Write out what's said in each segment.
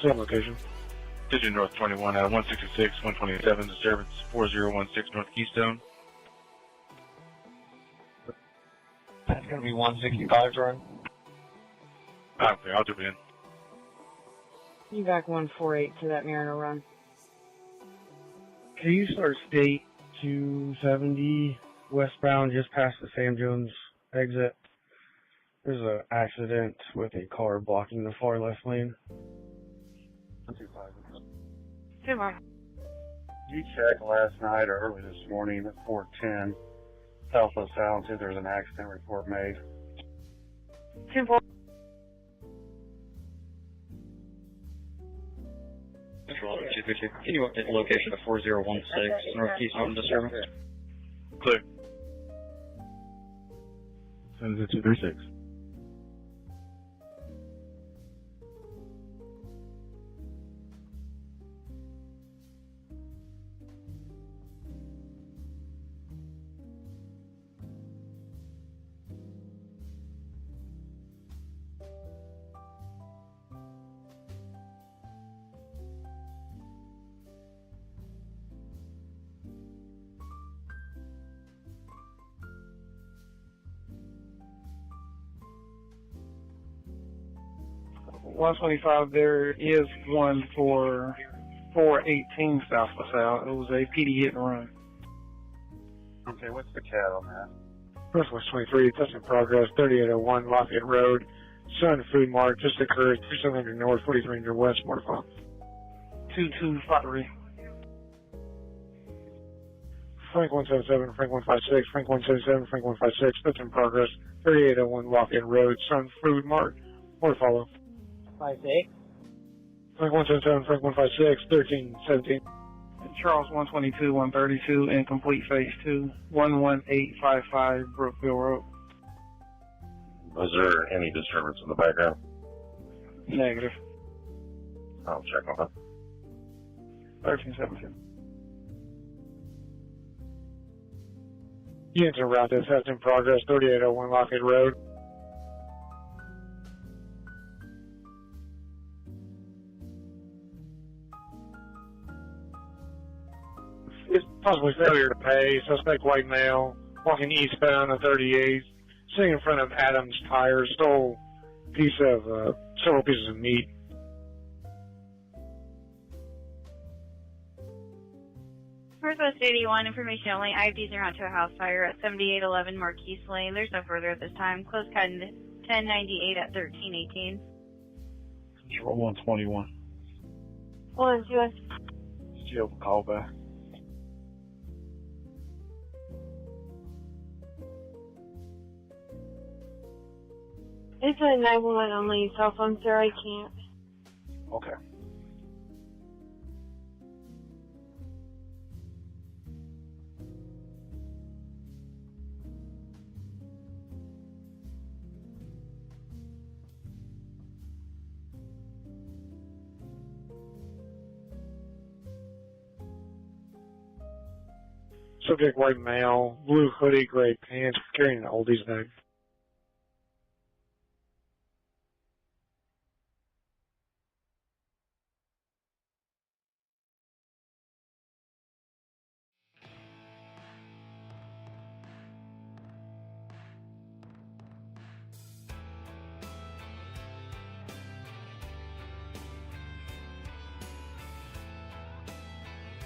Same location. Digit North 21 at 166, 127, disturbance 4016 North Keystone. That's going to be 165's run. Okay, I'll do it in. You back 148 to that Mariner run. Can you start State 270 westbound just past the Sam Jones exit? There's an accident with a car blocking the far left lane. 125. Good morning. You checked last night or early this morning at 410 Southwest Sound, said there's an accident report made. 10-4. Can you update the location of 4016 North Keystone disturbance? Clear. Send it to 236. There is one for 418 South LaSalle. It was a PD hit and run. Okay, what's the CAD on that? Northwest 23, that's in progress. 3801 Lafayette Road. Sun Food Mart just occurred. 3700 North, 4300 West, Mortify. 2253. Frank 177, Frank 156, Frank 177, Frank 156, that's in progress. 3801 Lafayette Road, Sun Food Mart, more to follow. 58. Frank 177, Frank 156, 1317. Charles 122, 132, incomplete phase 2, 11855 Brookville Road. Was there any disturbance in the background? Negative. I'll check on that. 1317. Units en route, that's in progress. 3801 Lafayette Road. It's possibly failure to pay. Suspect white male, walking eastbound on 38, sitting in front of Adams Tire, stole several pieces of meat. Northwest 81, information only. IFDs are onto a house fire at 7811 Marquise Lane. There's no further at this time. Close cut 1098 at 1318. Control 121. Hold on, US. Still call back. It's a 911 only cell phone, sir. I can't. Okay. Subject white male, blue hoodie, gray pants, carrying an oldies bag.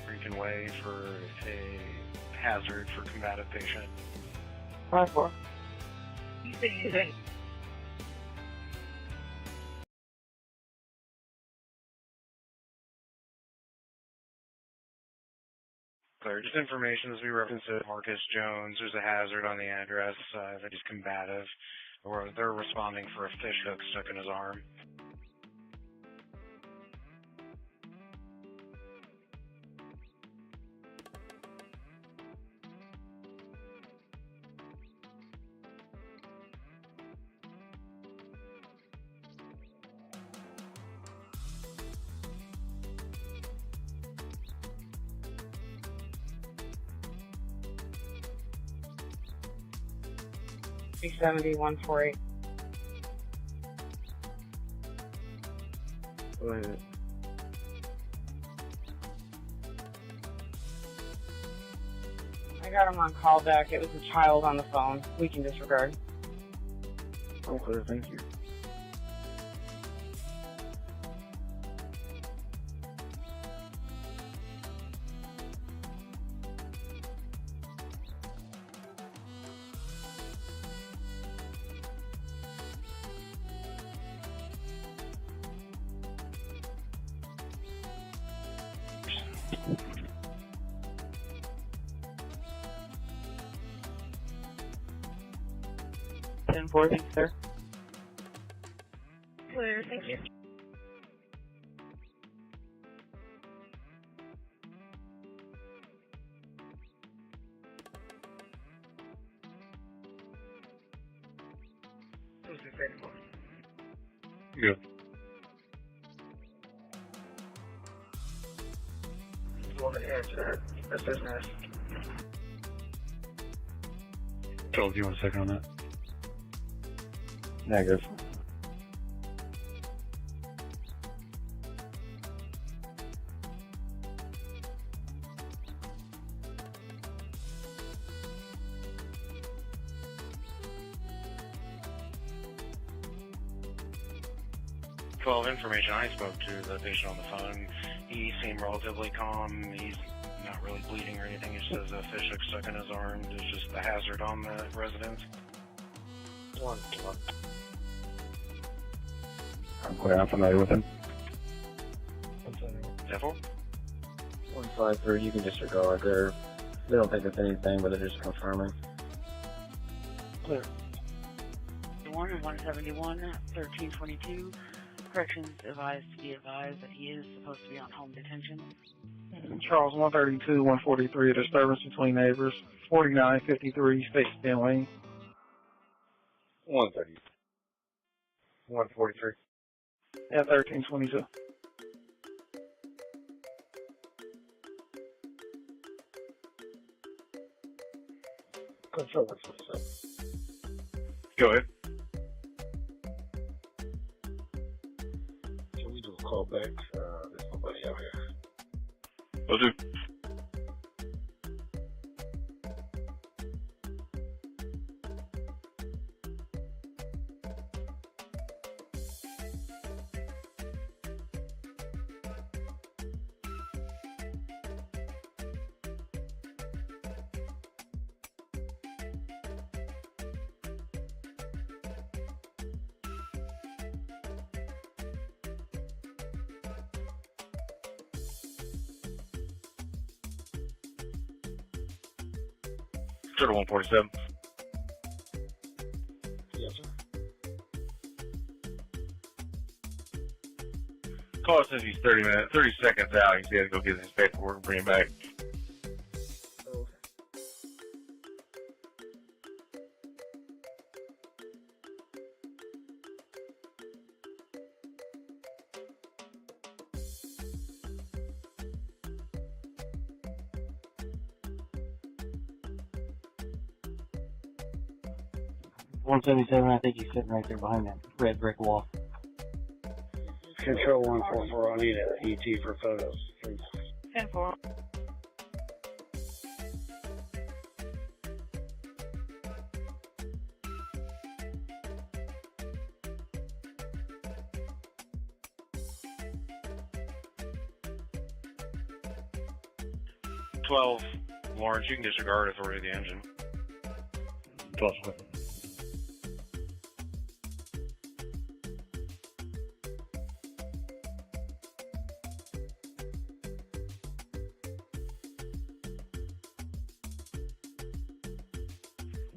Region Way for a hazard for combative patient. 5-4. Clear. Just information as we referenced it. Marcus Jones, there's a hazard on the address that he's combative, or they're responding for a fish hook stuck in his arm. $370, 148. Go ahead. I got him on callback. It was a child on the phone. We can disregard. Okay, thank you. Four, thanks, sir. Clear, thank you. Yeah. Charles, do you want a second on that? Negative. Well, information I spoke to the patient on the phone, he seemed relatively calm. He's not really bleeding or anything. He just says a fish hook stuck in his arm. There's just the hazard on the residence. I'm quite unfamiliar with him. 10-4? 153, you can disregard. They don't think it's anything, but they're just confirming. Clear. 171, 1322. Corrections advised to be advised that he is supposed to be on home detention. Charles 132, 143, a disturbance between neighbors. 4953, State Stand Lane. 130. 143. Yeah, 1322. Control, what's this? Go ahead. Can we do a call back? There's nobody out here. Will do. Turtle 147. Yes, sir. Call says he's 30 seconds out. He's got to go get his paperwork and bring it back. Okay. .177, I think he's sitting right there behind that red brick wall. Control 144, I need an ET for photos, please. 10-4. Lawrence, you can disregard authority of the engine. 12.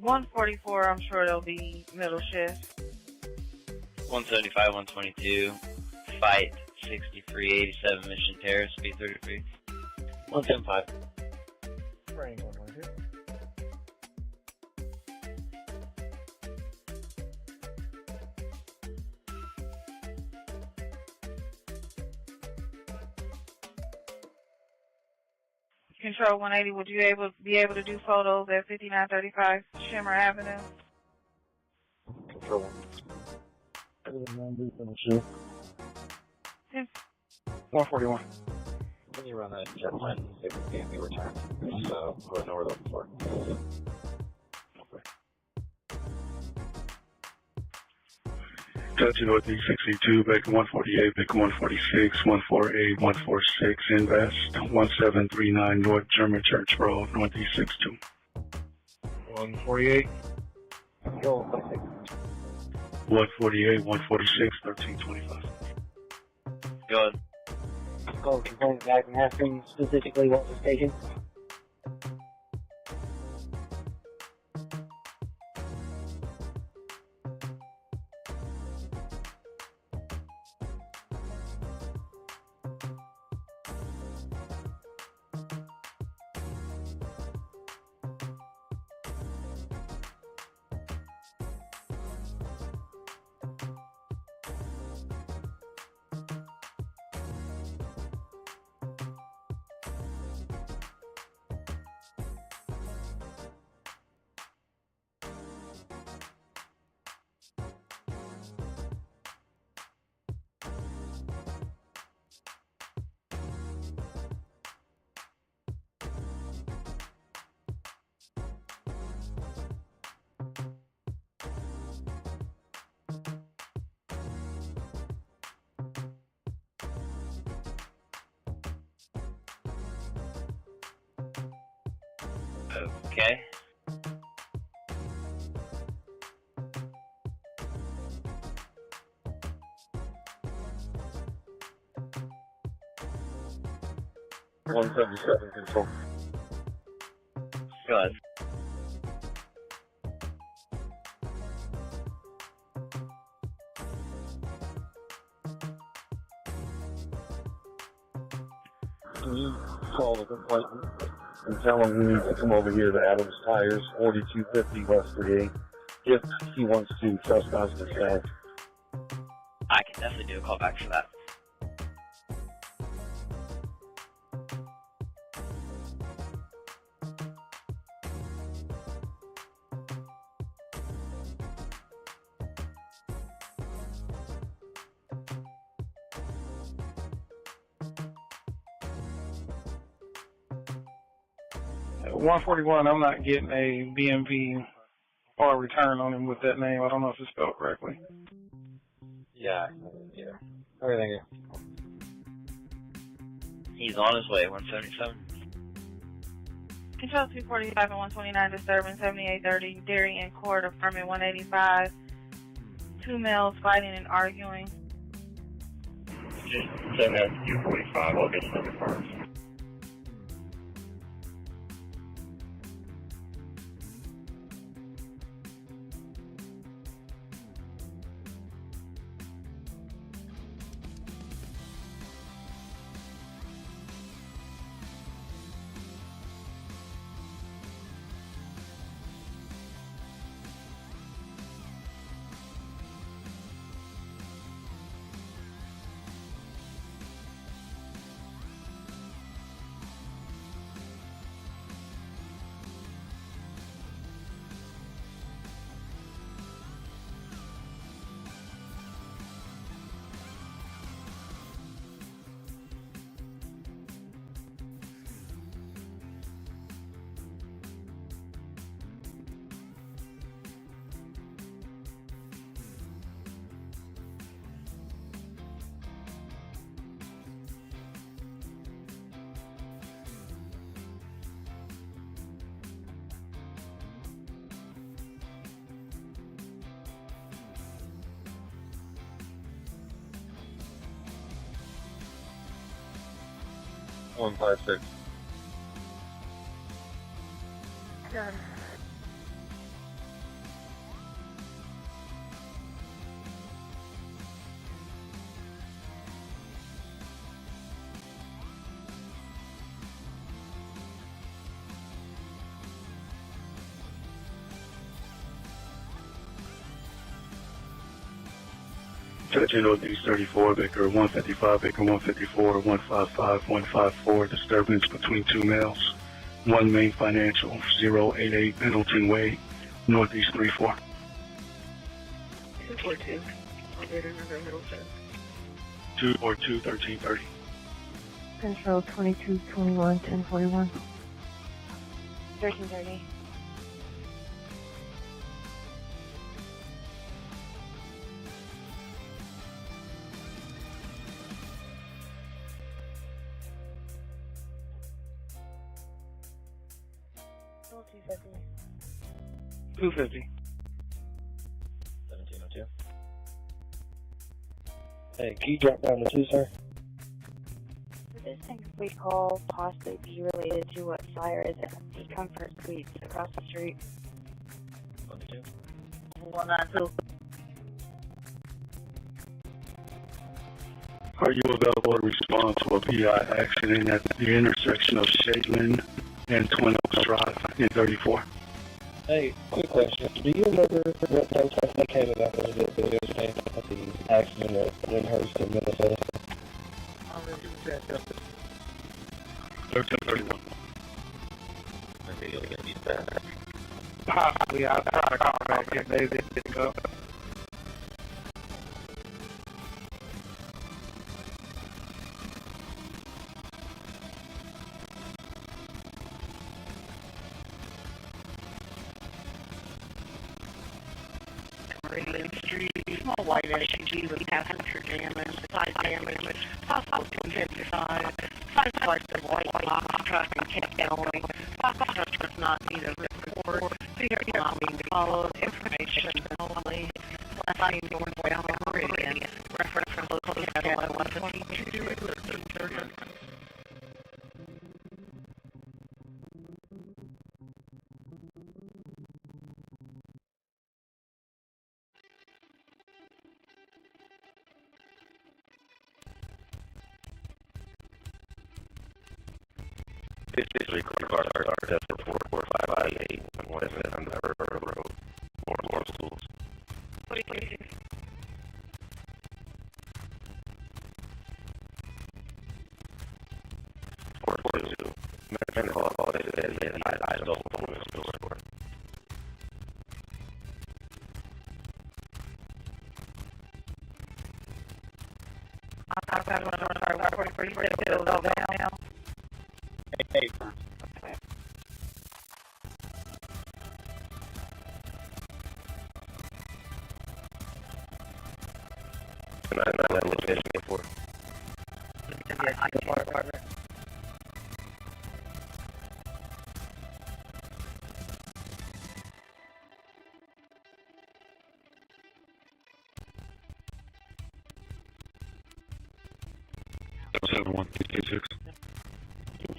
144, I'm sure it'll be middle shift. 175, 122, fight 6387 Mission Terrace, speed 33. 175. Control 180, would you be able to do photos at 5935 Shimmer Avenue? Control. 10 141. Can you run that jet line and see if it can be returned? So, what know we're looking for. Touch Northeast 62, Baker 148, Baker 146, 148, 146, Invest, 1739 North German Church Road, Northeast 62. 148. Go 148, 146, 1325. Go ahead. Call complaint back and asking specifically what was taken. Okay. One 177 control. Go ahead. Can you call the complainant and tell him he needs to come over here to Adams Tires, 4250 West 38, if he wants to trespass the staff? I can definitely do a call back for that. At 141, I'm not getting a BMV or return on him with that name. I don't know if it's spelled correctly. Yeah. Everything. He's on his way, 177. Control 245 and 129, disturbance 7830, Darien Court, apartment 185. Two males fighting and arguing. Just send that to 245. I'll get some first. One 56. Done. Touch Northeast 34, Baker 155, Baker 154, 155, 154, disturbance between two males. One Main Financial, 088 Middleton Way, Northeast 34. 242. Operator number Middleton. 242 1330. Control 2221 1041. 1330. Control 250. 250. 1702. Hey, can you drop down to 2, sir? Would this incomplete call possibly be related to what fire is at the Comfort Suites across the street? 22. 192. Are you available to respond to a PI accident at the intersection of Shadeland and Twin Oaks Drive in 34? Hey, quick question. Do you remember what time they came about those videos came about the accident at Lyndhurst in Minnesota? 1331. Okay, you're going to be back. Possibly, I'll try to call back if they didn't go. Maryland Street, small white SUV with passenger damage, side damage, possible intensified, sideswiped the white box truck and kept going. Box truck was not either report, vehicle not being followed, information only, last seen northbound Meridian, reference from local channel 152 at 1330. This is recorded our test report 4558 on 17 on the road, more schools. What do you do? Mention all that I don't phone in the store. I've got one on our work for you to build all that now. Hey, And I location before. Yeah, I can work over.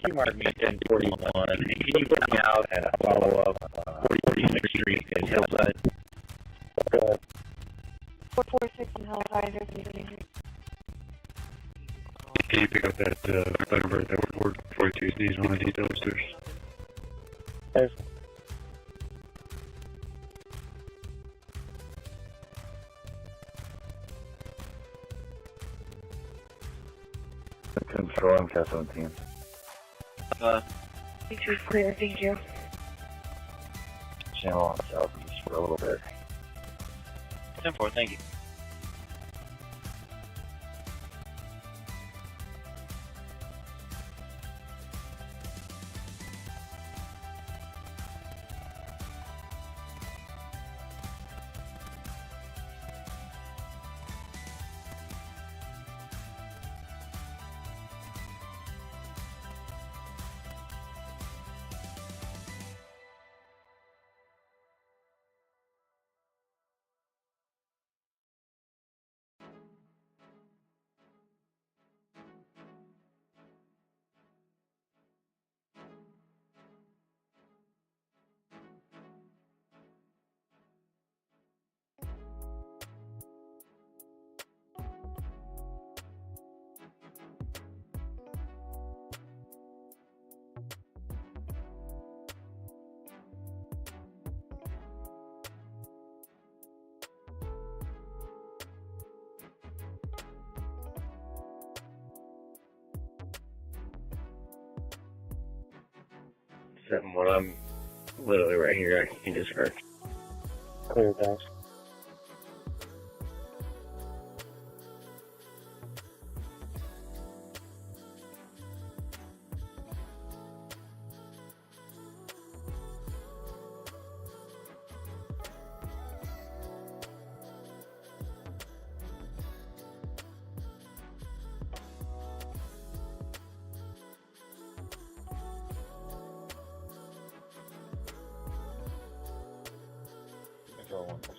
You marked me 1041. Can you put me out at a follow-up 46th Street in Hillside? 446 in Hillside. Can you pick up that Thunderbird that report 42 C's on the detail upstairs? Yes. Control MCAS 17. Picture's clear, thank you. Channel on southeast for a little bit. 10-4, thank you. Well, I'm literally right here. I can just hurt. Clear, guys.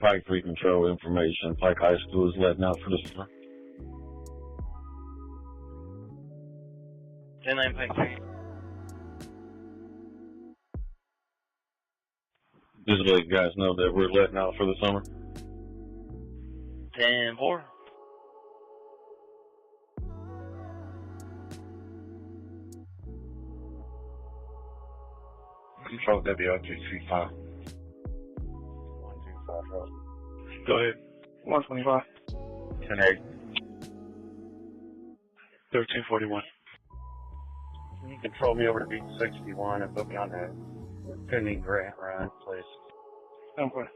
Pike 3 Control information. Pike High School is letting out for the summer. 10-9 Pike 3. Just to let you guys know that we're letting out for the summer. 10-4. Control WO235. 125. Go ahead. 125. 10-8. 1341. Can you control me over to beat 61 and put me on that pending grant run, please? Okay.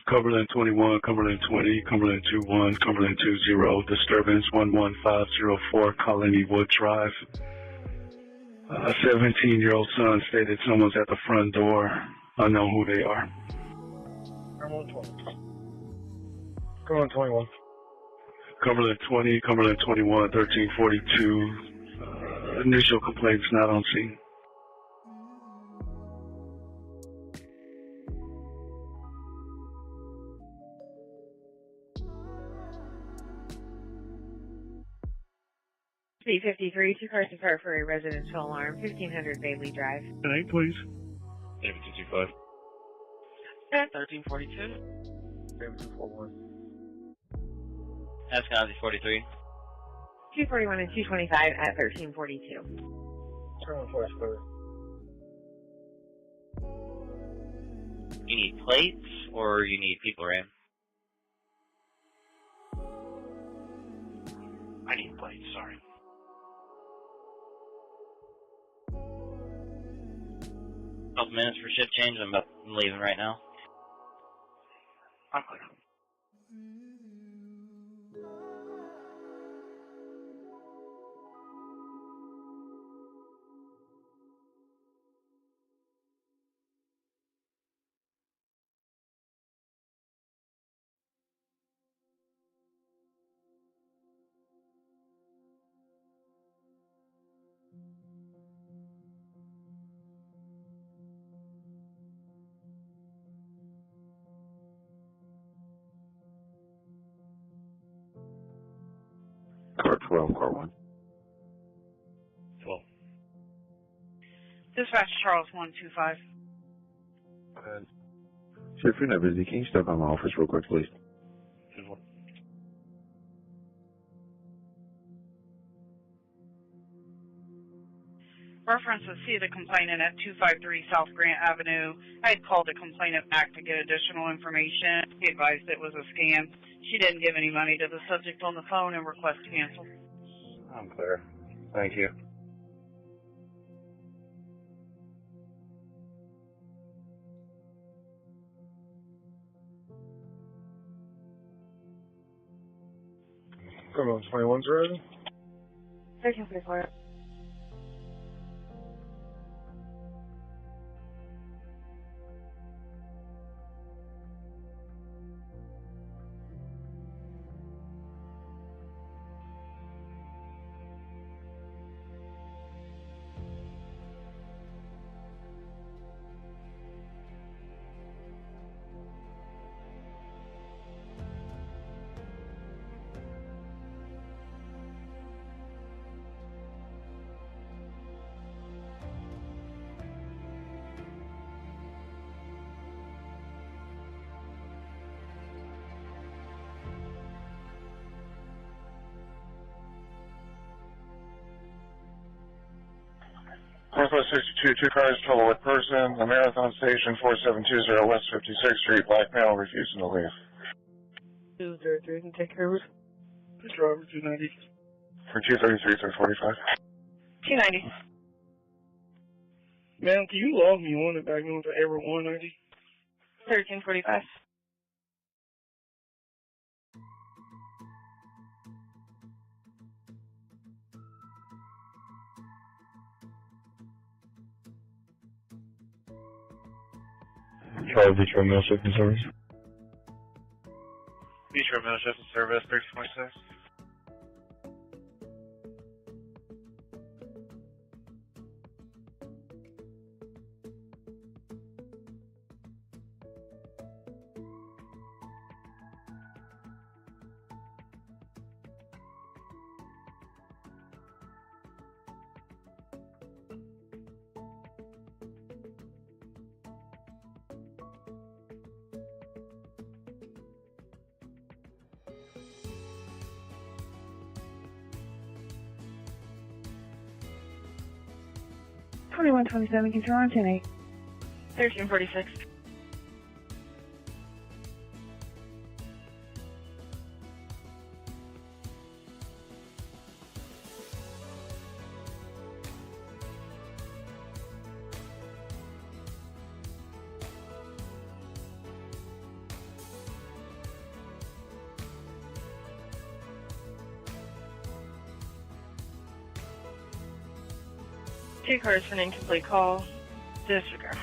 Cumberland 21, Cumberland 20, Cumberland 21, Cumberland 20, disturbance 11504, Colony Wood Drive. A 17-year-old son stated someone's at the front door. Unknown who they are. Cumberland 20. Cumberland 21. Cumberland 20, Cumberland 21, 1342. Initial complaints not on scene. C-53, 2 cars apart for a residential alarm, 1500 Bailey Drive. 10-8, please. David 225. 1342. David 241. Askenazi 43. 241 and 225 at 1342. Cumberland 43. You need plates or you need people ran? I need plates, sorry. Couple minutes for shift change. I'm leaving right now. I'm clear. Car 12, car 1. 12. Dispatch Charles 125. Sir, if you're not busy, can you step by my office real quick, please? Reference to see the complainant at 253 South Grant Avenue. I had called the complainant back to get additional information. He advised it was a scam. She didn't give any money to the subject on the phone and request cancel. I'm clear. Thank you. Cumberland 21's ready. 1344. Northwest 62, 2 cars, trouble with person, the Marathon Station, 4720 West 56th Street, black male, refusing to leave. 203 can take care of it. The driver, 290. For 233, 345. 290. Ma'am, can you log me on and back me on to April 190? 1345. Charlie Vitro Mill Shipping Service. Vitro Mill Shipping Service 3026. (2127) control on 10-8. 1346. Two cars for an incomplete call. Disregard.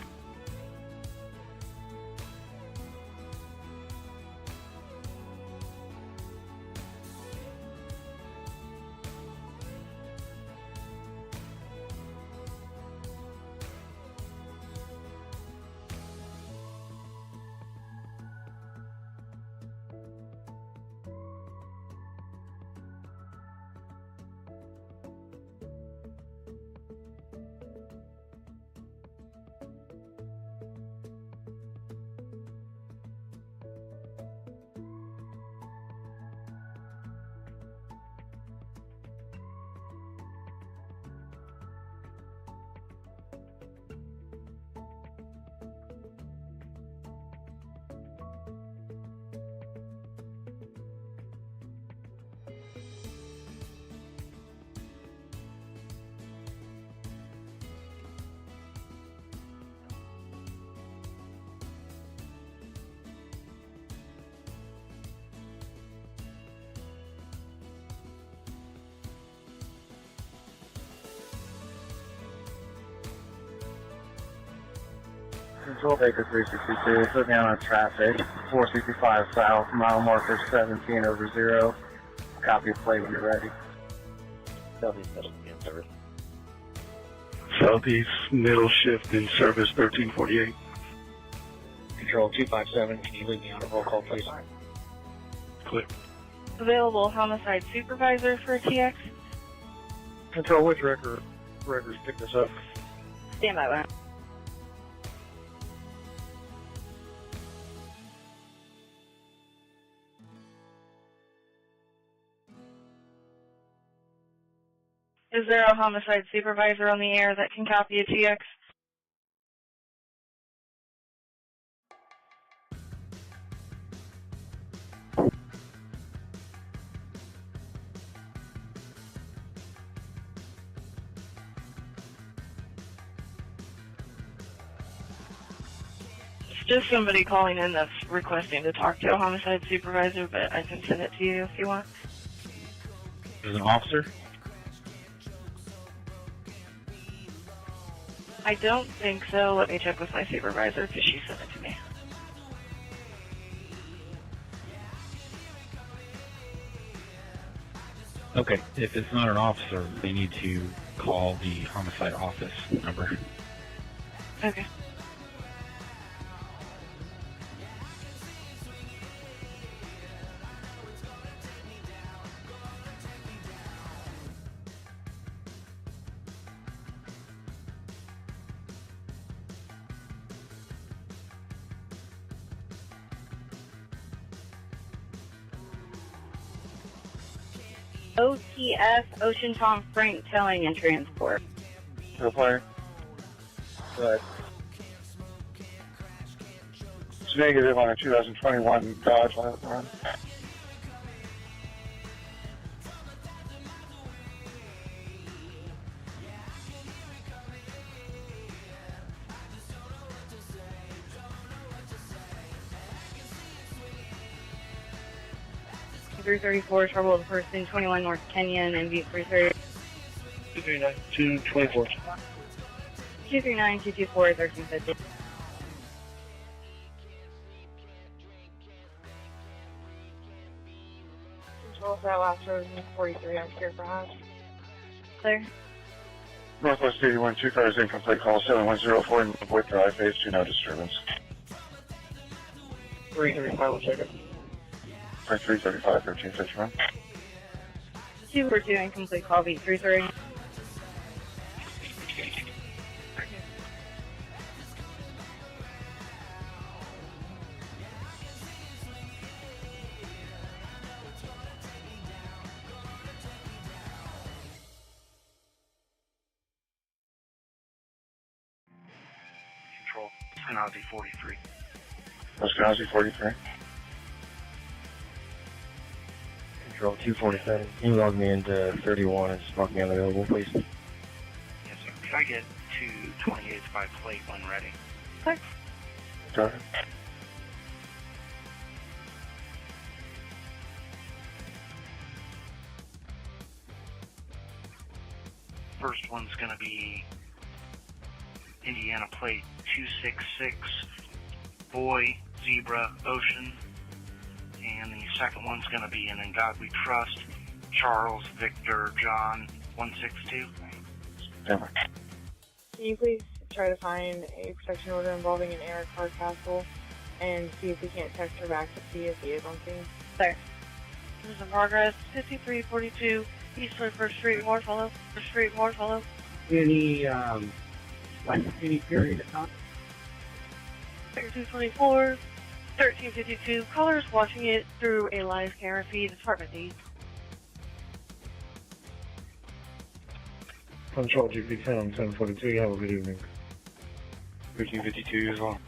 Control Baker 362, put me on traffic, 465 south, mile marker 17/0. Copy plate when you're ready. Southeast Middle in service. Southeast Middle Shift in service 1348. Control 257, can you leave me on a roll call, please? Clear. Available homicide supervisor for TX. Control, which records pick this up? Stand by, one. Is there a homicide supervisor on the air that can copy a TX? It's just somebody calling in that's requesting to talk to a homicide supervisor, but I can send it to you if you want. Is an officer? I don't think so. Let me check with my supervisor because she sent it to me. Okay, if it's not an officer, they need to call the homicide office number. Okay. OTF, Ocean Tom Frank Towing and Transport. Go fire. Go ahead. It's negative on a 2021 Dodge run. .334 troubled person, 21 North Kenyon, and B330. 239-224. 239-224, 1350. Also, that last road is 43 on Care Drive. Clear. Northwest 81, 2 cars incomplete, call 7104 in Wood Drive, phase 2, no disturbance. 335 will check it. For 335, 1351. 242 incomplete, call V33. Control, Scanazi 43. Scanazi 43. Control 247. Can you log me into 31 and just mark me unavailable, please? Yes, sir. Could I get 228 by plate when ready? Clear. Go ahead. First one's going to be Indiana plate 266, Boy, Zebra, Ocean. And the second one's going to be an In God We Trust, Charles, Victor, John, 162. Can you please try to find a protection order involving an Eric Hardcastle and see if we can't text her back to see if he is on scene? Clear. This is in progress. 5342 East 1st Street, Warfellow. Street, Warfellow. Any, any period of time? 224, 1352. Callers watching it through a live camera feed. Department D. Control GP10 on 742. You have a good evening. 1352 as well.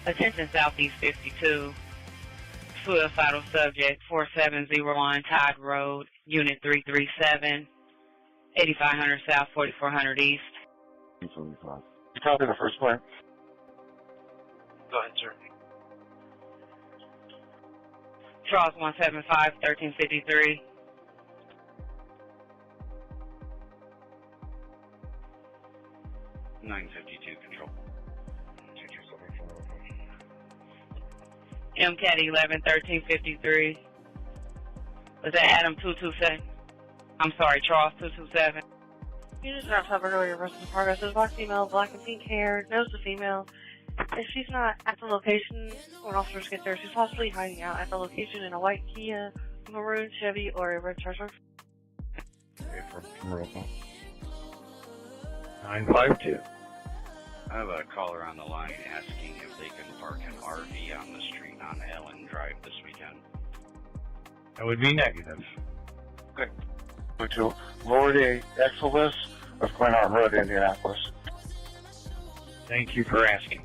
Attention Southeast 52, suicidal subject 4701 Todd Road, Unit 337, 8500 South, 4400 East. 245. Copy the first point. Go ahead, sir. Charles 175, 1353. Control. MCAT 11, 1353. Was that Adam 227? I'm sorry, Charles 227. Units are outside earlier rest in progress. There's a black female, black and pink hair, knows the female. If she's not at the location when officers get there, she's possibly hiding out at the location in a white Kia, maroon Chevy, or a red Charger. Okay, from roll call. 952. I have a caller on the line asking if they can park an RV on the street on Allen Drive this weekend. That would be negative. Okay. Go to Lord A. Exodus of Glenarm Road, Indianapolis. Thank you for asking.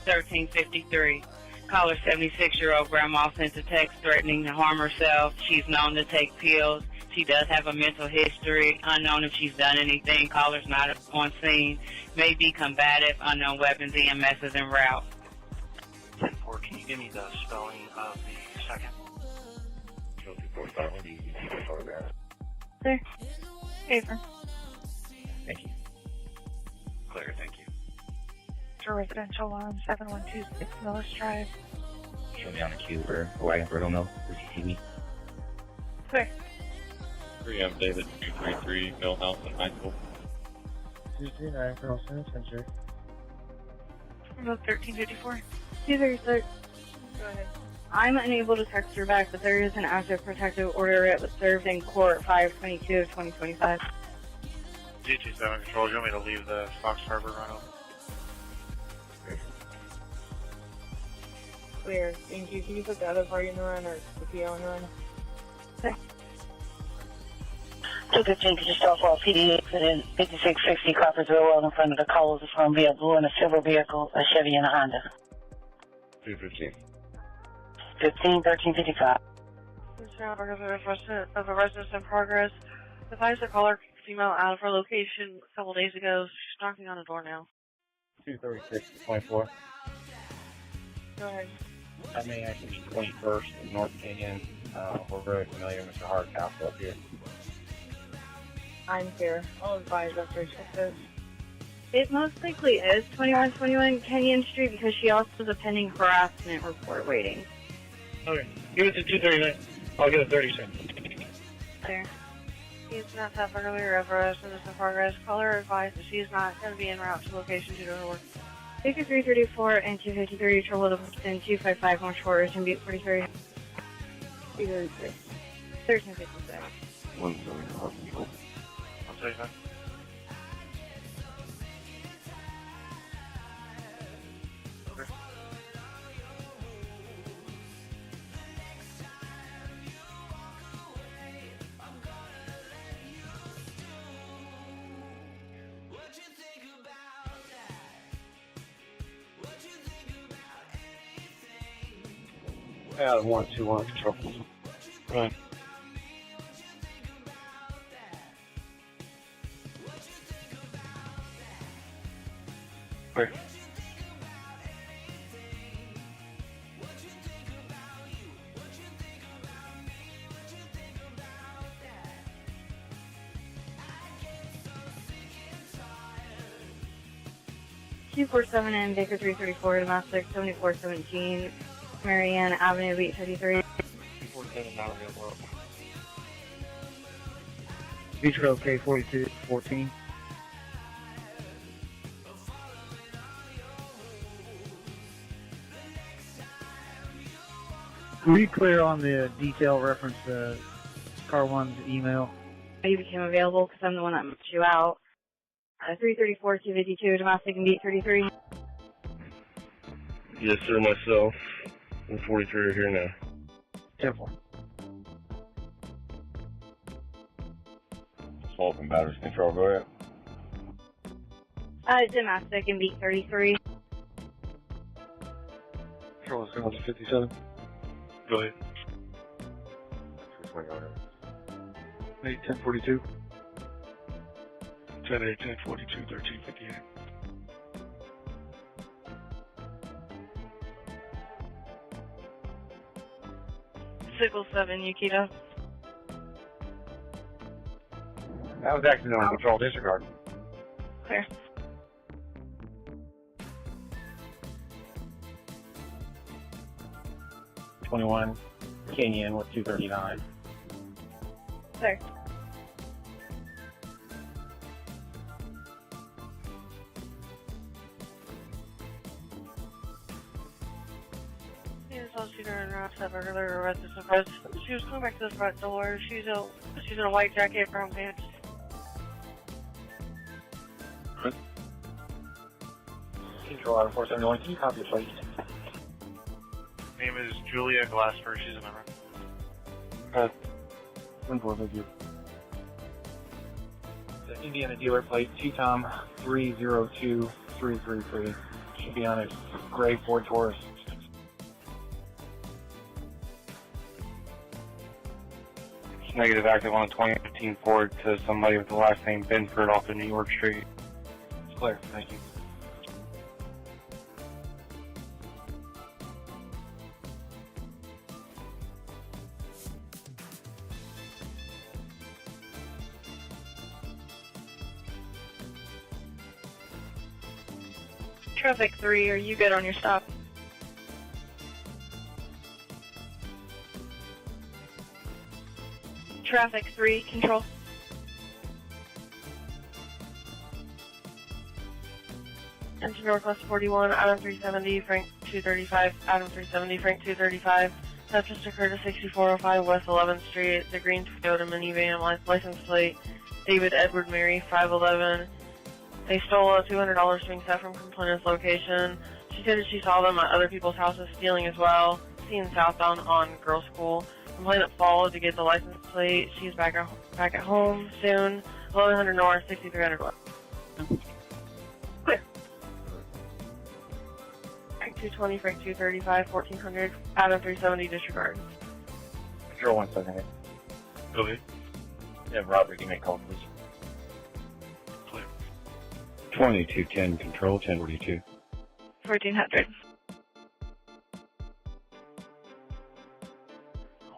1353. Caller 76-year-old grandma sent a text threatening to harm herself. She's known to take pills. She does have a mental history. Unknown if she's done anything. Caller's not on scene. May be combative. Unknown weapons. EMS is en route. 10-4, can you give me the spelling of the second? There. Paper. Thank you. Clear, thank you. For residential on 7126 Millis Drive. Show me on the queue for Wagon Brittle Mill. Does he see me? Clear. 3M David 233 Millhouse in High School. 239 Colonel Center. About 1354. 236. Go ahead. I'm unable to text her back, but there is an active protective order. It was served in court 5/22 of 2025. G27 Control, you want me to leave the Fox Harbor run open? Clear. Thank you. Can you put the other party in the run or the PO in the run? Okay. 215 to just off all PD accident, 5660 Crawfordsville Road in front of the Coles is from a blue and a silver vehicle, a Chevy and a Honda. 215. 1355. Of a residence in progress. Advise the caller female out of her location a couple days ago. She's knocking on the door now. 236-24. Go ahead. I may actually be 21st in North Canyon. We're very familiar with Mr. Hardcastle up here. I'm here. I'll advise after I check this. It most likely is 2121 Kenyon Street because she also has a pending harassment report waiting. Okay, give it to 239. I'll get a 30 cents. There. He's not that earlier of residence in progress. Call her advised that she is not going to be en route to location due to her work. Baker 334 and 253 trouble to within 255 more short can be 43. 233. 1356. 170 hospital. I'll tell you that. Out of 121 control. Right. Where? $247 and Baker 334 domestic 7417 Marianne Avenue Beat 33. 247 not available. Beach Road K4214. Were you clear on the detail reference to Car 1's email? You became available because I'm the one that matched you out. 334 252 domestic and Beat 33. Yes, sir, myself. And 43 are here now. 10-4. Smoke and batteries control, go ahead. Domestic and Beat 33. Control 757. Go ahead. 1042. 10-8, 1042, 1358. Sickle 7, Yukita. That was actually on control disregard. Clear. '21 Canyon with 239. Clear. Earlier, she was coming back to the front door. She's in a white jacket, brown pants. Control out of 471, can you copy the plate? Name is Julia Glasper. She's a member. 1-4, thank you. The Indiana dealer plate, T-Tom 302333. Should be on a gray Ford Taurus. Negative active on a 2015 Ford to somebody with the last name Benford off of New York Street. It's clear, thank you. Traffic 3, are you good on your stop? Traffic 3, control. Enter Northwest 41, Adam 370, Frank 235, Adam 370, Frank 235. That just occurred at 6405 West 11th Street. The green Toyota minivan, license plate, David Edward Mary 511. They stole a $200 swing set from complainant's location. She said that she saw them at other people's houses stealing as well. Seen southbound on Girls School. Complainant followed to get the license plate. She's back at home soon. 1100 North, 6300 West. Clear. Frank 220, Frank 235, 1400, Adam 370, disregard. Control 178. Go ahead. Yeah, Robert, give me a call, please. 2210 control 1042. 1400.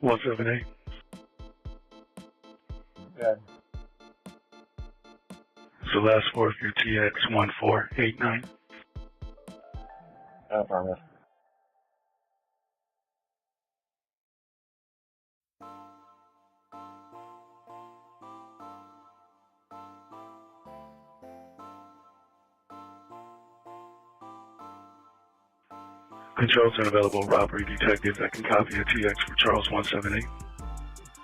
178. Good. So last four of your TX 1489. Affirmative. Control to unavailable robbery detective that can copy a TX for Charles 178.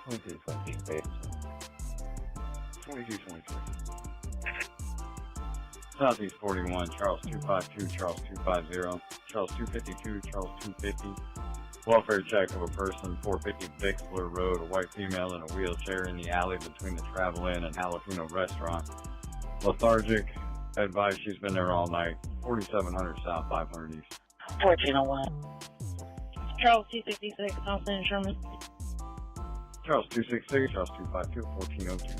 2223. 2223. Southeast 41, Charles 252, Charles 250, Charles 252, Charles 250. Welfare check of a person, 450 Bixler Road, a white female in a wheelchair in the alley between the Travel Inn and Jalapeno Restaurant. Lethargic, advised she's been there all night. 4700 South, 500 East. 1401. Charles 266, Thompson and Sherman. Charles 266, Charles 252, 1402.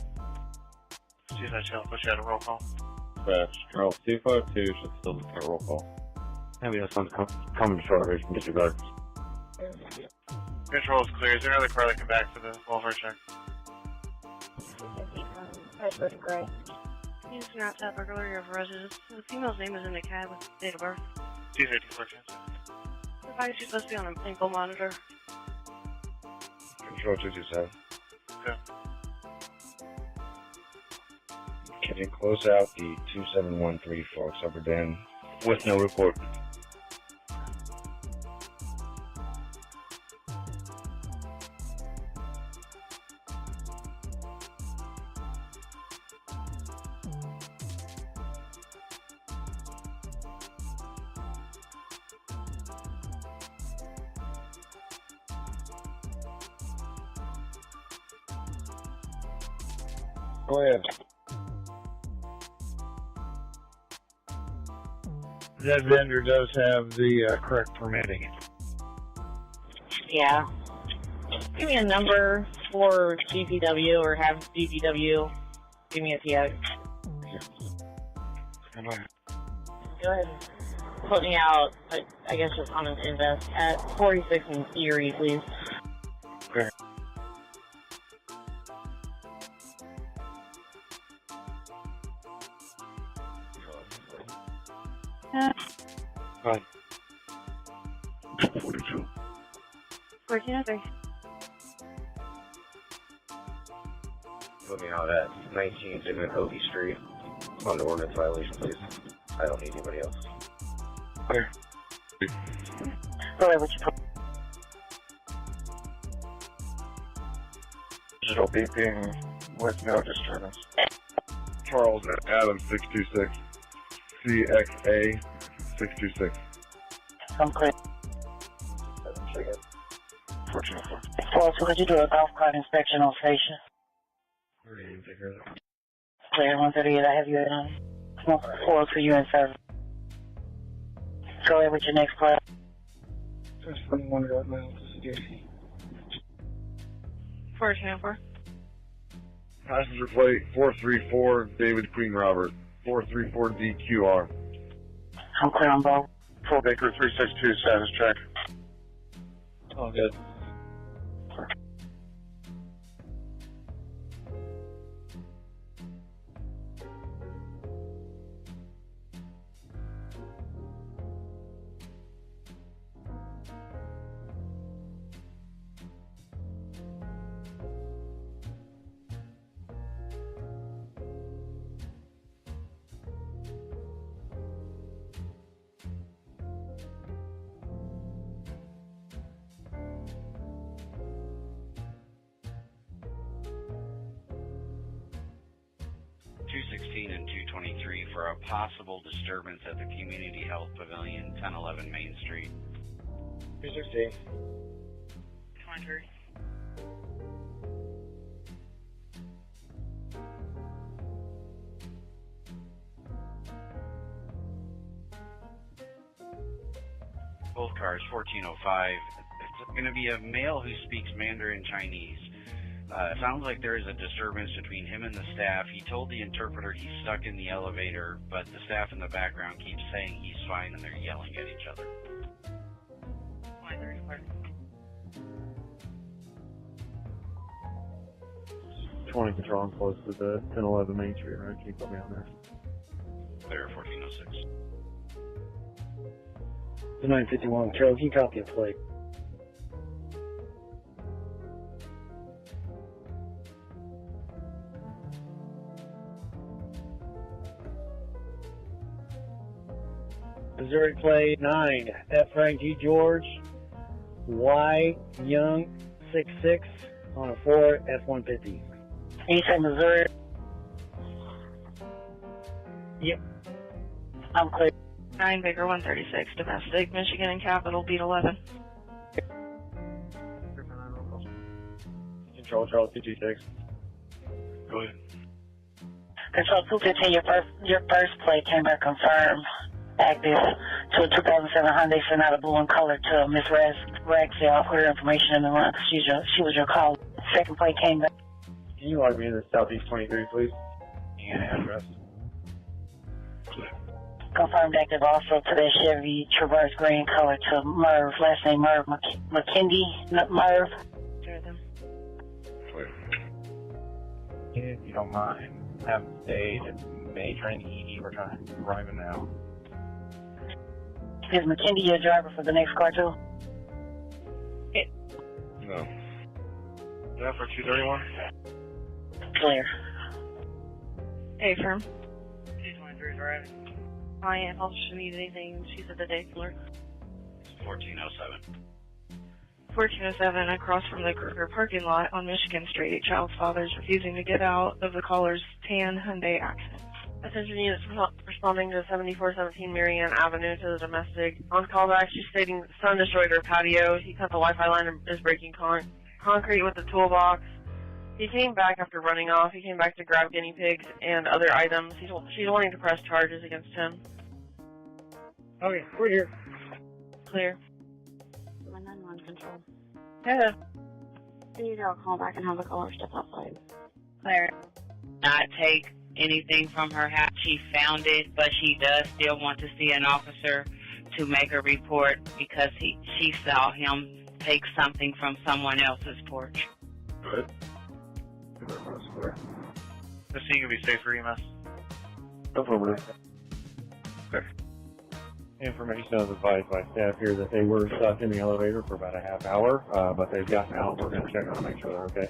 See that shell, push out a roll call. Dispatch, Charles 252 should still be a roll call. Maybe that's not coming to short range from disregard. Control is clear. Is there another car that can back for the welfare check? You snapped that burglary of a residence. The female's name is in the cab with date of birth. 254 chance. Advised she's supposed to be on an ankle monitor. Control 227. Okay. Can you close out the 2713 folks Upper Den with no report? Go ahead. That vendor does have the correct permitting. Yeah. Give me a number for DPW or have DPW give me a TX. Come on. Go ahead and put me out, I guess just on an invest at 46 in Erie, please. Okay. Fine. 42. 1403. Put me out at 19 Sigmund Hoagie Street on the ordinance violation, please. I don't need anybody else. Clear. Go ahead, what you put? Digital beeping with no disturbance. Charles Adams 626. CXA 626. I'm clear. 1404. Well, so could you do a golf cart inspection on station? Where do you take care of that? Clear, 138, I have you at 403 you in service. Go ahead with your next class. Just 21 got mail to CDC. 1404. Passenger plate 434 David Queen Robert 434 DQR. I'm clear on both. 4 Baker 362 status check. All good. And 223 for a possible disturbance at the Community Health Pavilion, 1011 Main Street. 216. 23. Both cars, 1405. It's going to be a male who speaks Mandarin Chinese. It sounds like there is a disturbance between him and the staff. He told the interpreter he's stuck in the elevator, but the staff in the background keeps saying he's fine and they're yelling at each other. 20 control, I'm close to the 1011 Main Street, right? Can you put me on there? Clear 1406. The 951, Carol, can you copy a plate? Missouri plate 9, F. Frank G. George, Y. Young, 66, on a 4, F-150. You say Missouri? Yep. I'm clear. 9 Baker 136, domestic, Michigan and Capital, beat 11. Control, Charles 226. Go ahead. Control 215, your first plate came back confirmed. Active to a 2007 Hyundai Sonata blue in color to Miss Ragsdale for her information in the run. She was your call. Second plate came back. Can you log me into Southeast 23, please? And address. Confirmed active also to the Chevy Traverse green color to Merv, last name Merv McKinney, Merv. If you don't mind, have stayed at Major and ED. We're trying to arrive now. Is McKinney your driver for the next car too? No. Yeah, for 231? Clear. Hey, firm. 223 driving. Client also should need anything. She's at the day cooler. 1407. 1407 across from the Kruger parking lot on Michigan Street. Child's father is refusing to get out of the caller's tan Hyundai accident. Attention units responding to 7417 Marianne Avenue to the domestic. On callback, she's stating son destroyed her patio. He cut the Wi-Fi line and is breaking concrete with the toolbox. He came back after running off. He came back to grab guinea pigs and other items. She's wanting to press charges against him. Okay, we're here. Clear. 911 control. Yeah. Can you do a call back and have the caller step outside? Clear. Not take anything from her house. She found it, but she does still want to see an officer to make a report because she saw him take something from someone else's porch. Good. The scene can be safe for EMS. Affirmative. Okay. Information was advised by staff here that they were stuck in the elevator for about a half hour, but they've gotten out. We're going to check on them, make sure they're okay.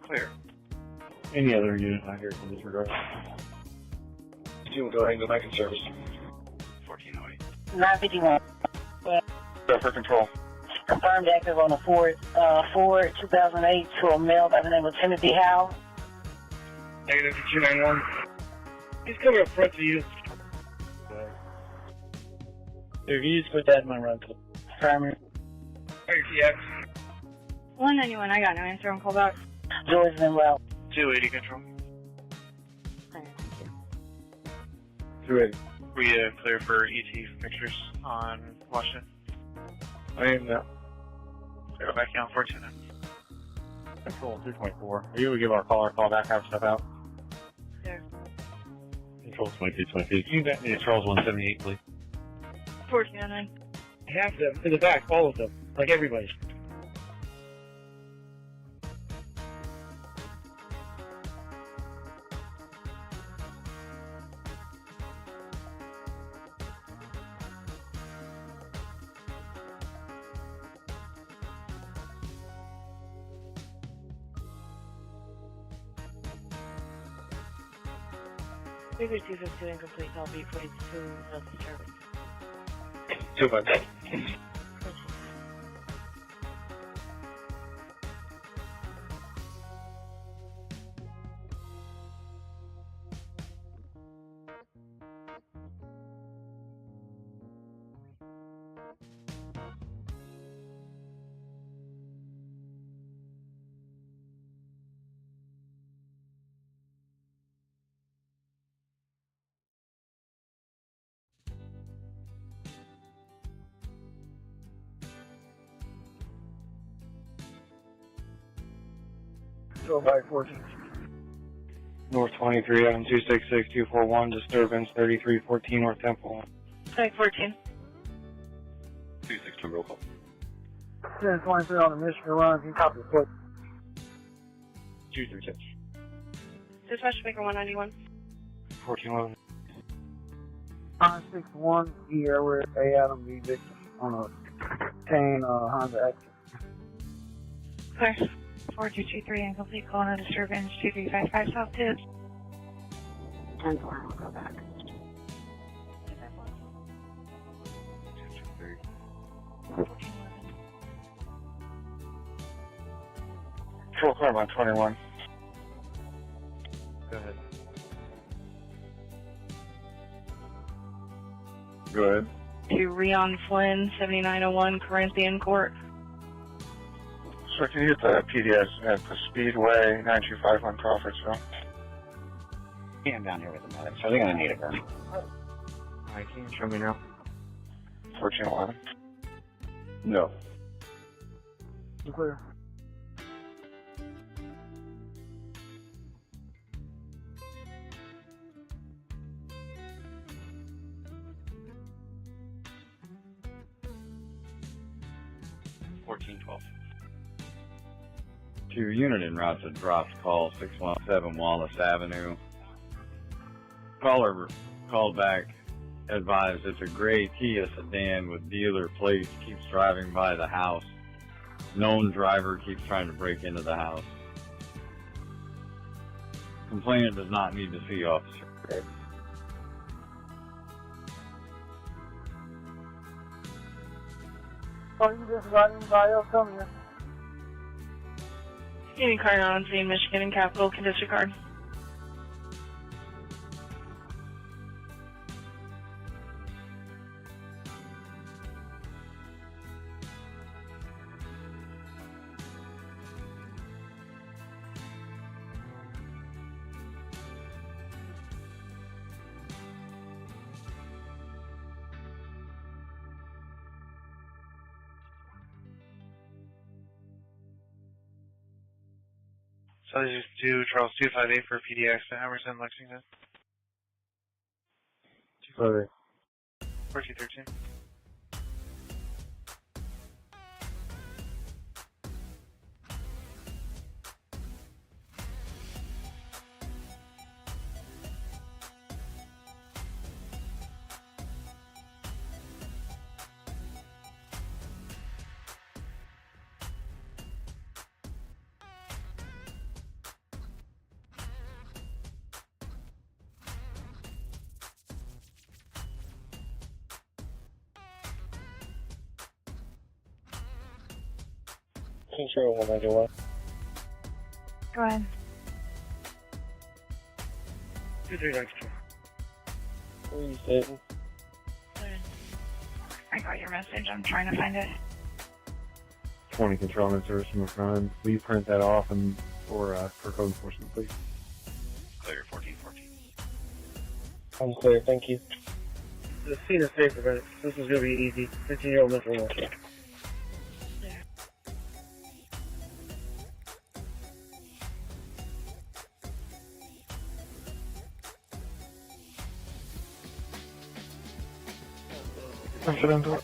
Clear. Any other unit not here in this regard? You will go ahead and go back in service. 1408. 951. For control. Confirmed active on a Ford 2008 to a male by the name of Timothy Howe. Negative 291. He's coming up front to you. If you just put that in my run to primary. RTX. 191, I got no answer on call back. Joy's in route. 280 control. Clear. 280. We clear for ET pictures on Washington. I am now. Go back down 14. Control 224. Are you going to give our caller a call back, have stuff out? There. Control 2222. You got me Charles 178, please. 1409. Half of them, to the back, all of them, like everybody. Figure 252 incomplete, call beat 42, no disturbance. 252. Control by 14. North 23, Adam 266241, disturbance 3314 North Temple. Take 14. 262 roll call. 1023 on the Michigan run. Can you copy the foot? 236. Dispatch Baker 191. 1411. 961 E Airway A Adam V Victor on a Kane Honda Active. Clear. 4223 incomplete call no disturbance 2355 South Tips. 10-4, we'll go back. Control car by 21. Go ahead. Go ahead. To Rion Flynn, 7901 Corinthian Court. Sir, can you hit the PDS at the Speedway 9251 Crawfordsville? Yeah, I'm down here with the medics. Are they going to need a gun? Alright, can you show me now? 1411. No. Clear. To unit en route to drops call 617 Wallace Avenue. Caller called back, advised it's a gray Kia sedan with dealer plates, keeps driving by the house. Known driver keeps trying to break into the house. Complainant does not need to see officer. Oh, you just got anybody else coming here? Any card on scene, Michigan and Capital can disregard. So this is to Charles 258 for PDX to Emerson, Lexington. 258. 1413. Control 191. Go ahead. 2392. Where are you sitting? I got your message. I'm trying to find it. 20 control and service from a crime. Will you print that off and for code enforcement, please? Clear 1414. I'm clear, thank you. The scene is safer, but this is going to be easy. 15-year-old Mr. Moore. Incidental.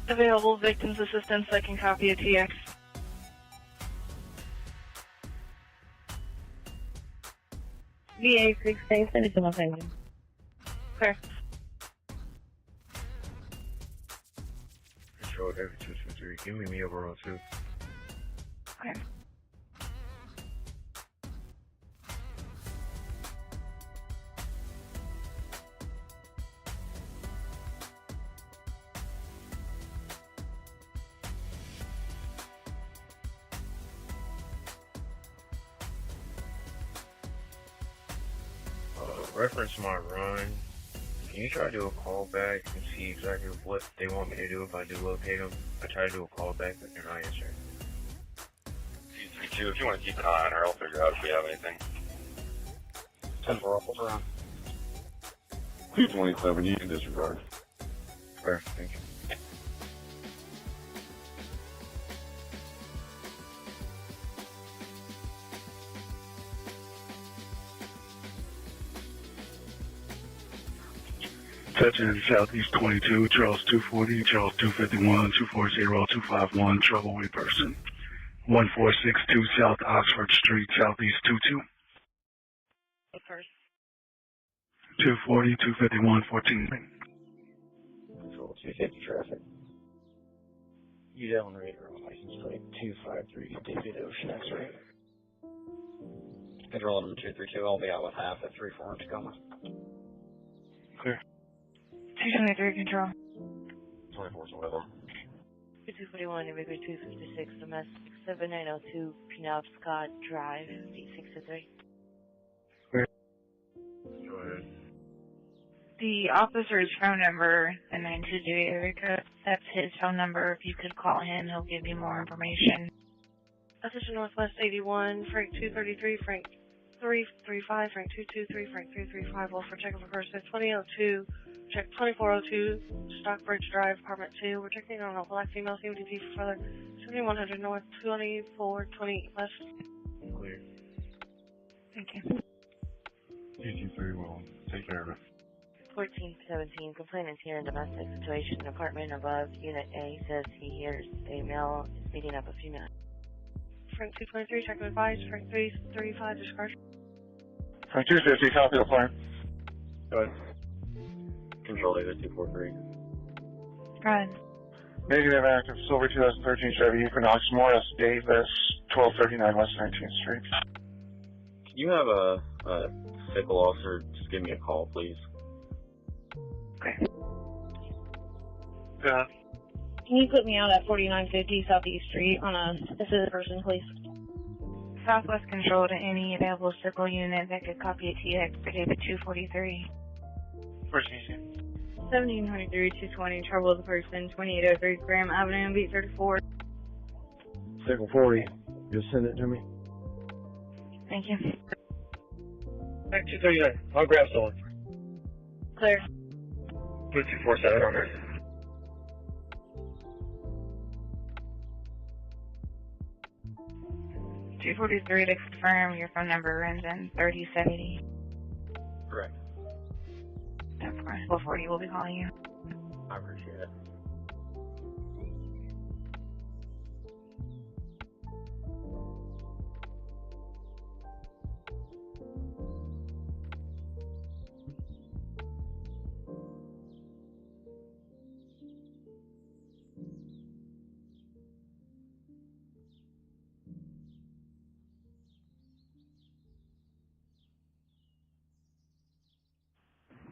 Available victims assistance. I can copy a TX. VA 16, send it to my family. Clear. Control every 223. Give me over on 2. Clear. reference my run. Can you try to do a call back and see exactly what they want me to do if I do locate them? I try to do a call back, but they're not answering. 232, if you want to keep an eye on her, I'll figure out if we have anything. 10-4, hold around. 227, you can disregard. Fair, thank you. Touching Southeast 22, Charles 240, Charles 251, 240, 251, trouble with person. 1462 South Oxford Street, Southeast 22. First. 240, 251, 14. Control 250 traffic. You down radar on license plate 253 David Ocean X-ray. Control number 232, I'll be out with half at 34 in Tacoma. Clear. 223 control. 24's one of them. 241, Immigration 256, domestic 7902, Penobscot Drive, 8623. Go ahead. The officer's phone number, the 922 area code, that's his phone number. If you could call him, he'll give you more information. Attention Northwest 81, Frank 233, Frank 335, Frank 223, Frank 335, Wolford checking for person 2002, check 2402, Stockbridge Drive, Apartment 2. We're checking on a black female CMDP for further 7100 North, 2420 West. Clear. Thank you. 223 will take care of it. 1417, complainant here in domestic situation, apartment above, unit A, says he hears a male is beating up a female. Frank 223, check and advise, Frank 335, discharge. Frank 250, copy the plan. Go ahead. Control David 243. Go ahead. Negative active Silver 2013 Chevy Equinox Morris Davis 1239 West 19th Street. Can you have a sickle officer just give me a call, please? Okay. Yeah. Can you put me out at 4950 Southeast Street on a specific person, please? Southwest Control to any available sickle unit that could copy a TX for David 243. First station. 1723 220, trouble with the person, 2803 Graham Avenue, Beat 34. Sickle 40. Just send it to me. Thank you. Back 239. I'll grab someone. Clear. Put 247 on there. $243 to confirm your phone number ends in 3070. Correct. Of course, 440 will be calling you. I appreciate it.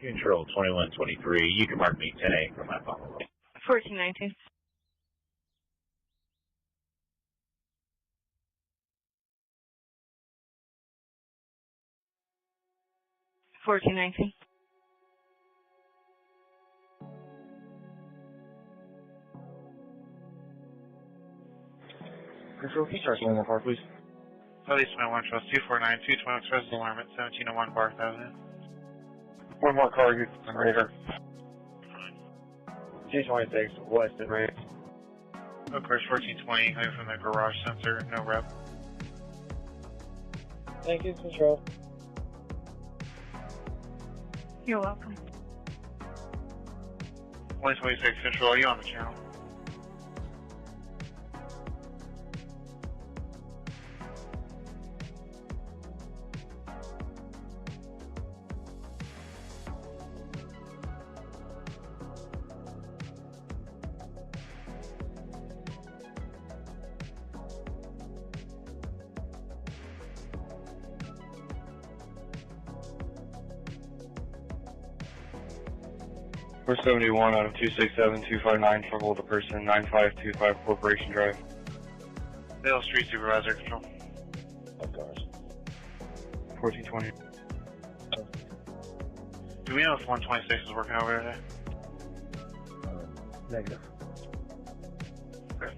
Control 2123, you can mark me 10A for my phone. 1419. Control, can you start one more car, please? Police 21 Trust 249, 220 Express Alarm at 1701 Barth Avenue. One more car, you can radar. 226 West and Ranch. Of course, 1420, coming from the garage sensor, no rep. Thank you, Control. You're welcome. 126 Central, are you on the channel? We're 71 out of 267-259, trouble with a person, 9525 Corporation Drive. Dale Street Supervisor Control. Of course. 1420. Do we know if 126 is working over today? Negative. Okay.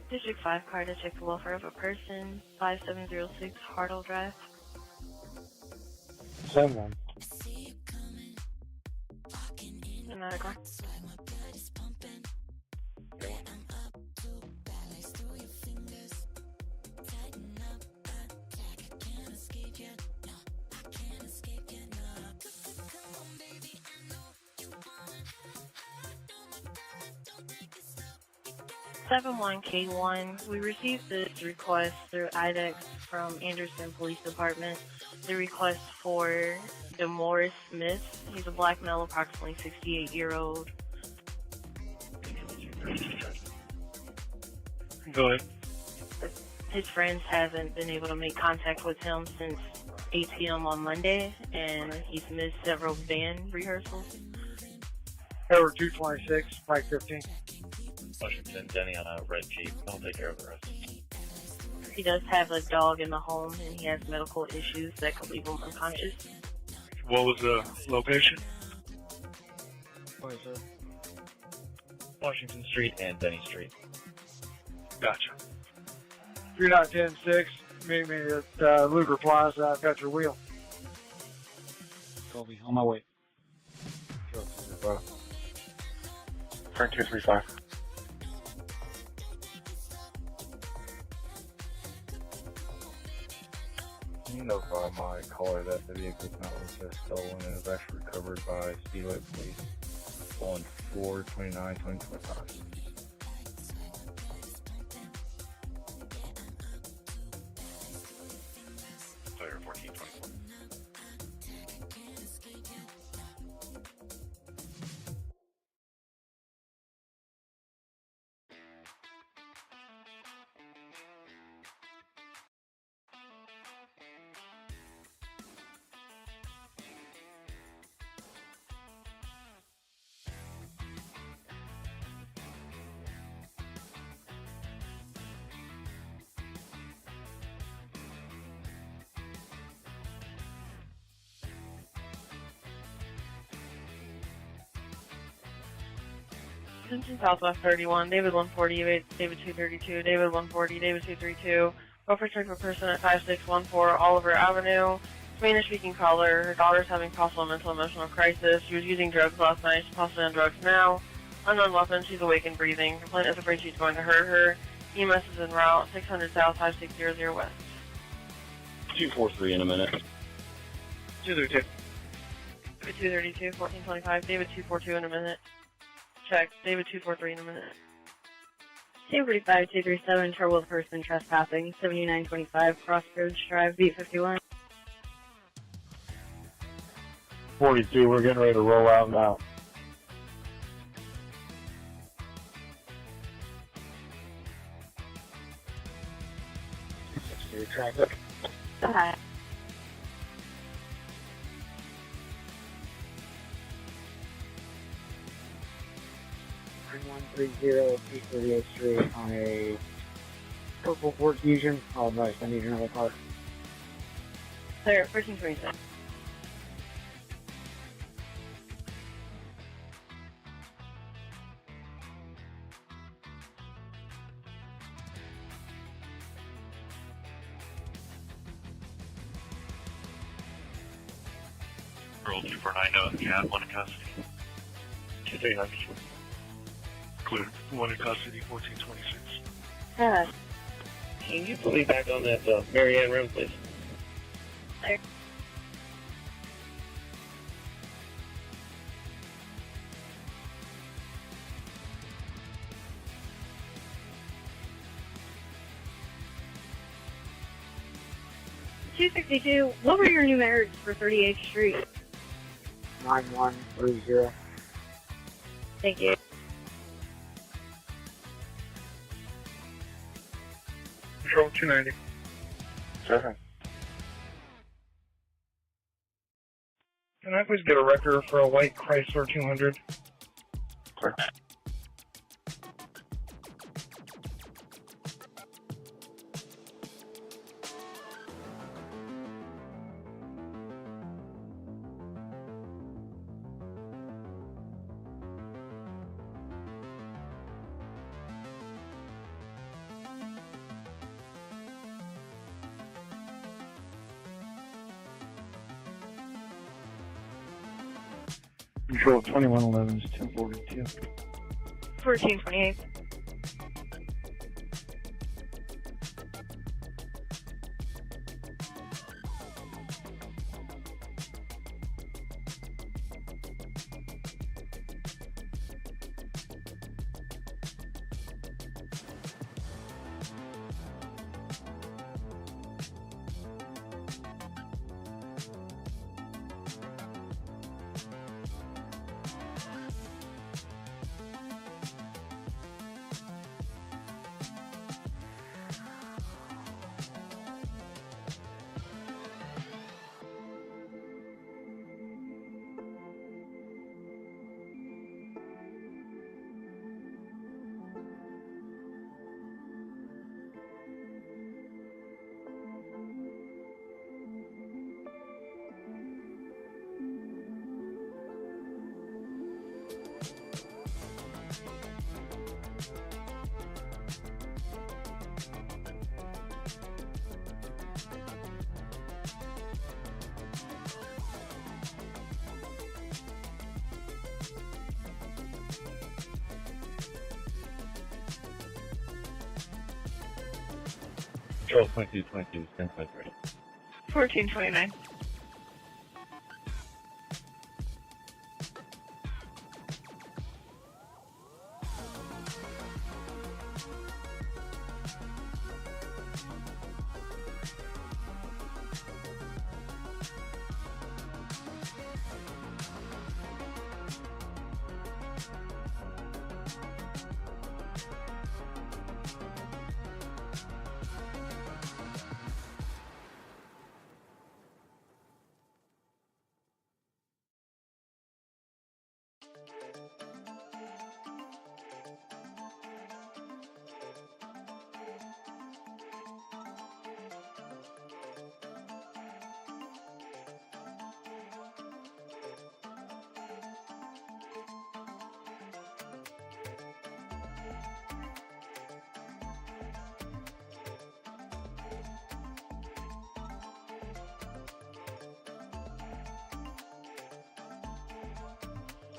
District 5 car to check the welfare of a person, 5706 Hartle Drive. 7-1. Another car. K1. We received this request through IDEX from Anderson Police Department. The request for DeMorris Smith. He's a black male, approximately 68-year-old. Go ahead. His friends haven't been able to make contact with him since 8 p.m. on Monday, and he's missed several band rehearsals. Over 226, Pike 15. Washington, Denny on a red Jeep. I'll take care of the rest. He does have a dog in the home, and he has medical issues that could leave him unconscious. What was the location? Washington Street and Denny Street. Gotcha. 3910-6, meet me at Luger Plaza. I've got your wheel. Colby, on my way. Frank 235. Can you notify my caller that the vehicle is not just stolen and is actually recovered by Speedway Police on 4/29/2025? Player 1424. Simpson Southwest 31, David 140, David 232, David 140, David 232. Welfare check for person at 5614 Oliver Avenue. Spanish-speaking caller. Her daughter's having possible mental emotional crisis. She was using drugs last night. She's possibly on drugs now. Unknown weapon. She's awake and breathing. Complaint is afraid she's going to hurt her. EMS is en route. 600 South 5600 West. 243 in a minute. 232. David 232, 1425. David 242 in a minute. Check. David 243 in a minute. 245, 237, trouble with person trespassing. 7925 Crossroads Drive, beat 51. 42, we're getting ready to roll out now. Traffic. Hi. East 38th Street on a purple Ford Fusion. Oh, nice. I need another car. Clear, 1427. Roll 2490, you have one in custody. 239. Clear. One in custody, 1426. Hi. Can you put me back on that Marianne room, please? Clear. $262. What were your numerics for 38th Street? 9130. Thank you. Control 290. Sure. Can I please get a record for a white Chrysler 200? Sure. Control 2111 is 1042. 1428. Control 2222, 1053. 1429.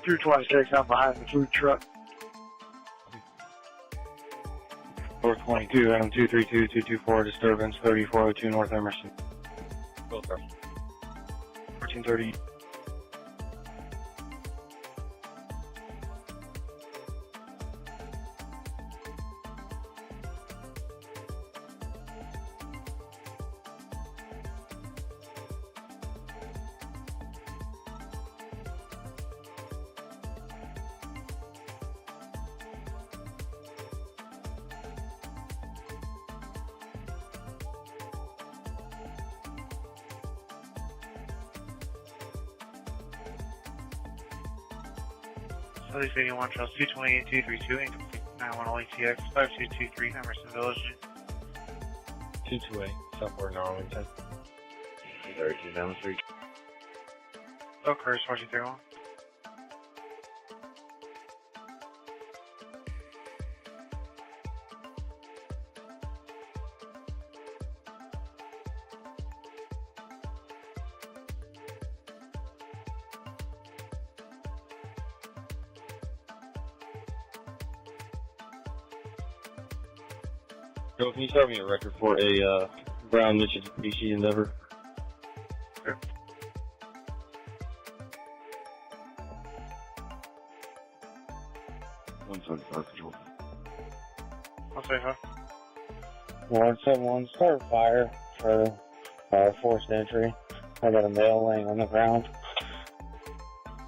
Two 26 out behind the food truck. 422, Adam 232, 224, disturbance 3402 North Emerson. 1430. Southeast 81, Charles 228-232, incomplete 91 ATX 5223, Emerson Village. 228, Southport Arlington. 32 down the street. Oakhurst 4231. Joe, can you start me a record for a brown Mitsubishi Endeavor? Sure. Control. I'll say hi. 171, start fire for forced entry. I got a male laying on the ground.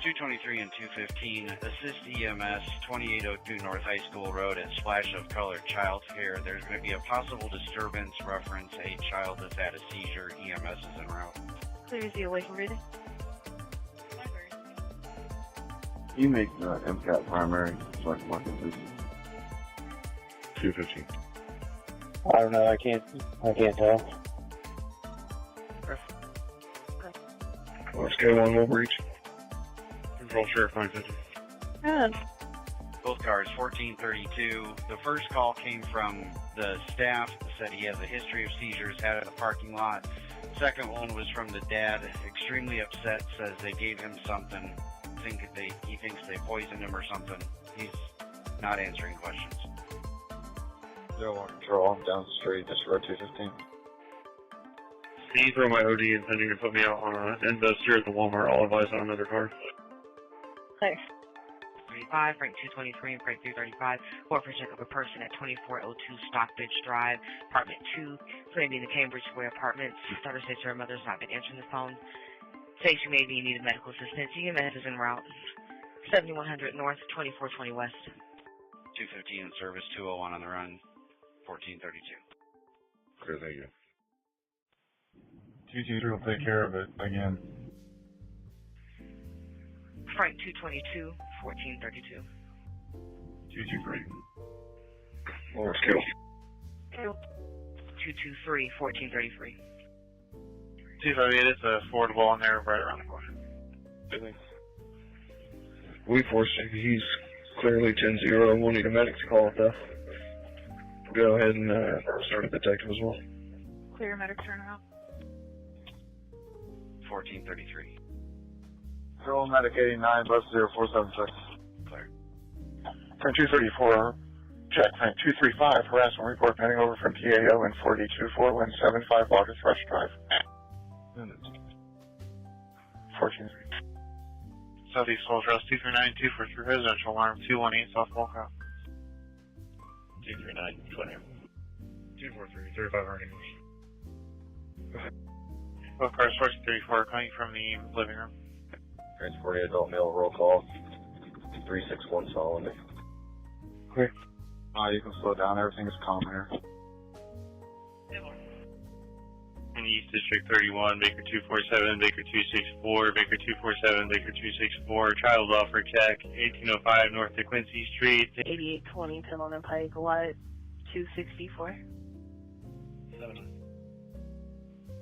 223 and 215, assist EMS 2802 North High School Road at Splash of Colored Child Care. There's going to be a possible disturbance, reference a child that's had a seizure. EMS is en route. Clear is the awake and breathing. You make MCAT primary, so I can mark it, please. 215. I don't know, I can't tell. Let's go on over each. Control Sheriff 950. Good. Both cars, 1432. The first call came from the staff that said he has a history of seizures out of the parking lot. Second one was from the dad, extremely upset, says they gave him something. He thinks they poisoned him or something. He's not answering questions. 01 Control, I'm down the street, just road 215. Can you throw my OD intending to put me out on an investor at the Walmart? I'll advise on another car. Clear. 35, Frank 223 and Frank 335. Or for check of a person at 2402 Stockbridge Drive, apartment 2, claiming the Cambridge Square Apartments. Daughter says her mother's not been answering the phone. Says she may be in need of medical assistance. EMS is en route. 7100 North, 2420 West. 215 in service, 201 on the run, 1432. Clear, thank you. 223 will take care of it again. Frank 222, 1432. 223. Let's go. 223, 1433. 258, it's a Ford wall in there right around the corner. We forced him. He's clearly 10-0. We'll need a medic to call it though. Go ahead and start a detective as well. Clear medic turnout. 1433. Control medic 89, bus 0476. Clear. Frank 234, check Frank 235, harassment report pending over from PAO and 424-175 August Rush Drive. 14. Southeast Soul Trust 239, 243 residential alarm 218 South Walkout. 239, 20. 243, 35 earnings. Both cars 1434 coming from the living room. Transporting adult male, roll call. 361 Solomon. Clear. You can slow down, everything's calm here. In East District 31, Baker 247, Baker 264, Baker 247, Baker 264, child welfare check, 1805 North DeQuincy Street. 8820 Pendleton Pike, lot 264.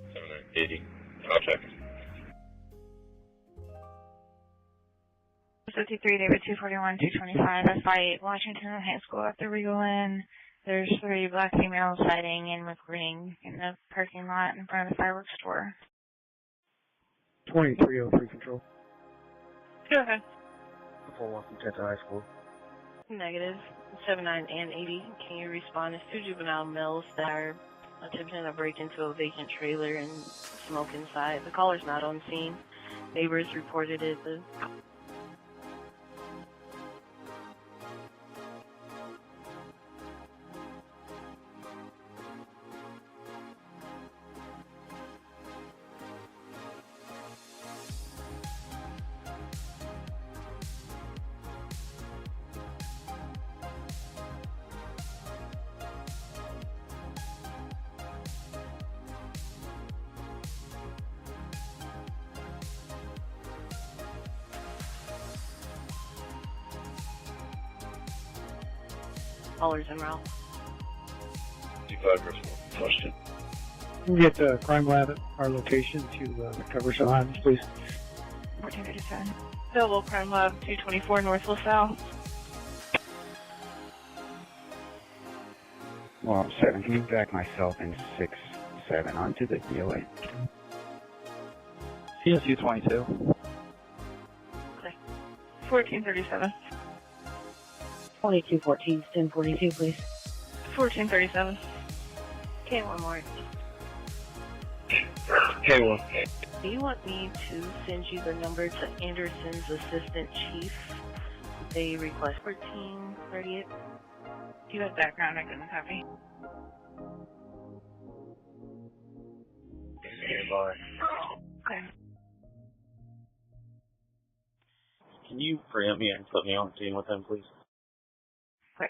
780. I'll check. 53, David 241, 225. A fight, Washington High School after we go in. There's 3 black females fighting and recording in the parking lot in front of the fireworks store. 2303 Control. Go ahead. Before walking to high school. Negative. 79 and 80. Can you respond? There's 2 juvenile males that are attempting to break into a vacant trailer and smoke inside. The caller's not on scene. Neighbors reported it. Callers en route. 25 question. Can we get the crime lab at our location to recover some items, please? 1437. Available Crime Lab 224 North LaSalle. Well, I'm 7. Can you back myself and 6-7 onto the DOA? CSU 22. Okay. 1437. 2214, 1042, please. 1437. K1 more. K1. Do you want me to send you the number to Anderson's assistant chief? They request 1438. You have background, I couldn't copy. Stand by. Okay. Can you preempt me and put me on the team with him, please? Okay.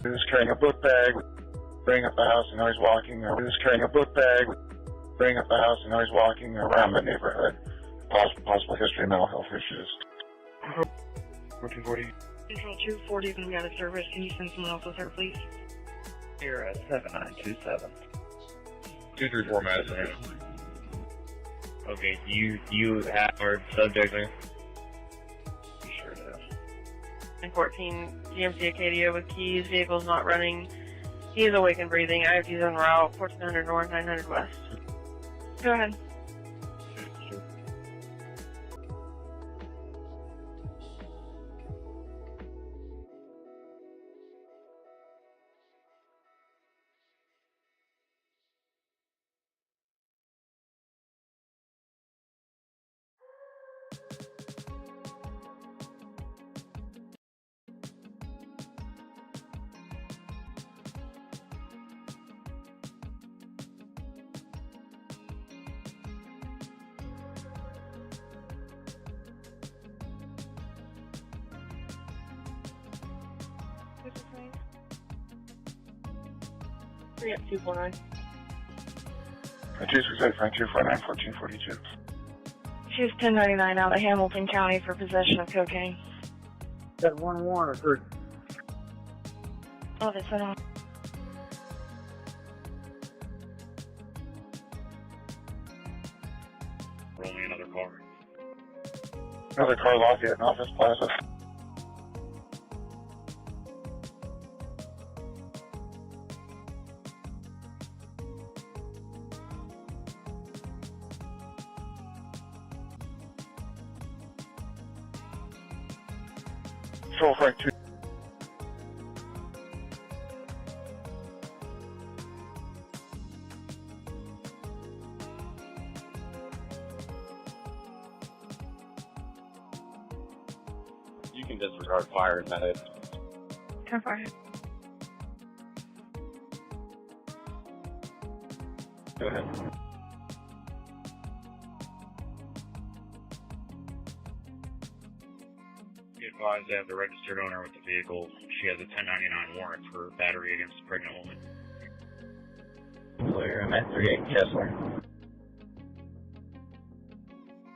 Who's carrying a book bag, bring up the house and he's walking, or who's carrying a book bag, bring up the house and he's walking around the neighborhood. Possible history of mental health issues. 1440. Control 240 is going to be out of service. Can you send someone else with her, please? Here at 7927. 234 Madison. Okay, you have our subject there? You sure do. And 14 GMC Acadia with keys. Vehicle's not running. He is awake and breathing. IFT's en route. 1400 north, 900 west. Go ahead. Yep, 249. 268, Frank 249, 1442. She's 1099 out of Hamilton County for possession of cocaine. Got one warrant or 3? Oh, that's on. Roll me another car. Another car Lafayette in Office Plaza. Control Frank 2. You can disregard fire and medic. 10-5. Go ahead. Be advised I have the registered owner with the vehicle. She has a 1099 warrant for battery against a pregnant woman. Clear, I'm at 38 Kessler.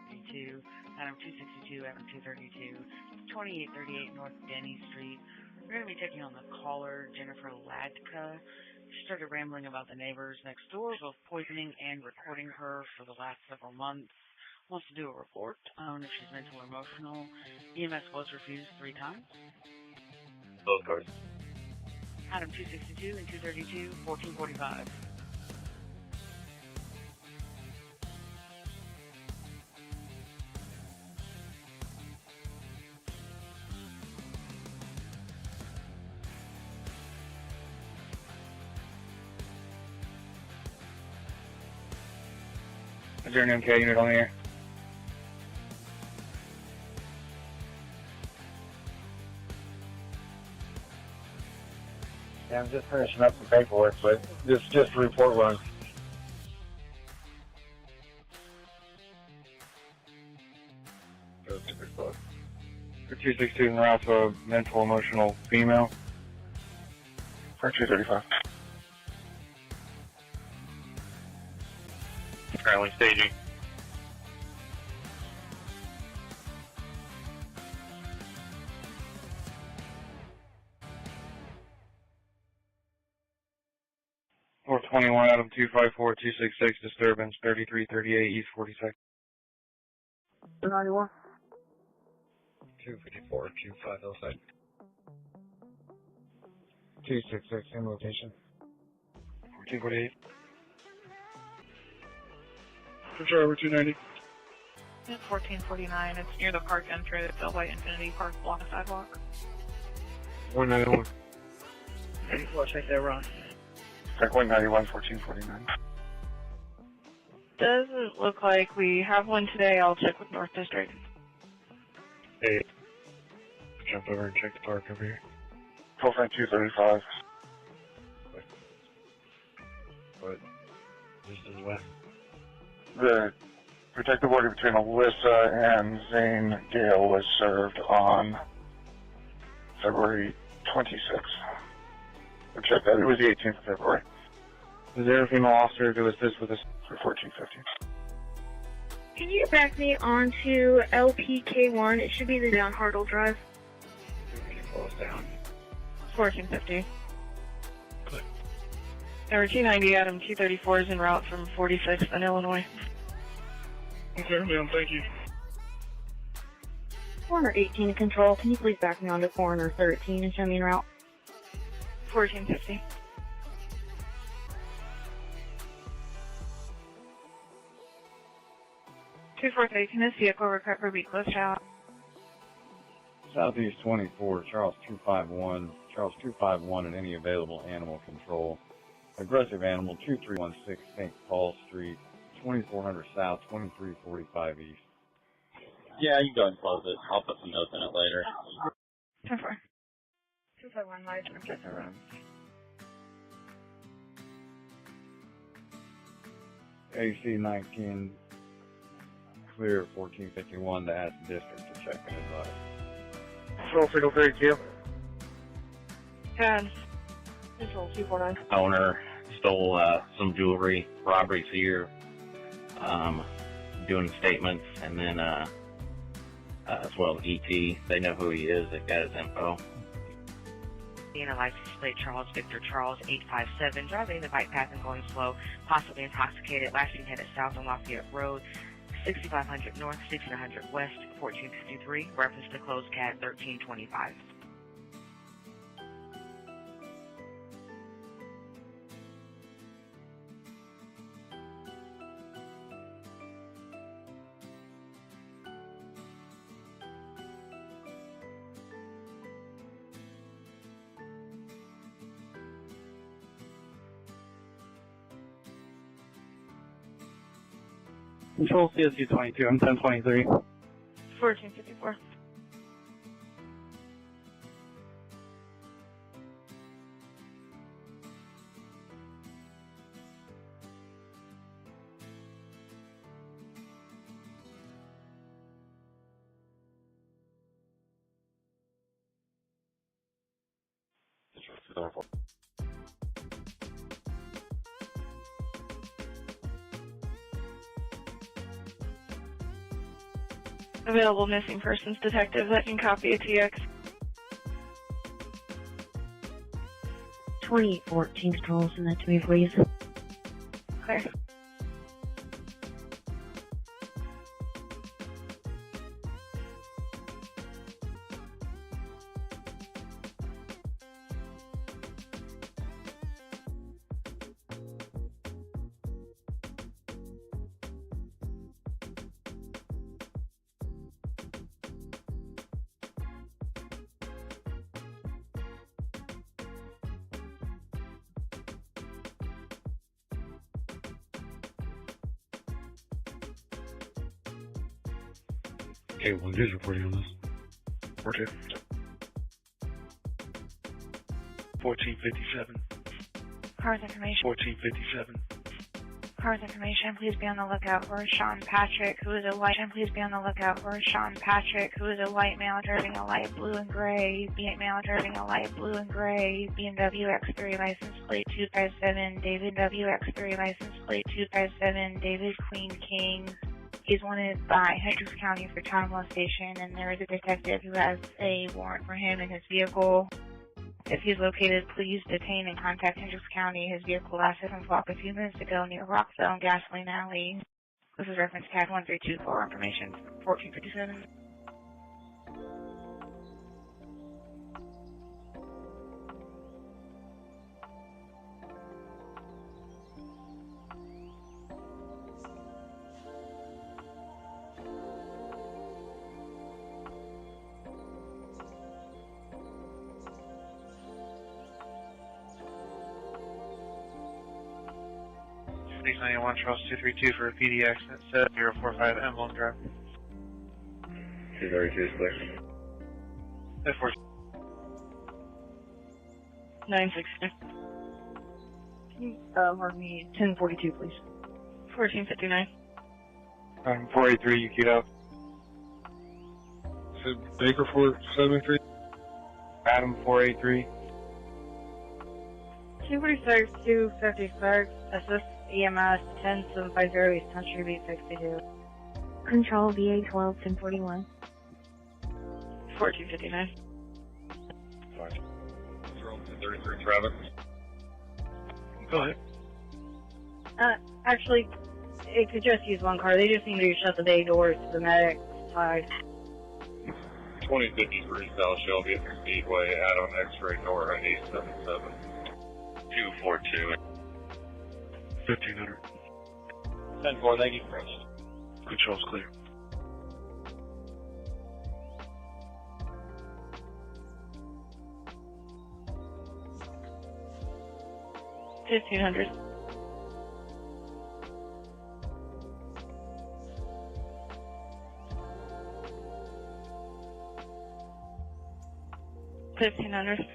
32, Adam 262, Adam 232, 2838 North Denny Street. We're going to be taking on the caller, Jennifer Ladka. She started rambling about the neighbors next door, both poisoning and recording her for the last several months. Wants to do a report on if she's mental or emotional. EMS was refused 3 times. Both cars. Adam 262 and 232, 1445. Is there an MK unit on the air? Yeah, I'm just finishing up some paperwork, but just a report run. For 262 en route to a mental emotional female. For 235. Currently staging. Or 21 Adam 254 266 disturbance 3338 East 42nd. 91. 254 2507. 266 in location. 1448. For driver 290. It's 1449. It's near the park entrance, the White Infinity Park block sidewalk. 191. What's right there, Ron? Track 191, 1449. Doesn't look like we have one today. I'll check with North District. Hey. Jump over and check the park over here. Full front 235. What? Just to the west. The protective order between Alyssa and Zane Gale was served on February 26th. Or check that. It was the 18th of February. Is there a female officer to assist with this? For 1450. Can you back me onto LPK1? It should be the down Hartle Drive. Close down. 1450. Number 290, Adam 234 is en route from 46th in Illinois. Okay, ma'am, thank you. Corner 18 control. Can you please back me onto corner 13 and show me en route? 1450. Can this vehicle recover be closed out? Southeast 24, Charles 251 at any available animal control. Aggressive animal 2316 St. Paul Street, 2400 South, 2345 East. Yeah, you can go and close it. I'll put some notes in it later. 10-4. 251 live, I'm just around. AC 19, clear 1451 to ask the district to check and advise. Control signal 32. 10. Control 249. Owner stole some jewelry. Robbery's here. Doing statements, and then as well as ET. They know who he is. They've got his info. Being a license plate Charles Victor Charles 857, driving the bike path and going slow, possibly intoxicated, last seen headed south on Lafayette Road, 6500 North, 1600 West, 1453, reference to closed CAD 1325. Control CSU 22, I'm 1023. 1454. Available missing persons detective that can copy a TX. 2814 control, send that to me, please. Clear. Okay, well, who's reporting on this? 42. 1457. Car's information. 1457. Car's information, please be on the lookout for Sean Patrick, who is a white male driving a light blue and gray, BMW X3 license plate 257, David Queen King. He's wanted by Hendricks County for time molestation, and there is a detective who has a warrant for him in his vehicle. If he's located, please detain and contact Hendricks County. His vehicle last hit from block a few minutes ago near Rockville and Gasoline Alley. This is reference tag 1324, information 1457. Charles 232 for a PD accident, set 045 Emblem Drive. 232 is clear. F4. 960. Can you mark me 1042, please? 1459. 483, you queued up. So Baker 473. Adam 483. 246, 256, assist EMS 10750 East Country B62. Control VA 12 1041. 1459. 233 traffic. Go ahead. Actually, it could just use one car. They just need to shut the bay doors to the medic side. 2053 South Shelby at the Speedway, Adam X-Ray Nora 877. 242. 1500. 10-4, thank you. Control's clear. $1,500. $1,500.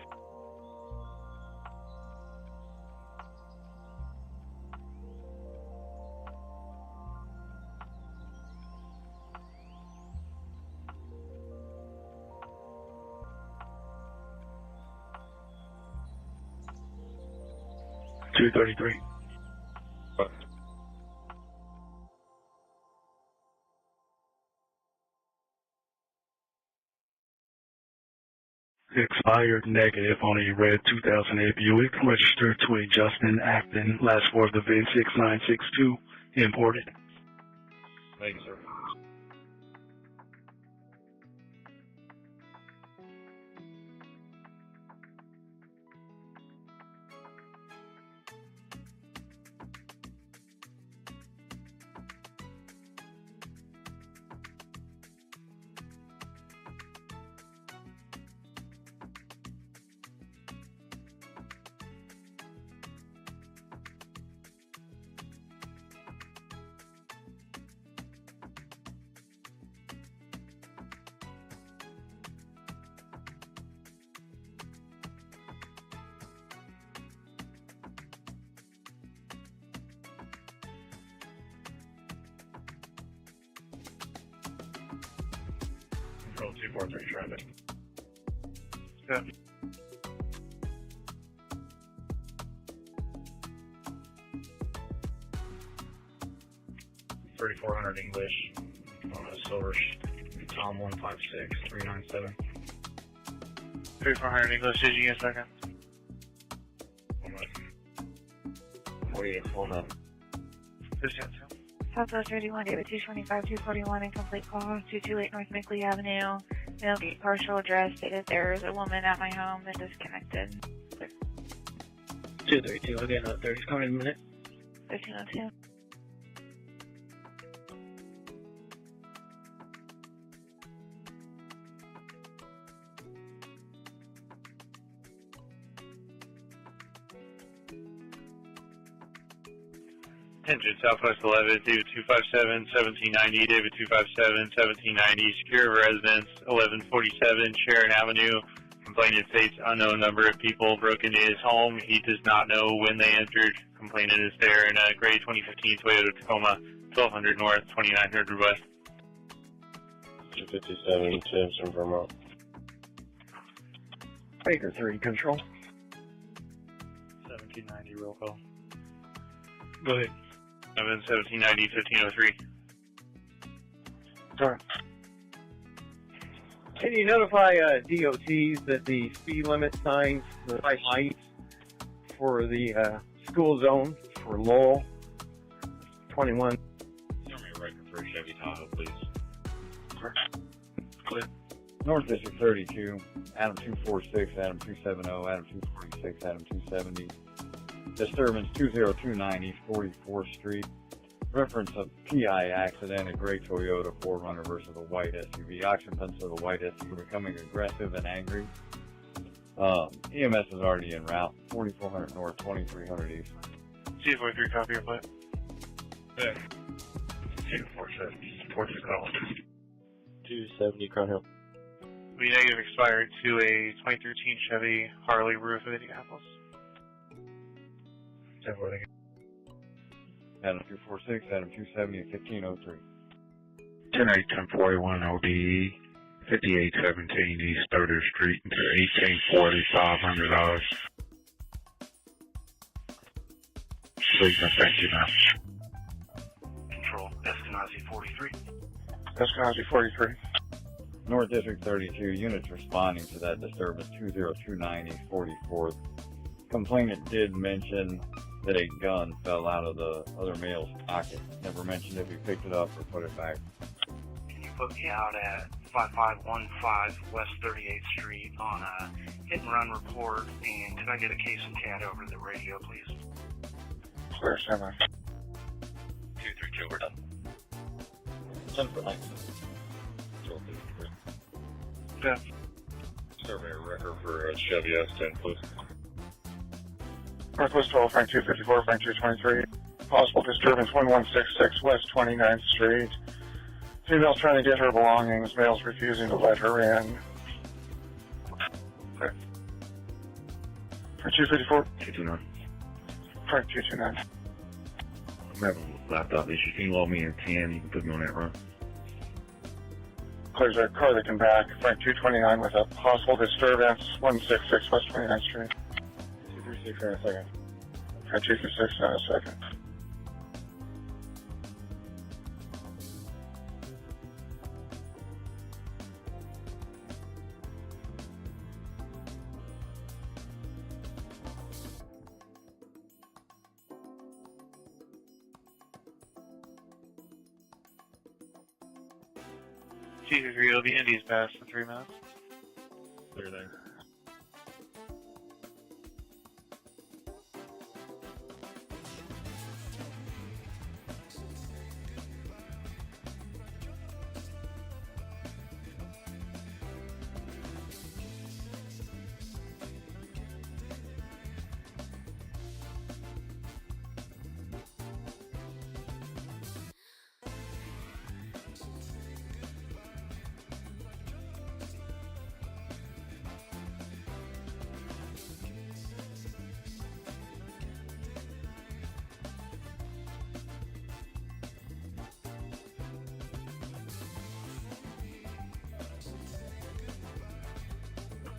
$233. Expired negative on a red 2008 Buick, registered to a Justin Acton, last four of the VIN 6962, imported. Thank you, sir. Control 243 traffic. Good. $3,400 English on a silver Tom 156 397. 3,400 English. Did you get a second? 48, hold up. Southwest 31, David 225, 241, incomplete call, 228 North Mickley Avenue. Mailgate partial address stated there is a woman at my home that disconnected. 232, I'll get another 30. It's coming in a minute. 1502. Engine Southwest 11, David 257, 1790, David 257, 1790, secure residence, 1147 Sharon Avenue. Complainant states unknown number of people broke into his home. He does not know when they entered. Complainant is there in a gray 2015 Toyota Tacoma, 1200 North, 2900 West. 257, Timpson, Vermont. Baker 3, control. 1790, roll call. Go ahead. 1790, 1503. Sorry. Can you notify DOTs that the speed limit signs, the bright lights for the school zone for Lowell 21? Show me a record for a Chevy Tahoe, please. Clear. North District 32, Adam 246, Adam 270, Adam 246, Adam 270. Disturbance 2029 East 44th Street. Reference of PI accident, a gray Toyota 4Runner versus a white SUV. Occupants of the white SUV becoming aggressive and angry. EMS is already en route. 4400 North, 2300 East. C43, copy your plate. Yeah. 247, support the call. 270 Crown Hill. We negative expired to a 2013 Chevy Harley roof of Indianapolis. Adam 246, Adam 270, 1503. 10-8-10-41 ODE, 5817 East 30th Street, into 1840, $500. Please, thank you now. Control, Eskenazi 43. Eskenazi 43. North District 32, units responding to that disturbance 2029 East 44th. Complainant did mention that a gun fell out of the other male's pocket. Never mentioned if he picked it up or put it back. Can you put me out at 5515 West 38th Street on a hit and run report, and could I get a case and cat over the radio, please? Clear, standby. 232, we're done. 10 for 9. Yeah. Survey record for Chevy S10, please. Northwest 12, Frank 254, Frank 223. Possible disturbance 1166 West 29th Street. Female's trying to get her belongings. Male's refusing to let her in. Okay. Frank 254. 229. Frank 229. I'm having a laptop issue. Can you log me in 10? You can put me on that run. Clears our car that can back. Frank 229 with a possible disturbance 166 West 29th Street. 236 in a second. Frank 236 in a second. C53, it'll be Indy's pass in 3 minutes. Clear there.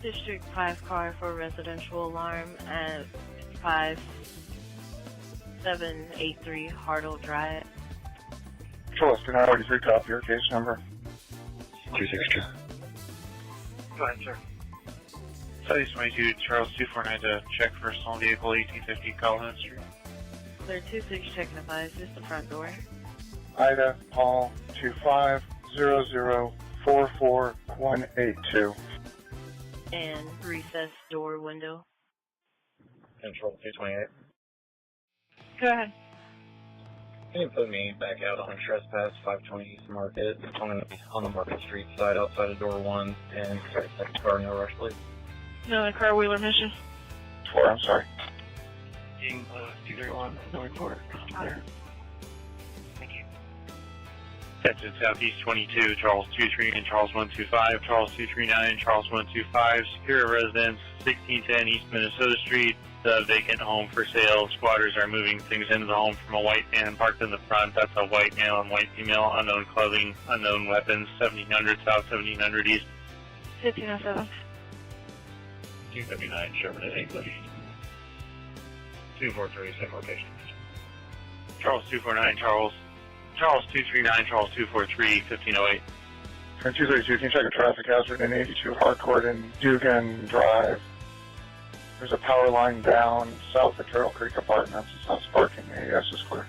District 5 car for residential alarm at 5783 Hartle Drive. Control, can I already copy your case number? 262. Go ahead, sir. Southeast 22, Charles 249 to check for stolen vehicle 1850 Colin Street. Clear 26 checking advice, just the front door. Ida Paul 250044182. And recessed door window. Control 228. Go ahead. Can you put me back out on trespass 520 East Market on the Market Street side outside of door 1 and second car, no rush, please? No, car wheeler mission. 4, I'm sorry. King 231, no report. Clear. Thank you. Exit Southeast 22, Charles 23 and Charles 125, Charles 239, Charles 125, Superior Residence, 1610 East Minnesota Street, The vacant home for sale. Squatters are moving things into the home from a white van parked in the front. That's a white male and white female. Unknown clothing, unknown weapons. 1700 South, 1700 East. 1507. 259 Chevrolet English. 243, same location. Charles 249, Charles 239, Charles 243, 1508. Turn 232, can you check a traffic hazard in 82 Harcourt and Dugan Drive? There's a power line down south of Carroll Creek Apartments. It's not sparking. AES is clear.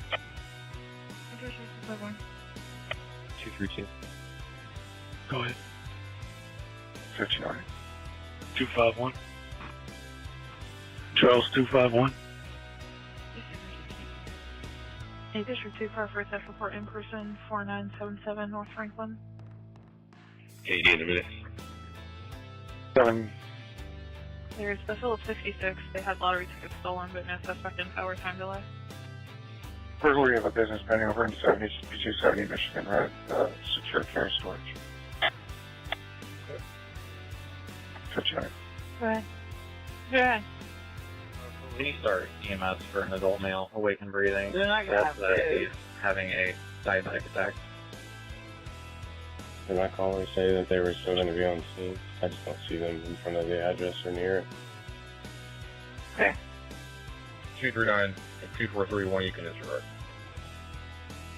232. Go ahead. 59. 251. Charles 251. A District 2 car for a theft report in person, 4977 North Franklin. KD in a minute. 7. There's the Phillips 56. They had lottery tickets stolen, but no suspect in power time delay. Burglary of a business pending over in 270 Michigan Road. Secure carry storage. 59. Go ahead. Go ahead. Police start EMS for an adult male, awake and breathing. That's he's having a diabetic attack. Did my caller say that they were still going to be on scene? I just don't see them in front of the address or near it. Okay. 239 and 2431, you can disregard.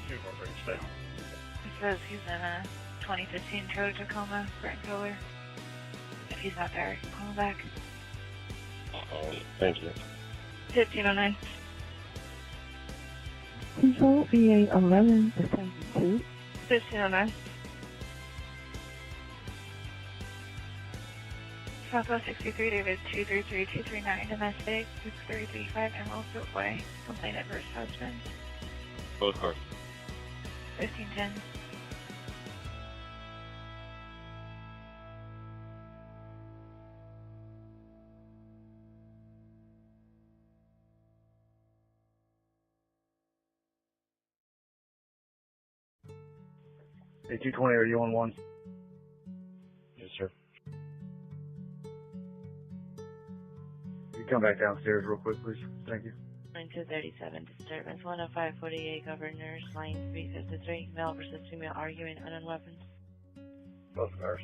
243, stay. It says he's in a 2015 Toyota Tacoma, Brent Color. If he's not there, I can call him back. Thank you. 1509. Control VA 11 to 72. 1509. Southwest 63, David 233-239, domestic 6335 Emerald Footway. Complaint adverse husband. Both cars. 1510. Hey, 220, are you on one? Yes, sir. You come back downstairs real quick, please. Thank you. 237 disturbance 10548 Governor's Line 353 male versus female arguing unknown weapons. Both cars.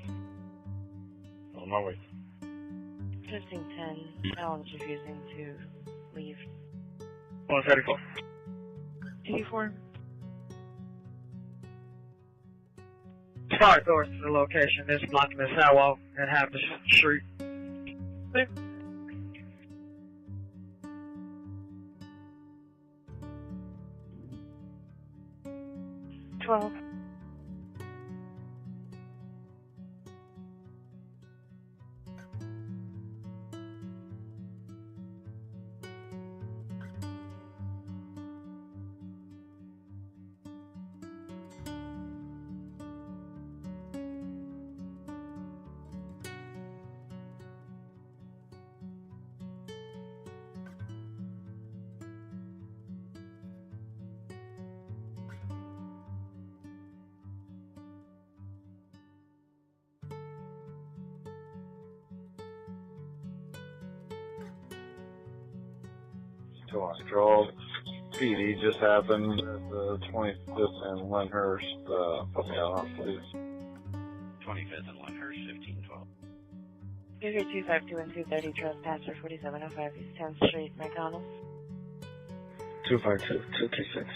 On my way. 1510 Alan's refusing to leave. 134. 84. Start doors to the location. This blocking the sidewalk and half the street. Clear. 12. Control. PD just happened at the 25th and Lyndhurst. Put me out on, please. 25th and Lyndhurst, 1512. Figure 252 and 230 trespasser 4705 East 10th Street, McDonald's. 252, 226.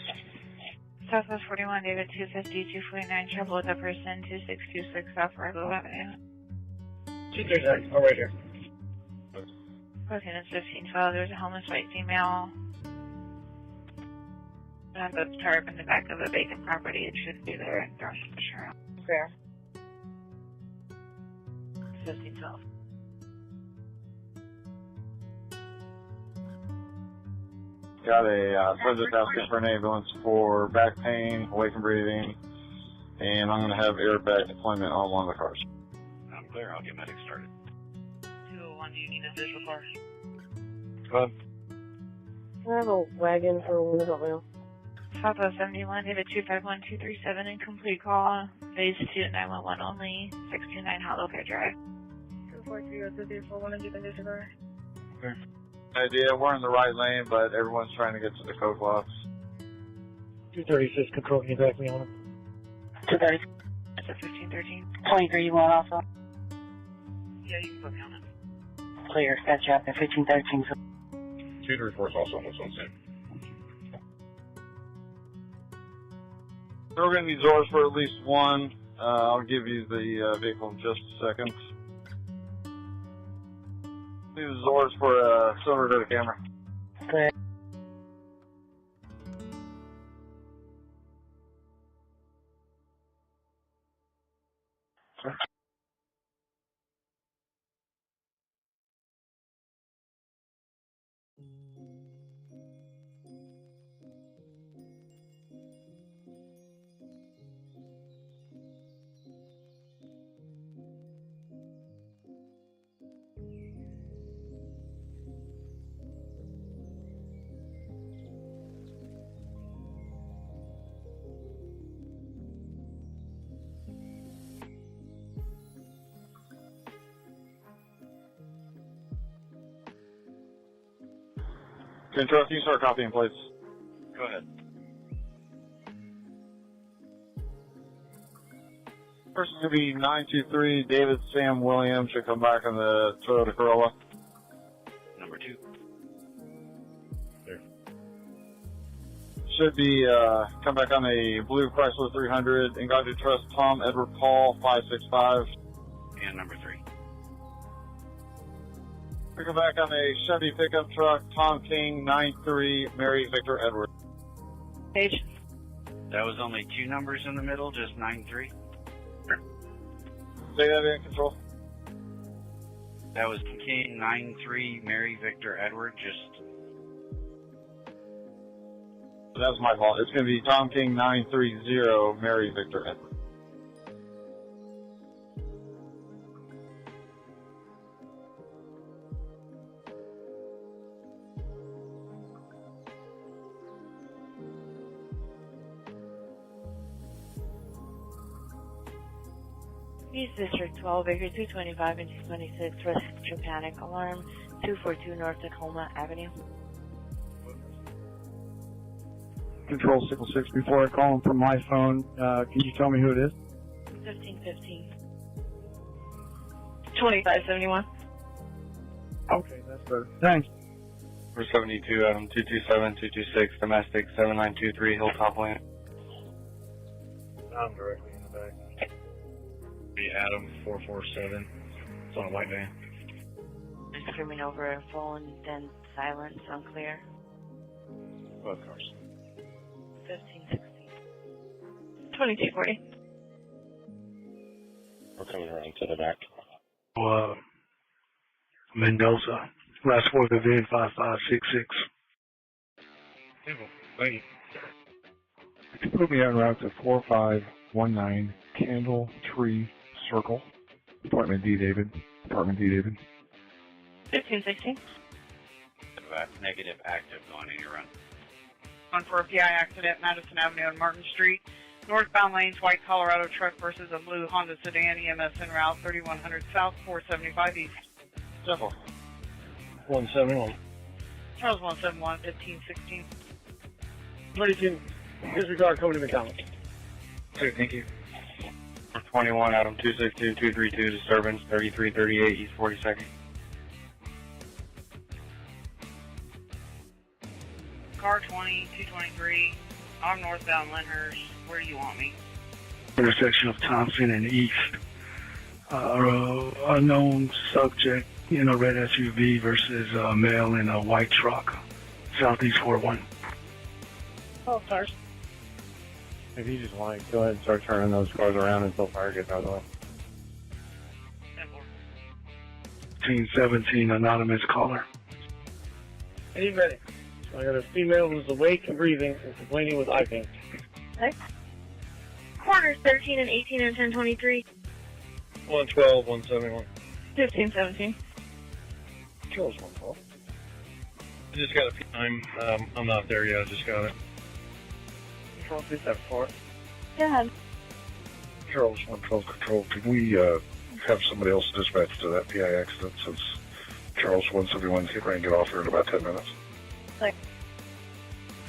Southwest 41, David 250, 249, trouble with a person, 2626 South Ragland Avenue. 236, oh, right here. Okay, that's 1512. There's a homeless white female. Has a tarp in the back of a vacant property. It should be there and throwing some insurance. Fair. 1512. Got a subject asking for an ambulance for back pain, awake and breathing, and I'm going to have airbag deployment on one of the cars. I'm clear. I'll get medic started. 201, do you need a visual car? Go ahead. Can I have a wagon for one adult male? Southwest 71, David 251237, incomplete call. Phase 2, 911 only, 629 Hollow Care Drive. 243, 234, 1 and you can disregard. Okay. Idea, we're in the right lane, but everyone's trying to get to the code blocks. 236 control, can you back me on him? 230. That's a 1513. 23, you want also? Yeah, you can put me on it. Clear, got you out there, 1513. 234 is also on this one, Sam. So we're going to need Zors for at least one. I'll give you the vehicle in just a second. Use Zors for a silver data camera. Clear. Control, can you start copying, please? Go ahead. First is going to be 923 David Sam Williams. Should come back in the Toyota Corolla. Number 2. There. Should be come back on a blue Chrysler 300. And got to trust Tom Edward Paul 565. And number 3. We come back on a Chevy pickup truck, Tom King 93 Mary Victor Edward. Page. That was only 2 numbers in the middle, just 93. Say that in, Control. That was King 93 Mary Victor Edward, just... That was my fault. It's going to be Tom King 930 Mary Victor Edward. East District 12, Acre 225 and 226, residential panic alarm, 242 North Tacoma Avenue. Control 606, before I call him from my phone, can you tell me who it is? 1515. 2571. Okay, that's better. Thanks. 472, Adam 227, 226, domestic 7923, Hilltop Lane. I'm directly in the back. Be Adam 447. It's on a white van. Screaming over a phone, then silence, unclear. Both cars. 1516. 2240. We're coming around to the back. Mendoza. Last 4 of the VIN 5566. Thank you. Could you put me en route to 4519 Candle Tree Circle, Apartment D, David. 1516. Negative active going in your run. On for a PI accident, Madison Avenue and Martin Street. Northbound lanes, white Colorado truck versus a blue Honda sedan, EMS en route, 3100 South, 475 East. Simple. 171. Charles 171, 1516. 22. Disregard Cody McDonald. Okay, thank you. 21, Adam 262, 232, disturbance 3338 East 42nd. Car 20, 223. I'm northbound Lyndhurst. Where do you want me? Intersection of Thompson and East. Unknown subject in a red SUV versus a male in a white truck. Southeast 41. Oh, cars. If you just want to go ahead and start turning those cars around until fire gets out of the way. 17, anonymous caller. Any ready? I got a female who's awake and breathing and complaining with eye pain. Okay. Corners 13 and 18 and 1023. 112, 171. 1517. Charles 112. I just got a time. I'm not there yet. I just got it. Control 374. Go ahead. Charles 112 Control. Can we have somebody else dispatch to that PI accident since Charles 171, get ready to get off here in about 10 minutes. Like,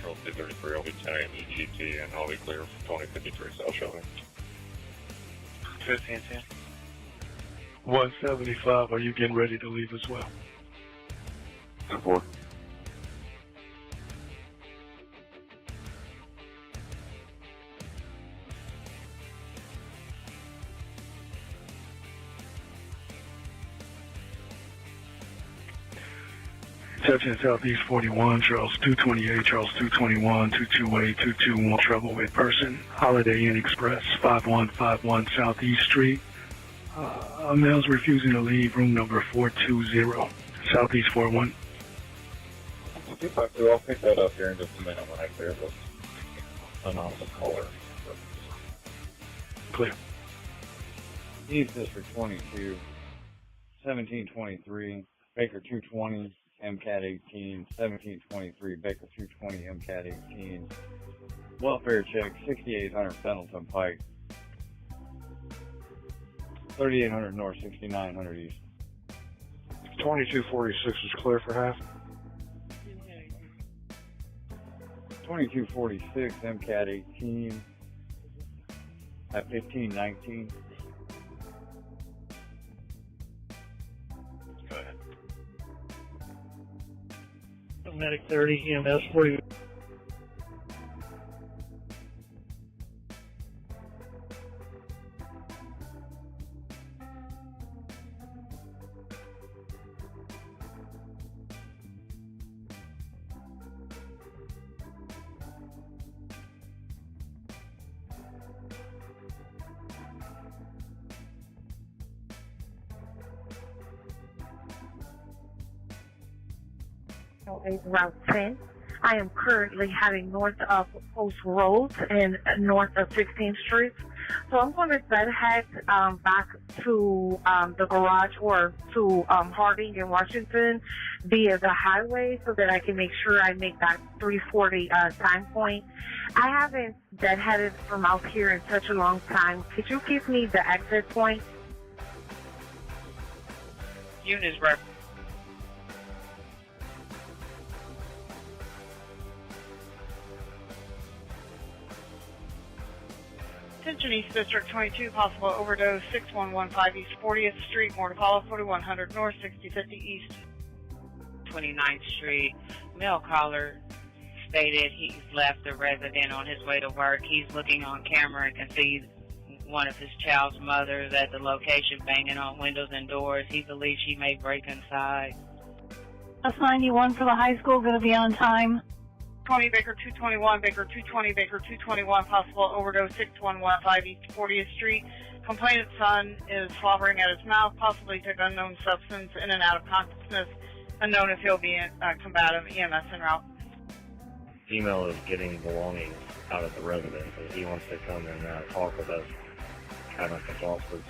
Charles 233, I'll be 10 a.m. GT, and I'll be clear for 2053 South Shelby. 15, 10. 175, are you getting ready to leave as well? 10-4. Section Southeast 41, Charles 228, Charles 221, 228, 221, trouble with person, Holiday Inn Express, 5151 Southeast Street. A male's refusing to leave, room number 420, Southeast 41. 252, I'll pick that up here in just a minute when I clear this anonymous caller. Clear. East District 22, 1723, Baker 220, MCAT 18, 1723, Baker 220, MCAT 18. Welfare check, 6800 Pendleton Pike. 3800 North, 6900 East. 2246 is clear for half. 2246, MCAT 18 at 1519. Go ahead. Medic 30, EMS 40. Route 10. I am currently heading north of Post Road and north of 16th Street. So I'm going to then head back to the garage or to Harding in Washington via the highway so that I can make sure I make that 340 time point. I haven't deadheaded from out here in such a long time. Could you give me the exit point? Units rep. Attention East District 22, possible overdose, 6115 East 40th Street, more to follow, 4100 North, 6050 East. 29th Street. Male caller stated he's left the resident on his way to work. He's looking on camera and can see one of his child's mothers at the location banging on windows and doors. He believes she may break inside. Bus 91 for the high school, going to be on time. 20 Baker 221, Baker 220, Baker 221, possible overdose, 6115 East 40th Street. Complainant's son is slobbering at his mouth, possibly took unknown substance in and out of consciousness. Unknown if he'll be combative, EMS en route. Female is getting belongings out of the residence, and he wants to come and talk with us. Kind of consults with.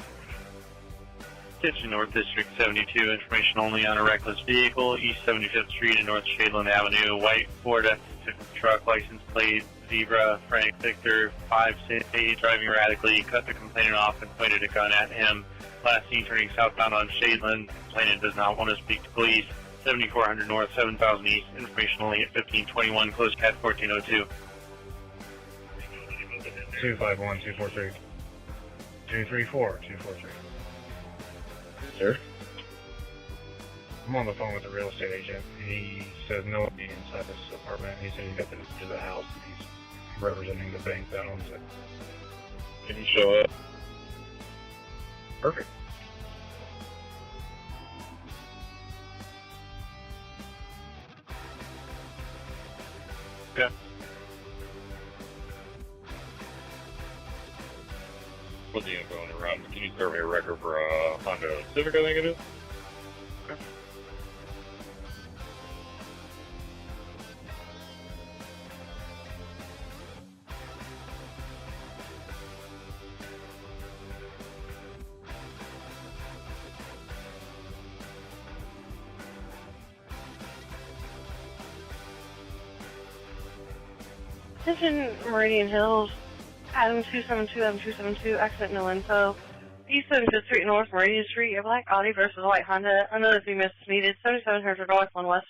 Attention North District 72, information only on a reckless vehicle, East 75th Street and North Shadeland Avenue, white Ford F-50 truck, license plate, Zebra, Frank Victor, 560, driving erratically, cut the complainant off and pointed a gun at him. Last seen turning southbound on Shadeland, complainant does not want to speak to police. 7400 North, 7000 East, information only at 1521, close cat 1402. 251, 243. 234, 243. Sir? I'm on the phone with the real estate agent. He says no one be inside this apartment. He said he got to the house and he's representing the bank that owns it. Can you show up? Perfect. Okay. What's the info on the route? Can you serve me a record for a Honda Civic, I think it is? Okay. Attention Meridian Hills, Adam 272, accident no info. East 75th Street, North Meridian Street, a black Audi versus a white Honda. Another 3 misses needed. 7700 North, 1 West.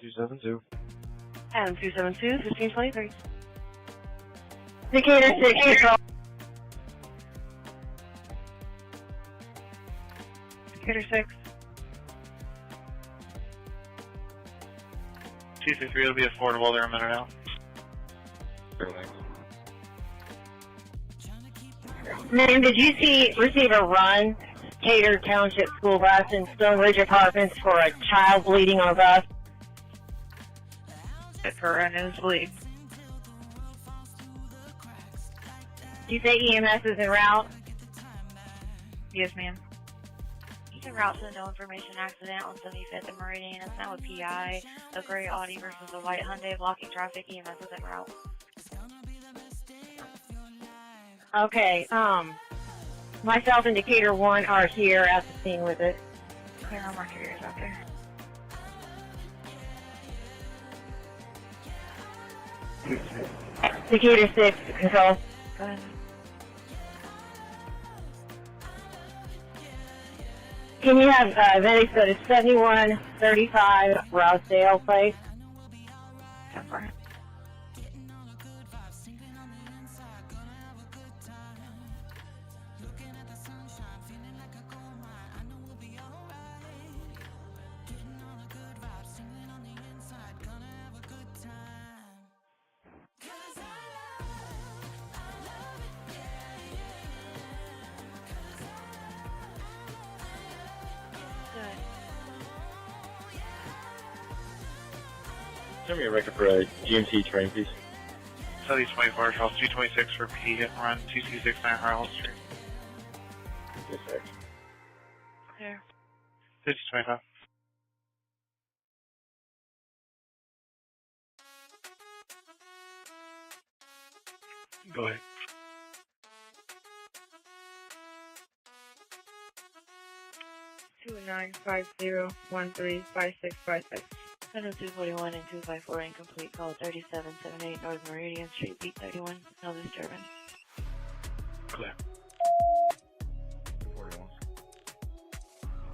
272. Adam 272, 1523. Decatur 6, control. Decatur 6. 263 will be affordable there a minute now. Ma'am, did you receive a run, Decatur Township School Bus in Stone Ridge Apartments for a child bleeding on a bus? For a nosebleed. Did you say EMS is en route? Yes, ma'am. He's en route to a no information accident on 75th and Meridian. It's now a PI, a gray Audi versus a white Hyundai blocking traffic. EMS is en route. Okay, myself and Decatur 1 are here at the scene with it. Clear on mark your ears out there. Decatur 6, control. Go ahead. Can you have medics go to 7135 Rosedale Place? Temper. Send me a record for a GMT train, please. Southeast 24, Charles 226 for P hit and run 2269 Harlan Street. Yes, sir. Clear. 5025. Go ahead. Two 950135656. 241 and 254 incomplete. Call 3778 North Meridian Street, beat 31. No disturbance. Clear. 41.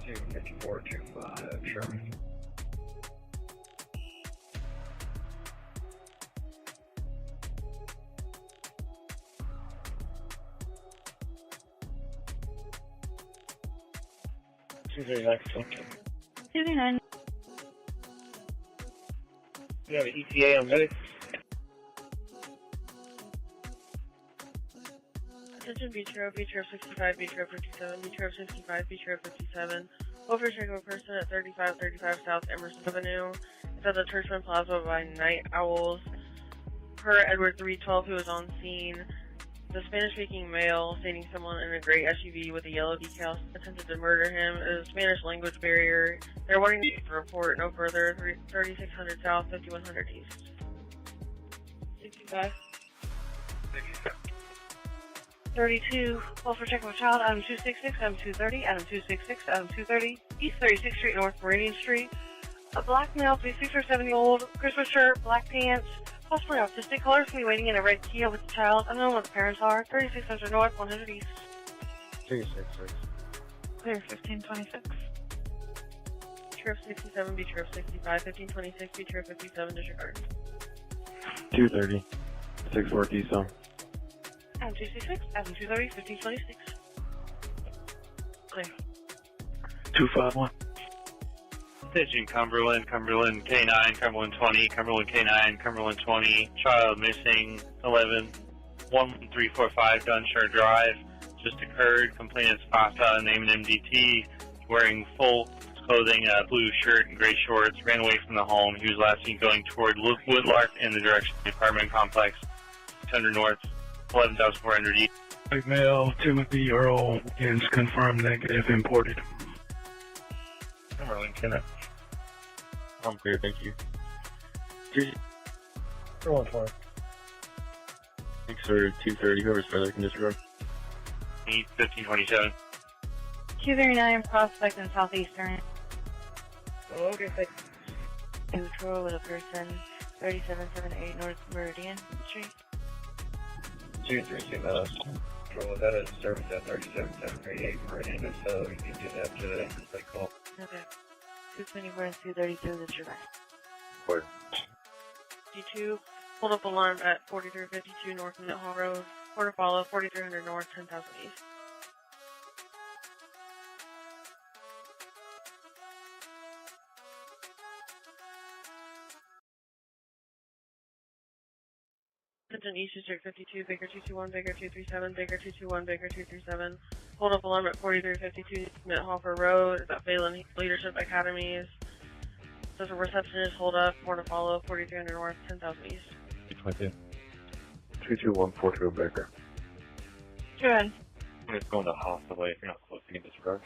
25425, Sherman. $239. 239. You have an ETA on medics? Attention Beach Road 65, Beach Road 57, Beach Road 65, Beach Road 57. Overcheck of a person at 3535 South Emerson Avenue. It's at the Churchman Plaza by Night Owls. Per Edward 312, who was on scene. The Spanish-speaking male, stating someone in a gray SUV with a yellow decal, attempted to murder him. It is a Spanish language barrier. They're wanting to report no further. 3600 South, 5100 East. 65. 32. Call for check of a child. Adam 266, Adam 230, Adam 266, Adam 230. East 36th Street, North Meridian Street. A black male, 56 or 70-year-old, Christmas shirt, black pants. Possibly autistic. Caller can be waiting in a red Kia with the child. I don't know what the parents are. 3600 North, 100 East. 266. Clear 1526. Trip 67, B Trip 65, 1526, B Trip 57, disregard. 230. 64 Keystone. Adam 266, Adam 230, 1526. Clear. 251. Attention Cumberland, Cumberland K9, Cumberland 20, Cumberland K9, Cumberland 20, child missing 11, 1345 Dunshire Drive, just occurred, complainant's pasta, name and MDT, wearing full clothing, blue shirt and gray shorts, ran away from the home. He was last seen going toward Woodlark in the direction of the apartment complex, 600 North, 11,400 East. White male, Timothy Earl, is confirmed negative imported. Cumberland, can I? I'm clear, thank you. 120. Thanks for 230, whoever's further can disregard. 1527. 239 Prospect and Southeastern. Oh, okay, thanks. Neutral with a person, 3778 North Meridian Street. 232 minutes. Control, that is service at 37738 Meridian, so you can do that to the call. Okay. 224 and 232, that's your best. Clear. D2, hold up alarm at 4352 North Mill Hall Road. Order follow, 4300 North, 10,000 East. Attention East District 52, Baker 221, Baker 237, Baker 221, Baker 237. Hold up alarm at 4352 Mitt Hoffer Road. It's at Phelan Leadership Academies. There's a receptionist hold up, order follow, 4300 North, 10,000 East. 222. 22142 Baker. Go ahead. I'm just going to hospital if you're not close to get this drug.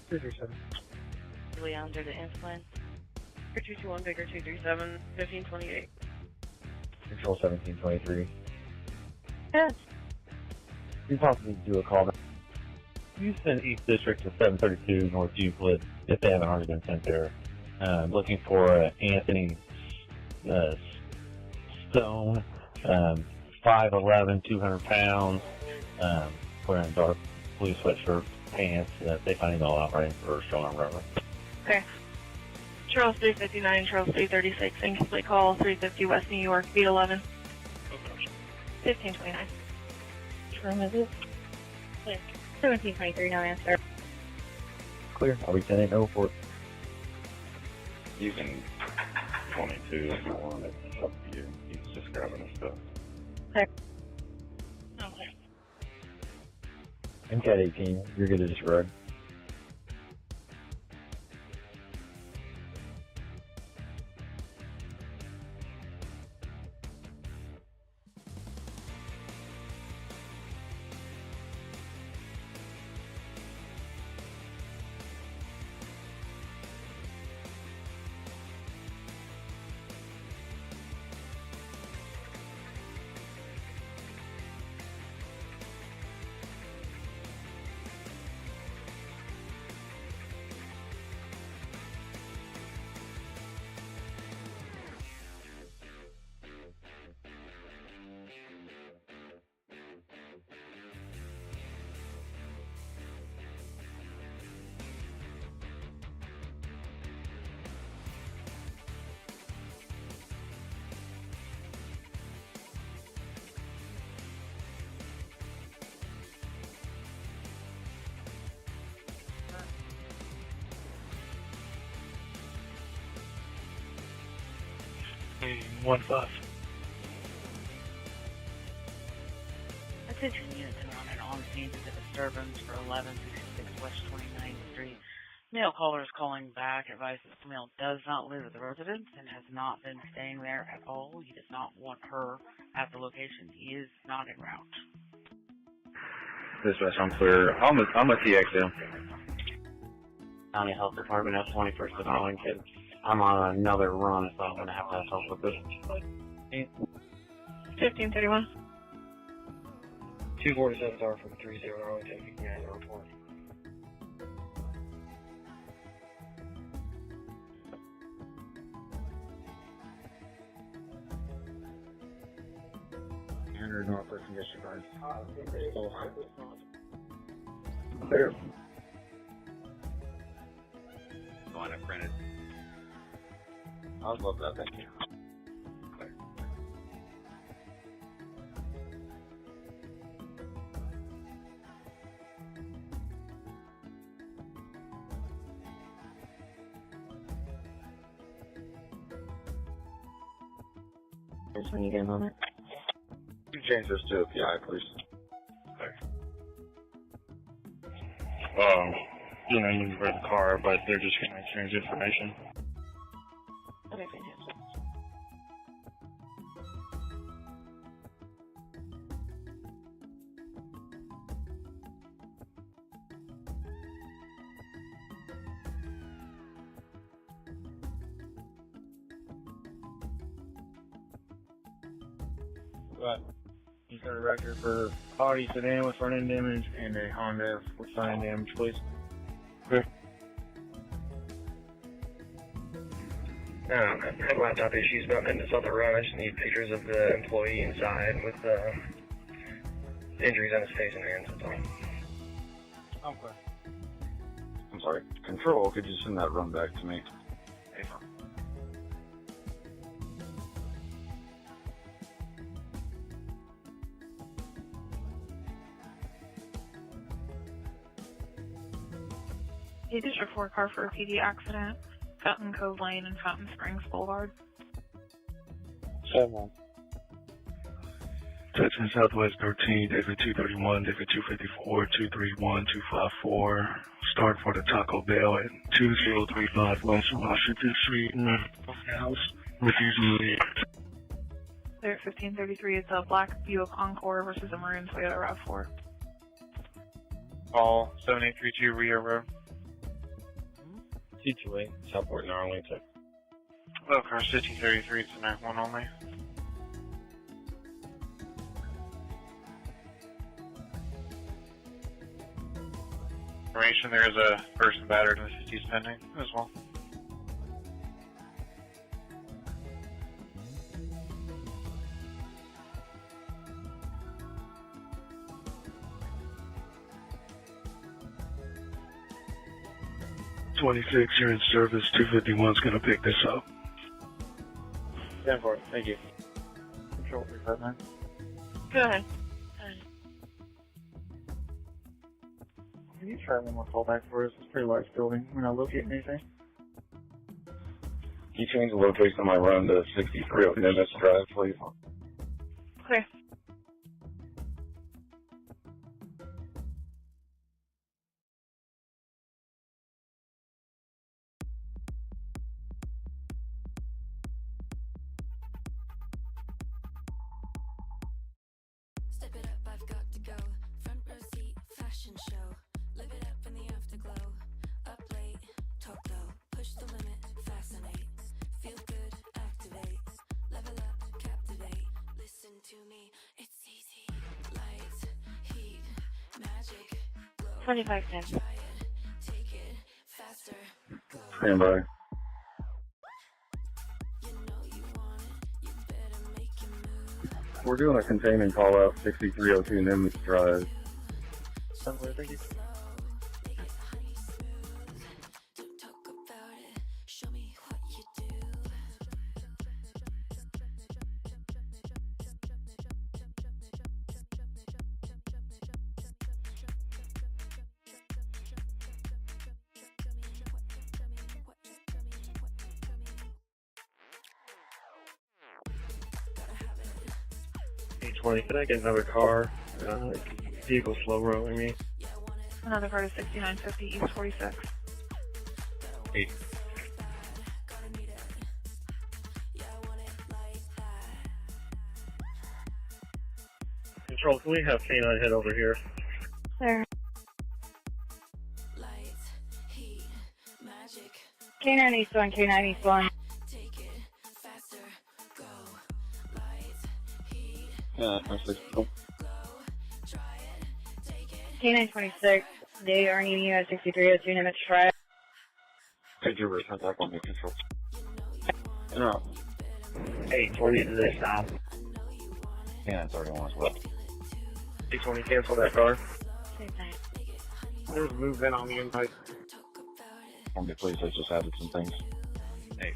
237. Really under the influence. Baker 221, Baker 237, 1528. Control 1723. Yeah. You possibly do a call. Houston East District to 732 North Euclid, if they haven't already been sent there. Looking for Anthony Stone, 5'11", 200 pounds, wearing dark blue sweatshirt, pants. They find him all out right for showing on railroad. Okay. Charles 359, Charles 336, incomplete call, 350 West New York, beat 11. 1529. Which room is it? Clear. 1723, no answer. Clear. Are we 10-8-0 You can 22 if you want. It's up to you. He's just grabbing his stuff. Okay. Okay. MCAT 18, you're good to disregard. Hey, 1-5. Attention units around on scene to the disturbance for 1166 West 29th Street. Male caller is calling back. Advice that the male does not live at the residence and has not been staying there at all. He does not want her at the location. He is not en route. Dispatch, I'm clear. I'm a TXM. County Health Department, that's 21st of Arlington. I'm on another run, so I'm going to have to help with this. 1531. 247 are from 30 Arlington. You can get a report. Northwest Congestion Guard. Clear. Going to print it. I would love that, thank you. Clear. Just when you get a moment. You change this to a PI, please. You know, you read the car, but they're just going to exchange information. Okay, fantastic. Right. You got a record for Audi sedan with front end damage and a Honda with front end damage, please. Okay. I had laptop issues about minutes on the run. I just need pictures of the employee inside with Injuries on his face and hands, that's all. Okay. I'm sorry. Control, could you send that run back to me? He did report car for a PD accident. Fountain Cove Lane and Fountain Springs Boulevard. 7. Touching Southwest 13, David 231, David 254, 231, 254. Start for the Taco Bell at 2035 West Washington Street in the house. Refusing to leave. There at 1533, it's a black Buick Encore versus a maroon Toyota RAV4. Call 7832 Rio Road. 228, Southport in Arlington. Well, car 1533, it's a 9-1 only. Information, there is a person battered in the 50s pending as well. .26, you're in service. 251's gonna pick this up. 10-4, thank you. Control 359. Go ahead. Can you try one more call back for us? It's a pretty large building. We're not locating anything. Can you change the location of my run to 63 Nimitz Drive, please? Okay. Step it up, I've got to go. Front row seat, fashion show. Live it up in the afterglow. Up late, talk low. Push the limit, fascinate. Feel good, activate. Level up, captivate. Listen to me, it's easy. Lights, heat, magic. 2510. Take it faster. Go. Stand by. We're doing a containment call out 6302 Nimitz Drive. Somewhere, thank you. Can I get another car? Vehicle slow rolling me. Another car to 6950 East 46. 8. Control, can we have K9 head over here? There. K9 East 1, K9 East 1. Yeah, oh. K9 26, they are needing you at 6302 Nimitz Drive. Could you return back on me, Control? Interrupt. 820 to this stop. Yeah, 31 as well. 820, cancel that car. There's movement on the invite. Okay, please, I just added some things. Hey,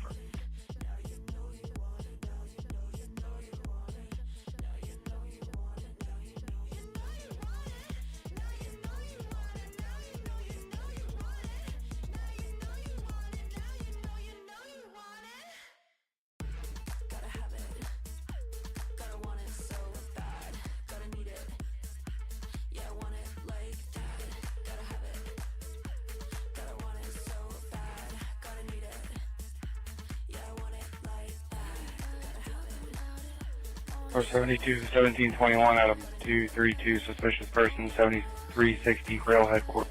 Or 72 1721 out of 232 suspicious person 7360 Railhead Court.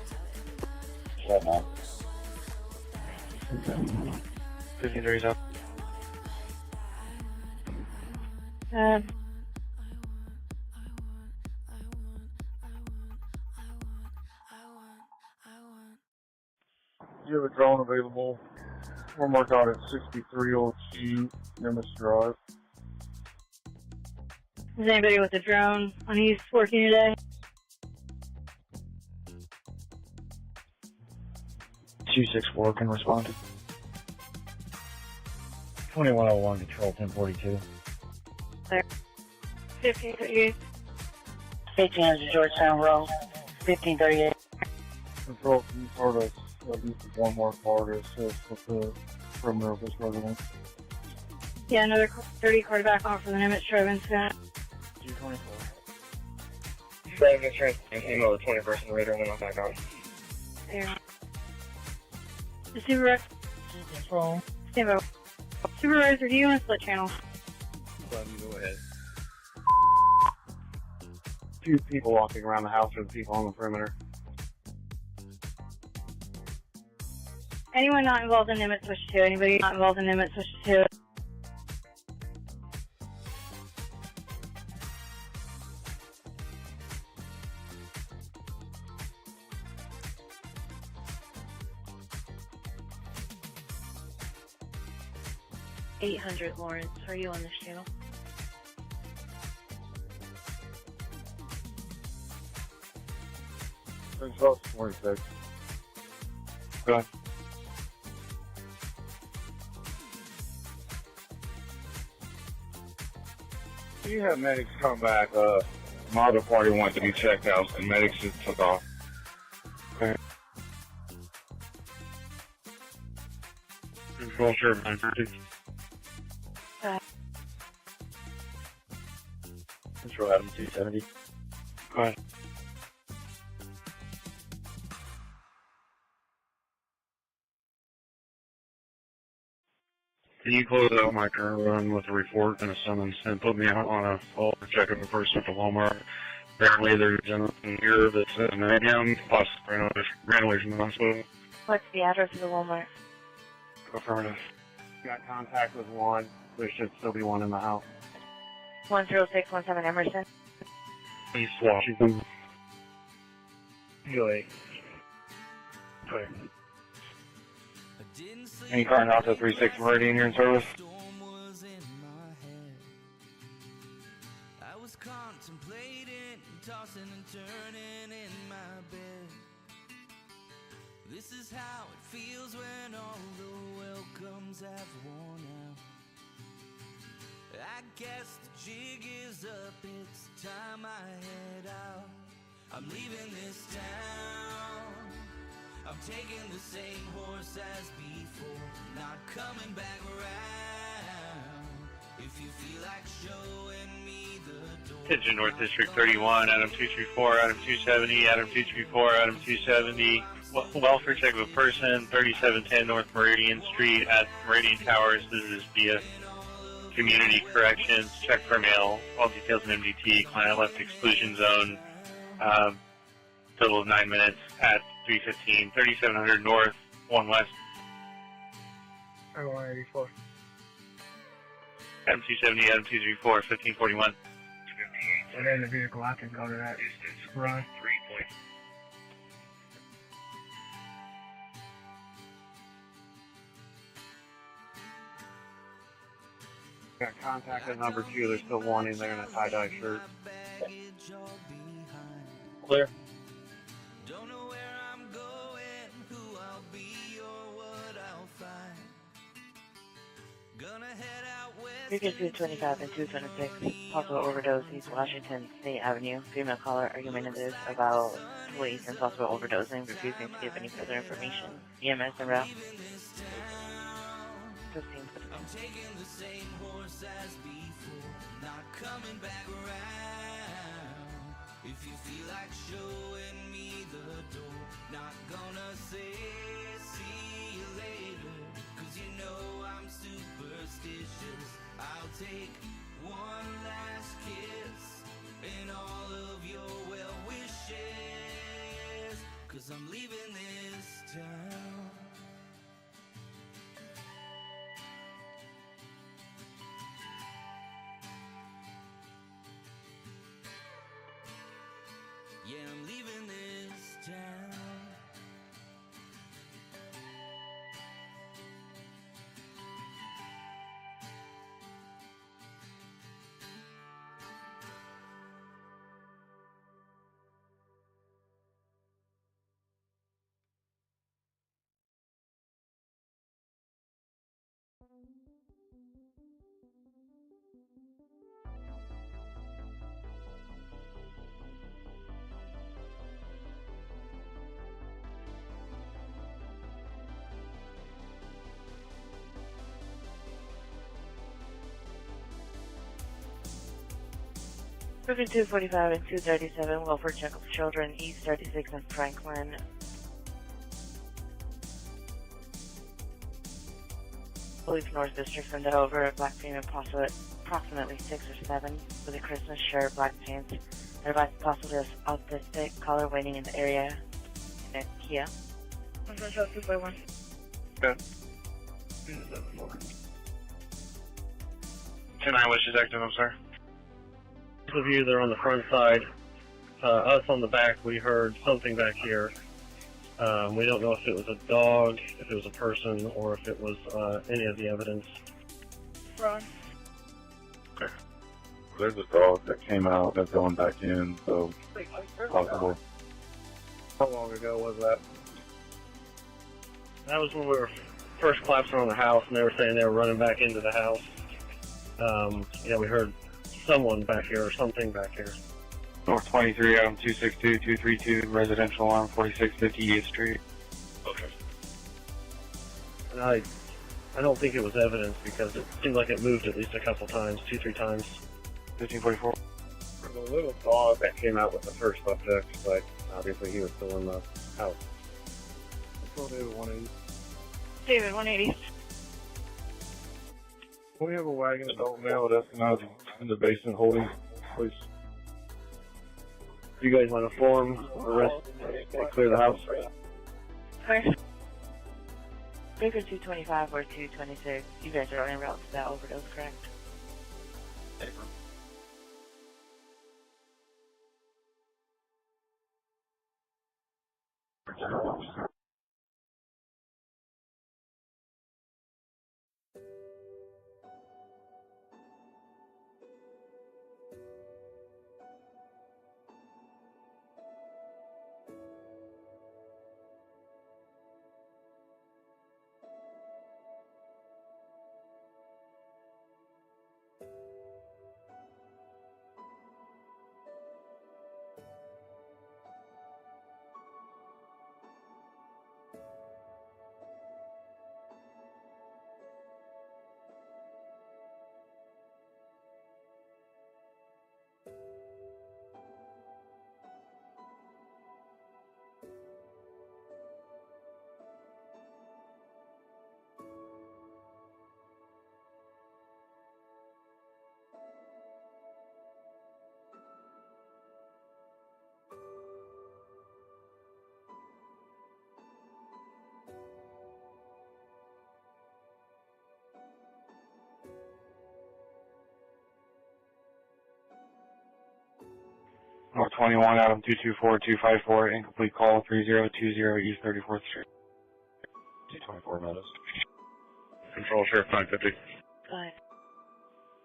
Shut up. 53's up. You have a drone available. We're marked out at 6302 Nimitz Drive. Is anybody with a drone on East working today? 264 can respond. 2101 Control 1042. There. 1538. 1500 Georgetown Road, 1538. Control, can you sort of at least one more car to assist with the perimeter of this residence? Yeah, another 30 card back on for the Nimitz Drive-In scan. G24. Same insurance came over 21st and later and then I'm back on. There. The supervisor. Control. Stand by. Supervisor, do you want to split channel? Let me go ahead. Few people walking around the house or the people on the perimeter. Anyone not involved in Nimitz, switch to. Anybody not involved in Nimitz, switch to. $800 Lawrence, are you on this channel? Control 26. Go ahead. You have medics come back. My other party wanted to be checked out, and medics just took off. Okay. Control sure 930. Control Adam 270. Go ahead. Can you close out my current run with a report and a summons and put me out on a call to check up a person at the Walmart? Apparently there's a gentleman here that's in a down, possibly ran away from the hospital. What's the address of the Walmart? Affirmative. Got contact with one. There should still be one in the house. 10617 Emerson. East Washington. Really? Okay. Any car in Alpha 36 Meridian here in service? I was contemplating, tossing and turning in my bed. This is how it feels when all the welcomes have worn out. I guess the jig is up, it's time I head out. I'm leaving this town. I'm taking the same horse as before, not coming back around. If you feel like showing me the door. Attention North District 31, Adam 234, Adam 270, Adam 234, Adam 270. Welfare check of a person, 3710 North Meridian Street at Meridian Towers. This is via Community Corrections. Check for mail. All details in MDT. Client left exclusion zone. Total of 9 minutes at 315, 3700 North, 1 West. I 184. Adam 270, Adam 234, 1541. And then the vehicle, I can go to that. Run. 3 points. Got contact with number 2. There's still one in there in a tie-dye shirt. Clear. Don't know where I'm going, who I'll be, or what I'll find. Gonna head out west. 225 and 226, possible overdose, East Washington State Avenue. Female caller argumentative about police and possible overdosing, refusing to give any further information. EMS en route. 15. I'm taking the same horse as before, not coming back around. If you feel like showing me the door, not gonna say see you later, 'cause you know I'm superstitious. I'll take one last kiss and all of your well wishes, 'cause I'm leaving this town. Yeah, I'm leaving this town. Brooklyn 245 and 237, welfare check of children, East 36 and Franklin. Police North District send it over. Black female, approximately 6 or 7, with a Christmas shirt, black pants. Everybody's possibly autistic, caller waiting in the area. In a Kia. 241. Okay. 10-9, which is active, I'm sorry. Those of you that are on the front side, us on the back, we heard something back here. We don't know if it was a dog, if it was a person, or if it was any of the evidence. Ron. Okay. There's a dog that came out that's going back in, so possible. How long ago was that? That was when we were first collapsing on the house, and they were saying they were running back into the house. Yeah, we heard someone back here or something back here. North 23, Adam 262, 232, residential alarm 4650 East Street. Okay. And I don't think it was evidence because it seemed like it moved at least a couple times, 2-3 times. 1544. The little dog that came out with the first subject, but obviously he was still in the house. David 180. David 180. We have a wagon adult male that's not in the basement holding, please. You guys want to form arrest, clear the house? Where? Baker 225 or 226. You guys are en route to that overdose, correct? North 21, Adam 224, 254, incomplete call 3020 East 34th Street. 224 Meadows. Control Sheriff 950. Go ahead.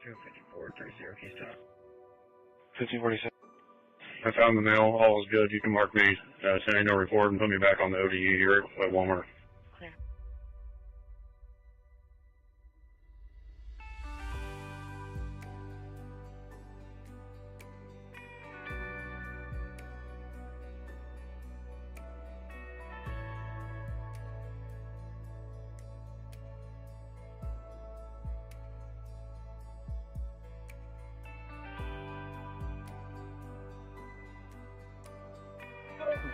254, 30 Keystone. 1546. I found the mail, all is good. You can mark me, send a no report, and put me back on the ODE here at Walmart. Clear.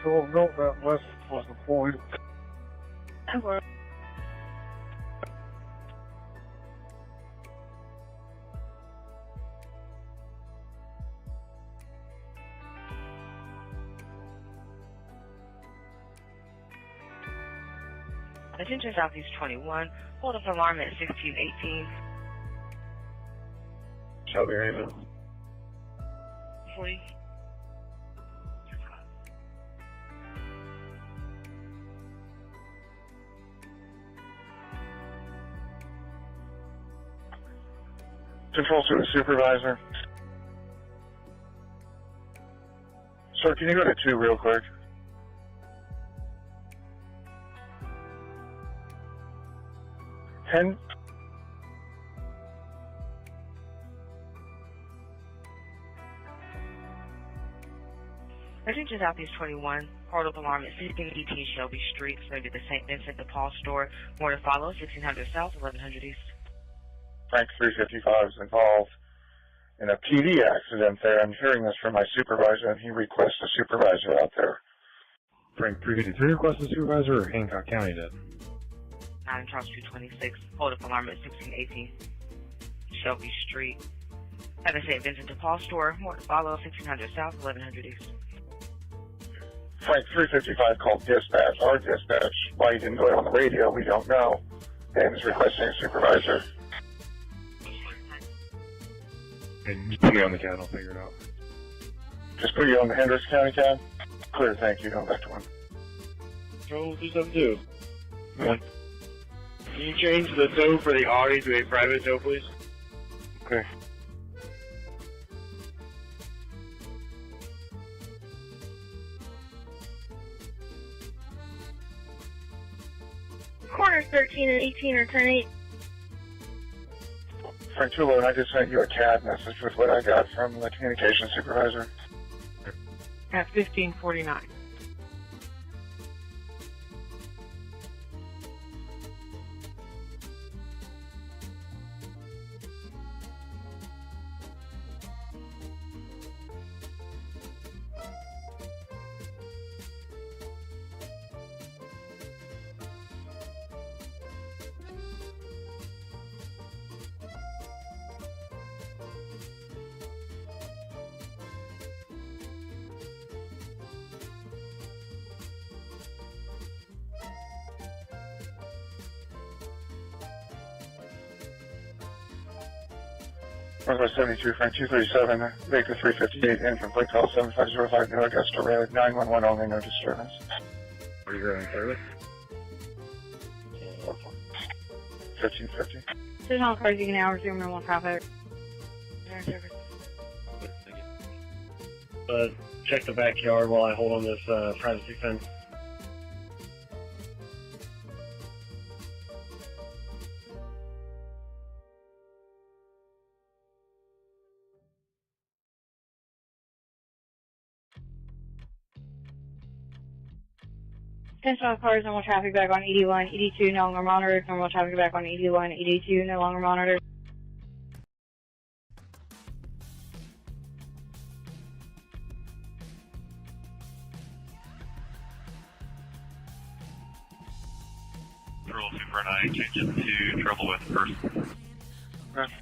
Control, note that west was deployed. Over. Attention Southeast 21. Hold up alarm at 1618. Shelby Raven. 40. Control Center Supervisor. Sir, can you go to 2 real quick? Ten. Attention Southeast 21. Hold up alarm at 1618 Shelby Street, maybe the St. Vincent de Paul store. More to follow, 1600 South, 1100 East. Frank 355 is involved. in a PD accident there. I'm hearing this from my supervisor, and he requests a supervisor out there. Frank 353 requests a supervisor, or Hancock County did? 9 Charles 226. Hold up alarm at 1618 Shelby Street. At the St. Vincent de Paul store, Morton Follow, 1600 South, 1100 East. Frank 355 called dispatch, our dispatch. Why he didn't go on the radio, we don't know. And is requesting a supervisor. And just put me on the cat, I'll figure it out. Just put you on the Hendricks County tab. Clear, thank you. Going back to one. Control 272. Can you change the tow for the Audi to a private tow, please? Okay. Corners 13 and 18 are 10-8. Frank Tulo, I just sent you a CAD message with what I got from the communications supervisor. At 1549. Northwest 72, Frank 237, Baker 358, incomplete call 7505, New Augusta Road, 911 only, no disturbance. Are you going service? 1550. Sit on cars, you can now resume normal traffic. Check the backyard while I hold on this privacy fence. Attention all cars, normal traffic back on 81, 82, no longer monitored. Normal traffic back on 81, 82, no longer monitored. Control Super 9, change it to trouble with person. Okay.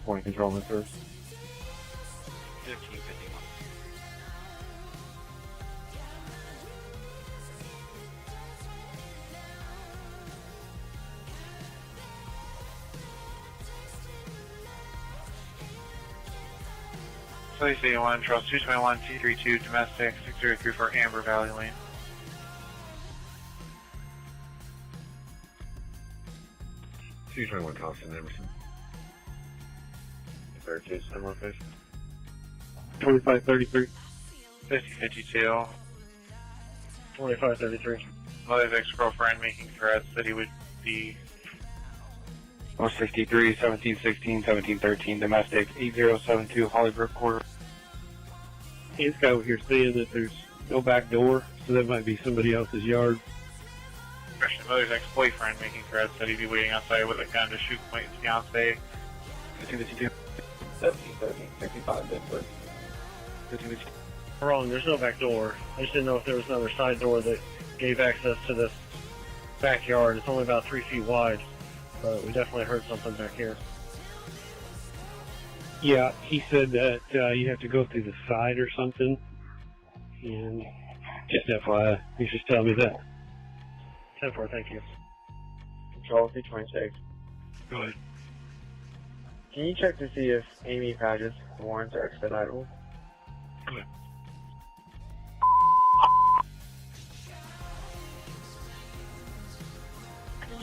Point control first. 1551. Police 81, Charles 221, C32, domestic, 6034 Amber Valley Lane. C21 Thompson, Emerson. Fair case, similar face. 2533. 5052. 2533. Mother's ex-girlfriend making threats that he would be 163, 1716, 1713, domestic, 8072, Hollybrook Quarter. Hey, this guy over here saying that there's no back door, so that might be somebody else's yard. Christian mother's ex-boyfriend making threats that he'd be waiting outside with a gun to shoot my fiance. 1552. 1713, 65, Bedford. 1552. Wrong, there's no back door. I just didn't know if there was another side door that gave access to this backyard. It's only about 3 feet wide, but we definitely heard something back here. Yeah, he said that you have to go through the side or something. And just FYI, he's just telling me that. 10-4, thank you. Control 326. Go ahead. Can you check to see if Amy Padgett's warrants are expeditable? Go ahead.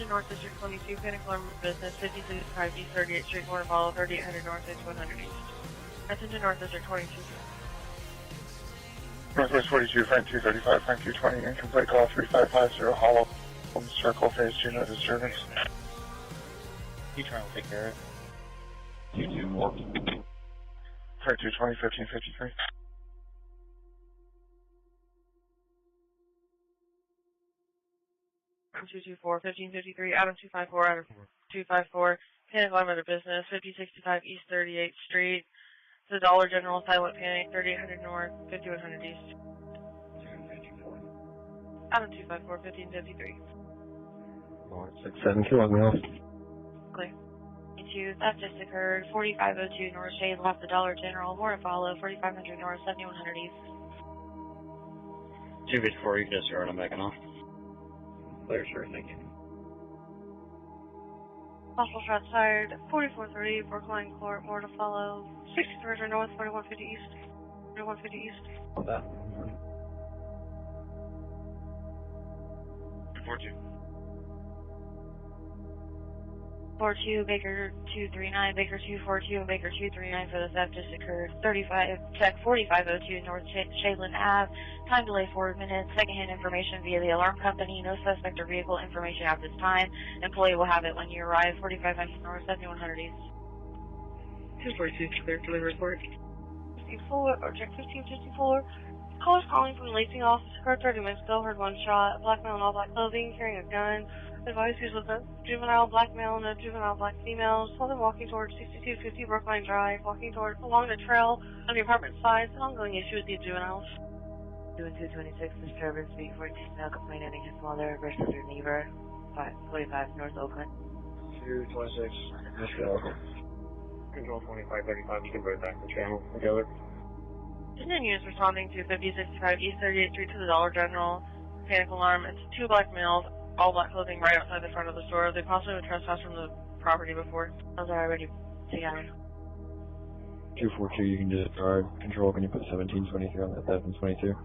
North District 22, Pinnacle Lumber Business, 5605 East 38th Street, Morton Follow, 3800 North, 6100 East. Attention North District 22. Northwest 42, Frank 235, Frank 220, incomplete call 3550, Hollow Circle, phase 2, no disturbance. You trying to take care of it? 224. Sorry, 220, 1553. Adam 224, 1553, Adam 254, Adam 254, Panic Alarm Under Business, 5065 East 38th Street. The Dollar General Silent Panic, 3800 North, 5100 East. Adam 254, 1553. Lord, 672 on the off. Clear. That just occurred, 4502 North Shade, left the Dollar General, more to follow, 4500 North, 7100 East. 254, you can disregard, I'm backing off. Clear, sure, thank you. Possible shots fired, 4430, Brookline Court, more to follow, 6300 North, 4150 East. 4150 East. On that. 242. 42, Baker 239, Baker 242, and Baker 239 for the theft just occurred. 4502 North Shadeland Ave. Time delay 4 minutes. Secondhand information via the alarm company. No suspect or vehicle information at this time. Employee will have it when you arrive. 4500 North, 7100 East. 242, clear delivery report. 54, or check 1554. Callers calling from the leasing office. Occurred 30 minutes ago. Heard one shot. Black male in all black clothing, carrying a gun. Advised he's with a juvenile black male and a juvenile black female. Saw them walking towards 6250 Brookline Drive, walking along the trail on the apartment side. An ongoing issue with the juveniles. 2 and 226 disturbance, beat 14 male complaining his mother versus her neighbor, 545 North Oakland. 226, Mr. Local. Control 2535, you can bring back the channel together. 10 units responding to 5065 East 38th Street to the Dollar General. Panic alarm. It's 2 black males, all black clothing, right outside the front of the store. They possibly would trespass from the property before. Those are already together. 242, you can disregard. Control, can you put 1723 on that 722?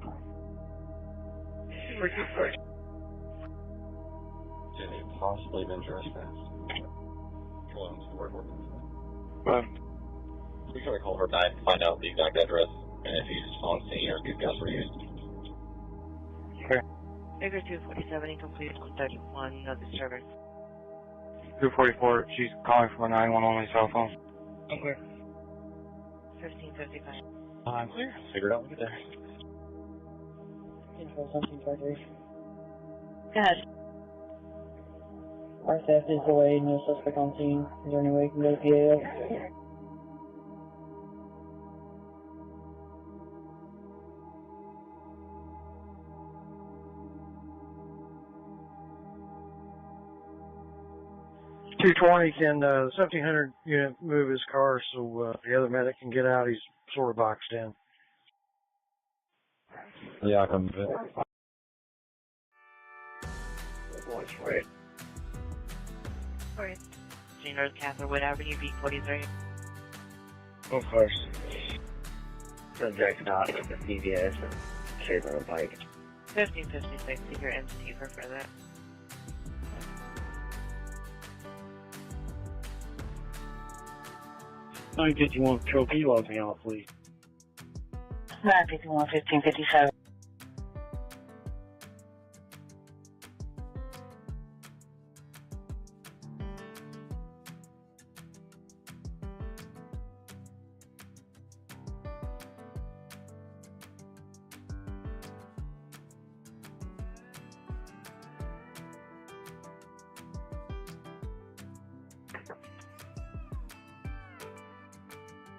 They've possibly been trespassed. Well, it's the word working. We try to call her back and find out the exact address, and if he's on scene or if these guys were used. Okay. Figure 247, incomplete on 31, no disturbance. 244, she's calling from a 911 only cell phone. Okay. 1555. I'm clear. Figure it out when we get there. Control 1753. Go ahead. Our theft is delayed, no suspect on scene. Is there any way we can go to PAO? Can the 1700 unit move his car so the other medic can get out? He's sort of boxed in. Yeah, I can move it. Right. Alright. North Catherwood Avenue, beat 43. Of course. Subject not with the CVS and Shadeland Pike. 1556, secure MC for further. I get you one trophy, log me out, please. 951, 1557.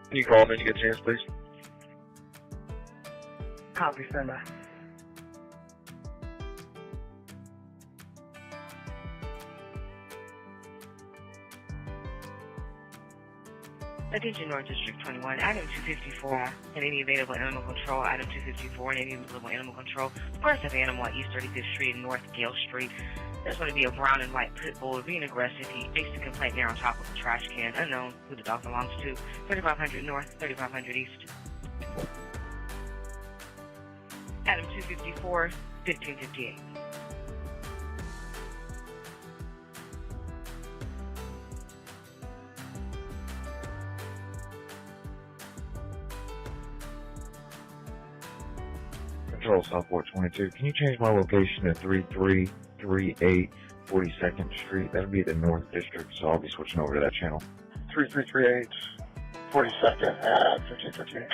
Can you call me when you get a chance, please? Copy, standby. Attention North District 21, item 254, and any available animal control, item 254, and any available animal control. First of animal at East 35th Street and North Gale Street. There's going to be a brown and white pit bull being aggressive. He makes a complaint there on top of a trash can. Unknown who the dog belongs to. 3500 North, 3500 East. Adam 254, 1558. Control Southport 22. Can you change my location to 3338 42nd Street? That'll be the North District, so I'll be switching over to that channel. 3338, 42nd at 1558.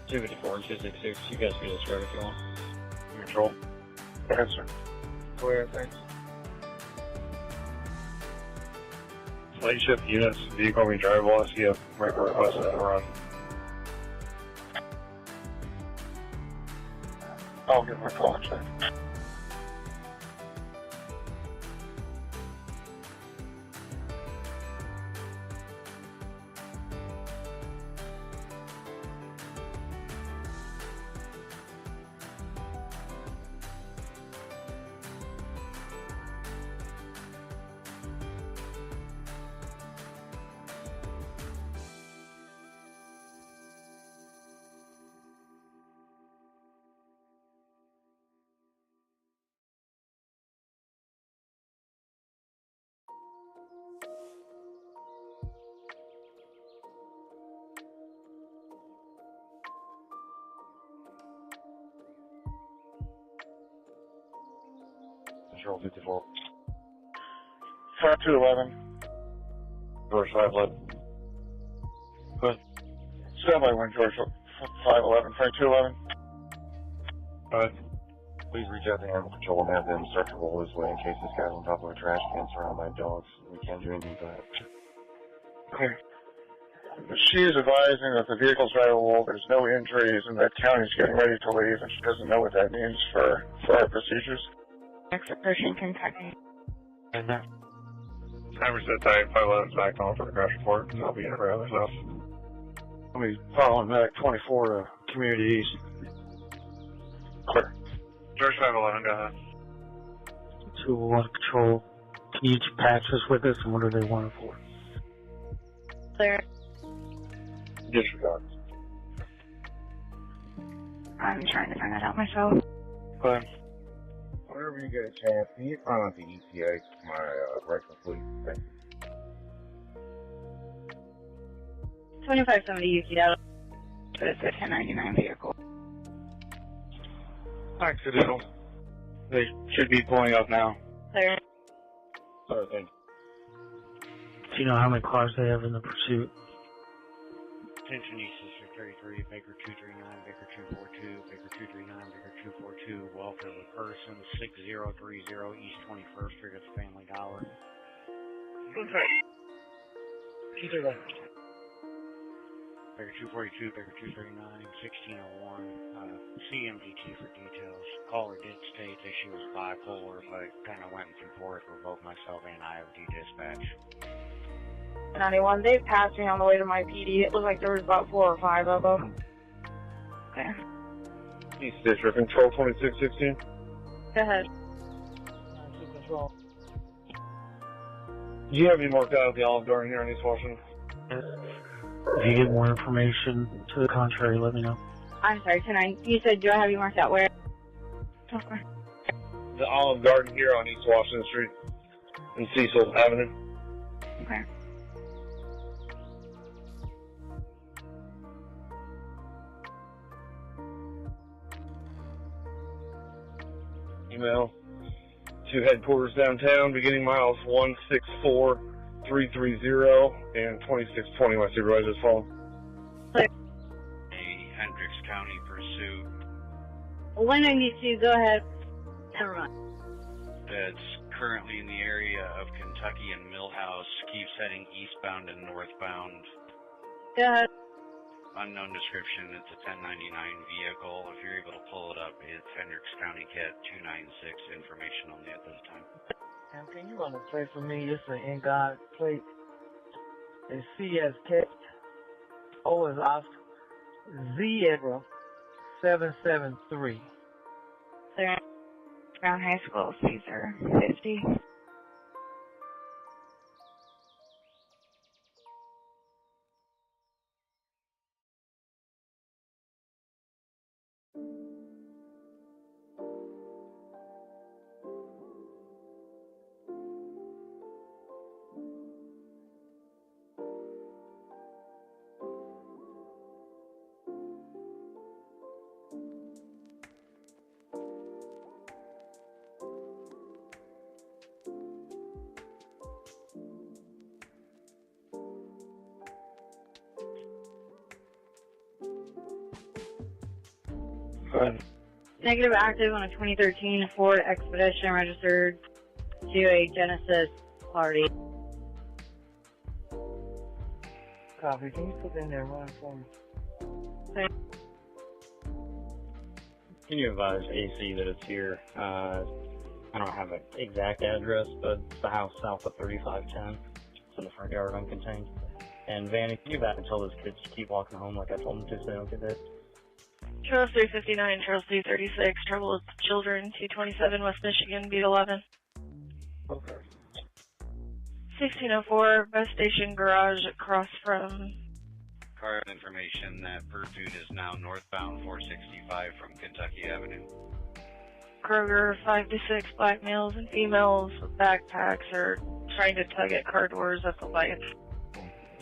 Two 54 and 266, you guys can just start if you want. Control. Go ahead, sir. Clear, thanks. Late shift units, vehicle being drivable, I see a record request to run. I'll give him a call, check. Control 54. 5211. George 511. Good. Stand by 1, George 511, 5211. Alright. Please reach out to animal control and have them start to roll this way in case this guy's on top of a trash can surrounded by dogs. We can't do anything for that. Okay. She is advising that the vehicle's drivable, there's no injuries, and that county's getting ready to leave, and she doesn't know what that means for our procedures. Exit pushing Kentucky. And that. Timer set type 511's back on for the crash report, and I'll be in for other stuff. I'll be following back 24 to Community East. Clear. George 511, go ahead. 201 Control. Can you patch us with us, and what do they want it for? Clear. Disregard. I'm trying to find that out myself. Go ahead. Whenever you get a chance, can you find out the ETA for my reckless fleet? Thank you. 2570 UCL. But it's a 1099 vehicle. Accidental. They should be pulling up now. Clear. Sorry, thank you. Do you know how many cars they have in the pursuit? Attention East District 33, Baker 239, Baker 242, Baker 239, Baker 242, welfare of a person, 6030 East 21st Street at the Family Dollar. Okay. 231. Baker 242, Baker 239, 1601, CMDT for details. Caller did state that she was bipolar, but kind of went and forth with both myself and IOD dispatch. 91, they passed me on the way to my PD. It looked like there was about 4 or 5 of them. Okay. East District, Control 2616. Go ahead. Control. Do you have any marked out at the Olive Garden here in East Washington? If you get more information to the contrary, let me know. I'm sorry, you said, do I have you marked out where? Okay. The Olive Garden here on East Washington Street and Cecil Avenue. Okay. Email to headquarters downtown, beginning miles 164330 and 2620. My supervisor's phone. A Hendricks County pursuit. 192, go ahead. Never mind. That's currently in the area of Kentucky and Millhouse. Keeps heading eastbound and northbound. Go ahead. Unknown description. It's a 1099 vehicle. If you're able to pull it up, it's Hendricks County Cat 296. Information only at this time. And can you run a plate for me? It's an in-God plate. It's C as cat, O as Oscar, Z as 773. Clear. Brown High School, Caesar, 50. Go ahead. Negative active on a 2013 Ford Expedition registered to a Genesis party. Copy. Can you put in there run for me? Can you advise AC that it's here? I don't have an exact address, but it's the house south of 3510. It's in the front yard uncontained. And Vanny, can you back and tell those kids to keep walking home like I told them to so they don't get hit? Charles 359, Charles 336, trouble with children, 227 West Michigan, beat 11. Okay. 1604, bus station garage across from... Car information that Pursuit is now northbound 465 from Kentucky Avenue. Kroger, 5 to 6 black males and females with backpacks are trying to tug at car doors at the lights.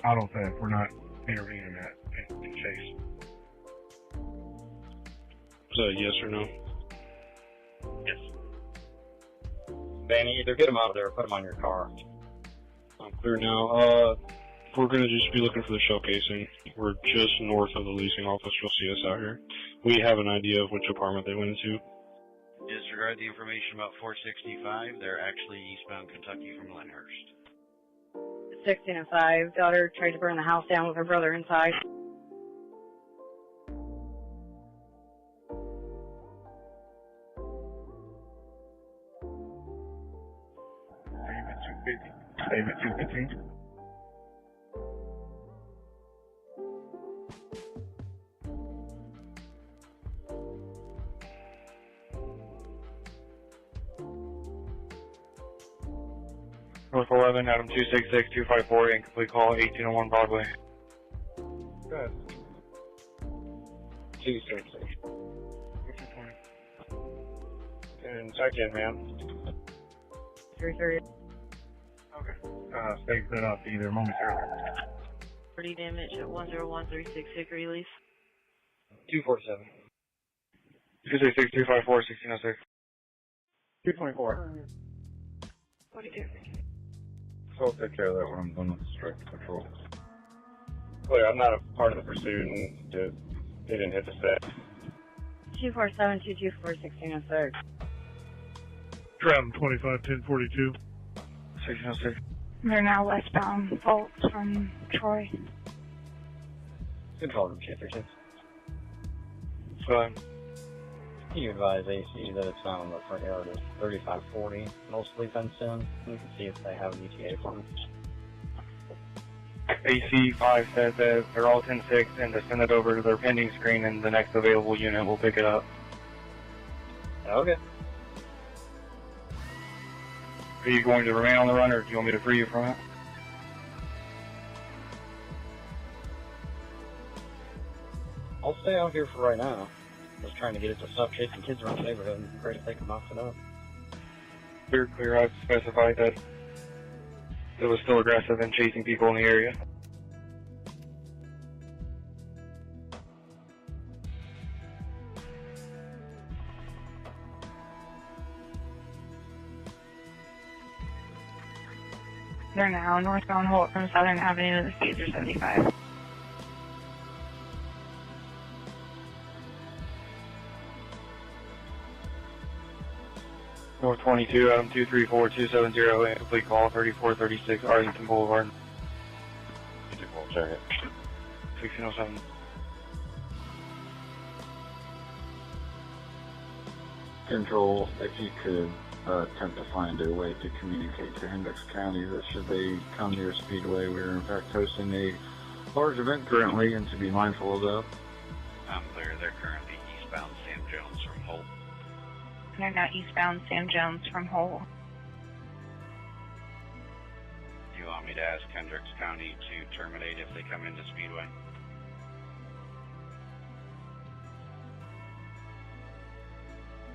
Auto theft. We're not intervening in that chase. Is that a yes or no? Yes. Vanny, either get them out of there or put them on your car. I'm clear now. We're going to just be looking for the shell casing. We're just north of the leasing office. You'll see us out here. We have an idea of which apartment they went into. Disregard the information about 465. They're actually eastbound Kentucky from Lyndhurst. 1605, daughter tried to burn the house down with her brother inside. David 215. North 11, Adam 266-254, incomplete call, 1801 Broadway. Go ahead. 266. And check in, man. 330. Okay. Stay set up either momentarily. Property damage at 10136 Hickory Lease. 247. 266-254, 1606. 224. 42. So I'll take care of that when I'm done with the strike patrol. Clear, I'm not a part of the pursuit and they didn't hit the set. 247-224, 1606. Tram 251042. 1606. They're now westbound Fultz from Troy. Control room, Chitterton. Go ahead. Can you advise AC that it's found in the front yard of 3540, mostly fenced in? You can see if they have an ETA for them. AC5 says that they're all 10-6 and to send it over to their pending screen and the next available unit will pick it up. Okay. Are you going to remain on the run or do you want me to free you from it? I'll stay out here for right now. Just trying to get it to stop chasing kids around the neighborhood and great if they can knock it up. Clear. I've specified that it was still aggressive and chasing people in the area. They're now northbound Holt from Southern Avenue. The speeds are 75. North 22, Adam 234-270, incomplete call, 3436 Arlington Boulevard. Check it. 1607. Control, if you could attempt to find a way to communicate to Hendricks County that should they come near Speedway, we're in fact hosting a large event currently and to be mindful of that. I'm clear. They're currently eastbound Sam Jones from Holt. They're now eastbound Sam Jones from Holt. Do you want me to ask Hendricks County to terminate if they come into Speedway?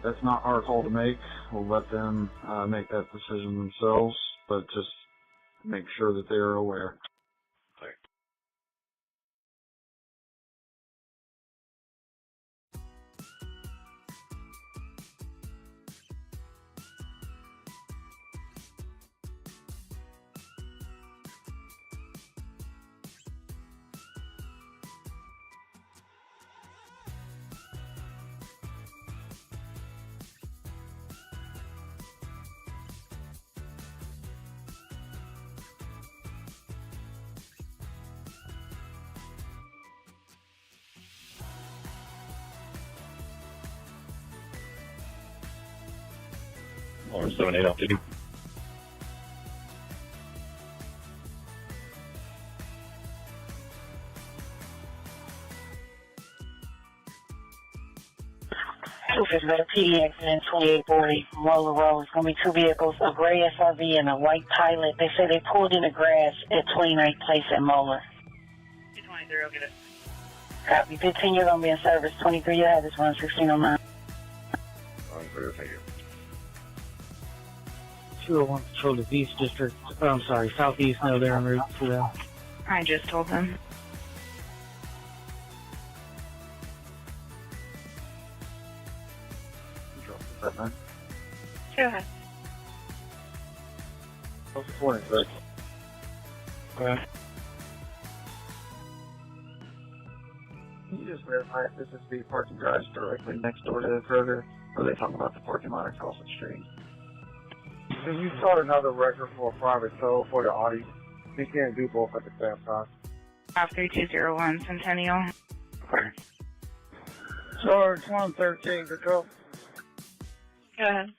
That's not our call to make. We'll let them make that decision themselves, but just make sure that they are aware. Clear. Or 78 off duty. PD accident 2840 Roller Road. It's going to be two vehicles, a gray SRV and a white Pilot. They say they pulled in the grass at 29th Place at Moeller. 223, I'll get it. Copy. 15, you're going to be in service. 23, you have this one, 1609. Thank you. 201 Patrol to East District. Oh, I'm sorry, Southeast. No, they're en route for them. I just told them. Go ahead. 26. Okay. Can you just verify if this is the parking garage directly next door to the Kroger, or are they talking about the parking lot across the street? Can you start another record for a private tow for the Audi? You can't do both at the same time. 3201 Centennial. Okay. Charge 113, Patrol. Go ahead.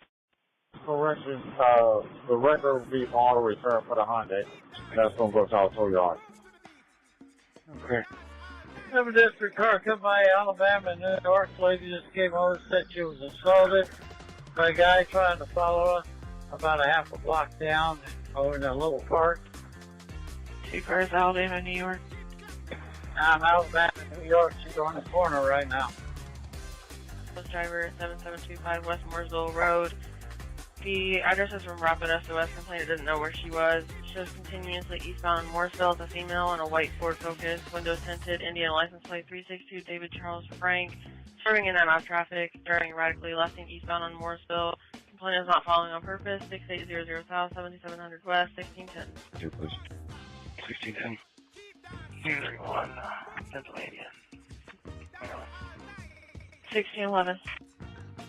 Correction, the record will be auto return for the Hyundai. That's going to go to our tow yard. Okay. Number district car come by Alabama and New York. Lady just came over, said she was assaulted by a guy trying to follow us about a half a block down over in a little park. Two cars, Alabama, New York. I'm Alabama, New York. She's on the corner right now. Bus driver 7725 West Mooresville Road. The address is from Rapid SOS. Complainant didn't know where she was. Shows continuously eastbound Mooresville as a female in a white Ford Focus. Windows tinted. Indian license plate 362 David Charles Frank. Swerving in and out of traffic. Driving erratically lefting eastbound on Mooresville. Complainant is not following on purpose. 6800 South 7700 West 1610. 2 please. 1610. 231 Pennsylvania. 1611.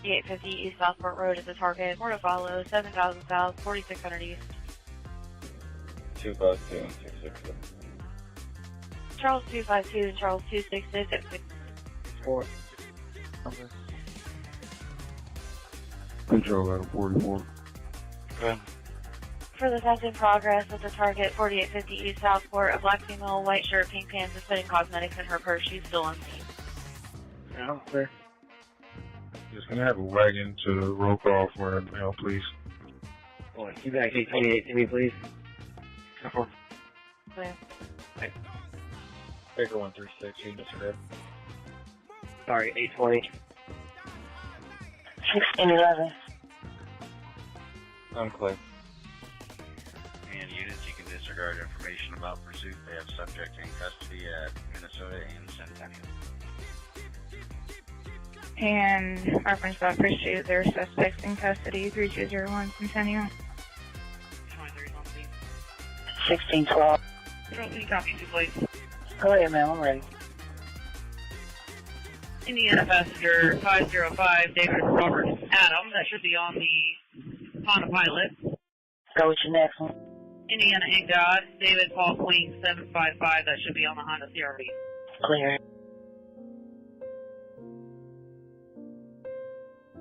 850 East Southport Road is the target. More to follow. 7000 South, 4600 East. 252 and 260. Charles 252 and Charles 266. 4. Control out of 44. Okay. For the theft in progress with the target 4850 East Southport, a black female, white shirt, pink pants, is putting cosmetics in her purse. She's still on scene. Yeah, clear. Just gonna have a wagon to roll call for a mail, please. Boy, you back 828 to me, please. Before. Clear. Baker 136, you disregard. Sorry, 820. 1611. I'm Clay. And units, you can disregard information about pursuit. They have subject in custody at Minnesota and Centennial. And reference about pursuit, there are suspects in custody, 3201 Centennial. 23 on scene. 1612. Currently copy 2 plates. Go ahead, man. I'm ready. Indiana passenger 505 David Robert Adam. That should be on the Honda Pilot. Go with your next one. Indiana Inc. God David Paul Queen 755. That should be on the Honda CRV. Clear.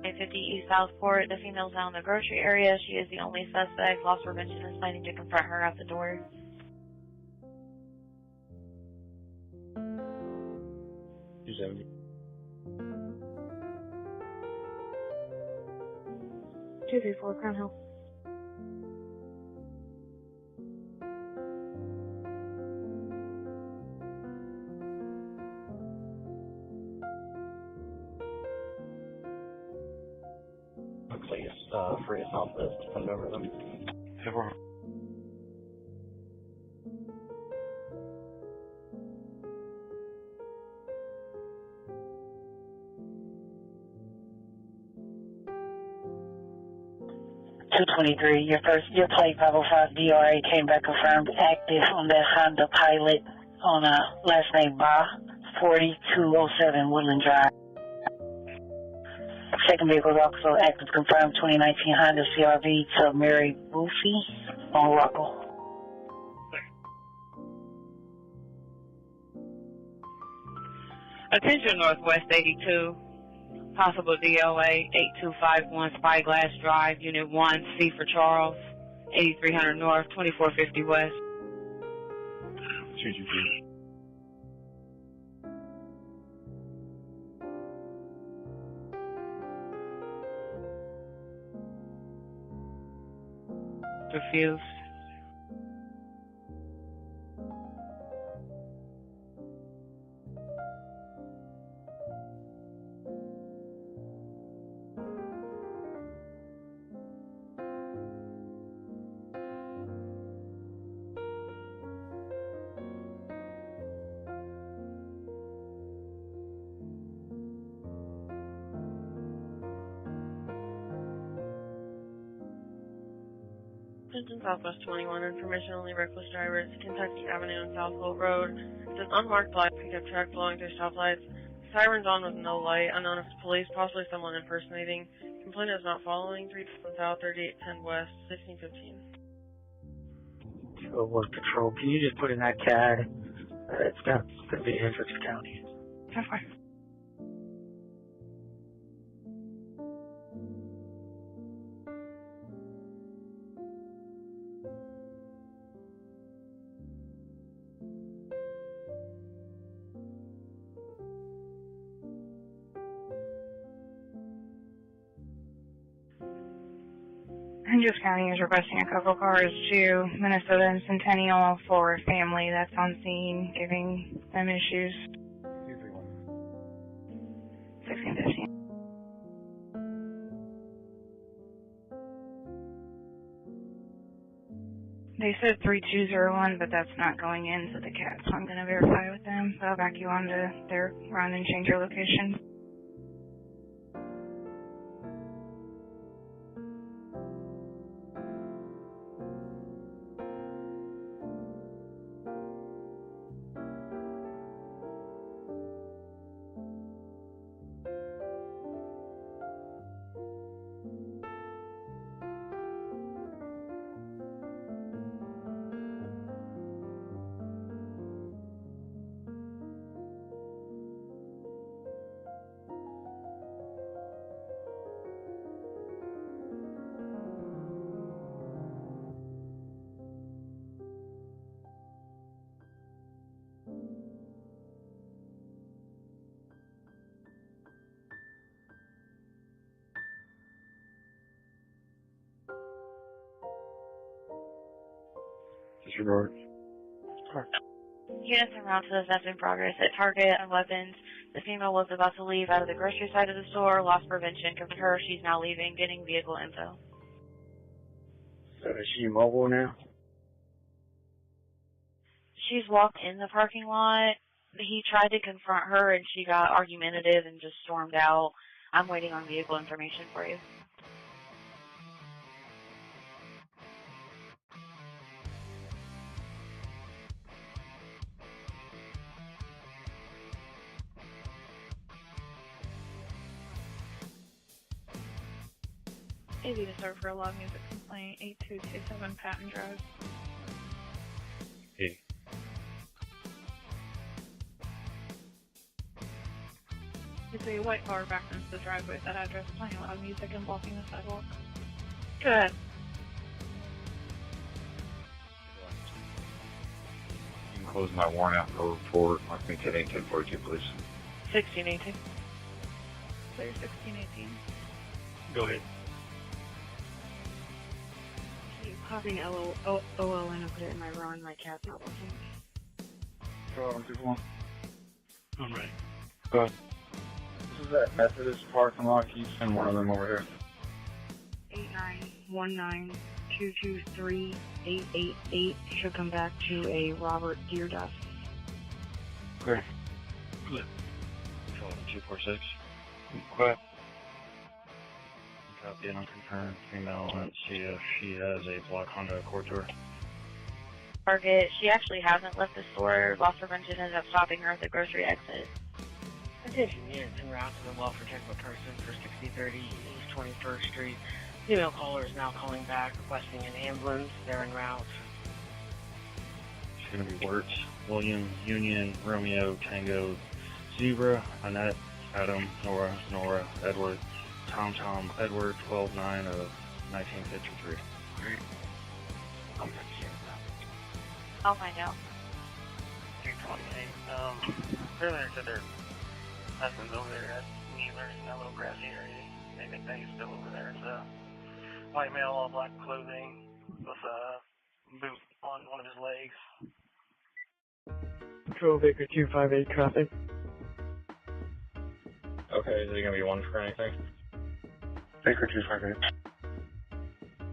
850 East Southport. The female's now in the grocery area. She is the only suspect. Loss prevention is planning to confront her at the door. 270. 234 Crown Hill. Please, free us off this. Send over them. Everyone. Your plate 505 DRA came back confirmed active on that Honda Pilot on last name Ba, 4207 Woodland Drive. Second vehicle is also active confirmed 2019 Honda CRV to Mary Boofy on Ruckle. Attention Northwest 82. Possible DOA 8251 Spyglass Drive, Unit 1, C for Charles, 8300 North, 2450 West. 223. Refused. Attention Southwest 21, information only, reckless drivers, Kentucky Avenue and South Holt Road. It's an unmarked black pickup truck blowing through stoplights. Sirens on with no light, unknown if it's police, possibly someone impersonating. Complainant is not following, 37 South, 3810 West, 1615. Work Patrol, can you just put in that CAD? It's going to be Hendricks County. Okay. Hendricks County is requesting a couple cars to Minnesota and Centennial for a family that's on scene, giving them issues. 1615. They said 3201, but that's not going into the CAT, so I'm going to verify with them. I'll back you onto their run and change your location. Disregard. Units en route to the theft in progress at Target and weapons. The female was about to leave out of the grocery side of the store. Loss prevention confirmed her. She's now leaving, getting vehicle info. So is she mobile now? She's walked in the parking lot. He tried to confront her and she got argumentative and just stormed out. I'm waiting on vehicle information for you. AV to serve for a loud music complaint, 8227 Patton Drive. Hey. It's a white car backed into the driveway at that address playing loud music and blocking the sidewalk. Good. You can close my warrant out for report. Mark me 1042, please. 1618. Clear 1618. Go ahead. Can you copy OL and put it in my run? My cat's not working. I'm ready. Go ahead. This is that Methodist parking lot. Can you send one of them over here? 8919223888 should come back to a Robert Deerduff. Clear. Good. Control 246. Quiet. Copy an unconfirmed female. Let's see if she has a black Honda Accord tour. Target. She actually hasn't left the store. Loss prevention ended up stopping her at the grocery exit. Attention units en route to the well-protected person for 6030 East 21st Street. Female caller is now calling back, requesting an ambulance. They're en route. It's going to be Wirtz, William, Union, Romeo, Tango, Zebra, Annette, Adam, Nora, Edward, Tom, Edward, 12-9 of 1953. I'll find out. 228. Earlier said their husband's over there at Mueller in that little grassy area. They think he's still over there. It's a white male, all black clothing with a boot on one of his legs. Control Baker 258 traffic. Okay, is it going to be one for anything? Baker 258.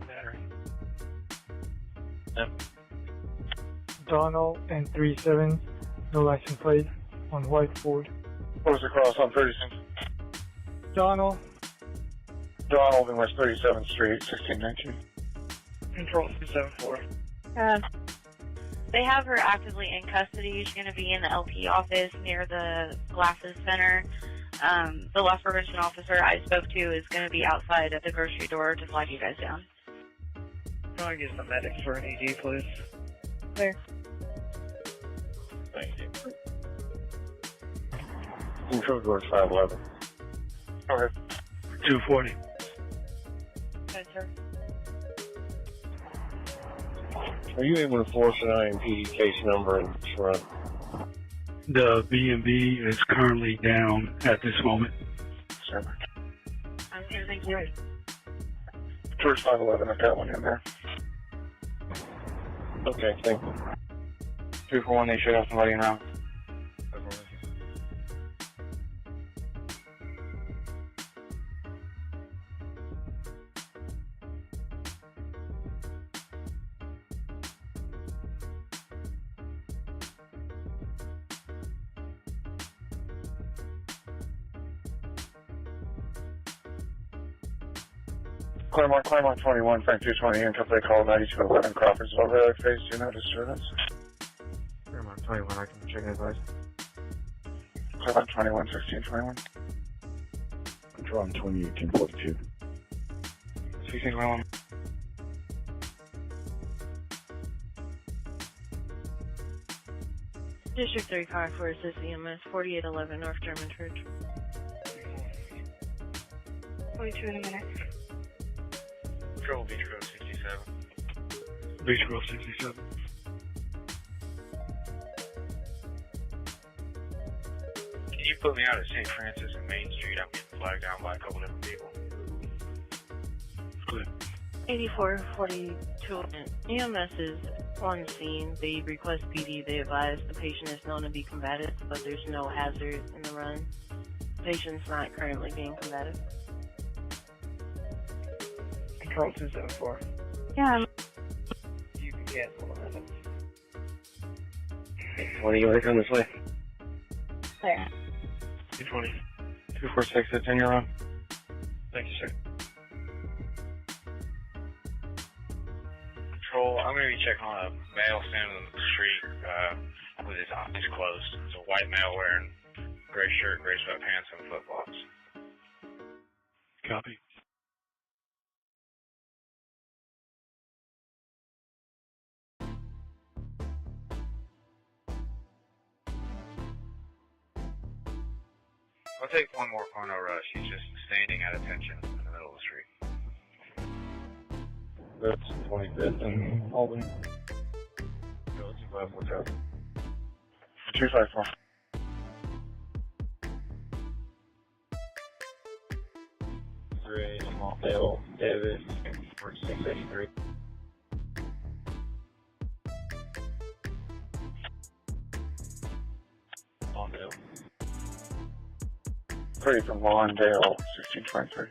Battery. Yep. Donald and 37, no license plate, on white Ford. What was the cross on 36? Donald. Donald in West 37th Street, 1619. Control 274. They have her actively in custody. She's going to be in the LP office near the Glasses Center. The loss prevention officer I spoke to is going to be outside at the grocery door to flag you guys down. Can I get some medics for an ED, please? Clear. Thank you. Control George 511. Okay. 240. Good, sir. Are you able to force an IMPD case number and front? The B&B is currently down at this moment. I'm here, thank you. George 511, I've got one in there. Okay, thank you. 241, they should have somebody around. Claremont 21, Frank 220, until they call 9211 Crawfordsville Railroad Phase 2, no disturbance. Claremont 21, I can check and advise. Claremont 21, 1621. Control 28, 1042. 1621. District 3 car for assist EMS, 4811 North German Church. 42 in a minute. Control Beach Road 67. Beach Road 67. Can you put me out at St. Francis and Main Street? I'm getting flagged down by a couple different people. Good. 8442 EMS is on scene. They request PD. They advise the patient is known to be combative, but there's no hazard in the run. The patient's not currently being combative. Control 274. Yeah. You can cancel that. When are you going to come this way? Clear. 220. 246, it's in your run. Thank you, sir. Control, I'm going to be checking on a male standing on the street with his eyes closed. It's a white male wearing gray shirt, gray sweatpants, and flip-flops. Copy. I'll take one more corner rush. He's just standing at attention in the middle of the street. That's 25th and Albany. Go 254. 254. Gray, Smallville, Davis, 4683. Smallville. 3 from Lawndale, 1623.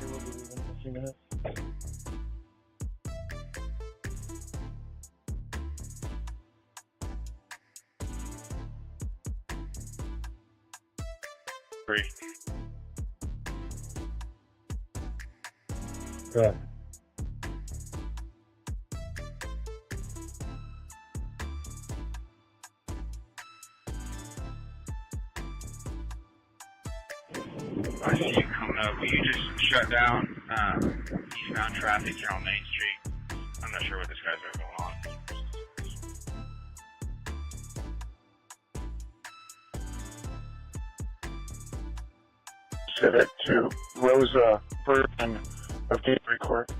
We'll be leaving in a few minutes. Good. I see you coming up. Will you just shut down eastbound traffic here on Main Street? I'm not sure what this guy's got going on. Civic to Rosa Burton of Gateway Court.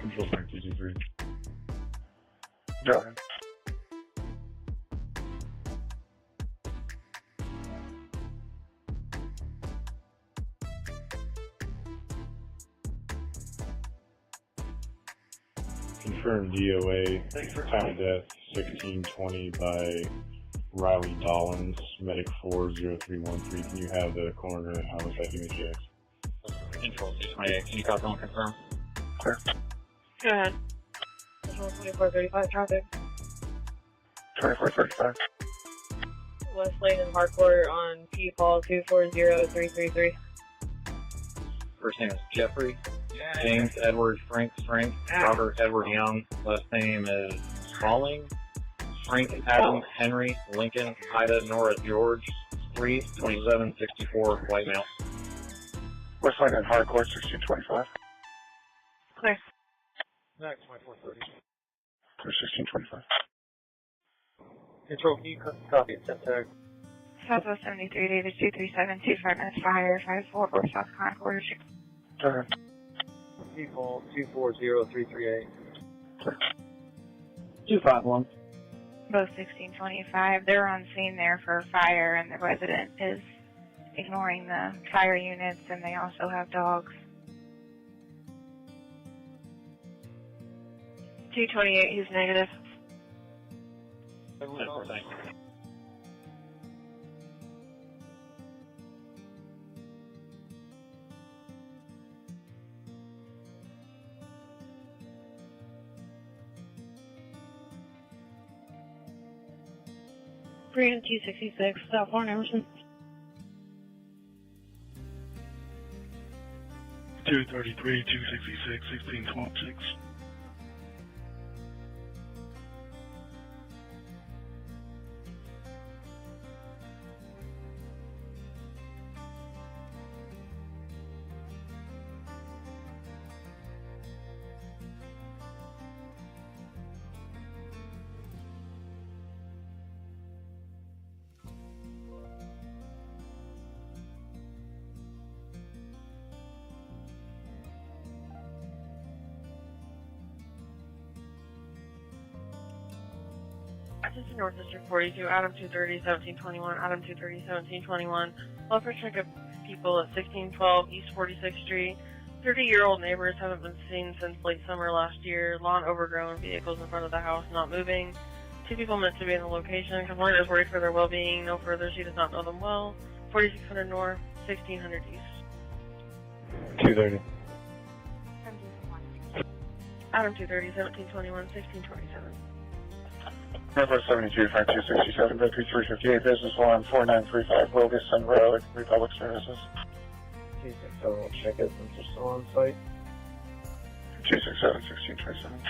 Control Frank 223. Go ahead. Confirmed DOA, time of death 1620 by Riley Dollins, medic 40313. Can you have the coroner homicide unit checks? Control 228. Can you copy and confirm? Clear. Go ahead. Control 2435 traffic. 2435. West Lane and Harcourt on P-Paul 240333. First name is Jeffrey. James Edward Frank Robert Edward Young. Last name is Falling. Frank Adam Henry Lincoln Ida Nora George 32764 white male. West Lane and Harcourt 1625. Clear. Next 2430. 1625. Control, can you copy it? Sent tag. Southwest 73, David 23725 minutes fire 544 South Concord. Go ahead. People 240338. 251. Both 1625. They're on scene there for fire, and the resident is ignoring the fire units, and they also have dogs. 228, he's negative. Thank you. Freedom 266, South Warren Emerson. 233, 266, 1626. Attention North District 42, Adam 230, 1721, Adam 230, 1721. Welfare check of people at 1612 East 46th Street. 30-year-old neighbors haven't been seen since late summer last year. Lawn overgrown, vehicles in front of the house not moving. 2 people meant to be in the location. Complainant is worried for their well-being. No further, she does not know them well. 4600 North, 1600 East. 230. Adam 230, 1721, 1627. Northwest 72, Frank 267, Bedford 358, Business Line 4935, Wilkerson Road, Republic Services. 267, we'll check it since they're still on site. 267, 1627.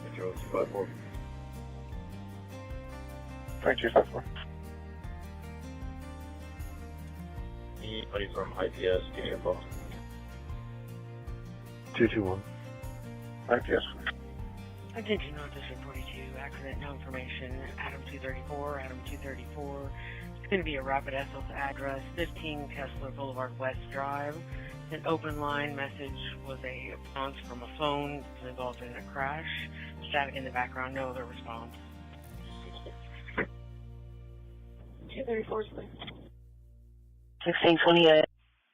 Control 254. Frank 254. Anybody from IPS, give me a call. 221. IPS. Attention North District 42, accident, no information, Adam 234, Adam 234. It's going to be a rapid SOS address, 15 Kessler Boulevard West Drive. An open line message was a response from a phone that involved in a crash. Static in the background, no other response. 234 is clear. 1628.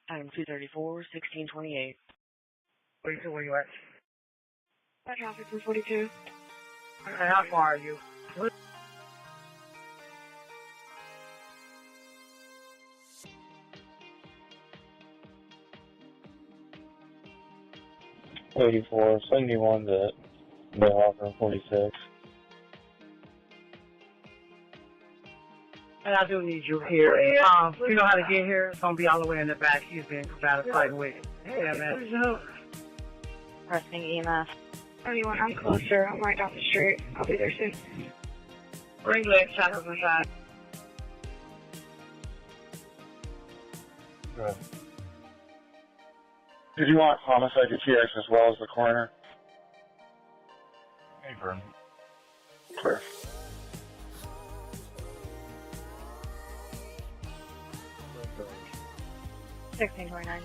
Adam 234, 1628. Where you at? That traffic from 42. And how far are you? $84, 71 to Millhawker 46. And I do need you here. You know how to get here? It's gonna be all the way in the back. He's been combative fighting with. Yeah, man. Requesting EMS. Anyone, I'm closer. I'm right down the street. I'll be there soon. Regular shadows inside. Good. Did you want homicide to TX as well as the coroner? Confirm. Clear. $16.29.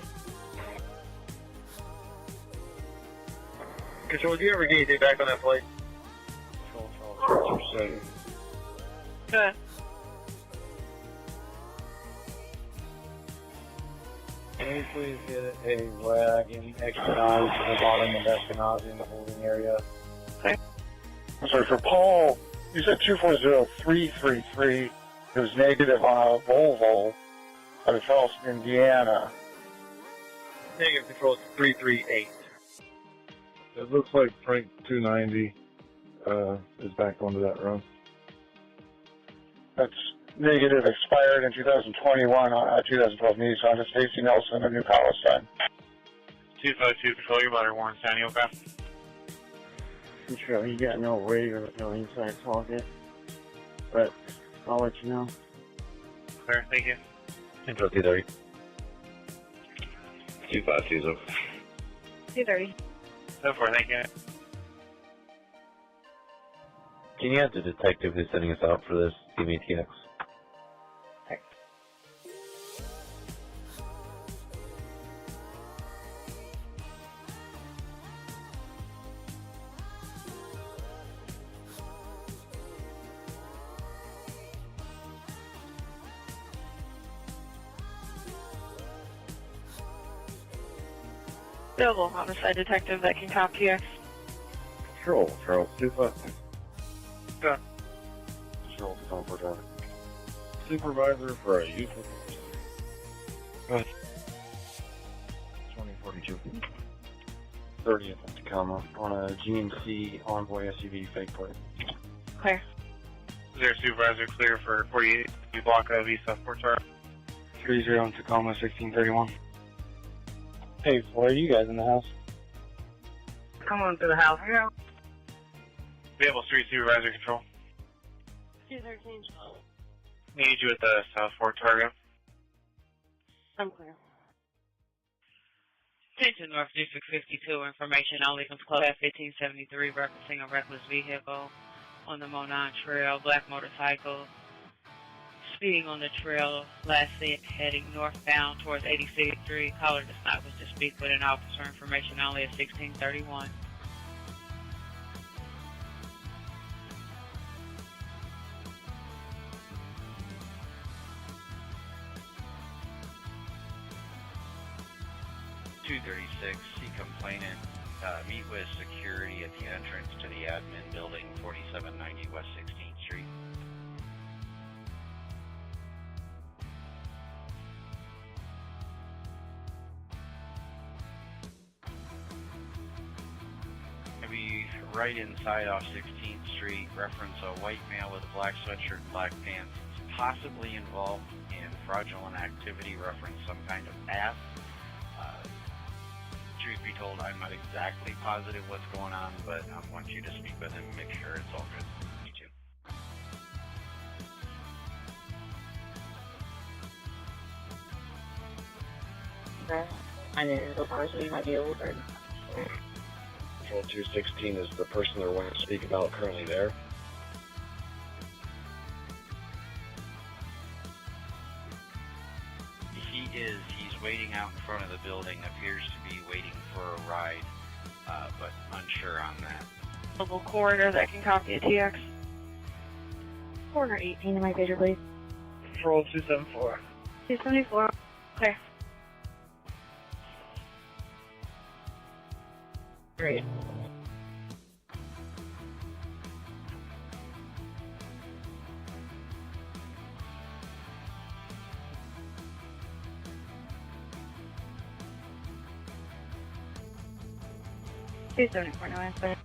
Control, do you ever get anything back on that plate? Good. Can we please get a wagon X9 to the bottom of Eskenazi in the holding area? I'm sorry, for Paul, you said 240333. It was negative on a Volvo out of Charleston, Indiana. Negative control 338. It looks like Frank 290 is back onto that run. That's negative, expired in 2021 on 2012 Nissan to Stacy Nelson of New Palestine. 252, control your butter, Warren County, okay? Control, you got no radar, no inside target, but I'll let you know. Clear, thank you. Control 230. 252 is over. 2:30. 74, thank you. Can you have the detective who's sending us out for this give me TX? Available homicide detective that can cop TX. Control, Charles 252. Good. Control to comfort driver. Supervisor for a youth. Good. 2042. 30th of Tacoma on a GMC Envoy SUV fake plate. Clear. Is there a supervisor clear for 48 block of East Southport Drive? 30 in Tacoma, 1631. Hey, Floyd, are you guys in the house? Come on to the house. Yeah. Available street supervisor control. 213. Need you at the Southport target. I'm clear. Attention North District 52, information only from Club F1573, referencing a reckless vehicle on the Monon Trail, black motorcycle, speeding on the trail, last seen heading northbound towards 86th Street. Caller does not wish to speak with an officer, information only at 1631. See complainant. Meet with security at the entrance to the admin building, 4790 West 16th Street. Maybe right inside off 16th Street, reference a white male with a black sweatshirt and black pants, possibly involved in fraudulent activity, reference some kind of pass. Truth be told, I'm not exactly positive what's going on, but I want you to speak with him and make sure it's all good. Me too. I know the person might be older. Control 216 is the person they're wanting to speak about currently there. He's waiting out in front of the building, appears to be waiting for a ride, but unsure on that. Local coroner that can copy a TX. Coroner 18 in my pager, please. Control 274. 274. Clear. Great. Two 74 clear.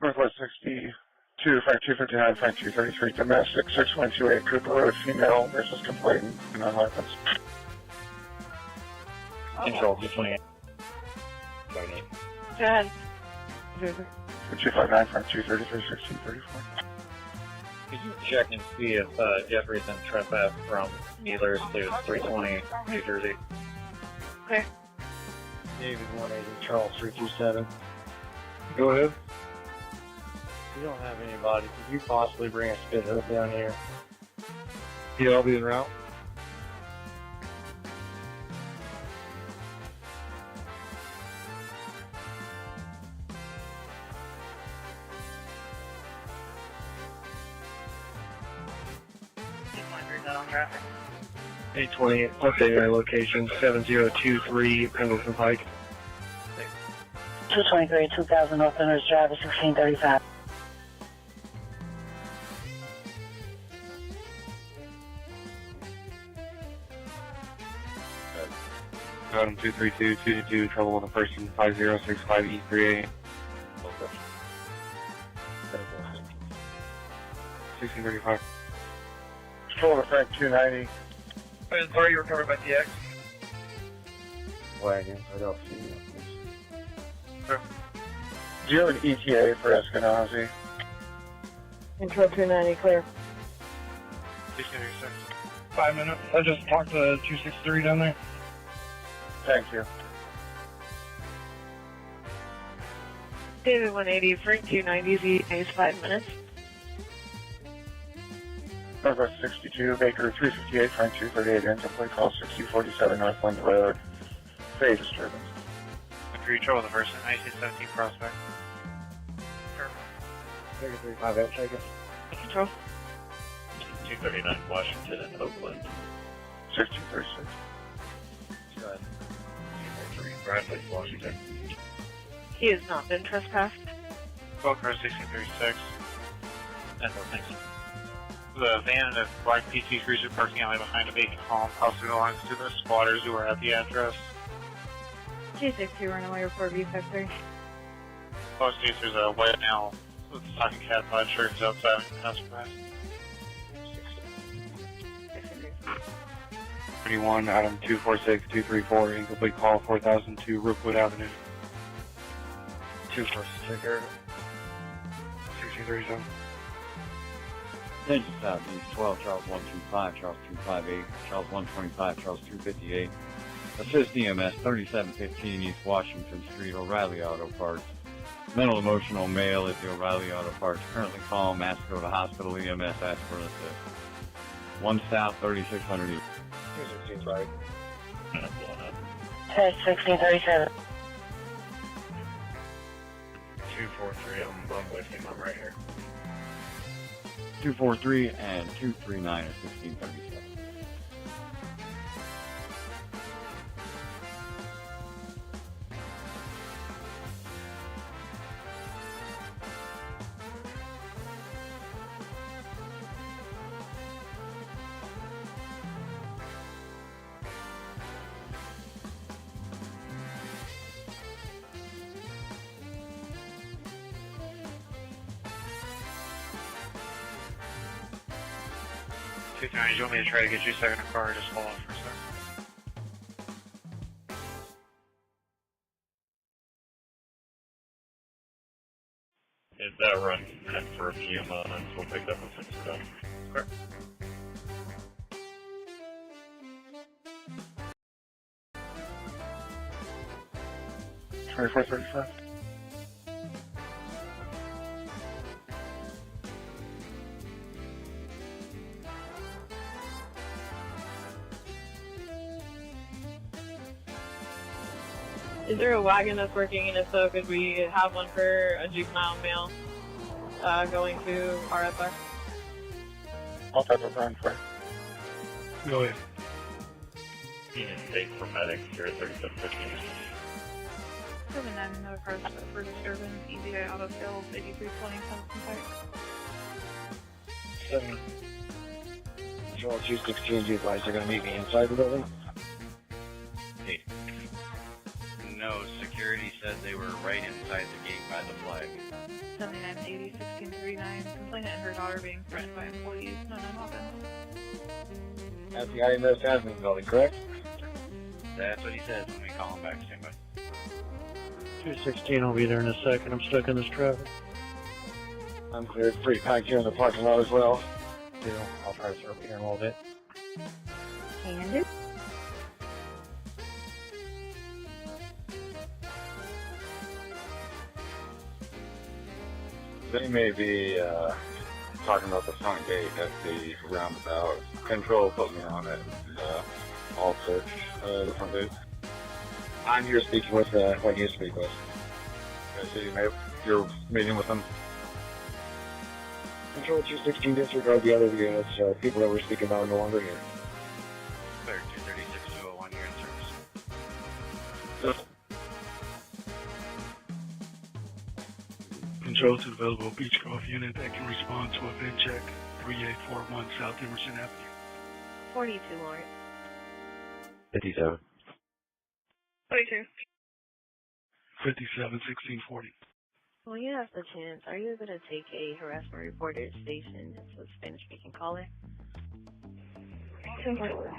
Northwest 62, Frank 259, Frank 233, domestic 6128, Cooper Road, female versus complainant, non-weapons. Control 228. Go ahead. 259, Frank 233, 1634. Could you check and see if Jeffrey's in trespass from Mueller's to 320 New Jersey? Okay. David 180, Charles 327. Go ahead. You don't have anybody. Could you possibly bring a spit hook down here? Yeah, I'll be en route. On traffic. 828, updating my location, 7023 Pendleton Pike. 223, 2000 North Owners Drive, 1635. Item 232, trouble with a person, 5065 E38. 1635. Control to Frank 290. Sorry, you were covered by DX. Wagon, I don't see you. Do you have an ETA for Eskenazi? Intro 290, clear. 1636. 5 minutes. I just talked to 263 down there. Thank you. David 180, Frank 290, Z is 5 minutes. Northwest 62, Baker 358, Frank 238, incomplete call 6047 Northland Road. Bay disturbance. Entry trouble with the person, 1917 Prospect. 3358, take it. Control. 239 Washington and Oakland. 1636. Go ahead. 243 Bradley, Washington. He has not been trespassed. Both cars 1636. That's all, thanks. The van and a black PT Cruiser parking alley behind a vacant home also belongs to the squatters who are at the address. 262 runaway report V53. Most states there's a white male with a stocking cap on shirt who's outside the house price. 31, item 246234, incomplete call 4002 Rookwood Avenue. 2 first, take care of it. 1637. Attention Southeast 12, Charles 125, Charles 258, Charles 125, Charles 258. Assist EMS 3715 East Washington Street, O'Reilly Auto Parts. Mental emotional male at the O'Reilly Auto Parts. Currently calm, asked to go to hospital. EMS asked for an assist. 1 South 3600 East. 216 right. Test 1637. 243, I'm with him, I'm right here. 243 and 239 at 1637. Do you want me to try to get you a second car or just hold on for a second? If that run for a few months, we'll pick up and fix it up. Okay. $24.35. Is there a wagon that's working, and if so, could we have one for a juvenile male going to RSR? I'll type a run for it. Go ahead. Union State for medics here at 3715. 79 another car for disturbance, EZI auto sales, 8320 Thompson Pike. 7. Control 216, do you advise they're going to meet me inside the building? No, No, security said they were right inside the gate by the flag. 7980, 1639. Complainant and her daughter being threatened by employees. No, none happened. That's the item that's happening, building, correct? That's what he says when we call him back, standby. 216, I'll be there in a second. I'm stuck in this traffic. I'm cleared. Pretty packed here in the parking lot as well. I'll try to circle here in a little bit. Can do. They may be talking about the front gate at the roundabout. Control put me on it. I'll search the front gate. I'm here speaking with what you speak with. Okay, so you're meeting with them? Control 216, disregard the other units. People that we're speaking about are no longer here. Clear 236-201, you're in service. Control to available Beechcroft unit that can respond to a VIN check, 3841 South Emerson Avenue. 42, Lawrence. 57. 42. 57 1640. When you have the chance, are you able to take a harassment report at the station? It's a Spanish-speaking caller. 10.4.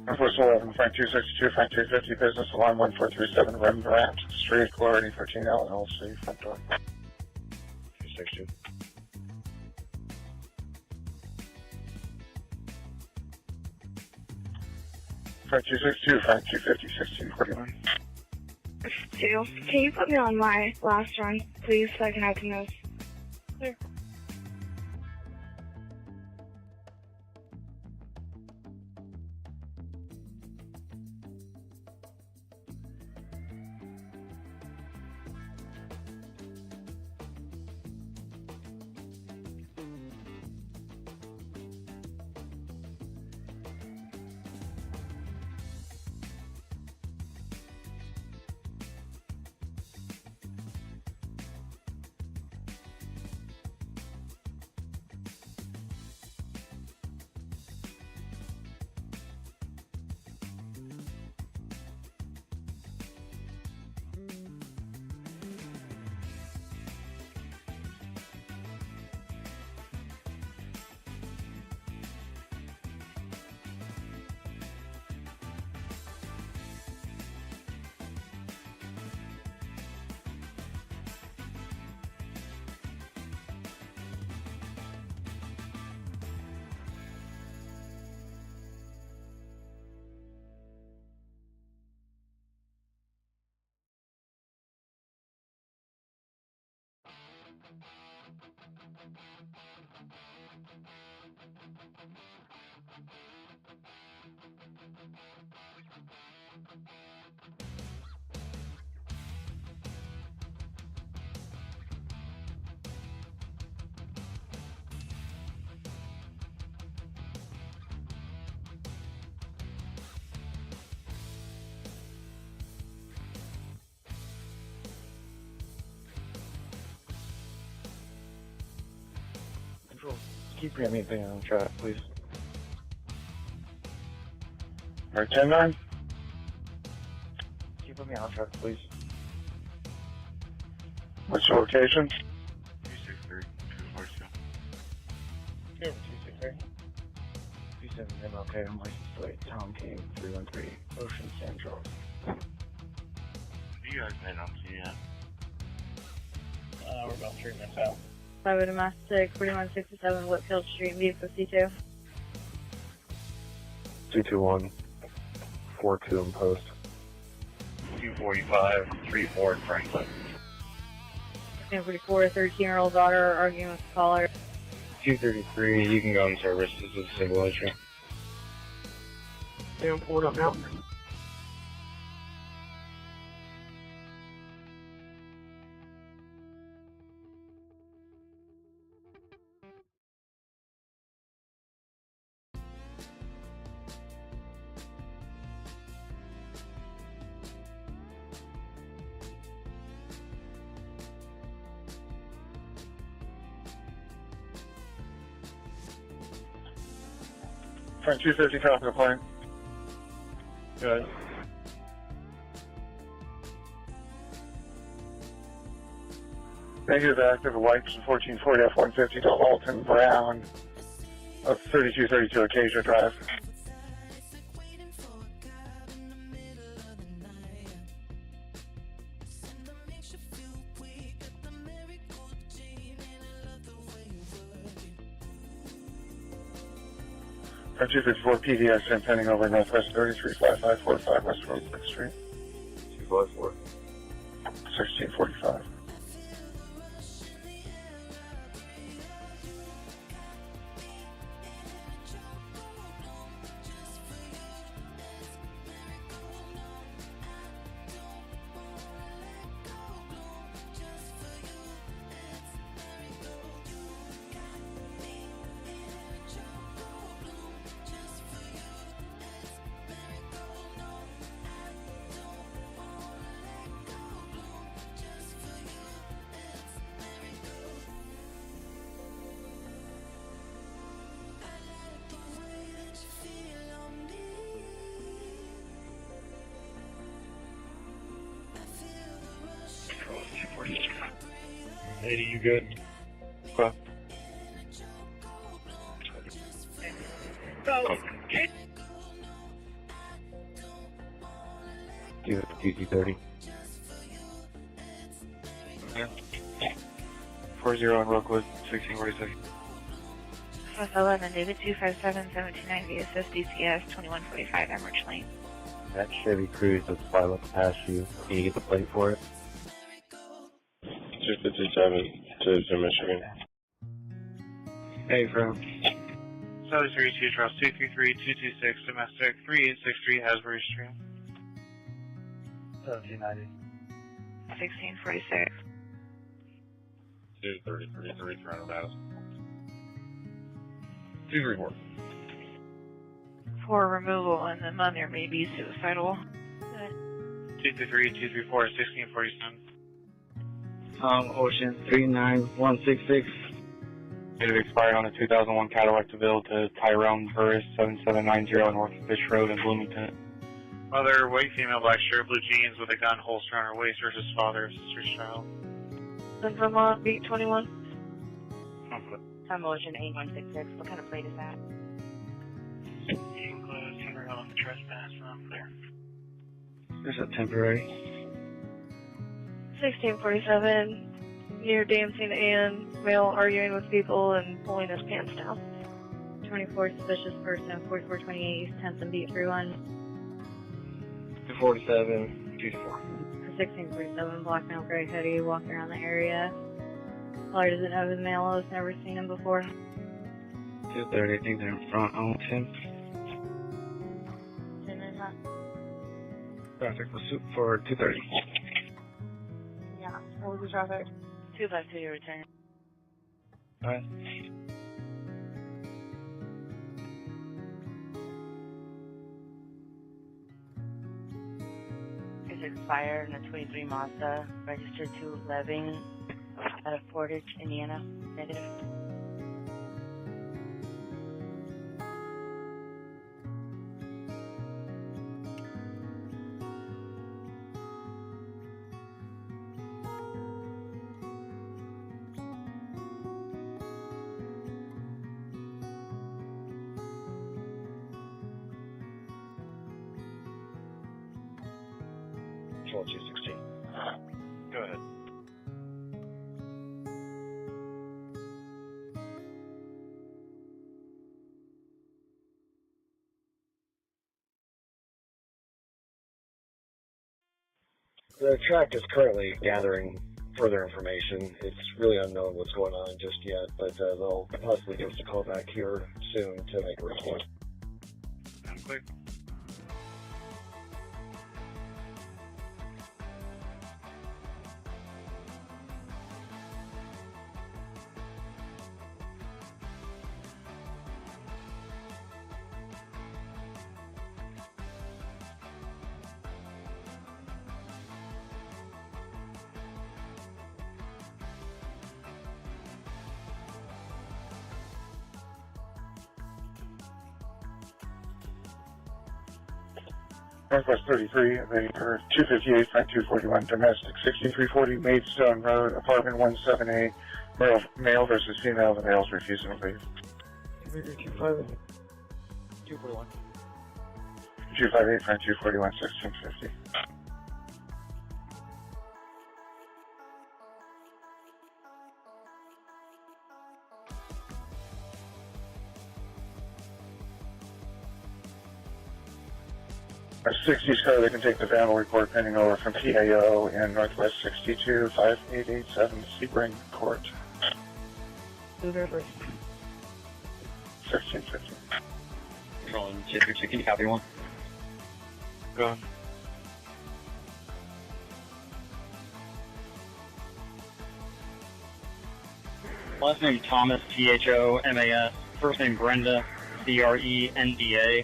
Air Force 11, Frank 262, Frank 250, business alarm 1437, Rembrandt Street, Clarity 13L, LLC, front door. 262. Frank 262, Frank 250, 1641. 2. Can you put me on my last run, please, so I can have the notes? Clear. Keep bringing anything on track, please. Alright, 10-9. Keep me on track, please. What's your location? 263, 242. Yeah, 263. 27 MLK, I'm licensed plate, Tom King, 313, Ocean Central. You guys made on to yet? We're about 3 minutes out. 5 domestic, 4167 Whitfield Street, vehicle C2. 221, 42 in post. 245, 34 in Franklin. 44, 13-year-old daughter arguing with the caller. 233, you can go in service. This is a single issue. Damn, pulled up now. Front 250 traffic applying. Go ahead. Negative active whites and 1440 F-150 to Alton Brown of 3232 Acacia Drive. Front 254 PDS impending over Northwest 335545 West Road 6th Street. 254. 1645. Lady, you good? Well. Okay. Do you have TC30? Yeah. 40 on Rockwood, 1646. Fella, and David 257-729 VSS DCS 2145 Emerge Lane. That Chevy Cruze that's 5 up past you. Can you get the plate for it? 257 to Michigan. Hey, from 732 Charles 233 226 domestic 3863 Hasbury Street. 1790. 1646. 23033 300 miles. 234. For removal and the mother may be suicidal. 223 234 1647. Ocean 39166. It expired on a 2001 Cadillac DeVille to Tyrone Burris 7790 North Fish Road in Bloomington. Mother, white female, black shirt, blue jeans with a gun holster on her waist versus father, sister's child. In Vermont, beat 21. Time Ocean 8166. What kind of plate is that? You include timber on the trespass from there. There's a temporary. 1647. Near dancing and male arguing with people and pulling his pants down. 24 suspicious person, 4428 East 10th and beat 31. 247, 24. 1647, black male, gray hoodie, walking around the area. Caller doesn't know who the male is, never seen him before. 230, I think they're in front on 10. Traffic was for 230. Yeah, what was the traffic? 252, your return. Alright. It's expired in a 23 Mazda, registered to Leving out of Portage, Indiana. Negative. Control 216. Go ahead. The track is currently gathering further information. It's really unknown what's going on just yet, but they'll possibly give us a call back here soon to make a report. I'm clear. Northwest 33, Vapor 258, Frank 241, domestic 6340, Maidstone Road, apartment 17A, male versus female, the male's refusing to leave. Victor 258, 241. 258, Frank 241, 1650. A 60s car, they can take the van report pending over from PAO in Northwest 62, 5887 Sebring Court. Blue River. 1650. Controlling Chipper Chicken, copy one. Go on. Last name Thomas, Thomas. First name Brenda, Brenda.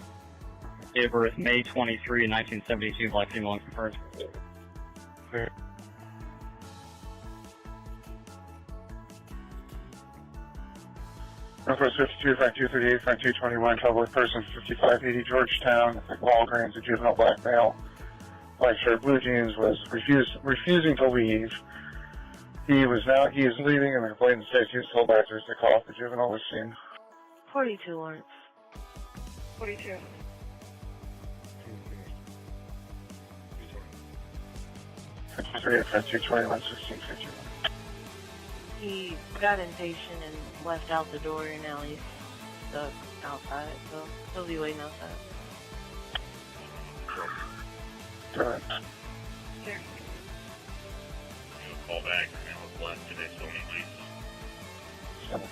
Date of birth May 23, 1972, black female unconfirmed. Clear. Northwest 52, Frank 238, Frank 221, public person 5580 Georgetown, Walgreens, a juvenile black male, black shirt, blue jeans, was refusing to leave. He is leaving, and the complainant states he was told by officers to call if the juvenile was seen. 42, Lawrence. 42. Frank 221, 1651. He got impatient and left out the door, and now he's stuck outside, so he'll be waiting outside. Right. Sure. Call back, and was left today, so anyways.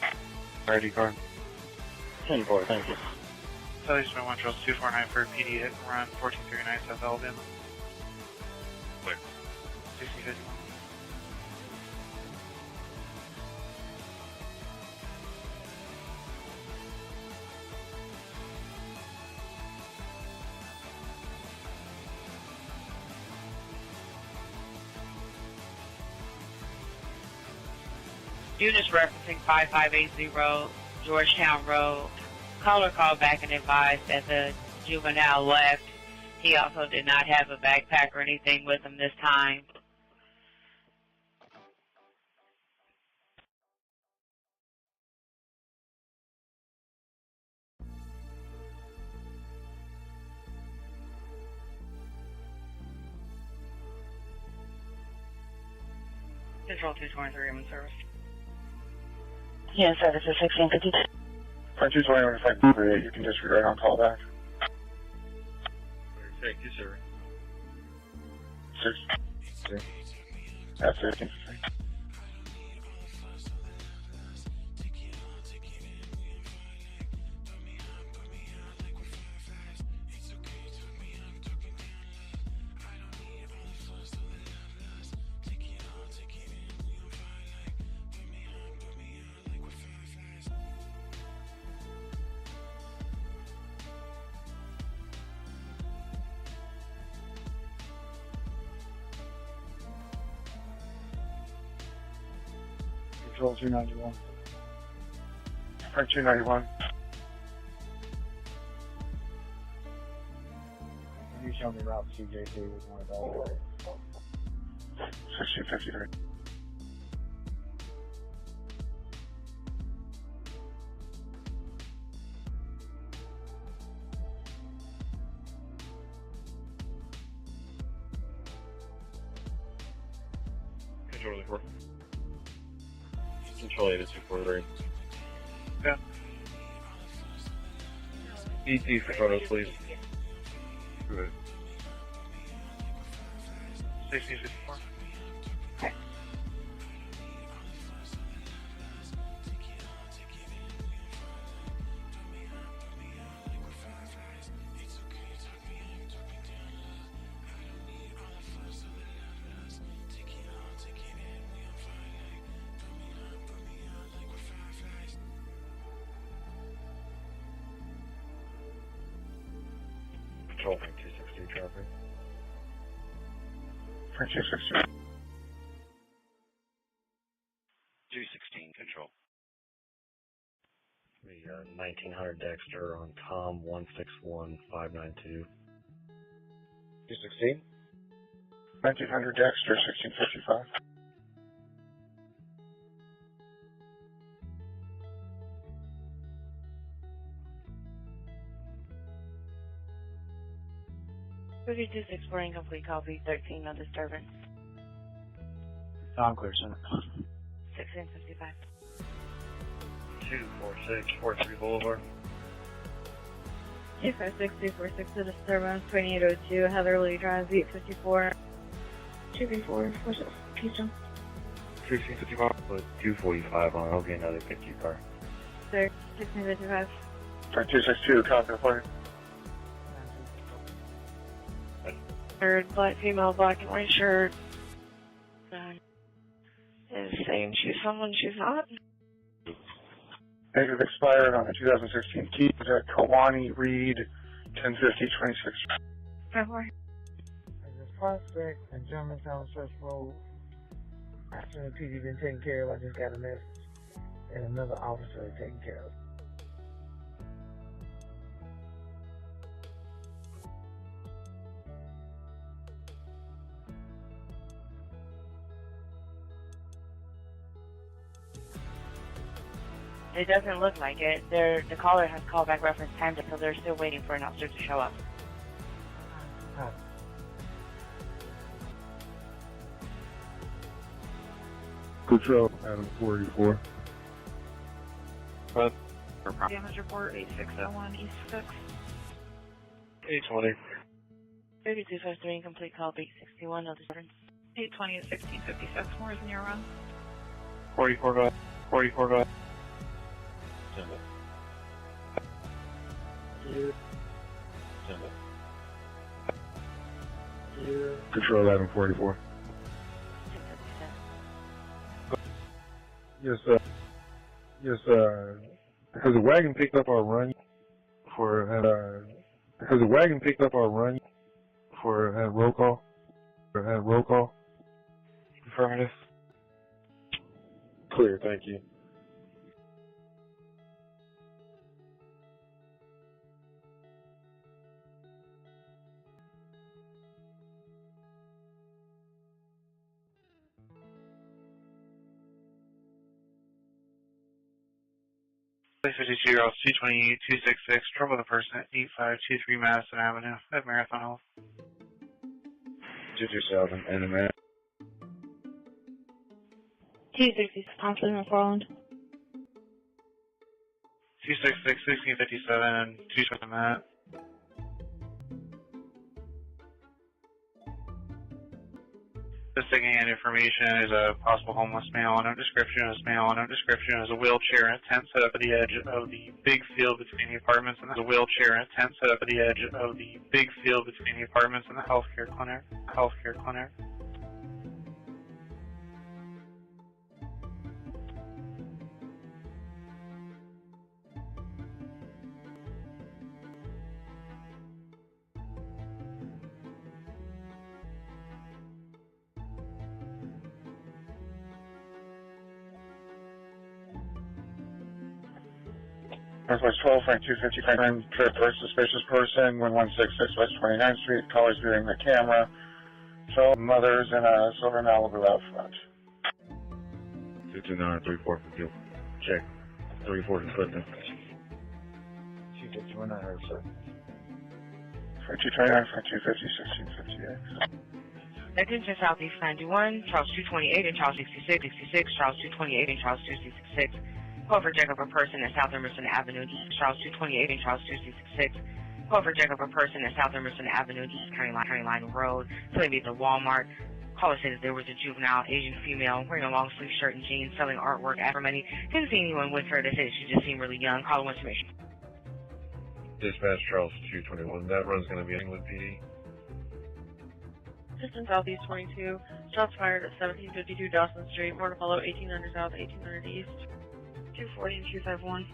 Ready, card. 10-4, thank you. Southeastern 1 Charles 249 for PD hit and run 1439 South Alabama. Clear. 6051. Units referencing 5580 Georgetown Road. Caller called back and advised that the juvenile left. He also did not have a backpack or anything with him this time. Control 223, I'm in service. Yeah, service is 1652. Frank 221, Frank 238, you can disregard on callback. Thank you, sir. 6. That's 15. Control 291. Frank 291. Can you show me route CJC with one of those? 1653. Control the court. Control 8243. Yeah. ET for photos, please. Good. 1654. Control 260 traffic. Frank 260. 216, control. We are 1900 Dexter on COM 161592. 216. 1900 Dexter, 1655. Two 64 incomplete, copy 13, no disturbance. Sound clear, Center. 1655. 246 43 Boulevard. 256, 246, the disturbance, 2802, Heatherly Drive, 854. 234, 46, Keystone. 1655 with 245 on. I'll get another 50 car. Sir, 1655. 262, copy for Third, black female, black and white shirt. Is saying she's someone she's not. Negative expired on the 2016 Keys at Kawani Reed, 1050 26. Go for it. As a prospect and Germantown Church Road, after the PD been taken care of, I just got a message. And another officer is taken care of. It doesn't look like it. The caller has callback reference timed, so they're still waiting for an officer to show up. Control, Adam 44. Damage report 8601 East 6. 820. 3253 incomplete, call beat 61, no disturbance. 820 at 1656. More is in your run. 44 guy. 44 guy. Send it. Send it. Control 1144. Yes, has the wagon picked up our run for roll call? Affirmative. Clear, thank you. Place 52 year old 228 266, trouble the person at 8523 Madison Avenue at Marathon Health. 227, and the man. 266, Thompson McFarland. 266 1657 and 227 Matt. Just taking in information is a possible homeless male. No description is male. No description is a wheelchair and a tent set up at the edge of the big field between the apartments and the wheelchair and a tent set up at the edge of the big field between the apartments and the healthcare clinic. Northwest 12, Frank 250, Franklin, trip for suspicious person, 1166 West 29th Street, callers viewing the camera. So, mothers in a silver Malibu out front. 229 34 for you. Check. 34 to Clifton. 251, I heard, sir. Frank 229, Frank 250, 1658. Attention Southeast 91, Charles 228 and Charles 66, Charles 228 and Charles 266. Call for check of a person at South Emerson Avenue East, Charles 228 and Charles 266. Call for check of a person at South Emerson Avenue East, County Line Road. Somebody at the Walmart. Caller said that there was a juvenile Asian female wearing a long sleeve shirt and jeans selling artwork after money. Didn't see anyone with her. They said she just seemed really young. Caller wants to make sure. Dispatch Charles 221. That run's going to be England PD. Just in Southeast 22. Shots fired at 1752 Dawson Street. More to follow 1800 South, 1800 East. 240 and 251.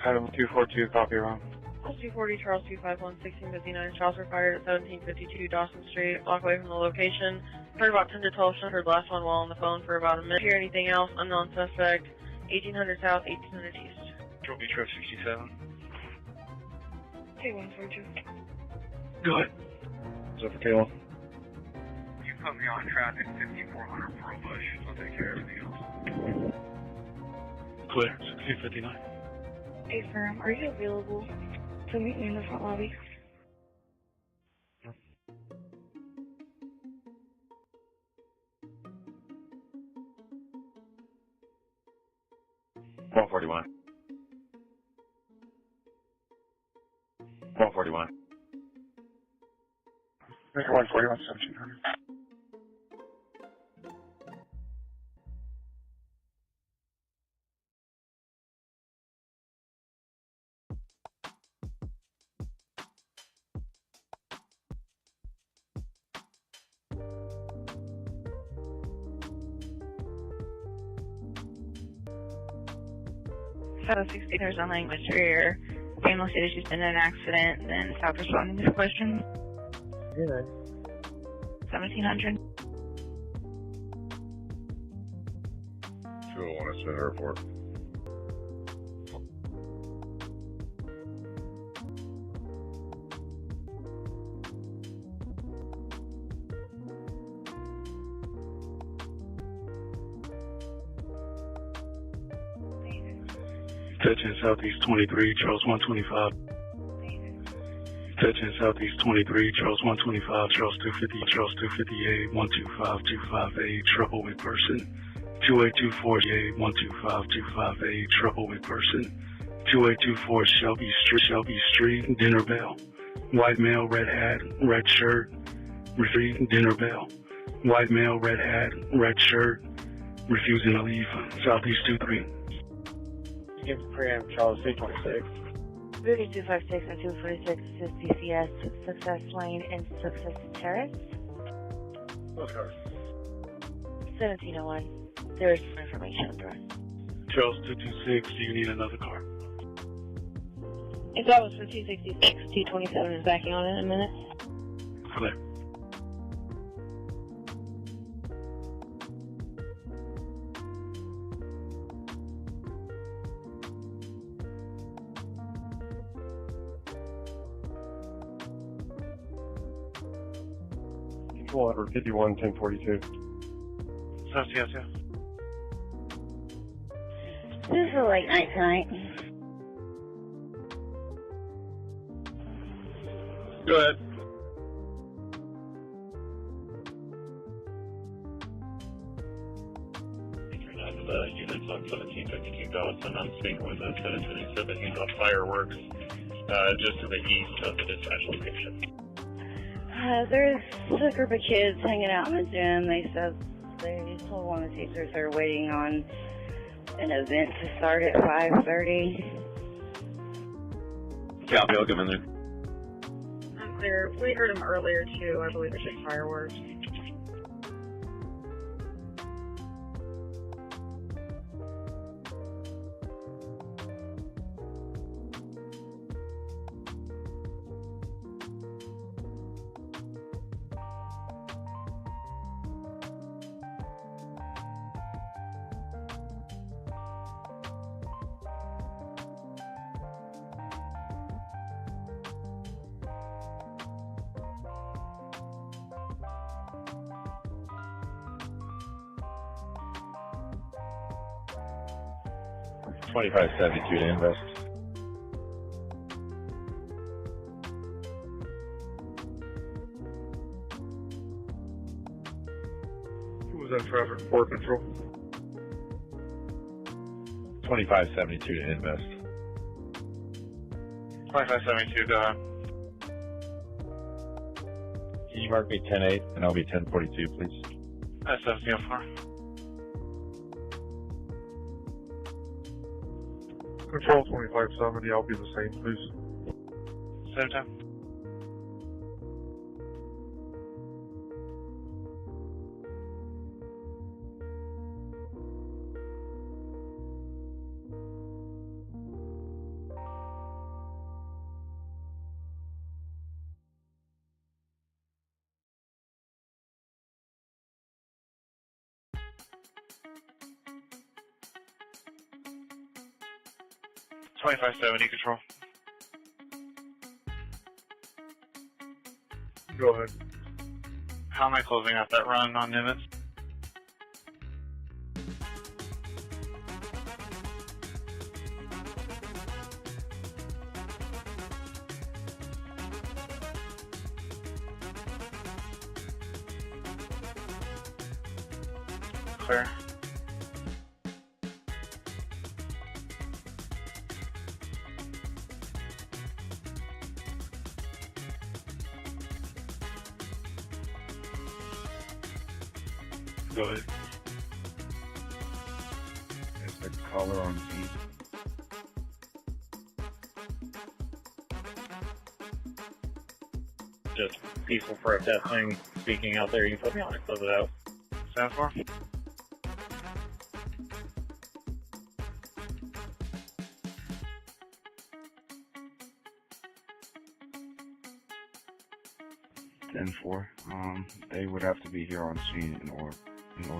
Adam 242, copy wrong. 240 Charles 251, 1659. Shots were fired at 1752 Dawson Street. Block away from the location. Heard about 10 to 12 shots. Heard last one while on the phone for about a minute. Hear anything else? Unknown suspect. 1800 South, 1800 East. Control B truck 67. K142. Good. Is that for Kayla? You put me on traffic 5400 Pearl Bush. I'll take care of everything else. Clear, 1659. Hey, firm, are you available to meet me in the front lobby? One 41. 141. Make 141, 1700. So 16 there's on language career. Family said she's been in an accident, then stop responding to questions. Yeah. 1700. 201 is Center Airport. Touching Southeast 23, Charles 125. Touching Southeast 23, Charles 125, Charles 250, Charles 258, 125, trouble with person. 2824, 125, trouble with person. 2824, Shelby Street, dinner bell. White male, red hat, red shirt. Street, dinner bell. White male, red hat, red shirt. Refusing to leave. Southeast 23. Give Pram Charles 326. Rudy 256 and 246 is DCS, Success Lane and Success Terrace. Those cars. 1701. There is some information on the run. Charles 226, do you need another car? If that was for 266, 227 is backing on in a minute. Clear. Control Edward 51 1042. Yes, yes, yes. This is a late night tonight. Go ahead. The units on 1752 Dawson. I'm speaking with the citizen who said that he saw fireworks just to the east of the dispatch location. There's a group of kids hanging out in the gym. They said they told one of the teachers they're waiting on an event to start at 5:30. Copy, I'll come in there. I'm clear. We heard him earlier too. I believe it's just fireworks. $25.72 to invest. Who was on traffic report control? $25.72 to invest. 2572, go ahead. Can you mark me 10-8 and I'll be 1042, please? That's 1704. Control 2570, I'll be the same, please. Same time. $25.70 control. Go ahead. How am I closing out that run on Nimitz? Clear. Go ahead. It's the color on feet. Just peaceful for testing, speaking out there. You put me on it, close it out. Sound for? Ten-4. They would have to be here on scene in order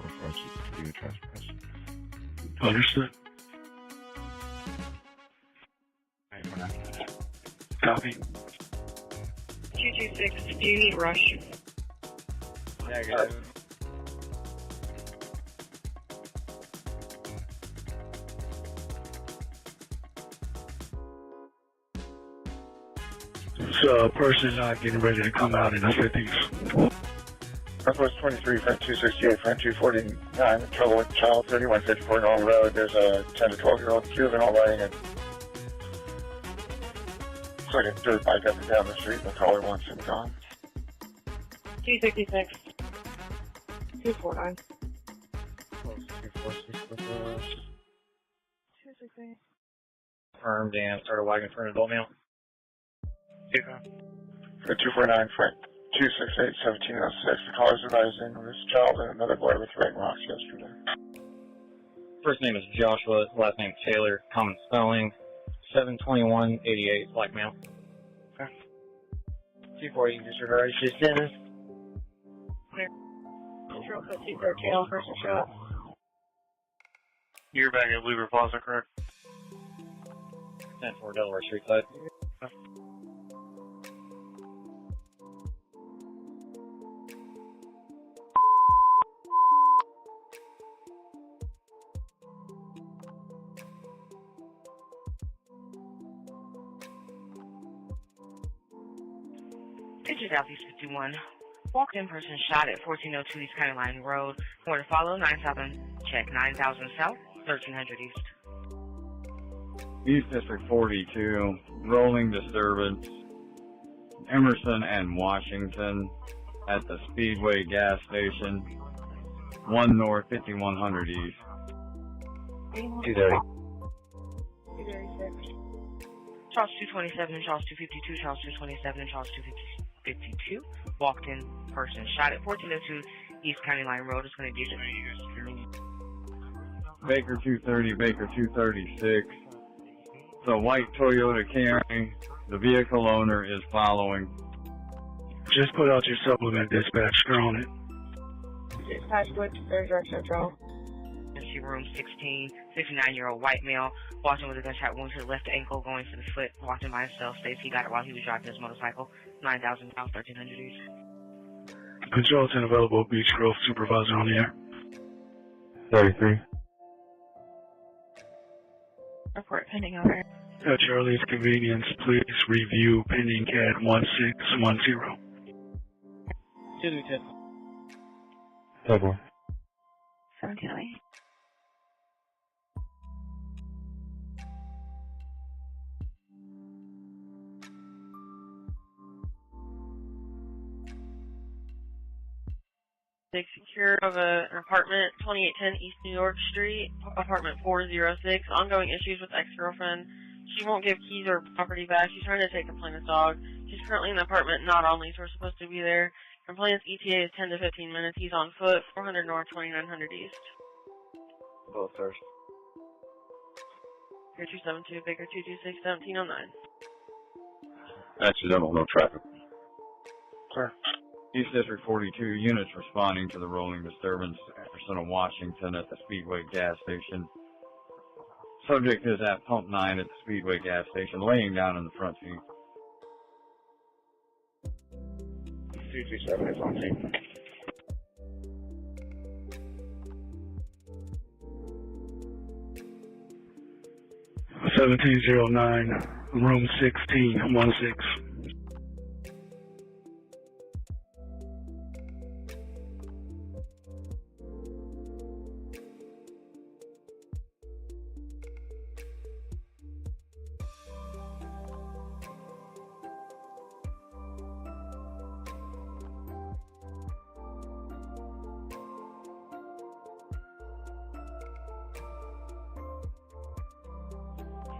for us to do a trespass. Understood. Copy. 226, do you need rush? Yeah, I got it. So a person getting ready to come out in the 50s. Northwest 23, front 268, front 249, in trouble with child, 3154 North Road. There's a 10 to 12-year-old juvenile riding a like a dirt bike up and down the street. The caller wants him gone. 266. 249. Close 246 with us. 268. Confirmed and started wagging for an adult male. For 249, front 268, 1706. The caller's advising this child and another boy were throwing rocks yesterday. First name is Joshua, last name Taylor, common spelling, 72188, black male. Okay. 240, disregard his status. Clear. Control code 213, all person shot. You're back at Luber Plaza, correct? 10-4 Delaware Street side. Picture Southeast 51. Walked in person shot at 1402 East County Line Road. More to follow, 9,000. Check 9,000 South, 1300 East. East District 42, rolling disturbance, Emerson and Washington at the Speedway gas station, 1 North 5100 East. 230. 236. Charles 227 and Charles 252, Charles 227 and Charles 252. Walked in person shot at 1402 East County Line Road. It's going to be Baker 230, Baker 236. The white Toyota Camry, the vehicle owner is following. Just put out your supplement dispatch. They're on it. Dispatch with third direction control. Emergency room 16, 59-year-old white male, walking with a gunshot wound to the left ankle, going to the foot, walked in by himself, states he got it while he was driving his motorcycle, 9,000 South, 1300 East. Control 10 available, Beach Grove supervisor on the air. 33. Report pending over. At your earliest convenience, please review pending CAD 1610. 222. Double. 1708. Secure of an apartment, 2810 East New York Street, apartment 406. Ongoing issues with ex-girlfriend. She won't give keys or property back. She's trying to take complainant's dog. She's currently in the apartment, not on lease. We're supposed to be there. Complainant's ETA is 10 to 15 minutes. He's on foot, 400 North, 2900 East. Both first. Baker 272, Baker 226, 1709. Accidental, no traffic. Clear. East District 42 units responding to the rolling disturbance, Emerson and Washington at the Speedway gas station. Subject is at pump 9 at the Speedway gas station, laying down in the front seat. 227 is on scene. – 1709, room 1616.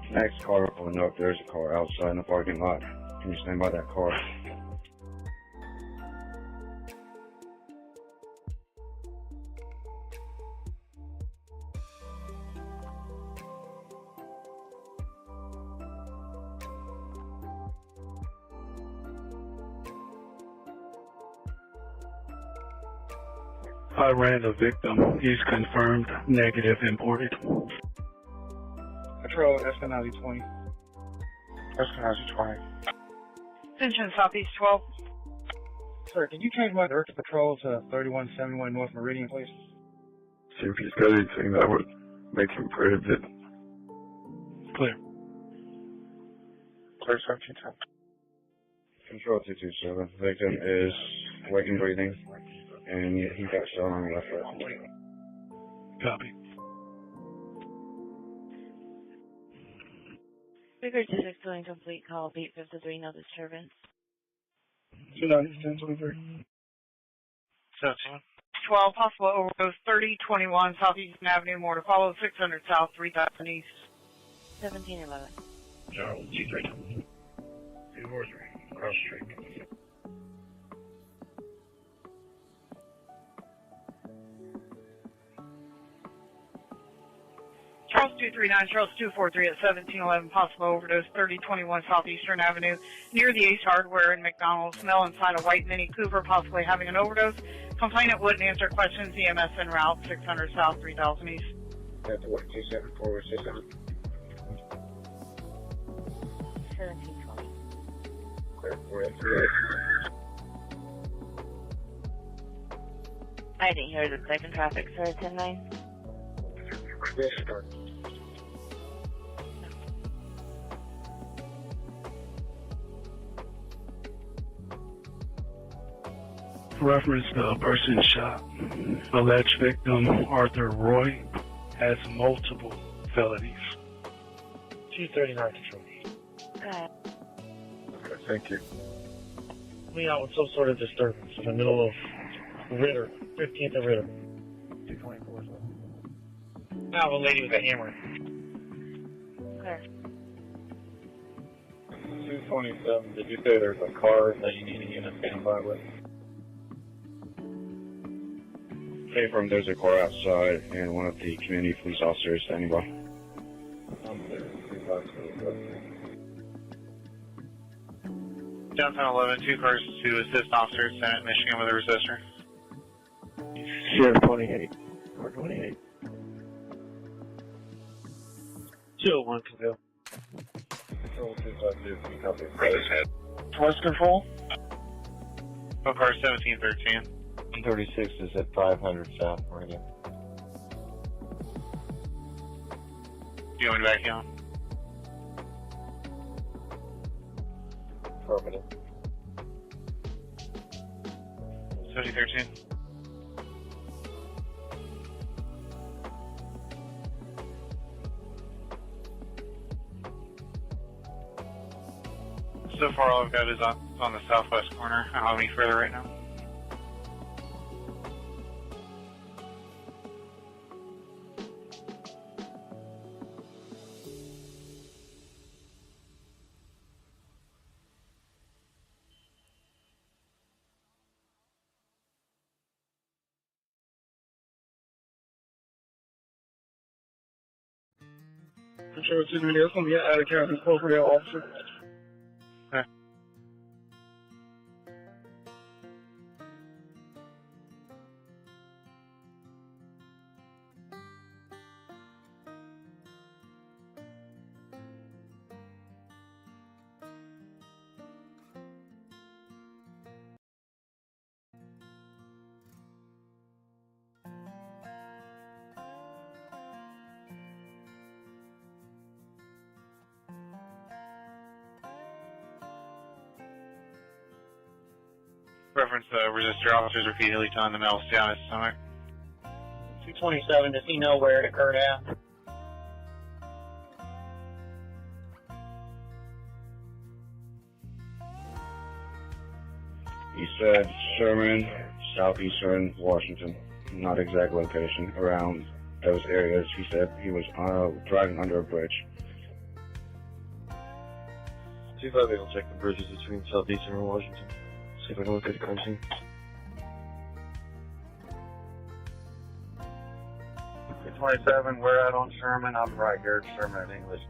Next car pulling up, there's a car outside in the parking lot. Can you stand by that car? I ran the victim. He's confirmed negative imported. Patrol, Eskenazi 20. Eskenazi 20. Attention, Southeast 12. Sir, can you change my director patrol to 3171 North Meridian, please? See if he's got anything that would make him prohibited. Clear. Clear 1710. Control 227. Victim is awake and breathing, and he got shot on the left side. Copy. Figure 26 doing complete call, beat 53, no disturbance. 290, 17. 12, possible overdose, 3021 Southeastern Avenue, more to follow, 600 South, 3000 East. 1711. Charles, G3. 243, cross street. Charles 239, Charles 243 at 1711, possible overdose, 3021 Southeastern Avenue, near the Ace Hardware and McDonald's. Male inside a white Mini Cooper, possibly having an overdose. Complainant wouldn't answer questions. EMS en route, 600 South, 3000 East. That's what 27467. 1720. Clear, we're in clear. I didn't hear the second traffic, sir. 10-9. Yes, sir. Reference the person shot. Alleged victim, Arthur Roy, has multiple felonies. 239 control. Good. Okay, thank you. We out with some sort of disturbance in the middle of Ritter, 15th and Ritter. 224. Now a lady with a hammer. Clear. 227, did you say there's a car that you need a unit standby with? Confirmed there's a car outside and one of the community police officers standing by. Downtown 11, 2 cars to assist officers, Senate, Michigan with a resistor. Sheriff 28. Or 28. 201 can go. Control 252, copy. What's control? Both cars 1713. 136 is at 500 South Meridian. Do you want me back on? Affirmative. 1713. So far, all I've got is on the southwest corner. I don't have any further right now. Control 238, that's going to be an out-of-county corporate officer. Reference resistor officers repeatedly telling the male to stay on his stomach. 227, does he know where it occurred at? He said Sherman, southeastern Washington. Not exact location. Around those areas. He said he was driving under a bridge. 258 will check the bridges between southeastern and Washington. See if I can locate the crime scene. 227, we're out on Sherman. I'm right here at Sherman in English.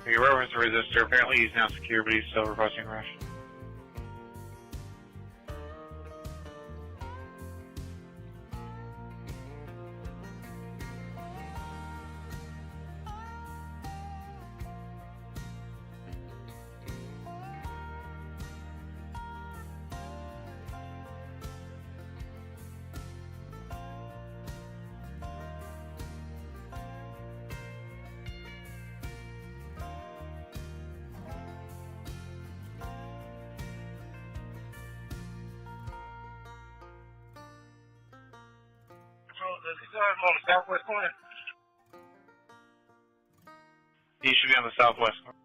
Your reference resistor, apparently he's now secure, but he's still requesting rush. On the southwest corner. He should be on the southwest corner.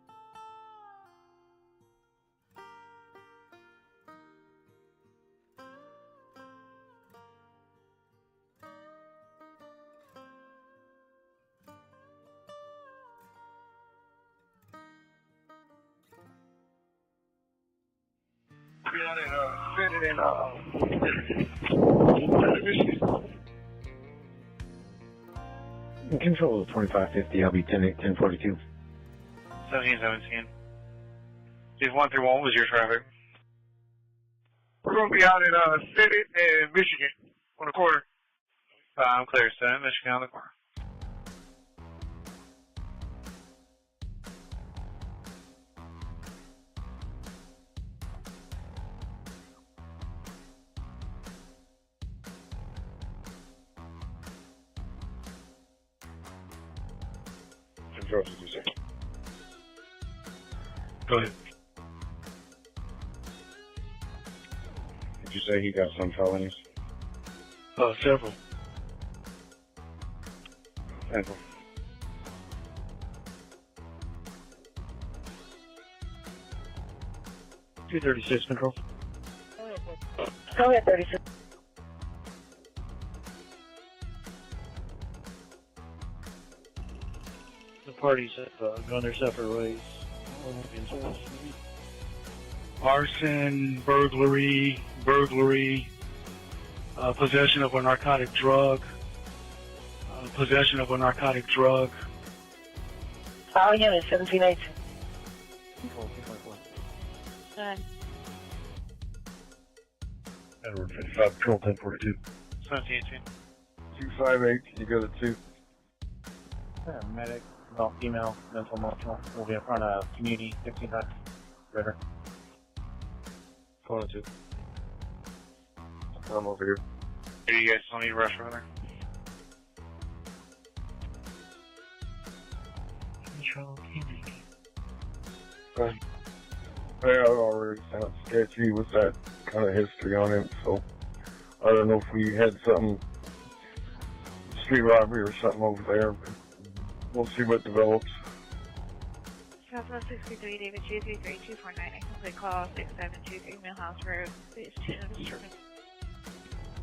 Fitted in, Control 2550, I'll be 1042. 1717. These 1 through 1 was your traffic. We're going to be out in Fitted and Michigan on the corner. I'm clear, sir. Michigan on the corner. Control 56. Go ahead. Did you say he got some felonies? Several. Several. $236 control. Go ahead, 36. The parties have gone their separate ways. Arson, burglary, possession of a narcotic drug, All units, 1718. Edward 55, control 1042. 1718. 258, you go to 2. Medic, adult female, mental emotional. We'll be in front of community, 1600 River. 402. I'm over here. Do you guys still need to rush over there? Control 1090. Yeah, I already sounds sketchy with that kind of history on him, so I don't know if we had something, street robbery or something over there, but we'll see what develops. Southwest 63, David G33249. I complete call 6723 Millhouse Road. Please to disturbance.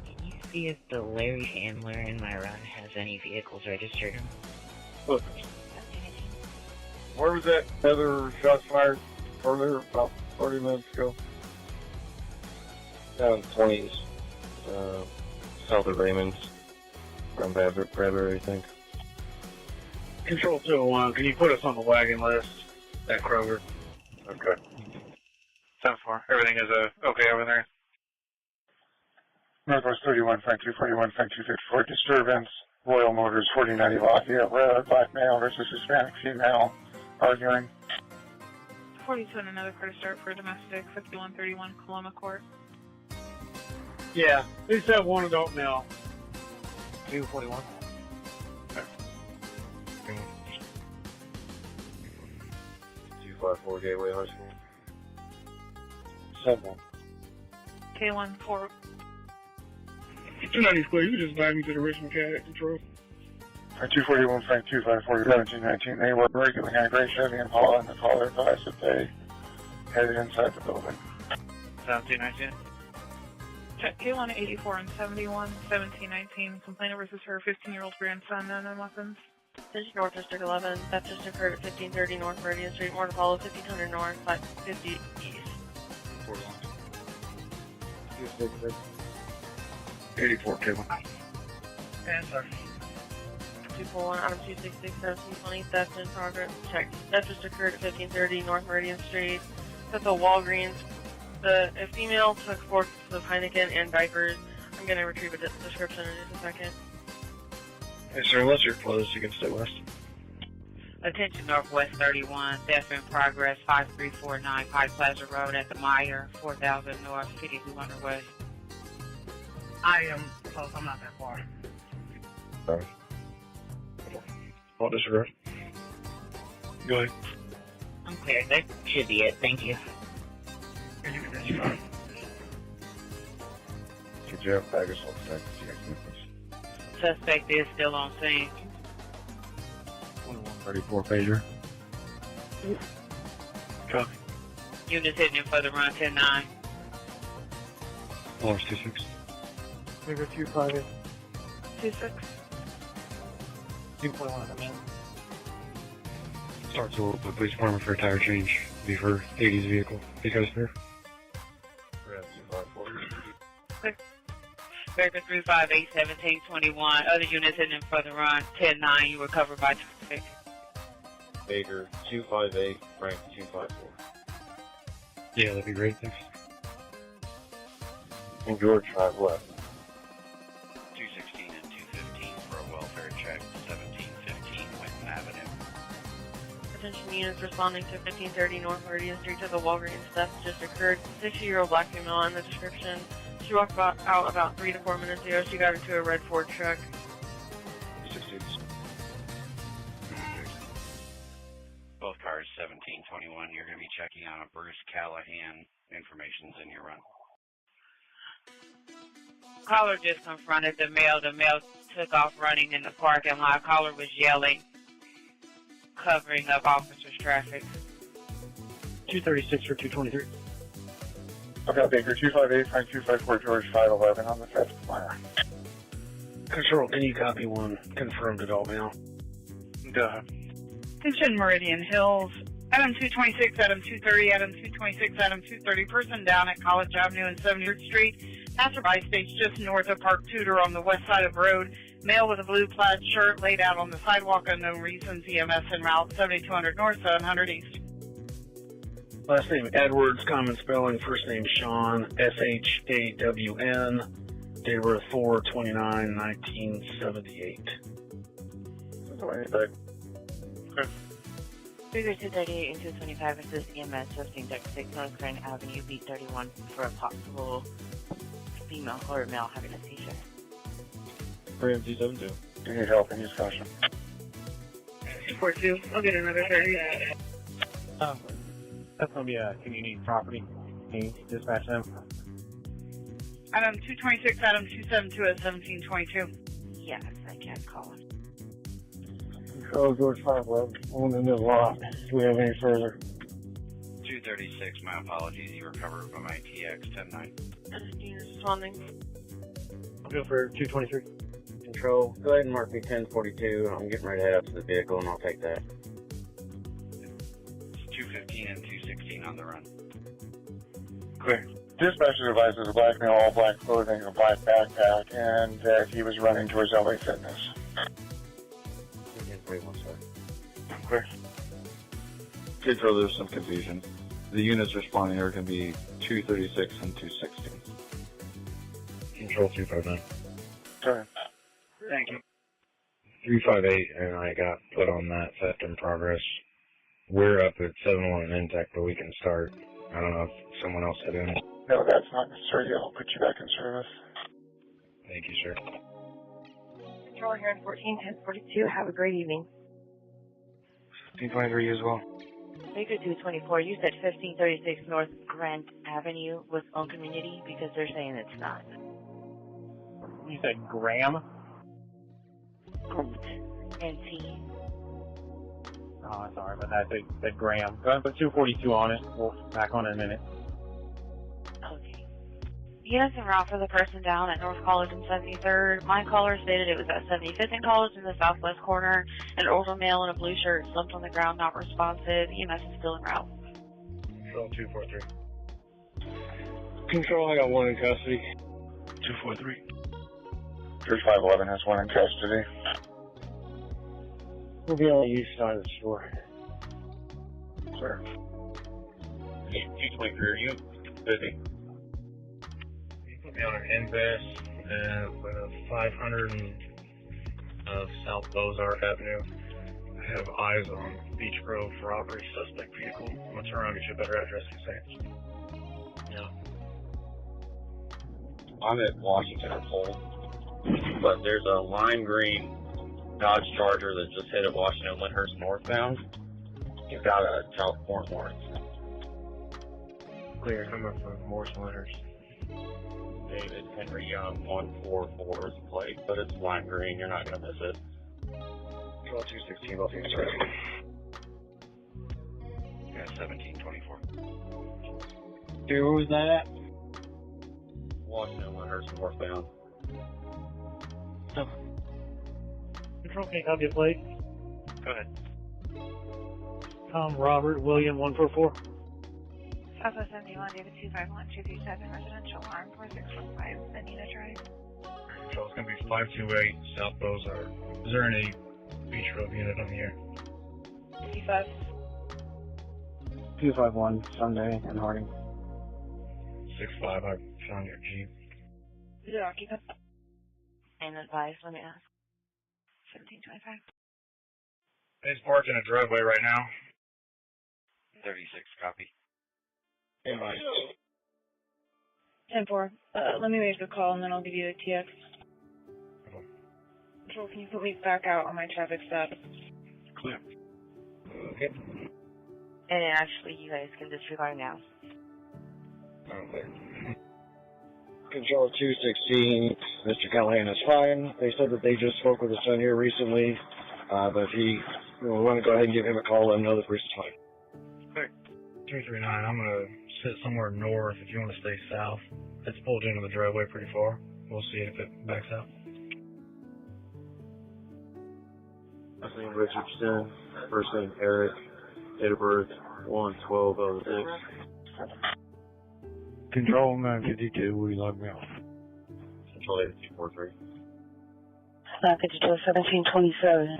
Can you see if the Larry handler in my run has any vehicles registered? Look, where was that other shots fired earlier, about 30 minutes ago? Down in the 20s, south of Raymond's, around Bradbury, I think. Control 201, can you put us on the wagon list at Kroger? Okay. 10-4. Everything is okay over there? Northwest 31, Frank 241, Frank 254, disturbance, Royal Motors, 4090 Lafayette Road, black male versus Hispanic female, arguing. 42 and another car to start for domestic, 5131 Coloma Court. Yeah, please have one adult male. 241. 254 Gateway High School. 7. K14. 290 square, you just guide me to the Richmond Cat Control. 241 Frank 254 1719. They were regularly in a gray Chevy Impala, and the caller advised that they headed inside the building. 1719. Check K1 84 and 71, 1719. Complainant versus her 15-year-old grandson, unknown weapons. Attention North District 11. Theft just occurred at 1530 North Meridian Street, more to follow 1500 North, 550 East. 266. 84 K1. Answer. 241, item 266, 1720, theft in progress. Check. Theft just occurred at 1530 North Meridian Street. At the Walgreens, a female took forks of Heineken and diapers. I'm going to retrieve a description in just a second. Hey, sir, unless you're closed, you can stay west. Attention Northwest 31, theft in progress, 5349 Pike Plaza Road at the Meyer, 4000 North, 5200 West. I am close. I'm not that far. Sorry. I'll disregard. Go ahead. I'm clear. That should be it. Thank you. Here, you can disregard. Could you have baggage on the Suspect is still on scene. 2134 pager. Copy. Units hitting him for the run 10-9. Lars 26. Figure 258. 26. 2.1, I mean. Start to the police department for a tire change. Be for 80's vehicle. You guys there? Baker 358 1721. Other units hitting him for the run 10-9. You were covered by traffic. Baker 258, Frank 254. Yeah, that'd be great. Thanks. And George 5 left. 216 and 215 for a welfare check. 1715 Winton Avenue. Attention units responding to 1530 North Meridian Street to the Walgreens theft just occurred. 60-year-old black female in the description. She walked out about 3 to 4 minutes ago. She got into a red Ford truck. 16. Both cars 1721. You're going to be checking on a Bruce Callahan. Information's in your run. Caller just confronted the male. The male took off running in the parking lot. Caller was yelling, covering up officers' traffic. 236 for 223. I've got Baker 258, Frank 254, George 511 on the theft flyer. Control, can you copy one? Confirmed it all now. Go ahead. Attention Meridian Hills. Adam 226, Adam 230, Adam 226, Adam 230. Person down at College Avenue and 70th Street. Passerby staged just north of Park Tudor on the west side of the road. Male with a blue plaid shirt laid out on the sidewalk, unknown reasons. EMS en route 7200 North, 700 East. Last name Edwards, common spelling. First name Sean, S-H-A-W-N. Date of birth 4/29/1978. Figure 238 and 225 assist EMS 1536 North Grand Avenue, B31 for a possible female or male having a seizure. Ram 272. You need help, and use caution. 242. I'll get another 30. That's going to be a community property. Can you dispatch them? Adam 226, Adam 272 at 1722. Yes, I can call him. Control George 511. On in the lot. Do we have any further? 236, my apologies. You were covered by my TX 10-9. Units responding. I'll go for 223. Control, go ahead and mark me 1042. I'm getting ready to head up to the vehicle, and I'll take that. 215 and 216 on the run. Clear. Dispatcher advises a black male, all black clothing, a black backpack, and that he was running towards LA Fitness. Clear. Control, there's some confusion. The units responding here can be 236 and 216. Control 259. Sorry. Thank you. 358, and I got put on that theft in progress. We're up at 7-1 in Intech, but we can start. I don't know if someone else hit in. No, that's not necessary. I'll put you back in service. Thank you, sir. Control here in 141042. Have a great evening. 1523 as well. Baker 224, you said 1536 North Grant Avenue was owned community because they're saying it's not. You said Graham? Grant. NT. Oh, sorry about that. They said Graham. Go ahead and put 242 on it. We'll back on in a minute. Okay. Units en route for the person down at North College and 73rd. My caller stated it was at 75th and College in the southwest corner. An older male in a blue shirt slumped on the ground, not responsive. EMS is still en route. Control 243. Control, I got one in custody. 243. 3511 has one in custody. We'll be on the east side of the store. Sir. 223, are you busy? You put me on an invest with a 500 of South Bozar Avenue. I have eyes on Beach Grove robbery suspect vehicle. I'm gonna turn around and get you a better address in a second. Yeah. I'm at Washington or Pole, but there's a lime green Dodge Charger that just hit at Washington Lyndhurst northbound. You've got a child porn warrant. Clear, coming from Morris Lyndhurst. David Henry Young 144 is the plate, but it's lime green. You're not gonna miss it. Control 216, both units ready. Yeah, 1724. Dude, where was that? Washington Lyndhurst northbound. Control, can you copy a plate? Go ahead. Tom Robert William 144. Southwest 71, David 251-237, residential arm 4615, Anita Drive. Control, it's gonna be 528 South Bozar. Is there any Beach Grove unit on the air? 55. 251 Sunday in Harding. 65, I found your Jeep. Is it occupant? And advice, let me ask. 1725. It's parked in a driveway right now. 36, copy. Invite. 10-4. Let me make a call and then I'll give you a TX. Control, can you put me back out on my traffic stop? Clear. Okay. And actually, you guys can disregard now. Okay. Control 216, Mr. Callahan is fine. They said that they just spoke with his son here recently, but if he want to go ahead and give him a call, let him know that Bruce is fine. Okay. 239, I'm gonna sit somewhere north if you want to stay south. It's pulled into the driveway pretty far. We'll see if it backs out. Last name Richardson, first name Eric, date of birth 1/12/06. Control 952, will you log me off? Control 8243. Control 1727.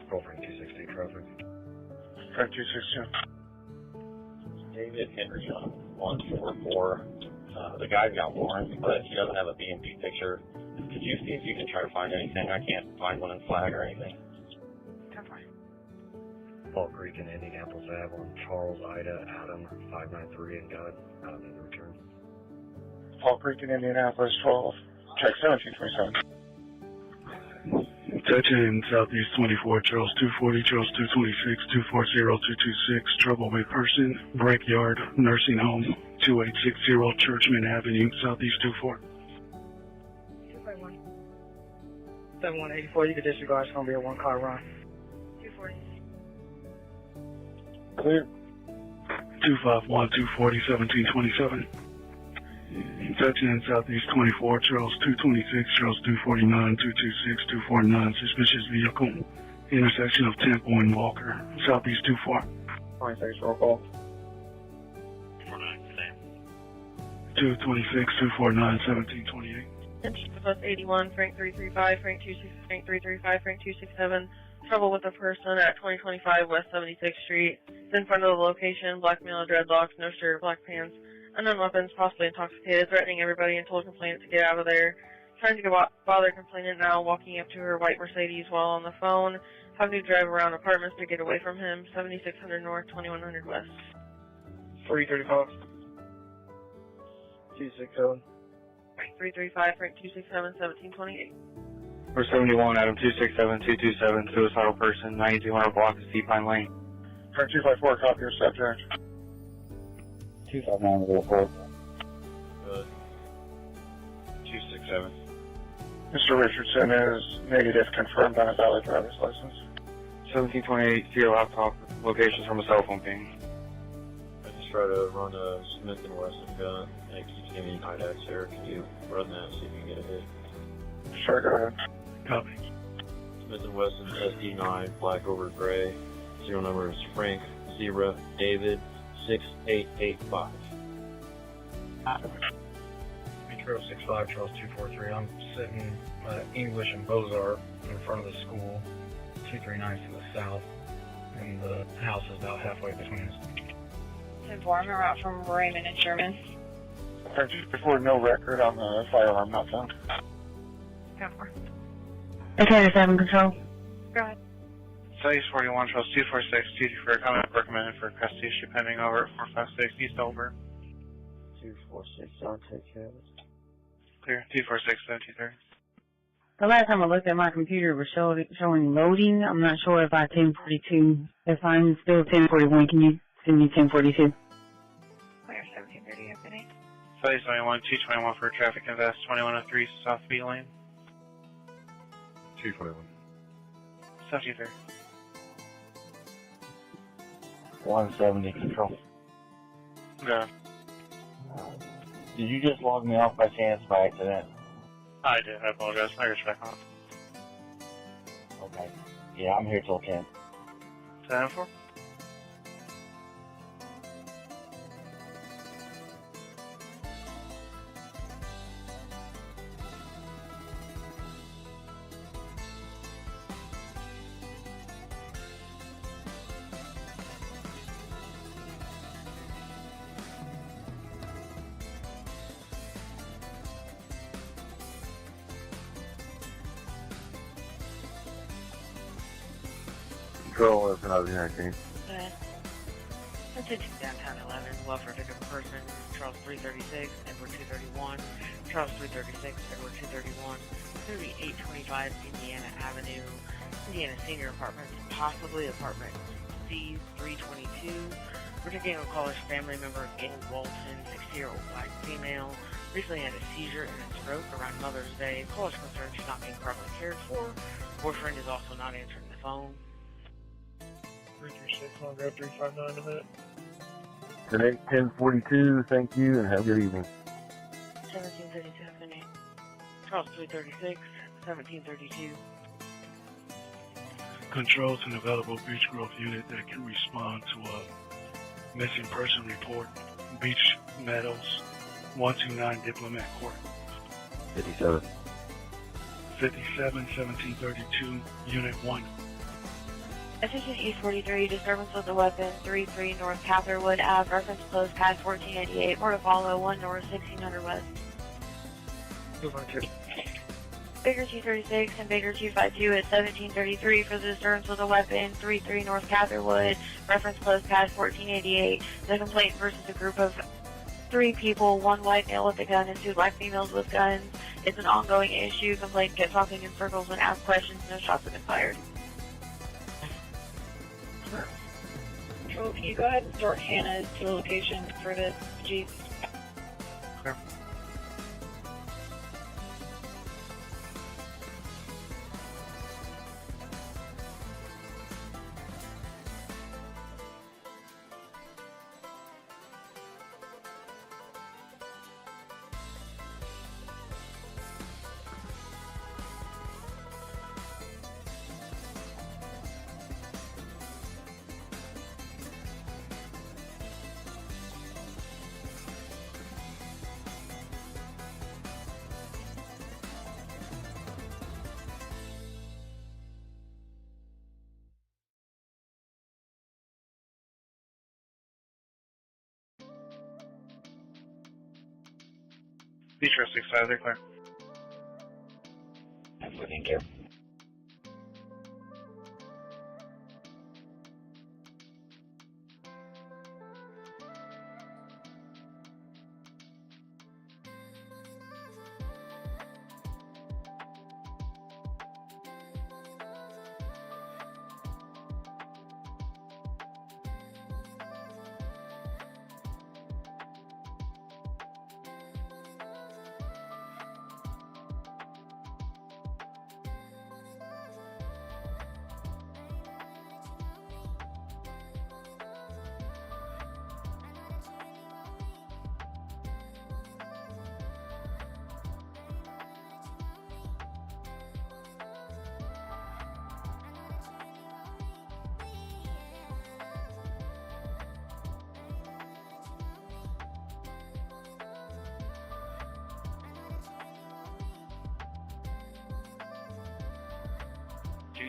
Girlfriend 260 traffic. 5262. David Henry Young 144. The guy's got warrants, but he doesn't have a BNP picture. Could you see if you can try to find anything? I can't find one in flag or anything. Fall Creek in Indianapolis Ave on Charles Ida Adam 593 and got out of the return. Fall Creek in Indianapolis 12. Check 1727. Touching Southeast 24, Charles 240, Charles 226, 240, 226, trouble with person, Brickyard, Nursing Home, 2860 Churchman Avenue, Southeast 24. 251. 7184, you can disregard, it's going to be a one-car run. 240. Clear. 251, 240, 1727. Touching Southeast 24, Charles 226, Charles 249, 226, 249, suspicious vehicle, intersection of Temple and Walker, Southeast 24. 26, roll call. 226, 249, 1728. Bus 81, Frank 335, Frank 26, Frank 335, Frank 267. Trouble with a person at 2025 West 76th Street. It's in front of the location, black male, dreadlocks, no shirt, black pants, unknown weapons, possibly intoxicated, threatening everybody and told complainant to get out of there. Trying to bother complainant now, walking up to her white Mercedes while on the phone, having to drive around apartments to get away from him. 7600 North, 2100 West. 335. 267. 335, Frank 267, 1728. We're 71, Adam 267-227, suicidal person, 9200 block of Sea Pine Lane. Turn 254, copy your subject. 259 to the report. Good. 267. Mr. Richardson is negative, confirmed on a valid driver's license. 1728, Sierra laptop, locations from a cell phone ping. I just tried to run a Smith & Wesson gun, and it keeps giving me hideouts here. Can you run that and see if you can get a hit? Sure, go ahead. Copy. Smith & Wesson SD9, black over gray. Serial number is Frank, Sierra, David, 6885. Metro 65, Charles 243. I'm sitting English and Bozart in front of the school, 239 to the south, and the house is about halfway between us. 10-4, I'm route from Raymond and Sherman. Turn 254, no record on the firearm not found. 10-4. Okay, 7 control. Go ahead. Southeast 41, Charles 246, TG4, comment recommended for custody issue pending over at 456, East over. 246, I'll take care of it. Clear, 246, 1730. The last time I looked at my computer, it was showing loading. I'm not sure if I 1042. If I'm still 1041, can you send me 1042? Clear, 1730, opening. Southeast 21, 221 for traffic invest, 2103 South B lane. 221. 1730. 170 control. Go. Did you just log me off by chance by accident? I did, I apologize. I got you back on. Okay. Yeah, I'm here till 10. 10-4. Control is another 19. Attention downtown 11, welfare victim person, Charles 336, Edward 231, Charles 336, Edward 231, 3825 Indiana Avenue, Indiana Senior Apartments, possibly apartment C 322. We're taking a caller's family member, Gail Walton, 60-year-old black female, recently had a seizure and a stroke around Mother's Day. Caller's concerned she's not being properly cared for. Boyfriend is also not answering the phone. 336, I'll grab 359 in a minute. 1042, thank you, and have a good evening. 1737, Charles 336, 1732. Control to an available Beach Grove unit that can respond to a missing person report. Beach Meadows, 129 Diplomat Court. 57. 57, 1732, Unit 1. Attention East 43, disturbance with a weapon, 33 North Catherwood Ave, reference closed past 1488, more to follow, 1 North, 1600 West. 212. Baker 236 and Baker 252 at 1733 for the disturbance with a weapon, 33 North Catherwood, reference closed past 1488. The complaint versus a group of 3 people, 1 white male with a gun and 2 black females with guns. It's an ongoing issue. Complaint kept talking in circles when asked questions. No shots have been fired. Control, can you go ahead and start Hannah to the location for the Jeep? Clear. Beach Road 65, they're clear. Thank you.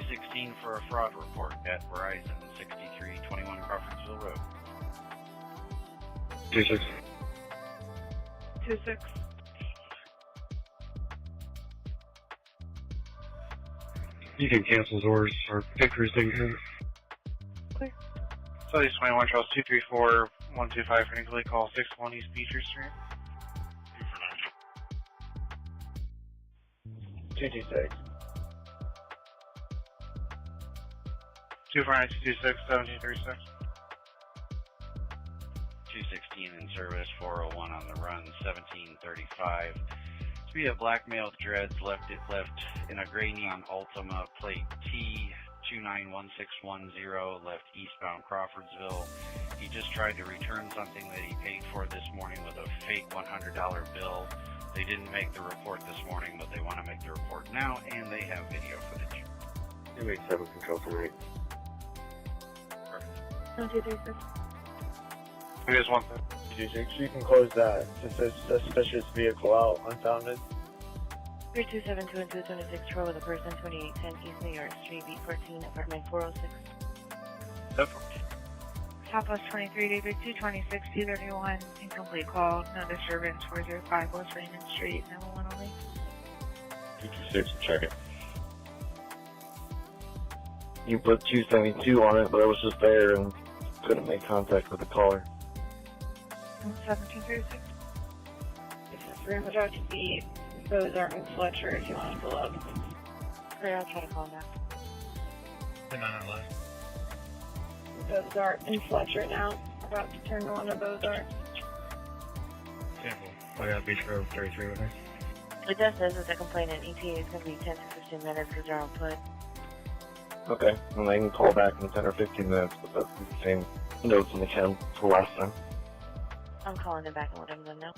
216 for a fraud report at Verizon, 6321 Crawfordsville Road. 26. 26. You can cancel doors or pictures in here. Clear. Southeast 21 Charles 234-125 for Nicolay, call 61 East Beecher Street. 226. 249-226-1736. 216 in service, 401 on the run, 1735. To be a black male with dreads left in a gray neon Altima, plate T291610, left eastbound Crawfordsville. He just tried to return something that he paid for this morning with a fake $100 bill. They didn't make the report this morning, but they want to make the report now, and they have video footage. 287 control for rate. Perfect. 1236. Who guys want that? 226. You can close that suspicious vehicle out, unfounded. 3272 and 226 Troy with a person, 2810 East New York Street, B14, apartment 406. Southwest 23, David 226, 231, incomplete call, no disturbance, 405 West Raymond Street, 911 only. 226, check it. You put 272 on it, but I was just there and couldn't make contact with the caller. 1736. This is Ramage out to be Bozart and Fletcher if you want to pull up. Great, I'll try to call now. Bozart and Fletcher now. About to turn on to Bozart. Sample. I got Beach Road 33 with me. It does says that the complainant ETA is going to be 10 to 15 minutes because they're on foot. Okay, and they can call back in 10 or 15 minutes, but that's the same notes in the can for last time. I'm calling them back and letting them know.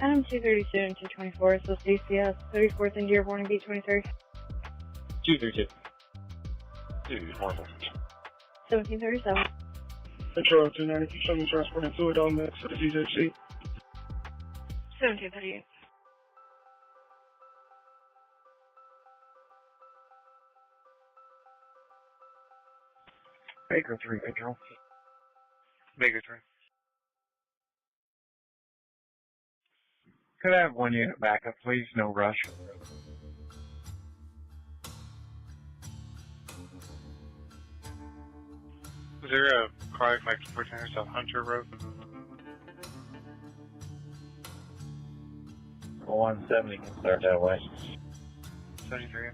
Adam 232 and 224, so CCS, 34th and Dearborn and B23. 232. 224. 1737. Control 297 transporting fluid on mix at the DJC. 1738. Baker 3, control. Baker 3. Could I have 1 unit backup, please? No rush. Is there a car like 14 South Hunter Road? 170 can start that way. 73.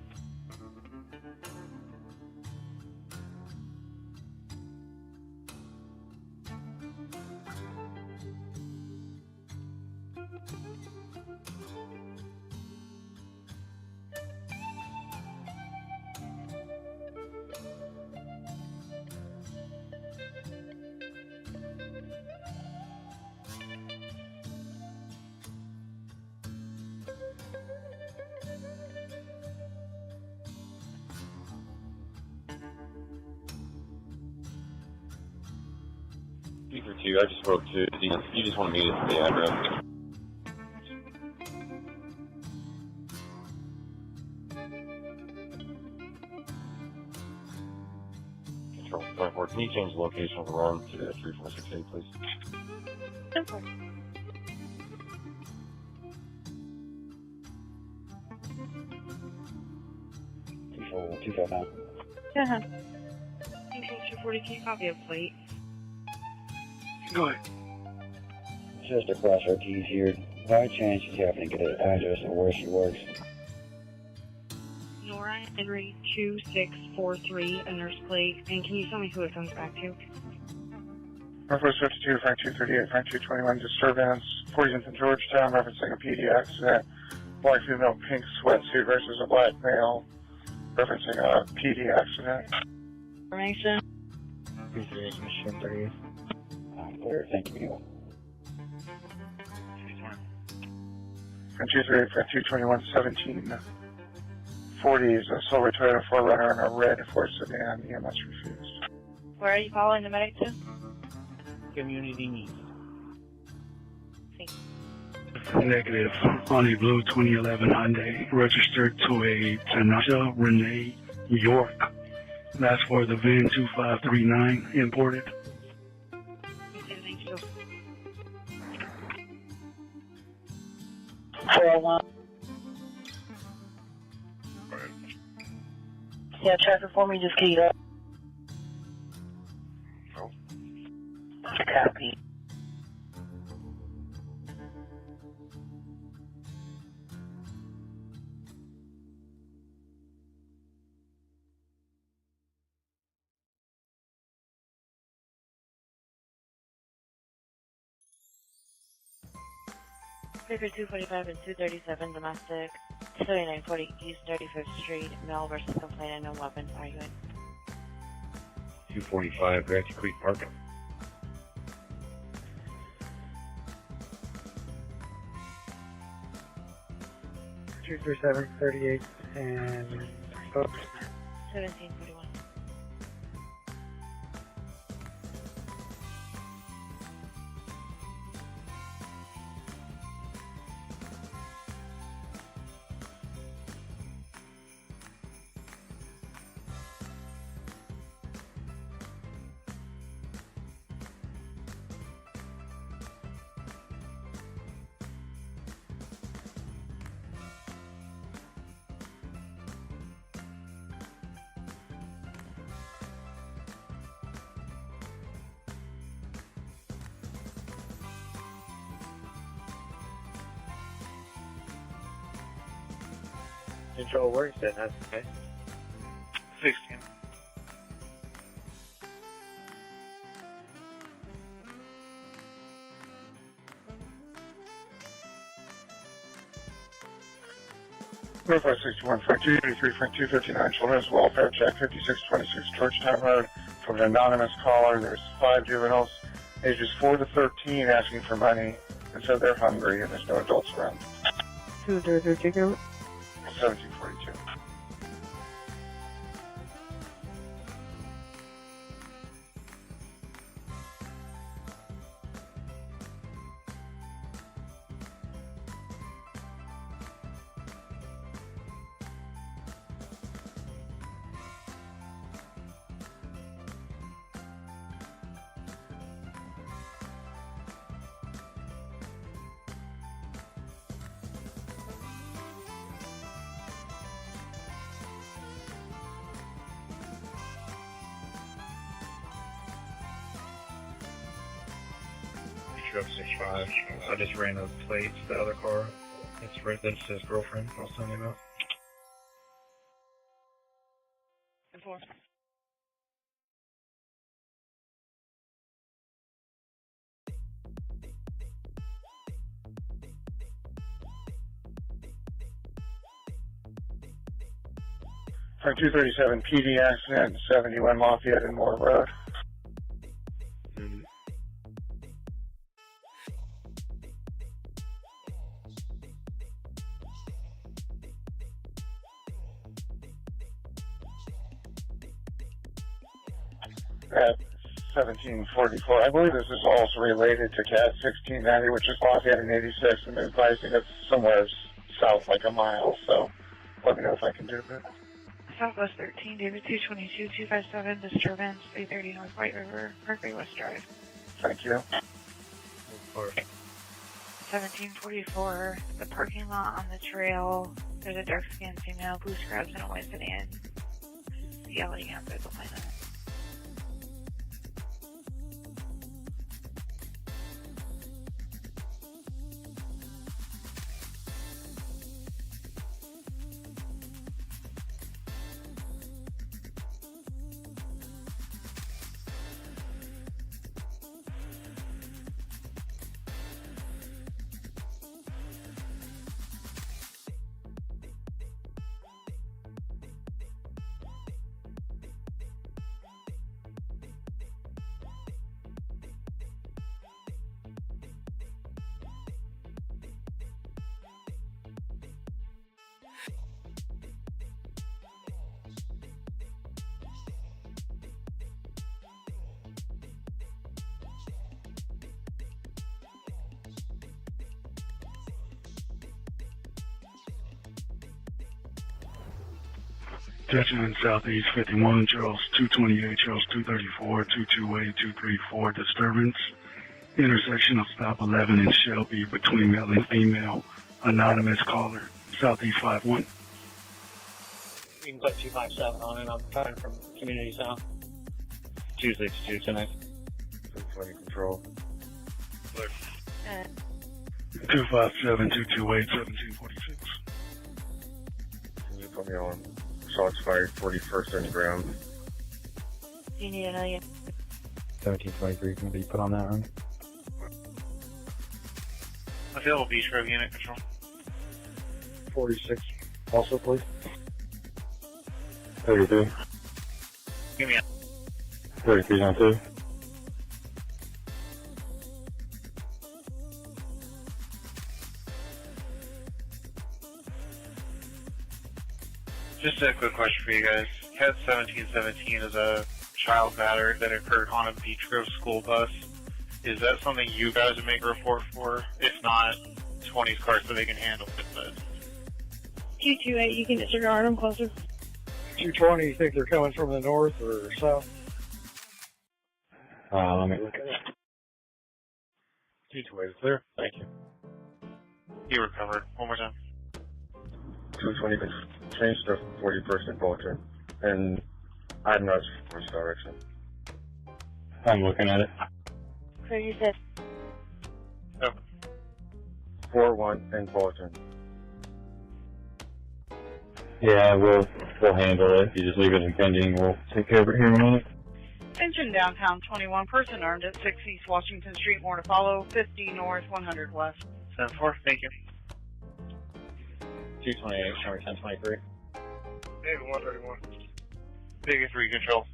Beaker 2, I just spoke to you just want to meet us at the address. Control 24, can you change the location of the run to 3468, please? Simple. Control 259. Control 240, can you copy a plate? Go ahead. Just across our keys here. By chance you happen to get an address of where she works. Nora Henry 2643, a nurse plate, and can you tell me who it comes back to? Northwest 52, Frank 238, Frank 221, disturbance, 40th in Georgetown, referencing a PD accident. Black female, pink sweatsuit versus a black male, referencing a PD accident. Information. Mission 30. Clear, thank you. Frank 238, Frank 221, 1740 is a silver Toyota 4Runner and a red Ford sedan, EMS refused. Where are you calling the medic to? Community needs. Negative. On a blue 2011 Hyundai, registered to a Tanasha Renee New York. That's for the VIN 2539 imported. Thank you. 401. Yeah, traffic for me, just keyed up. Oh. Copy. Baker 245 and 237 domestic, 3940 East 35th Street, male versus complainant, no weapons, arguing. 245 Granty Creek Park. Two three seven 38 and 1741. Control works then, that's okay. 16. Northwest 61.2, 83.259, Children's Welfare Check, 5626 Georgetown Road. From an anonymous caller, there's 5 juveniles, ages 4 to 13, asking for money, and said they're hungry, and there's no adults around. 232. 1742. Truck 65. I just ran the plates, the other car. It's right there, it says girlfriend. I was telling you about. Before. For 237 PD accident, 71 Lafayette and Moore Road. At 1744. I believe this is also related to CAT 1690, which is Lafayette and 86, and advising it's somewhere south, like a mile, so let me know if I can do it. Southwest 13, David 222, 257, disturbance, 330 North White River, Parkway West Drive. Thank you. 1744, the parking lot on the trail. There's a dark-skinned female, blue scrubs, and a white sedan yelling at the complainant. Attention in Southeast 51, Charles 228, Charles 234, 228, 234, disturbance. Intersection of stop 11 and Shelby between male and female. Anonymous caller, Southeast 51. You can put 257 on it. I'm trying from Community South. 262 tonight. 20 control. 257, 228, 1746. Can you put me on shots fired 41st underground? Do you need another? 1723 can be put on that run. Available Beach Grove unit control. 46 also, please. 33. Give me a 33 on 2. Just a quick question for you guys. CAT 1717 is a child matter that occurred on a Beach Grove school bus. Is that something you guys would make a report for? If not, 20's car so they can handle it. But 228, you can disregard them closer. 220, you think they're coming from the north or south? Let me look at it. 228 is clear. Thank you. you recovered. One more time. 220 changed to 41st and Bolton. And I'm not sure which direction. I'm looking at it. So you said 4-1 and Bolton. Yeah, we'll handle it. You just leave it in pending. We'll take care of it here in a minute. Attention downtown, 21 person armed at 6 East Washington Street, more to follow, 50 North, 100 West. 7-4, thank you. 228, number 1023. David 131. Bigger 3 control.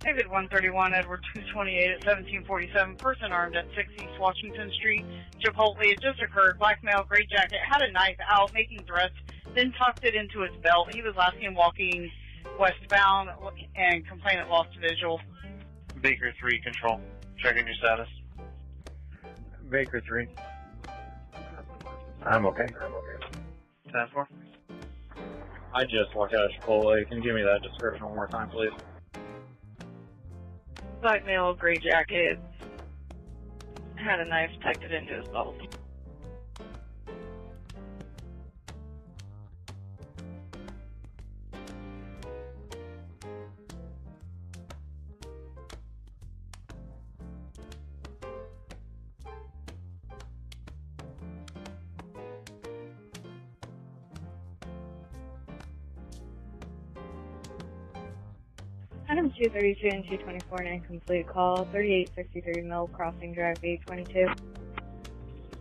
David 131, Edward 228 at 1747, person armed at 6 East Washington Street. Chipotle had just occurred, black male, gray jacket, had a knife out, making threats, then tucked it into his belt. He was last seen walking westbound, and complainant lost visual. Baker 3 control. Checking your status. Baker 3. I'm okay. 10-4. I just walked out of Chipotle. Can you give me that description one more time, please? Black male, gray jacket, had a knife tucked it into his belt. Item 232 and 224, an incomplete call. 3863 Mill Crossing Drive, 822.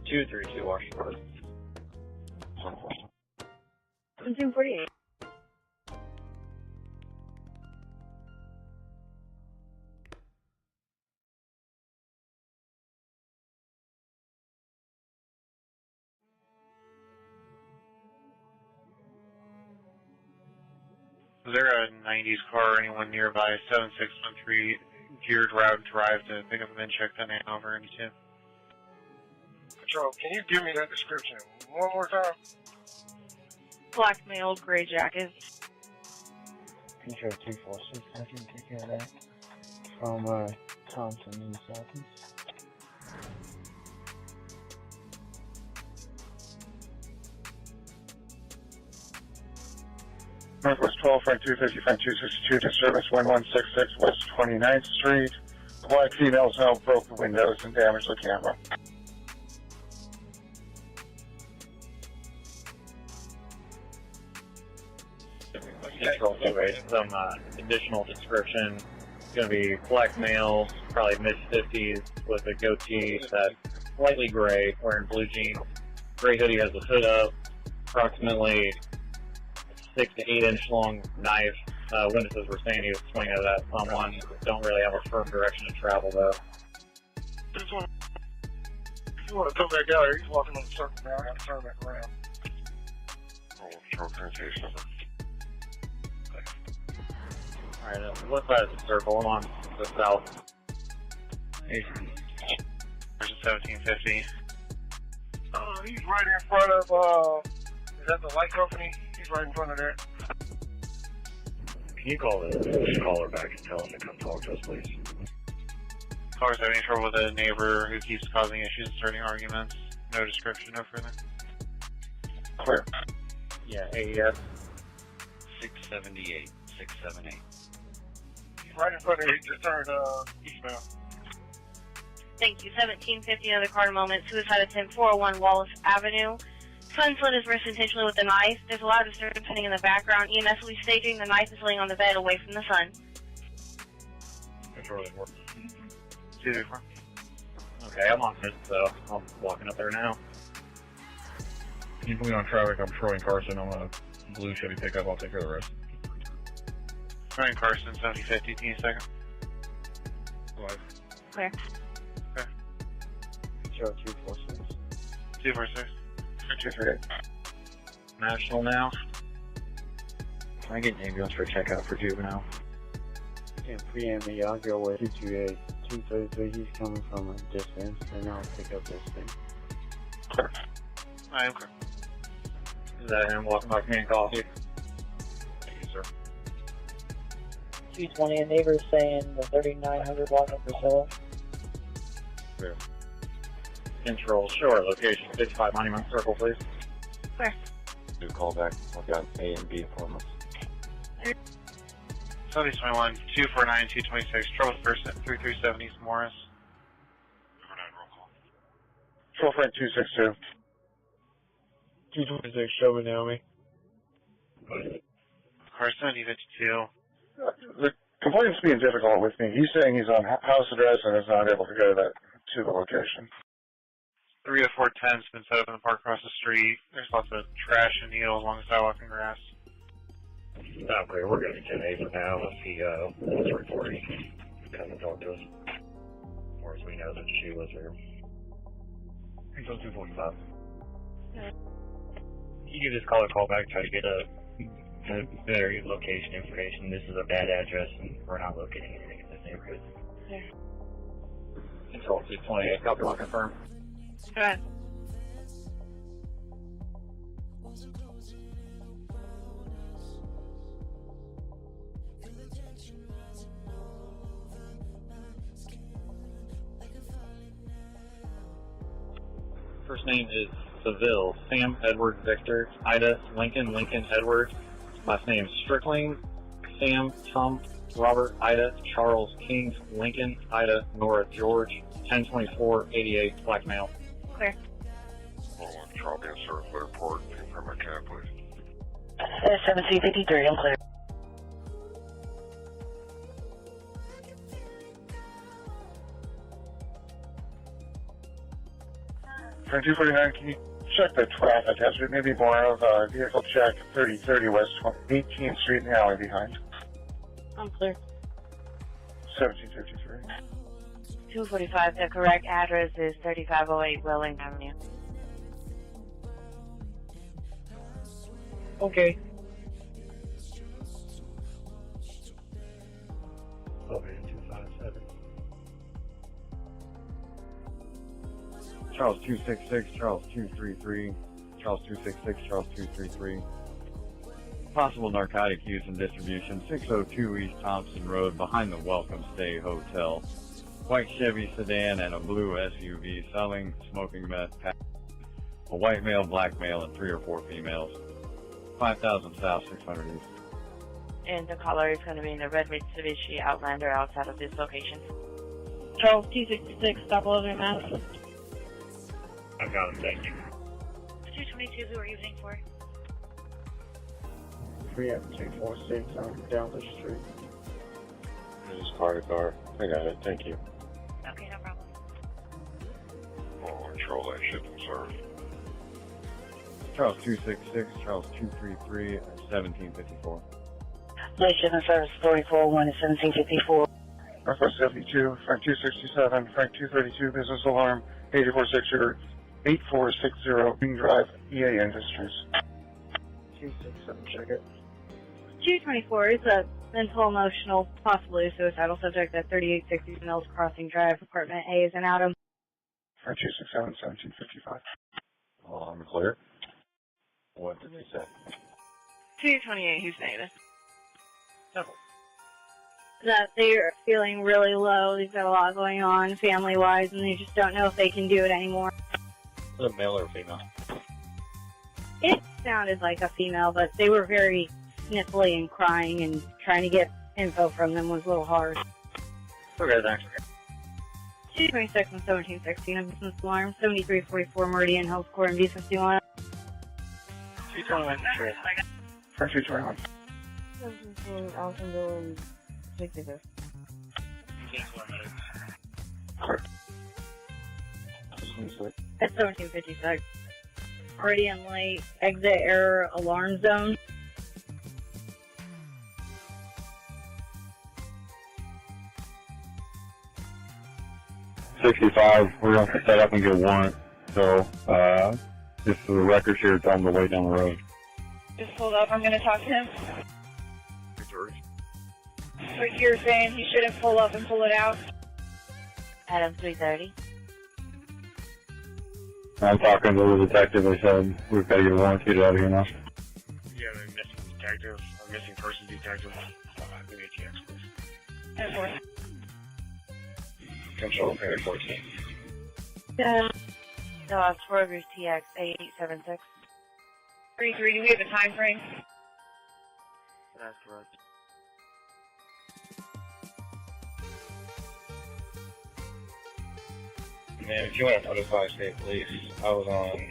232 Washington. 1748. Is there a 90s car or anyone nearby? 7613 geared route drive to pick up and then check that name over 82. Control, can you give me that description one more time? Black male, gray jacket. Control 246, I can take care of that. From Thompson in the southeast. Northwest 12, Frank 250, Frank 262, disturbance 1166 West 29th Street. The black female's home broke the windows and damaged the camera. Control 28, some additional description. It's going to be black male, probably mid-50s, with a goatee that's slightly gray, wearing blue jeans. Gray hoodie has the hood up, approximately 6 to 8 inch long knife. Witnesses were saying he was swinging it at someone. Don't really have a firm direction to travel though. Just want you want to tell that guy he's walking on the circle now. I got to turn back around. Alright, what side of the circle? I'm on the south. There's a 1750. He's right in front of, is that the light company? He's right in front of there. Can you call the caller back and tell him to come talk to us, please? Caller's having trouble with a neighbor who keeps causing issues and starting arguments. No description, no further. Clear. Yeah, AES. 678. 678. Right in front of you, just turned eastbound. Thank you. 1750, another car in a moment. Suicide attempt 401 Wallace Avenue. Son slit his wrist intentionally with a knife. There's a lot of disturbance happening in the background. EMS will be staging. The knife is laying on the bed away from the son. Control that work. 234. Okay, I'm on it, so I'm walking up there now. Can you put me on traffic? I'm Troy and Carson. I'm on a blue Chevy pickup. I'll take care of the rest. Ryan Carson, 7050. Can you second? Live. Clear. Okay. Show 246. 246. 238. National now. Can I get an ambulance for a checkout for juvenile? And preempt me, I'll go with 228. 233, he's coming from a distance, and I'll pick up this thing. Clear. I am clear. Is that him walking by can coffee? Thank you, sir. 220, a neighbor saying the 3900 block of Priscilla. Clear. Control, sure. Location 55 Monument Circle, please. Clear. Do call back. I've got A and B appointments. 7021, 249, 226. Trouble person, 337 East Morris. 249, roll call. Troll Frank 262. 226, show me Naomi. Carson, 52. The complaint's being difficult with me. He's saying he's on house address and is not able to go to the location. 3 to 410's been set up in the park across the street. There's lots of trash and needles along the sidewalk and grass. Okay, we're going to get 10-8 for now. If he wants to report, he can come and talk to us. Or as we know that she was here. He's on 245. You can just call a call back, try to get a better location information. This is a bad address, and we're not locating anything in this neighborhood. Yeah. Control 228, copy, will confirm. Go ahead. First name is Seville, Sam, Edward, Victor, Ida, Lincoln, Lincoln, Edward. Last name Strickling, Sam, Tom, Robert, Ida, Charles, King, Lincoln, Ida, Nora, George, 1024-88, black male. Clear. Charles, sir, report. Confirm my cab, please. 1753, I'm clear. Frank 249, can you check the traffic? Has maybe more of a vehicle check 3030 West 18th Street in the alley behind. I'm clear. 1753. 245, the correct address is 3508 Welling Avenue. Okay. Okay, 257. Charles 266, Charles 233, Charles 266, Charles 233. Possible narcotic use and distribution, 602 East Thompson Road behind the Welcome Stay Hotel. White Chevy sedan and a blue SUV selling smoking meth. A white male, black male, and 3 or 4 females. 5000 South, 600 East. And the caller is going to be in the red Mitsubishi Outlander outside of this location. Charles 266, stop over mass. I've got him, thank you. 222, who are you waiting for? 246, I'm down the street. Just car to car. I got it. Thank you. Okay, no problem. Oh, control that shit, sir. Charles 266, Charles 233, 1754. Late shipping service 4401 at 1754. Northwest 72, Frank 267, Frank 232, business alarm, 8460 Green Drive, EA Industries. 267, check it. 224 is a mental, emotional, possibly suicidal subject at 3860 Mills Crossing Drive, apartment A is in Adam. Frank 267, 1755. Oh, I'm clear. What did he say? 228, who's negative? that they're feeling really low. They've got a lot going on family-wise, and they just don't know if they can do it anymore. Is it a male or female? It sounded like a female, but they were very sniffly and crying, and trying to get info from them was a little hard. Okay, thanks. 226 and 1716, I'm business alarm, 7344 Meridian Health Corps and B51. 221, sure. For 221. 17 Altonville and 65. At 1756. Meridian Light, exit error, alarm zone. $65, we're going to set up and get a warrant. So, just for the record here, it's on the way down the road. Just pulled up. I'm going to talk to him. But you're saying he shouldn't pull up and pull it out? Adam 330. I'm talking to the detective. They said we've got to get a warrant to get out of here now. Yeah, the missing detective, or missing person detective. Give me a TX, please. Of course. Control Fair 14. No, it's Forger's TX 8876. 33, do we have a time frame? That's correct. Man, if you want to notify state police, I was on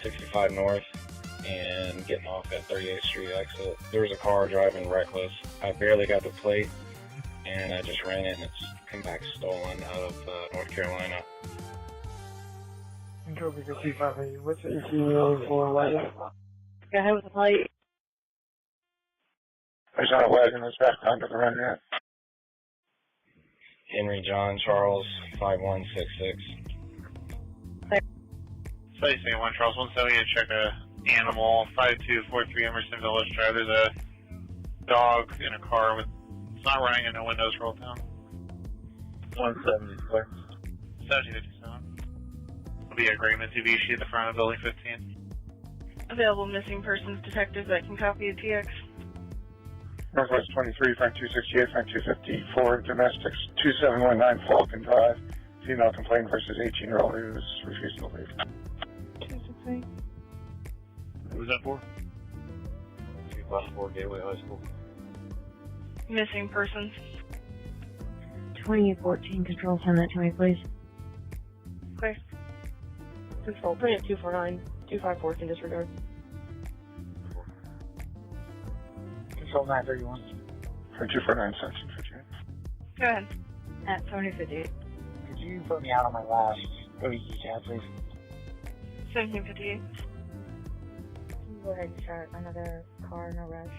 65 North and getting off at 38th Street exit. There was a car driving reckless. I barely got the plate, and I just ran it, and it's come back stolen out of North Carolina. Control Beaker 258, what's the EQ for light? Go ahead with the plate. I saw a wagon that's back onto the run yet. Henry John Charles 5166. Study St. 1 Charles 170 to check a animal 5243 Emerson Village Drive. There's a dog in a car with it's not running and no windows rolled down. 170, clear. 1757. Will be a gray Mitsubishi at the front of building 15. Available missing persons detectives that can copy a TX. Northwest 23, Frank 268, Frank 254, domestics 2719 Falcon Drive. Female complaint versus 18-year-old who is refusing to leave. 268. Who was that for? 254 Gateway High School. Missing persons. 2814, control, send that to me, please. Clear. Control, bring it 249. 254 can disregard. Control 931. For 249, section 58. Go ahead. At 7058. Could you put me out on my last OEC tab, please? 1758. Go ahead and start another car, no rush.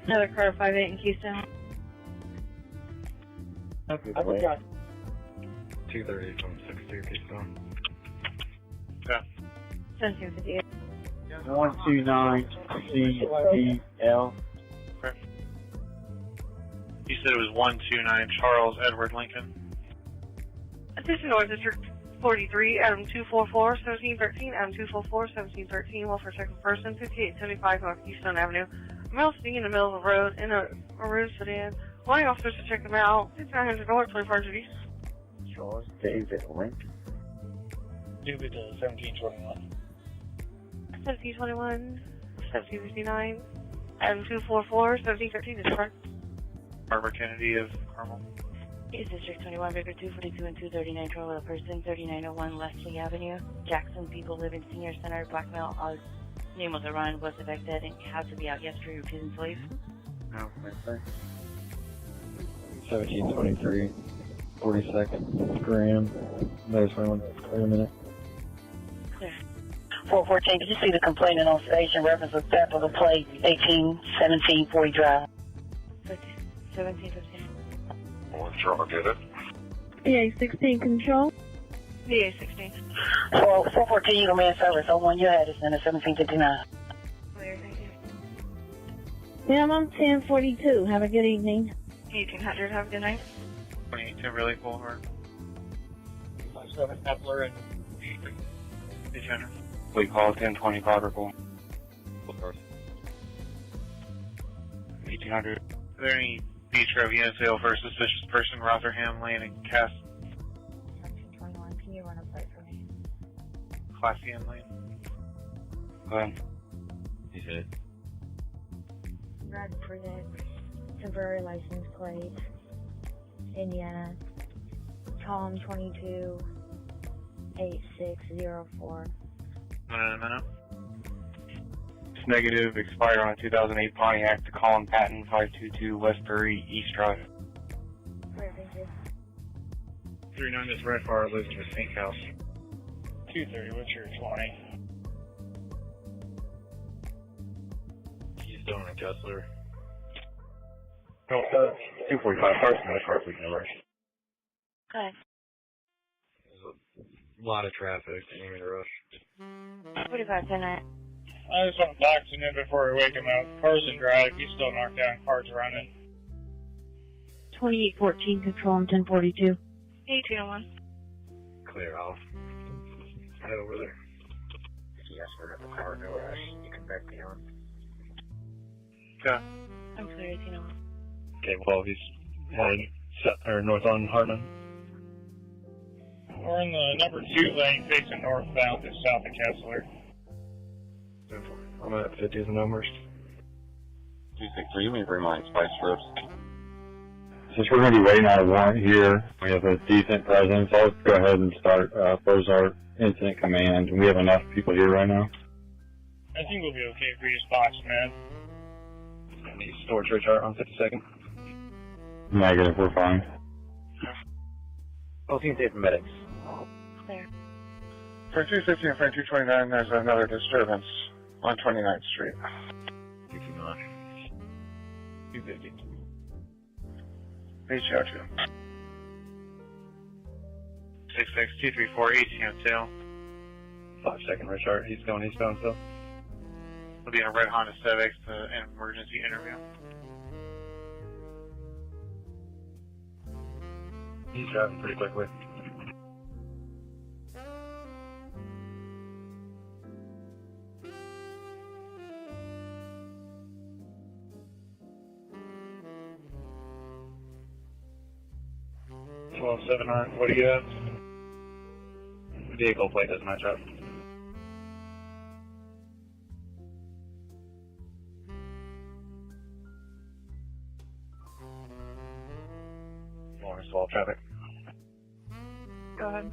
Another car, 58 in Keystone. Okay, I got 238 from 62 Keystone. Yeah. 1758. 129 CDL. You said it was 129 Charles Edward Lincoln. Attention North District 43, Adam 244, 1713, Adam 244, 1713, welfare check of person, 5875 North Keystone Avenue. Male sitting in the middle of the road in a maroon sedan. Wanting officers to check him out. 5900 North, 2400 East. Charles David Lincoln. Due to 1721. 1721, 1759, Adam 244, 1713 is correct. Barbara Kennedy of Carmel. East District 21, Baker 242 and 239, trouble with a person, 3901 Leslie Avenue. Jackson, people live in Senior Center, black male, name was Orion, was evicted, and has to be out yesterday, refusing to leave. No, right there. 1723, 42nd, Graham. There's one. Wait a minute. Clear. 414, did you see the complainant on station reference a sample of the plate 181740 Drive? 1715. Well, sure, I'll get it. VA16 control. VA16. 414, Eagle Man Service, 01, you had us in at 1759. Clear, thank you. Minimum 1042. Have a good evening. 1800, have a good night. 28 Timberlake Boulevard. 57 Epler and Degener. We call 1020 Carter. 18 1300. Are there any Beach Grove units available for a suspicious person, Rotherham Lane and Cass 1921, can you run a plate for me? Classian Lane? Go ahead. He said. Red Predict, temporary license plate, Indiana, Tom 22, 8604. Minute. It's negative, expire on a 2008 Pontiac to Colin Patton, 522 Westbury, East Drive. Clear, thank you. 39 this red car lives in the pink house. 230, what's your 20? He's doing a Kessler. No, 245 cars in the car, please, number. Okay. There's a lot of traffic. I need me to rush. 45, 10 night. I just want to box him in before we wake him up. Cars in drive, he's still knocked down, cars running. 2814, control on 1042. 1801. Clear off. Head over there. Yes, we're at the car, no rush. You can back me on. Okay. I'm clear, 1801. Okay, well, he's heading north on Hartman. We're in the number 2 lane facing northbound to south of Kessler. I'm at 50 the numbers. 263, you may bring my spice strips. Since we're going to be waiting on a warrant here, we have a decent presence. I'll go ahead and start Bozart Incident Command. We have enough people here right now. I think we'll be okay if we just box him in. I need storage recharge on 52nd. Negative, we're fine. Both teams here for medics. Clear. For 250 and for 229, there's another disturbance on 29th Street. 69. 250. Reach out to him. 66234, 18 on sale. 5-second recharge. He's going eastbound still. We'll be in a red Honda Civic to an emergency interview. He's driving pretty quickly. What do you have? Vehicle plate doesn't match up. Lawrence 12 traffic. Go ahead.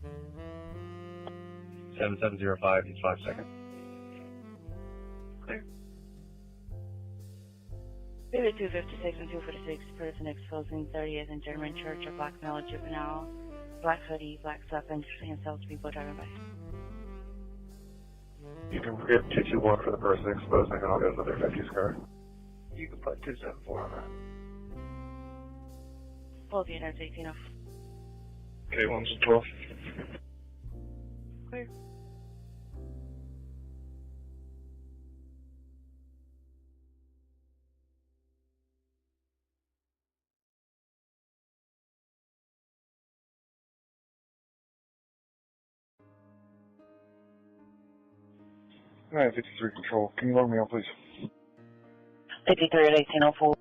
– 7705, he's 5 seconds. Clear. Baby 256 and 246, person exposing 30th and German Church, a black male juvenile, black hoodie, black stuff, and sells people driving by. You can get 221 for the person exposing, and I'll go to their 50s car. You can put 274 on that. Both units, 18 off. Okay, 112. Clear. Alright, 53 control. Can you load me on, please? 53 at 1804.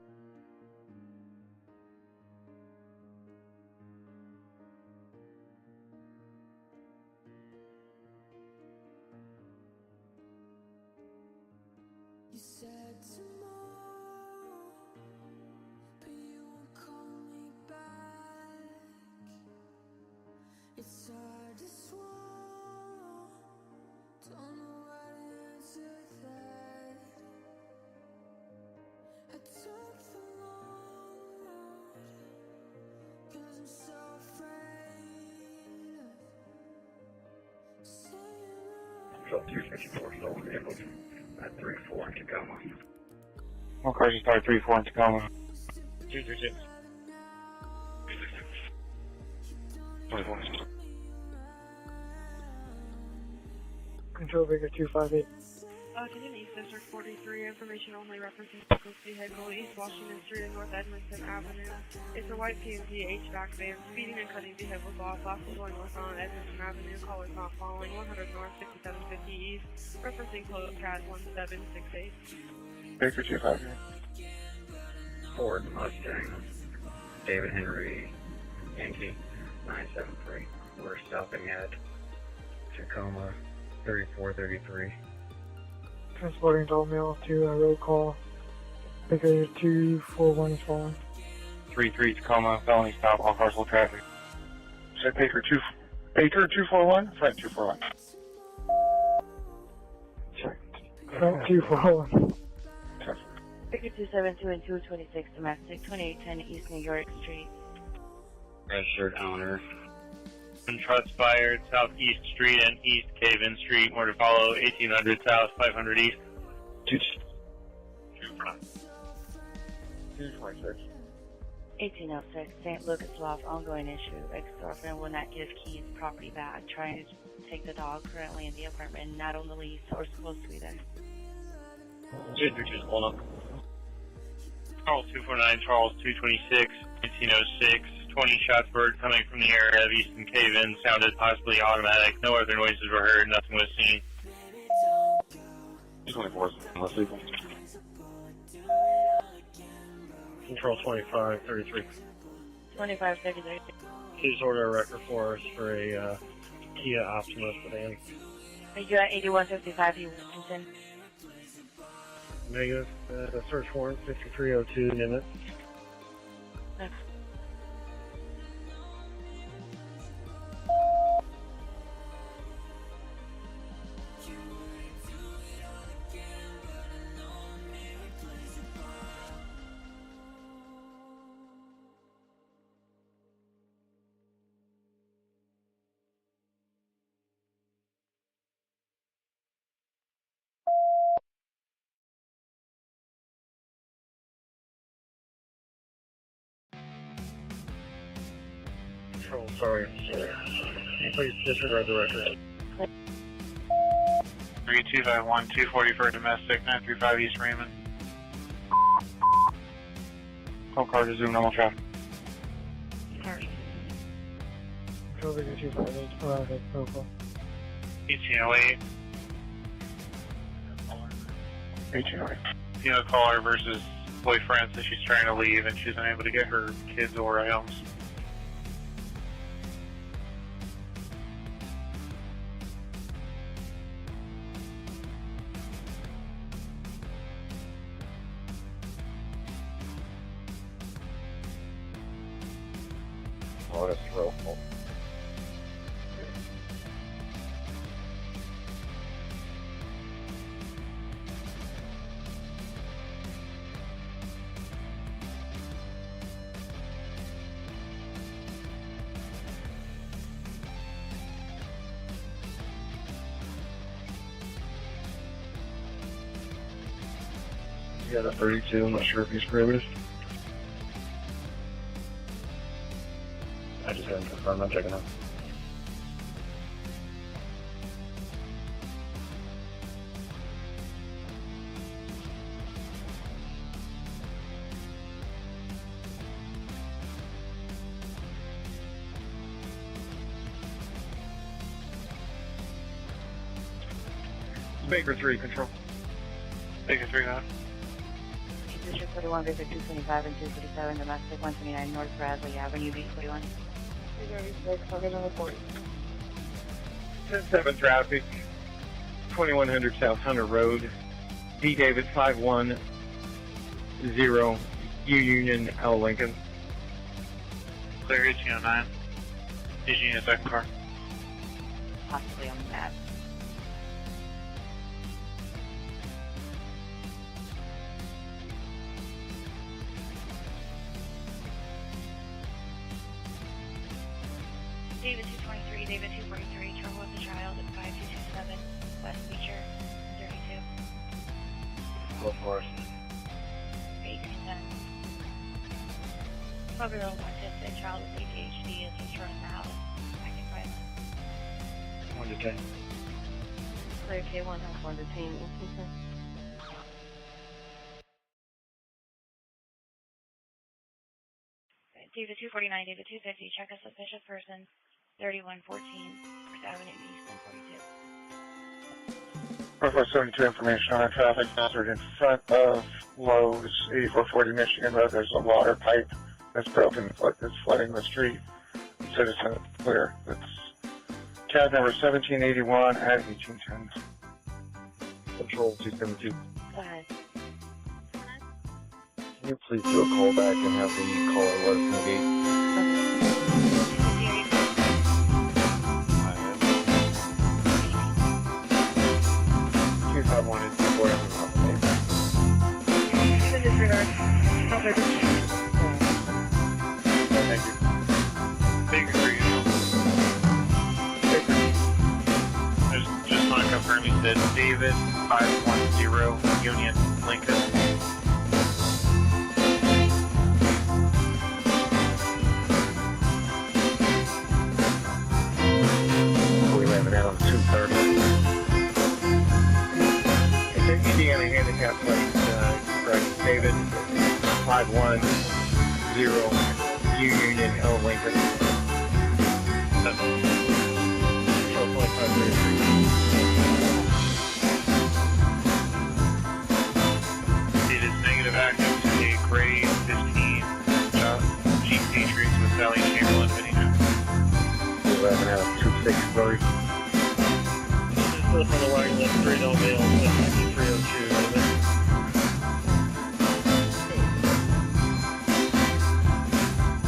You said tomorrow, but you won't call me back. It's hard to swallow. Don't know what to answer that. I took the long road, 'cause I'm so afraid of saying Control 254, stolen vehicles at 34 in Tacoma. One car just started 34 in Tacoma. 236. 24. Control Vigor 258. Continue East District 43, information only referencing Circle vehicle, East Washington Street and North Edmonton Avenue. It's a white PMG HVAC van speeding and cutting vehicles off, lastly going north on Edmonton Avenue, callers not following, 100 North, 5750 East, referencing code CAD 1768. Baker 25. Ford Mustang. David Henry. Yankee 973. We're stopping at Tacoma 3433. Transporting adult male to a road call. Baker 241 is following. 33 Tacoma, felony stop, all cars, traffic. Check Baker 241, front 241. Check. Front 241. Baker 272 and 226 domestic, 2810 East New York Street. Registered owner. Shots fired Southeast Street and East Caven Street. More to follow. 1800 South, 500 East. 226. 1806 St. Lucas Loft, ongoing issue. Ex-girlfriend will not give keys, property back. Trying to take the dog, currently in the apartment, not on the lease or supposed to be there. 232 pulling up. Charles 249, Charles 226, 1906. 20 shots were coming from the area of Easton Cave-In. Sounded possibly automatic. No other noises were heard. Nothing was seen. 24. Let's leave. Control 2533. 2533. Please order a record for us for a Kia Optima sedan. Are you at 8155 East Washington? Negative. Search warrant 5302 Nimitz. Okay. Control, sorry. Please disregard the record. 3251 240 for domestic, 935 East Raymond. Call car to zoom normal traffic. Control Baker 258, arrive at profile. 1808. 1808. Female caller versus boyfriend says she's trying to leave and she's unable to get her kids or items. Oh, that's real full. You got a 32, I'm not sure if he's prohibited. I just haven't confirmed, I'm checking out. Baker 3, control. Baker 3 now. District 41, Baker 225 and 247 domestic, 129 North Bradley Avenue, B41. 10-7 traffic, 2100 South Hunter Road, D. David 510, U Union, L. Lincoln. Clear 1809. Did you need a second car? Possibly on the map. David 223, David 243, trouble with the child at 5227, West Beecher, 32. Go for us. 1810. 12-year-old autistic child with ADHD is just running the house, acting violent. 1 to 10. Clear K1 has one detained. David 249, David 250, check a suspicious person, 3114, First Avenue East, 142. Northwest 72 information on a traffic hazard in front of Lowe's, 8440 Michigan Road. There's a water pipe that's broken, it's flooding the street. Citizen clear. It's cab number 1781 at 1810. Control 272. Go ahead. Can you please do a call back and have the caller let us know the gate? 251 is before everyone. Disregard. Thank you. Big Street. Just want to confirm you said David 510 Union Lincoln. We landed out on 230. It's an Indiana handicap plate, correct. David 510 Union L Lincoln. It is negative active to a grade 15 Jeep Patriots with Sally Chamberlain Vinina. 11 out of 263. Just slip on the wireless, 3 no mail, 302.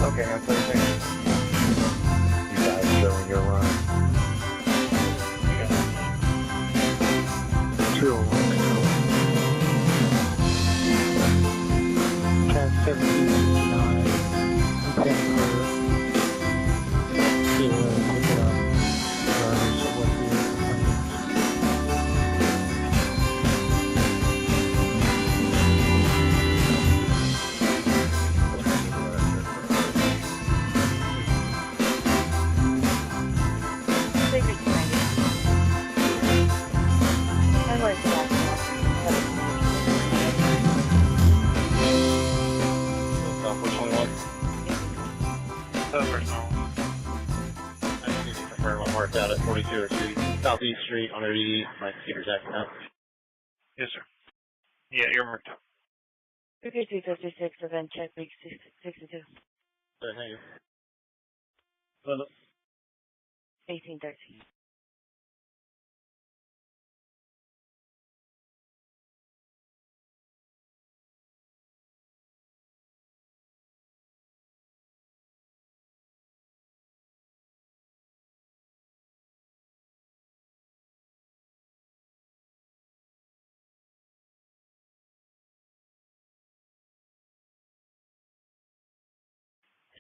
Okay, I'm placing. You guys showing your line. 201 control. 1079. Paying for look it up. Regardless of what the I like that. Which one was? First normal. I just need to confirm I'm marked out at 4203 Southeast Street on the my computer's acting up. Yes, sir. Yeah, you're marked up. Okay, 256, event check, week 62. Sorry, thank you. 1813.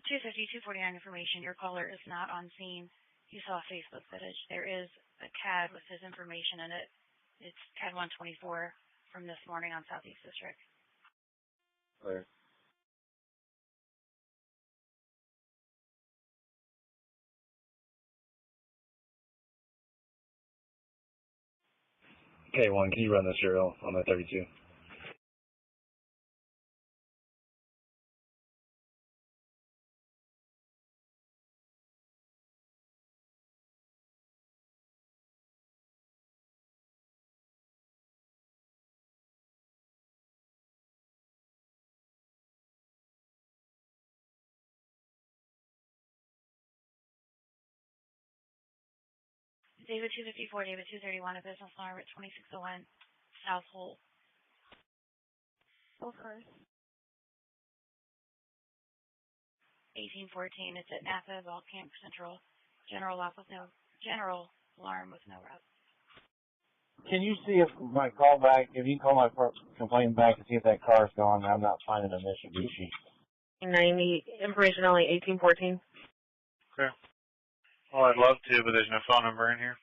Two 249 information. Your caller is not on scene. You saw Facebook footage. There is a CAD with his information in it. It's CAD 124 from this morning on Southeast District. Clear. K1, can you run the serial on the 32? David 254, David 231, a business alarm at 2601 South Hole. Okay. 1814. It's at Napa, Ball Camp Central. General alarm with no route. Can you see if my call back, if you call my complaint back to see if that car's gone, I'm not finding a Mitsubishi. 90, information only 1814. Okay. Well, I'd love to, but there's no phone number in here.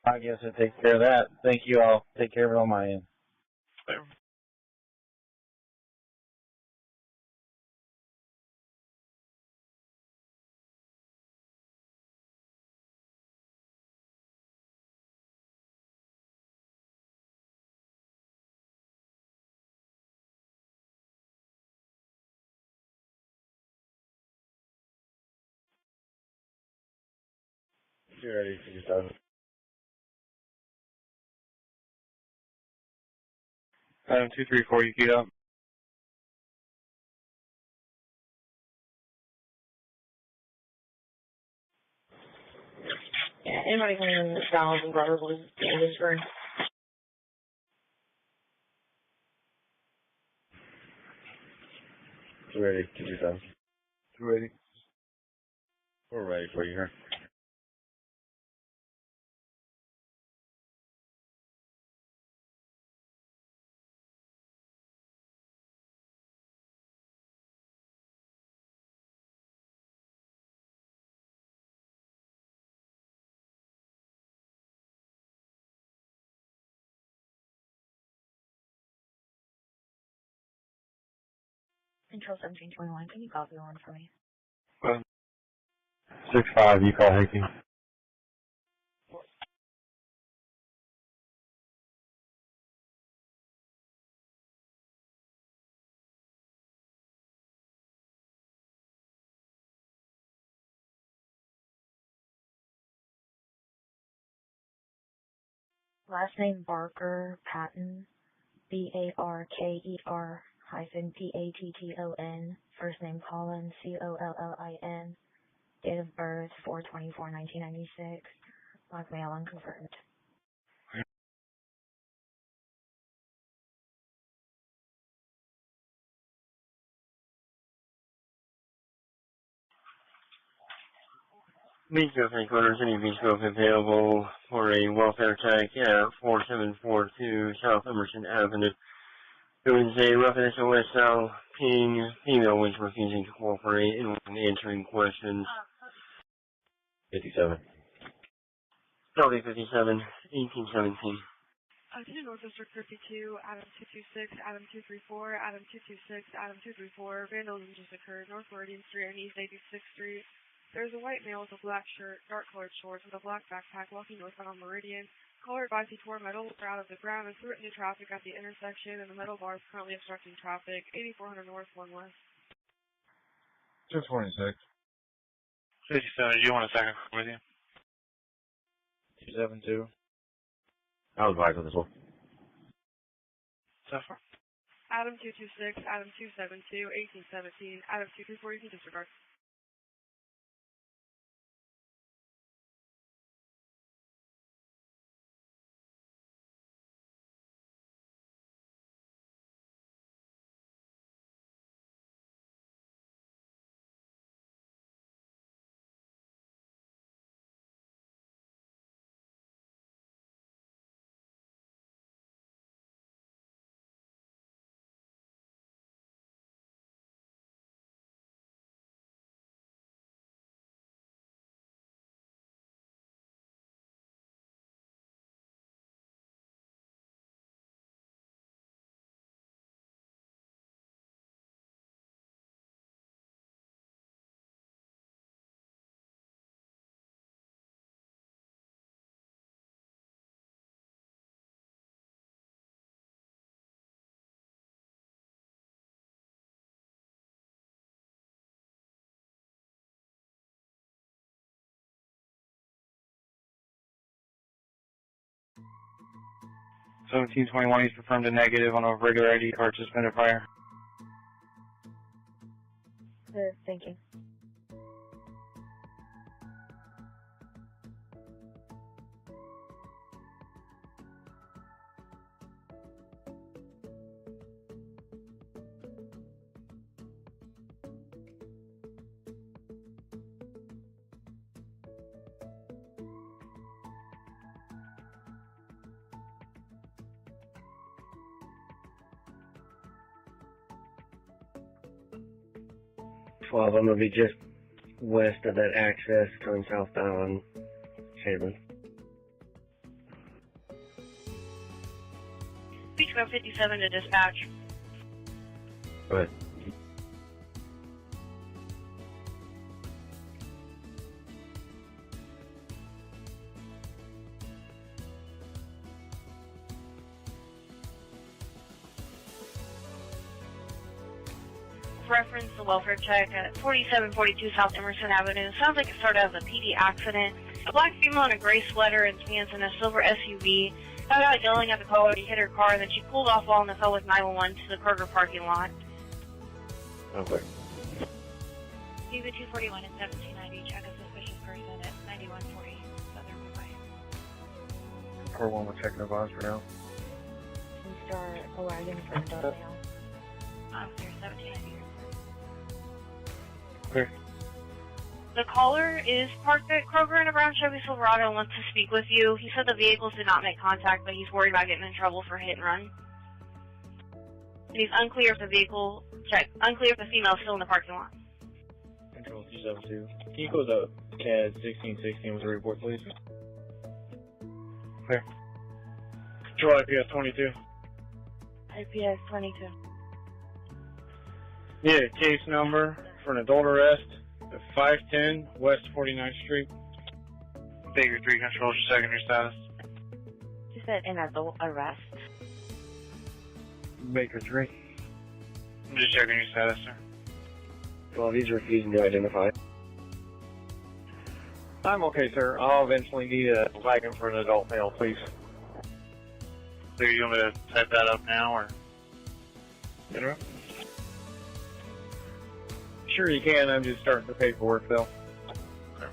I guess it takes care of that. Thank you. I'll take care of it on my end. Clear. You ready? 57. Item 234, you queued up. Yeah, anybody can McDonald's and probably Williamsburg. You ready? 57. You ready? We're ready for you here. Control 1721, can you copy one for me? 6-5, you call Hickey. Last name Barker Patton, Barker hyphen Patton. First name Collins, Collin. Date of birth 4/24/1996. Black male unconfirmed. Beach Grove headquarters, any Beach Grove available for a welfare check at 4742 South Emerson Avenue. There was a rough SOS South ping female was refusing to cooperate and wasn't answering questions. 57. Delta 57, 1817. To North District 52, Adam 226, Adam 234, Adam 226, Adam 234. Vandalism just occurred, North Meridian Street and East 86th Street. There's a white male with a black shirt, dark-colored shorts, with a black backpack walking northbound on Meridian. Caller advised he tore metal out of the ground and threw it into traffic at the intersection, and the metal bar is currently obstructing traffic. 8400 North, 1 West. 226. 57, do you want a second with you? 272. I was right with this one. So far. Adam 226, Adam 272, 1817, Adam 234, you can disregard. $17.21, he's confirmed a negative on a regular ID card suspended prior. Thank you. I'm going to be just west of that access going southbound Shaman. Beach Grove 57 to dispatch. Go ahead. reference the welfare check at 4742 South Emerson Avenue. Sounds like it started as a PD accident. A black female in a gray sweater and pants in a silver SUV got out yelling at the caller. He hit her car, and then she pulled off while on the phone with 911 to the Kroger parking lot. Okay. David 241 and 1790, check a suspicious person at 9140 Southern Way. Car 1 will check and advise for now. Start a wagon from Dale. Officer 1790. Okay. The caller is parked at Kroger in a brown Chevy Silverado and wants to speak with you. He said the vehicles did not make contact, but he's worried about getting in trouble for hit and run. And he's unclear if the female is still in the parking lot. Control 272. Can you go to CAD 1616 with a report, please? Clear. Control IPS 22. IPS 22. Yeah, case number for an adult arrest at 510 West 49th Street. Baker 3 controls your secondary status. You said an adult arrest. Baker 3. I'm just checking your status, sir. Well, he's refusing to identify. I'm okay, sir. I'll eventually need a wagon for an adult male, please. So you want me to type that up now, or? Interrupt? Sure you can. I'm just starting the paperwork, though. Okay.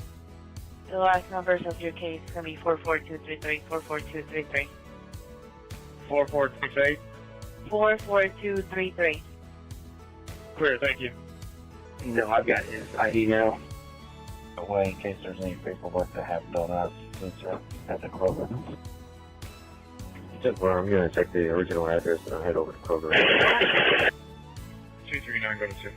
The last numbers of your case is going to be 44233, 44233. 4468. 44233. Clear, thank you. No, I've got his ID now. Away in case there's any paperwork that haven't done us since at the Kroger. Just where I'm going to check the original address and I'll head over to Kroger. 239, go to 2.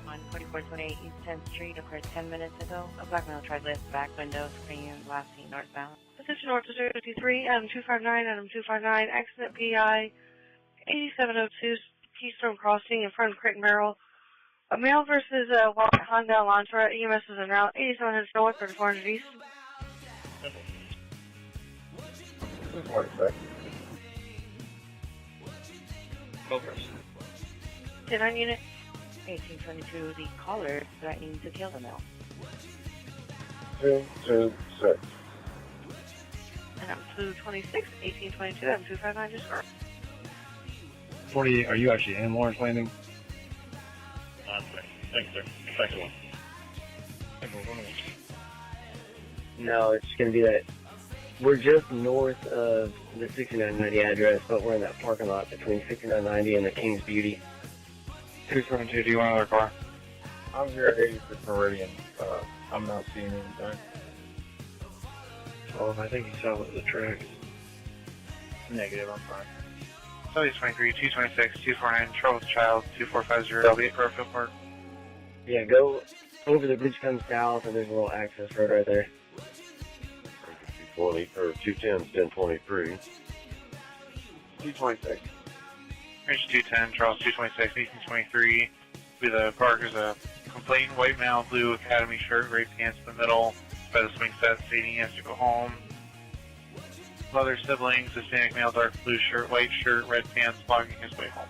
On 4428 East 10th Street, occurred 10 minutes ago. A black male tried lift back window, screen, last seen northbound. Position north to 053, Adam 259, Adam 259, accident PI 8702 Keystone Crossing in front of Crate and Barrel. A male versus a white Honda Elantra. EMS is en route 8700 north, 3400 east. 246. Focus. 10-9 unit. 1822, the caller threatening to kill the male. 226. And I'm 226, 1822, I'm 259, just start. 48, are you actually in Lawrence Landing? Thanks, sir. Thanks, one. No, it's going to be that. We're just north of the 6990 address, but we're in that parking lot between 6990 and the King's Beauty. 272, do you want another car? I'm here at 86 Meridian. I'm not seeing anything. Oh, I think you saw it with the tracks. Negative, I'm fine. Southeast 23, 226, 249, trouble with child, 2450, I'll be at Garfield Park. Yeah, go over the bridge, come south, and there's a little access road right there. 220 or 210, 1023. 226. Range 210, Charles 226, 1823. Be the park is a complainant white male, blue academy shirt, gray pants in the middle. By the swing set, stating he has to go home. Mother siblings, Hispanic male, dark blue shirt, white shirt, red pants, walking his way home.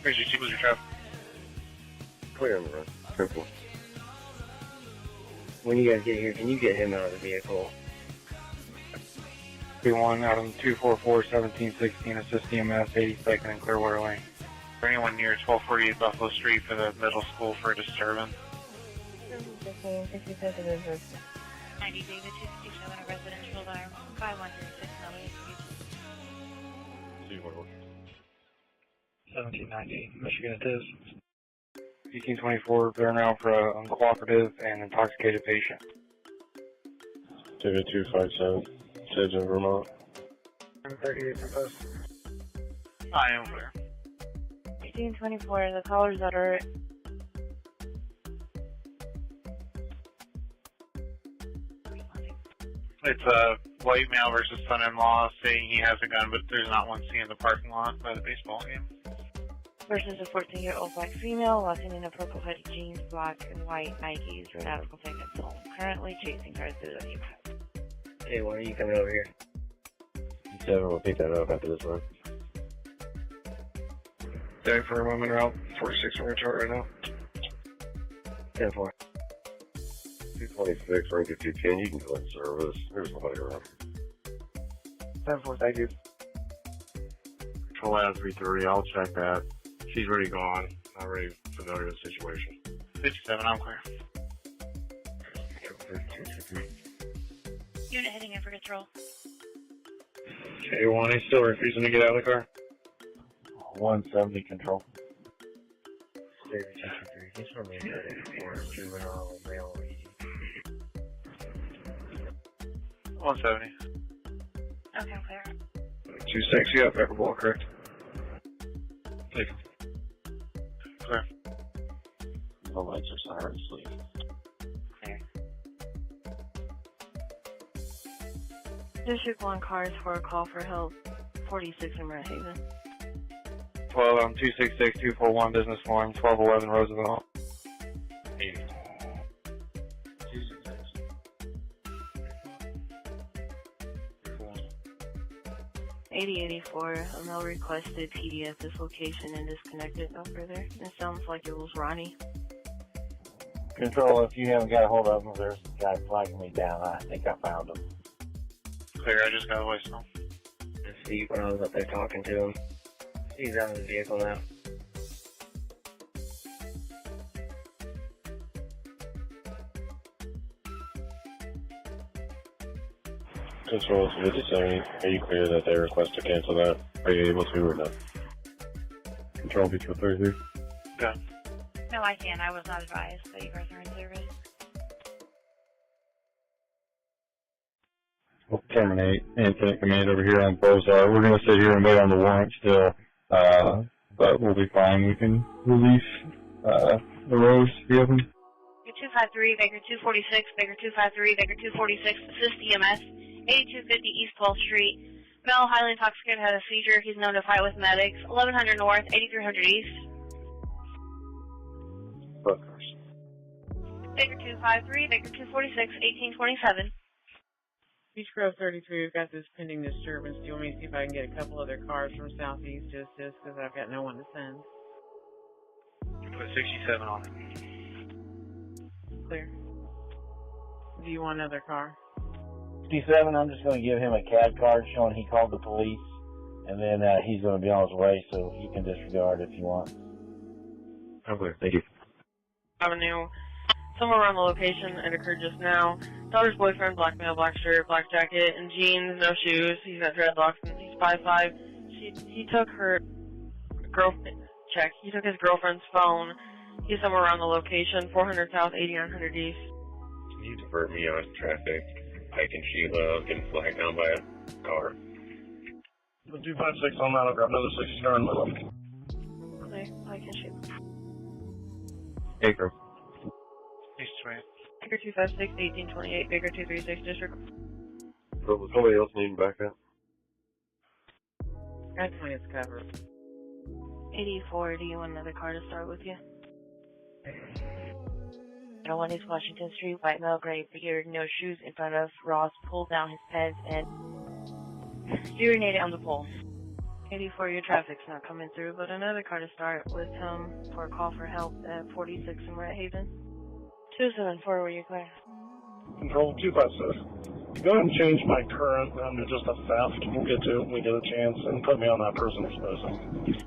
Range 2 was your traffic. Clear on the run. Simple. When you guys get here, can you get him out of the vehicle? B1 out on 244, 1716, assist EMS, 82nd and Clearwater Lane. For anyone near 1248 Buffalo Street for the middle school for a disturbance. 90 David 257, a residential environment, 5136 Melody Street. See what 1790, Michigan it is. 1824, clear now for an uncooperative and intoxicated patient. David 257, Sedgwick, Vermont. 38 for post. I am clear. 1824, the caller's letter. It's a white male versus son-in-law saying he has a gun, but there's not one seen in the parking lot by the baseball game. Versus a 14-year-old black female walking in a purple hooded jeans, black and white Nikes, red out of complaining home. Currently chasing her through the neighborhood. Hey, when are you coming over here? 7 will pick that up after this run. Day for a woman route 46 on chart right now. 10-4. 226, rank of 210, you can go in service. There's nobody around. 10-4, thank you. Control out 330, I'll check that. She's already gone. Not really familiar with the situation. 57, I'm clear. Unit heading in for control. K1, he's still refusing to get out of the car. 170 control. He's from the juvenile male 170. Okay, I'm clear. 26, you got pepperball, correct? Please. Clear. The lights are siren sleep. Clear. District 1 cars for a call for help. 46 in Red Haven. 12, 266, 241, business form, 1211 Roosevelt. 80. 8084, a mail requested PD at this location and disconnected no further. It sounds like it was Ronnie. Control, if you haven't got a hold of him, there's a guy flagging me down. I think I found him. Clear, I just got a voicemail. Steve, when I was up there talking to him, he's out of the vehicle now. Control to 57, are you clear that they request to cancel that? Are you able to or not? Control Beach 33. Yeah. No, I can't. I was not advised that you guys are in service. We'll terminate incident command over here on Bozar. We're going to sit here and wait on the warrant still, but we'll be fine. We can release the rows if you have them. Baker 253, Baker 246, Baker 253, Baker 246, assist EMS, 8250 East 12th Street. Male, highly intoxicated, had a seizure. He's known to fight with medics. 1100 North, 8300 East. Bookers. Baker 253, Baker 246, 1827. Beach Grove 33, we've got this pending disturbance. Do you want me to see if I can get a couple other cars from Southeast just because I've got no one to send? Put 67 on it. Clear. Do you want another car? 57, I'm just going to give him a CAD card showing he called the police, and then he's going to be on his way, so you can disregard if you want. Okay, thank you. Avenue. Somewhere around the location, it occurred just now. Daughter's boyfriend, black male, black shirt, black jacket, and jeans, no shoes. He's got dreadlocks and he's 5'5". He took her He took his girlfriend's phone. He's somewhere around the location, 400 South, 8900 East. Can you divert me on traffic? Ike and Sheila getting flagged down by a car. The 256 on that, I'll grab another 60 car in the middle. Okay, I can shoot. Baker. East Sway. Baker 256, 1828, Baker 236, District. So was somebody else needing backup? That's when it's covered. 84, do you want another car to start with you? 101 East Washington Street, white male, gray beard, no shoes in front of Ross, pulled down his pants and urinated on the pole. 84, your traffic's not coming through, but another car to start with him for a call for help at 46 in Red Haven. 274, were you clear? Control 256. Go ahead and change my current to just a theft. We'll get to it when we get a chance, and put me on that person exposing.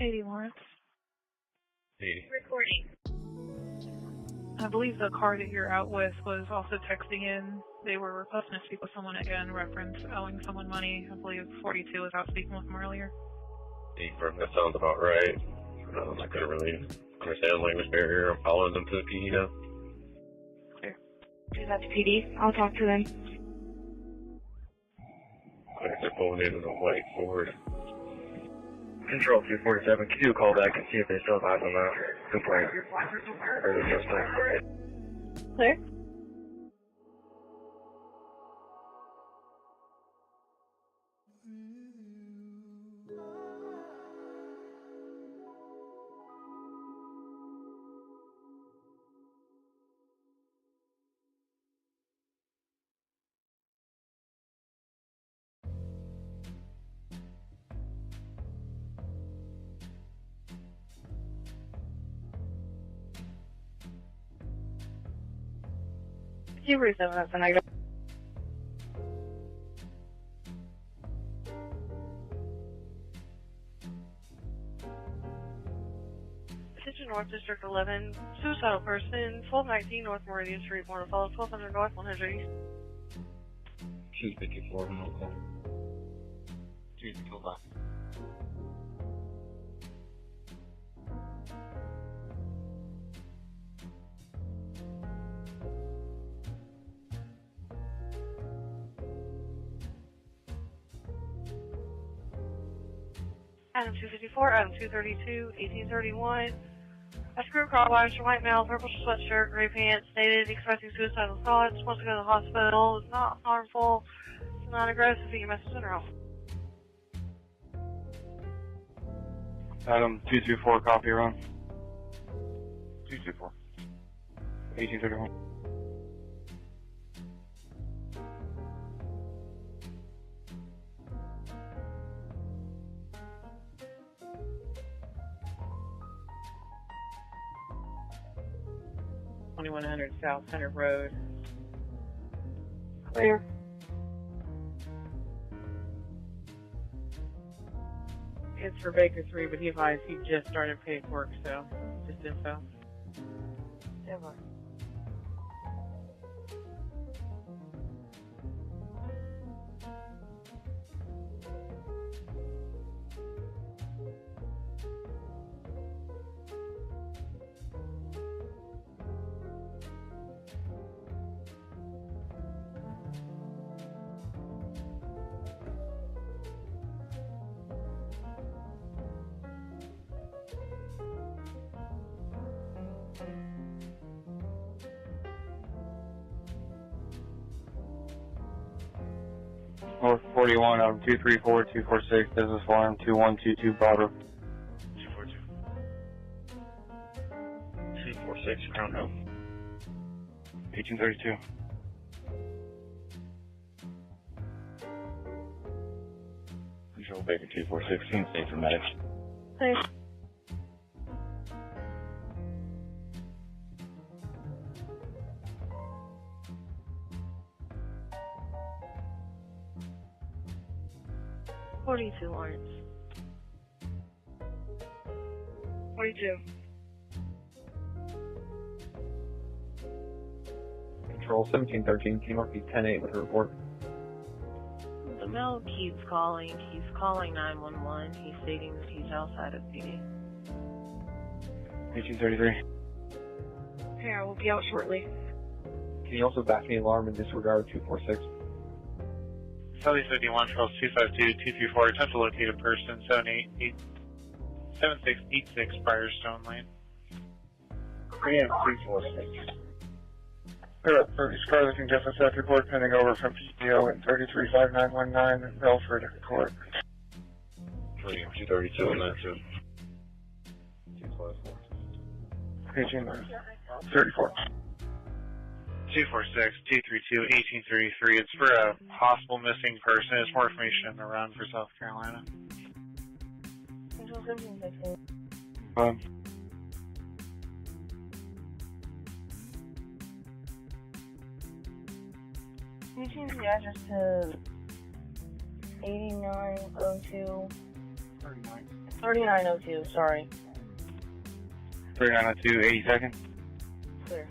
81. 80. Recording. I believe the car that you're out with was also texting in. They were requesting to speak with someone again, reference owing someone money. I believe 42 was out speaking with them earlier. That sounds about right. I couldn't really understand language barrier. I'm following them to the PD now. Clear. Do that to PD. I'll talk to them. They're pulling in a white Ford. Control 247, can you call back and see if they still have eyes on that complaint? Or is it just like... Clear. 247, that's a negative. Attention North District 11, suicidal person, 1219 North Meridian Street, Morning Falls, 1200 North, 100 East. 254, no call. 255. Item 254, item 232, 1831. A screw croswise, white male, purple sweatshirt, gray pants, stated expressing suicidal thoughts, wants to go to the hospital, is not harmful, is not aggressive, you message center off. Adam 224, copy run. 224. 1831. South Center Road. Clear. It's for Baker 3, but he advised he just started paperwork, so just info. Never. North 41, 234, 246, business line 2122, Barbara. 242. 246, Crown Hill. 1832. Control Baker 246, stay for medics. Thanks. Lawrence. 42. Control 1713, Key Northeast 108 with a report. The male keeps calling. He's calling 911. He's stating that he's outside of PD. 1833. Okay, I will be out shortly. Can you also back the alarm and disregard 246? Southeast 51, Charles 252, 234, attempt to locate a person, 7686 Firestone Lane. AM 346. They're at 30 Scarlet Congested Theft report pending over from PTO and 335919 in Belford Court. 232 and that's it. 34. 246, 232, 1833. It's for a possible missing person. It's more information in the run for South Carolina. Can you change the address to 8902? 3902, sorry. 3902, 82nd. Clear.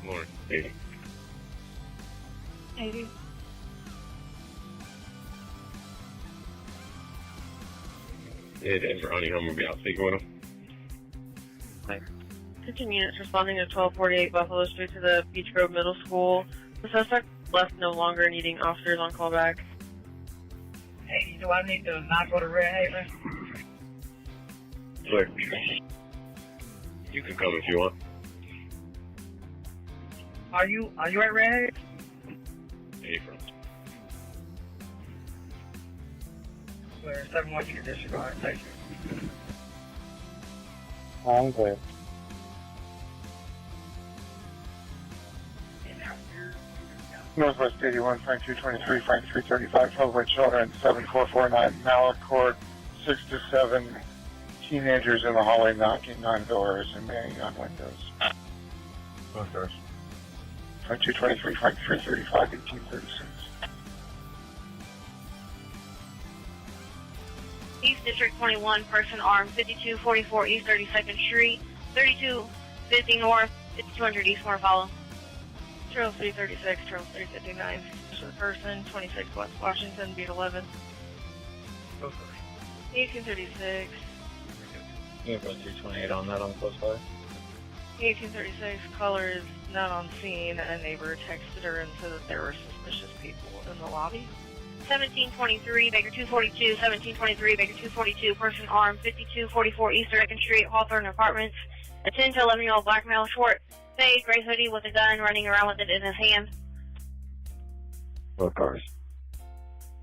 Lord, 80. 80. Yeah, Denver Honey Home will be out speaking with him. Thanks. 15 units responding to 1248 Buffalo Street to the Beach Grove Middle School. The suspect left no longer needing officers on callback. Hey, do I need to not go to Red Haven? Clear. You can come if you want. Are you at Red Haven? Affirm. Clear 7-1 to your disregard. Thank you. I'm clear. Northwest 81, Frank 223, Frank 335, Hillwood Children 7449, Malachord 6 to 7, teenagers in the hallway knocking on doors and banging on windows. Both doors. Frank 223, Frank 335, 1836. East District 21, person armed, 5244 East 32nd Street, 3250 North, 5200 East More follow. Trail 336, Trail 359. Person, 26 West Washington, beat 11. Both doors. 1836. You have 228 on that on close by. 1836, caller is not on scene. A neighbor texted her and said that there were suspicious people in the lobby. 1723, Baker 242, 1723, Baker 242, person armed, 5244 East 2nd Street, Hawthorne Apartments. A 10 to 11-year-old black male, short, fade, gray hoodie with a gun, running around with it in his hand. Both cars.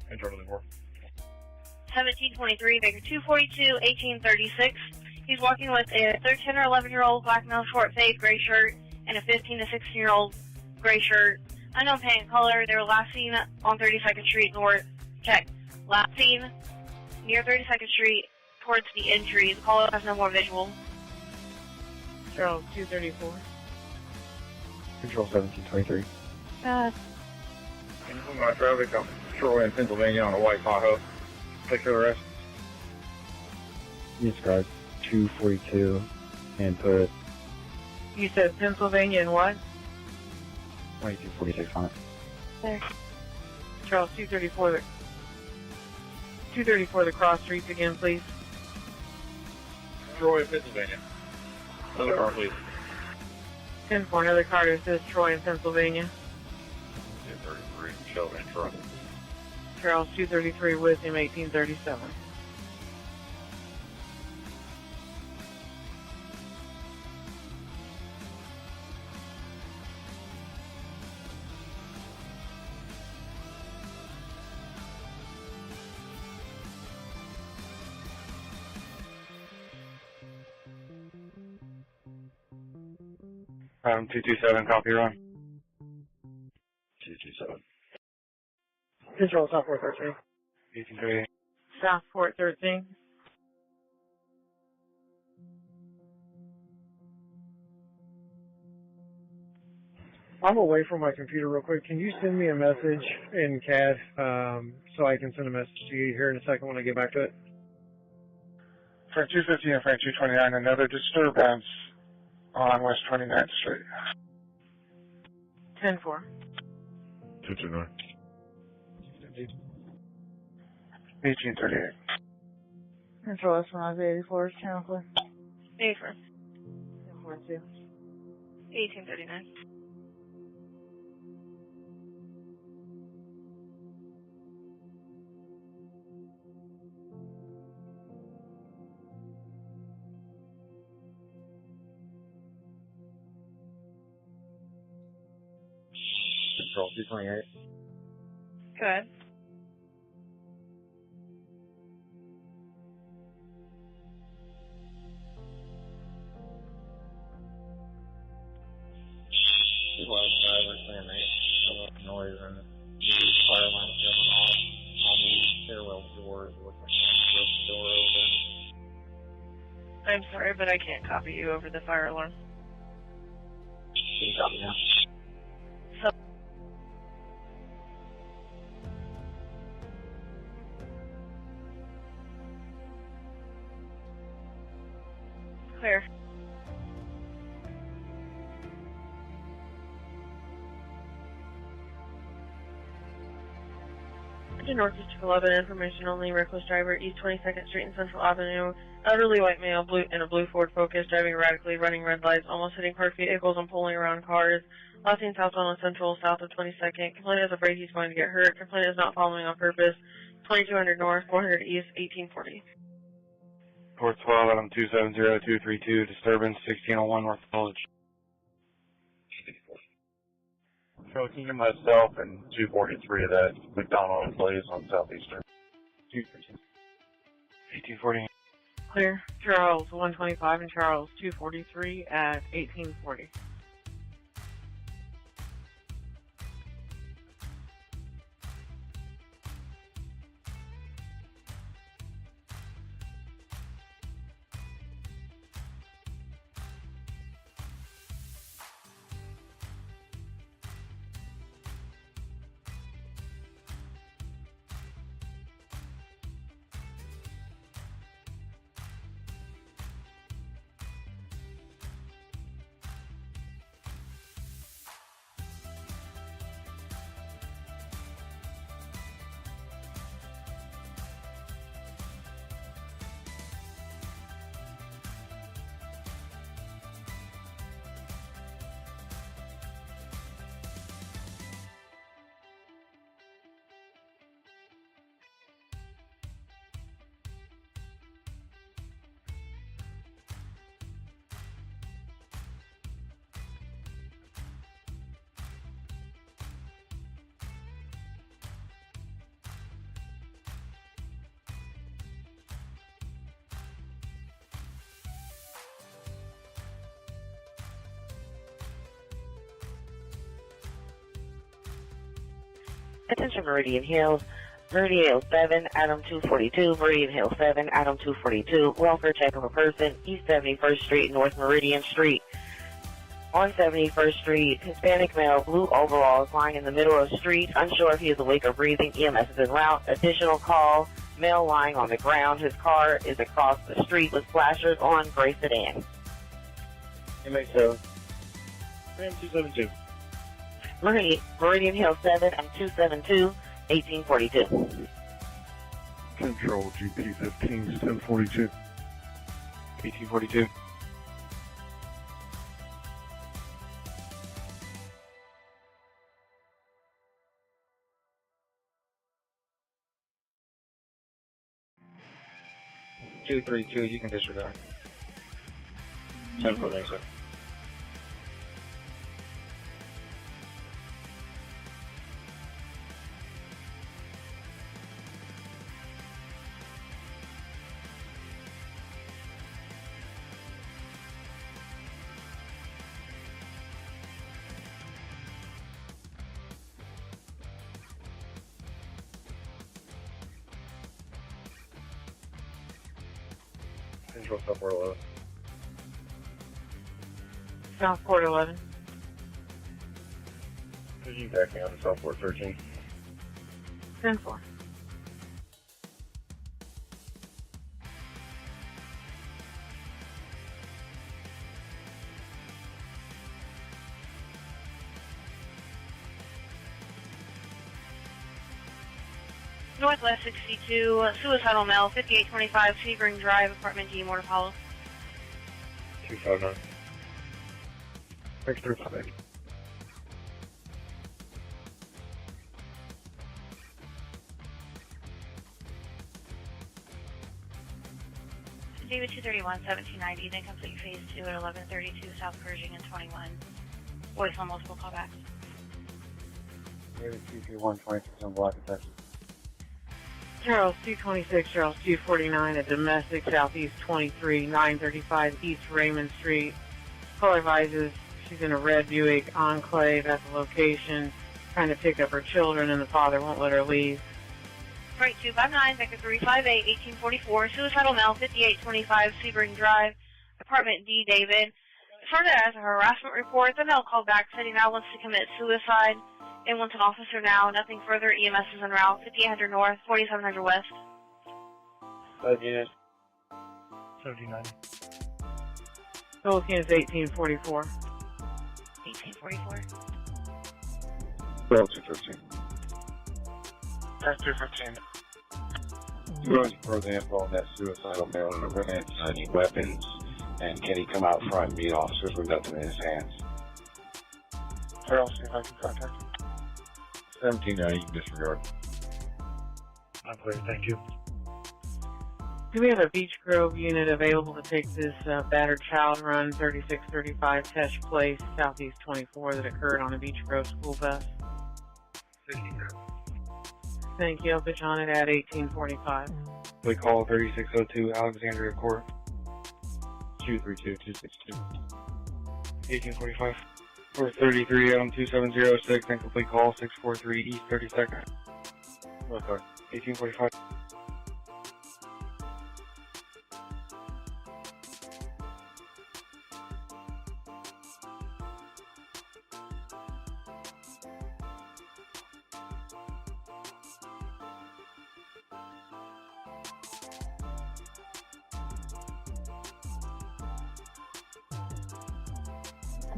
Control of the 1723, Baker 242, 1836. He's walking with a 13 or 11-year-old black male, short, fade, gray shirt, and a 15 to 16-year-old gray shirt. Unknown paint color. They were last seen on 32nd Street North. Check. Last seen near 32nd Street towards the entry. The caller has no more visual. Charles 234. Control 1723. Info my traffic. I'm Troy in Pennsylvania on a white Tahoe. Take care of the rest. You describe 242 and put You said Pennsylvania and what? 2246 on it. There. Charles 234. 234 the cross streets again, please. Troy, Pennsylvania. Another car, please. 10-4, another car that says Troy in Pennsylvania. 233, Shelby, Troy. Charles 233 with him, 1837. Adam 227, copy run. 227. Control Southport 13. 1838. Southport 13. I'm away from my computer real quick. Can you send me a message in CAD so I can send a message to you here in a second when I get back to it? Frank 250 and Frank 229, another disturbance on West 29th Street. 10-4. 229. 1838. Control S1 84, channel clear. 84. 42. 1839. Control 228. Go ahead. Last driver saying they have noise and the fire line is jumping off on the stairwell doors. It looks like someone broke the door open. I'm sorry, but I can't copy you over the fire alarm. Can you copy now? So clear. North District 11, information only, reckless driver, East 22nd Street and Central Avenue, elderly white male, blue in a blue Ford Focus, driving erratically, running red lights, almost hitting parked vehicles and pulling around cars, last seen southbound on Central, south of 22nd, complainant is afraid he's going to get hurt, complainant is not following on purpose, 2200 North, 400 East, 1840. Port 12, Adam 270232, disturbance 1601 North Village. So can you give myself and 243 of that McDonald Blaze on Southeastern? 1840. Clear. Charles 125 and Charles 243 at 1840. Attention Meridian Hills. Meridian Hills 7, Adam 242, Meridian Hills 7, Adam 242, welfare check of a person, East 71st Street, North Meridian Street. On 71st Street, Hispanic male, blue overalls, lying in the middle of the street, unsure if he is awake or breathing, EMS is en route. Additional call, male lying on the ground, his car is across the street with flashers on, gray sedan. MA7. Ram 272. Meridian Hills 7 and 272, 1842. Control GP 15, 1042. 1842. Two, 3, 2, you can disregard. 10 for me, sir. Central Southport 11. Southport 11. Could you back me out to Southport 13? 10-4. Northwest 62, suicidal male, 5825 Sebring Drive, apartment G, Motor Hollow. 259. Breakthrough 5. David 231, 1790, then complete phase 2 at 1132 South Pershing and 21. Voice on multiple callbacks. David 231, 26 on block of Texas. Charles 226, Charles 249, a domestic, Southeast 23, 935 East Raymond Street. Caller advises she's in a red Buick Enclave at the location, trying to pick up her children, and the father won't let her leave. Right 259, Vector 358, 1844, suicidal male, 5825 Sebring Drive, apartment D, David. Further as a harassment report, the male called back saying he now wants to commit suicide and wants an officer now. Nothing further. EMS is en route. 5800 North, 4700 West. 5 units. 1790. Philippines 1844. 1844. 12-13. That's 215. Who has further info on that suicidal male in the ranch? Any weapons? And can he come out front and meet officers with nothing in his hands? Charles, see if I can contact him. 1790, you can disregard. I'm clear, thank you. Do we have a Beech Grove unit available to take this battered child run 3635 Tesh Place, Southeast 24, that occurred on a Beech Grove school bus? Thank you. I'll put you on it at 1845. We call 3602 Alexandria Court. 232-262. 1845. Or 33 2706, incomplete call 643 East 32nd. Oh, sorry. 1845.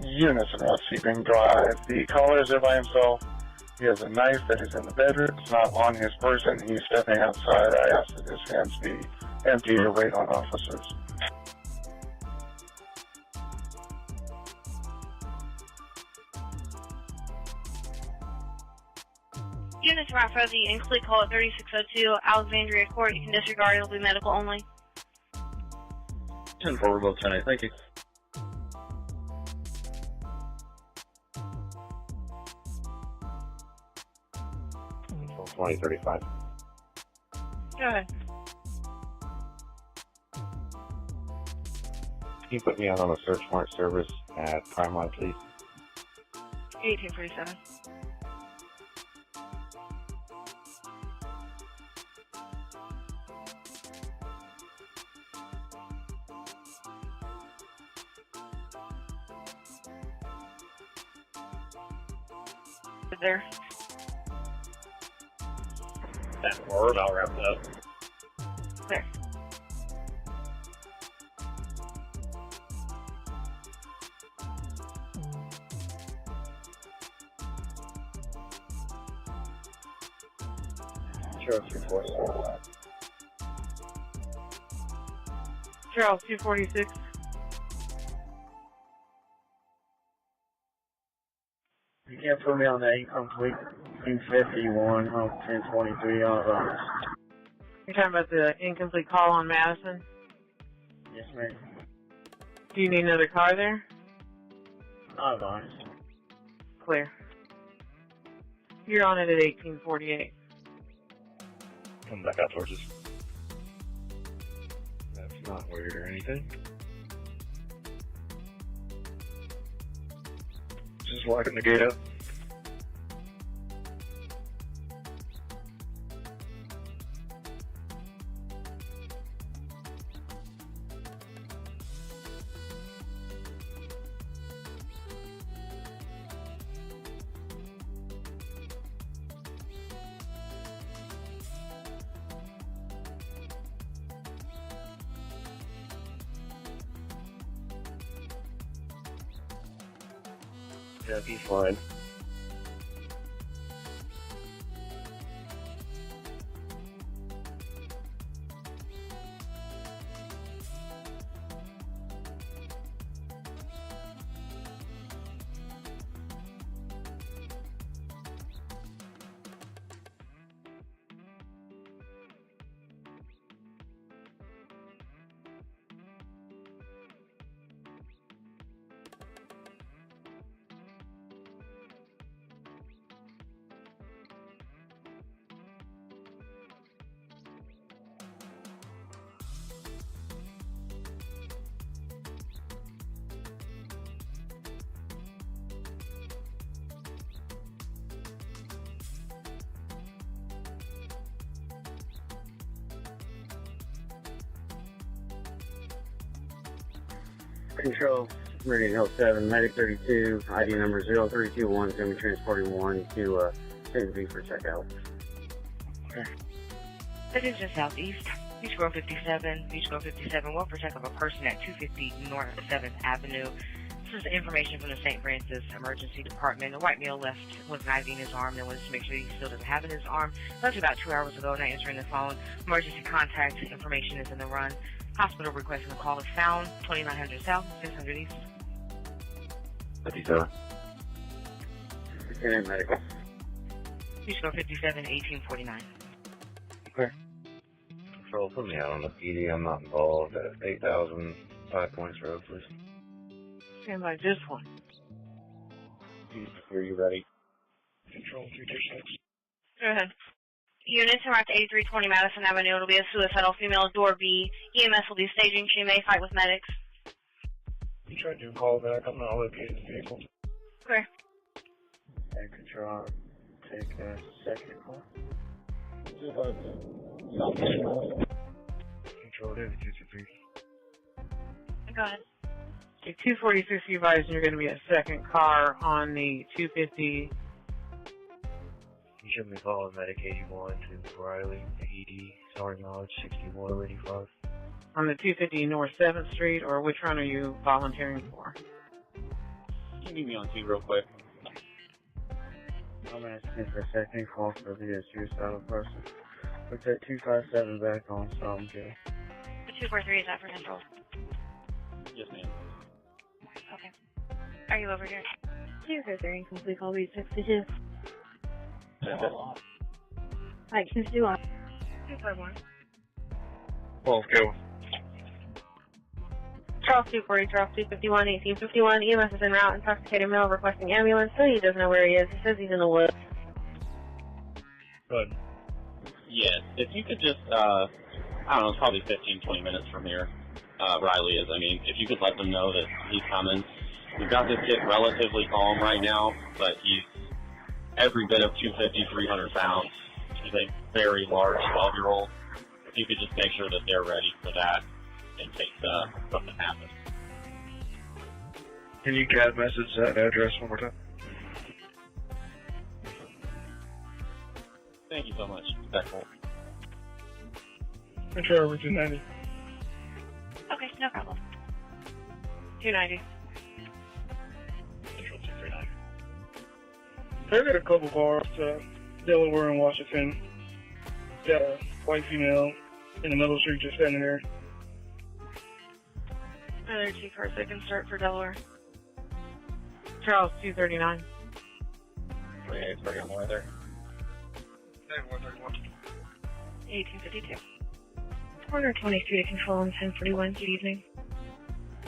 Units in Receiving Drive. The caller is there by himself. He has a knife that is in the bedroom. It's not on his person. He's stepping outside. I ask that his hands be empty or wait on officers. Units around for the incomplete call at 3602 Alexandria Court. You can disregard. It'll be medical only. 10 forward, both 10-8. Thank you. Control 2035. Go ahead. Can you put me out on a search warrant service at Crime Line, please? 1847. There. That forward, I'll wrap it up. There. Charles 246. Charles 246. You can't put me on the incomplete 251, 1023 on Roberts. You're talking about the incomplete call on Madison? Yes, ma'am. Do you need another car there? Not on. Clear. You're on it at 1848. Come back out towards us. That's not weird or anything. Just locking the gate up. Yeah, he's fine. Control, Meridian Hill 7, Medic 32, ID number 0321, is going to be transporting one to St. V for checkout. Okay. That is just southeast. Beach Grove 57. Beach Grove 57 will protect of a person at 250 North 7th Avenue. This is information from the St. Francis Emergency Department. A white male left with an IV in his arm and wanted to make sure he still doesn't have it in his arm. Left about 2 hours ago, not answering the phone. Emergency contact information is in the run. Hospital requesting a call is found, 2900 South, 600 East. 57. Lieutenant Medical. Beach Grove 57, 1849. Okay. Control, put me out on the PD. I'm not involved at 8,000 5 Points Road, please. Stand by just one. Are you ready? Control 326. Go ahead. Units are at 8320 Madison Avenue. It'll be a suicidal female, door B. EMS will be staging. She may fight with medics. You tried to call back. I'm not located the vehicle. Okay. And Control, take a second call. Control David 223. Go ahead. Okay, 246 you advised, and you're going to be a second car on the 250. You should be following Medic 81 to Riley, PD, Starting Knowledge 6185. On the 250 North 7th Street, or which run are you volunteering for? Can you meet me on 2 real quick? I'm asking for a second call for the suicidal person. Looks at 257 back on some jail. The 243 is out for control. Yes, ma'am. Okay. Are you over here? 243, complete call read 62. Alright, can you do on? 241. Well, go. Charles 240, Charles 251, 1851. EMS is en route. Intoxicated male requesting ambulance. So he doesn't know where he is. He says he's in the woods. Good. Yes, if you could just, I don't know, it's probably 15, 20 minutes from here. Riley is. I mean, if you could let them know that he's coming. We've got this kid relatively calm right now, but he's every bit of 250, 300 pounds. He's a very large 12-year-old. If you could just make sure that they're ready for that in case something happens. Can you CAD message that address one more time? Thank you so much. That's cool. Control over 290. Okay, no problem. 290. Control 239. I got a couple cars, Delaware and Washington. Got a white female in the middle of the street just standing there. Another 2 cars I can start for Delaware. Charles 239. 28, on the way there. 1852. Corner 23 to control on 1041. Good evening.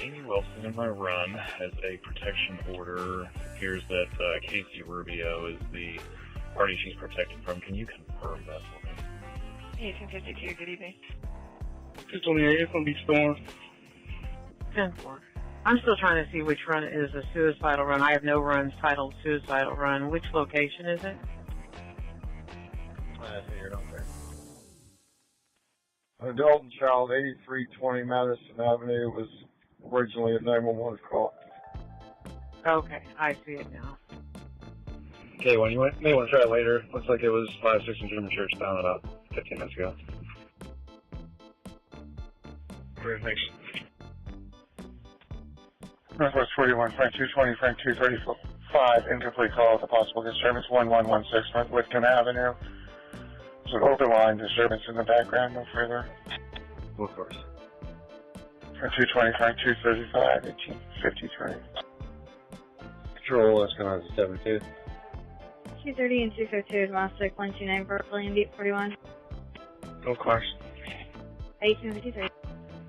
Amy Wilson in my run has a protection order. It appears that Casey Rubio is the party she's protected from. Can you confirm that for me? 1852. Good evening. 228, it's going to be Storm. 10-4. I'm still trying to see which run is a suicidal run. I have no runs titled suicidal run. Which location is it? I figured out there. An adult and child, 8320 Madison Avenue, was originally a 911 call. Okay, I see it now. Okay, well, you may want to try it later. Looks like it was 56 in German Church down about 15 minutes ago. Great, thanks. Northwest 41, Frank 220, Frank 235, incomplete call with a possible disturbance, 1116 North Whitcomb Avenue. There's an open line disturbance in the background, no further. Of course. Frank 220, Frank 235, 1853. Control, that's going on to 72. 230 and 252, domestic 129 Berkeley and 841. Of course. 1853.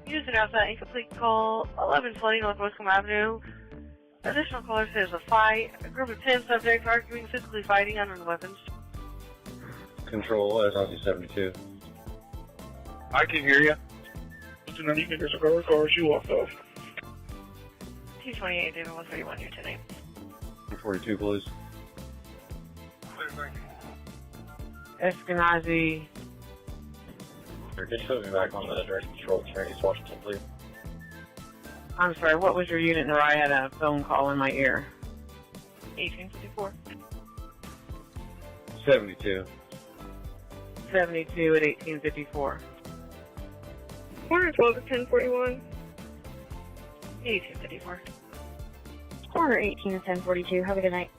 Use it outside incomplete call 1120 North Whitcomb Avenue. Additional caller says a fight. A group of 10 subjects arguing, physically fighting under weapons. Control, that's on to 72. I can hear you. And you can just go record. She walked off. 228 David 131 here today. 42, please. Eskenazi. Can you put me back on the direct control train, East Washington, please? I'm sorry, what was your unit number? I had a phone call in my ear. 1854. 72. 72 at 1854. Corner 12 at 1041. 1854. Corner 18 at 1042. Have a good night.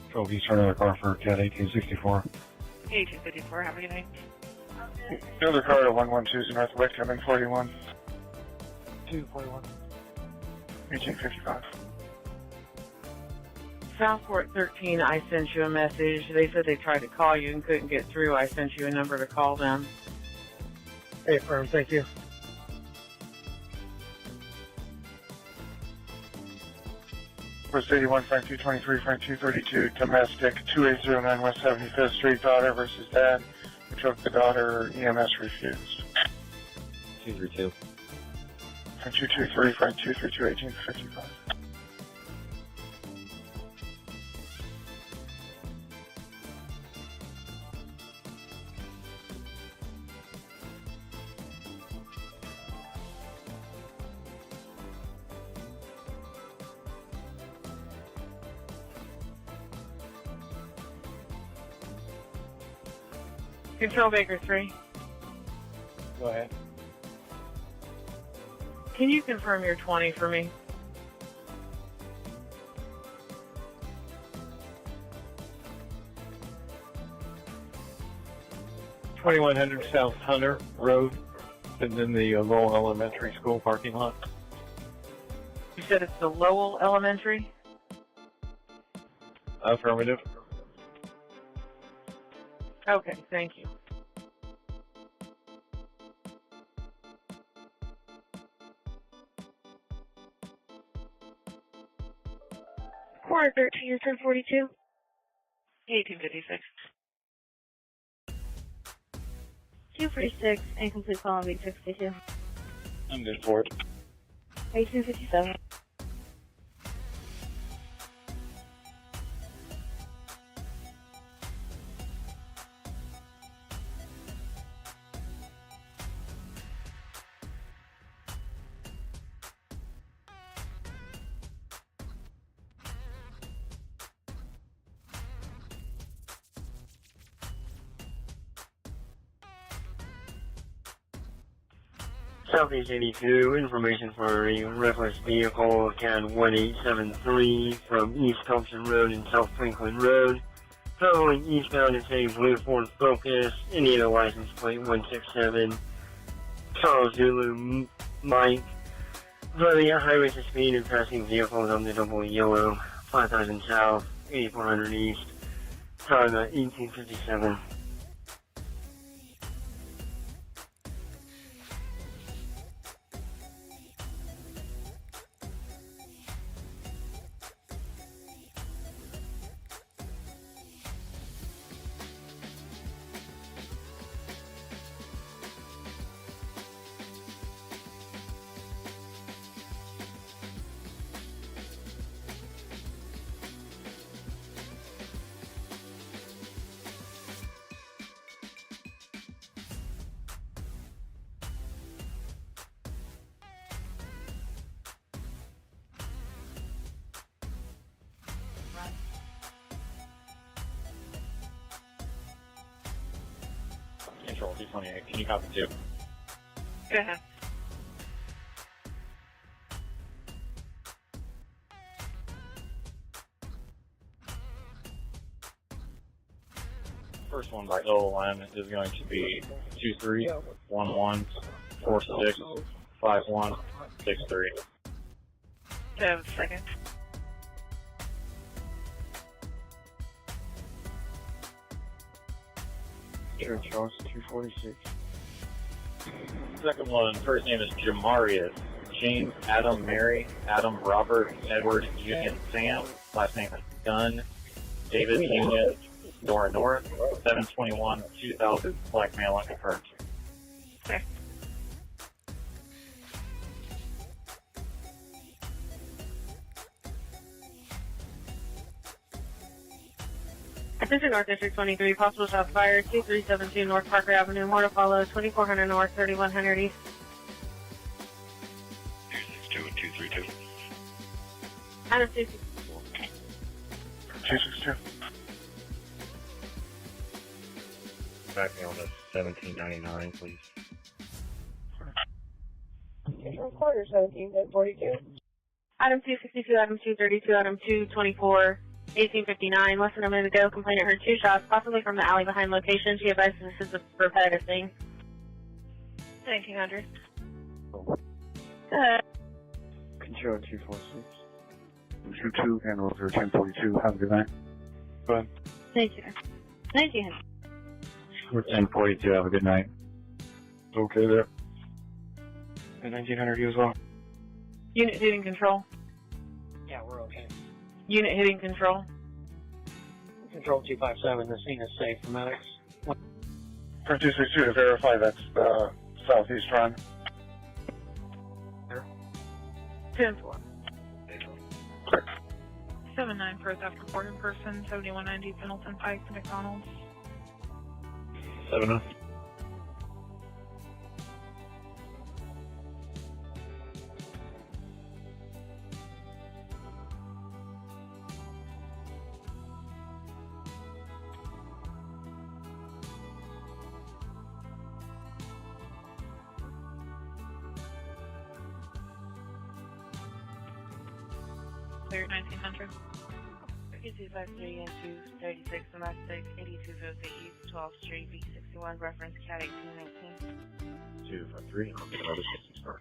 Control, you turn another car for CAT 1864. 1854. Have a good night. Another car at 112 North Whitcomb and 41. 241. 1855. Southport 13, I sent you a message. They said they tried to call you and couldn't get through. I sent you a number to call them. Hey, firm, thank you. West 81, Frank 223, Frank 232, domestic, 2809 West 75th Street, daughter versus dad. We took the daughter, EMS refused. 232. Frank 223, Frank 232, 1855. Control Baker 3. Go ahead. Can you confirm your 20 for me? $2100 South Hunter Road, and then the Lowell Elementary School parking lot. You said it's the Lowell Elementary? Affirmative. Okay, thank you. Quarter 13 is 1042. 1856. 246, incomplete call on beat 62. I'm good for it. 1857. Southeast 82, information for a reckless vehicle, CAD 1873 from East Thompson Road and South Franklin Road. Traveling eastbound is a blue Ford Focus, Indiana license plate 167, Charles Zulu Mike, driving at high rates of speed and passing vehicles on the double yellow, 5000 south, 8400 east, time at 1857. Control 228. Can you copy 2? Go ahead. First one by O alignment is going to be 2311465163. 7 seconds. Sure, Charles 246. Second one, first name is Jamarius. James, Adam, Mary, Adam, Robert, Edward, Union, Sam. Last name is Gunn. David, Union, Nora, North. 721-2000. Black male unconfirmed. Okay. Attention North District 23, possible shots fired, 2372 North Parker Avenue, more to follow, 2400 North, 3100 East. 262 and 232. Adam 262. 262. Back me on to 1799, please. Control quarter 17 at 42. Adam 262, Adam 232, Adam 224, 1859. Less than a minute ago, complainant heard 2 shots, possibly from the alley behind location. She advises this is a repetitive thing. 1900. Control 246. 22, handle 1042. Have a good night. Go ahead. Thank you. 1900. We're 1042. Have a good night. Okay there. And 1900 you as well. Unit hitting control. Yeah, we're okay. Unit hitting control. Control 257, the scene is safe for medics. For 262 to verify that's the southeast run. 10-4. 7-9 for theft report in person, 7190 Pendleton Pike, McDonald's. 7-0. Clear 1900. 253 and 236 domestic, 8250 East 12th Street, B61, reference cat 1819. 253, I'll get another 60 start.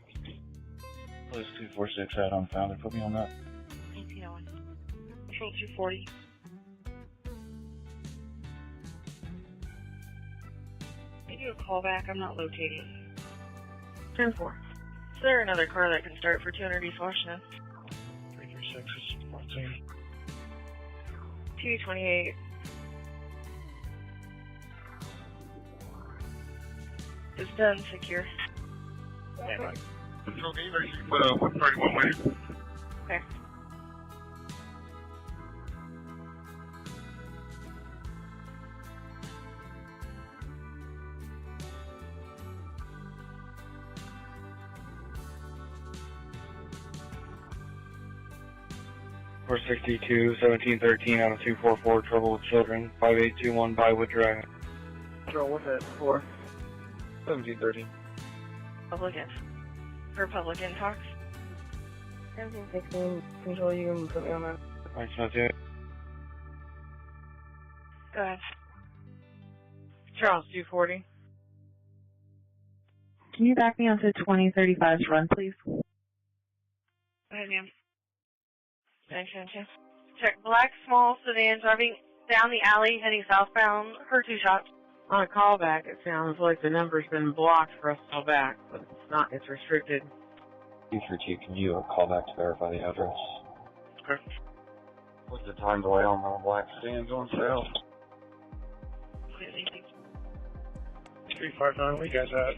Police 246 out unfounded. Put me on that. 1801. Control 240. Can you do a call back? I'm not locating. 10-4. Is there another car that can start for 200 East Washington? 336 is 14. 228. It's done, secure. Okay, bye. Okay, ready? 131 way. Okay. Four 1713 out of 244, trouble with children, 5821 Bywood Drive. Control, what's that for? 1713. Republican. Republican talks. 1716. Control, you can put me on that. Alright, sounds good. Go ahead. Charles 240. Can you back me onto 2035's run, please? Go ahead, ma'am. Attention. Check black small sedan driving down the alley heading southbound. Her 2 shots. On a callback, it sounds like the number's been blocked for us to call back, but it's not. It's restricted. 232, can you call back to verify the address? Okay. What's the time delay on the black sedan going south? 359, where you guys at?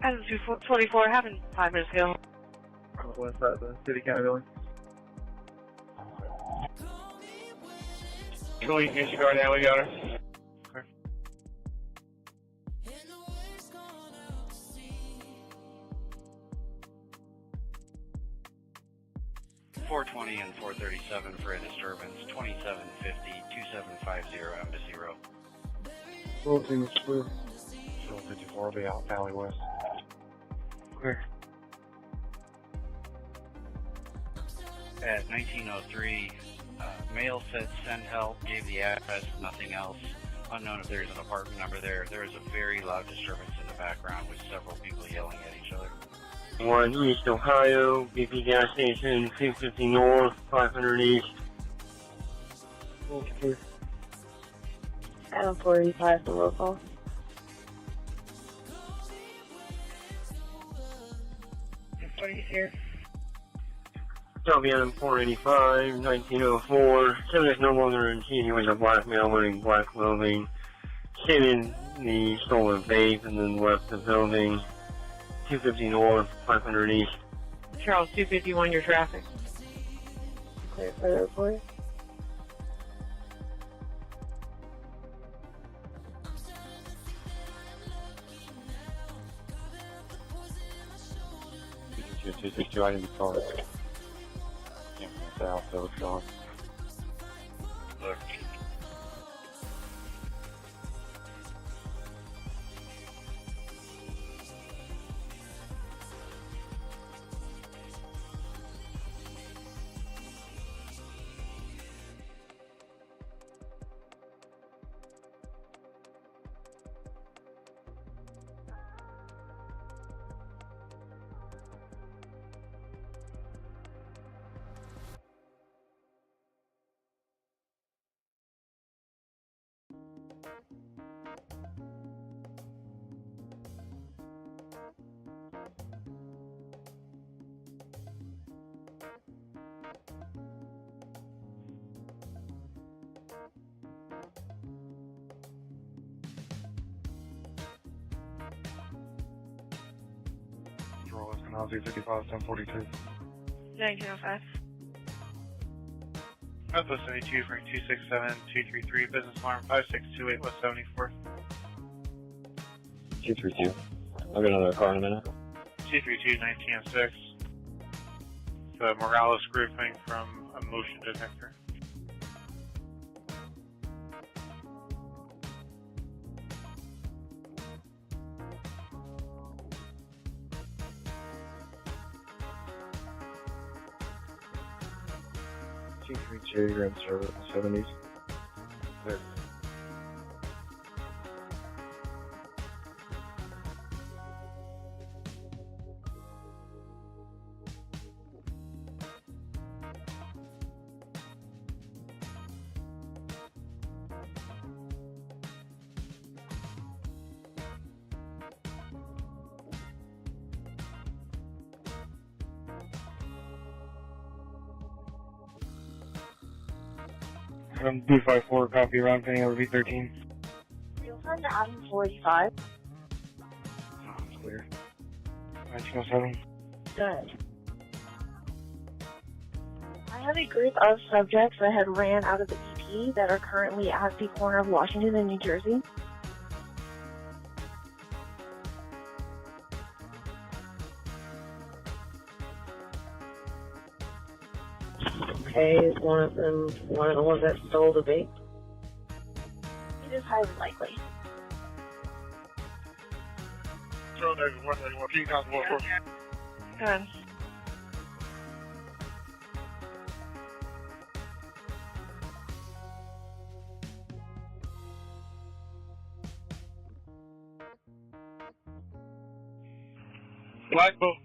As of 224, happened 5 minutes ago. What's that, the city county building? Control, you can get your guard now, we got her. Okay. .420 and 437 for a disturbance, 2750, 2750 Embassy Row. Bulletin is clear. 54 will be out Valley West. Clear. At 1903, mail said send help, gave the address, nothing else. Unknown if there's an apartment number there. There is a very loud disturbance in the background with several people yelling at each other. 1 East Ohio, BP gas station, 250 North, 500 East. Bulletin. Adam 485 for roll call. Everybody's here. WM 485, 1904. Said there's no longer continuing the blackmail wearing black clothing. Stayed in the stolen vape and then left the building. 250 North, 500 East. Charles 251, your traffic. Clear for the report. Two items car. South, so it's gone. Look. and I'll do 55, 1042. 1905. Northwest 72, Frank 267, 233, business alarm 5628 West 74th. 232. I'll get another car in a minute. 232, 1906. The Morales grouping from a motion detector. You're in service 70s. There. B54, copy around pending over B13. You'll find Adam 45. Clear. 1907. Good. I have a group of subjects that had ran out of the EP that are currently at the corner of Washington and New Jersey. Okay, is one of them one of the ones that stole the bait? It is highly likely. Throw David 131, King Council 144. Good. Black Book.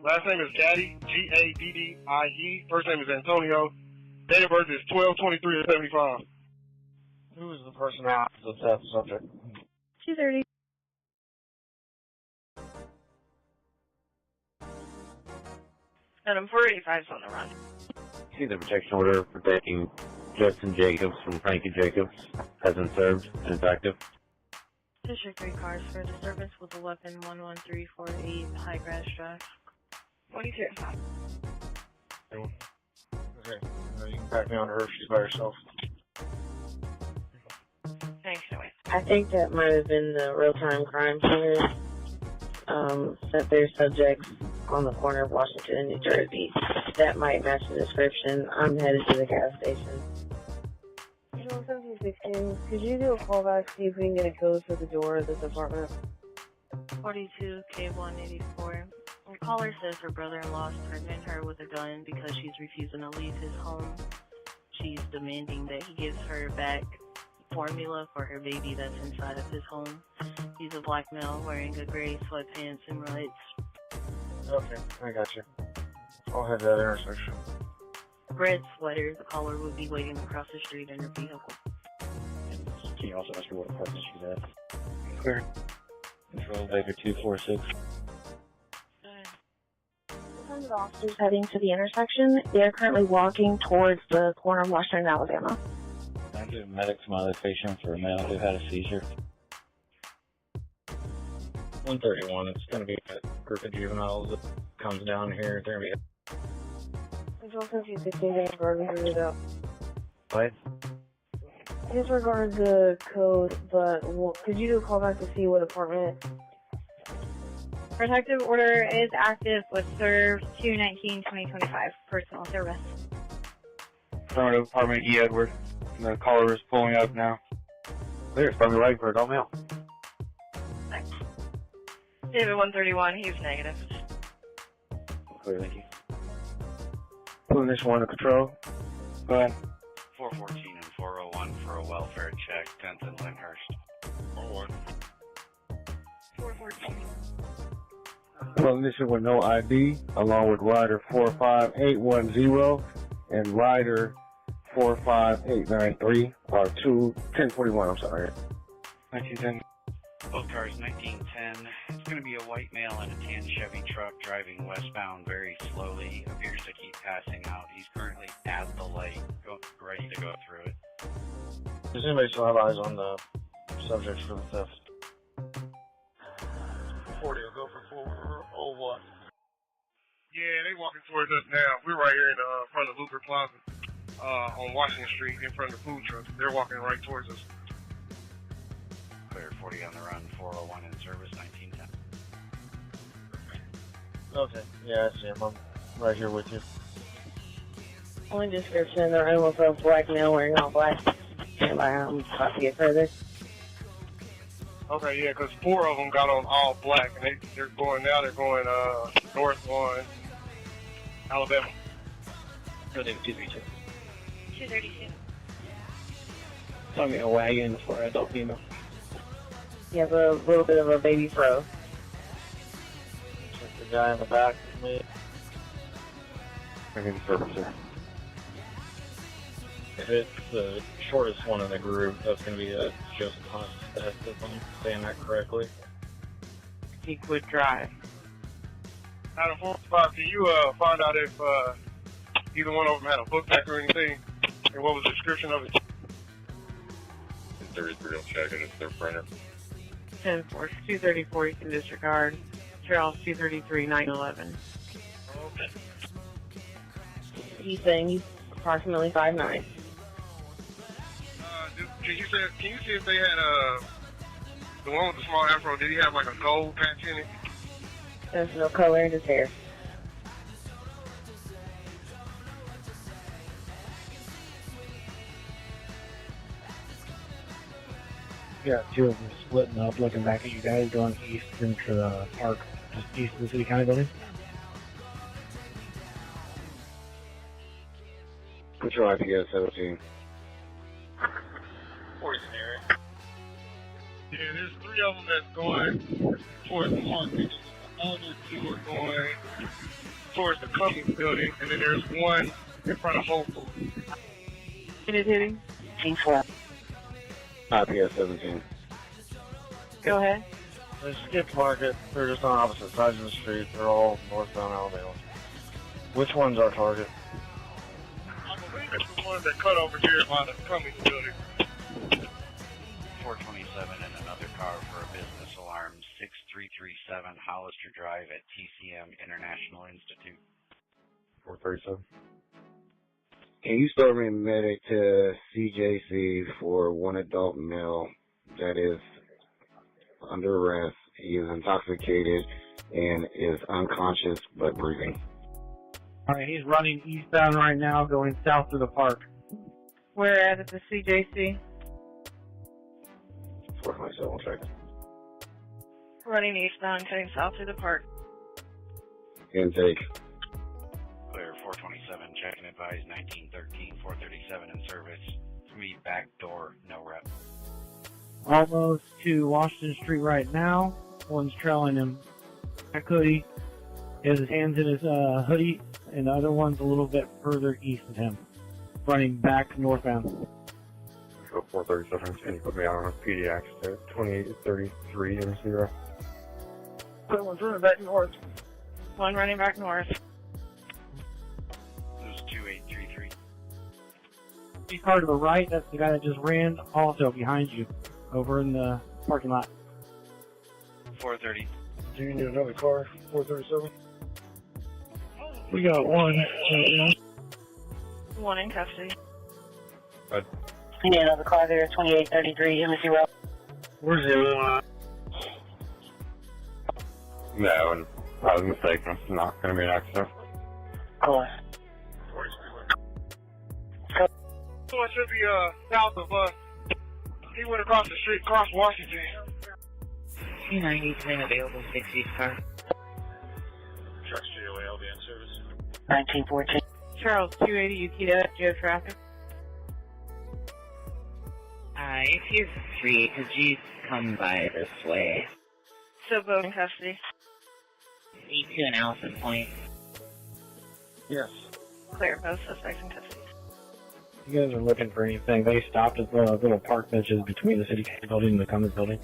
Last name is Gaddy, Gaddie. First name is Antonio. Date of birth is 12/23/75. Who is the person out the theft subject? 230. Adam 485's on the run. See the protection order protecting Justin Jacobs from Frankie Jacobs has been served and is active. District 3 cars for disturbance with a weapon 11348 High Grass Drive. 22. Okay. You can pack me on her if she's by herself. Thanks, anyway. I think that might have been the real-time crime centers. That there's subjects on the corner of Washington and New Jersey. That might match the description. I'm headed to the gas station. Angel 1716, could you do a callback, see if we can get a code for the door of this apartment? 42 K184. The caller says her brother-in-law is threatening her with a gun because she's refusing to leave his home. She's demanding that he gives her back formula for her baby that's inside of his home. He's a black male wearing a gray sweatpants and lights. Okay, I got you. I'll head to that intersection. Red sweater, the caller would be waiting across the street in her vehicle. Can you also ask her what apartment she's at? Clear. Control Baker 246. Tons of officers heading to the intersection. They are currently walking towards the corner of Washington and Alabama. Can I give medics my location for a male who had a seizure? 131, it's going to be a group of juveniles that comes down here. They're going to be... Angel 1716, disregarding the readout. What? Disregard the code, but could you do a callback to see what apartment? Protective order is active with served 2/19/2025. Personal service. Affirmative, apartment E. Edward. The caller is pulling up now. Clear, it's probably waiting for it, all male. David 131, he's negative. Clear, thank you. Pulling this one to control. Go ahead. 414 and 401 for a welfare check, 10th and Lyndhurst. 4-1. 414. Well, this is with no ID, along with rider 45810 and rider 45893, or 1041, I'm sorry. 1910. Both cars 1910. It's going to be a white male in a tan Chevy truck driving westbound very slowly. Appears to keep passing out. He's currently at the light, ready to go through it. Does anybody still have eyes on the subject for the theft? 40 will go for 401. Yeah, they walking towards us now. We're right here in front of Luther Plaza on Washington Street in front of the food trucks. They're walking right towards us. Clear 40 on the run, 401 in service, 1910. Okay. Yeah, I see him. I'm right here with you. Only description, they're almost a black male wearing all black. Stand by, I'm about to get further. Okay, yeah, because 4 of them got on all black, and they're going now. They're going north on Alabama. 232. 232. Saw me a wagon for an adult female. He has a little bit of a baby fro. Check the guy in the back with me. I need services. If it's the shortest one in the group, that's going to be a Joseph Hunt, if I'm saying that correctly. He could drive. Out of 45, can you find out if either one of them had a book bag or anything, and what was the description of it? 33, I'll check it. It's their printer. 10-4, 234, you can disregard. Charles, 233, 911. Okay. He's saying he's approximately 5'9". Can you see if they had the one with the small afro? Did he have like a gold patch in it? There's no color in his hair. Yeah, 2 of them splitting up, looking back at you guys, going east into the park, just east of the city county building. Control IPS 17. 40 area. Yeah, there's 3 of them that's going towards the park. The other 2 are going towards the Cummings building, and then there's 1 in front of Whole Foods. Hit it, hitting. T4. IPS 17. Go ahead. They skipped market. They're just on opposite sides of the street. They're all northbound Alabama. Which one's our target? I believe it's the one that cut over here by the Cummings building. 427 and another car for a business alarm, 6337 Hollister Drive at TCM International Institute. 437. Can you start me a medic to CJC for 1 adult male that is under arrest? He is intoxicated and is unconscious but breathing. Alright, he's running eastbound right now, going south to the park. Where at the CJC? 427, check. Running eastbound, heading south to the park. Intake. Clear 427, check and advise 1913, 437 in service. Me back door, no rep. Almost to Washington Street right now. One's trailing him. Black hoodie. He has his hands in his hoodie, and the other one's a little bit further east of him, running back northbound. 437, can you put me on a PD accident? 2833 in 0. One's running back north. 1 running back north. There's 2833. He's car to the right, that's the guy that just ran, also behind you, over in the parking lot. 430. Do you need another car? 437? We got 1. 1 in custody. You need another car there, 2833, Embassy Road. Where's the other one? No, and I was mistaken. It's not going to be an accident. Cool. So it should be south of us. He went across the street, across Washington. 293 available, 60 car. Trucks GOA, LB in service. 1914. Charles, 280, you keyed up, Geo traffic. If you're free, could you come by this way? Still both in custody. E2 and Allison Point. Yes. Clear, both suspects in custody. You guys are looking for anything. They stopped at the little park benches between the city county building and the Cummins building.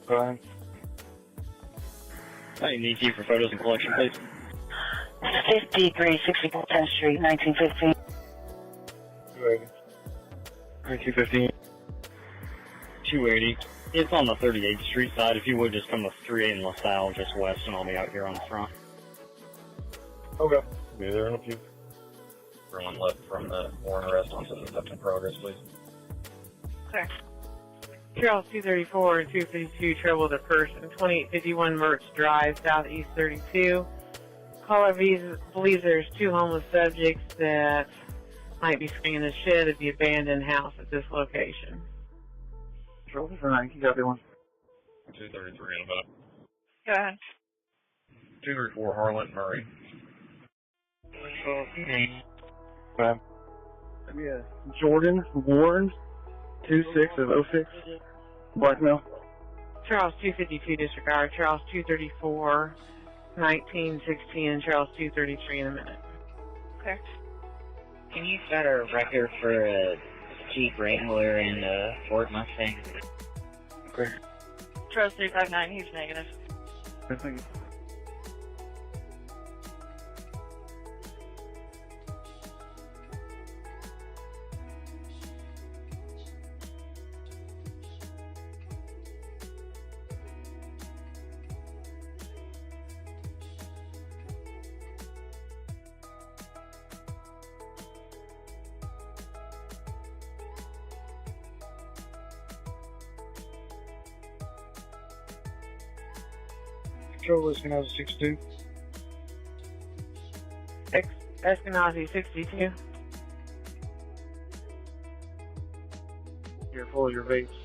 Fine. I need you for photos and collection, please. 5364 10th Street, 1915. 280. 1915. 280. It's on the 38th Street side. If you would just come to 38 and LaSalle, just west, and I'll be out here on the front. Okay. Be there in a few. Everyone left from the warrant arrest onto the theft in progress, please. Clear. Charles 234 and 252 trouble the person, 2851 Mertz Drive, Southeast 32. Caller believes there's two homeless subjects that might be swinging the shed at the abandoned house at this location. Control for 9, keep up one. 233 and about. Go ahead. 234 Harlan Murray. Yeah. Jordan Warren, 26 of 06. Blackmail. Charles 252 disregard, Charles 234, 1916, and Charles 233 in a minute. Okay. Can you set a record for a Jeep Wrangler and a Ford Mustang? Okay. Charles 359, he's negative. Thank you. Control Eskenazi 62. Eskenazi 62. You're full of your vapes.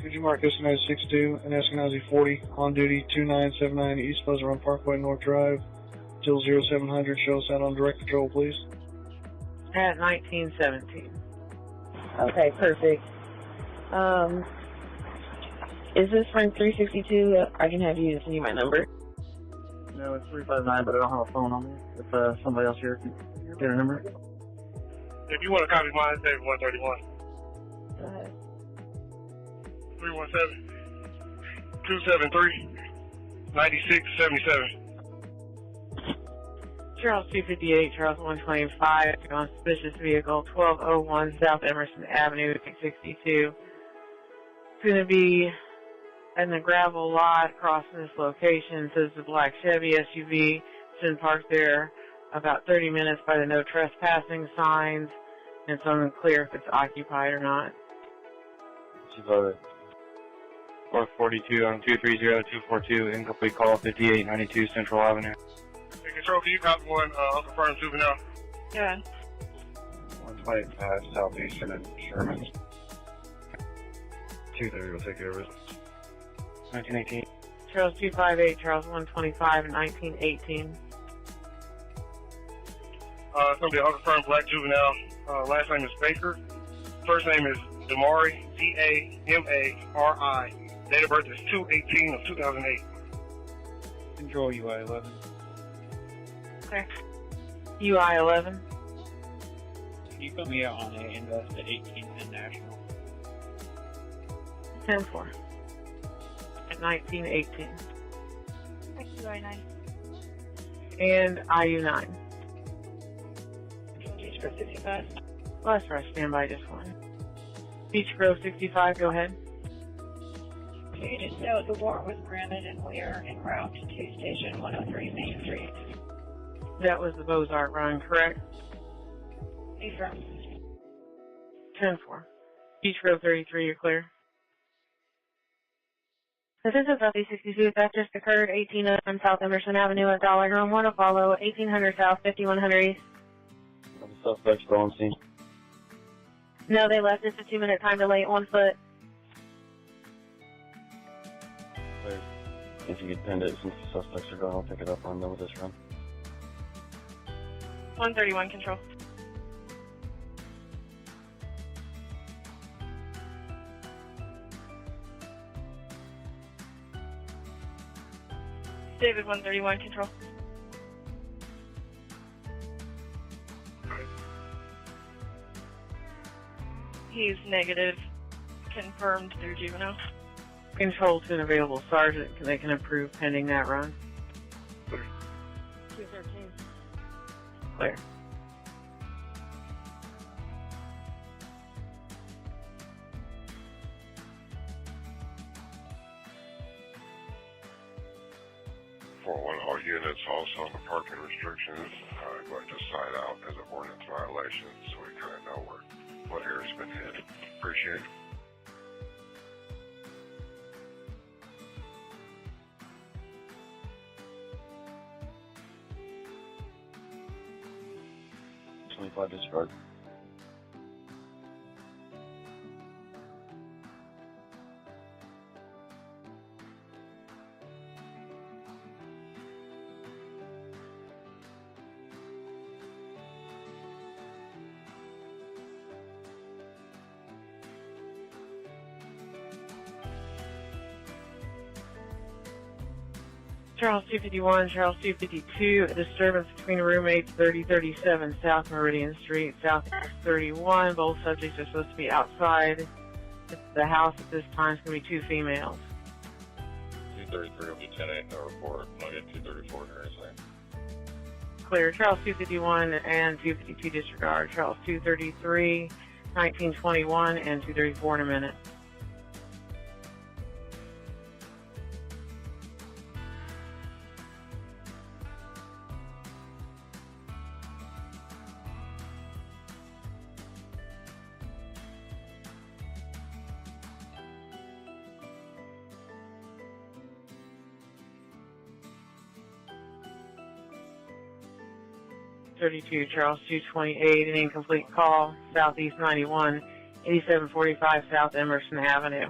Could you mark Eskenazi 62 and Eskenazi 40 on duty 2979 East Pleasant Run Parkway North Drive till 0700. Show us out on direct control, please. At 1917. Okay, perfect. Is this from 362? I can have you send you my number. No, it's 359, but I don't have a phone on me. If somebody else here can get a number. If you want to copy mine, say 131. Go ahead. 317-273-9677. Charles 258, Charles 125, on suspicious vehicle, 1201 South Emerson Avenue, 62. It's going to be in the gravel lot crossing this location. Says the black Chevy SUV. It's been parked there about 30 minutes by the no trespassing signs. And it's unclear if it's occupied or not. She's loaded. 442 on 230-242, incomplete call 5892 Central Avenue. Hey, Control, can you copy one unconfirmed juvenile? Yeah. 125 Southeastern and Sherman. 230 will take care of it. 1918. Charles 258, Charles 125, and 1918. It's going to be an unconfirmed black juvenile. Last name is Baker. First name is Damari, D-A-M-A-R-I. Date of birth is 2/18 of 2008. Control UI 11. Okay. UI 11. Can you put me out on a invest at 1810 National? 10-4. At 1918. UI 9. And IU 9. Beach Grove 65. Last rush, stand by just one. Beach Grove 65, go ahead. You just know the warrant was granted and we are en route to Station 103 Main Street. That was the Bozart run, correct? Confirm. 10-4. Beach Grove 33, you're clear. This is a Southeast 62. That just occurred 1801 South Emerson Avenue at Dollar Home 1 Apollo, 1800 South, 5100 East. The suspect's still on scene. No, they left. It's a 2-minute time delay, 1 foot. Clear. If you could pin it since the suspects are gone, I'll pick it up on them with this run. 131, control. David 131, control. He's negative. Confirmed through juvenile. Control to an available sergeant. They can approve pending that run. 213. Clear. it's also on the parking restrictions. I'd like to cite out as an ordinance violation so we kind of know what area's been hit. Appreciate it. Disregard. Charles 251, Charles 252, a disturbance between roommates 3037 South Meridian Street, South 31. Both subjects are supposed to be outside the house at this time. It's going to be 2 females. 233 will be 10-8, no report. I'll get 234 here in a second. Clear. Charles 251 and 252 disregard. Charles 233, 1921, and 234 in a minute. Charles 228, an incomplete call, Southeast 91, 8745 South Emerson Avenue.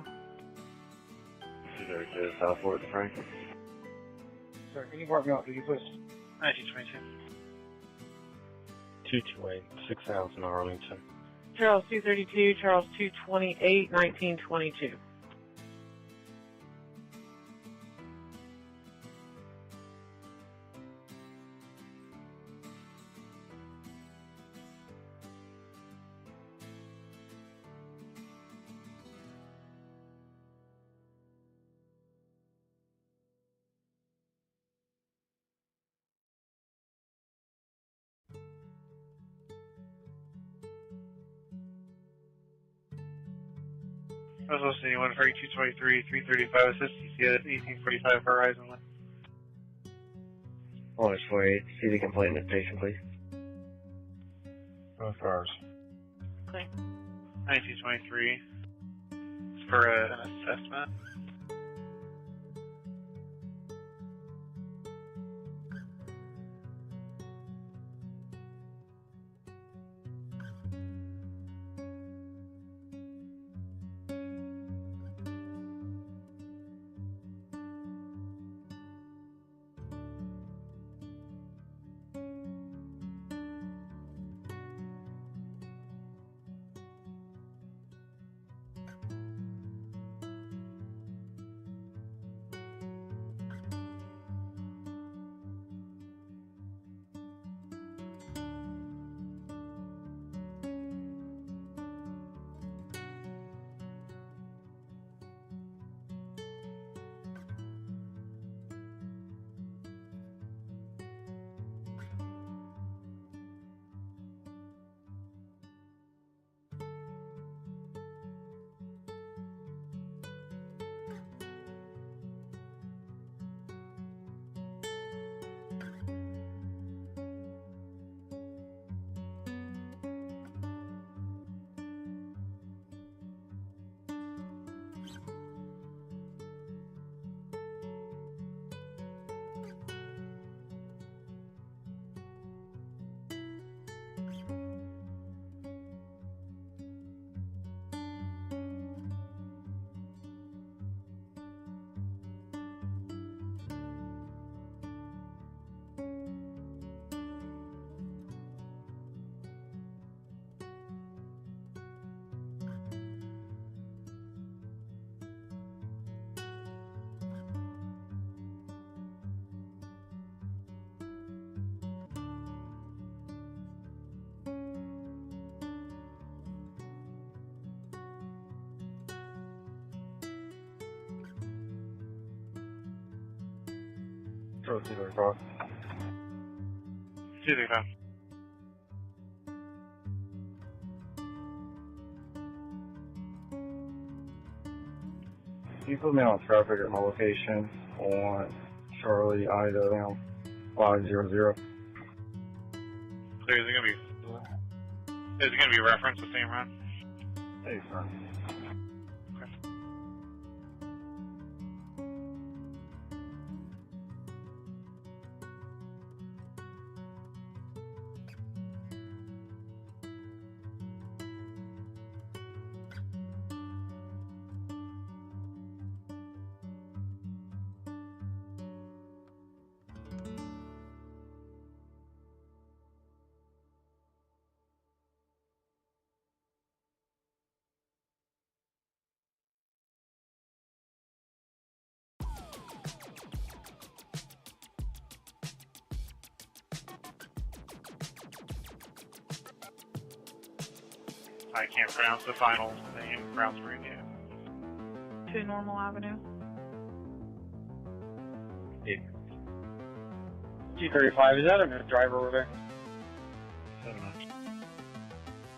232 South Fort Frank. Sir, can you mark me out, please? 1922. 228, 6000 Arlington. Charles 232, Charles 228, 1922. Roswell City 13223, 335 assist TCS 1845 Horizon Line. Honest 48, see the complaint at station, please. Both cars. Okay. 1923. It's for an assessment. Proceed with car. 235. Can you put me on traffic at my location on Charlie Ida 500. So is it gonna be referenced the same run? Hey, son. I can't pronounce the final name. Pronounce for you. 2 Normal Avenue. 235, is that a driver over there?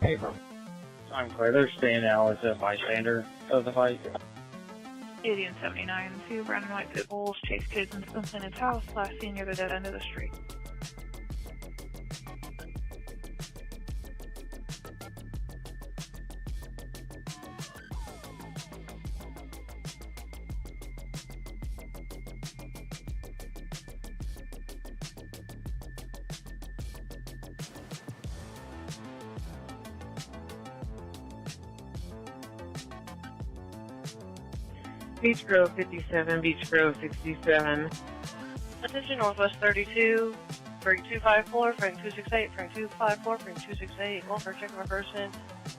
Hey, bro. I'm clear. They're staying now as a bystander of the fight. 80 and 79, 2 brown and white pit bulls chase kids into Spencer's house, last seen near the dead end of the street. Beach Grove 57, Beach Grove 67. Attention Northwest 32, Frank 254, Frank 268, Frank 254, Frank 268, Walker checking my person,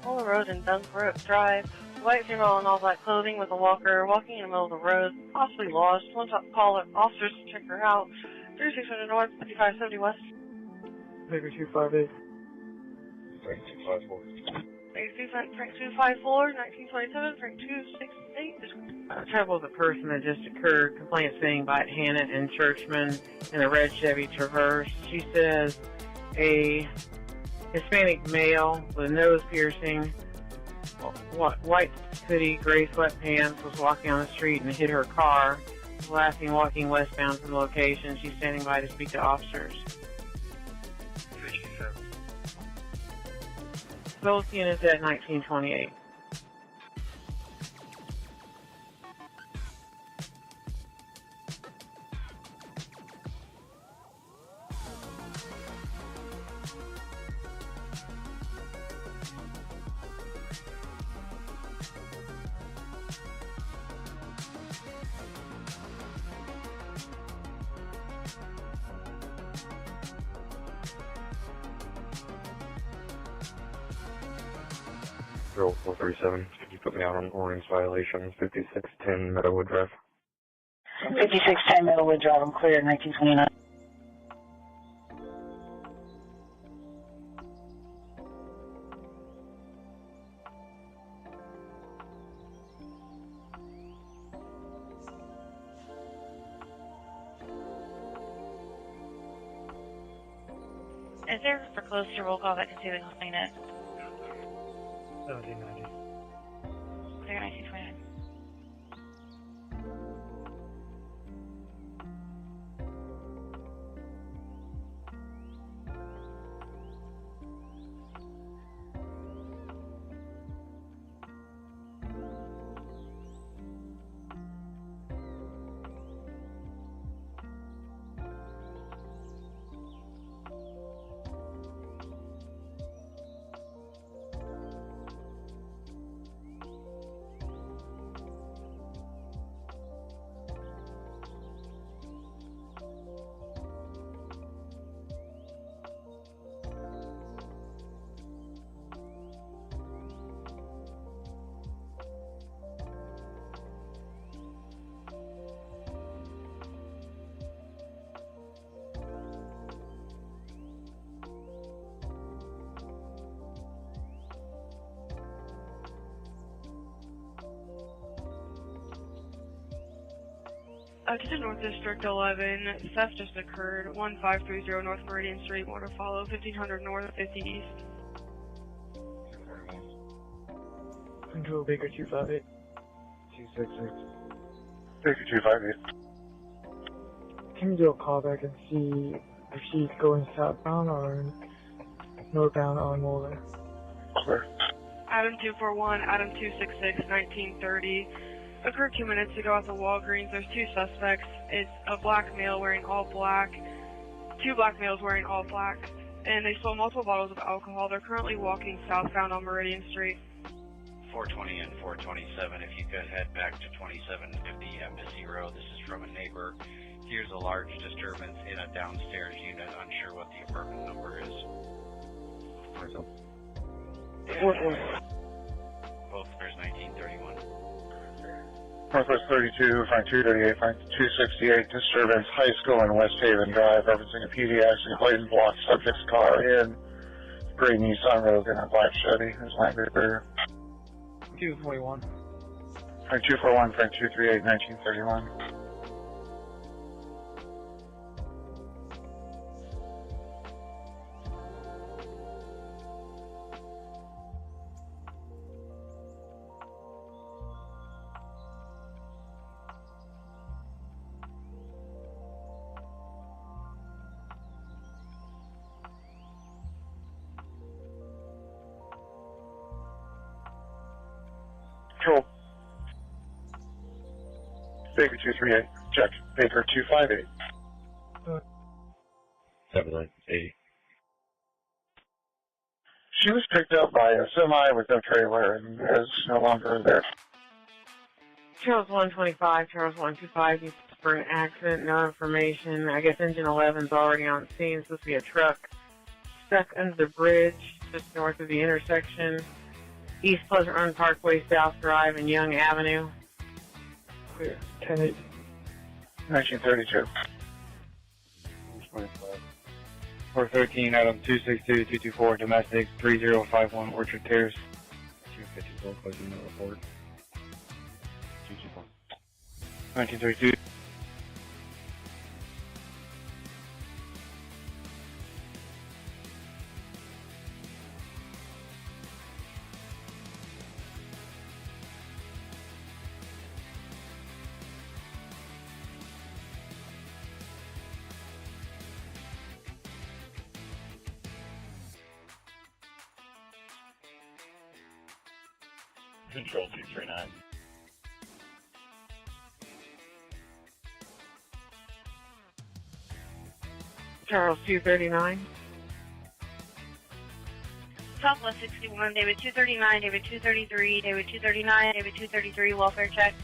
Mola Road and Dunkbrook Drive. White female in all black clothing with a walker, walking in the middle of the road, possibly lost. One top caller, officers to check her out. 3600 North, 5570 West. Baker 258. Frank 254. Frank 254, 1927, Frank 268. Trouble with a person that just occurred. Complaint saying by Hannah and Churchman in a red Chevy Traverse. She says a Hispanic male with a nose piercing, white hoodie, gray sweatpants was walking on the street and hit her car. Laughing, walking westbound from the location. She's standing by to speak to officers. Both units at 1928. Drill 437, could you put me out on ordinance violation 5610 Meadowwood Drive? 5610 Meadowwood Drive, I'm clear, 1929. Is there for close to roll call that can see the complainant? 1790. Clear 1929. To North District 11, theft just occurred. 1530 North Meridian Street, more to follow. 1500 North, 50 East. Control Baker 258. 266. Baker 258. Can you do a callback and see if she's going southbound or northbound on Moeller. Clear. Adam 241, Adam 266, 1930. Occurred 2 minutes ago at the Walgreens. There's two suspects. It's a black male wearing all black, two black males wearing all black, and they stole multiple bottles of alcohol. They're currently walking southbound on Meridian Street. 420 and 427, if you could head back to 2750 Embassy Road. This is from a neighbor. Here's a large disturbance in a downstairs unit. Unsure what the apartment number is. Both there's 1931. Northwest 32, Frank 238, Frank 268, disturbance, High School in West Haven Drive, referencing a PD accident, blatant block, subject's car in gray Nissan Rogue and a black Chevy. There's language barrier. 241. Frank 241, Frank 238, 1931. Control. Baker 238. Check. Baker 258. 7980. She was picked up by a semi with no trailer and is no longer there. Charles 125, Charles 125, needs for an accident, no information. I guess engine 11's already on scene. It's supposed to be a truck stuck under the bridge just north of the intersection. East Pleasant Run Parkway, South Drive, and Young Avenue. Clear. 10-8. 1932. 413, Adam 262, 224, domestic, 3051 Orchard Terrace. 254, closing the report. 224. 1932. Control 239. Charles 239. Southwest 61, David 239, David 233, David 239, David 233, welfare check.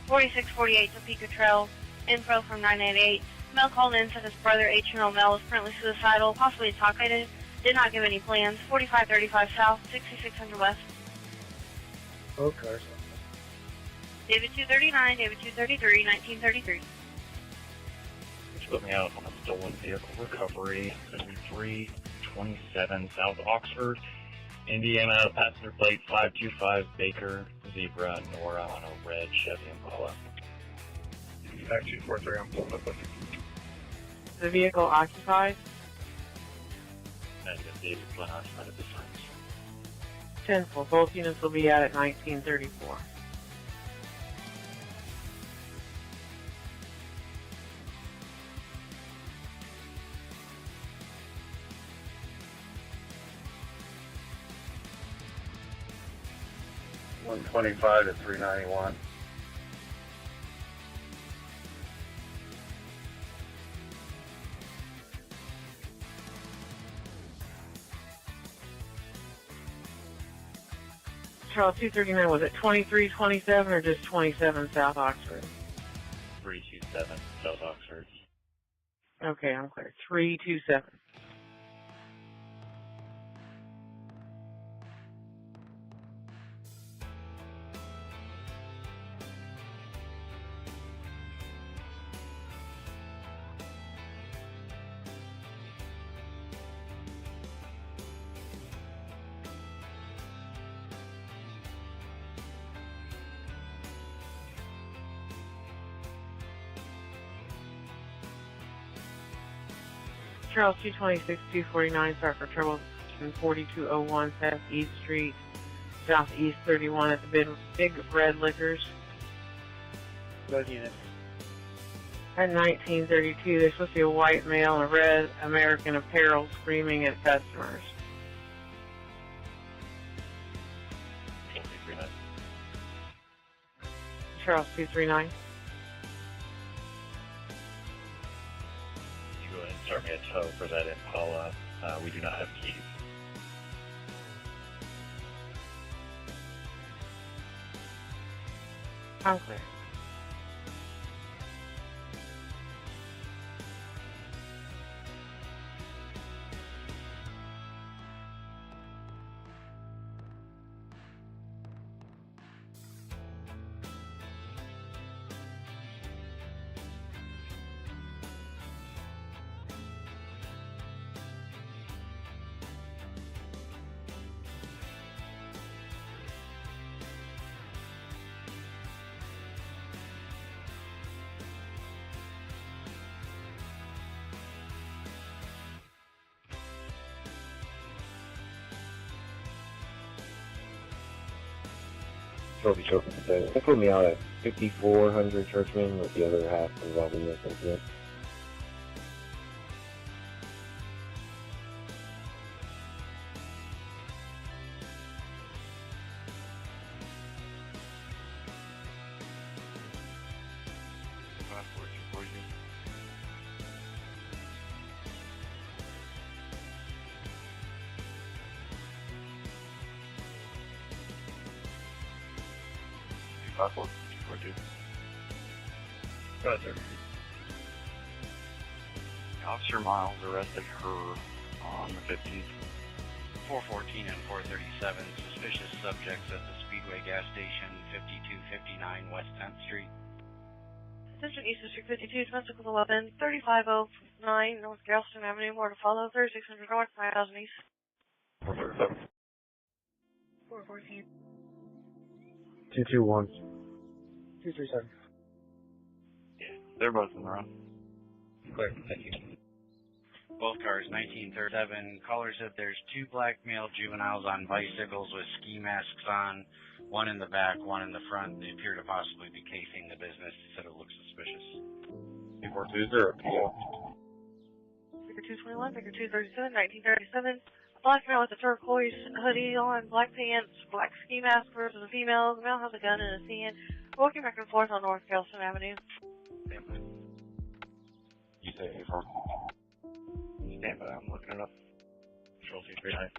4648 Topeka Trail, info from 988. Male called in, said his brother, 18-year-old male, is currently suicidal, possibly intoxicated, did not give any plans. 4535 South, 6600 West. Both cars. David 239, David 233, 1933. Which put me out on a stolen vehicle recovery. 7327 South Oxford, Indiana, passenger plate 525 Baker, Zebra, Nora on a red Chevy Impala. Back 243, I'm pulling up with you. The vehicle occupied. Negative, David Glen occupied at this time. 10-4. Both units will be out at 1934. $125 at 391. Charles 239, was it 2327 or just 27 South Oxford? 327 South Oxford. Okay, I'm clear. 327. Charles 226, 249, start for trouble in 4201 Southeast Street, Southeast 31 at the Big Red Liquors. Both units. At 1932, there's supposed to be a white male in a red American apparel screaming at customers. Charles 239. You go ahead and start me a tow for that Impala. We do not have keys. I'm clear. Trophy says, they put me out at 5400 Churchman with the other half involved in this incident. Go ahead, sir. Officer Miles arrested her on the 15th. 414 and 437 suspicious subjects at the Speedway gas station, 5259 West 10th Street. Attention East District 52, domestic with a weapon, 3509 North Galveston Avenue, more to follow, 3600 North, 5000 East. 414. 221. 237. They're both in the room. Clear, thank you. Both cars, 1937. Caller said there's two black male juveniles on bicycles with ski masks on, one in the back, one in the front. They appear to possibly be casing the business. He said it looks suspicious. 242 PO. Figure 221, figure 237, 1937. A black male with a turquoise hoodie on, black pants, black ski mask versus a female. The male has a gun in his hand, walking back and forth on North Galveston Avenue. You say A4. Stand by, I'm looking it up. Control 239.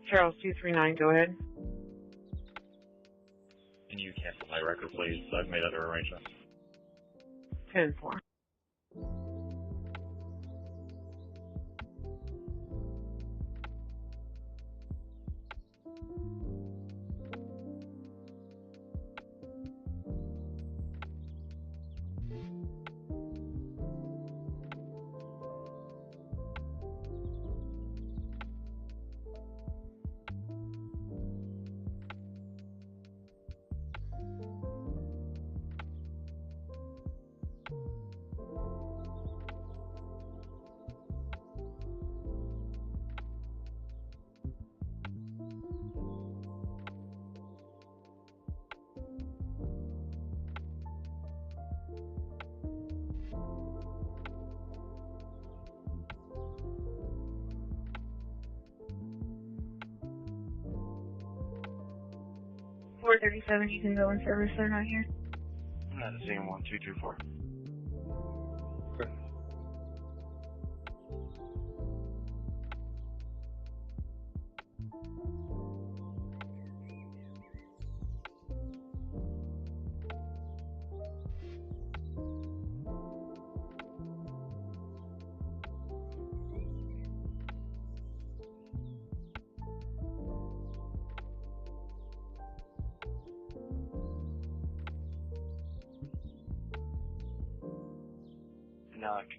Charles 239, go ahead. Can you cancel my record, please? I've made other arrangements. 10-4. .437, you can go in service, they're not here. I'm at the scene 1224.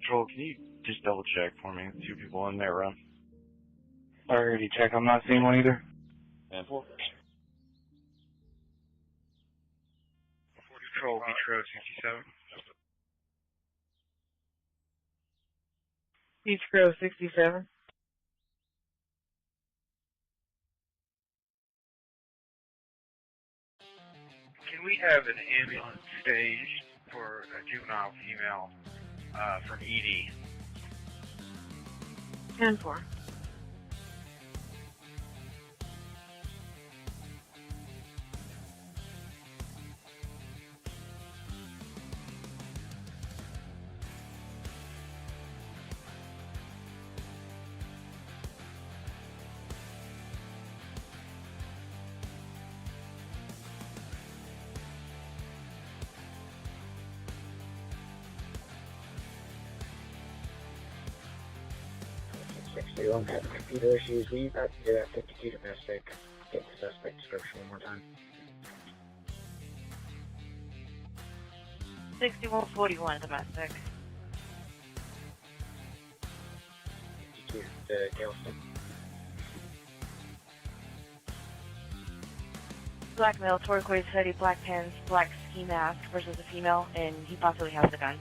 Control, can you just double check for me? Two people in there, I already checked. I'm not seeing one either. And 4. Control, Metro 67. Beach Grove 67. we have an ambulance staged for a juvenile female from ED. 10-4. We don't have computer issues. We got to do that 52 domestic. Get the suspect description one more time. 6141 domestic. 52 to Galveston. Black male, turquoise hoodie, black pants, black ski mask versus a female, and he possibly has the gun.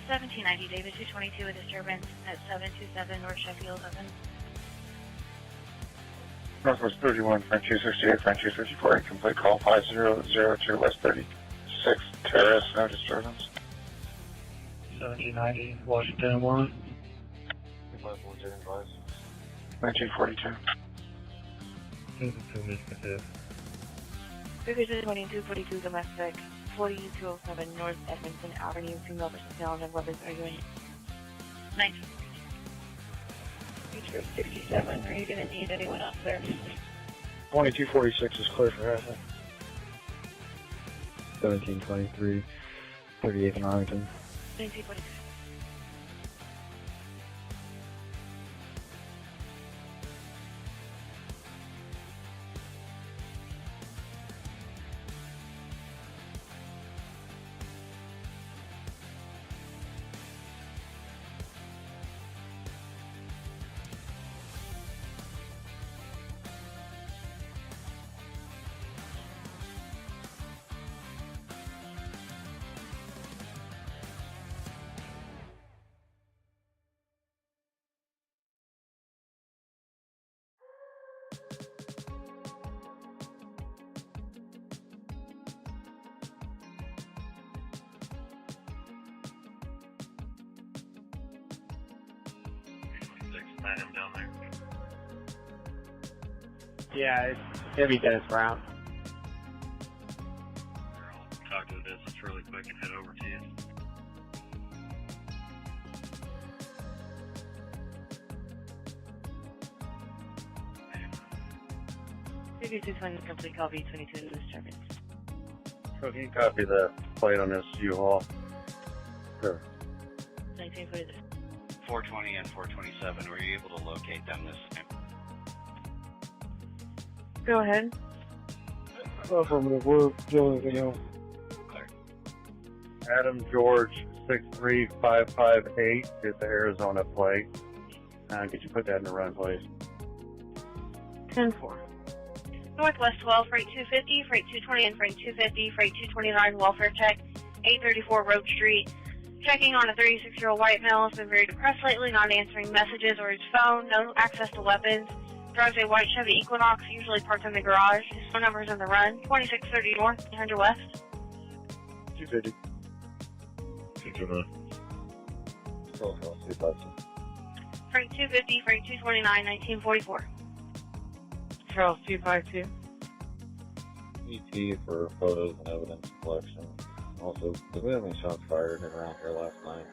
1790 David 222, a disturbance at 727 North Sheffield 11. Northwest 31, French 268, French 254, complete call 5002 West 36 Terrace, no disturbance. 1790 Washington 1. 1942. Figures 2242 domestic, 4207 North Edmonton Avenue, female versus male, and weapons arguing. 19. Feature 67, are you going to need anyone up there? 2246 is clear for Hazard. 1723, 38th and Arlington. 1942. Down there. Yeah, it's heavy Dennis Brown. I'll talk to the business really quick and head over to you. Figure 220, complete call V22 in disturbance. So can you copy the plate on this U-Haul? Sure. 1943. 420 and 427, were you able to locate them this time? Go ahead. Affirmative, we're doing anything else. Adam George 63558 is the Arizona plate. Could you put that in the run, please? 10-4. Northwest 12, freight 250, freight 220, and freight 250, freight 229, welfare check, 834 Road Street. Checking on a 36-year-old white male has been very depressed lately, not answering messages or his phone, no access to weapons. Drives a white Chevy Equinox, usually parked in the garage. His phone number is on the run, 2630 North, 100 West. 250. 229. Freight 250, freight 229, 1944. Charles 252. ET for photos and evidence collection. Also, did we have any shots fired around here last night?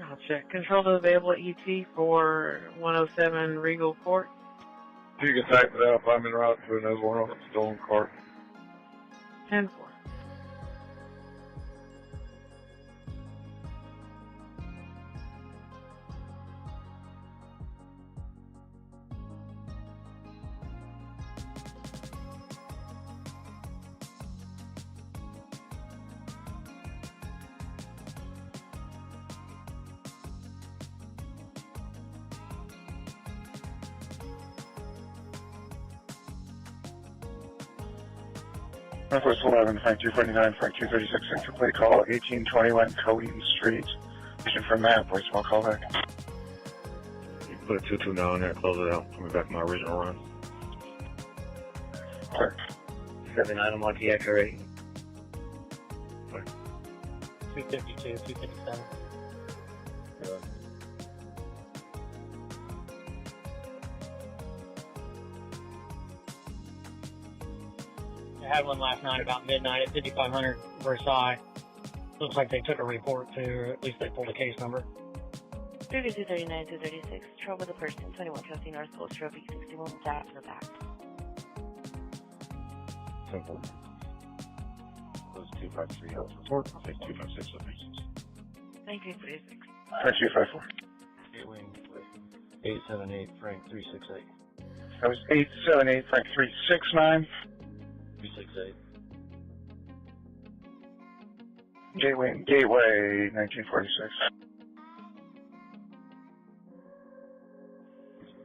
I'll check. Control available at ET for 107 Regal Court. If you can type it up, I'm en route to another one on a stolen car. 10-4. Northwest 11, Frank 249, Frank 236, central plate call 1821 Coheed Street. Mission from that, voicemail call back. You can put a 229 on there, close it out, coming back to my original run. Clear. 7 item on TX already. 252, 257. I had one last night about midnight at 5500 Versailles. Looks like they took a report too, or at least they pulled a case number. 3239 236, trouble with a person, 2150 North Coast Road, B61, down to the back. Simple. Those 253 out report. I'll take 256 locations. 1946. 3254. Gateway 878 Frank 368. That was 878 Frank 369. 368. Gateway 1946.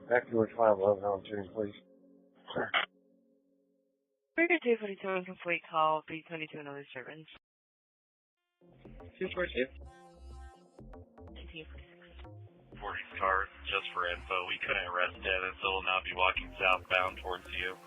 Back to George 511 on James, please. Clear. Breaker 242 and complete call, B22 and other servants. 242. 1846. 40's car, just for info, we couldn't arrest Dennis, so we'll now be walking southbound towards you.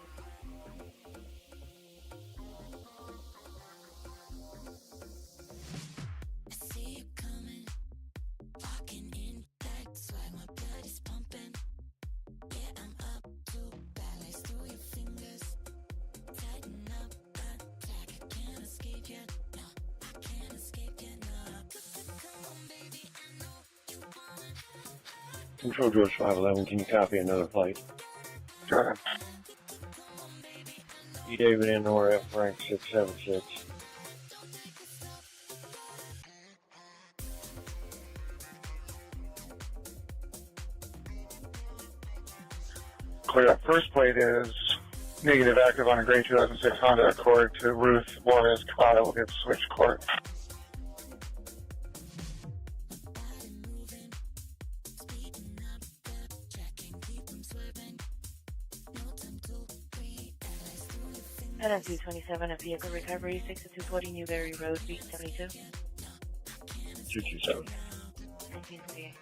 Control George 511, can you copy another plate? Sure. E. David NRF Frank 676. Clear. First plate is negative active on a gray 2006 Honda Accord to Ruth Juarez Cotto. It's switch court. Head on 227 at vehicle recovery, 6 to 240 Newberry Road, Beach 72. 227. 1948.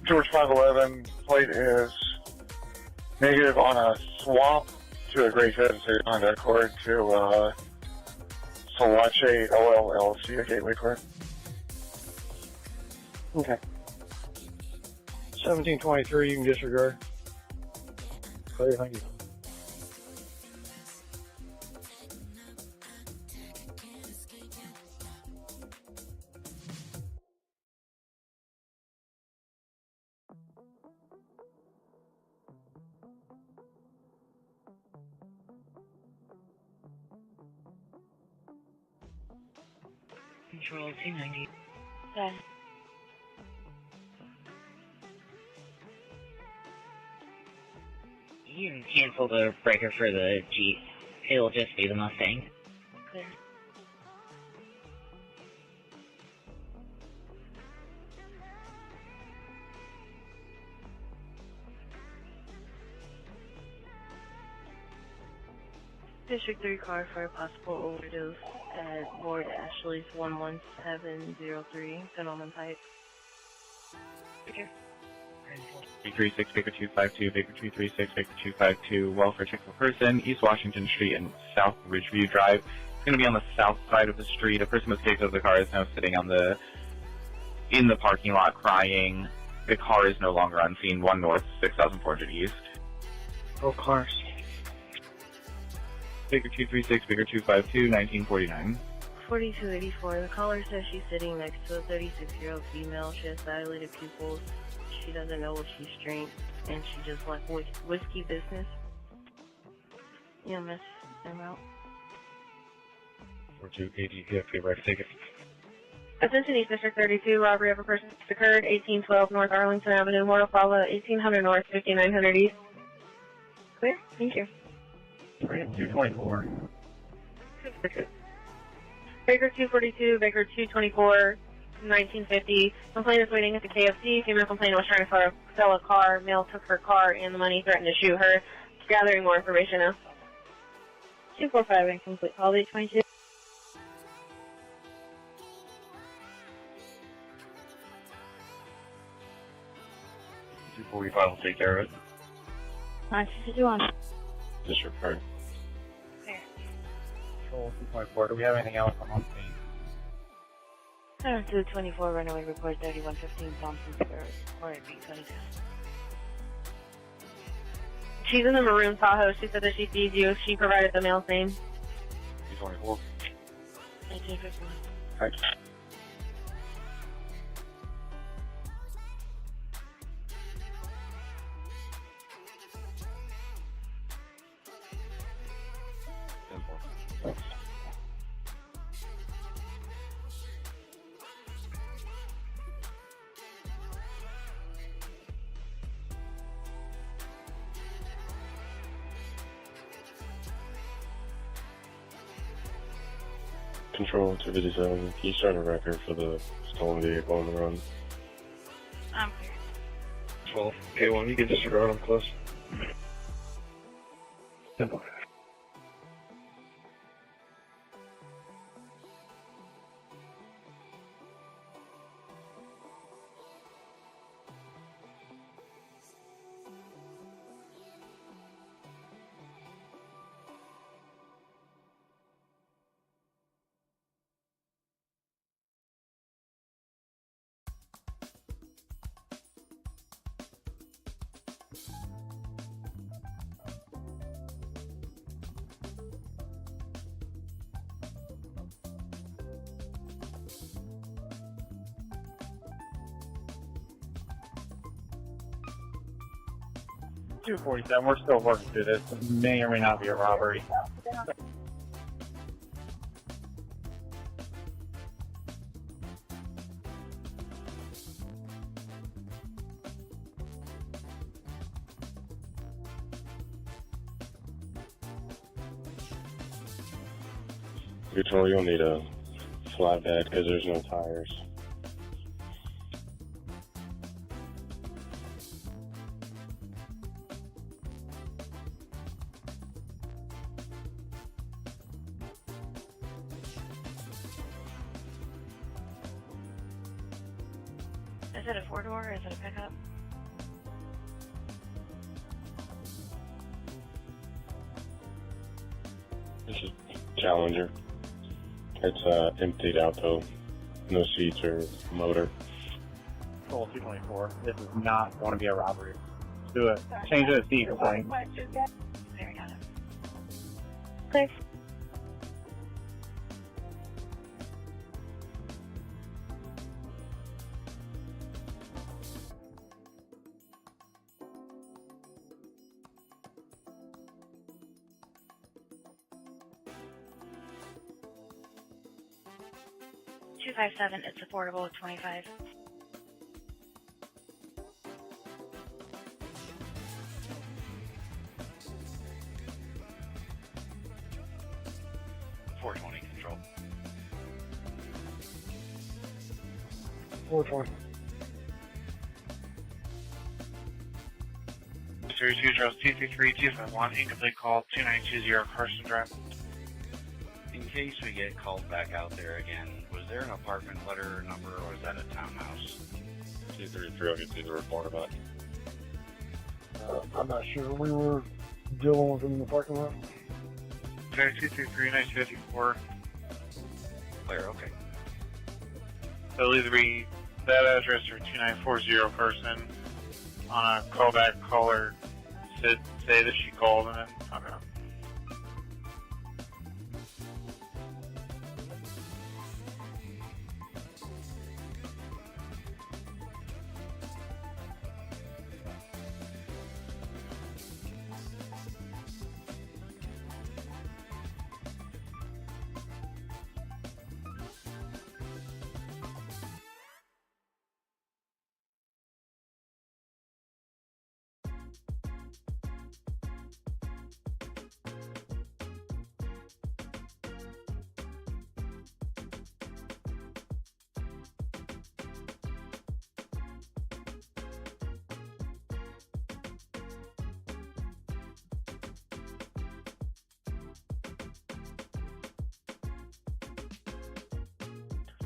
George 511 plate is negative on a swap to a gray 2006 Honda Accord to Salache OLLC, a gateway court. Okay. 1723, you can disregard. Clear, thank you. Control 290. 10. You can cancel the breaker for the Jeep. It'll just be the Mustang. Clear. District 3 car for a possible overdose at Ward Ashley's 11703, Gentleman Pike. Victor. 336, Baker 252, Baker 236, Baker 252, welfare check for person, East Washington Street and South Ridgeview Drive. It's going to be on the south side of the street. A person was kicked out of the car is now sitting on in the parking lot crying. The car is no longer on scene. 1 north, 6400 east. Oh, cars. Baker 236, Baker 252, 1949. 4284. The caller says she's sitting next to a 36-year-old female. She has dilated pupils. She doesn't know what she's drank, and she just like whiskey business. EMS, I'm out. 4280, you have to wreck ticket. Attention East District 32, robbery of a person occurred, 1812 North Arlington Avenue, Mortofala, 1800 North, 5900 East. Clear? Thank you. 224. Baker 242, Baker 224, 1950. Complainant is waiting at the KFC. Female complainant was trying to sell a car. Male took her car and the money, threatened to shoot her. Gathering more information now. 245 incomplete. Call 822. 245 will take care of it. 952 on. Disregard. Control 224. Do we have anything else on scene? 224 runaway report 3115 Thompson Square or B22. She's in the maroon Tahoe. She said that she sees you. She provided the male's name. 224. 1851. Right. Control 257. Can you start a record for the stolen vehicle on the run? I'm 12. K1, you can disregard, I'm close. Simple. $247. We're still working through this. It may or may not be a robbery. Control, you'll need a flatbed because there's no tires. Is it a four-door or is it a pickup? This is Challenger. It's emptied out though. No seats or motor. Control 224. This is not going to be a robbery. Let's do it. Change the seat. Right? There, got it. Clear. $257. It's affordable at 25. $420 control. 420. 32 Charles 233 251 incomplete call 2920 Carson Drive. In case we get called back out there again, was there an apartment letter number or was that a townhouse? 233, I'll get you the report about. I'm not sure. We were dealing with him in the parking lot. 233 1954. Clear, okay. It'll either be that address or 2940 Carson. On a callback, caller said say that she called and then hung up.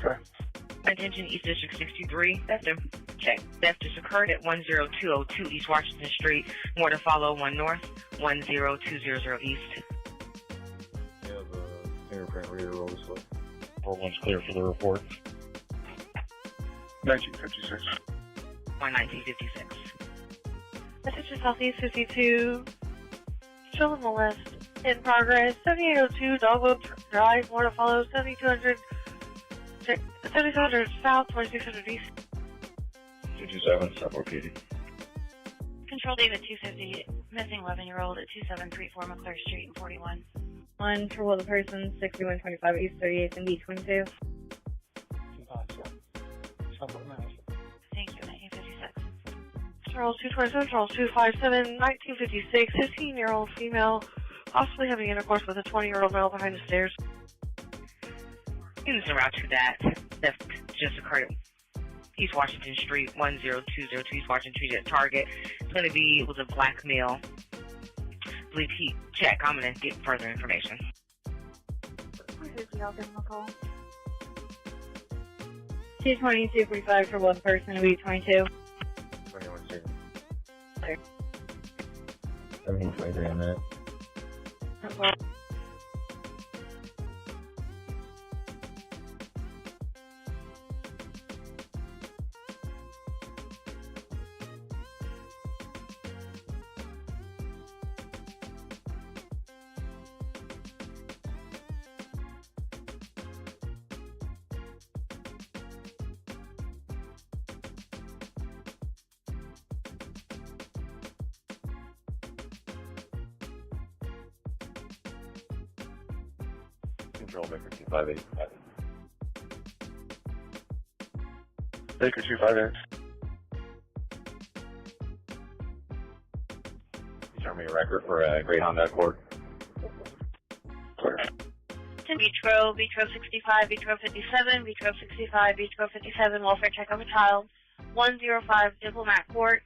Okay. Attention East District 63. Theft. Check. Theft just occurred at 10202 East Washington Street. More to follow. 1 North, 10200 East. You have a fingerprint reader roll this way. 4-1's clear for the report. 1956. 1956. Attention Southeast 52. Children molest in progress. 7802 Dogwood Drive. More to follow. 7200. 7200 South, 2600 East. 227, Southport PD. Control David 250, missing 11-year-old at 2734 McClure Street in 41. 1 for the person, 6125 East 38th and B22. Thank you, 1956. Charles 227, Charles 257, 1956, 15-year-old female, possibly having intercourse with a 20-year-old male behind the stairs. Units en route to that. Theft just occurred at East Washington Street, 10202 East Washington Street at Target. It's going to be, it was a black male. I believe he, check, I'm going to get further information. I'll give him a call. 220, 245 for one person, B22. 21 seconds. Clear. 1723 a minute. Okay. Control Baker 258. Baker 258. You turn me a record for Greyhound Accord. Clear. Beach Row 65, Beach Row 57, Beach Row 65, Beach Row 57, welfare check of a child, 105 Diplomat Court,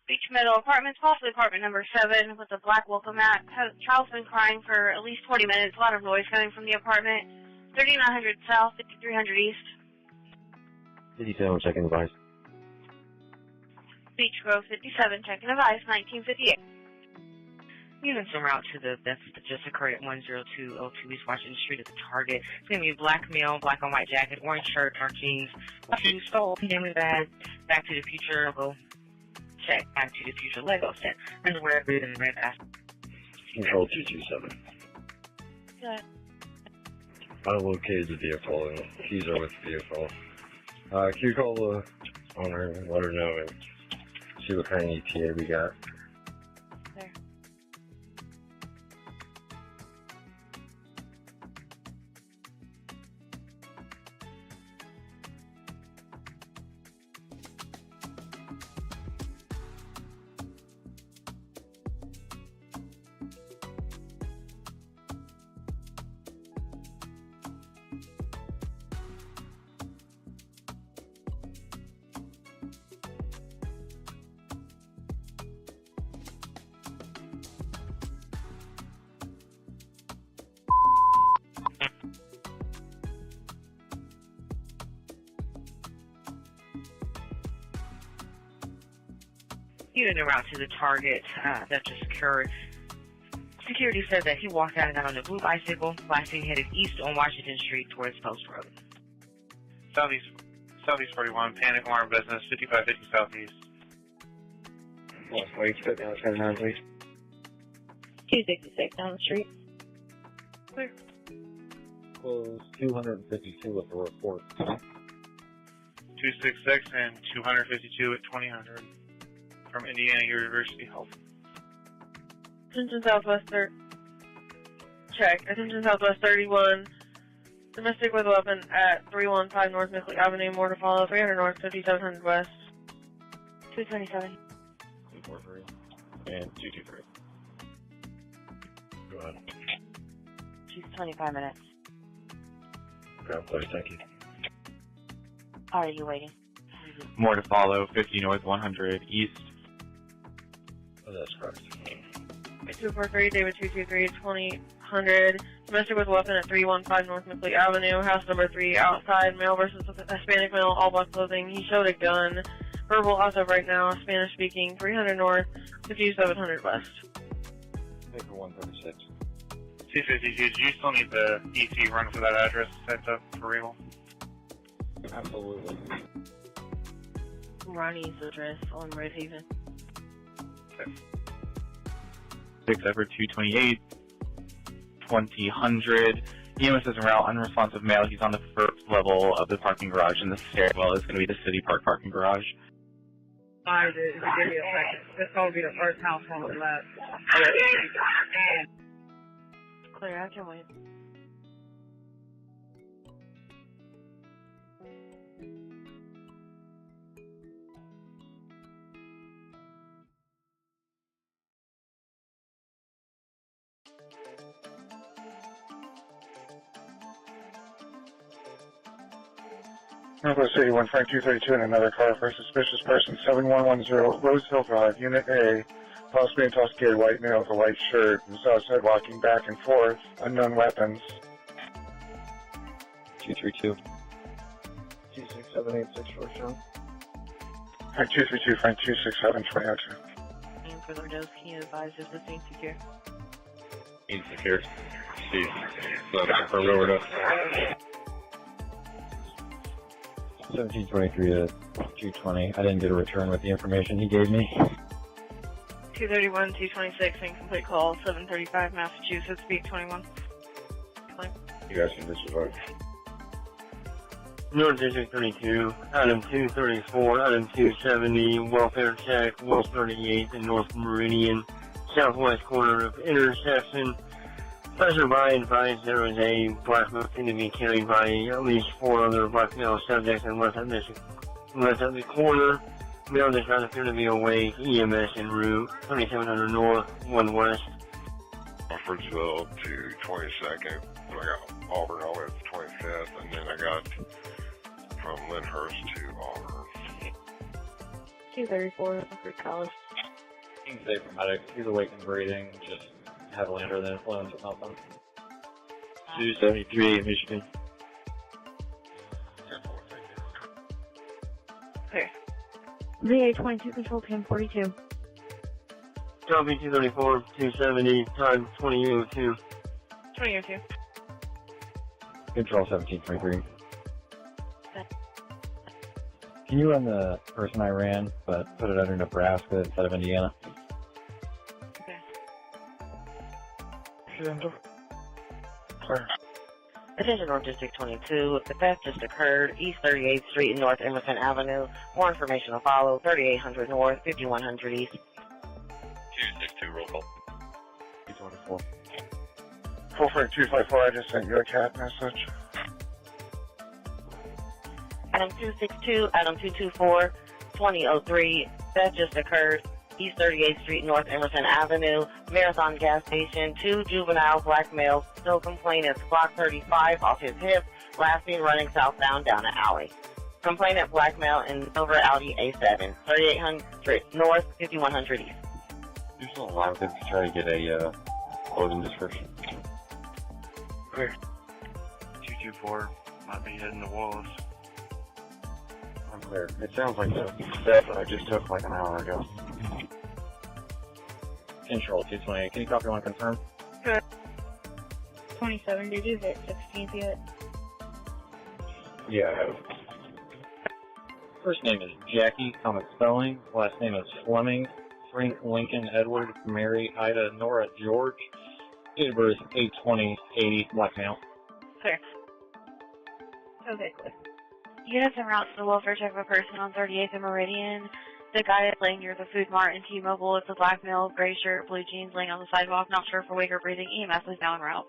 Beach Meadow Apartments, possibly apartment number 7 with a black welcome mat. Child's been crying for at least 20 minutes, a lot of noise coming from the apartment, 3900 South, 5300 East. 57, checking device. Beach Row 57, checking device, 1958. Units en route to the theft that just occurred at 10202 East Washington Street at the Target. It's going to be a black male, black and white jacket, orange shirt, dark jeans, shoes, stole, family bag, Back to the Future logo, check, Back to the Future Lego set, underwear, boot, and red ass. Control 227. Good. I located the vehicle and keys are with the vehicle. Can you call the owner and let her know and see what kind of ETA we got? There. Unit en route to the Target that just occurred. Security said that he walked out and got on a blue bicycle, flashing headed east on Washington Street towards Post Road. Southeast 41, panic alarm business, 5550 Southeast. West Wait, put down 79, please. 266 down the street. Clear. Close 252 with the report. 266 and 252 at 2000 from Indiana University Health. Attention Southwest check. Attention Southwest 31. Domestic with a weapon at 315 North Mifflin Avenue. More to follow. 300 North, 5700 West. 227. 243 and 223. Go ahead. She's 25 minutes. Ground place, thank you. Are you waiting? More to follow, 50 North, 100 East. Oh, that's correct. 243, David 223, 2000. Domestic with weapon at 315 North McLeod Avenue, house number 3, outside, male versus Hispanic male, all black clothing. He showed a gun. Verbal as of right now, Spanish speaking, 300 North, 5700 West. Paper 136. 252, do you still need the EC run for that address set up for real? Absolutely. Ronnie's address on Red Haven. 6 Edward 228, 2000. EMS is en route, unresponsive male. He's on the first level of the parking garage, and the stairwell is going to be the City Park parking garage. Sorry, dude. Give me a second. This is going to be the first house on the left. Clear, I can wait. Northwest 81, Frank 232 in another car for a suspicious person, 7110 Roseville Drive, Unit A, possibly intoxicated white male with a white shirt, was outside walking back and forth, unknown weapons. 232. 26786 Sean. Frank 232, Frank 267, 2002. And for the dose, can you advise if this ain't secure? Ain't secure. See, not confirmed overdose. 1723 to 220. I didn't get a return with the information he gave me. 231, 226, incomplete call, 735 Massachusetts, beat 21. You guys can disregard. North District 32, item 234, item 270, welfare check, West 38th and North Meridian, southwest corner of intersection. Passerby advised there was a black male to be carried by at least 4 other black male subjects and left at the corner. Male does not appear to be awake. EMS en route, 2700 North, 1 West. Crawfordsville to 22nd. I got Auburn all the way to 25th, and then I got from Lyndhurst to Auburn. 234, for College. King's Day for medics. He's awake and breathing, just heavily under the influence or something. 273, Michigan. Clear. VA 22, control 1042. Copy 234, 270, time 2002. 2002. Control 1723. Can you run the person I ran, but put it under Nebraska instead of Indiana? Clear. Attention North District 22. The theft just occurred, East 38th Street and North Emerson Avenue. More information will follow, 3800 North, 5100 East. 262, roll call. 224. 44254, I just sent you a cat message. Item 262, item 224, 2003. Theft just occurred, East 38th Street, North Emerson Avenue, Marathon gas station. 2 juvenile black males still complainant Glock 35 off his hip, last seen running southbound down an alley. Complainant black male in silver Audi A7, 3800 North, 5100 East. You're still alive to try to get a closing description. Clear. 224, might be heading to Wallace. I'm clear. It sounds like the step that I just took like an hour ago. Control 228. Can you copy one confirm? Good. 27, did you hit 16th yet? Yeah, I have. First name is Jackie, common spelling. Last name is Fleming. Frank, Lincoln, Edward, Mary, Ida, Nora, George. Date of birth 8/20/80, black male. Clear. Okay, clear. Units en route to the welfare check of a person on 38th and Meridian. The guy is laying near the Food Mart in T-Mobile. It's a black male, gray shirt, blue jeans, laying on the sidewalk. Not sure if awake or breathing. EMS is now en route.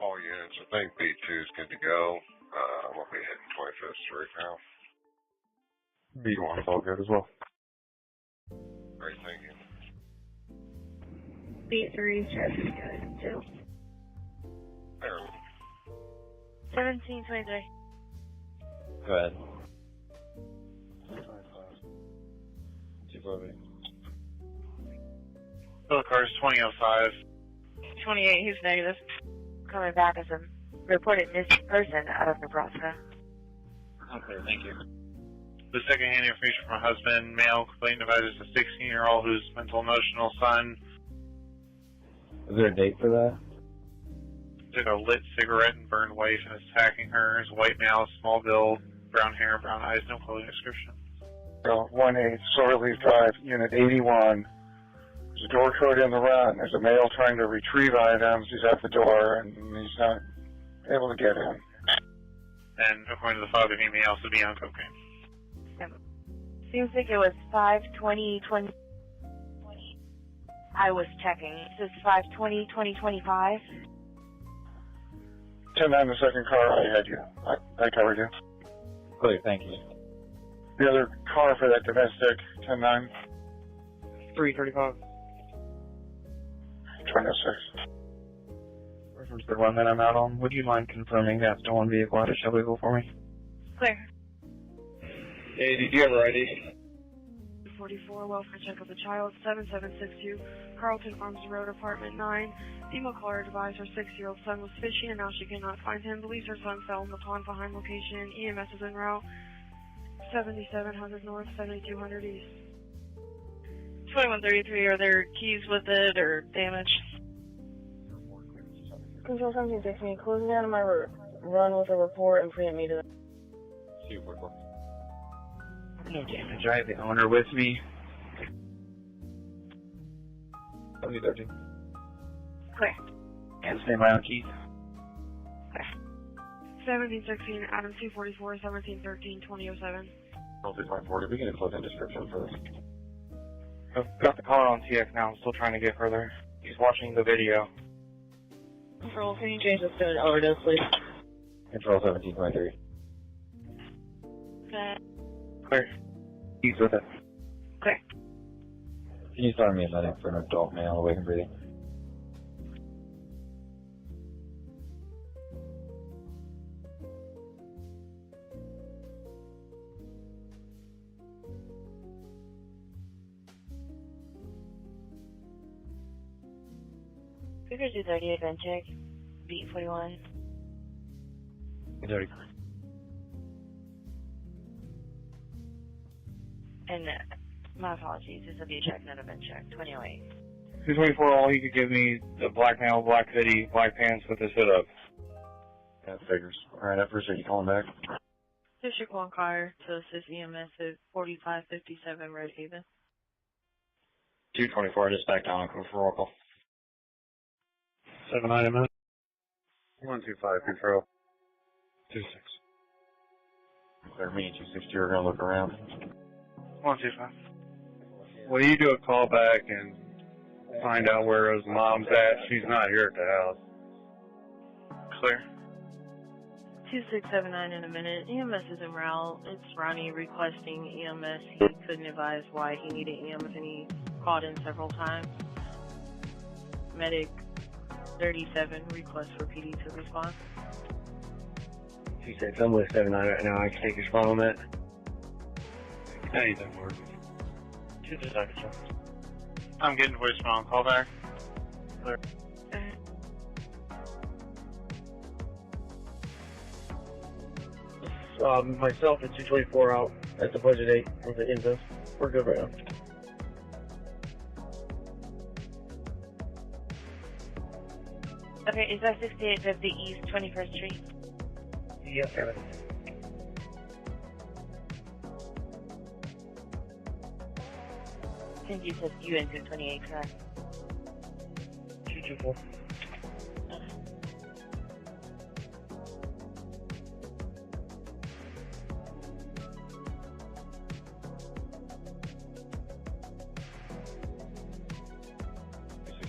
All units, I think B2 is good to go. I'm going to be hitting 25th Street now. B1 is all good as well. Great, thank you. B3 should be good, too. There. 1723. Go ahead. 248. Bill of cars 2005. 28, he's negative. Coming back as a reported missing person out of Nebraska. Okay, thank you. The second-hand information from a husband, male, complaint advises a 16-year-old whose mental emotional son Is there a date for that? took a lit cigarette and burned wife and is attacking her. Is a white male, small build, brown hair, brown eyes, no clothing description. 1-8, Sorley Drive, Unit 81. There's a door code in the run. There's a male trying to retrieve items. He's at the door, and he's not able to get in. And according to the father, he may also be on cocaine. Seems like it was 5/20/20. I was checking. It says 5/20/2025. 10-9, the second car, I had you. I covered you. Clear, thank you. The other car for that domestic, 10-9. 335. 2006. Reference the one that I'm out on. Would you mind confirming that stolen vehicle at a show vehicle for me? Clear. Hey, did you have a ID? 44, welfare check of the child, 7762, Carlton Farms Road, apartment 9. Female caller advised her 6-year-old son was fishing and now she cannot find him. Believes her son fell in the pond behind location. EMS is en route. 7700 north, 7200 east. 2133, are there keys with it or damage? Control 1760, closing down my run with a report and preempt me to the... 244. No damage. I have the owner with me. 7013. Clear. And stay my own keys. 1716, Adam 244, 1713, 2007. 1240, we get a close-in description for this. I've got the car on TX now. I'm still trying to get further. He's watching the video. Control, can you change this to an overdose, please? Control 1723. Okay. Clear. He's with it. Clear. Can you start me a medic for an adult male awake and breathing? Figure 238, then check. Beat 41. 30. And my apologies, this will be a check, not a vent check. 2008. 224, all he could give me the black male, black hoodie, black pants with his hood up. That figures. Alright, I appreciate you calling back. District 1 car to assist EMS at 4557 Red Haven. 224, just back down for roll call. 7-9 a minute. 125, control. 26. Clear me, 260, you're gonna look around. 125. Will you do a call back and find out where his mom's at? She's not here at the house. Clear. 2679 in a minute. EMS is en route. It's Ronnie requesting EMS. He couldn't advise why he needed EMS and he called in several times. Medic 37 request for PD to respond. She said, I'm with 7-9 right now. I can take your spot on that. Hey, that works. I'm getting voicemail and call back. Clear. Myself and 224 out at the budget 8 for the info. We're good right now. Okay, is that 6850 East 21st Street? Yes, sir. I think you said you entered 28, correct? 224.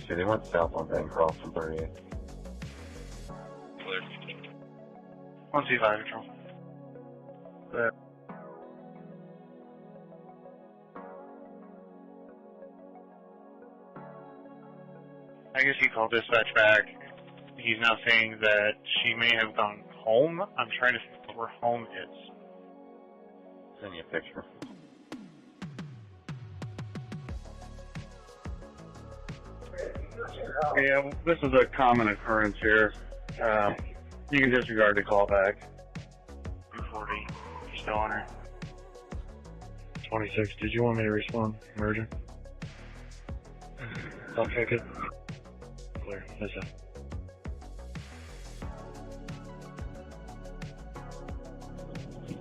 They went south on Van Cross from 38. Clear. 125, control. I guess he called dispatch back. He's now saying that she may have gone home. I'm trying to figure out where home is. Send you a picture. Yeah, this is a common occurrence here. You can disregard the callback. 240. You still on her? 26, did you want me to respond? Emergent? I'll check it. Clear. Listen.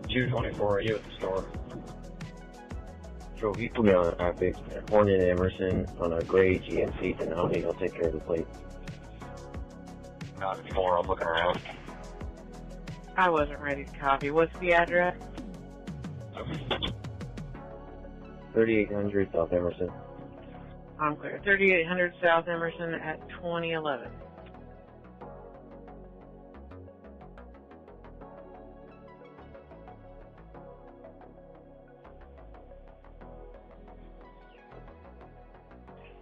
$224, are you at the store? So if you put me on Epic, Hornet Emerson on a gray GMC Denali, I'll take care of the plate. Not anymore, I'm looking around. I wasn't ready to copy. What's the address? 3800 South Emerson. I'm clear. 3800 South Emerson at 2011.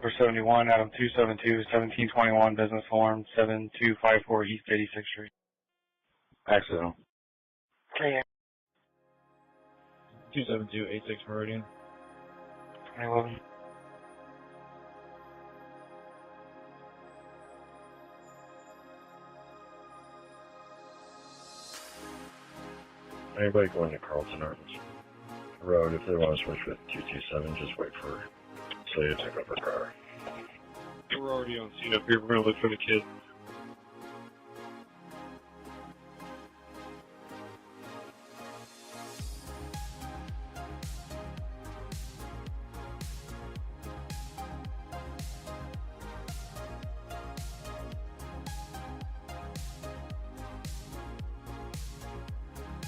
For 71, Adam 272, 1721, business form, 7254 East 86th Street. Accidental. Clear. 272, 86 Meridian. 2011. Anybody going to Carlton Arms Road, if they want to switch with 227, just wait for Celia to pick up her car. We're already on scene up here. We're going to look for the kid.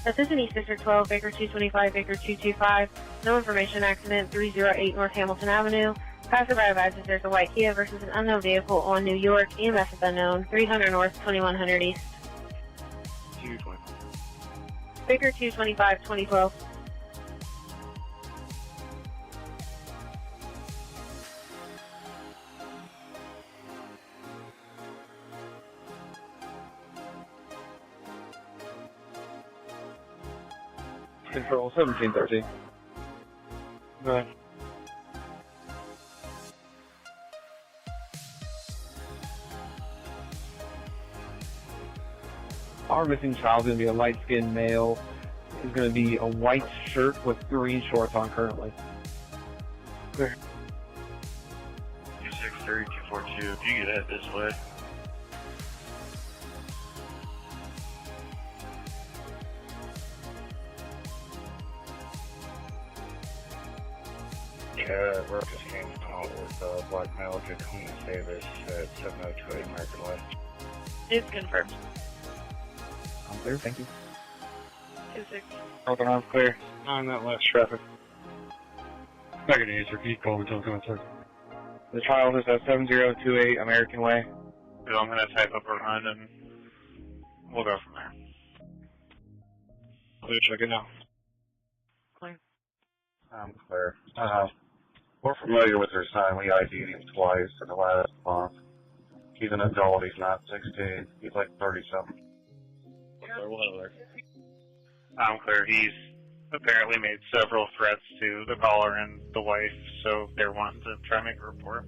This is in East District 12, Baker 225, Baker 225. No information, accident 308 North Hamilton Avenue. Passerby advises there's a white Kia versus an unknown vehicle on New York. EMS is unknown. 300 North, 2100 East. 225. Baker 225, 2012. Control 1713. Go ahead. Our missing child is going to be a light-skinned male. He's going to be a white shirt with green shorts on currently. Clear. 263, 242, if you get head this way. Work just came out with black male Jacqueline Davis at 7028 American Way. It's confirmed. I'm clear, thank you. 26. Northern Arms clear. On that last traffic. Not going to answer. Can you call me until I'm coming? The child is at 7028 American Way. So I'm going to type up a run and we'll go from there. Clear, check it now. Clear. I'm clear. We're familiar with their son. We ID'd him twice in the last month. He's an adult. He's not 16. He's like 30-something. I'm clear. He's apparently made several threats to the caller and the wife, so they're wanting to try to make a report.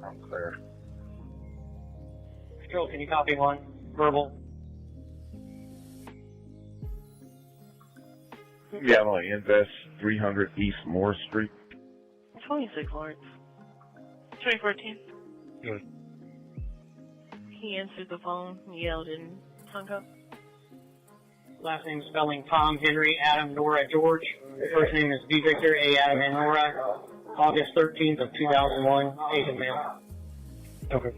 I'm clear. Control, can you copy one? Verbal. Yeah, I'm going to invest 300 East Moore Street. 26 Lawrence. 2014. Good. He answered the phone, yelled, and hung up. Last name spelling Tom, Henry, Adam, Nora, George. First name is V. Victor, A. Adam, and Nora. August 13th of 2001. Asian male. Okay.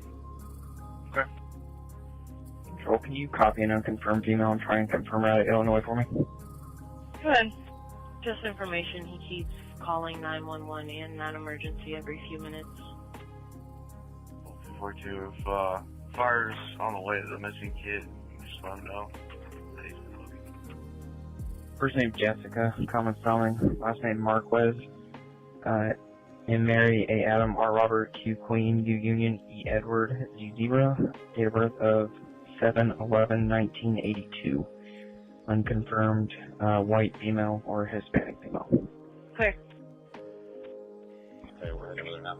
Okay. Control, can you copy an unconfirmed email and try and confirm it out of Illinois for me? Go ahead. Just information. He keeps calling 911 and non-emergency every few minutes. 242, if fire's on the way to the missing kid, just let him know. First name Jessica, common spelling. Last name Marquez. M. Mary, A. Adam, R. Robert, Q. Queen, U. Union, E. Edward, Z. Zebra. Date of birth of 7/11/1982. Unconfirmed, white female or Hispanic female. Clear. Okay, we're heading over now.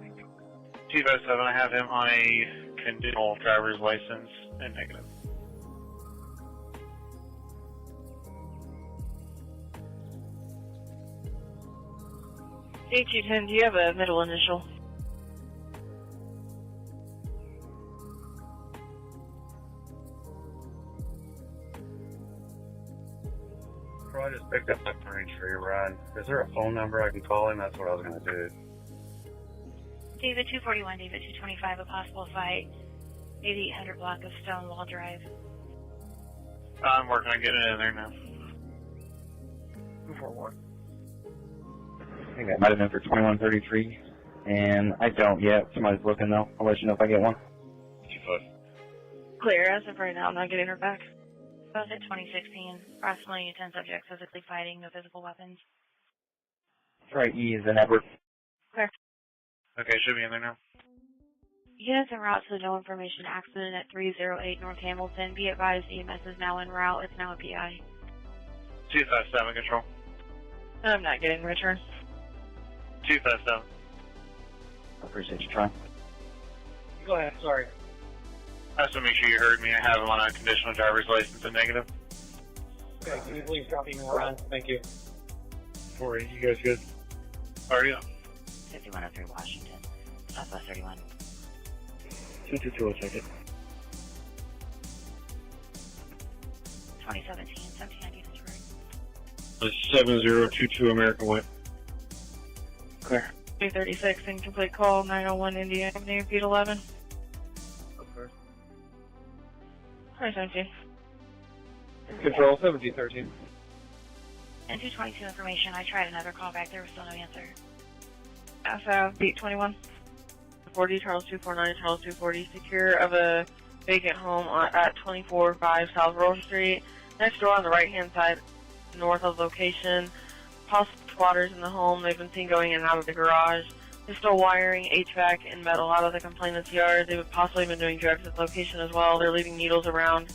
257, I have him on a conditional driver's license and negative. C210, do you have a middle initial? Bro, I just picked up my Marine for your ride. Is there a phone number I can call him? That's what I was going to do. David 241, David 225, a possible fight. 8800 block of Stonewall Drive. I'm working on getting it in there now. 241. I think that might have been for 2133, and I don't yet. Somebody's looking though. I'll let you know if I get one. 25. Clear, as of right now, I'm not getting her back. Both at 2016. Approximately 10 subjects physically fighting, no physical weapons. Try E is in Edward. Clear. Okay, should be in there now. Units en route to the no information accident at 308 North Hamilton. Be advised, EMS is now en route. It's now a PI. 257, control. I'm not getting return. 257. I appreciate you trying. Go ahead, sorry. I just want to make sure you heard me. I have him on a conditional driver's license and negative. Okay, can you please drop email around? Thank you. 480, you guys good? Are you? 5103 Washington. Southwest 31. 222, I'll check it. 2017, 1790 Detroit. 7022 American Way. Clear. 236, incomplete call, 901 Indiana Avenue, Pete 11. Okay. 2017. Control 1713. And 222 information. I tried another call back. There was still no answer. SF, Beat 21. 40, Charles 249, Charles 240, secure of a vacant home at 245 South Roll Street. Next door on the right-hand side, north of location. Possible squatters in the home. They've been seen going in and out of the garage. They're still wiring HVAC and metal out of the complainant's yard. They've possibly been doing drugs at the location as well. They're leaving needles around.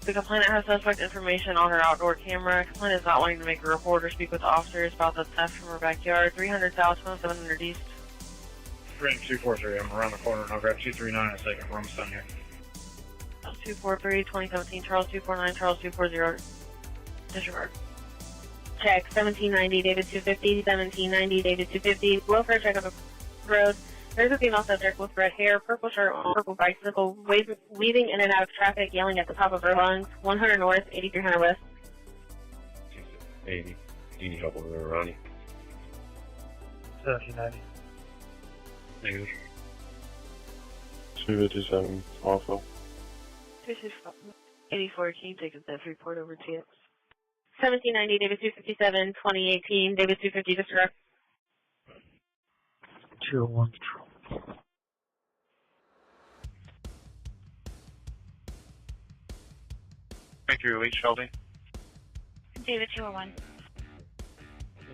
The complainant has suspect information on her outdoor camera. Complainant is not wanting to make a report or speak with officers about the theft from her backyard. 300 South, 700 East. Ring 243, I'm around the corner and I'll grab 239 in a second. We're almost done here. 243, 2017, Charles 249, Charles 240, disregard. Check, 1790, David 250, 1790, David 250, welfare check of the road. There's a female subject with red hair, purple shirt on purple bicycle, weaving in and out of traffic, yelling at the top of her lungs. 100 north, 8300 west. 80. Do you need help over there, Ronnie? 1790. Negative. 257, also. 84, can you take a theft report over TX? 1790, David 257, 2018, David 250, disregard. 201 control. Thank you, Elite Shelby. David 201.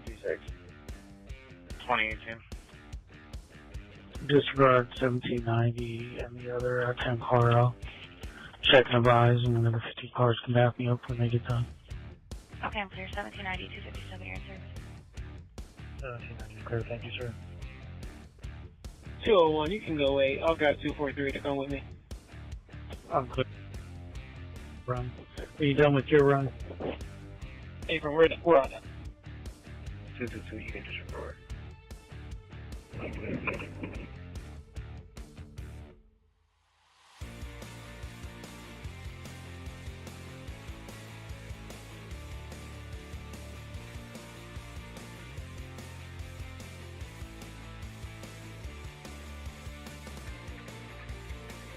56. 2018. Disregard 1790 and the other 10 car out. Check and advise, and another 50 cars can back me up when they get done. Okay, I'm clear. 1790, 257, you're in service. 1790, clear. Thank you, sir. 201, you can go away. I'll grab 243 to come with me. I'm clear. Run. Are you done with your run? Hey, from where we're on that. 222, you can disregard.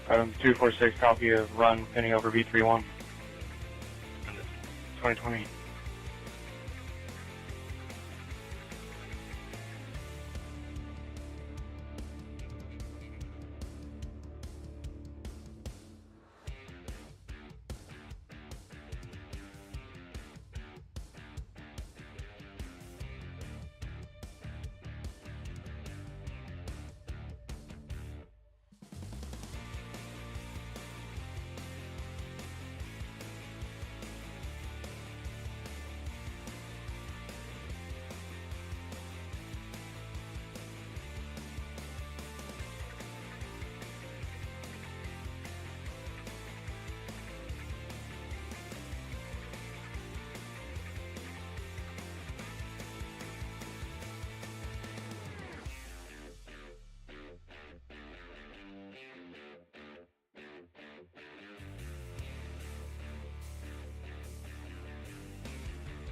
Item 246, copy of run pending over V31. 2020.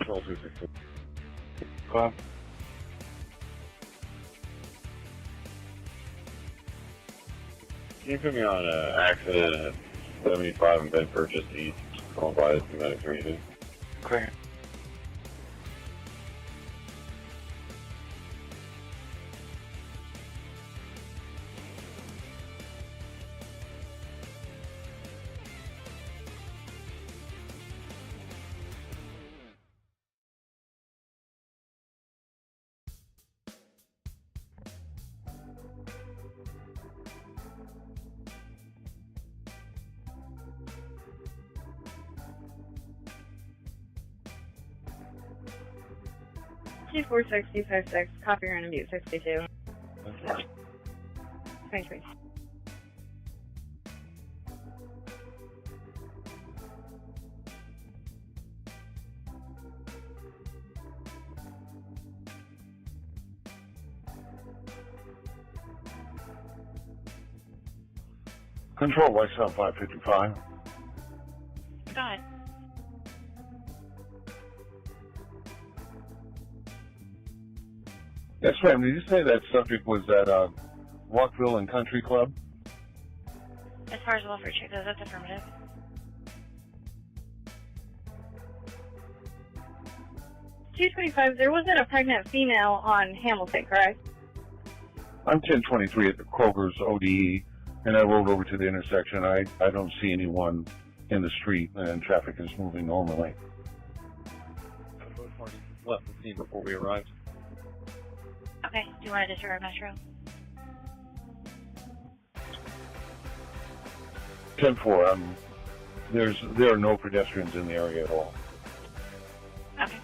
Control 260. Club. Can you put me on an accident at 75 and Ben Purchase East, called by the medics region? Clear. T46, copy your interview 62. 23. Control by South 555. Go ahead. Yes, ma'am. Did you say that subject was at Rockville and Country Club? As far as the welfare check goes, that's affirmative. T25, there wasn't a pregnant female on Hamilton, correct? I'm 1023 at the Kroger's ODE, and I rolled over to the intersection. I don't see anyone in the street, and traffic is moving normally. Both parties left the scene before we arrived. Okay, do you want to disregard Metro? 10-4, there are no pedestrians in the area at all. Okay.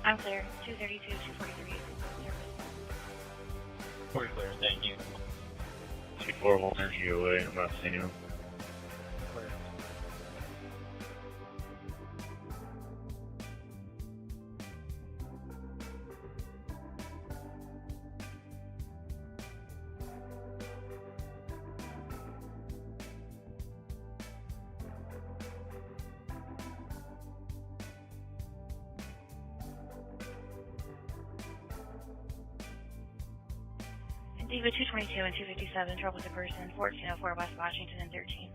I'm clear. 232, 243. We're clear, thank you. 241, there's UOA. I'm not seeing him. Diva 222 and 257, trouble with the person, 1404 West Washington and 13.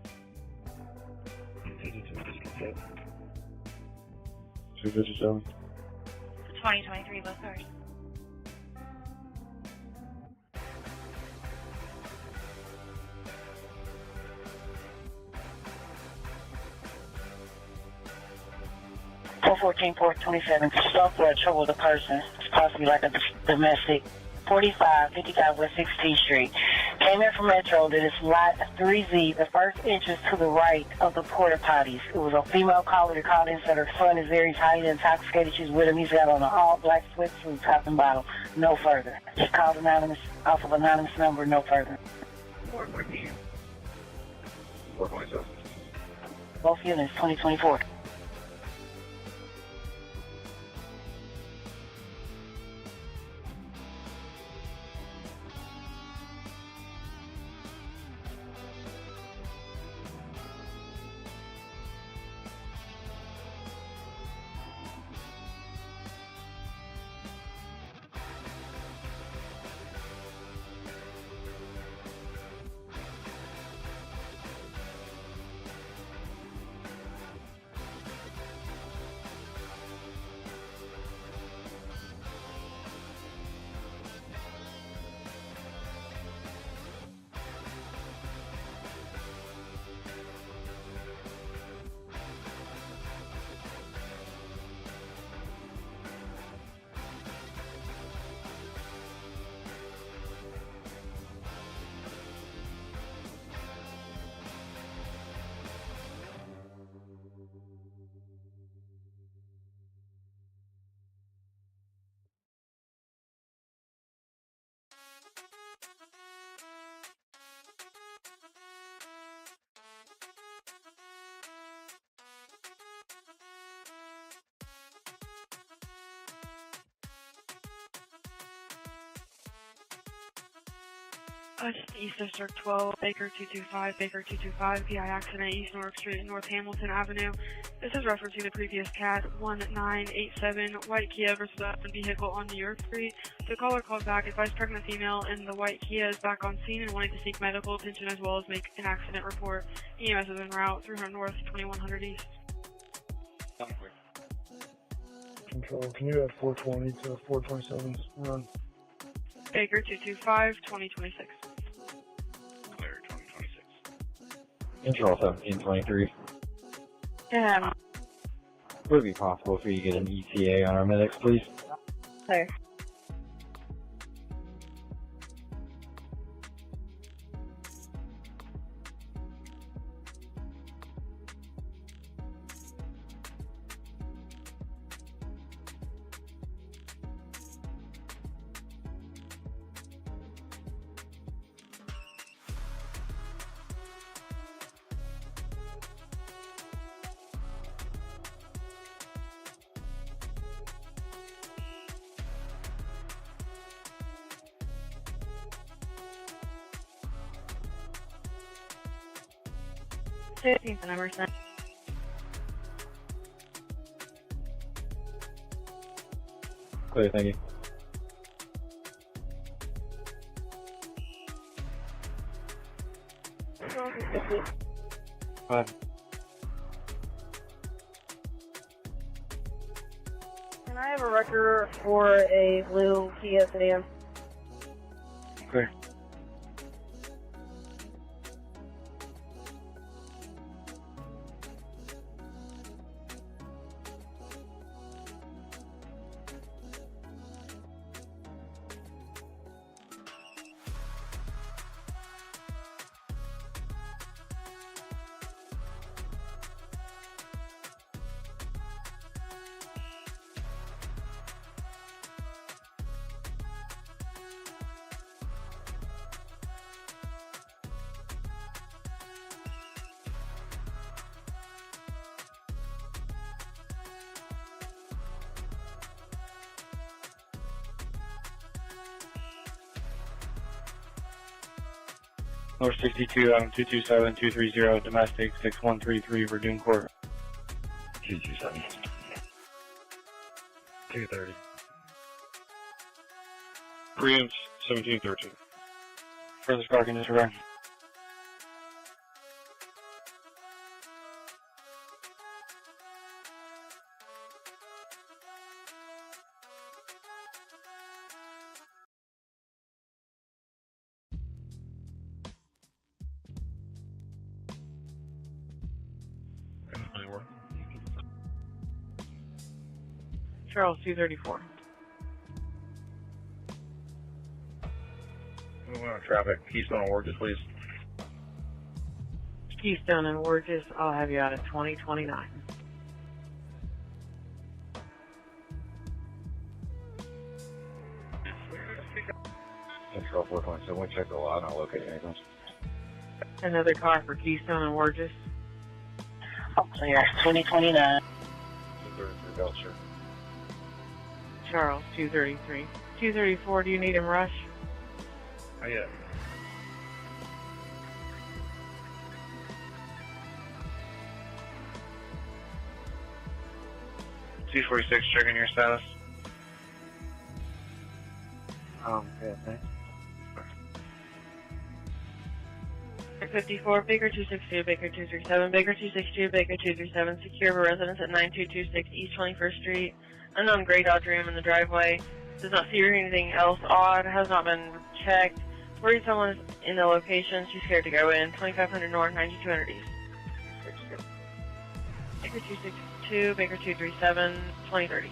257? 2023, both cars. .414, 427, software trouble with a person. It's possibly like a domestic. 4555 West 16th Street. Came in from Metro that it's lot 3Z, the first entrance to the right of the porta potties. It was a female caller that called in, said her son is very highly intoxicated. She's with him. He's got on an all-black sweatsuit, top and bottom. No further. She called anonymous, off of anonymous number, no further. 4.7. Both units, 2024. Just east of Circ 12, Baker 225, Baker 225, PI accident, East North Street, North Hamilton Avenue. This is referencing the previous CAT 1987, white Kia versus a vehicle on New York Street. The caller called back, advised pregnant female, and the white Kia is back on scene and wanting to seek medical attention as well as make an accident report. EMS is en route, 300 North, 2100 East. Control, can you add 420 to 427's run? Baker 225, 2026. Clear 2026. Control 1723. Yeah. Would it be possible for you to get an ETA on our medics, please? Clear. Emerson. Clear, thank you. Bye. Can I have a record for a blue Kia sedan? Clear. North 62, Adam 227, 230, domestic 6133, Verdun Court. 227. 230. Preempt 1713. Further sparking disregard. Charles 234. Moving on traffic. Keystone and Workers, please. Keystone and Workers, I'll have you out at 2029. Control 427, we checked the lot, not locating anything. Another car for Keystone and Workers. Oh, clear. 2029. 233 Belcher. Charles 233. 234, do you need him rush? Oh, yeah. C46, checking your status. Yeah, thanks. 54, Baker 262, Baker 237, Baker 262, Baker 237, secure of a residence at 9226 East 21st Street. Unknown gray Dodge Ram in the driveway. Does not see anything else odd. Has not been checked. Worried someone is in the location. She's scared to go in. 2500 North, 9200 East. Baker 262, Baker 237, 2030.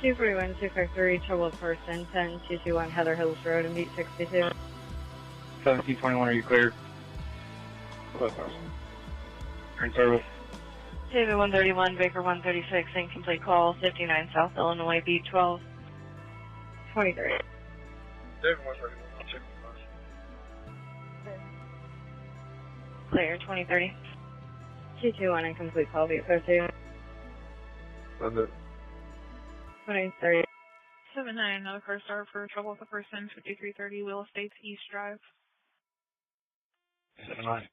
Two 253, trouble person, 10221 Heather Hills Road and Beat 62. 1721, are you cleared? Turn service. David 131, Baker 136, incomplete call, 59 South Illinois, B12. 23. David 131, I'll check the Clear, 2030. 221, incomplete call, B52. That's it. 2030. 7-9, another car start for trouble with a person, 5330 Wheel Estates East Drive. 7-9.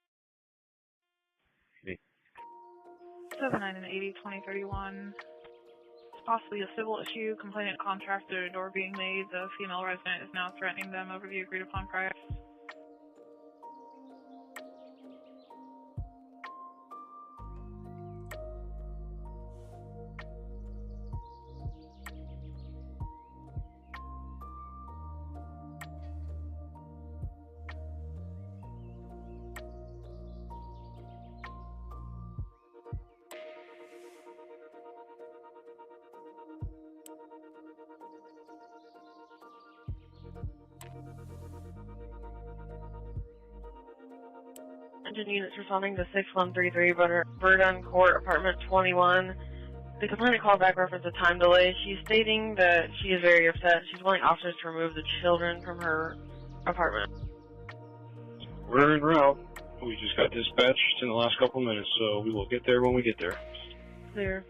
7-9 and 80-2031. It's possibly a civil issue. Complainant contracted a door being made. The female resident is now threatening them over the agreed upon price. Engine units responding to 6133 Verdun Court, apartment 21. The complainant called back reference a time delay. She's stating that she is very upset. She's wanting officers to remove the children from her apartment. We're en route. We just got dispatched in the last couple of minutes, so we will get there when we get there. Clear.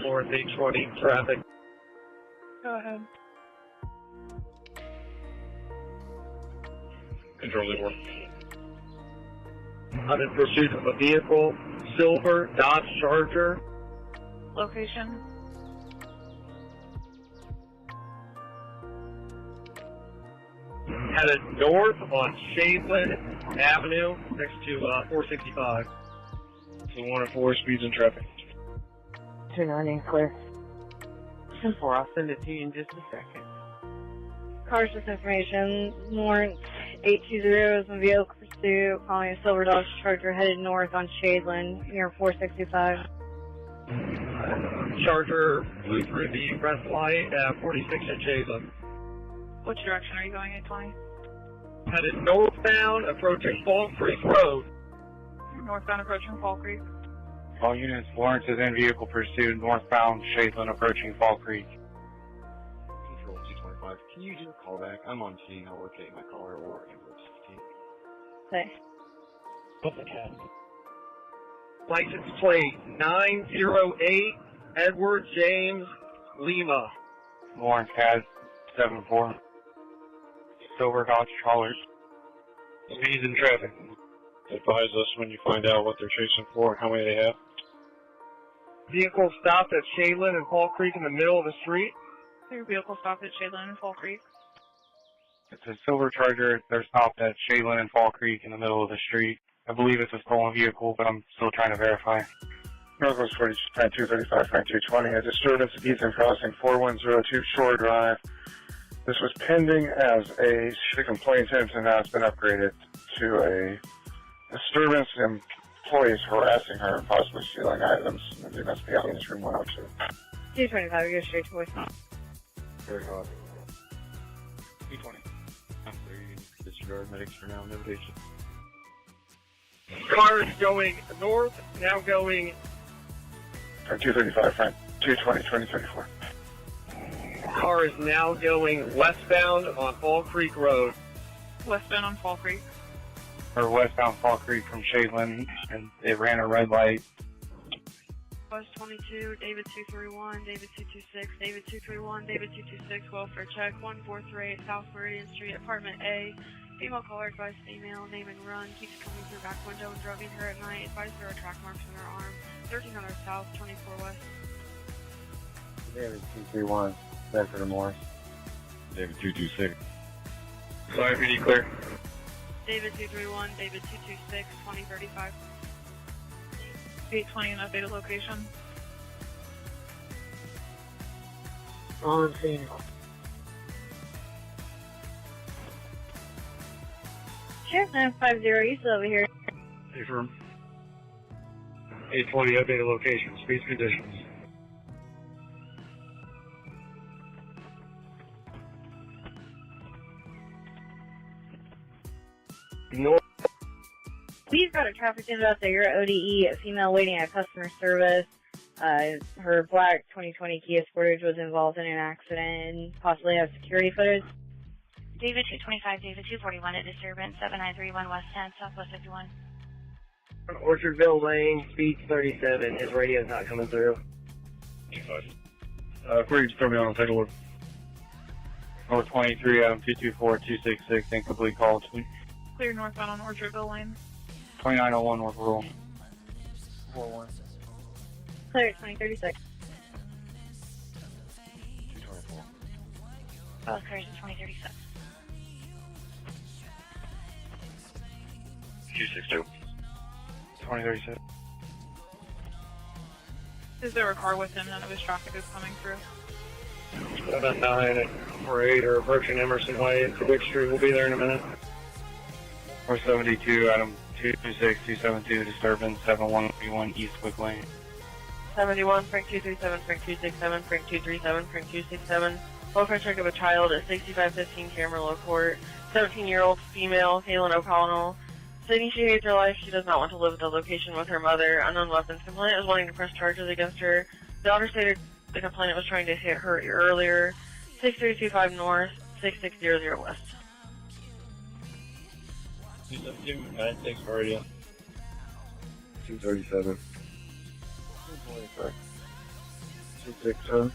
North 820 traffic. Go ahead. Control the door. I'm in pursuit of a vehicle, silver Dodge Charger. Location? Headed north on Shadeland Avenue next to 465. So 1 and 4 speeds in traffic. 290, clear. 10-4, I'll send it to you in just a second. Cars with information. Lawrence 820 is in vehicle pursuit, calling a silver Dodge Charger headed north on Shadeland near 465. Charger blew through the red light at 46 at Shadeland. Which direction are you going, 820? Headed northbound, approaching Fall Creek Road. Northbound approaching Fall Creek. All units, Lawrence is in vehicle pursuit, northbound, Shadeland approaching Fall Creek. Control 225. Can you do a callback? I'm on scene. I'll locate my caller or ambulance 15. Okay. What's the cat? License plate 908 Edward James Lima. Lawrence has 74. Silver Dodge Charger. Speeds in traffic. Advise us when you find out what they're chasing for and how many they have. Vehicle stopped at Shadeland and Fall Creek in the middle of the street. Your vehicle stopped at Shadeland and Fall Creek. It's a silver Charger. They're stopped at Shadeland and Fall Creek in the middle of the street. I believe it's a stolen vehicle, but I'm still trying to verify. Northwest 235, Frank 220, a disturbance at Eastern Crossing 4102 Shore Drive. This was pending as the complaint has been upgraded to a disturbance. Employees harassing her and possibly stealing items. And they must be out in this room 102. 225, we go straight to voicemail. Very hot. 220. I'm clear. You can disregard medics for now. Notation. Car is going north, now going... Frank 235, Frank 220, 2034. Car is now going westbound on Fall Creek Road. Westbound on Fall Creek. Or westbound Fall Creek from Shadeland, and it ran a red light. West 22, David 231, David 226, David 231, David 226, welfare check, 1438 South Meridian Street, apartment A. Female caller advised female, name and run, keeps coming through back window and driving her at night, advised there are track marks on her arm, 1300 South, 24 West. David 231, Bedford and Morris. David 226. Sorry, pretty clear. David 231, David 226, 2035. 820 and updated location. On scene. Sheriff 950, you still over here. Affirm. 820, updated location, speeds conditions. We've got a traffic jam out there. You're at ODE, a female waiting at customer service. Her black 2020 Kia Sportage was involved in an accident, possibly has security footage. David 225, David 241, a disturbance, 7931 West 10, Southwest 51. Orchardville Lane, speed 37. His radio's not coming through. Query, just throw me on, I'll take a look. 023, Adam 224, 266, incomplete call. Clear northbound on Orchardville Lane. 2901 North Rural. 41. Clear at 2036. 224. Both cars at 2036. 262. 2037. Is there a car with him? None of his traffic is coming through. About 9 at 48 or approaching Emerson Way at Big Street. We'll be there in a minute. 472, Adam 226, 272, disturbance, 7131 East Quick Lane. 71, Frank 237, Frank 267, Frank 237, Frank 267. Welfare check of a child at 6515 Camarillo Court. 17-year-old female, Kaylin O'Connell. Stating she hates her life, she does not want to live at the location with her mother. Unknown weapons. Complainant is wanting to press charges against her. The daughter stated the complainant was trying to hit her earlier. 6325 North, 6600 West. 272, 96 radio. 237. 267.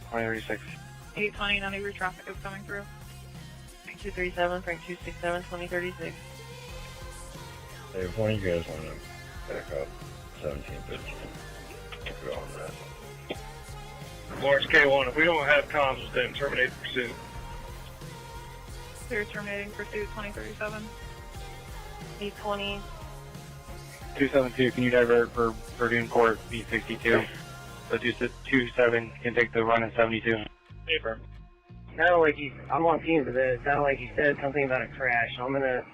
2036. 820, none of your traffic is coming through. Frank 237, Frank 267, 2036. Hey, if one of you guys want to back up 1715, go on that. Lawrence K1, if we don't have comms with them, terminate the pursuit. Clear terminating pursuit 2037. 820. 272, can you divert for Verdun Court B62? So 227 can take the run at 72. Paper. Sounded like I'm on team for this. Sounded like he said something about a crash. I'm gonna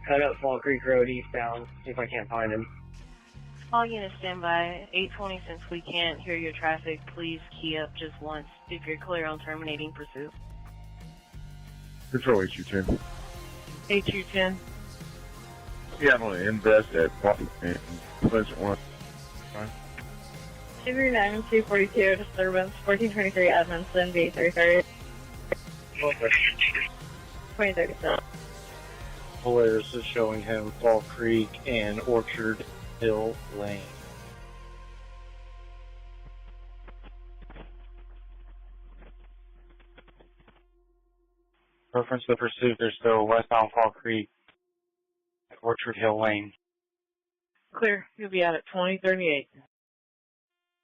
cut up Fall Creek Road eastbound, see if I can't find him. All units stand by. 820, since we can't hear your traffic, please key up just once if you're clear on terminating pursuit. Control HU10. HU10. Yeah, I'm going to invest at Pleasant One. Subaru 9242, disturbance, 1423 Edmondson, B33. 2037. Polaris is showing him Fall Creek and Orchard Hill Lane. Reference to the pursuit, they're still westbound Fall Creek, Orchard Hill Lane. Clear. You'll be out at 2038.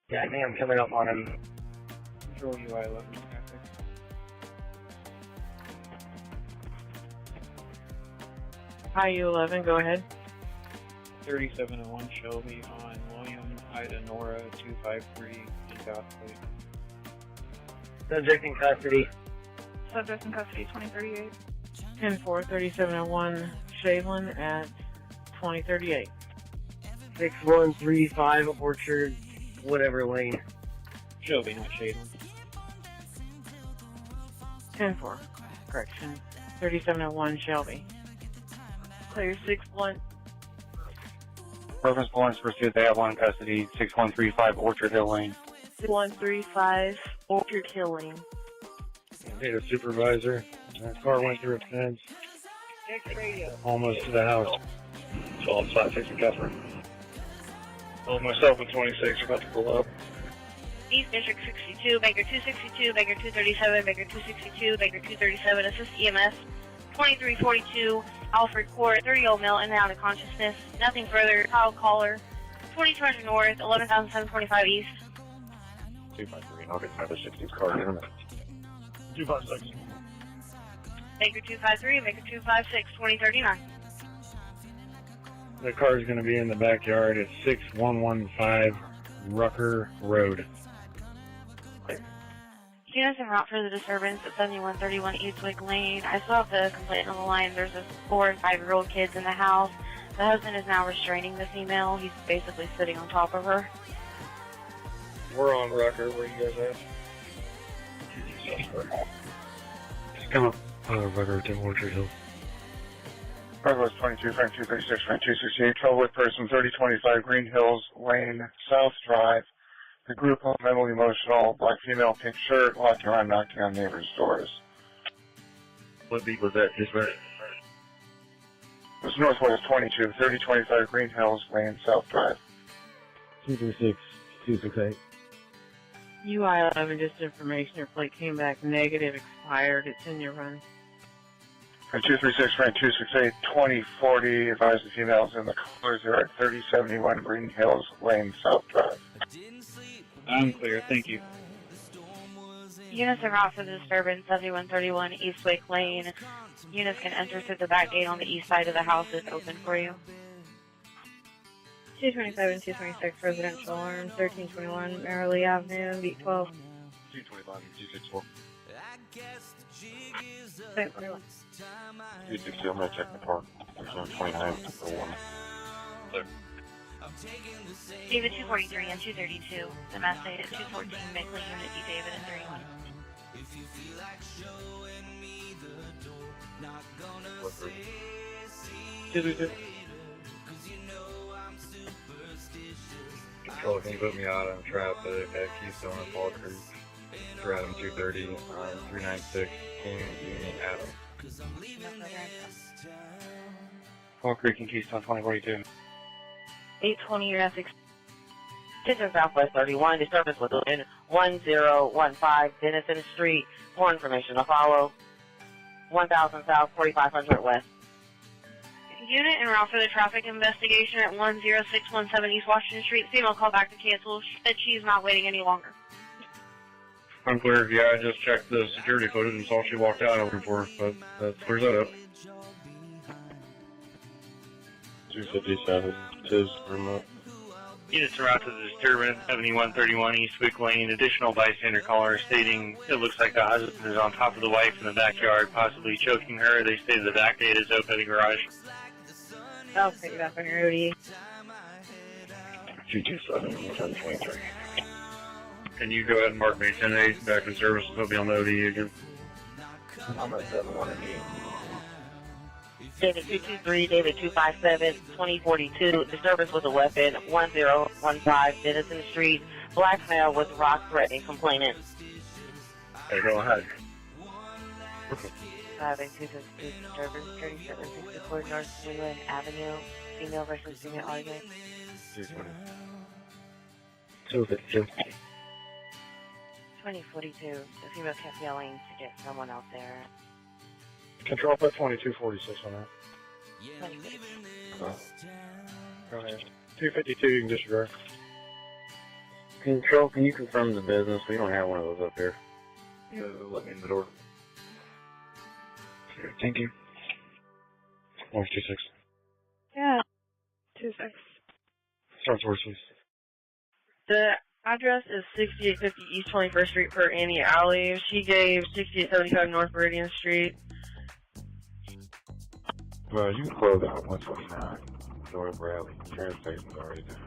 Yeah, I think I'm coming up on him. Control UI 11 traffic. Hi, U11, go ahead. 3701 Shelby on William Ida Nora 253 in Gotham. Subject in custody. Subject in custody 2038. 10-4, 3701 Shaylin at 2038. 6135 Orchard, whatever lane. Shelby, not Shaden. 10-4, correction. 3701 Shelby. Clear 6-1. Reference Florence pursuit, they have one in custody, 6135 Orchard Hill Lane. 135 Orchard Hill Lane. Data supervisor. That car went through a fence. Almost to the house. 12 560 Cuthbert. Well, myself and 26 are about to pull up. East District 62, Baker 262, Baker 237, Baker 262, Baker 237, assist EMS, 2342, Alfred Court, 30-year-old male in and out of consciousness, nothing further, child caller, 2200 North, 11,725 East. 253, I'll get another 60's card in a minute. 256. Baker 253, Baker 256, 2039. The car is going to be in the backyard at 6115 Rucker Road. Units en route for the disturbance at 7131 Eastwick Lane. I still have the complaint on the line. There's a 4 and 5-year-old kids in the house. The husband is now restraining the female. He's basically sitting on top of her. We're on Rucker. Where you guys at? Just come up. Rucker to Orchard Hill. Northwest 22, Frank 236, Frank 268, trouble with person 3025 Green Hills Lane, South Drive. The group home, mentally emotional, black female, pink shirt, walking around knocking on neighbors' doors. What beat was that? Just where? It was Northwest 22, 3025 Green Hills Lane, South Drive. 236, 268. UI 11, just information. Your plate came back negative, expired. It's in your run. Frank 236, Frank 268, 2040, advised the females in the colors are at 3071 Green Hills Lane, South Drive. I'm clear, thank you. Units en route for the disturbance, 7131 Eastwick Lane. Units can enter through the back gate on the east side of the house. It's open for you. 227, 226 residential alarm, 1321 Merrily Avenue, Beat 12. 225 and 264. 260, I'm going to check the park. There's no 29 for 1. There. David 243 and 232. The mass date at 214 Mickley Unit D. David and 31. What 3? 232. Control, can you put me out on traffic at Keystone and Fall Creek? For Adam 230, 396, King Union Adam. Fall Creek and Keystone 2042. 820, your Essex. Kitchen Southwest 31, disturbance within 1015 Denison Street. More information to follow. 1000 South, 4500 West. Unit en route for the traffic investigation at 10617 East Washington Street. Female called back to cancel. She said she's not waiting any longer. I'm clear. Yeah, I just checked the security footage and saw she walked out looking for her, but that clears that up. 257, Tiz remote. Units en route to the disturbance, 7131 Eastwick Lane. Additional bystander caller stating it looks like the husband is on top of the wife in the backyard, possibly choking her. They stated the back gate is open in the garage. I'll pick it up on your OD. 227, 1023. Can you go ahead and mark me 10-8 back in service and put me on the OD again? I'm at 718. David 223, David 257, 2042. Disturbance with a weapon, 1015 Denison Street. Black male with rock threatening complainant. Hey, go ahead. 58262 disturbance, 3764 North Newland Avenue. Female versus female argument. 220. 252. 2042. The female kept yelling to get someone out there. Control, put 2246 on that. 2052. Go ahead. 252, you can disregard. Control, can you confirm the business? We don't have one of those up here. Let me in the door. Thank you. 126. Yeah. 26. Start source, please. The address is 6850 East 21st Street per Annie Alley. She gave 6875 North Meridian Street. Well, you can close out 129. North Rally. Train station's already there.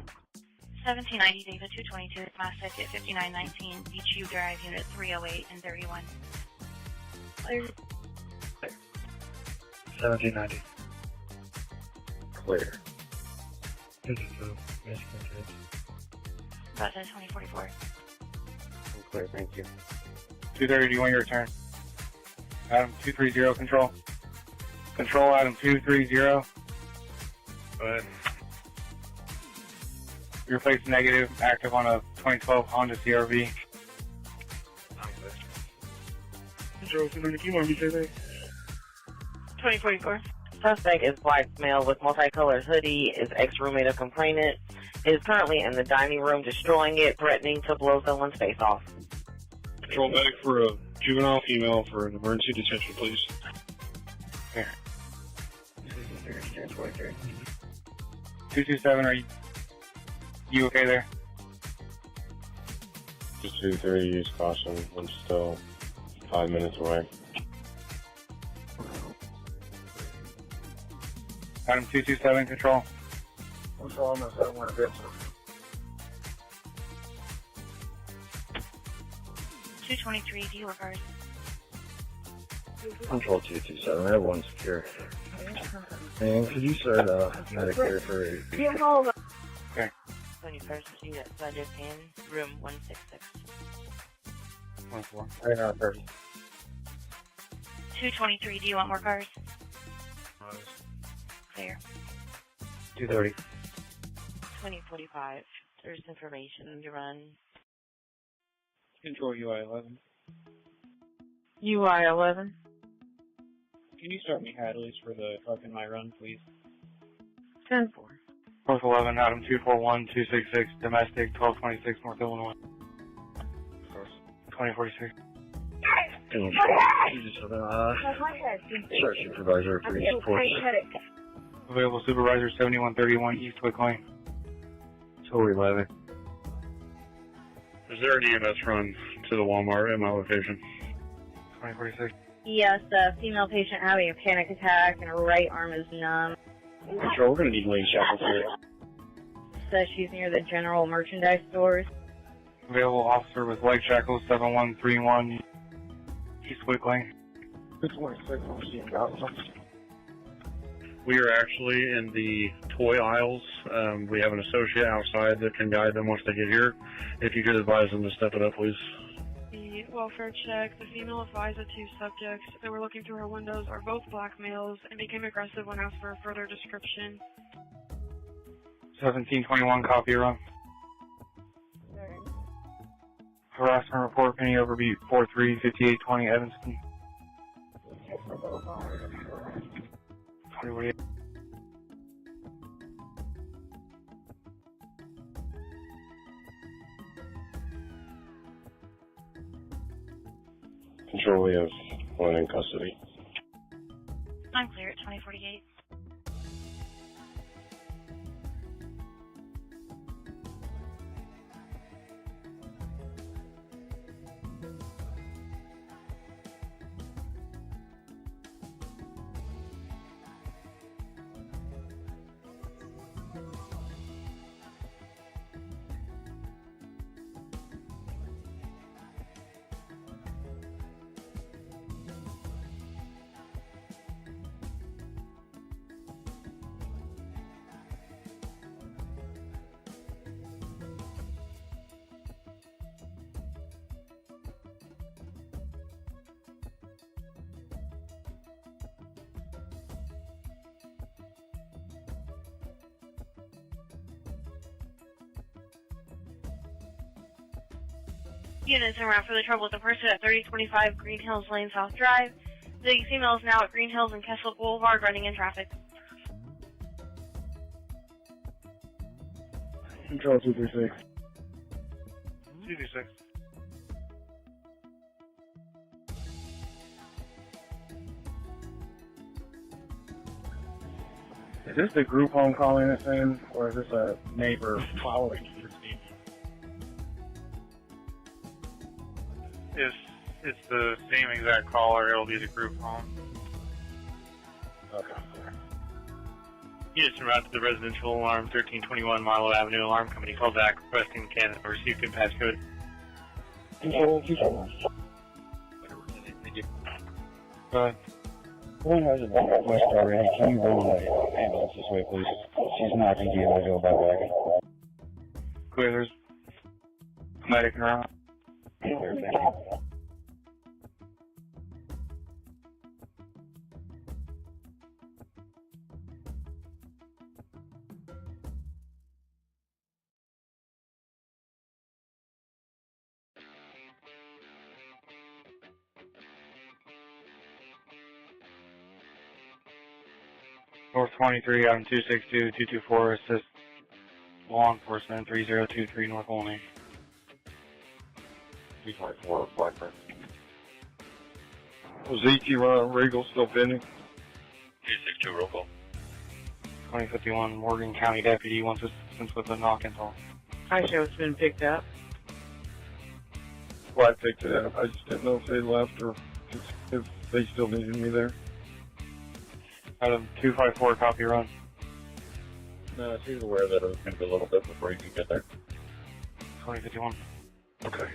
1790 David 222. Last exit 5919 Beach U Drive Unit 308 and 31. Clear. 1790. Clear. This is the Michigan Kids. About 2044. I'm clear, thank you. 230, do you want your return? Adam 230, control. Control, Adam 230. Go ahead. Your plate's negative, active on a 2012 Honda CRV. Control 290, can you want me to say that? 2044. Suspect is black male with multicolored hoodie, is ex-roommate of complainant, is currently in the dining room destroying it, threatening to blow someone's face off. Control back for a juvenile female for an emergency detention, please. Here. 227, are you okay there? 223, use caution. I'm still 5 minutes away. Item 227, control. Control, I'm gonna set one bit. 223, do you reverse? Control 227, everyone's secure. And could you start Medicare for Okay. 21st Street at Subject in room 166. 24. Right now, 30. 223, do you want more cars? Clear. 230. 2045. There's information to run. Control UI 11. UI 11. Can you start me Hadley's for the truck in my run, please? 10-4. North 11, Adam 241-266, domestic, 1226 North Illinois. 2046. Church supervisor for East Porch. Available supervisor 7131 East Wick Lane. 211. Is there an EMS run to the Walmart at my location? 2046. Yes, female patient having a panic attack and her right arm is numb. Control, we're going to need lane shackles here. Says she's near the general merchandise stores. Available officer with leg shackles 7131 East Wick Lane. 226, We are actually in the toy aisles. We have an associate outside that can guide them once they get here. If you could advise them to step it up, please. The welfare check, the female advised the two subjects that were looking through her windows are both black males and became aggressive when asked for a further description. 1721 copy run. Harassment report, Penny Overbeat 435820 Evanston. 2048. Control, we have one in custody. I'm clear at 2048. Units en route for the trouble with the person at 3025 Green Hills Lane South Drive. The female is now at Green Hills and Kessel Boulevard running in traffic. Control 236. 226. Is this the group home calling us in, or is this a neighbor following your team? It's the same exact caller. It'll be the group home. Okay. Units en route to the residential alarm, 1321 Marlowe Avenue. Alarm company called back requesting Canada receive good passcode. Control 227. Go ahead. One has a request already. Can you roll the ambulance this way, please? She's not going to be able to go by wagon. Clear, there's medic around. Clear, thank you. North 23, Adam 262, 224, assist law enforcement, 3023 North Olney. 224, Blackburn. Was E.T. Regal still pending? 262, roll call. 2051 Morgan County Deputy wants assistance with a knock and talk. Hi, show's been picked up. Well, I picked it up. I just didn't know if they left or if they still needed me there. Adam 254, copy run. No, she's aware that it was going to be a little bit before you could get there. 2051. Okay.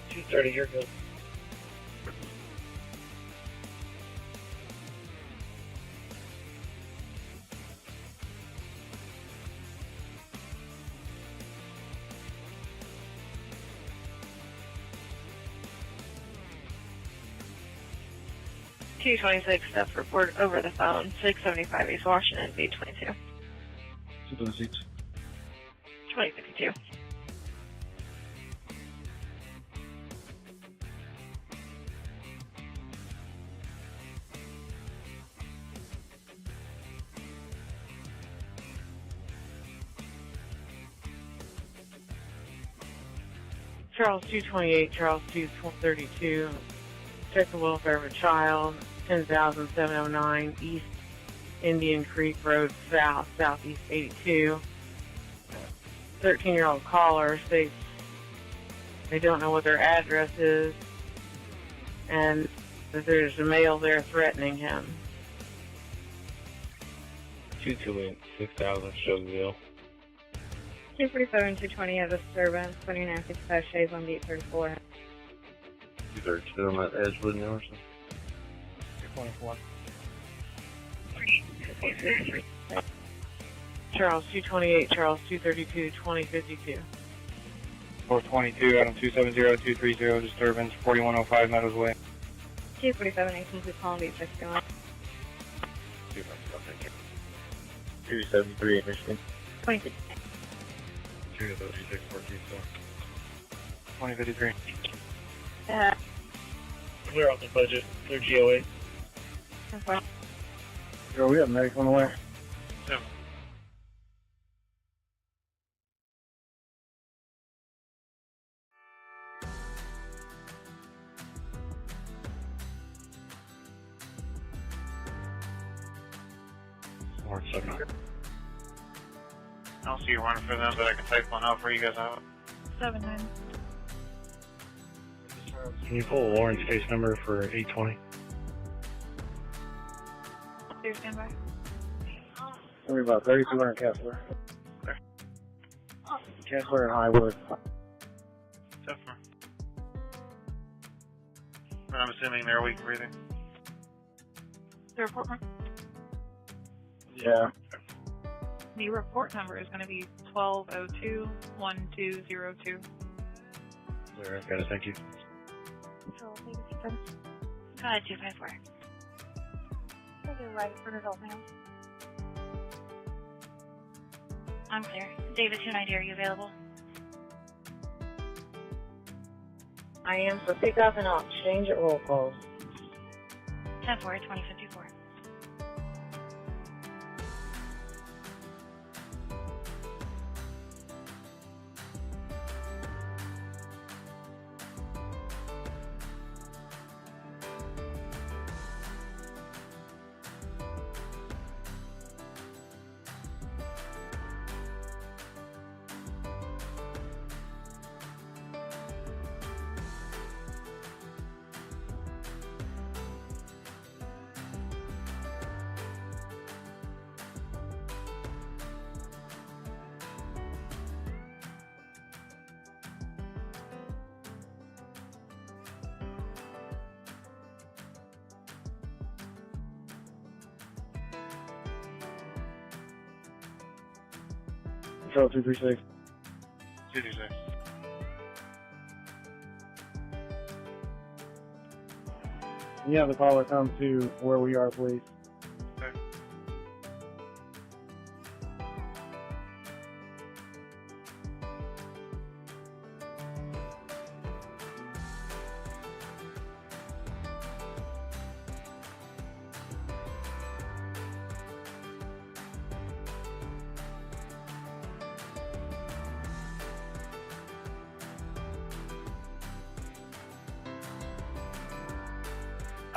230, you're good. Steph report over the phone, 675 East Washington, B22. Sit in the seats. 2052. Charles 228, Charles 232. Check the welfare of a child, 10,709 East Indian Creek Road South, Southeast 82. 13-year-old caller states they don't know what their address is and that there's a male there threatening him. 228, 6000 Stokesville. 247, 220 of disturbance, 2955 Shays on beat 34. 232, I'm at Edgewood and Emerson. 224. Charles 228, Charles 232, 2052. 422, Adam 270-230, disturbance, 4105 Meadows Way. 247, 18 to Palm Beach, 61. 273, Michigan. 2050. 236, 2053. Clear off the budget. Clear GOA. Okay. Yo, we have medic on the way. No. I don't see you running for them, but I can type one out for you guys out. 79. Can you pull Lauren's case number for 820? Clear standby. We're about 3200 Kessler. Kessler and Highwood. Definitely. And I'm assuming they're weak breathing. The report number? Yeah. The report number is going to be 1202-1202. Clear, got it, thank you. Go ahead, 254. Take it right for adult male. I'm clear. David 290, are you available? I am for pickup and I'll exchange at roll calls. 10-4, 2054. Control 236. 226. Can you have the caller come to where we are, please?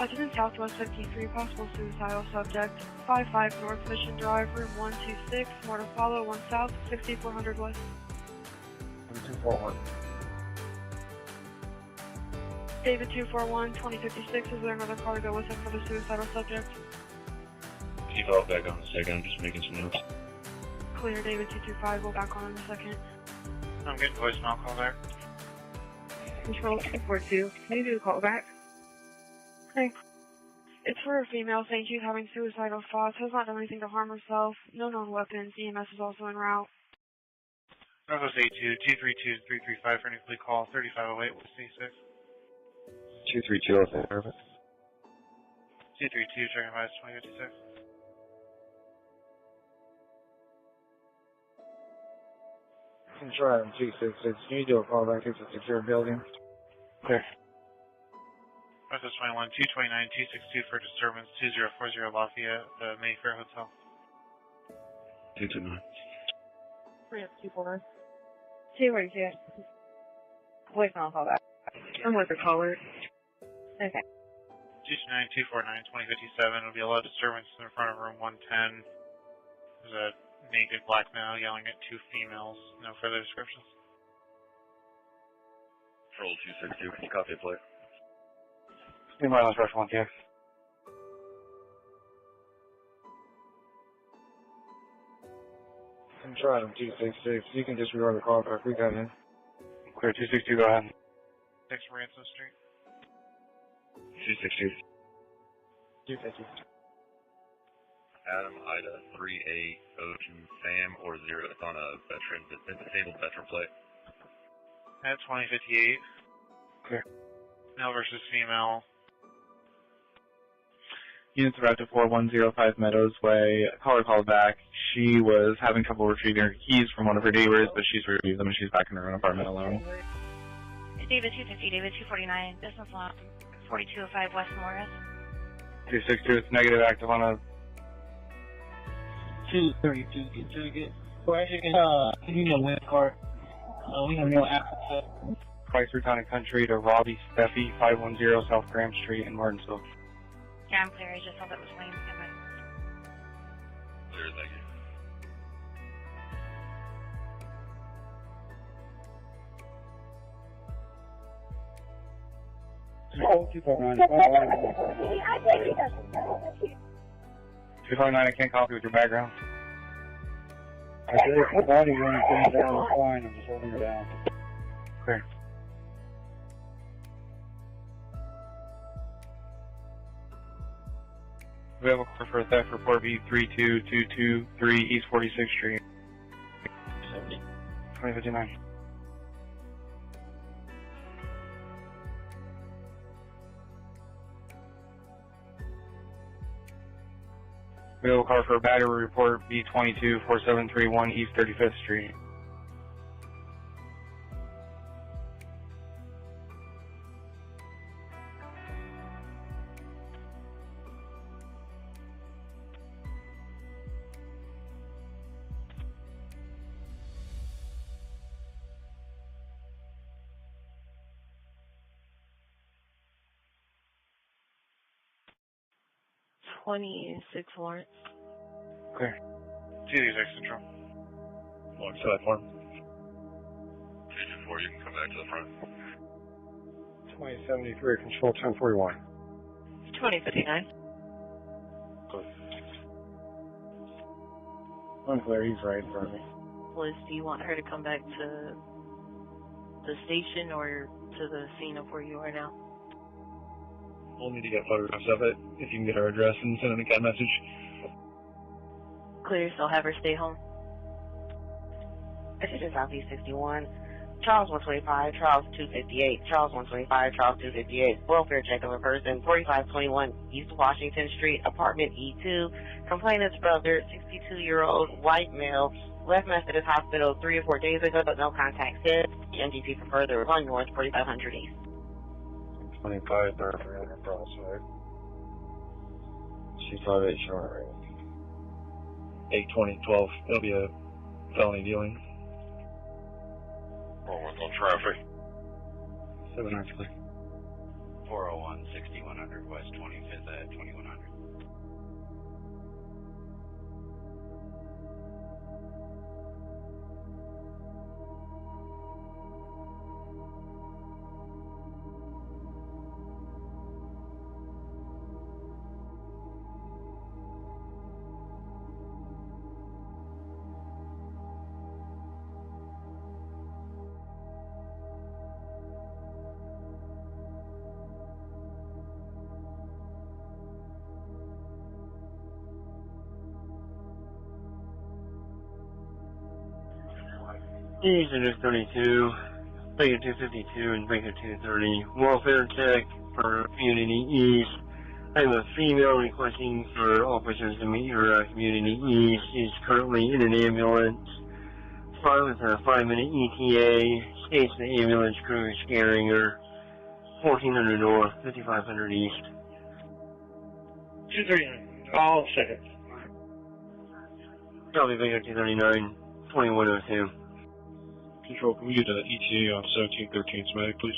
Attendant Southwest 53, possible suicidal subject. 55 North Mission Drive, room 126, more to follow, 1 South, 6400 West. 241. David 241, 2056, is there another car to go with him for the suicidal subject? Keep all back on a second, I'm just making some notes. Clear, David 225, go back on in a second. I'm getting voicemail call there. Control 242, can you do the call back? Hey. It's for a female, saying she's having suicidal thoughts, has not done anything to harm herself, no known weapons, EMS is also en route. Northwest 82, 232-335 for any plea call, 3508 West 86. 232, okay, perfect. 232, checking advice 2056. Control 266, can you do a call back? It's a secure building. Clear. Northwest 21, 229-262 for disturbance, 2040 Lafayette, the Mayfair Hotel. 229. 249. 242. Voicemail call back. I'm with the caller. Okay. 229-249-2057 will be a low disturbance in front of room 110. There's a naked black male yelling at 2 females. No further descriptions. Control 262, can you copy a play? New Miles Rush 1 TX. Control 266, you can just reorder the call back. We got him. Clear 262, go ahead. 6 Ransom Street. 262. 250. Adam Ida 3802 Sam or 0. It's on a veteran, disabled veteran plate. At 2058. Clear. Male versus female. Units arrived at 4105 Meadows Way. Caller called back. She was having trouble retrieving her keys from one of her neighbors, but she's retrieved them and she's back in her own apartment alone. David 250, David 249, business lot 4205 West Morris. 262, it's negative active on a 232, get you know when car. We have no access. Chrysler Town and Country to Robbie Steffi, 510 South Graham Street in Martinsville. Yeah, I'm clear. I just thought that was lame. Clear, thank you. Oh, 249. 249, I can't copy with your background. I said, her body running things down the spine. I'm just holding her down. Clear. We have a call for a theft report B32223 East 46th Street. 2059. We have a car for a battery report B224731 East 35th Street. Lawrence. Clear. 236 Central. Long side form. 224, you can come back to the front. 2073, control 1041. 2059. Unclear, he's right in front of me. Liz, do you want her to come back to the station or to the scene of where you are now? We'll need to get photographs of it if you can get her address and send an account message. Clear, so have her stay home. Attention Southeast 61. Charles 125, Charles 258, Charles 125, Charles 258. Welfare check of a person, 4521 East Washington Street, apartment E2. Complainant's brother, 62-year-old white male, left Methodist Hospital 3 or 4 days ago, but no contact since. NGP for further, 1 North, 4500 East. 25, 300 Crossroad. C58 short range. 820-12, it'll be a felony dealing. On traffic. 7 clear. 401 6100 West 25th at 2100. Center 32, Baker 252, and Baker 230. Welfare check for Community East. I have a female requesting for officers to meet her Community East. She's currently in an ambulance. With a 5-minute ETA. States the ambulance crew is carrying her. 1400 North, 5500 East. 239. All seconds. Copy Baker 239, 2102. Control, can we get an ETA on 1713 Smatic, please?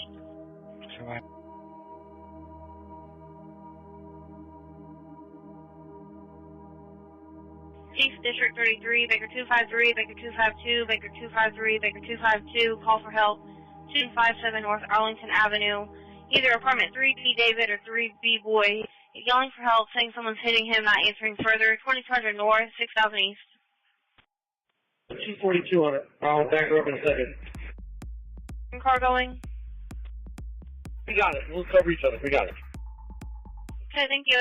East District 33, Baker 253, Baker 252, Baker 253, Baker 252, call for help, 257 North Arlington Avenue, either apartment 3B David or 3B Boy, yelling for help, saying someone's hitting him, not answering further, 2200 North, 6000 East. 242 on it. I'll back her up in a second. Car going? We got it. We'll cover each other. We got it. Okay, thank you.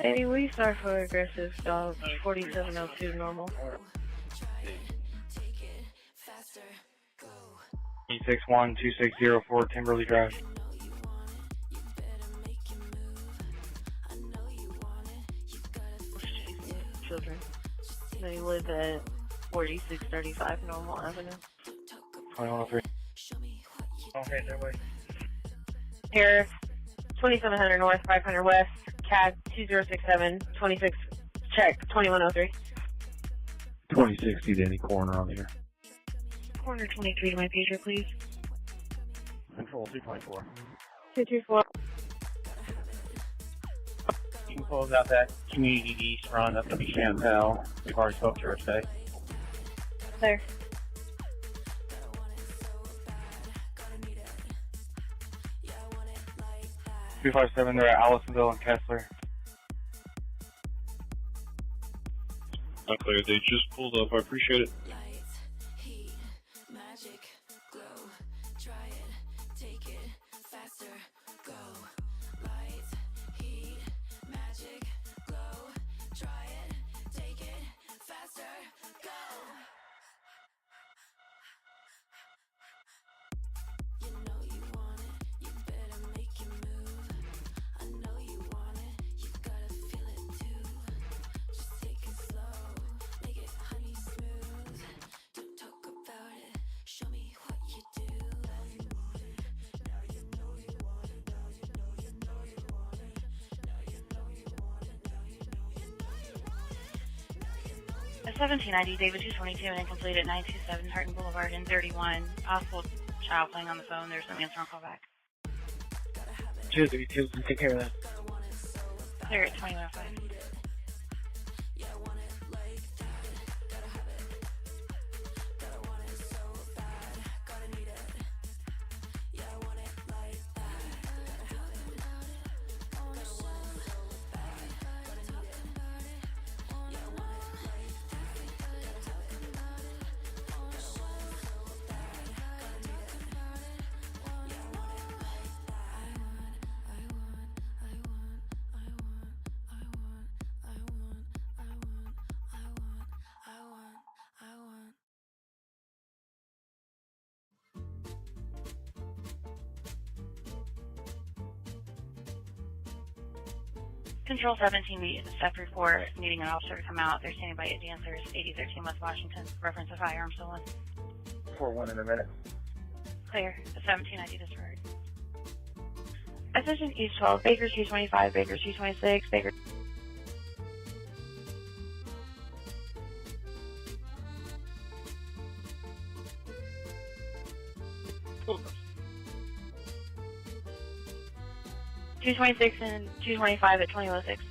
Eddie, we start for aggressive dog 4702 normal. 261-2604 Timberley Drive. Children. They live at 4635 Normal Avenue. 2103. Okay, that way. Here, 2700 North, 500 West, CAD 2067, 26, check, 2103. 2060 to any corner on there. Corner 23 to my pager, please. Control 224. 224. You can close out that Community East run up to Chantel. We've already spoke to her today. Clear. .257, they're at Allisonville and Kessler. Not clear. They just pulled up. I appreciate it. A 1790 David 222 and incomplete at 927 Harton Boulevard in 31. Possible child playing on the phone. There's no answer on call back. 232, take care of that. Clear at 2105. Control 17, we staff report needing an officer to come out. They're standing by at dancers, 8013 West Washington. Reference a firearm stolen. 4-1 in a minute. Clear. The 1790 disregard. Attention East 12, Baker 225, Baker 226, Baker. Cool. 226 and 225 at 2006.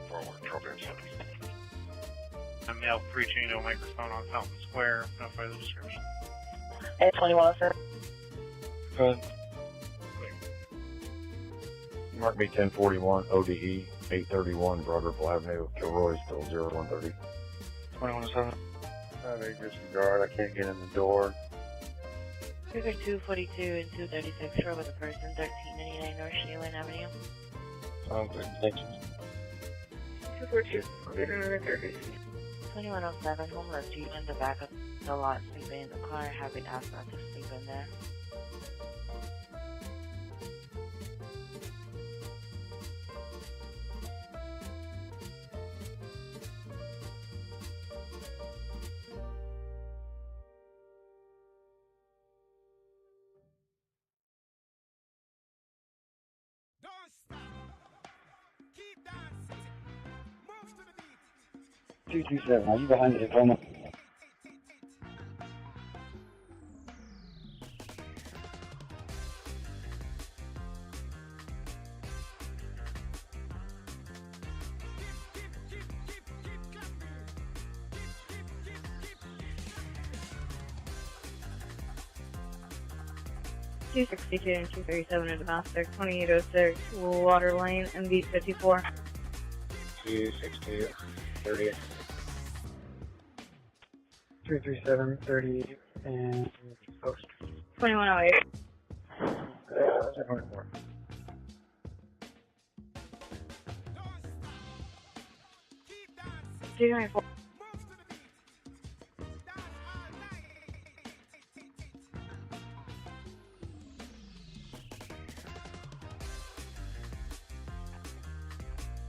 Forward, drop in 7. A male preaching into a microphone on Fountain Square. No further description. At 2107. Go ahead. Mark me 1041 ODE 831 Broadripple Avenue, Kilroy, still 0130. 2107. 5 acres from guard. I can't get in the door. Figure 242 and 236 for with a person, 1399 North Shaylin Avenue. Sounds good. Thank you. 242, I'll get another 30. 2107, homeless Jeep in the back of the lot, sleeping in the car, having asked not to sleep in there. Move to the beat. 227, are you behind the diploma? Two 62 and 237 in domestic, 2806 Water Lane, MB 54. 262, 30. 337, 30, and post. 2108. 24. Two 24.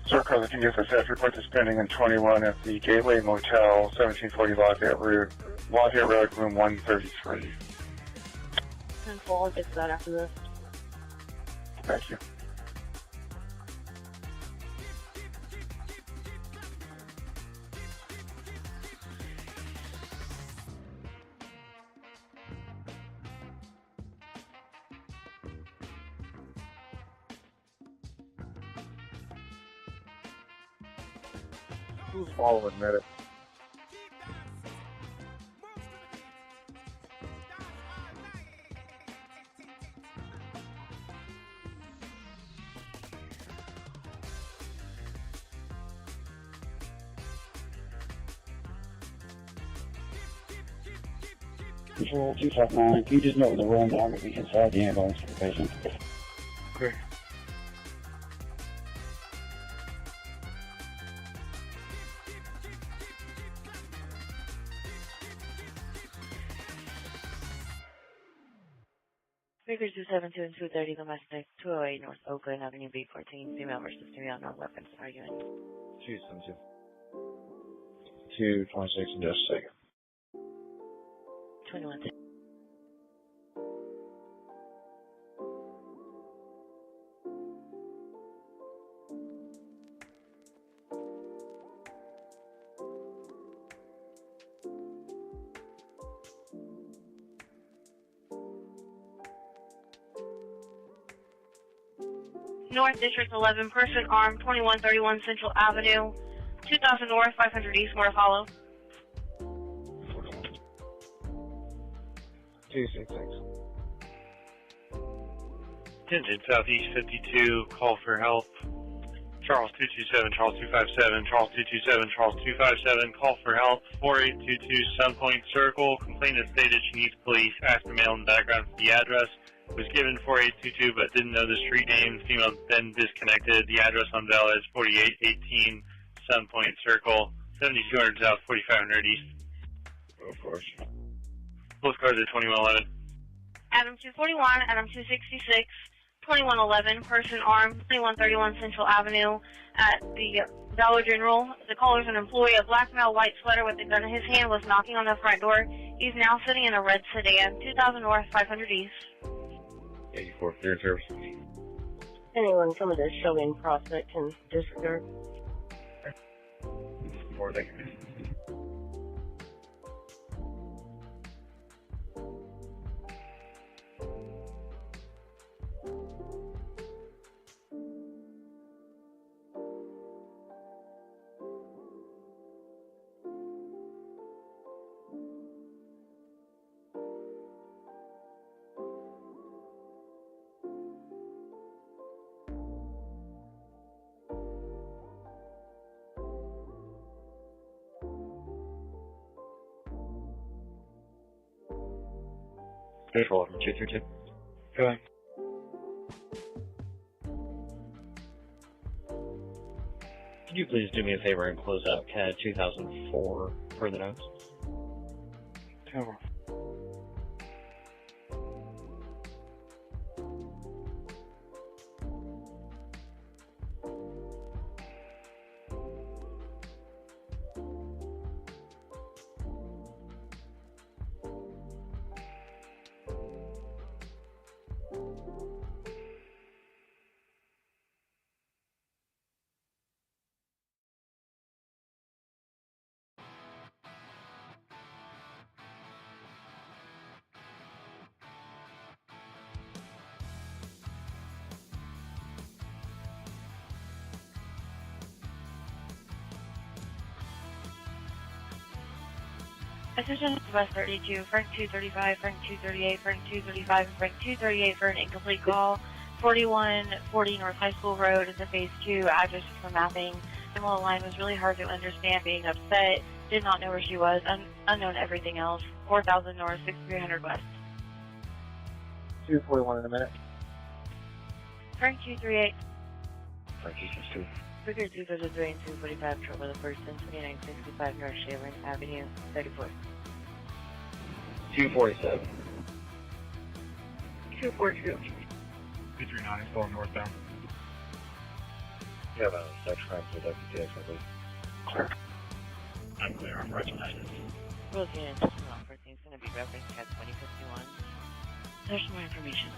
Circle the DFSF report is pending in 21 at the Gateway Motel, 1740 Lafayette Road, room 133. 10-4, I'll get to that after this. Thank you. Who's following medic? Control 259, can you just note the rolling dog will be inside the ambulance for the patient? Okay. Figure 272 and 230 domestic, 208 North Oakland Avenue B14, female versus female, no weapons arguing. 272. 226 and just a second. 21. North District 11, person armed, 2131 Central Avenue, 2000 North, 500 East, more to follow. 266. Attention, Southeast 52, call for help. Charles 227, Charles 257, Charles 227, Charles 257, call for help, 4822 Sunpoint Circle. Complainant stated she needs police, asked the male in the background for the address, was given 4822 but didn't know the street name, female then disconnected. The address on Bell is 4818 Sunpoint Circle, 7200 South, 4500 East. Of course. Both cars are 2111. Adam 241, Adam 266, 2111, person armed, 2131 Central Avenue at the Dollar General. The caller is an employee, a black male, white sweater with a gun in his hand, was knocking on the front door. He's now sitting in a red sedan, 2000 North, 500 East. 84 clear service. Anyone coming to showing prospect can disregard. 4, thank you. Control from 232. Go ahead. Could you please do me a favor and close out CAD 2004 for the notes? Cover. Assistant West 32, Frank 235, Frank 238, Frank 235, and Frank 238 for an incomplete call. 4140 North High School Road is a phase 2 address for mapping. The line was really hard to understand, being upset, did not know where she was, unknown everything else. 4000 North, 6300 West. 241 in a minute. Frank 238. Frank 262. Figure 233 and 245, trouble the person, 2965 North Sharon Avenue, 34. 247. 242. 239 is going northbound. You have a sex crime for WTX, I believe. Clear. I'm clear. I'm recognized. Rose unit system offer is going to be referenced at 2051. There's more information.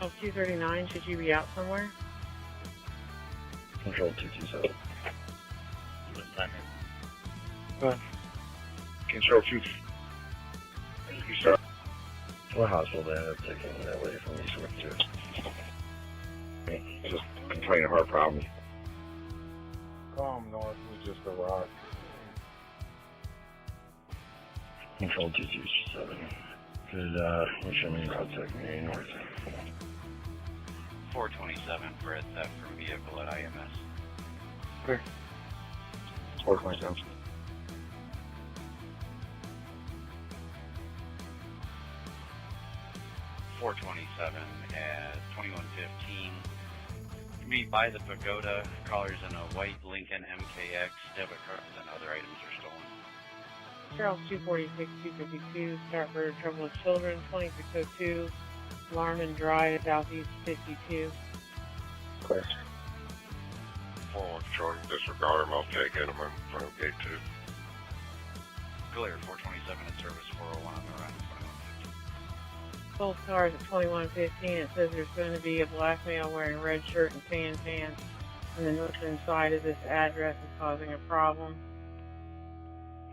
Oh, 239, should you be out somewhere? Control 227. This time Go ahead. Control 2. You start. What hospital they ended up taking that lady from Eastwood to? Just complaining of heart problems. Calm North was just a rock. Control 227. Could, show me route check me north. 427 for a theft from vehicle at IMS. Clear. 427. At 2115. Meet by the pagoda. Callers in a white Lincoln MKX. Debit cards and other items are stolen. Charles 246, 252, start for trouble with children, 2602, Larman Drive, Southeast 52. Clear. 4-1 Control, disregard them, I'll take it, I'm in front of gate 2. Clear. 427 at service 401 on the run. Both cars at 2115, it says there's going to be a black male wearing red shirt and tan pants, and the northern side of this address is causing a problem.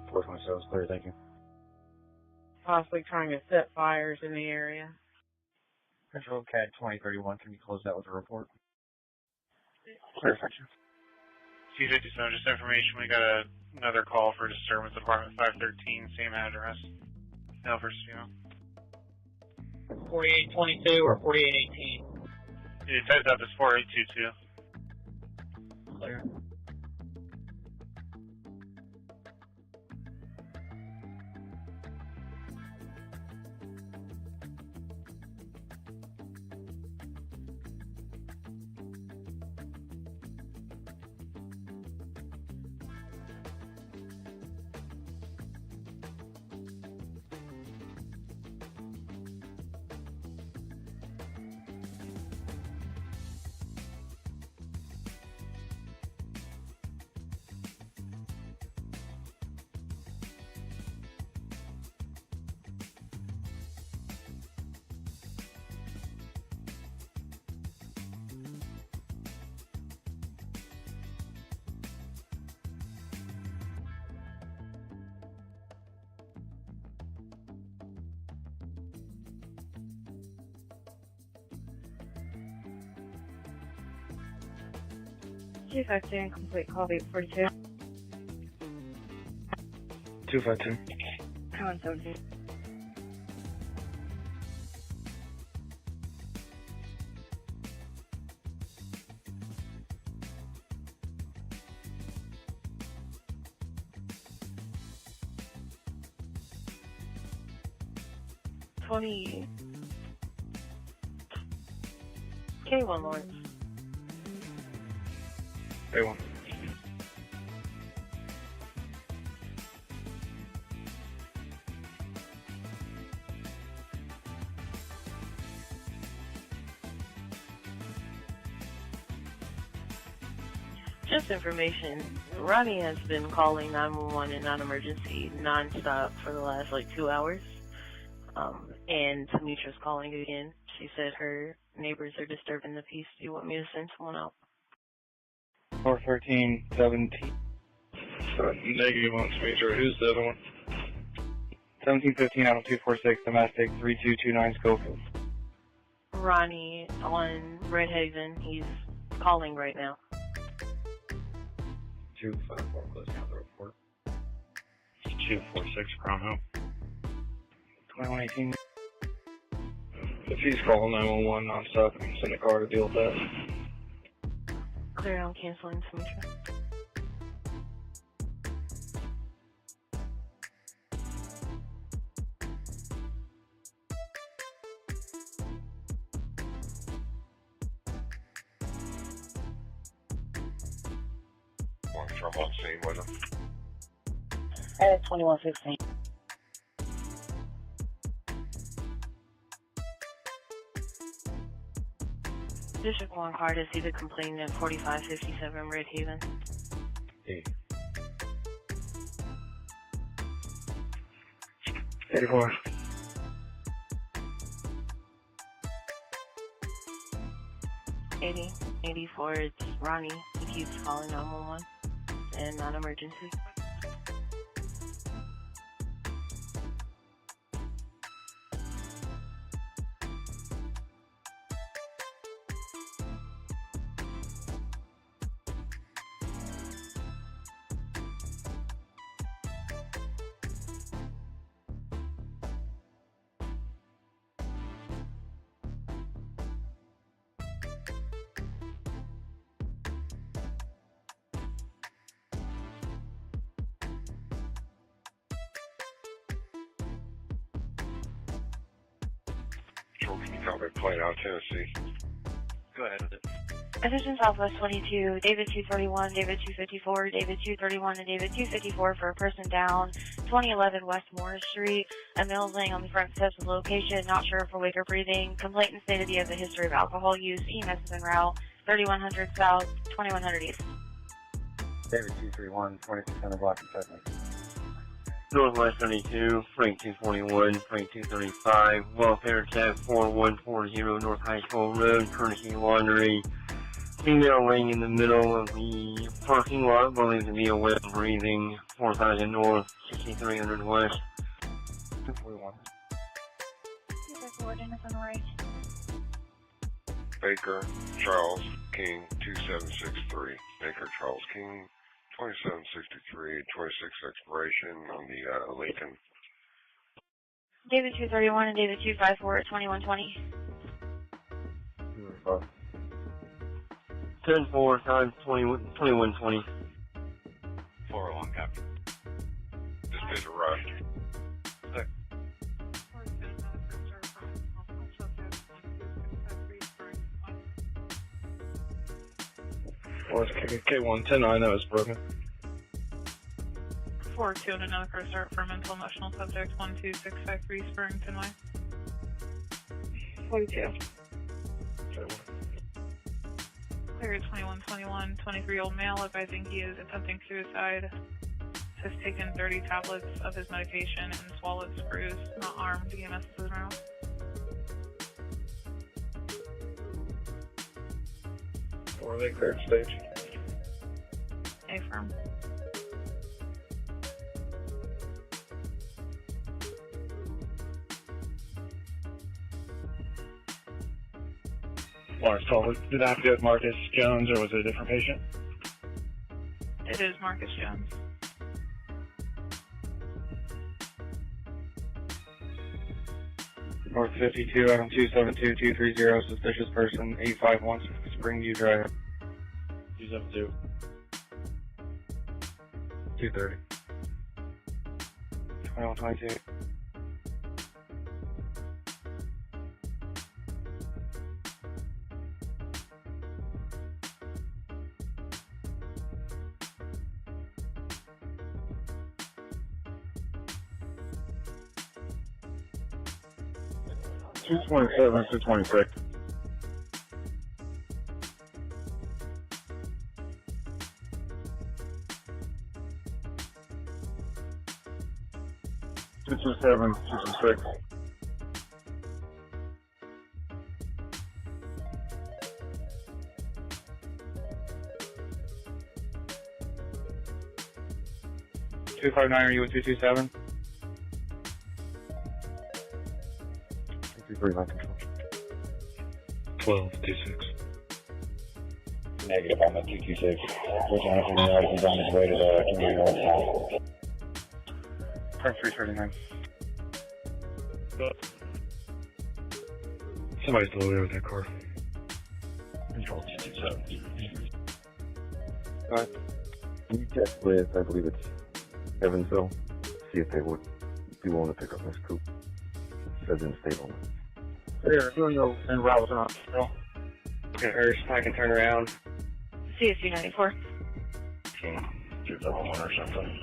427 is clear, thank you. Possibly trying to set fires in the area. Control CAD 2031, can you close that with a report? Clear, thank you. C57, just information, we got another call for disturbance at apartment 513, same address. No, first zero. 4822 or 4818. Yeah, typed up as 4822. Clear. G52 and complete call beat 42. 252. 117. K1 Lawrence. A1. Just information. Ronnie has been calling 911 and non-emergency non-stop for the last 2 hours. And Tamitra's calling again. She said her neighbors are disturbing the peace. Do you want me to send someone out? 41317. Negative on Smitra. Who's the other one? 1715 out of 246, domestic 3229 Schofield. Ronnie on Red Haven. He's calling right now. 254, closing out the report. 246, Crown Hill. 2118. If he's calling 911 nonstop, I can send a car to deal with that. Clear, I'm canceling Tamitra. I'm on scene with him. At 2116. District 1 car to see the complainant at 4557 Red Haven. Hey. 84. Eighty 84, it's Ronnie. He keeps calling 911 and non-emergency. Patrol, can you copy plane out Tennessee? Go ahead with it. Attention Southwest 22, David 231, David 254, David 231, and David 254 for a person down, 2011 West Morris Street. A male is laying on the front steps of the location, not sure if awake or breathing. Complainant stated he has a history of alcohol use. EMS is en route, 3100 South, 2100 East. David 231, 2600 block and segment. Northwest 32, Frank 241, Frank 235, welfare tab 4140 North High School Road, courtesy laundry. Female laying in the middle of the parking lot, believed to be a wet breathing, 4000 North, 6300 West. 241. Coordinates on the right. Baker Charles King 2763. Baker Charles King 2763, 26 expiration on the Lincoln. David 231 and David 254 at 2120. 10-4 times 2120. 401 copy. Just did a rush. Or K110, that was broken. 4-2 and another car start for mental emotional subject 12653 Springton Way. 42. Clear 2121, 23-year-old male advising he is attempting suicide. Has taken 30 tablets of his medication and swallowed screws, not armed. EMS is around. Or they cleared stage. A firm. Lawrence told, did I have to go with Marcus Jones or was it a different patient? It is Marcus Jones. North 52, item 272230, suspicious person, 851 Springview Drive. 272. 230. 2122. Two 27 to 26. Two 27 to 26. Two 259, are you with 227? 339 control. 1226. Negative, I'm at 226. Which Anderson is on his way to the Indian North South. Turn 339. Somebody's still there with that car. Control 227. Go ahead. Can you check with, I believe it's Evansville, see if they would be willing to pick up this coupe. Says in the stable. Here, doing the in route on control. Okay, Hurst, I can turn around. CSU 94. Okay, 271 or something.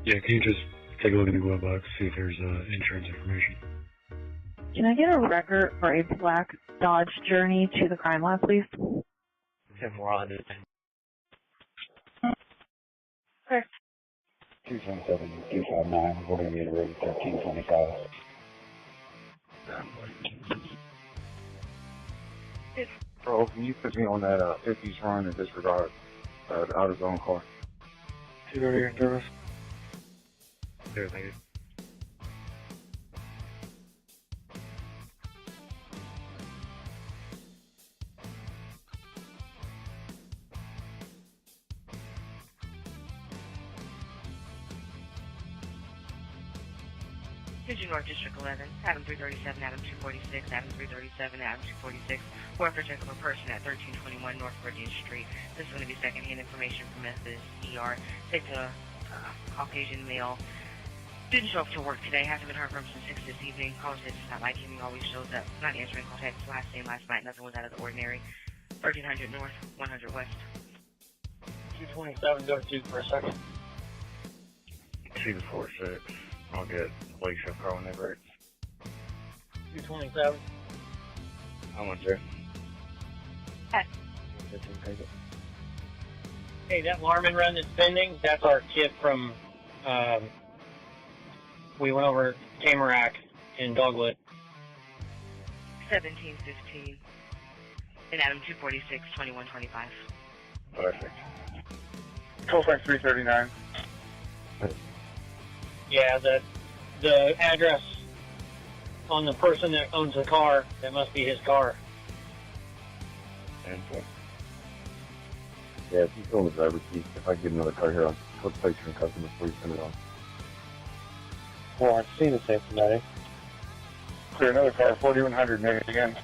Yeah, can you just take a look in the glove box, see if there's insurance information? Can I get a record for a black Dodge Journey to the crime lab, please? 10-400. Okay. 227, 259, we're going to be in road 1325. Bro, can you put me on that 50s run and disregard the out of zone car? 230 in service. There, thank you. Pigeon North District 11, Adam 337, Adam 246, Adam 337, Adam 246. Welfare check of a person at 1321 North Virginia Street. This is going to be secondhand information from Memphis ER. Take a Caucasian male. Didn't show up to work today. Hasn't been heard from since 6 this evening. Caller says it's not like him. He always shows up. Not answering call text. Last name last night. Nothing was out of the ordinary. 1300 North, 100 West. 227, go to for a second. 246. I'll get Alicia car when they break. 227. How much there? Hey, that Larman run that's pending, that's our kid from, we went over Tamarack in Dogwood. 1715. And Adam 246, 2125. Perfect. Colfax 339. Yeah, the address on the person that owns the car, that must be his car. Yeah, if you fill in the driver's seat, if I get another car here, I'll put the picture in customer before you send it on. Well, I've seen the Cincinnati. Clear another car, 4100, maybe again.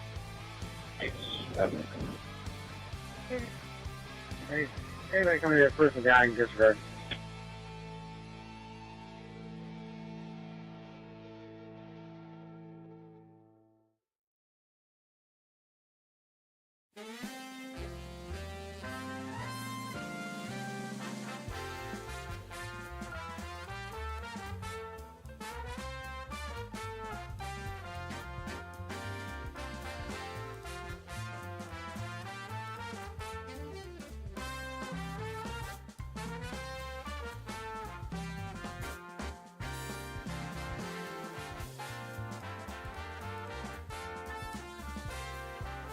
Hey, anybody coming to that person down in disregard?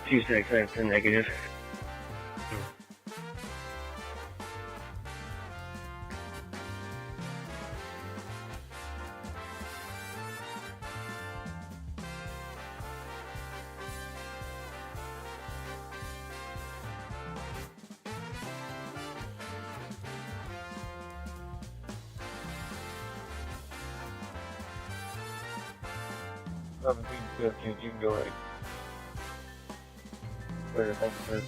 Tuesday, that's a negative. You can go right. Clear, thank you, sir.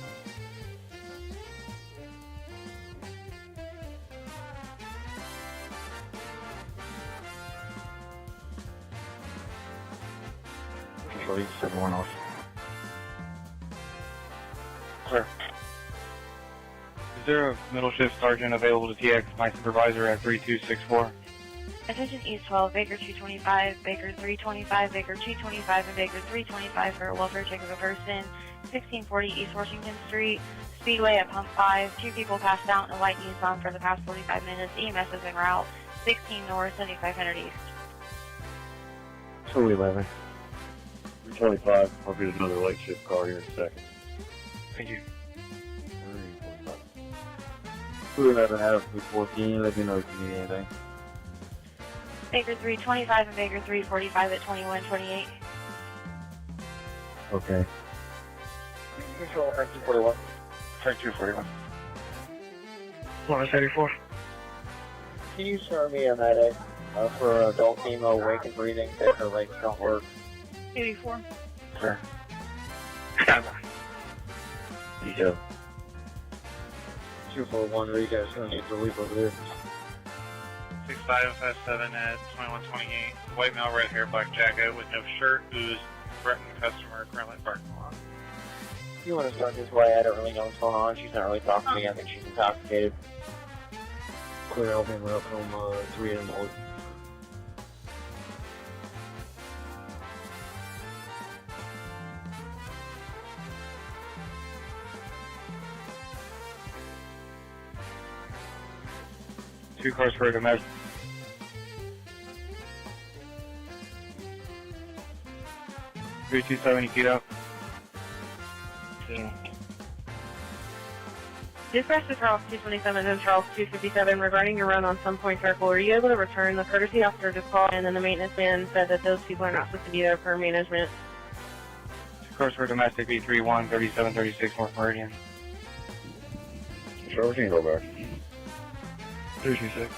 Control, you just everyone off. Clear. Is there a middle shift sergeant available to TX my supervisor at 3264? Attention East 12, Baker 225, Baker 325, Baker 225, and Baker 325 for a welfare check of a person. 1640 East Washington Street, Speedway at Pump 5. 2 people passed out in a white Nissan for the past 45 minutes. EMS is en route. 16 North, 7500 East. 211. 325. I'll get another late shift car here in a second. Thank you. 211 out of 214. Let me know if you need anything. Baker 325 and Baker 345 at 2128. Okay. Control, 1941. 3241. 184. Can you show me a medic for an adult female awake and breathing that her legs don't work? 84. Sure. Detail. 241, where you guys gonna need to leave over there? 6557 at 2128. White male, red hair, black jacket with no shirt, who's threatened customer currently parking lot. You want to start this way? I don't really know what's going on. She's not really talking to me. I think she's intoxicated. Clear, I'll be up from 3 in the morning. Two cars for a domestic. Three 270 feet up. Dispatch to Charles 227 and Charles 257 regarding your run on Some Point Circle. Are you able to return? The courtesy officer just called in and the maintenance man said that those people are not supposed to be there for management. Two cars for domestic B31, 3736 North Meridian. Sure, we can go back. 326.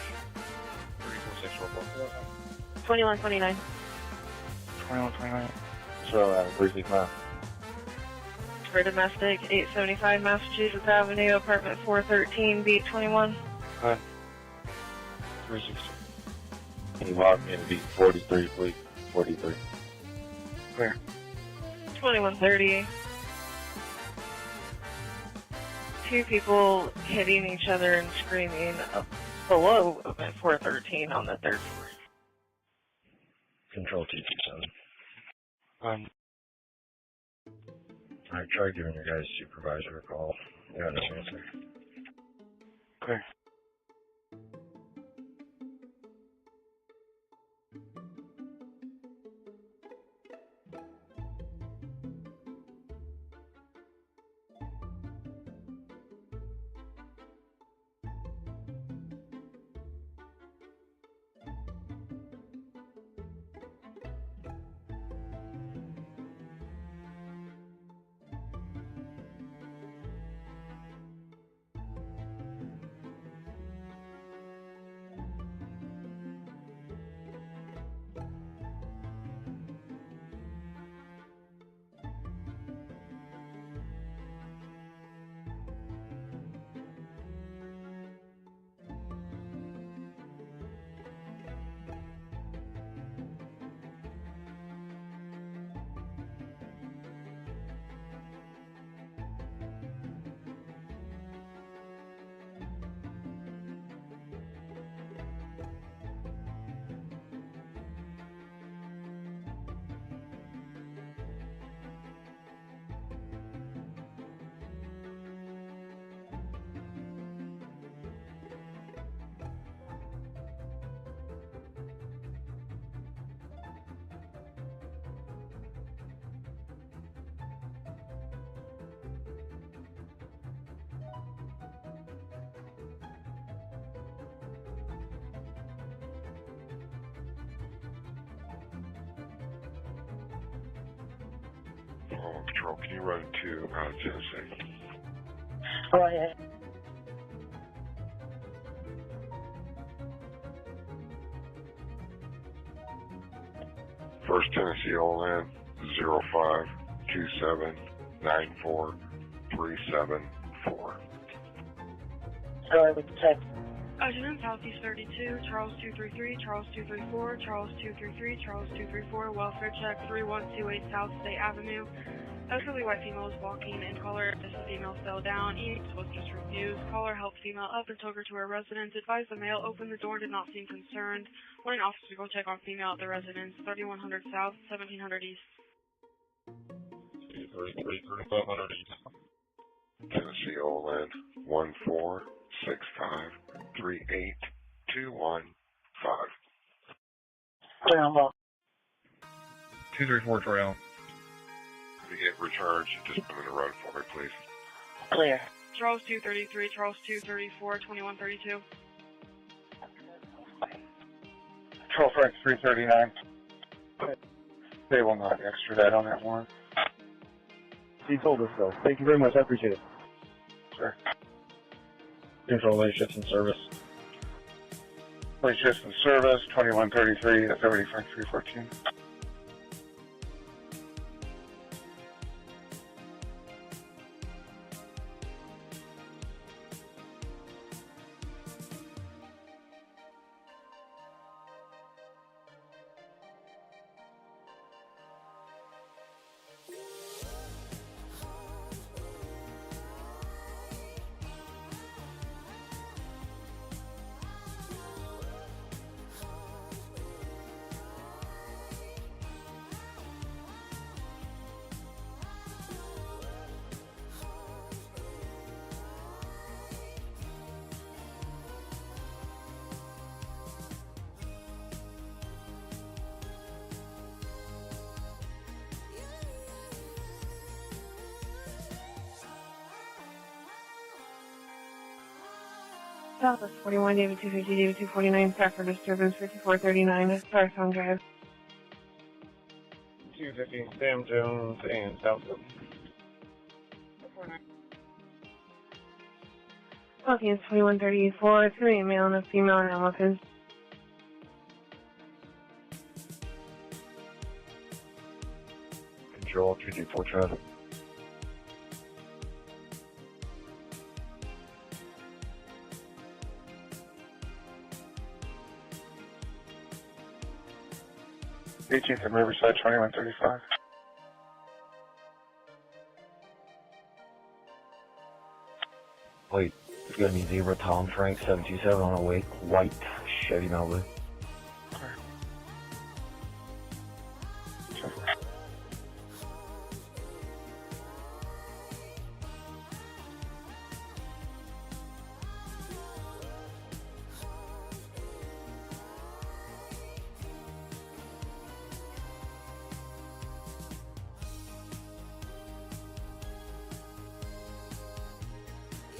2129. 2129. So, 365. For domestic 875 Massachusetts Avenue, apartment 413, B21. Good. 360. Can you log me into B43, please? 43. Clear. 2130. 2 people hitting each other and screaming up below at 413 on the 3rd floor. Control 227. I tried giving your guys' supervisor a call. You got no answer. Clear. Patrol, can you run to Tennessee? Go ahead. First Tennessee Overland 0527943744. Go ahead with the text. Adjutant Southeast 32, Charles 233, Charles 234, Charles 233, Charles 234, welfare check 3128 South State Avenue. Elderly white female is walking and caller as the female fell down. EX was just refused. Caller helped female up and took her to her residence. Advised the male opened the door, did not seem concerned. Wanting officer to go check on female at the residence, 3100 South, 1700 East. 3500 East. Tennessee Overland 146538215. Clear on ball. 234 Trail. To get recharged, just come in the road for me, please. Clear. Charles 233, Charles 234, 2132. Patrol Frank 339. They will not extradite on that warrant. He told us so. Thank you very much. I appreciate it. Sure. Control late shifts in service. Late shifts in service, 2133 at 30 Frank 314. Southwest 41, David 250, David 249, Stafford disturbance 5439, Starstone Drive. 250, Sam Jones and Southwood. Southeast 2134, 3 male and a female and elephants. Control 224 traffic. Eighteenth and Riverside 2135. Wait, it's gonna be Zebra Tom Frank 727 on a white Chevy Malibu.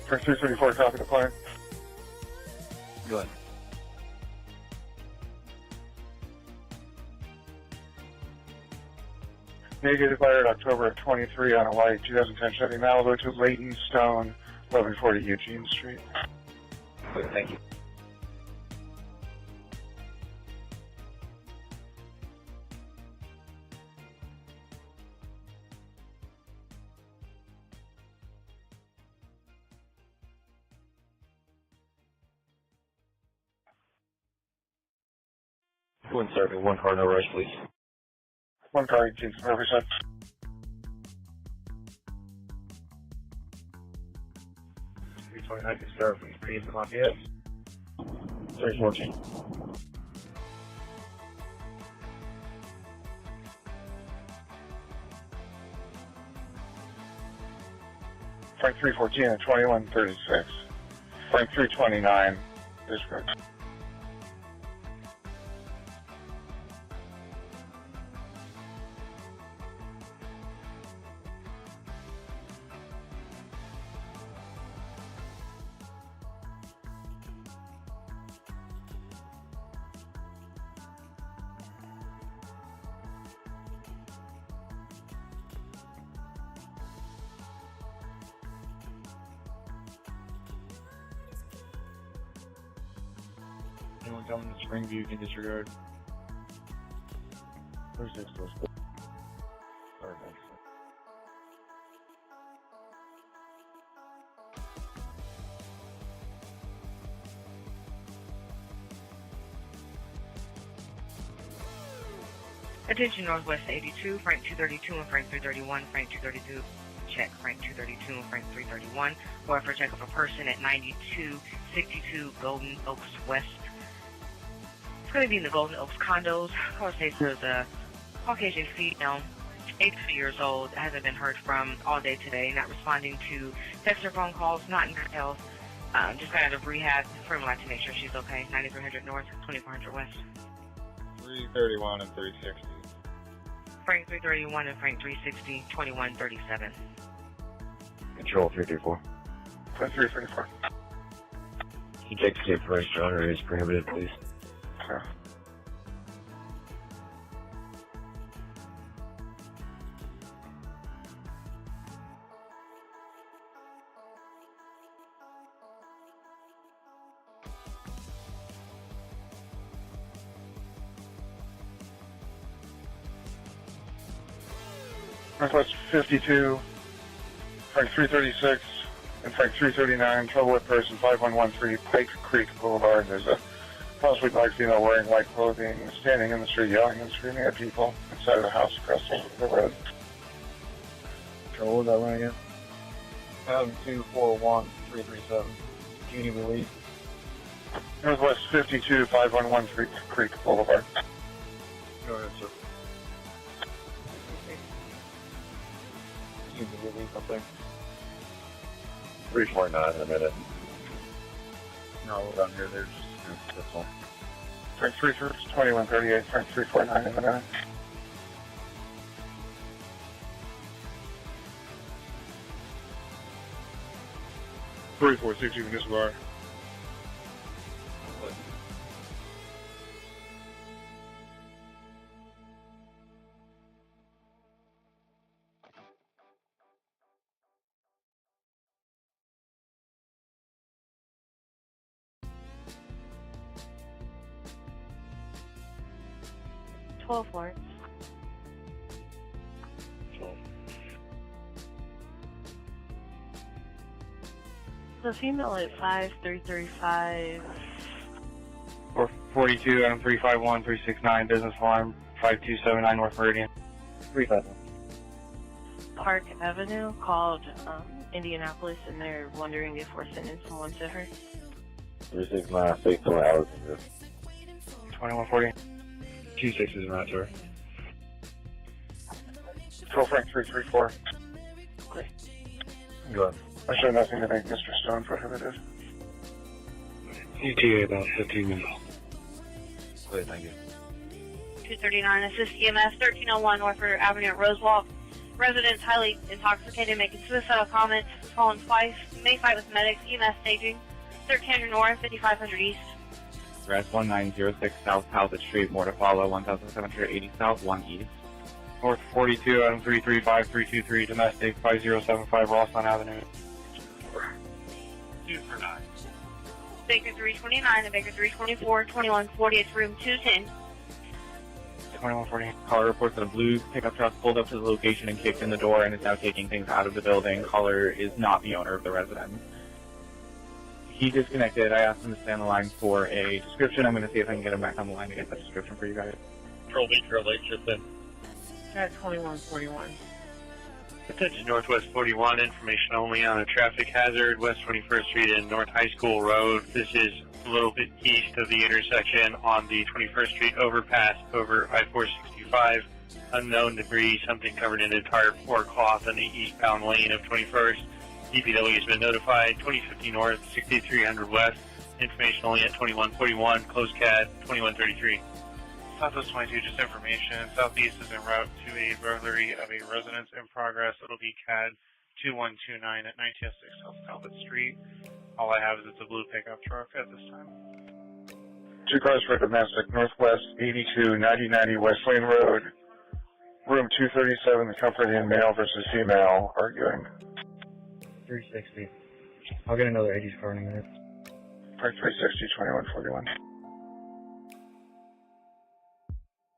For 334, copy the plan. Go ahead. Negative fired October of 23 on a white 2010 Chevy Malibu to Leighton Stone, 1140 Eugene Street. Good, thank you. One serving, one car, no rush, please. One car, 18th and Riverside. I can start from 3 in Lafayette. 314. Frank 314 and 2136. Frank 329 is correct. Anyone coming to Springview can disregard. 36 was Sorry, thanks. Attention Northwest 82, Frank 232 and Frank 331, Frank 232, check Frank 232 and Frank 331. Or for check of a person at 9262 Golden Oaks West. It's going to be in the Golden Oaks condos. Caller states there's a Caucasian female, 83 years old, hasn't been heard from all day today, not responding to text or phone calls, not in good health. Just got out of rehab. Firm like to make sure she's okay. 9300 North, 2400 West. 331 and 360. Frank 331 and Frank 360, 2137. Control 334. 334. Eject escape for restaurant is prohibited, please. Okay. Northwest 52, Frank 336, and Frank 339, trouble with person 5113 Pike Creek Boulevard. There's a possibly black female wearing white clothing, standing in the street yelling and screaming at people inside of the house across the road. What was that one again? 241337. Judy release. Northwest 52, 5113 Creek Boulevard. Go ahead, sir. Judy release up there. 349 in a minute. No, we're down here. There's just this one. Frank 2138, Frank 349 in the minute. in this bar. Florence. The female at 5335. 42, Adam 351, 369, business alarm, 5279 North Meridian. 351. Park Avenue called Indianapolis, and they're wondering if we're sending someone to her. 369, 6 hours. 2140. 26 is not to her. Control Frank 334. Okay. Go ahead. I show nothing to make Mr. Stone prohibited. ETA about 15 minutes. Good, thank you. 239, assist EMS 1301 Norfolk Avenue at Rosewalk. Residents highly intoxicated making suicidal comments, fallen twice, may fight with medics, EMS staging. 1300 North, 5500 East. Address 1906 South Halsted Street, more to follow, 1780 South, 1 East. North 42, Adam 335, 323, domestic, 5075 Rossland Avenue. 2 for 9. Baker 329 and Baker 324, 2140, room 210. 2140. Caller reports that a blue pickup truck pulled up to the location and kicked in the door and is now taking things out of the building. Caller is not the owner of the residence. He disconnected. I asked him to stay on the line for a description. I'm going to see if I can get him back on the line to get that description for you guys. Control B, Trail Lake, just in. At 2141. Attention Northwest 41, information only on a traffic hazard, West 21st Street and North High School Road. This is a little bit east of the intersection on the 21st Street overpass over I-465. Unknown debris, something covered in a tarp or cloth in the eastbound lane of 21st. DPW has been notified, 2050 North, 6300 West. Information only at 2141, close CAD, 2133. Southwest 22, just information. Southeast is en route to a burglary of a residence in progress. It'll be CAD 2129 at 1906 South Talbot Street. All I have is it's a blue pickup truck at this time. 2 cars for domestic, Northwest 82, 9090 West Lane Road. Room 237, the Comfort Inn, male versus female, arguing. 360. I'll get another 80s car in a minute. Park 360, 2141.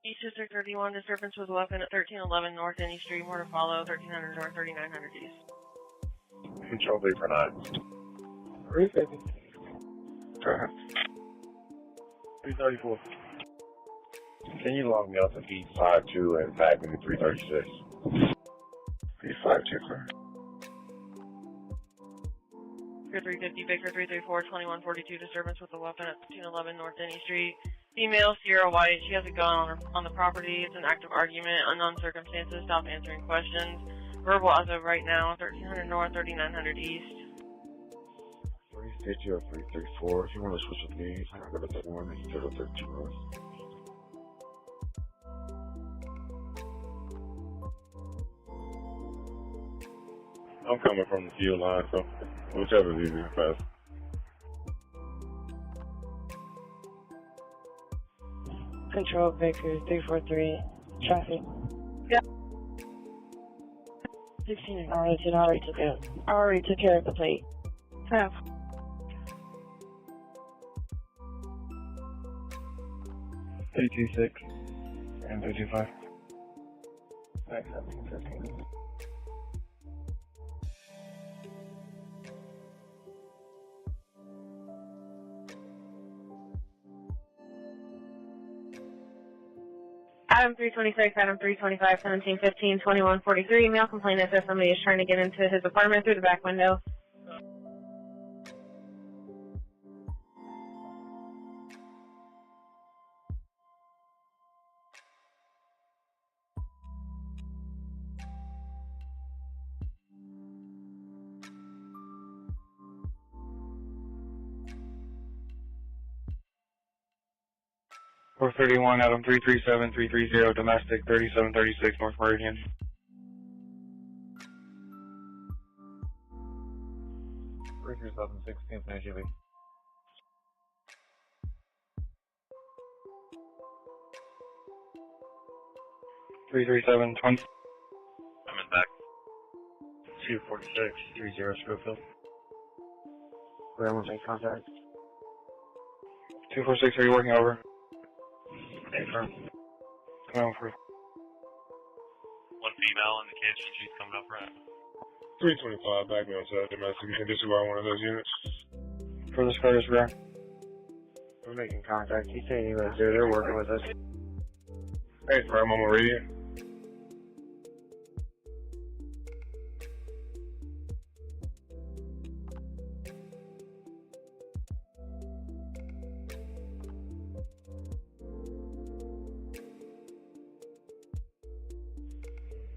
East District 31, disturbance with weapon at 1311 North Any Street, more to follow, 1300 North, 3900 East. Control B for 9. 350. Go ahead. 334. Can you log me up to B52 and tag me to 336? B52, sir. Victor 350, Victor 334, 2142, disturbance with a weapon at 1311 North Any Street. Female, Sierra White, she has a gun on the property. It's an active argument, unknown circumstances, stop answering questions. Verbal as of right now, 1300 North, 3900 East. 350 or 334. If you want to switch with me, I got to take one and you go to 32 North. I'm coming from the field line, so whichever is easier fast. Control Baker 343, traffic. Yeah. 16, already took care of the plate. Have. $326 and 325. 15. Adam 326, Adam 325, 1715, 2143. Male complainant says somebody is trying to get into his apartment through the back window. Four 31, Adam 337, 330, domestic 3736 North Meridian. Breaker 716th NGV. Three 20. I'm in back. 246, 30 Schofield. Where I'm in contact. 246, are you working over? Confirm. Come on for. One female in the kitchen, she's coming up right. 325, back me outside domestic. You can disregard one of those units. For the Scar disregard. We're making contact. He's saying he was there. They're working with us. Hey, firm, I'm on radio.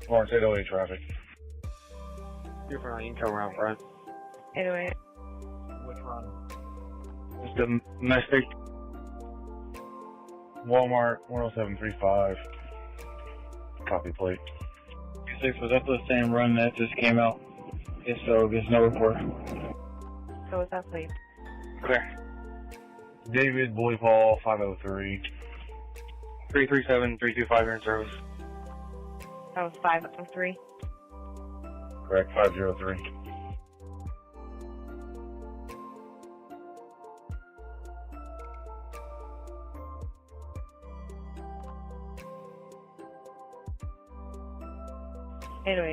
Lawrence 808 traffic. You're fine. You can come around front. 808. Which run? It's domestic. Walmart 10735. Copy plate. 6, was that the same run that just came out? If so, there's no report. So what's that, please? Clear. David Boy Paul 503. 337, 325 here in service. That was 503. Correct, 503.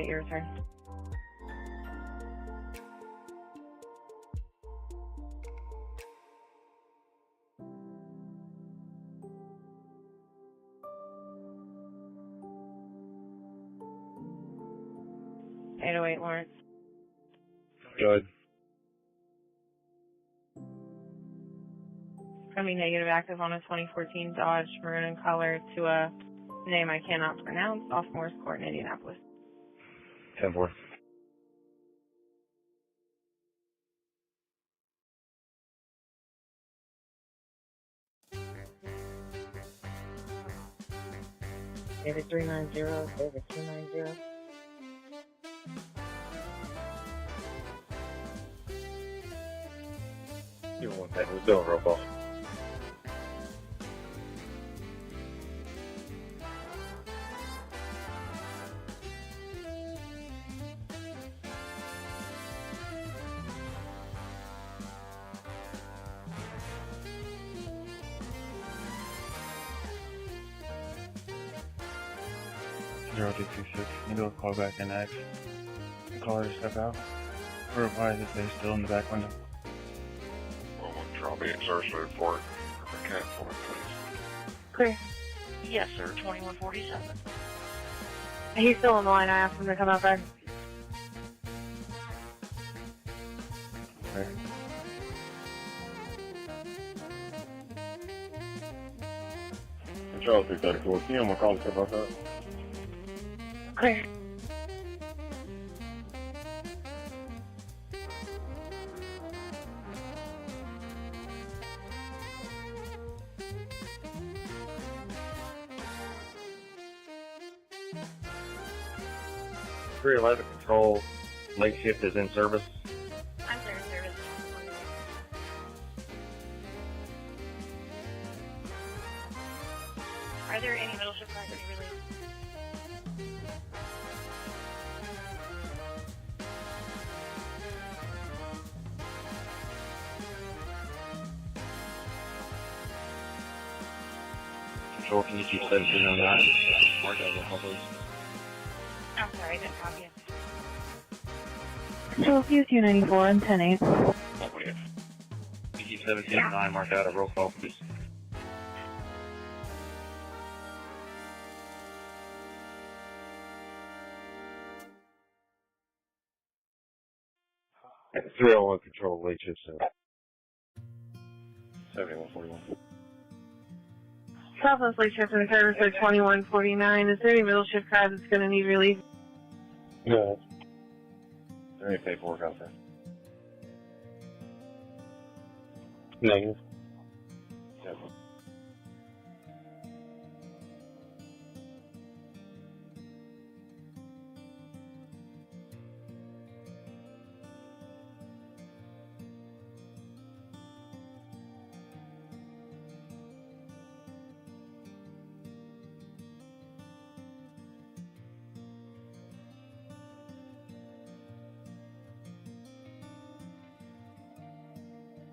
Your turn. Lawrence. Good. Coming negative active on a 2014 Dodge maroon in color to a name I cannot pronounce off Morris Court in Indianapolis. 10-4. David 390, David 290. You want that? We're doing real close. 0226. Need a call back in X. The caller to step out. Or reply to stay still in the back window. Well, I'll be exerted for it. If I can't for it, please. Clear. Yes, sir. 2147. He's still on the line. I asked him to come outside. Okay. Charles 334. Can you have my call to step outside? Clear. Control, late shift is in service. I'm there in service. Are there any middle shift cars that you release? Control, can you keep 1709? Mark out the public. I'm sorry, I didn't copy it. Control Q294 and 10-8. Oh, yeah. You keep 1709, mark out a roll call, please. At 301 control, late shift 7141. Southwest late shift in service at 2149. Is there any middle shift car that's going to need relief? No. Is there any paperwork out there? Negative. Yes.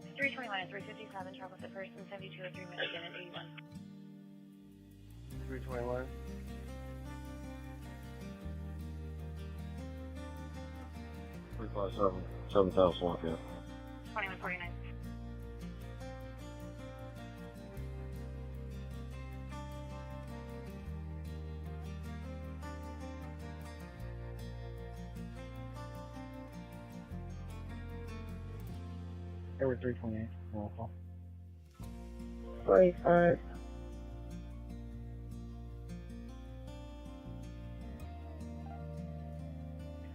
It's 321 and 357, Charles at first and 7203 Michigan and 81. 321. $357, 7,000 Lafayette. 2149. Edward 328. Roll call. 45.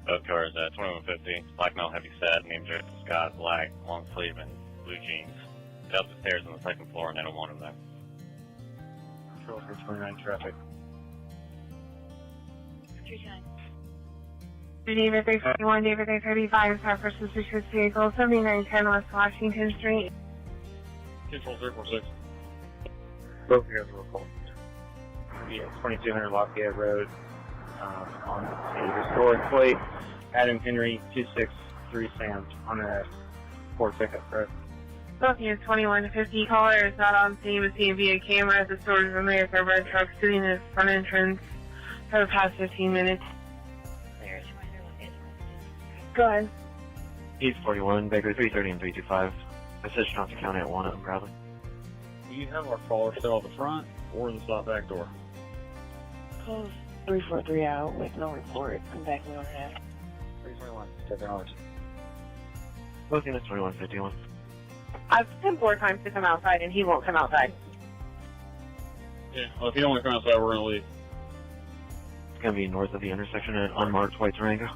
Both cars at 2150. Black male, heavy set, name dress, Scott, black, long sleeve, and blue jeans. Get up the stairs on the second floor, and I don't want him there. Control 329 traffic. 329. David 341, David 335, car for suspicious vehicle, 7910 West Washington Street. Control 346. Both of you guys roll call. Yeah, 2200 Lafayette Road, on a historic plate, Adam Henry 263 Sam on a Ford pickup road. Booking is 2150. Caller is not on scene, but seen via camera at the Stores of America red truck sitting in its front entrance for the past 15 minutes. Go ahead. East 41, Baker 330 and 325. Message Johnson County at 1 at Bradley. Do you have our caller still at the front or the slot back door? Close 343 out with no report. I'm back in the other half. 321, technology. Both units 2151. I've sent 4 times to come outside, and he won't come outside. Yeah, well, if you don't want to come outside, we're going to leave. It's going to be north of the intersection at unmarked white Durango.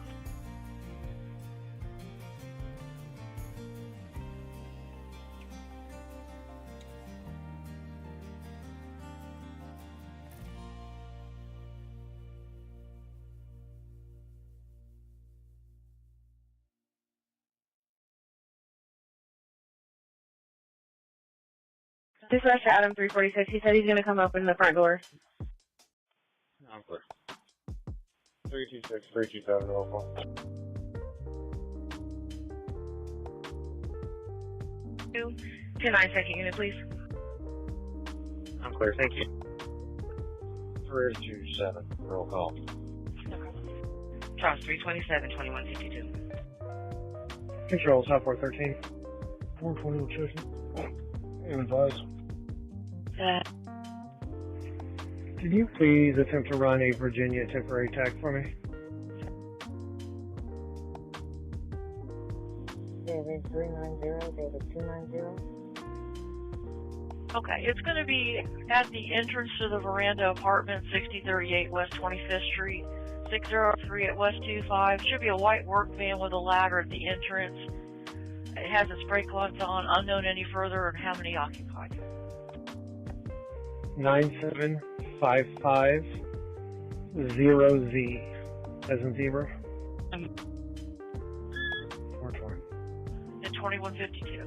Dispatcher Adam 346. He said he's going to come open the front door. I'm clear. 326, 327, roll call. 292nd unit, please. I'm clear, thank you. 327, roll call. Charles 327, 2152. Control, South 413. 420 checking. And advise. Can you please attempt to run a Virginia temporary tag for me? David 390, David 290. Okay, it's going to be at the entrance to the Veranda Apartment, 6038 West 25th Street, 603 at West 25. Should be a white work van with a ladder at the entrance. It has its brake lights on, unknown any further, and how many occupied. 97550Z, as in zebra. 420. At 2152.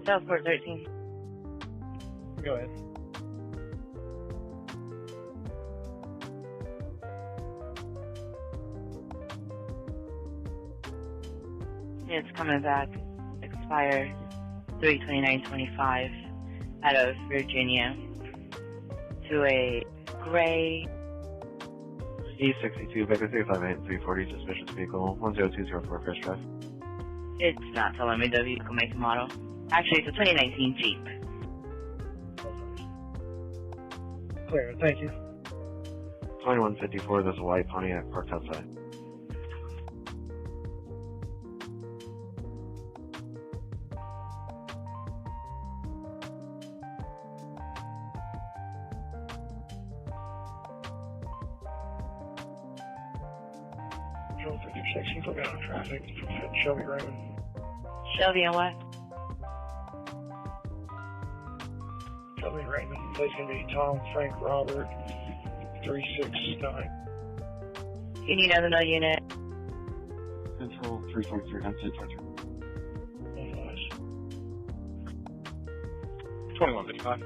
Southport 13. Go ahead. It's coming back. Expired 3/29/25 out of Virginia to a gray E62, Baker 358 340, suspicious vehicle, 10204 Fresh Drive. It's not telling me the vehicle make and model. Actually, it's a 2019 Jeep. Clear, thank you. 2154, there's a white Pontiac parked outside. Control 56, you look out of traffic. Shelby Raymond. Shelby and what? Shelby Raymond. Place can be Tom Frank Robert 369. You need another unit. Central 343, that's it, 2155.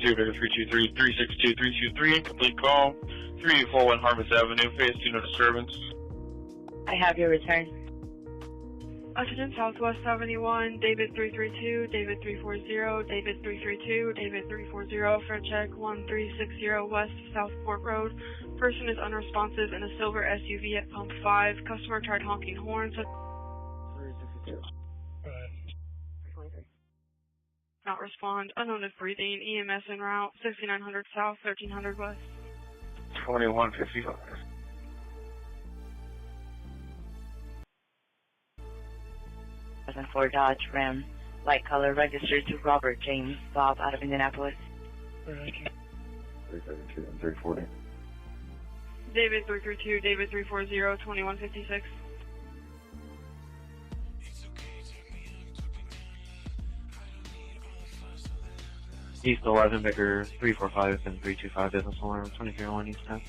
Baker 323-362-323, complete call, 3841 Harvest Avenue, phase 2, no disturbance. I have your return. Oxygen Southwest 71, David 332, David 340, David 332, David 340, front check 1360 West Southport Road. Person is unresponsive in a silver SUV at pump 5. Customer tried honking horns. 362. Not respond. Unknown if breathing. EMS en route. 6900 South, 1300 West. 2155. For Dodge Ram, light color, registered to Robert James Bob out of Indianapolis. 332 and 340. David 332, David 340, 2156. East 11, Baker 345 and 325, business alarm, 2301 East 10.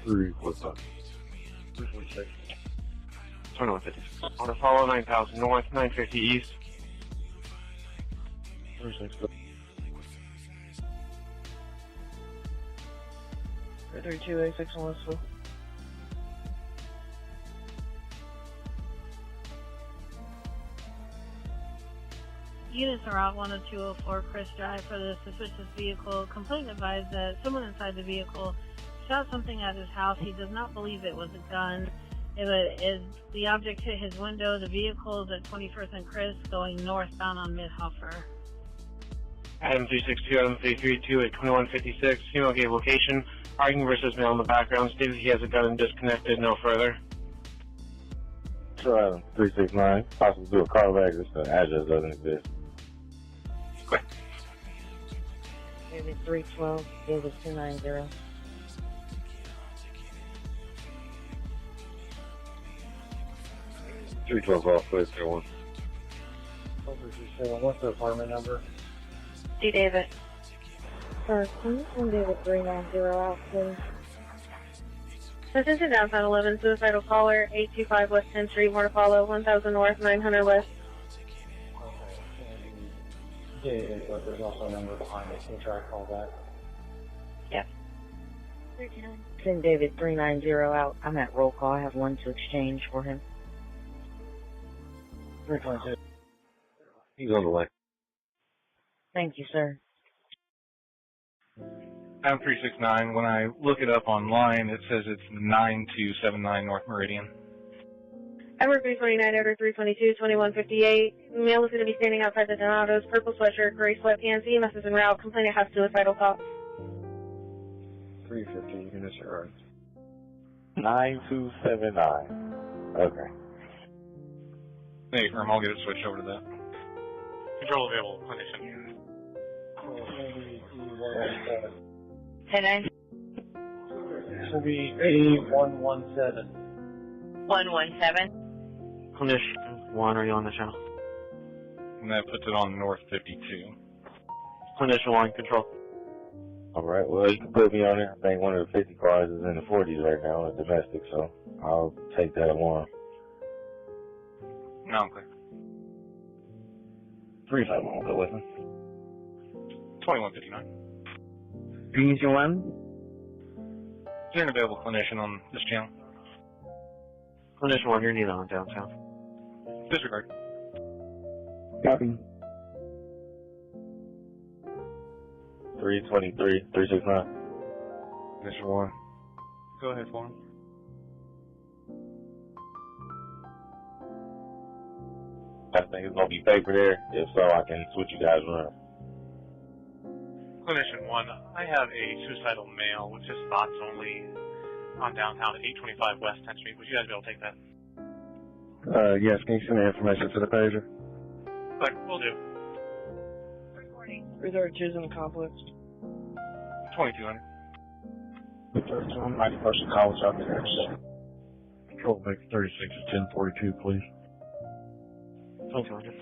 345. 346. 2150. On the follow 9000 North, 950 East. 360. 3286 on Westville. Units are out 10204 Chris Drive for the suspicious vehicle. Complainant advised that someone inside the vehicle shot something at his house. He does not believe it was a gun. The object hit his window. The vehicle is at 21st and Chris going northbound on Midhofer. Adam 362, Adam 332 at 2156. Female gave location Arguing versus male in the background. States he has a gun and disconnected. No further. Sure, 369. Possible to do a call back. This address doesn't exist. David 312, David 290. 312 off, please, 01. What's the apartment number? D. David. Can you David 390 out, please? Attention downtown 11, suicidal caller, 825 West 10th Street, Mortafalo, 1000 North, 900 West. Yeah, but there's also a number behind it. Can you try to call that? Yep. Send David 390 out. I'm at roll call. I have one to exchange for him. 322. He's on the way. Thank you, sir. I'm 369. When I look it up online, it says it's 9279 North Meridian. Edward 329, Edward 322, 2158. Male is going to be standing outside the Donatos, purple sweatshirt, gray sweatpants, EMS is en route. Complainant has suicidal thoughts. 315 units are 9279. Okay. Hey, firm, I'll get it switched over to that. Control available, clinician. 10-9. This will be 8117. 117. Clinician 1, are you on the channel? And that puts it on North 52. Clinician 1, control. Alright, well, you can put me on it. I think one of the 50 cars is in the 40s right now, it's domestic, so I'll take that one. No, I'm clear. 351, go with me. 2159. Beans you one? Is there an available clinician on this channel? Clinician 1, you're neither on downtown. Disregard. Copy. 323, 369. Clinician 1. Go ahead for him. I think it's gonna be paper there. If so, I can switch you guys around. Clinician 1, I have a suicidal male with just thoughts only on downtown at 825 West 10th Street. Would you guys be able to take that? Yes, can you send the information to the pager? Like, we'll do. 332 is in the complex. 2200. 13, my person calls out there. Control back 36 is 1042, please. 2200.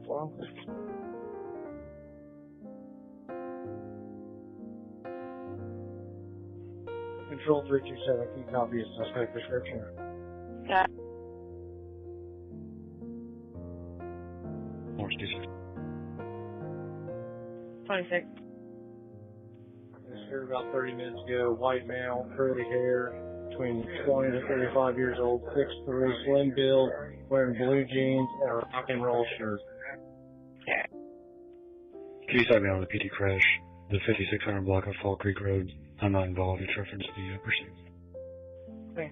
10-4. Control 327, can you copy a suspect prescription? Got Orange D6. 26. This here about 30 minutes ago, white male, curly hair, between 20 to 35 years old, 6'3", slim build, wearing blue jeans and a rock and roll shirt. Can you side me on the PT crash? The 5600 block of Fall Creek Road. I'm not involved. It's reference to the pursuit. Clear.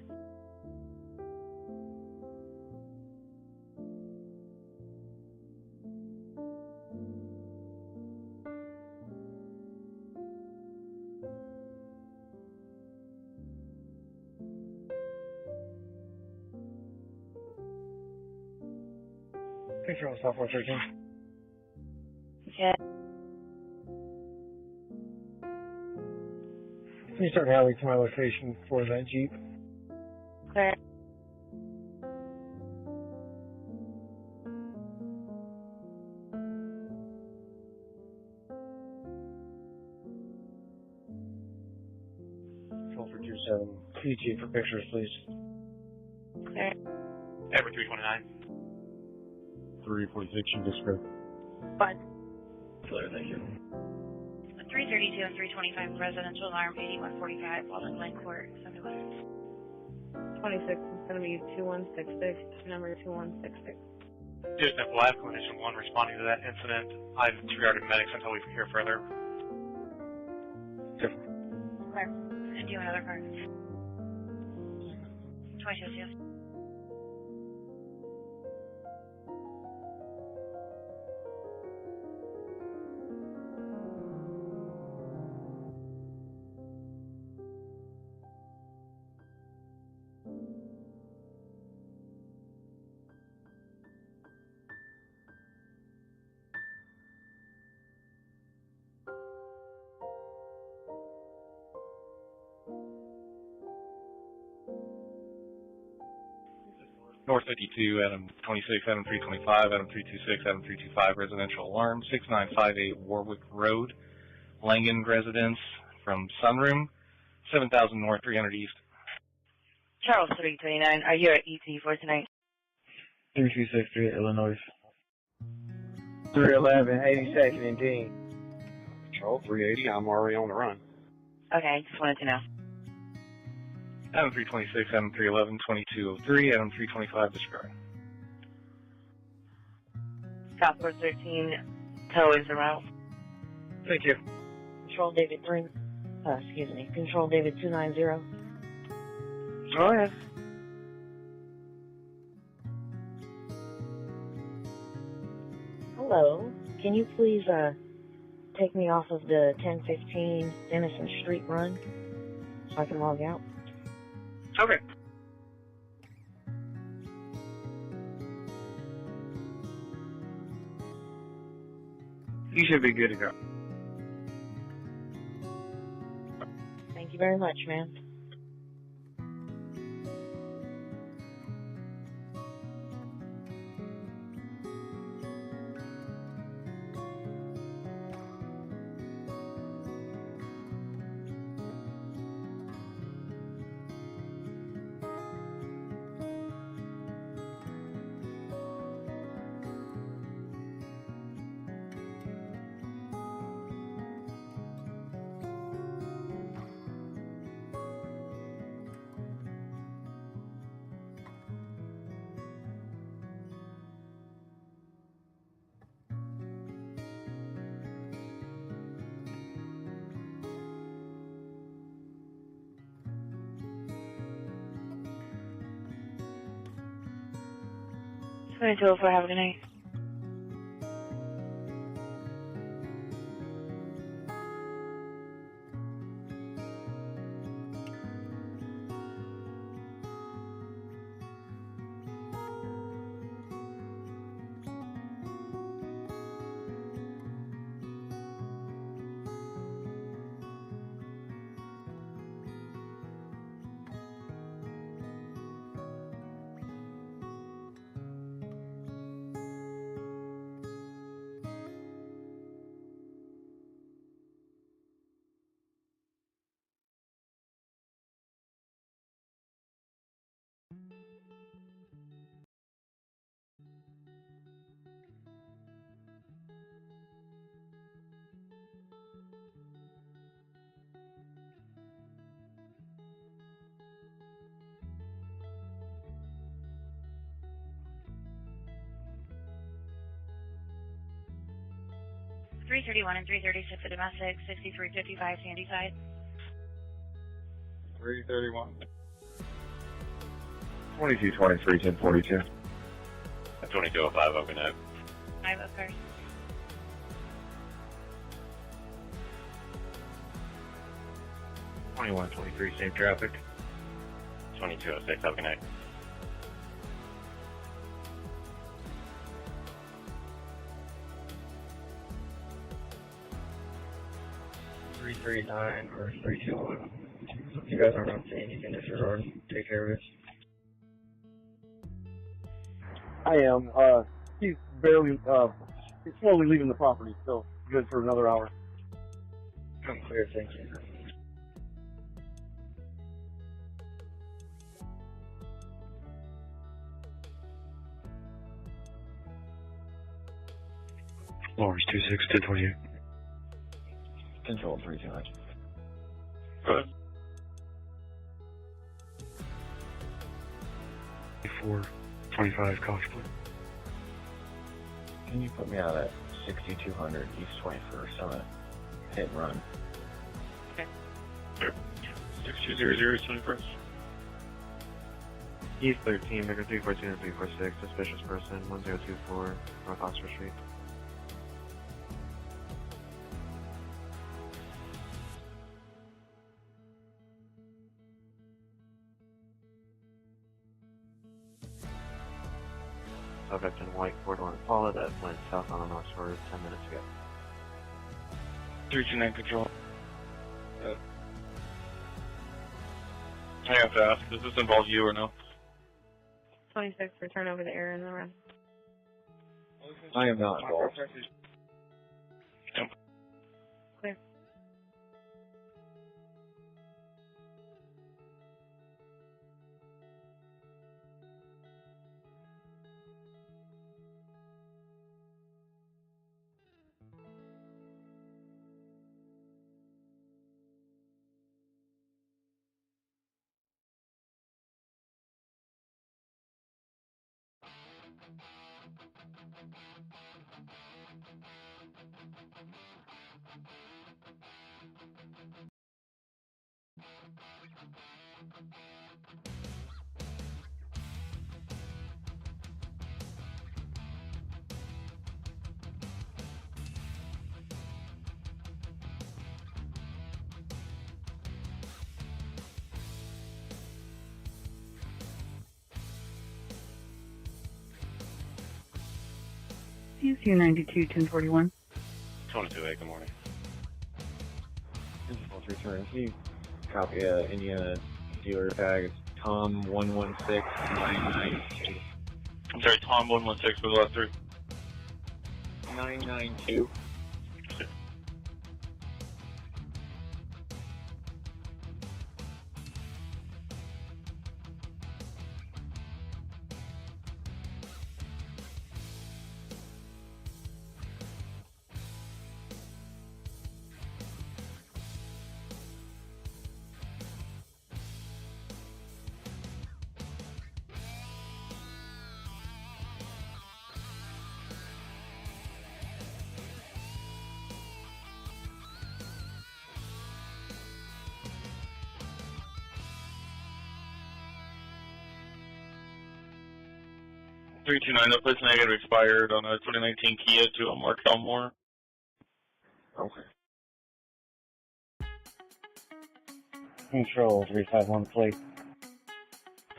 Control software 13. Yeah. Can you start rallying to my location for that Jeep? Clear. Control for 27. PG for pictures, please. Clear. Edward 329. 346, you described. Fine. Clear, thank you. 332 and 325 residential alarm 8145 Walden Glen Court, 71. 26 is going to be 2166, number 2166. Just FYI, Clinician 1 responding to that incident. I've disregarded medics until we hear further. Clear. And do another card. 26, yes. North 52, Adam 26, Adam 325, Adam 326, Adam 325, residential alarm, 6958 Warwick Road, Langen residence from Sunroom, 7000 North, 300 East. Charles 339, are you at ET for tonight? 3263 Illinois. 311, 82nd and Dean. Control 380, I'm already on the run. Okay, just wanted to know. Adam 326, Adam 311, 2203, Adam 325, disregard. Southward 13, tow is the route. Thank you. Control David 290. Go ahead. Hello. Can you please take me off of the 1015 Denison Street run so I can log out? Okay. You should be good to go. Thank you very much, ma'am. $22.04, have a good night. $331 and $336 for domestic, $63.55 Sandy side. 331. 2223, 1042. 2205, open up. 5 of cars. Safe traffic. 2206, have a good night. $339 or $321. If you guys aren't up to anything disregard, take care of it. I am. He's barely, he's slowly leaving the property, so good for another hour. I'm clear, thank you. Lawrence 26, 1028. Control 329. Good. 425 Coxwood. Can you put me out at 6200 East 21st on a hit and run? Okay. 6200, 21st. East 13, Victor 342 and 346, suspicious person, 1024, North Oxford Street. Subject in white four-door Impala that went south on the north shore 10 minutes ago. 329 control. I have to ask, does this involve you or no? 26, return over the air in the run. I am not involved. Clear. CSU 92, 1041. 22A, good morning. Return. Can you copy Indiana dealer tag? It's Tom 116992. I'm sorry, Tom 116 for the last three. 992. Three two nine. That place negative expired on a 2019 Kia to a Mark Elmore. Okay. Control 351 plate.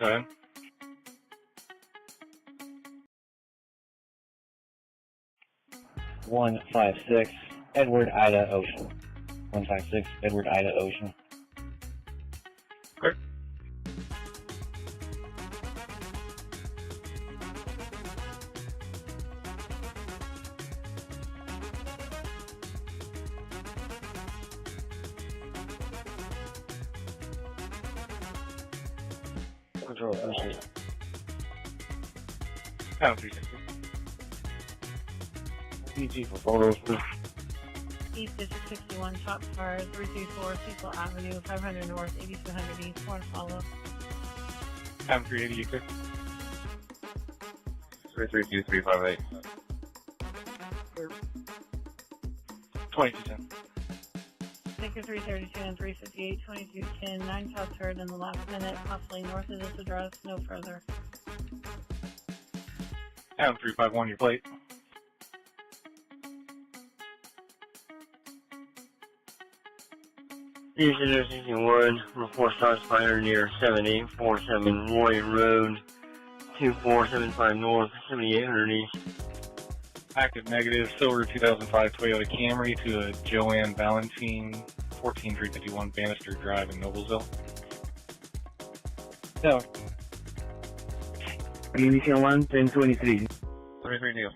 Okay. One 156 Edward Ida Ocean. 156 Edward Ida Ocean. Okay. Control 36. Pound 360. PG for photos, please. East District 61, top car, 334 Cecil Avenue, 500 North, 8200 East, one follow. Pound 380, you clear? 332358. 2210. Ticker 332 and 358, 2210, 9 shots heard in the last minute, possibly north of this address, no further. Pound 351, your plate. User 61, report starts fire near 7847 Roy Road, 2475 North, 7800 East. Active negative, silver 2005 Toyota Camry to a Joanne Valentine, 14351 Bannister Drive in Noblesville. So, Initial 1, 1023. 332.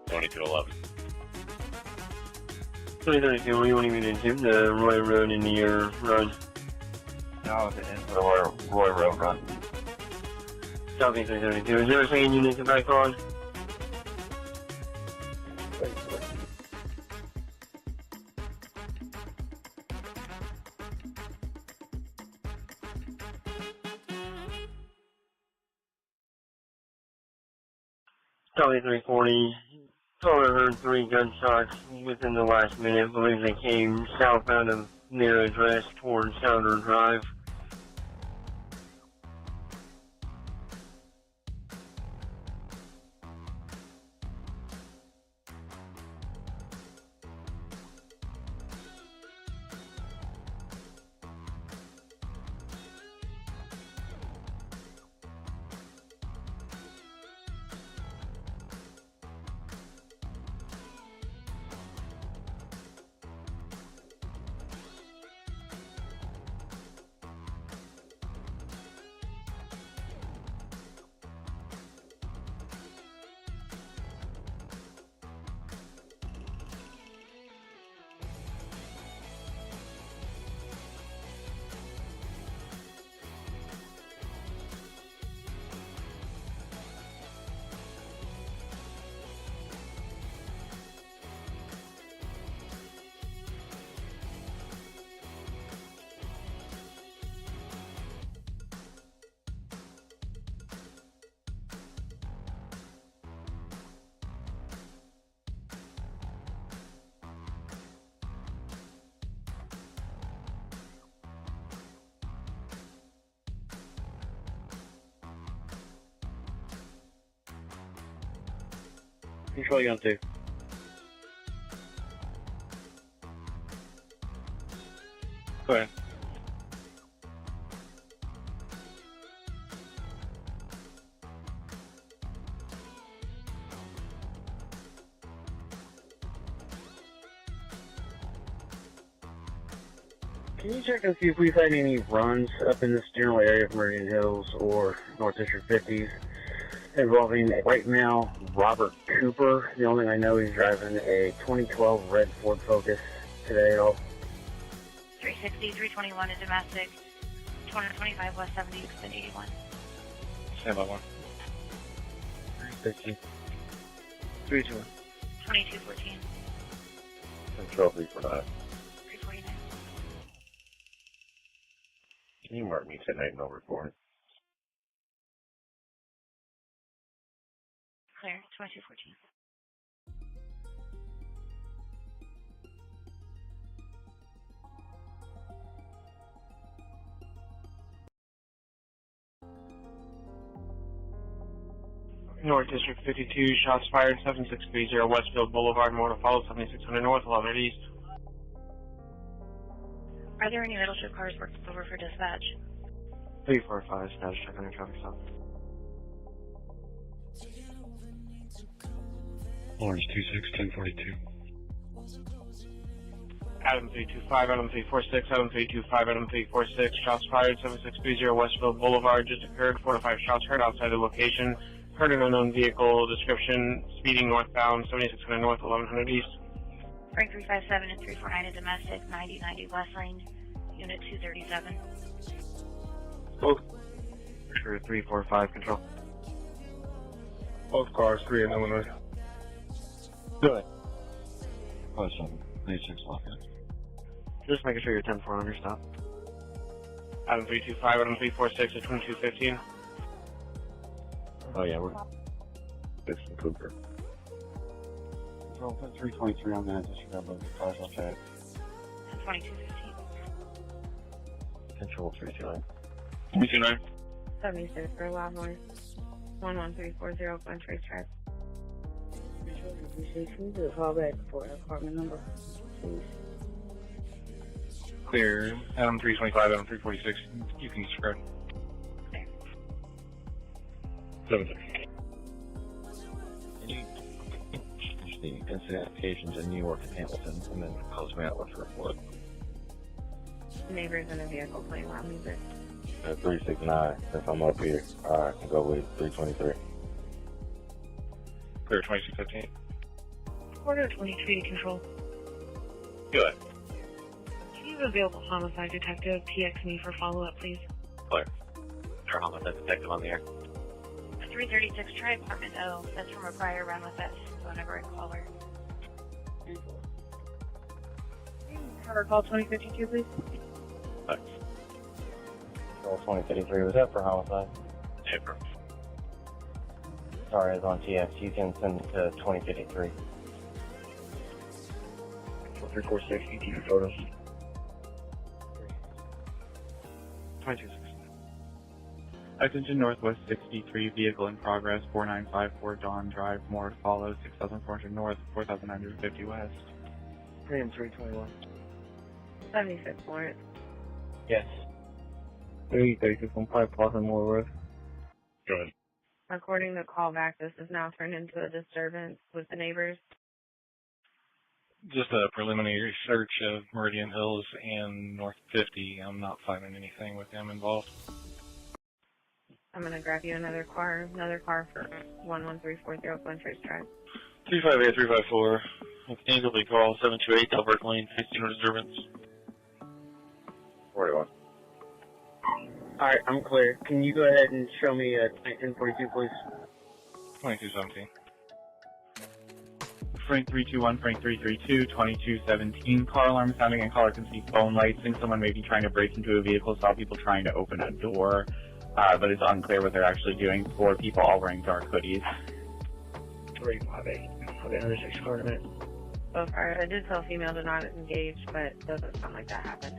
2211. 2032, what do you want me to do? The Roy Road in the run. No, the end of the Roy Road run. Southeast 332. Is there a fan you need to back on? Southeast 340. Caller heard 3 gunshots within the last minute. Believe they came southbound of their address towards Sounder Drive. Control you on 2. Go ahead. Can you check and see if we've had any runs up in this general area of Meridian Hills or North District 50s involving, right now, Robert Cooper? The only thing I know, he's driving a 2012 red Ford Focus today at all. 360, 321 in domestic, 225 West 70, extend 81. Stand by 1. 360. 321. 2214. Control 349. 349. Can you mark me 10-8 no report? Clear, 2214. North District 52, shots fired, 7630 Westfield Boulevard, more to follow, 7600 North, 1100 East. Are there any middle shift cars worked over for dispatch? 345, status check on your traffic stop. Orange 26, 1042. Adam 325, Adam 346, Adam 325, Adam 346, shots fired, 7630 Westfield Boulevard, just occurred, 4 to 5 shots heard outside the location. Heard an unknown vehicle, description, speeding northbound, 7600 North, 1100 East. Frank 357 and 349 in domestic, 9090 West Lane, unit 237. Both. True, 345, control. Both cars, 3 in Illinois. Good. Question. 86 lockout. Just making sure you're 10-4 on your stop. Adam 325, Adam 346 at 2215. Oh yeah, we're Dixon Cooper. Control, put 323 on that, disregard both the cars, I'll check. 2215. Control 329. 329. 76 for Loud Noise. 11340 Bunch Racetrack. Can you do a callback for apartment number, please? Clear. Adam 325, Adam 346. You can disregard. 7. Can you finish the incident applications in New York and Hamilton, and then close me out with a report? Neighbors in a vehicle playing loud music. 369, since I'm up here, I can go with 323. Clear 2615. Quarter 23 to control. Good. Can you have a vehicle homicide detective PX me for follow-up, please? Clear. Our homicide detective on the air. 336, try apartment O. That's from a prior run with us, whenever I call her. Cover call 2052, please. Thanks. Control 2053, was that for homicide? Paper. Sorry, it's on TX. You can send it to 2053. 346, ET photos. 226. Attention Northwest 63, vehicle in progress, 4954 Dawn Drive, more to follow, 6400 North, 4950 West. AM 321. 76 Lawrence. Yes. 336 on Pipe Plaza, Moorworth. Go ahead. According to callback, this is now turned into a disturbance with the neighbors. Just a preliminary search of Meridian Hills and North 50. I'm not finding anything with them involved. I'm going to grab you another car for 11340 Bunch Racetrack. 358, 354. Annually call 728 Delbert Lane, 15 disturbance. 41. Alright, I'm clear. Can you go ahead and show me 1042, please? 2217. Frank 321, Frank 332, 2217. Car alarm sounding and caller can see phone lights. Think someone may be trying to break into a vehicle. Saw people trying to open a door, but it's unclear what they're actually doing. 4 people all wearing dark hoodies. 358. I'll get another 6 car in a minute. So far, I did tell female to not engage, but it doesn't sound like that happened.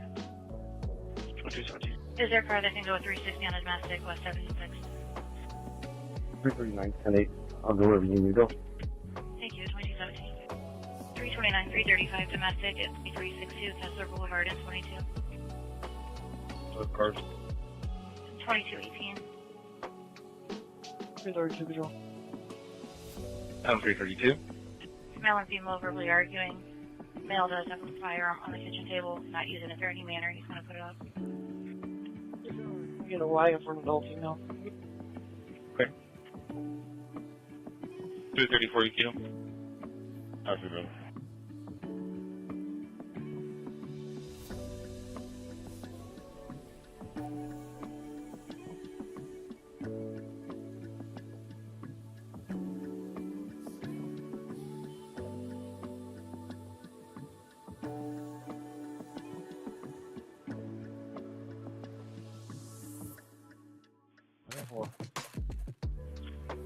2217. Is there a car that can go with 360 on a domestic, West 76? 339, 10-8. I'll go wherever you need to go. Thank 22, 2217. 329, 335 domestic at 362 Kessler Boulevard in 22. What cars? 2218. 332 control. Adam 332. Male and female verbally arguing. Male does have a firearm on the kitchen table, not using it for any manner. He's going to put it up. Get a wagon for an adult female. Okay. 234 EQ. How's it going? Four.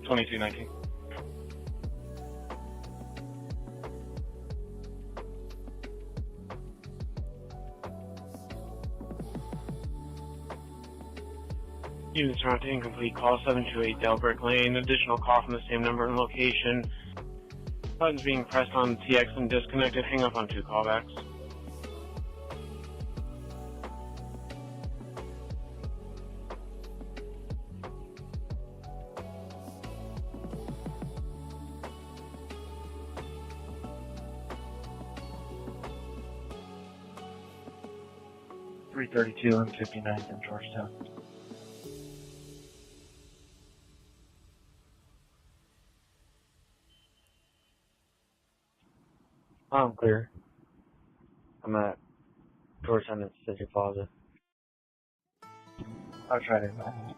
2219. Units are on to incomplete. Call 728 Delbrook Lane. Additional call from the same number and location. Buttons being pressed on TX and disconnected. Hang up on 2 callbacks. .332 and 59th in Georgetown. I'm clear. I'm at Georgetown at City Plaza. I'll try to advise.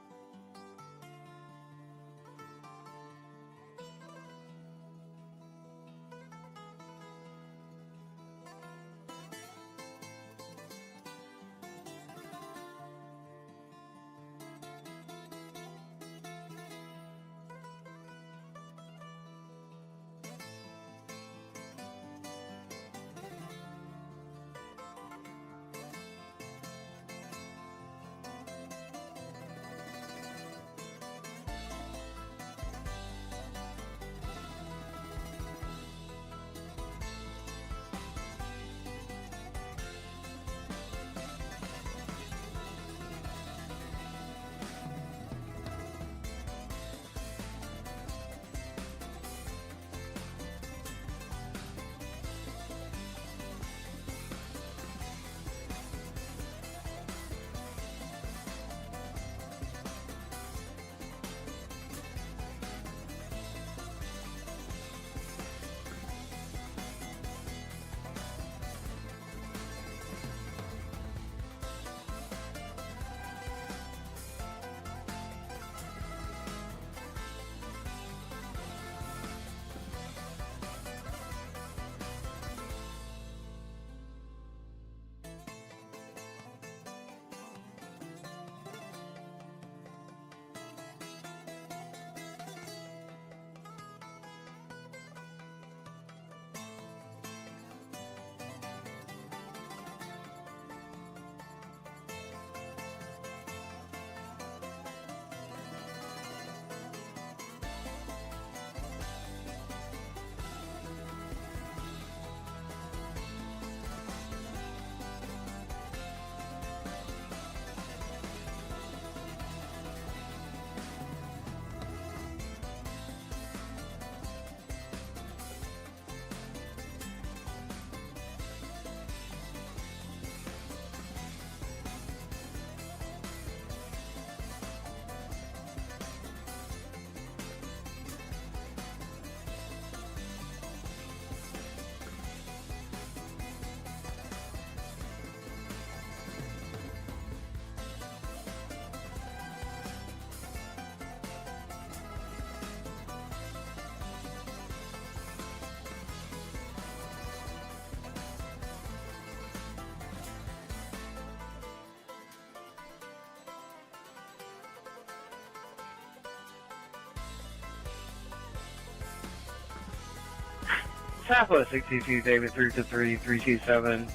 Southwest 62, David 323, 327.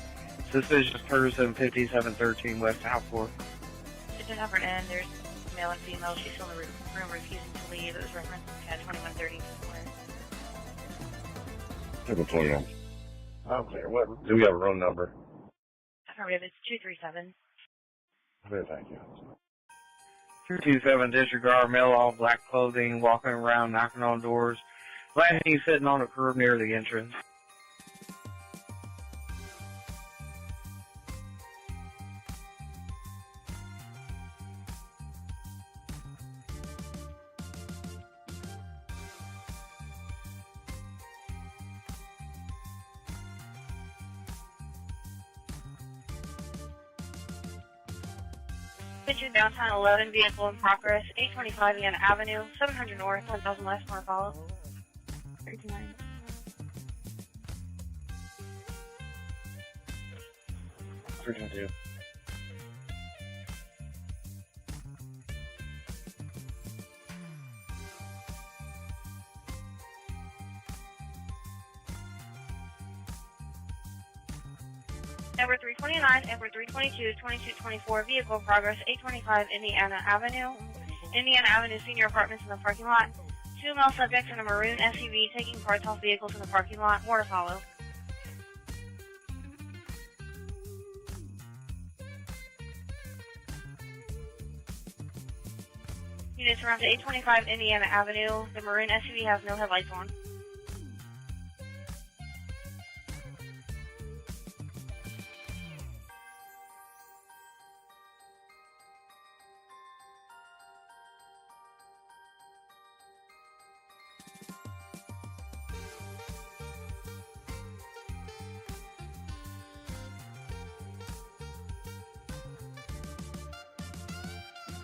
Suspicious person 5713 West Southport. At the upper end, there's male and female. She's still in the room refusing to leave. It was referenced in CAD 2130. Took a 21. Okay, what, do we have a room number? Affirmative, it's 237. Okay, thank you. 227 disregard, male, all black clothing, walking around, knocking on doors. Last seen sitting on a curb near the entrance. Picture downtown 11, vehicle in progress, 825 Vienna Avenue, 700 North, 1000 West, more follow. 329. Two. Number 329, Edward 322, 2224, vehicle in progress, 825 Indiana Avenue. Indiana Avenue senior apartments in the parking lot. 2 male subjects in a maroon SUV taking parts off vehicles in the parking lot. More to follow. Units around to 825 Indiana Avenue. The maroon SUV has no headlights on.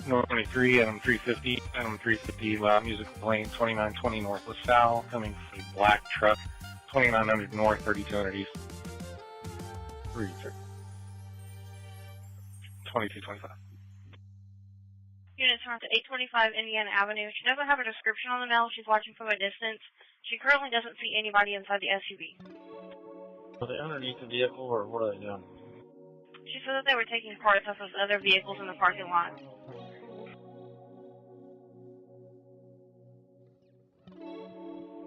North 23, Adam 350, Adam 350, loud music playing, 2920 North LaSalle, coming from a black truck, 2900 North, 3200 East. 2225. Units around to 825 Indiana Avenue. She doesn't have a description on the mail. She's watching from a distance. She currently doesn't see anybody inside the SUV. Are they underneath the vehicle, or what are they doing? She said that they were taking parts off of other vehicles in the parking lot.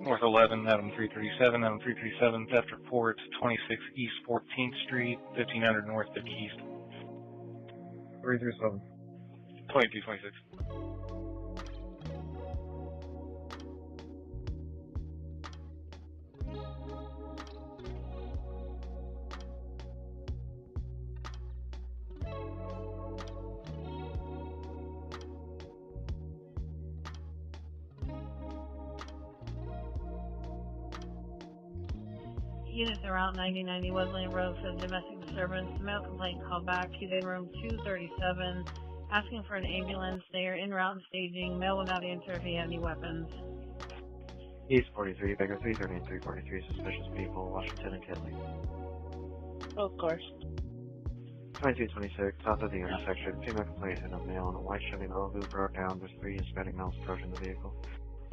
North 11, Adam 337, Adam 337, theft report, 26 East 14th Street, 1500 North 50 East. 337. 2226. Units around 9090 Wesleyan Road says domestic disturbance. Male complaint called back. He's in room 237, asking for an ambulance. They are en route and staging. Male will not answer if he had any weapons. East 43, Baker 330 and 343, suspicious people, Washington and Kinley. Of course. 2226, south of the intersection, female complaint and a male in a white Chevy Malibu broke down with 3 Hispanic males approaching the vehicle.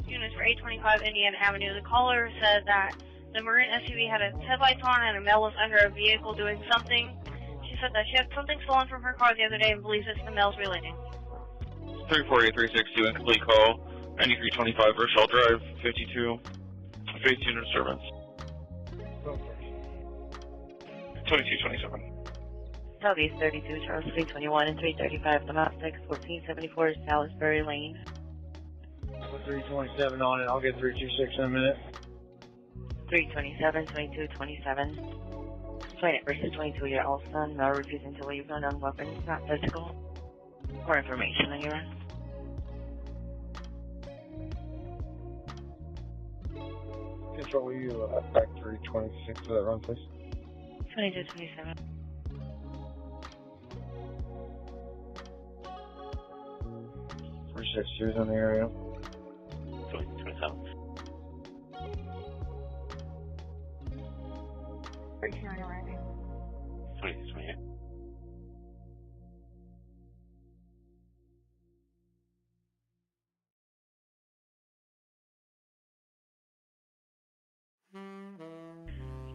Units for 825 Indiana Avenue. The caller said that the maroon SUV had its headlights on and a male was under a vehicle doing something. She said that she had something stolen from her car the other day and believes it's the male's relating. 348-362, incomplete call. 9325 Rochelle Drive, 52. Phase 2 disturbance. 2227. Southeast 32, Charles 321 and 335, Lamont 6, 1474, Salisbury Lane. Put 327 on it. I'll get 326 in a minute. 327, 2227. Complainant versus 22-year-old son, male refusing to leave unknown weapons, not physical. More information on your end. Control, will you back 326 to that run, please? 2227. Six years in the area. 27. 28.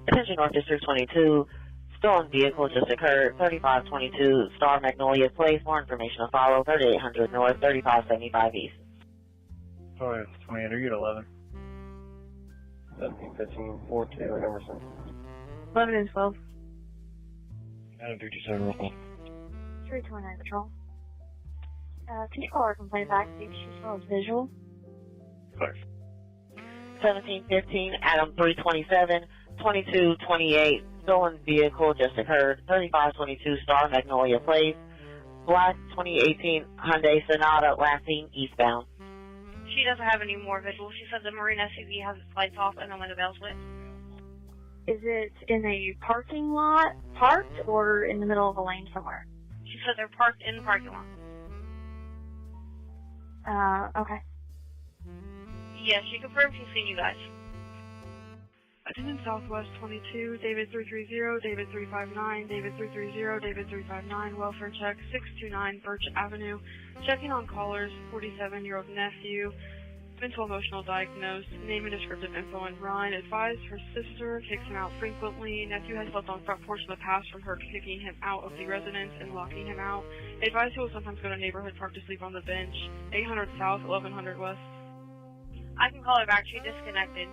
Attention North District 22. Stolen vehicle just occurred. 3522 Star Magnolia Place. More information to follow. 3800 North, 3575 East. Oh, yeah, 28. Are you at 11? 1542 Emerson. 11 and 12. Adam 327, roll call. 329 Patrol. Can you call her complaint back? See if she still has visual. Clear. 1715, Adam 327, 2228, stolen vehicle just occurred, 3522 Star Magnolia Place, black 2018 Hyundai Sonata, last seen eastbound. She doesn't have any more visual. She said the Marine SUV has its lights off and the window bells lit. Is it in a parking lot, parked, or in the middle of a lane somewhere? She said they're parked in the parking lot. Okay. Yes, she confirmed she's seen you guys. Attendant Southwest 22, David 330, David 359, David 330, David 359, welfare check 629 Birch Avenue. Checking on callers, 47-year-old nephew, mental emotional diagnosed, name and descriptive info in Ryan. Advised her sister kicks him out frequently. Nephew has slept on front porch in the past from her kicking him out of the residence and locking him out. Advised he will sometimes go to neighborhood park to sleep on the bench. 800 South, 1100 West. I can call her back. She disconnected.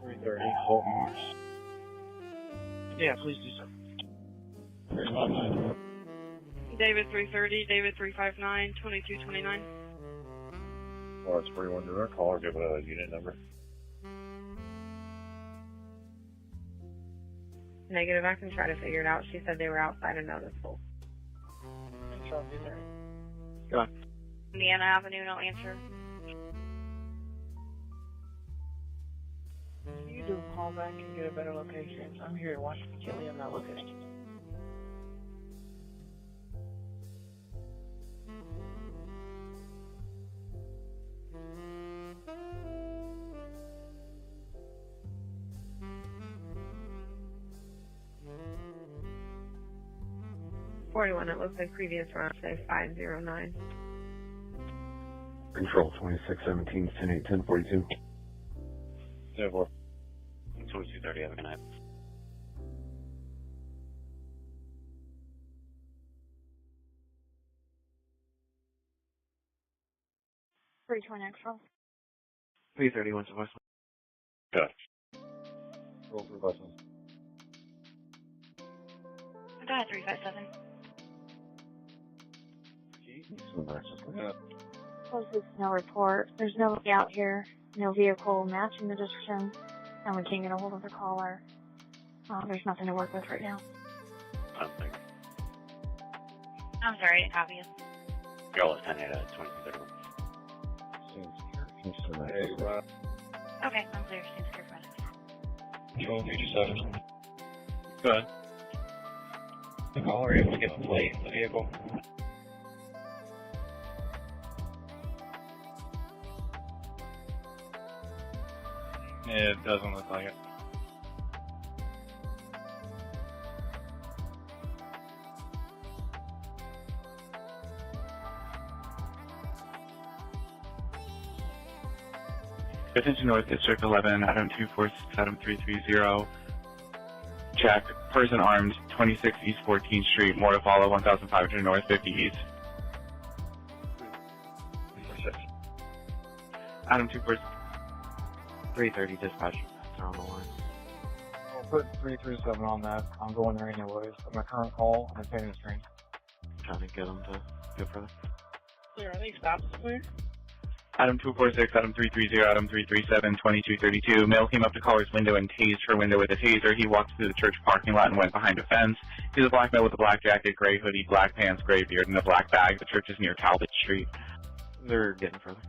330, Holt Mars. Yeah, please do so. 359. David 330, David 359, 2229. Lawrence 41 direct caller, give it a unit number. Negative, I can try to figure it out. She said they were outside of noticeable. Go on. Indiana Avenue, no answer. You do a call back and get a better location. I'm here at Washington, Kelly. I'm not looking. 41, it looks like previous round, say 509. Control 2617, 10-8, 1042. 04. 2230, have a good night. Three 20 extra. 331 to West. Good. Roll for buses. Go ahead, 357. Closest no report. There's nobody out here. No vehicle matching the description. And we can't get a hold of the caller. There's nothing to work with right now. I'm sorry, I didn't copy you. Girl is 10-8 at 2231. Okay, I'm clear. Seems clear for us. Control 327. Go ahead. The caller able to get a plate in the vehicle. It doesn't look like it. Attention North District 11, Adam 246, Adam 330. Check. Person armed, 26 East 14th Street, more to follow, 1500 North 50 East. Adam 246. 330 dispatch. They're on the line. I'll put 337 on that. I'm going there anyways. My current call, I'm paying the screen. Trying to get them to go further. Clear, I think stops clear. Adam 246, Adam 330, Adam 337, 2232. Male came up to caller's window and tased her window with a taser. He walked through the church parking lot and went behind a fence. He's a black male with a black jacket, gray hoodie, black pants, gray beard, and a black bag. The church is near Talbot Street. They're getting further.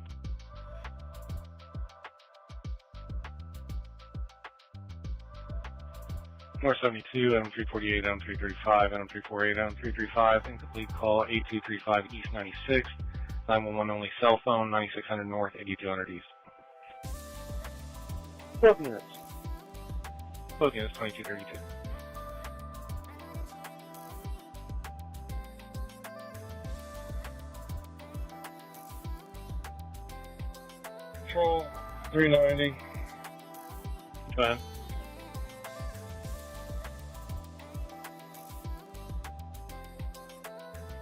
North 72, Adam 348, Adam 335, Adam 348, Adam 335, incomplete call 8235 East 96, 911 only cell phone, 9600 North, 8200 East. 12 units. Both units, 2232. Control 390. Go ahead.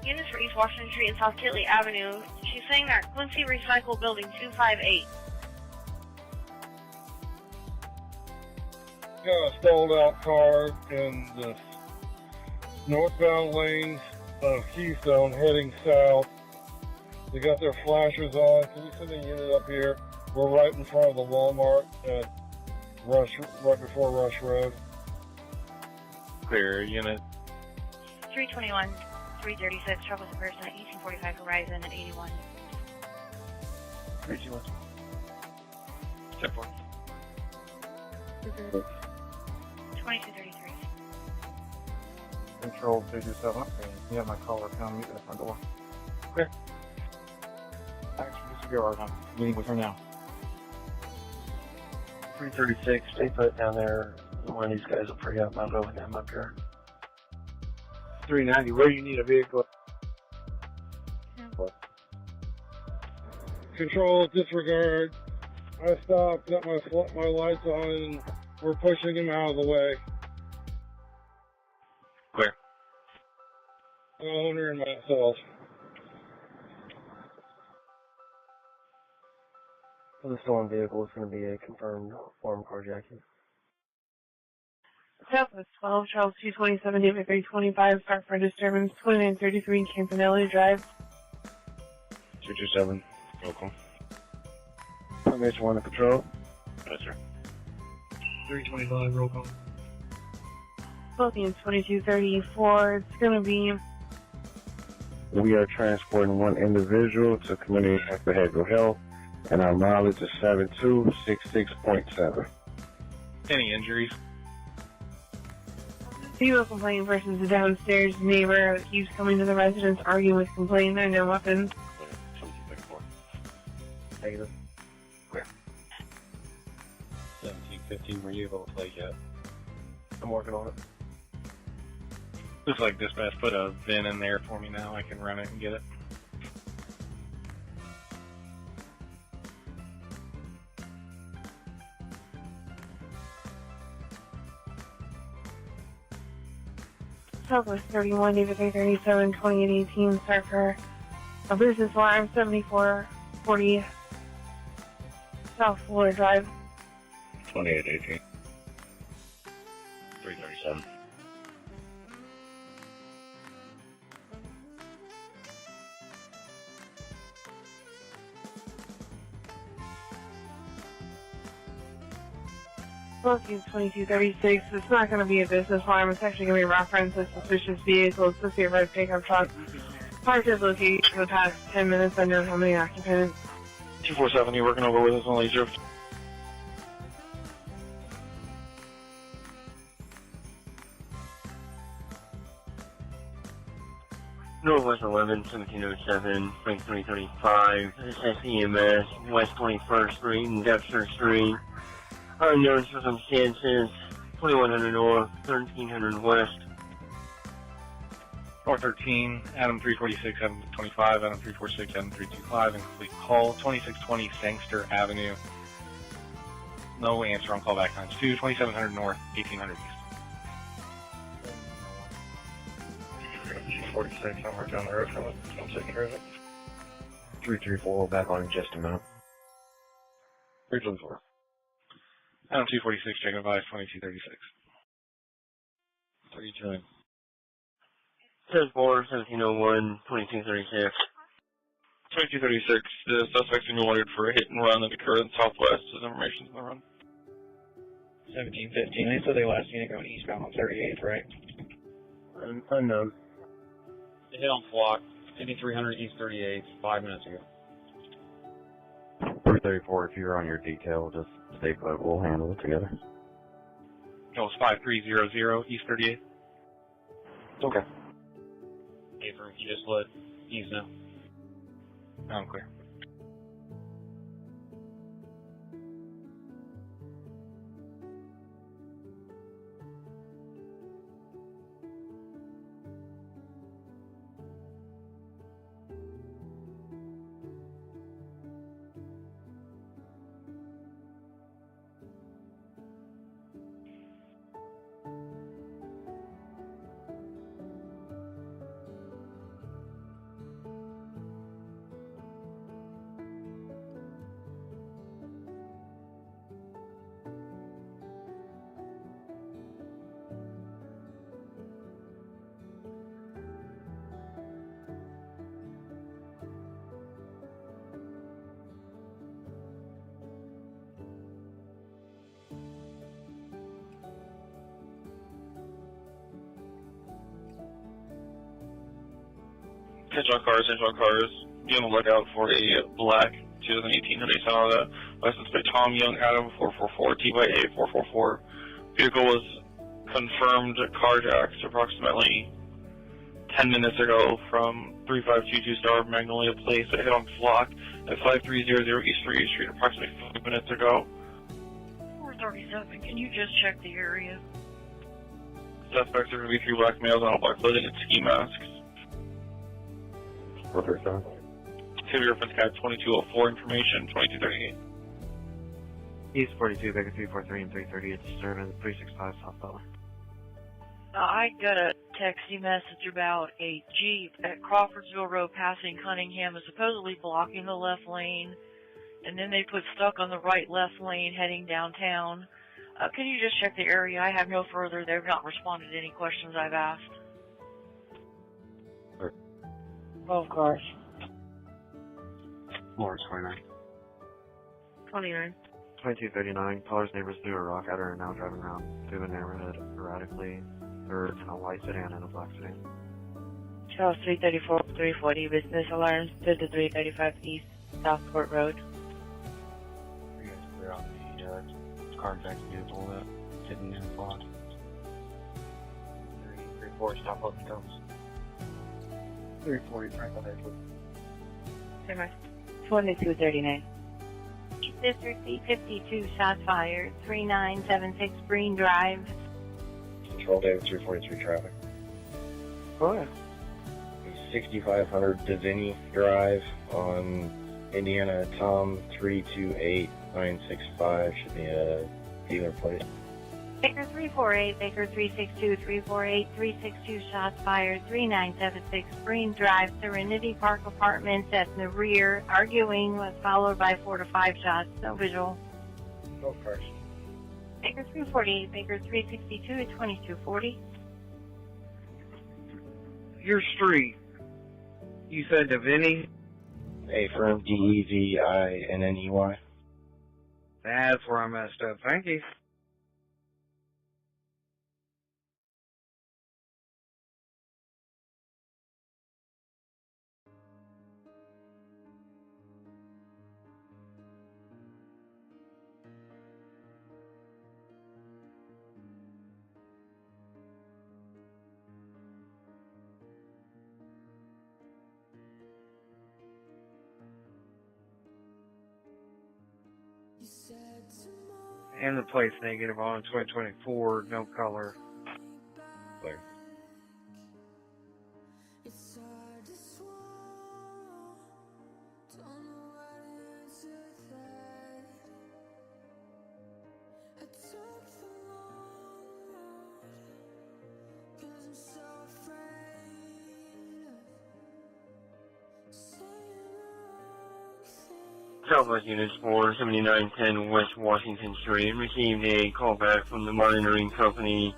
Units for East Washington Street and South Kitley Avenue. She's saying that Quincy Recycle Building 258. got a stalled out car in the northbound lanes of Keystone heading south. They got their flashers on. Can you send a unit up here? We're right in front of the Walmart at right before Rush Road. Clear unit. 321, 336, trouble with a person at 1845 Horizon at 81. 321. Check 4. 2233. Control 227. You have my caller come meet at the front door. Clear. Action disregard. I'm meeting with her now. 336, stay put down there. One of these guys will free up. I'll go with them up here. 390, where you need a vehicle? Control, disregard. I stopped, got my lights on, and we're pushing him out of the way. Clear. Owner and myself. For the stolen vehicle, it's going to be a confirmed form carjacking. Southwest 12, Charles 227, David 325, start for disturbance, 2933 Campanelli Drive. 227, welcome. Formation 1 to control. Yes, sir. 325, roll call. Philippines 2234, it's going to be We are transporting one individual to community behavioral health, and our mileage is 7266.7. Any injuries? female complainant versus the downstairs neighbor that keeps coming to the residence arguing with complainant. There are no weapons. Negative. Clear. 1715, were you able to play yet? I'm working on it. Looks like dispatch put a VIN in there for me now. I can run it and get it. Southwest 31, David 337, 2818, start for a business alarm, 7440 South Fuller Drive. 2818. 337. Philippines 2236. It's not going to be a business alarm. It's actually going to be reference a suspicious vehicle. It's supposed to be a red pickup truck. Parked at location for the past 10 minutes. I know how many occupants. 247, you working over with us on Leisure? Northwest 11, 1707, Frank 335, SEMS, West 21st Street and Dexter Street. Unknown circumstances, 2100 North, 1300 West. North 13, Adam 346, Adam 25, Adam 346, Adam 325, incomplete call, 2620 Sangster Avenue. No answer on callback times 2, 2700 North, 1800 East. 46, I'm right down the road from it. I'll take care of it. 334, back on in just a minute. 324. Adam 246, checking advice, 2236. 329. 10-4, 1701, 2236. 2236, the suspect's been wanted for a hit and run that occurred in Southwest. His information's on the run. 1715, they said they last seen it going eastbound on 38th, right? Unknown. They hit on Flock, 5300 East 38th, 5 minutes ago. 334, if you're on your detail, just stay put. We'll handle it together. That was 5300 East 38th. Okay. Avery, you just let ease now. I'm clear. Attention on cars. Be on the lookout for a black 2018 Hyundai Sonata, licensed by Tom Young Adam 444 TYA 444. Vehicle was confirmed carjacked approximately 10 minutes ago from 3522 Star Magnolia Place. It hit on Flock at 5300 East 3 Street approximately 5 minutes ago. 437, can you just check the area? Suspects are going to be 3 black males in all black clothing and ski masks. 437. City reference guide 2204 information 2238. East 42, Baker 343 and 330 at Disturbance, 365 South Butler. I got a texty message about a Jeep at Crawfordsville Road passing Cunningham is supposedly blocking the left lane, and then they put stuck on the right left lane heading downtown. Can you just check the area? I have no further. They've not responded to any questions I've asked. 12 cars. Lawrence 29. 29. 2239, caller's neighbors threw a rock at her and now driving around through the neighborhood erratically. They're in a white sedan and a black sedan. Charles 334, 340, business alarms to the 335 East Southport Road. You guys clear on the carjacked vehicle that hidden in the block. 334, stop up the coast. 340, Franklin Edgewood. Hey, Mark. 2239. District 852, shots fired, 3976 Green Drive. Control David 343 traffic. Oh, yeah. 6500 Divinity Drive on Indiana Tom 328965 should be a dealer plate. Baker 348, Baker 362, 348, 362, shots fired, 3976 Green Drive, Serenity Park Apartments at the rear. Arguing was followed by 4 to 5 shots, no visual. Go first. Baker 348, Baker 362 at 2240. Your street. You said Divinity? A firm DEVINNEY. That's where I messed up. Thank you. And the place negative on 2024, no color. Clear. Southwest Units 4, 7910 West Washington Street, received a call back from the monitoring company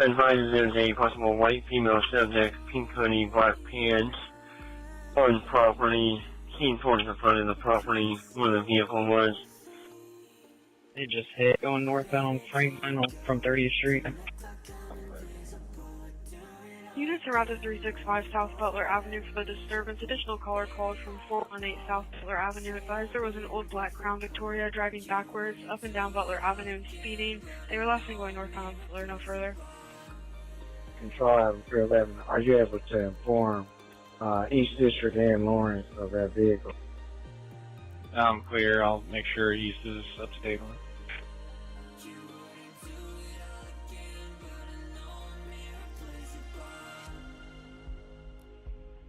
advising there's a possible white female subject, pink hoodie, black pants, on property, seen towards the front of the property where the vehicle was. It just hit going northbound Franklin from 30th Street. Units arrived at 365 South Butler Avenue for the disturbance. Additional caller called from 418 South Butler Avenue advised there was an old black Crown Victoria driving backwards up and down Butler Avenue and speeding. They were last seen going northbound Butler, no further. Control Avenue 311, are you able to inform East District and Lawrence of that vehicle? I'm clear. I'll make sure East is up to date on it.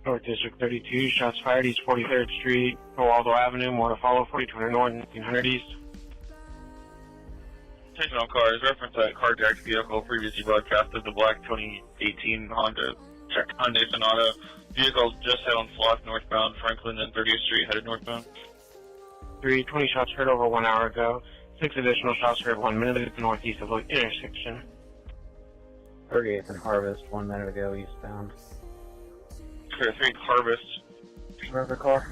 North District 32, shots fired, East 43rd Street, Waldo Avenue, more to follow, 4200 North, 1900 East. Attention on cars, reference that carjacked vehicle previously broadcasted, the black 2018 Hyundai Sonata. Vehicle just hit on Flock northbound, Franklin and 30th Street, headed northbound. 320 shots heard over 1 hour ago. 6 additional shots heard 1 minute ago, northeast of the intersection. 38th and Harvest 1 minute ago, eastbound. Clear 3 Harvest. Another car.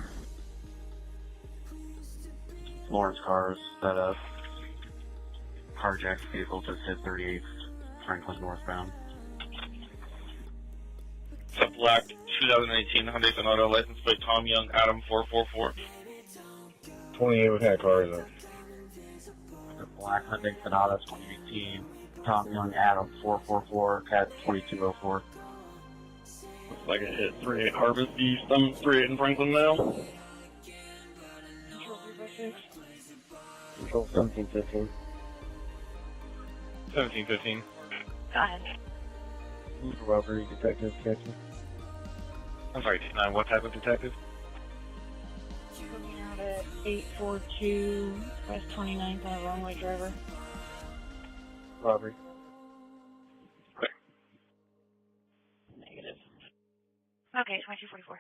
Lawrence cars set up. Carjacked vehicle just hit 38th Franklin northbound. It's a black 2018 Hyundai Sonata, license plate Tom Young, Adam 444. 28, what kind of car is it? The black Hyundai Sonata 2018, Tom Young, Adam 444, Cat 2204. Looks like it hit 38 Harvest East. I'm 38 in Franklin now. Control 1715. 1715. Go ahead. Robbery detective, catching. I'm sorry, 9, what type of detective? Coming out at 842 West 29th on a wrong-way driver. Robbery. Negative. Okay, 2244.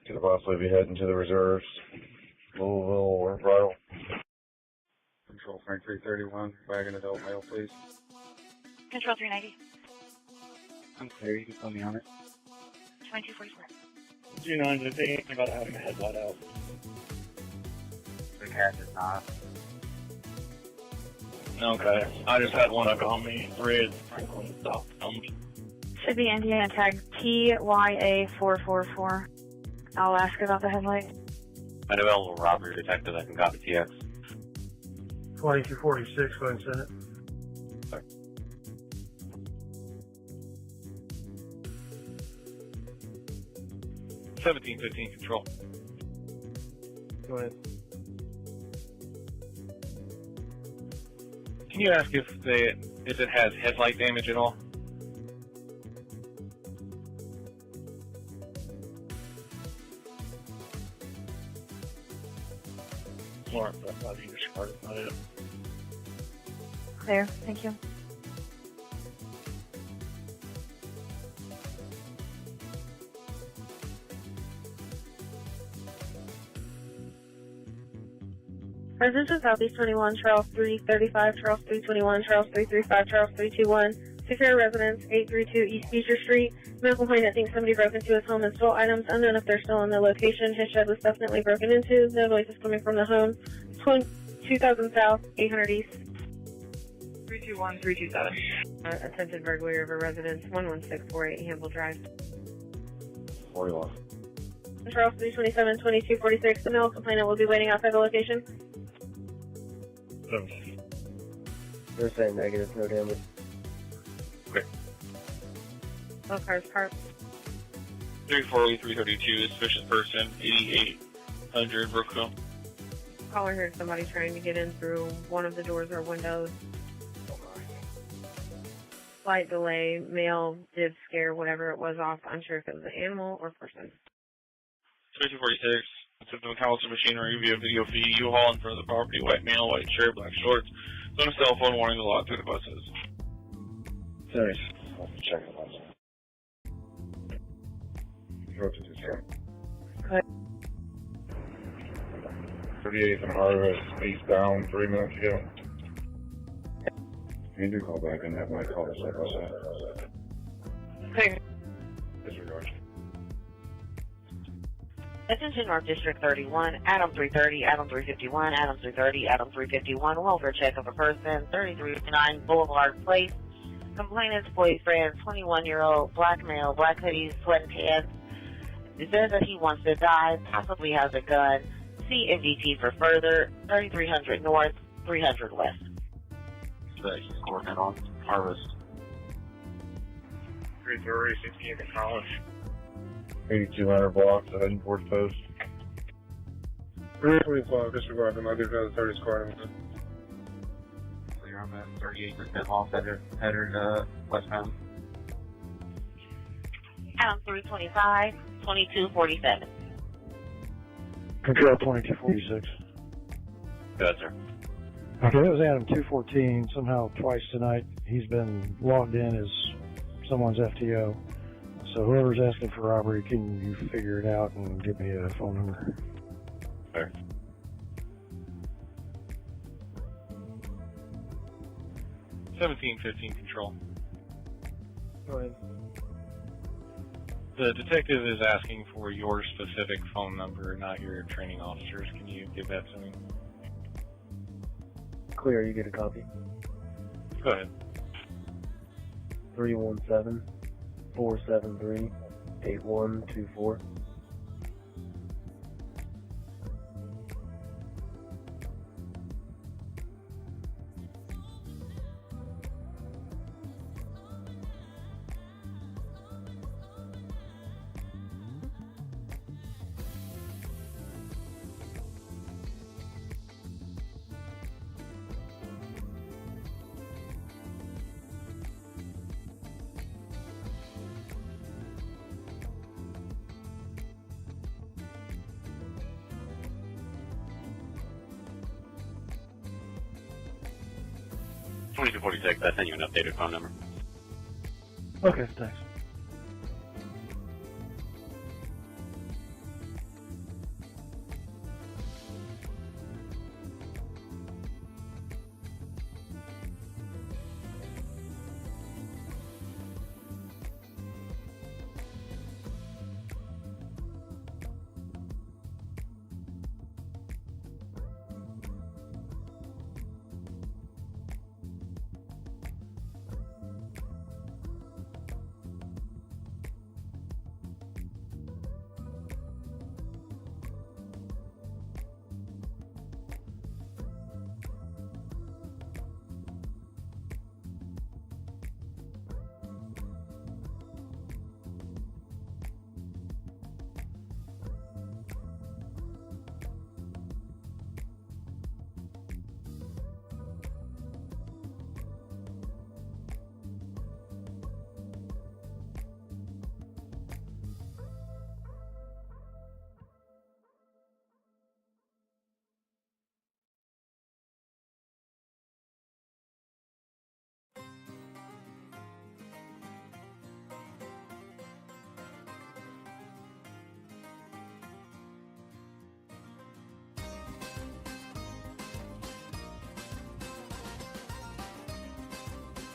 Could have possibly be heading to the reserves. Louisville or Bridal. Control Frank 331, wagon adult male, please. Control 390. I'm clear, you can put me on it. 2244. 2915, I gotta have a headlight out. The cat is not. Okay, I just had one up on me. Red, Franklin, stop. Should be Indiana tag TYA444. I'll ask about the headlight. Unavailable robbery detective that can copy TX. 2246, go ahead and send it. Sorry. $1715 control. Go ahead. Can you ask if it has headlight damage at all? More, but I think your card is not it. Clear, thank you. Residents of Southeast 21, Charles 335, Charles 321, Charles 335, Charles 321. Secure residence, 832 East Beecher Street. Male complaint that thinks somebody broke into his home and stole items. Unknown if they're still in the location. His shed was definitely broken into. The noise is coming from the home. 2000 South, 800 East. 321, 327. Attempted burglary of a residence, 11648 Hamble Drive. 41. Charles 327, 2246. The male complainant will be waiting outside the location. They're saying negative, no damage. Okay. All cars parked. 340, 332, suspicious person, 8800 Brookville. Caller heard somebody trying to get in through one of the doors or windows. Slight delay. Male did scare whatever it was off. Unsure if it was an animal or person. 3246, system accounts of machinery via video feed, U-Haul in front of the property, white male, white shirt, black shorts, on a cell phone warning the lot through the buses. Sorry. Check the bus. Go to the check. 38th and Harvest, eastbound, 3 minutes ago. You do call back and have my call side by side. Okay. Disregard. Attention North District 31, Adam 330, Adam 351, Adam 330, Adam 351, welfare check of a person, 3309 Boulevard Place. Complainant's boyfriend, 21-year-old, black male, black hoodies, sweatpants. It says that he wants to die, possibly has a gun. See MDT for further, 3300 North, 300 West. He's coordinate on Harvest. 330, 68 in College. 8200 blocks, heading towards post. 325, disregard them. I do have the 30 squad. Clear on that 38% off, headed westbound. Adam 325, 2247. Control 2246. Good, sir. Okay, that was Adam 214. Somehow twice tonight he's been logged in as someone's FTO. So whoever's asking for robbery, can you figure it out and give me a phone number? Sure. $1715 control. Go ahead. The detective is asking for your specific phone number, not your training officer's. Can you give that to me? Clear, you get a copy. Go ahead. 317 473-8124. $22.46. I sent you an updated phone number. Okay, thanks.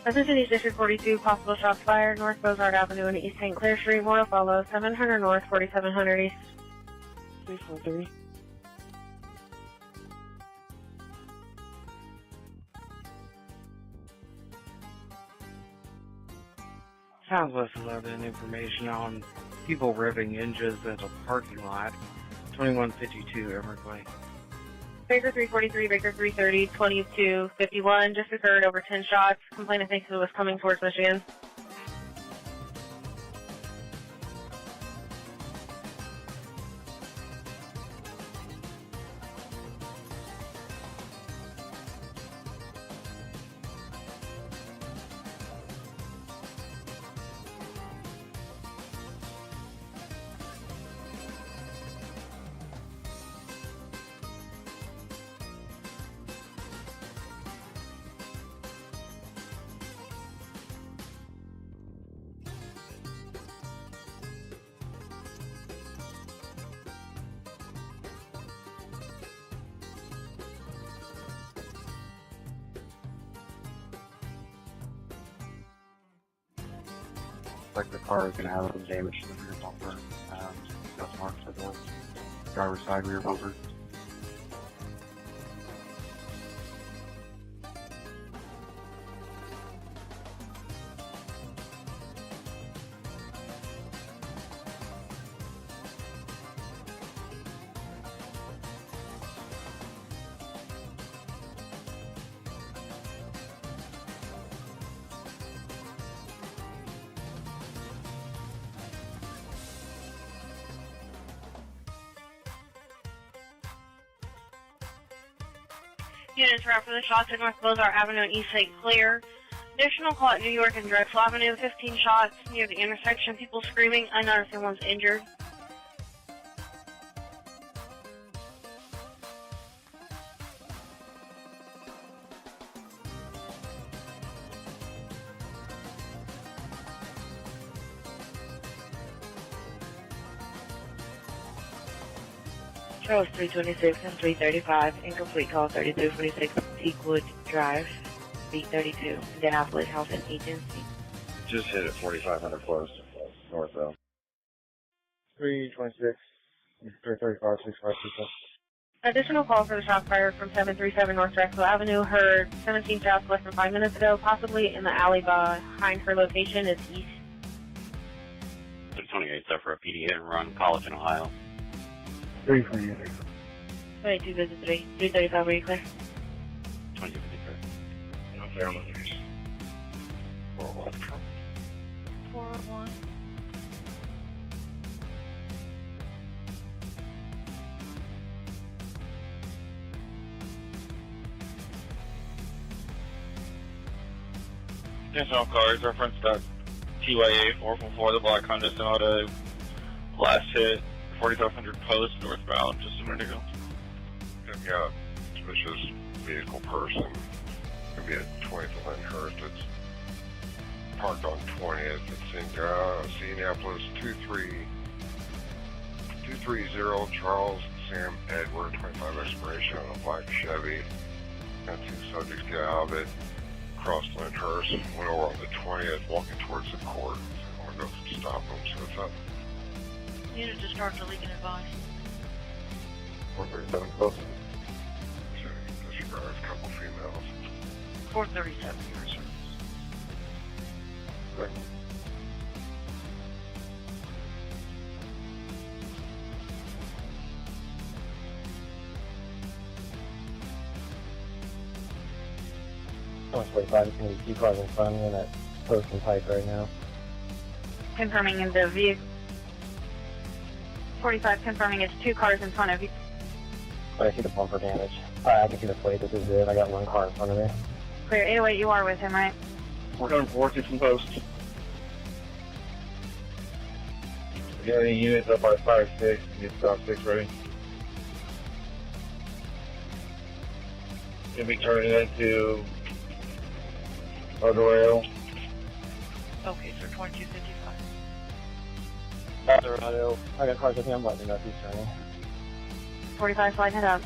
Pleasant City District 42, possible shots fired, North Bozard Avenue and East St. Clair Street. More to follow. 700 North, 4700 East. 343. Southwest 11, information on people ripping hinges at a parking lot. 2152 Emmerich Way. Baker 343, Baker 330, 2251. Just occurred over 10 shots. Complainant thinks it was coming towards Michigan. Like the car is going to have some damage to the rear bumper. That's marked for the driver's side rear bumper. Units route for the shots at North Bozar Avenue and East St. Clair. Additional call at New York and Drexel Avenue. 15 shots near the intersection. People screaming. I noticed someone's injured. Charles 326 and 335, incomplete call 3226 Teakwood Drive, B32, Indianapolis Health and Agency. Just hit it 4500 close, northbound. 326, 335, 6526. Additional call for the shot fired from 737 North Drexel Avenue. Heard 17 shots less than 5 minutes ago, possibly in the alley behind her location is east. 328, sir, for a PD hit and run, College in Ohio. 3 for you. 22 visit 3. 335, are you clear? 2253. Okay, I'm on this. 401. Attention all cars, reference TYA 444, the Black Honda Sonata, last hit, 4500 post, northbound, just a minute ago. I've got a suspicious vehicle person. Could be at 20th and Lyndhurst. It's parked on 20th. It's in Indianapolis 230 Charles Sam Edward, 25 expiration on a black Chevy. Got 2 subjects get out of it. Crossed Lyndhurst, went over on the 20th, walking towards the court. I want to go stop them, so what's up? Unit discharge the leak and advise. 437 close. Disregard a couple females. 437, your service. Right. It's going to be 2 cars in front of me in that post and pipe right now. Confirming in the vehicle. 45 confirming it's 2 cars in front of you. But I see the bumper damage. I can see the plate. This is it. I got 1 car in front of me. Clear 808, you are with him, right? We're going for 6 and post. You got any units up by 5-6? Get stop 6 ready. Gonna be turning into Eldorado. Okay, sir, 2255. Eldorado. I got cars with me. I'm letting you know if he's turning. 45 sliding it up.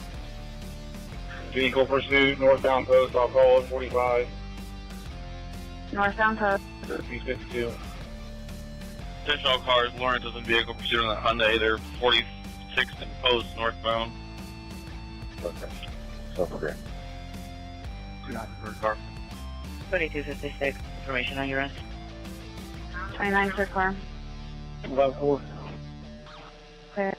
Vehicle pursuit, northbound post, I'll call it 45. Northbound post. 352. Attention all cars, Lawrence is in vehicle pursuit on the Hyundai, they're 46th and post, northbound. Okay. So great. Car. 2256, information on your end. 29 per car. 11-4. Clear.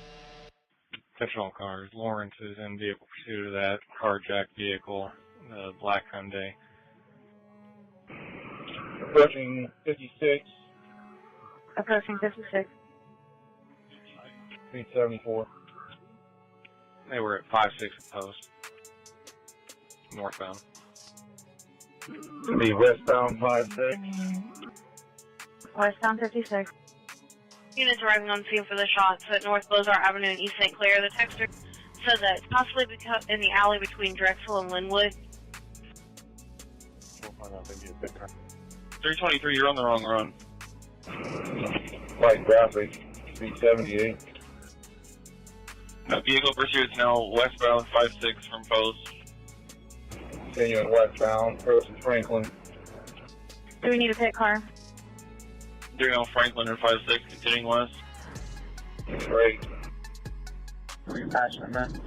Attention all cars, Lawrence is in vehicle pursuit of that carjacked vehicle, the black Hyundai. Approaching 56. Approaching 56. 374. They were at 5-6 post, northbound. Be westbound 5-6. Westbound 56. Units arriving on scene for the shots at North Bozar Avenue and East St. Clair. The texter said that it's possibly in the alley between Drexel and Linwood. We'll find out if they need a big car. 323, you're on the wrong run. Light traffic. 378. Vehicle pursuit's now westbound 5-6 from post. Continuing westbound, approaching Franklin. Do we need a pit car? Doing on Franklin and 5-6, continuing west. Great. Passionate, man.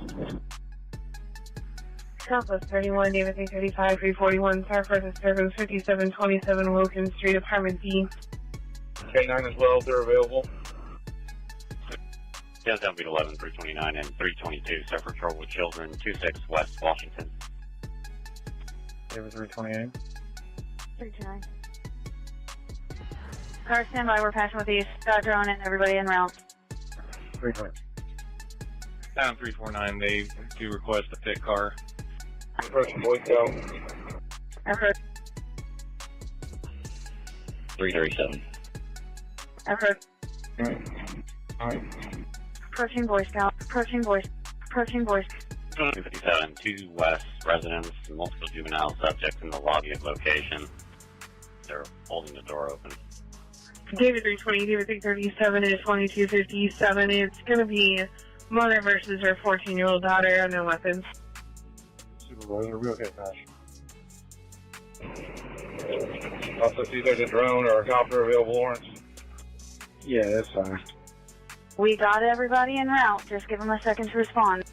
Southwest 31, David 335, 341, South versus Service 5727 Wilkins Street, Apartment B. K9 as well, if they're available. Yes, that would be 11, 329, and 322, sir, for trouble with children, 26 West Washington. David 328. 329. Car standby, we're passing with East. Got drone and everybody en route. 320. Down 349, they do request a pit car. Approaching Boy Scout. Approach. 337. Approach. Alright. Approaching Boy Scout. Approaching Boy. Approaching Boy. 257, 2 West residents, multiple juvenile subjects in the lobby of location. They're holding the door open. David 320, David 337 is 2257. It's going to be mother versus her 14-year-old daughter, no weapons. Supervisor, we okay, Pash? Also, see if there's a drone or a copter available, Lawrence. Yeah, that's fine. We got everybody en route. Just give them a second to respond.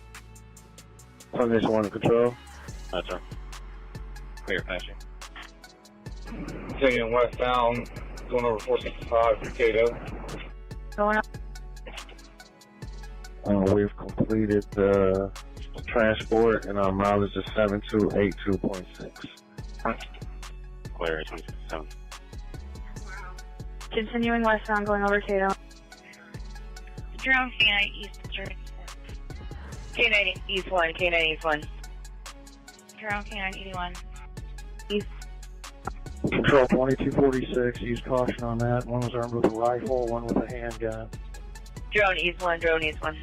Sunday 1 to control. That's sir. Clear, passing. Continuing westbound, going over 465 through Cato. going on? We've completed the transport and our mileage is 7282.6. Clear 26.7. Continuing westbound, going over Cato. Drone K9 East Street. K9 East 1, K9 East 1. Drone K9 81. East. Control 2246, use caution on that. One was armed with a rifle, one with a handgun. Drone East 1, Drone East 1.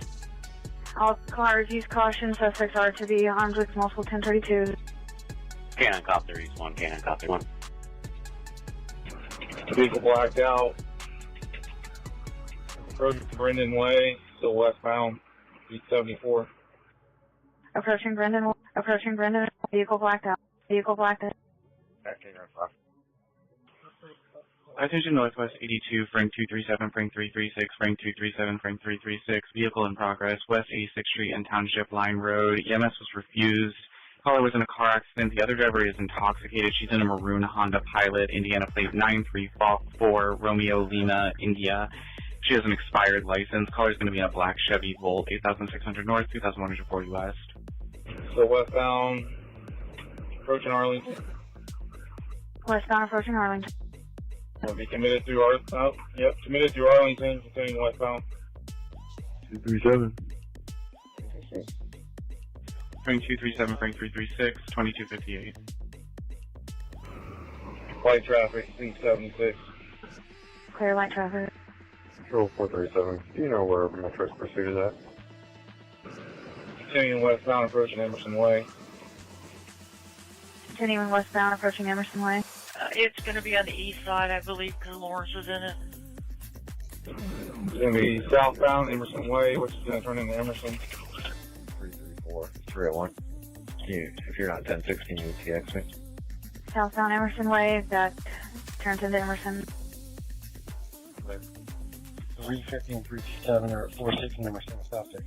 All cars, use caution. Suspects are to be armed with multiple 1032s. Cannon Copter East 1, Cannon Copter 1. Vehicle blacked out. Road Brendan Way, still westbound, East 74. Approaching Brendan. Vehicle blacked out. Vehicle blacked out. Attention Northwest 82, frame 237, frame 336, frame 237, frame 336. Vehicle in progress, West 86th Street and Township Line Road. EMS was refused. Caller was in a car accident. The other driver is intoxicated. She's in a maroon Honda Pilot, Indiana plate 934, Romeo Lima, India. She has an expired license. Caller's going to be in a black Chevy Volt, 8600 North, 2140 West. So westbound, approaching Arlington. Westbound approaching Arlington. Will be committed through committed through Arlington, continuing westbound. 237. Frame 237, frame 336, 2258. Light traffic, C76. Clear light traffic. Control 437. Do you know where Metro's pursuit is at? Continuing westbound, approaching Emerson Way. Continuing westbound approaching Emerson Way. It's going to be on the east side, I believe, because Lawrence is in it. It's going to be southbound, Emerson Way, which is going to turn into Emerson. 334. 301. If you're not 1016, you TX me. Southbound Emerson Way, that turns into Emerson. 350 and 327 are at 46 and Emerson South 6.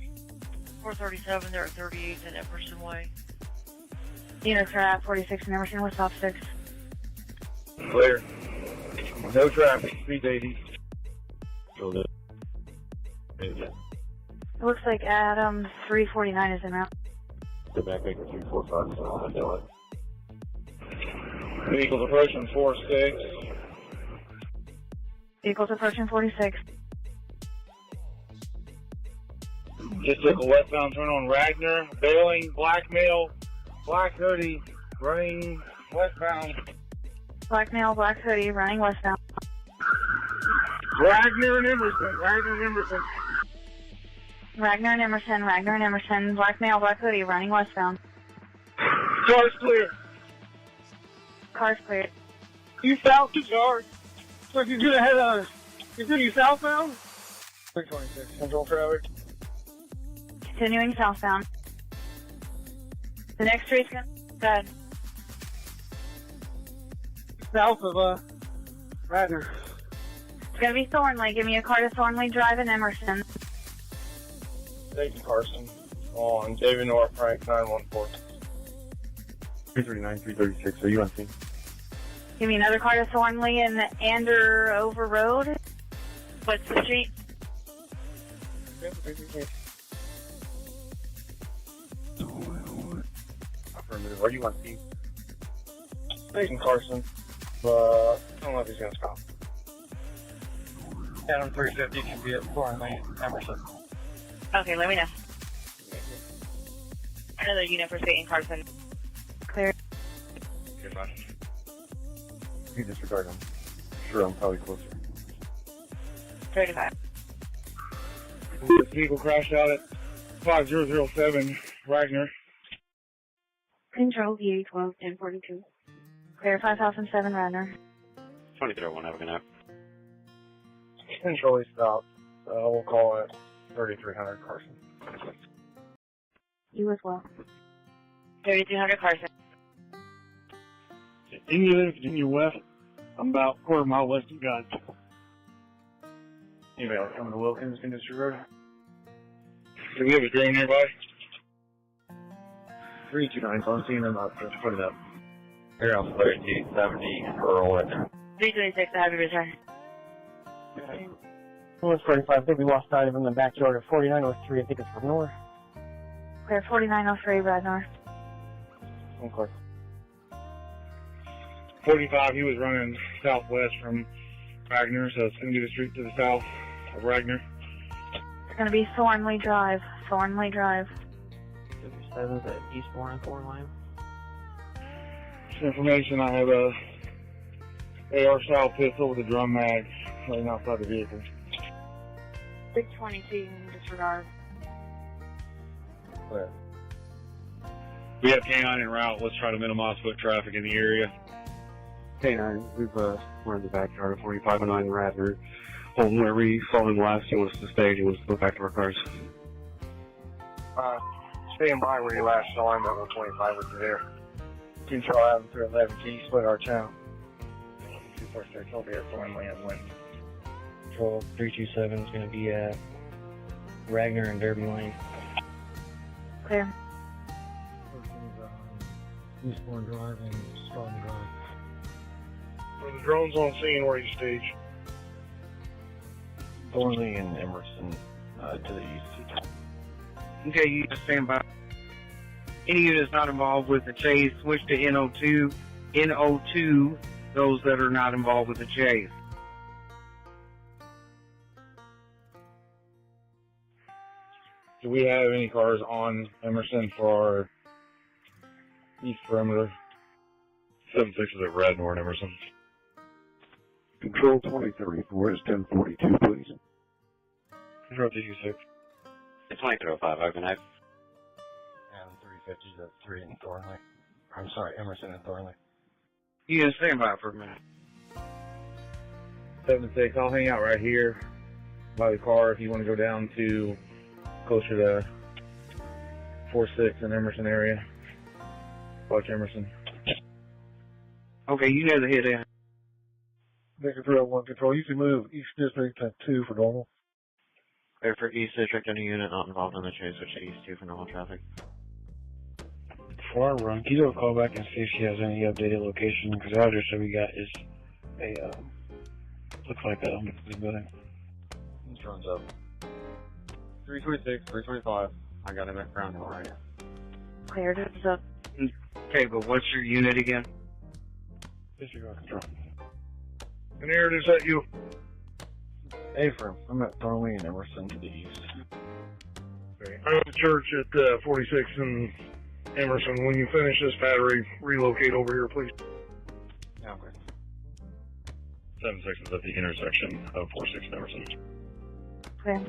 437, they're at 38 and Emerson Way. Units are at 46 and Emerson with South 6. Clear. No traffic, speed 80. It looks like Adam 349 is in route. Go back, make it 345, so I'll do it. Vehicles approaching 46. Vehicles approaching 46. Just took a westbound turn on Ragnar, bailing, blackmail, black hoodie, running westbound. Black male, black hoodie, running westbound. Ragnar and Emerson, Ragnar and Emerson, black male, black hoodie, running westbound. Car's clear. Car's clear. You south to car. So you're going to head on. Continue southbound? 326, control traffic. Continuing southbound. The next street's good. South of, Ragnar. It's gonna be Thornley. Give me a car to Thornley Drive in Emerson. Dayton Carson on David North, Frank 914. 339, 336. Are you on scene? Give me another car to Thornley in Andover Road. What's the street? Affirmative. Are you on scene? Dayton Carson. I don't know if he's gonna stop. Adam 350 can be at Thornley, Emerson. Okay, let me know. Another unit for State and Carson. Clear. Goodbye. You disregard him. Sure, I'm probably closer. 35. This vehicle crashed out at 5007 Ragnar. Control VA 12 1042. Clear 5007 Ragnar. 2301, have a good night. Control stop. We'll call it 3300 Carson. You as well. 3300 Carson. In your west, I'm about a quarter mile west of God. Anybody else coming to Wilkins Industry Road? Do we have a drain nearby? 329, so I'm seeing them up. Let's put it up. Here on 3070 Earl at 326, I have your return. 145, could be lost item in the backyard of 4903, I think it's from north. Clear 4903, Radnor. Okay. 45, he was running southwest from Wagner, so it's going to be the street to the south of Wagner. It's going to be Thornley Drive. Thornley Drive. 57's at Eastbourne and Thorn Lane. Some information, I have a AR style pistol with a drum mag laying outside the vehicle. 622, disregard. Clear. We have K9 en route. Let's try to minimize foot traffic in the area. K9, we're in the backyard of 4509 Radnor. Holden, wherever you fall in last, he wants to stay, he wants to go back to our cars. Stand by where you last saw him at 125 with you there. Control Avenue through 11 G, split our channel. 246 will be at Thornley and Wynn. Control 327 is going to be at Ragnar and Derby Lane. Clear. Eastbourne Drive and Stoughton Drive. So the drone's on scene where you stage. Thornley and Emerson to the east. Okay, you just stand by. Any units not involved with the chase, switch to NO2. NO2, those that are not involved with the chase. Do we have any cars on Emerson for our east perimeter? 76 is at Radnor and Emerson. Control 2034 is 1042, please. Control 226. It's 2305, Argonite. And 350 is at 3 in Thornley. I'm sorry, Emerson and Thornley. You can stand by for a minute. 76, I'll hang out right here by the car if you want to go down to closer to 46 in Emerson area. Watch Emerson. Okay, you know the hit in. Victor 301 Control, you can move East District to 2 for normal. Clear for East District, any unit not involved in the chase, which is East 2 for normal traffic. Before I run, can you do a call back and see if she has any updated location? Because the address that we got is a, looks like a building. This runs up. 326, 325. I got him at Crown Hill right here. Cleared it up. Okay, but what's your unit again? Disregard Control. And here it is at you. Affirm, I'm at Thornley and Emerson to the east. Okay. I'm at the church at 46 in Emerson. When you finish this battery, relocate over here, please. Yeah, okay. 76 is at the intersection of 46 and Emerson. Clear.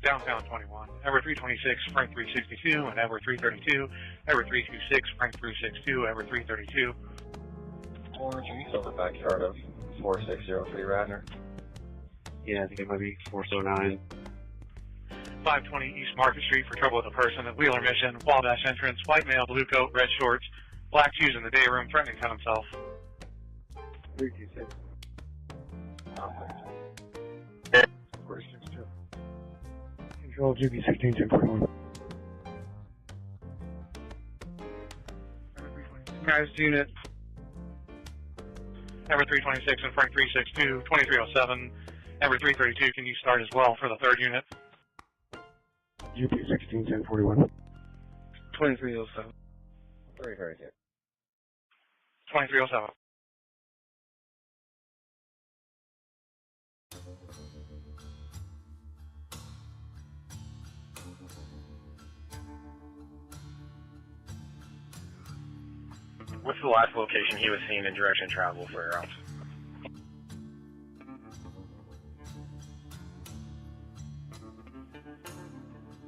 Downtown 21, Everett 326, Frank 362, and Everett 332, Everett 326, Frank 362, Everett 332. Orange, are you still in the backyard of 4603 Radnor? Yeah, I think it might be 409. 520 East Market Street for trouble with a person at Wheeler Mission, Wabash entrance, white male, blue coat, red shorts, black shoes in the day room, threatening to cut himself. 326. 462. Control GB 16241. Guys, unit. Everett 326 and Frank 362, 2307. Everett 332, can you start as well for the third unit? GB 161041. 2307. 332. 2307. What's the last location he was seen in direction travel for around?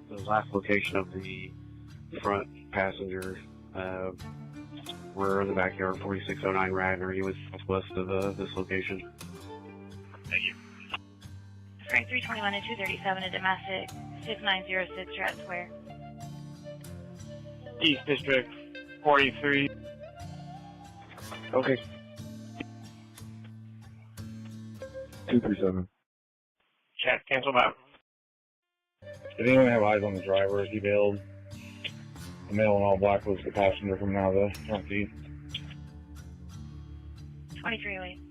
The last location of the front passenger, we're in the backyard, 4609 Radnor. He was southwest of this location. Thank you. Frank 321 and 237 a domestic 6906 you're at Square. East District 43, Okay. 237. Check, cancel that. Did anyone have eyes on the driver as he bailed? The male in all black was the passenger from now the front seat. 2308.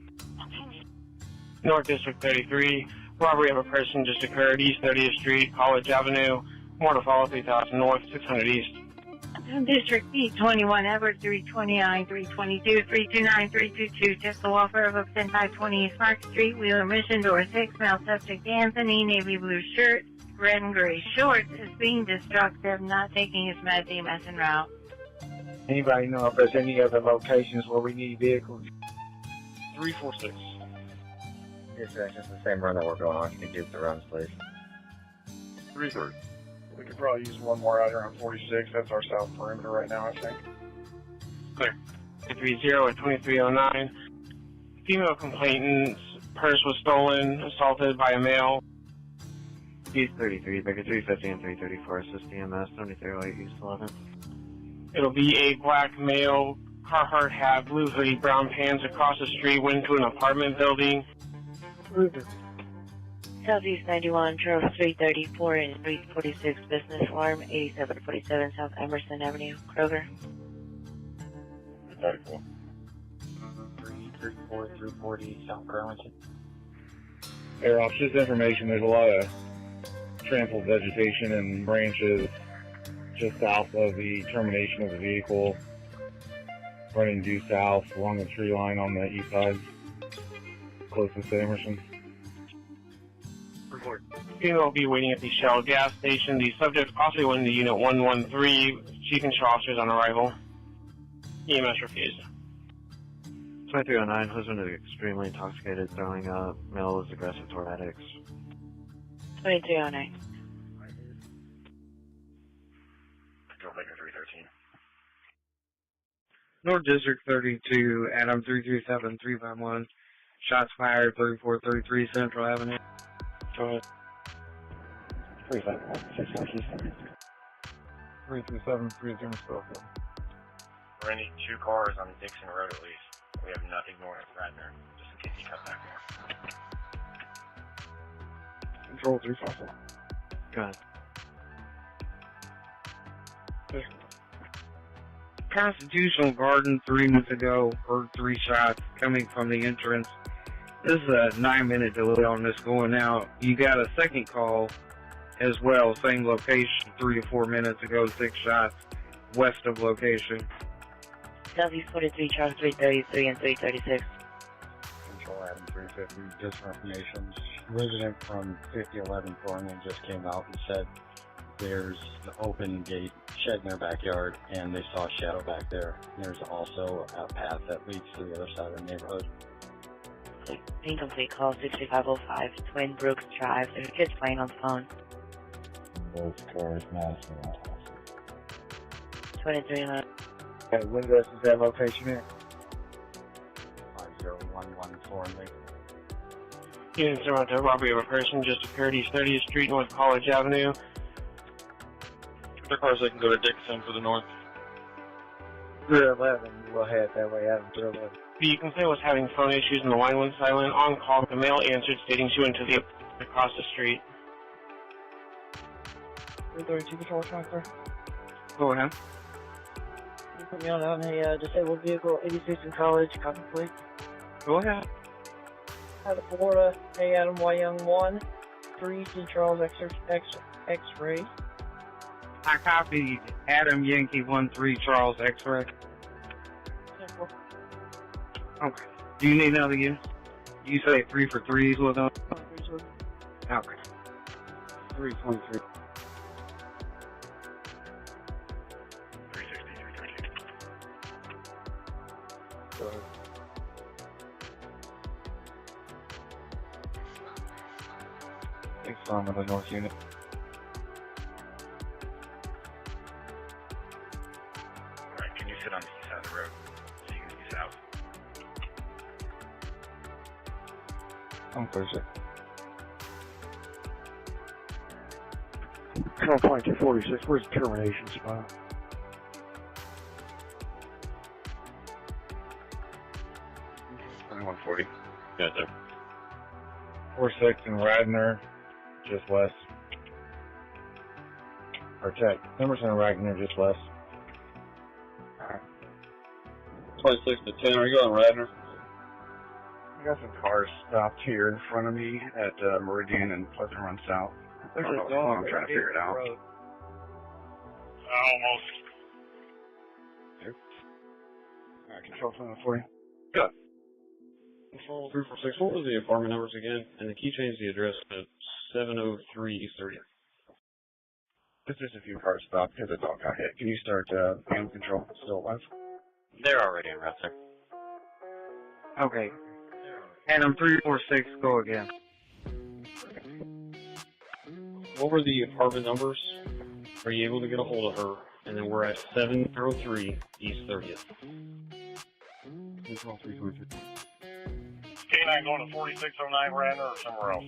North District 33, robbery of a person just occurred, East 30th Street, College Avenue. More to follow, 3000 North, 600 East. District B21, Edward 329, 322, 329, 322. Just the welfare of a 10520 East Market Street, Wheeler Mission, door 6, male subject Anthony, navy blue shirt, red and gray shorts, is being destructive, not taking his med EMS en route. Anybody know if there's any other locations where we need vehicles? 346. Dispatch, it's the same run that we're going on. You can dupe the runs, please. 330. We could probably use one more out here on 46. That's our south perimeter right now, I think. Clear. 330 at 2309. Female complainant's purse was stolen, assaulted by a male. East 33, Baker 350 and 334, assist EMS, 7308 East 11. It'll be a black male, Carhartt hat, blue hoodie, brown pants, across the street, went into an apartment building. Southeast 91, Charles 334 and 346 business alarm, 8747 South Emerson Avenue, Kroger. 34. 334, 340 South Burlington. Air Ops, just information, there's a lot of trampled vegetation and branches just south of the termination of the vehicle, running due south along the tree line on the east side, closest to Emerson. Report. Female will be waiting at the Shell gas station. The subject possibly went into Unit 113. Chief and Shaw officers on arrival. EMS refused. 2309, husband is extremely intoxicated, throwing up. Male is aggressive toward addicts. 2309. Control Baker 313. North District 32, Adam 337, 351. Shots fired, 3433 Central Avenue. Go ahead. 337, 337 Schofield. We're gonna need 2 cars on Dixon Road at least. We have nothing north of Radnor, just in case he comes back more. Control 354. Go ahead. Constitutional Garden 3 minutes ago, heard 3 shots coming from the entrance. This is a 9-minute delay on this going out. You got a second call as well, same location, 3 to 4 minutes ago, 6 shots west of location. Southeast 43, Charles 333 and 336. Control Adam 350, just for information. Resident from 5011 Thornton just came out and said there's an open gate shed in their backyard and they saw a shadow back there. There's also a path that leads to the other side of the neighborhood. Incomplete call 6505, Twin Brooks Drive. There's kids playing on the phone. Both cars Madison and 2311. Okay, when does that location in? 5014 Lake. Units around to robbery of a person just occurred, East 30th Street, North College Avenue. If their cars, they can go to Dixon for the north. 311, we'll head that way, Adam 311. The complainant was having phone issues and the line went silent. On call, the male answered, stating she went to the across the street. 332 Patrol Tracker. Go ahead. You put me on a disabled vehicle, 86 in College, copy plate. Go ahead. Out of Florida, A. Adam Y. Young 1, 3 C. Charles X-ray. I copied Adam Yankee 13 Charles X-ray. Okay. Do you need another unit? You say 3 for 3s with them? Okay. 323. 360, 330. Go ahead. Thanks, on the North unit. Alright, can you sit on the east side of the road so you can see south? On Thursday. Control 2246, where's the termination spot? Yes, sir. 46 in Radnor, just west. Or check. Emerson and Radnor, just west. 26 to 10. Are you on Radnor? I got some cars stopped here in front of me at Meridian and Pleasant Run South. There's a dog. I'm trying to figure it out. Almost. Alright, control something for you. Good. Control 346. What was the apartment numbers again? And the key change the address to 703 East 30th. There's just a few cars stopped because the dog got hit. Can you start animal control? Still alive? They're already en route, sir. Okay. Adam 346, go again. What were the apartment numbers? Are you able to get a hold of her? And then we're at 703 East 30th. Control 346. K9 going to 4609 Radnor or somewhere else?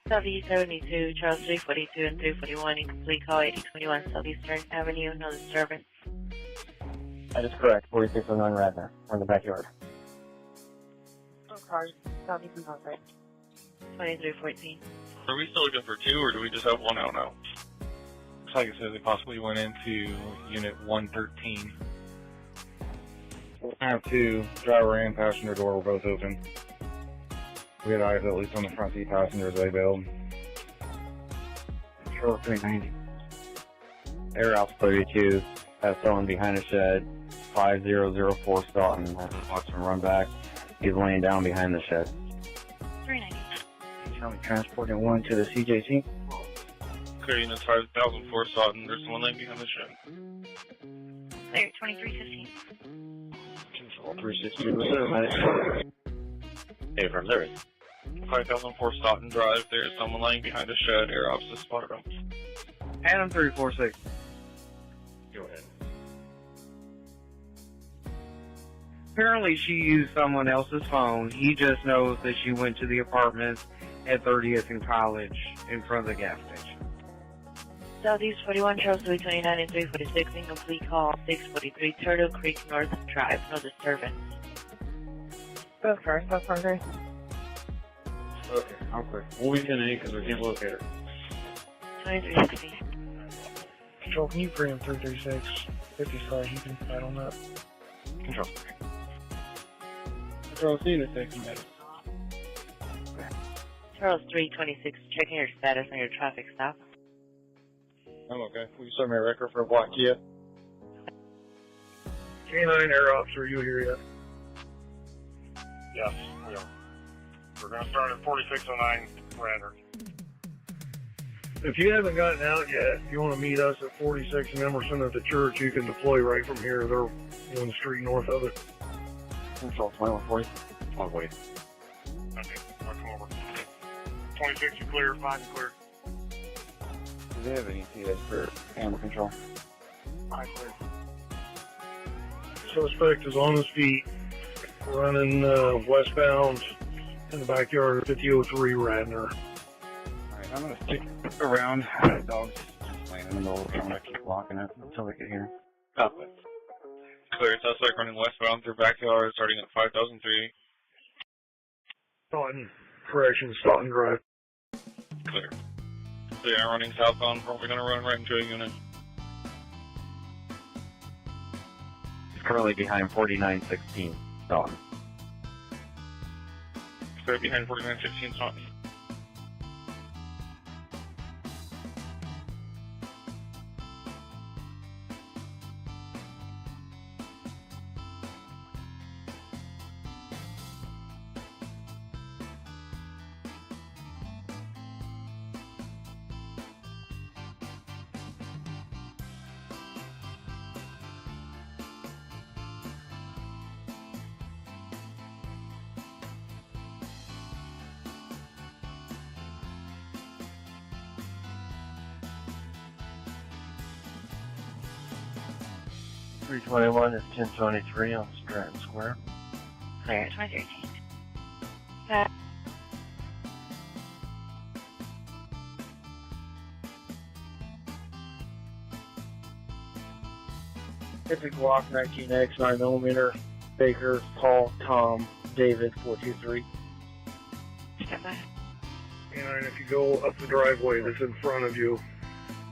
Southeast 72, Charles 342 and 341, incomplete call 8021 Southeastern Avenue, no disturbance. That is correct, 4609 Radnor. We're in the backyard. No cars, Southeast and Northside. 2314. Are we still looking for two, or do we just have one out now? Looks like it says they possibly went into Unit 113. I have two. Driver and passenger door were both open. We had eyes at least on the front seat passengers they bailed. Control 390. Air Alpha 32. Has someone behind a shed. 5004 Staunton. Watch him run back. He's laying down behind the shed. 390. Tell me transporting one to the CJC. Clear units 5004 Staunton. There's someone laying behind the shed. Clear 2315. Control 360. Hey, from there is. 5004 Staunton Drive. There's someone laying behind a shed. Air opposite spotted him. Adam 346. Go ahead. Apparently she used someone else's phone. He just knows that she went to the apartments at 30th and College in front of the gas station. Southeast 41, Charles 329 and 346, incomplete call 643 Turtle Creek North Drive, no disturbance. Both cars, both cars. Okay, I'm clear. We'll be 10-8 because we can't locate her. 2360. Control, can you bring him 336? 55, you can fight on that. Control. Control C to 6 minutes. Charles 326, checking your status on your traffic stop. I'm okay. Will you send me a record for a black Kia? K9 Air Ops, are you here yet? Yes, we are. We're going to start at 4609 Radnor. If you haven't gotten out yet, if you want to meet us at 46 and Emerson at the church, you can deploy right from here. They're one street north of it. Control 2140. 140. Okay, I'll come over. 26, you clear. 5, you clear. Do they have any TA for animal control? I clear. Suspect is on his feet, running westbound in the backyard of 5003 Radnor. Alright, I'm gonna stick around. The dog's just laying in the middle. I'm gonna keep blocking it until they get here. Copy. Clear, suspect running westbound through backyard starting at 5003. Staunton, correction, Staunton Drive. Clear. So yeah, running southbound, probably going to run right into a unit. He's currently behind 4916 Staunton. Clear behind 4915 Staunton. .321 is 1023 on Stratton Square. Clear 2013. Pacific Glock 19X 9mm. Baker, Paul, Tom, David 423. Step by. And if you go up the driveway that's in front of you,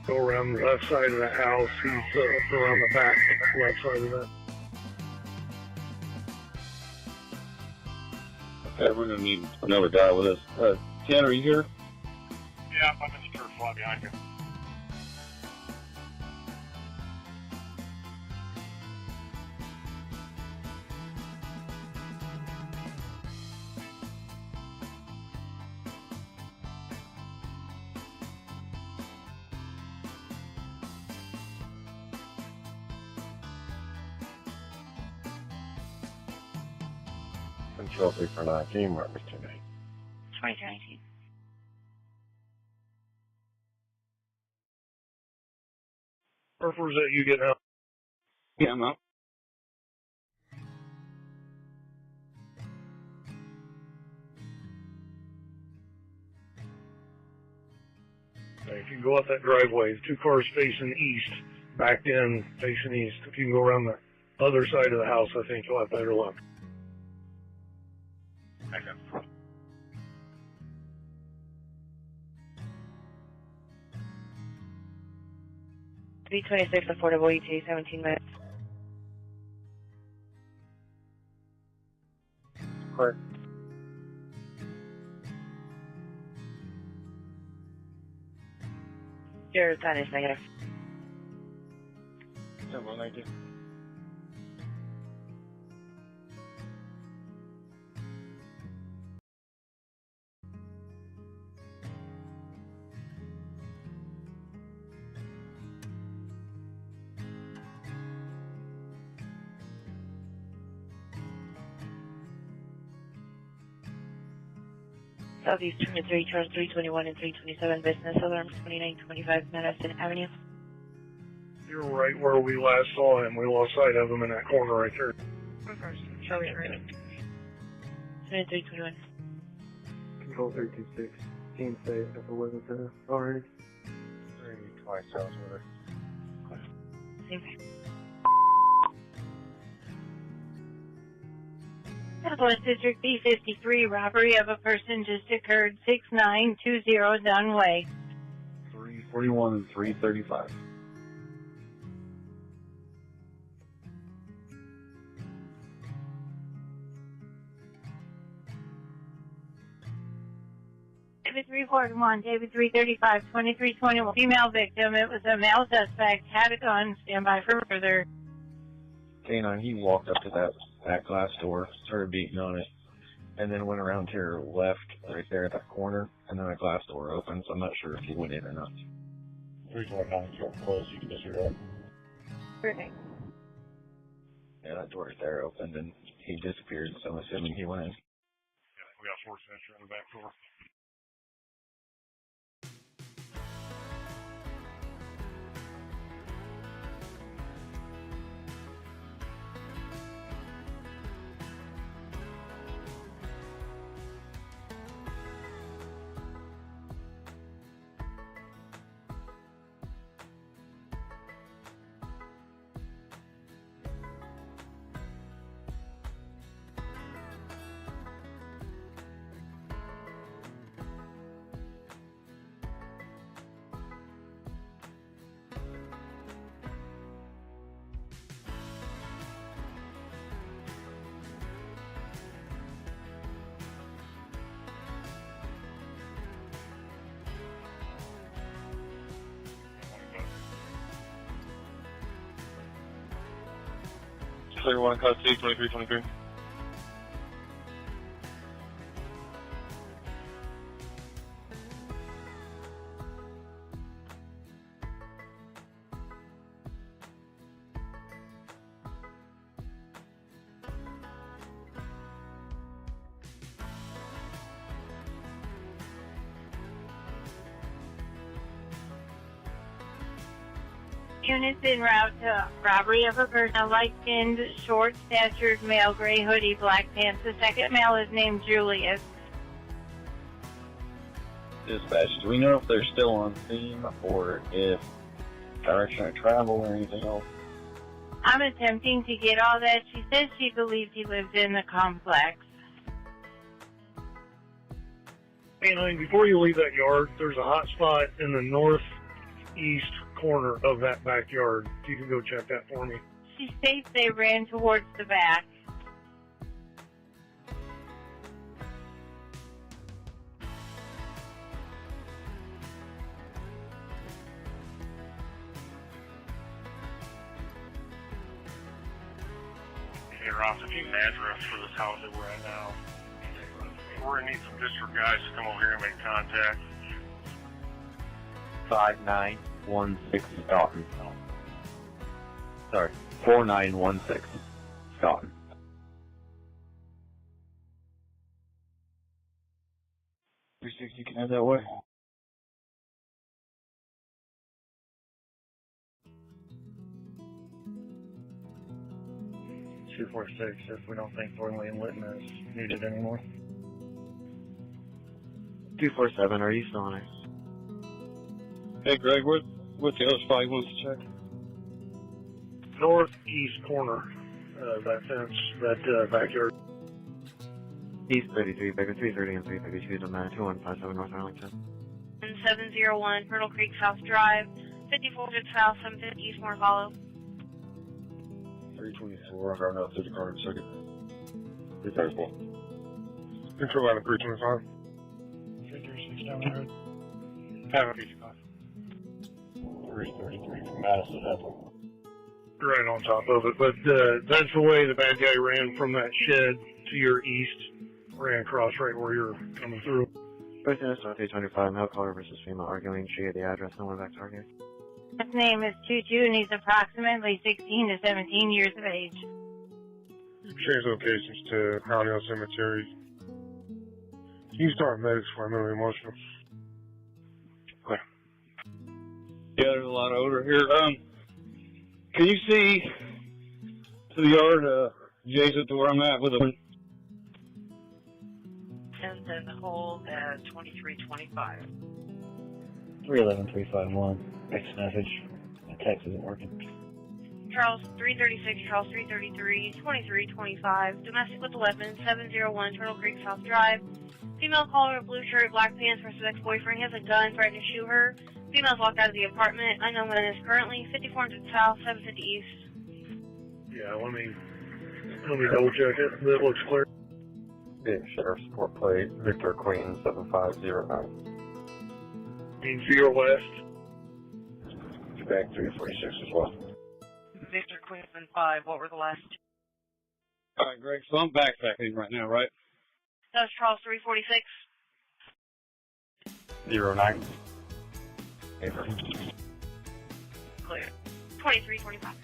go around the left side of the house. He's around the back left side of that. Okay, we're gonna need another guy with us. Ken, are you here? Yeah, I'm in the church lot behind you. Control 3 for 19, Mark today. 2219. Where's that you getting out? Yeah, I'm out. Okay, if you can go up that driveway, 2 cars facing east, backed in, facing east. If you can go around the other side of the house, I think you'll have better luck. Okay. B26 affordable ETA 17 minutes. Correct. Your time is negative. 190. Southeast 23, Charles 321 and 327 Business, Alarms 2925 Madison Avenue. You're right where we last saw him. We lost sight of him in that corner right there. Show me right. 2321. Control 326. Team safe at the Living Center. Already. 3 twice house with her. Same thing. Southwest District B53, robbery of a person just occurred, 6920 Dunway. 341 and 335. David 341, David 335, 2321, female victim. It was a male suspect, had a gun, stand by for further. K9, he walked up to that glass door, started beating on it, and then went around to your left, right there at that corner, and then a glass door opened, so I'm not sure if he went in or not. The reason why I'm so close, you can just hear that. Perfect. Yeah, that door right there opened, and he disappeared, so I'm assuming he went in. Yeah, we got force sensor in the back door. Clear 1, custody, 2323. Units en route to robbery of a person, a light-skinned, short-statured male, gray hoodie, black pants. The second male is named Julius. Dispatch, do we know if they're still on scene, or if direction of travel or anything else? I'm attempting to get all that. She says she believes he lives in the complex. Hey, honey, before you leave that yard, there's a hot spot in the northeast corner of that backyard. If you can go check that for me. She states they ran towards the back. Hey, Ross, if you can address for this house that we're at now, we're going to need some district guys to come over here and make contact. 5916 Staunton. Sorry, 4916 Staunton. 360 can head that way. If we don't think Thornley and Litton is needed anymore. 247, are you still on it? Hey, Greg, what's the other spot he wants to check? Northeast corner of that fence, that backyard. East 33, Baker 330 and 332 to 2157 North Arlington. 701 Myrtle Creek South Drive, 5400 South, 750 East Morris Hollow. 324, I'm driving out to the car in a second. 334. Control line of 325. 336 Have a 55. 333 from Madison Avenue. Right on top of it, but that's the way the bad guy ran from that shed to your east, ran across right where you're coming through. Person is 325, male caller versus female arguing. She at the address, no one back to argue. His name is Tutu, and he's approximately 16 to 17 years of age. Change locations to Brownhill Cemetery. You can start medics for a minute emotional. Okay. Yeah, there's a lot of odor here. Can you see to the yard adjacent to where I'm at with a... And then hold at 2325. 311-351. Text message. The text isn't working. Charles 336, Charles 333, 2325. Domestic with a weapon, 701 Turtle Creek South Drive. Female caller, blue shirt, black pants versus ex-boyfriend. He has a gun, threatening to shoot her. Female's walked out of the apartment. Unknown man is currently 5400 South, 750 East. Yeah, let me double check it. That looks clear. Yeah, Sheriff Support Plate, Victor Queen 7509. Means to your west. Back 346 as well. Victor Queensman 5, what were the last two? Alright, Greg, so I'm backtracking right now, right? That's Charles 346. 09. Clear. 2325.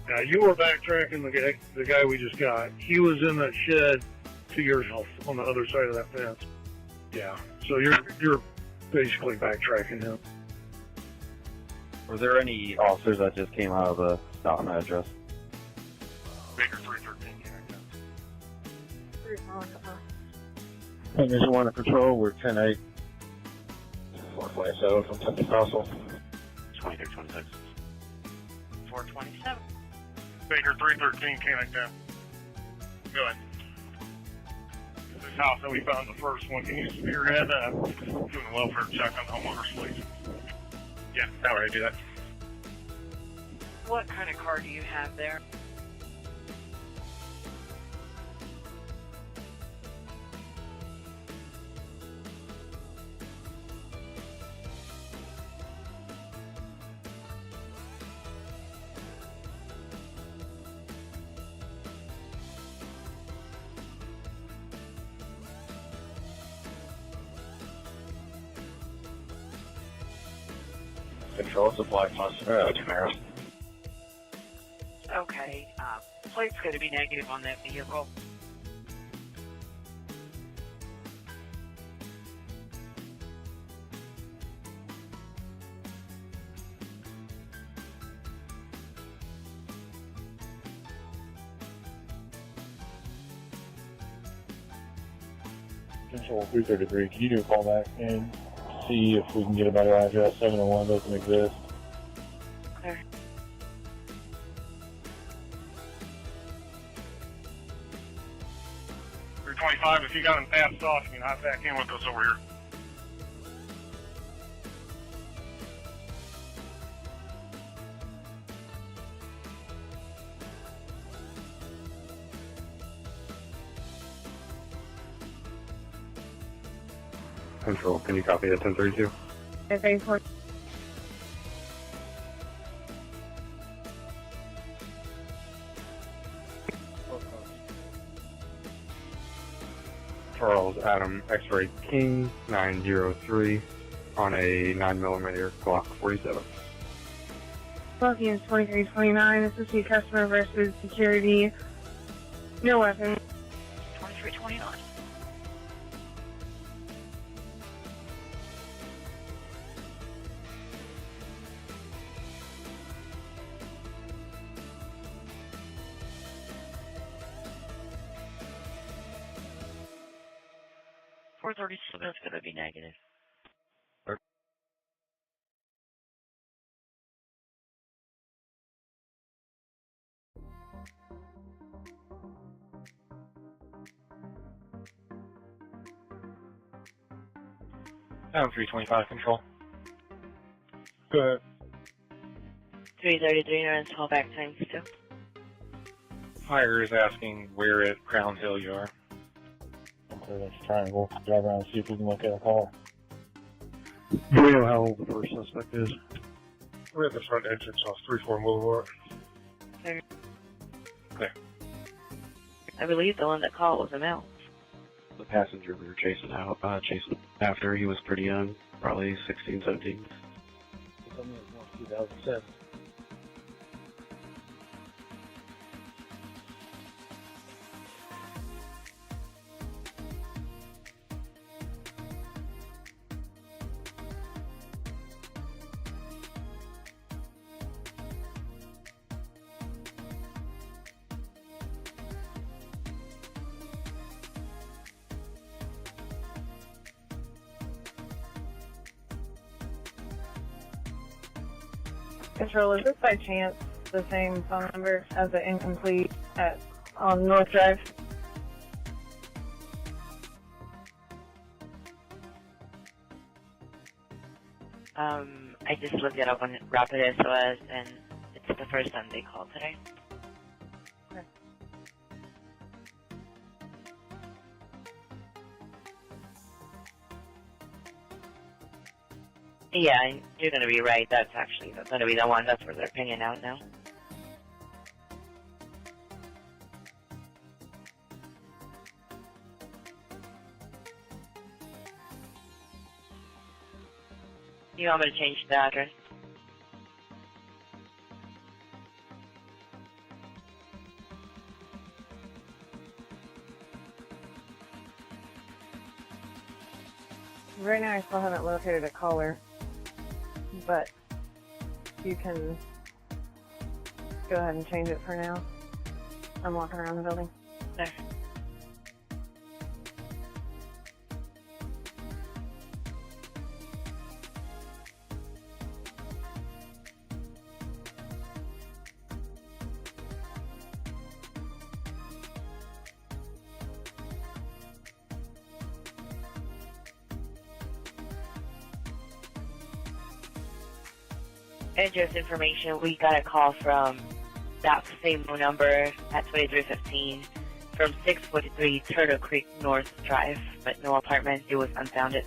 Now you were backtracking the guy we just got. He was in that shed to your house on the other side of that fence. Yeah. So you're basically backtracking him. Were there any officers that just came out of the Staunton address? Baker 313, Hey, there's one to control. We're 10-8. 427 from Temple Castle. 2326. 427. Baker 313, Canic down. Go ahead. This house that we found the first one, can you spearhead that? Doing a welfare check on the homeowners, please. Yeah, that way I do that. What kind of car do you have there? Control supply Camaro. Okay, plate's going to be negative on that vehicle. Control 333, can you do a call back and see if we can get a better address? 701 doesn't exist. Clear. $325 is if you got him passed off, you can hop back in with us over here. Control, can you copy that 1032? Okay, for Charles Adam X-Ray King 903 on a 9mm Glock 47. Lucky is 2329. This is the customer versus security. No weapon. 2329. That's going to be negative. Down 325 control. Go ahead. 333, and call back times 2. Fire is asking where at Crown Hill you are. Okay, that's triangle. Drive around and see if we can look at a car. Do we know how old the first suspect is? We're at the front entrance off 34 Boulevard. Clear. Clear. I believe the one that called was a male. The passenger we were chasing after, he was pretty young, probably 16, 17. He told me it was 2007. Control, is this by chance the same phone number as the incomplete on North Drive? I just looked it up on Rapid SOS, and it's the first time they called today. Okay. Yeah, you're going to be right. That's going to be the one. That's where they're pinging out now. You want me to change the address? Right now I still haven't located a caller, but you can go ahead and change it for now. I'm walking around the building. There. Address information, we got a call from that same phone number at 2315 from 643 Turtle Creek North Drive, but no apartment. It was unfounded.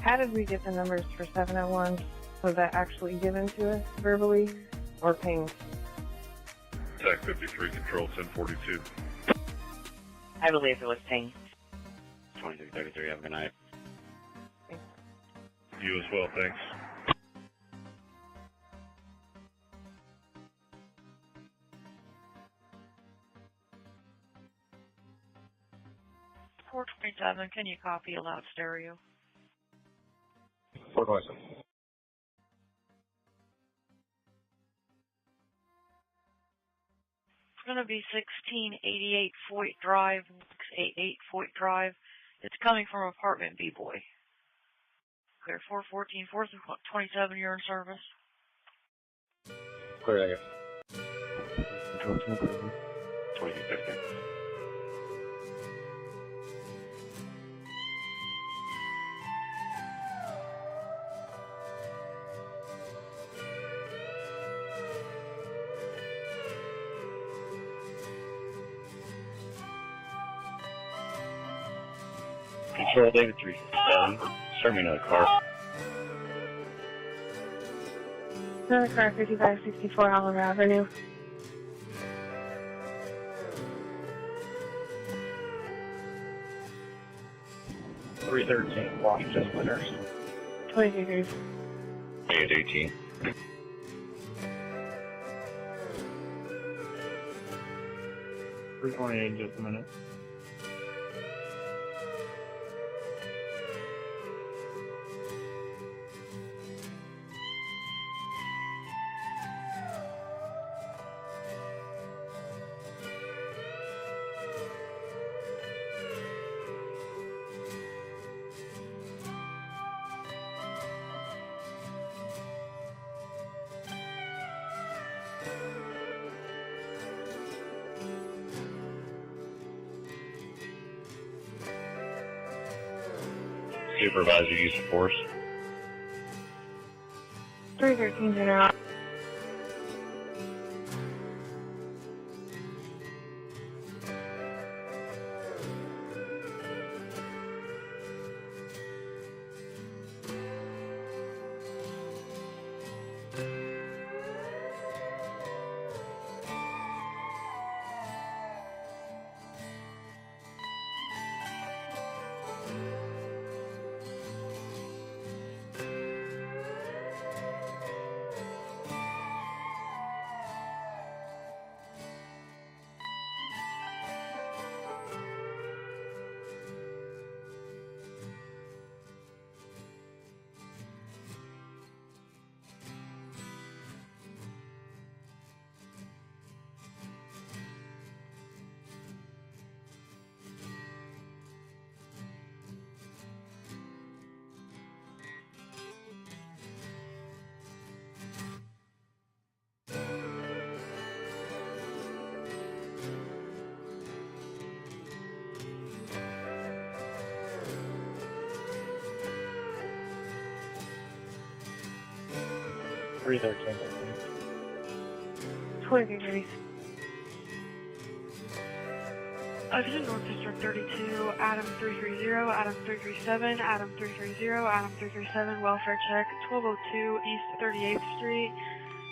How did we get the numbers for 701? Was that actually given to us verbally or pinged? Tech 53, control 1042. I believe it was pinged. 2333, have a good night. You as well, thanks. Can you copy a loud stereo? 427. It's going to be 1688 Foyt Drive, 688 Foyt Drive. It's coming from apartment B-Boy. Clear 414, 427, you're in service. Clear, I guess. 2250. Control David 357. Start me another car. Another car, 5564 Oliver Avenue. .313 Washington Winners. 22 degrees. 818. .328 in just a minute. Supervisor use of force. 313's in out. .313. 20 degrees. Ocean North District 32, Adam 330, Adam 337, Adam 330, Adam 337, welfare check, 1202 East 38th Street.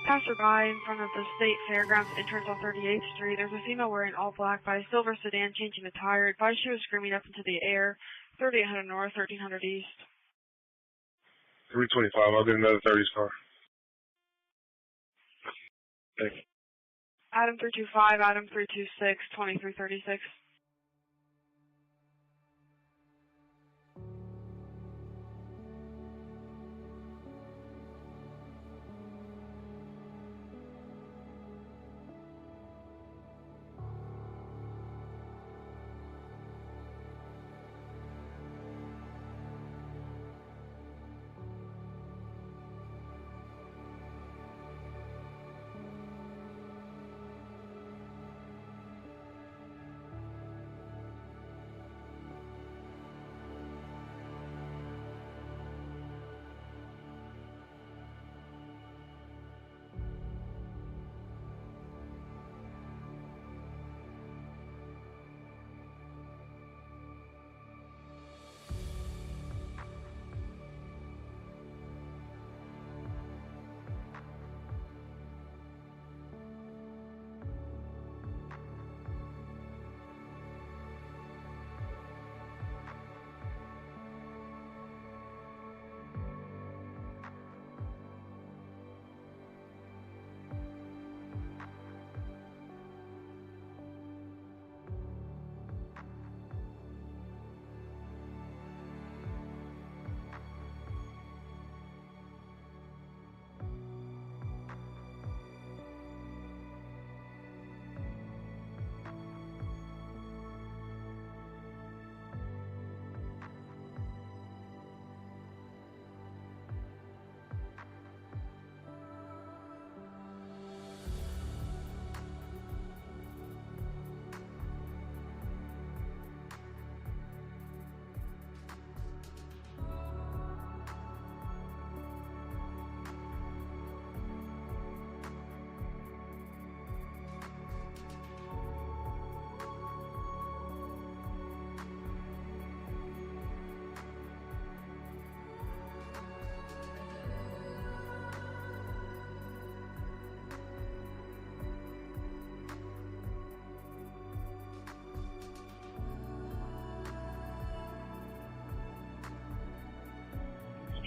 Passerby in front of the State Fairgrounds entrance on 38th Street. There's a female wearing all black by a silver sedan changing the tire. Advised she was screaming up into the air. 3800 North, 1300 East. 325, I'll get another 30s car. Thanks. Adam 325, Adam 326, 2336.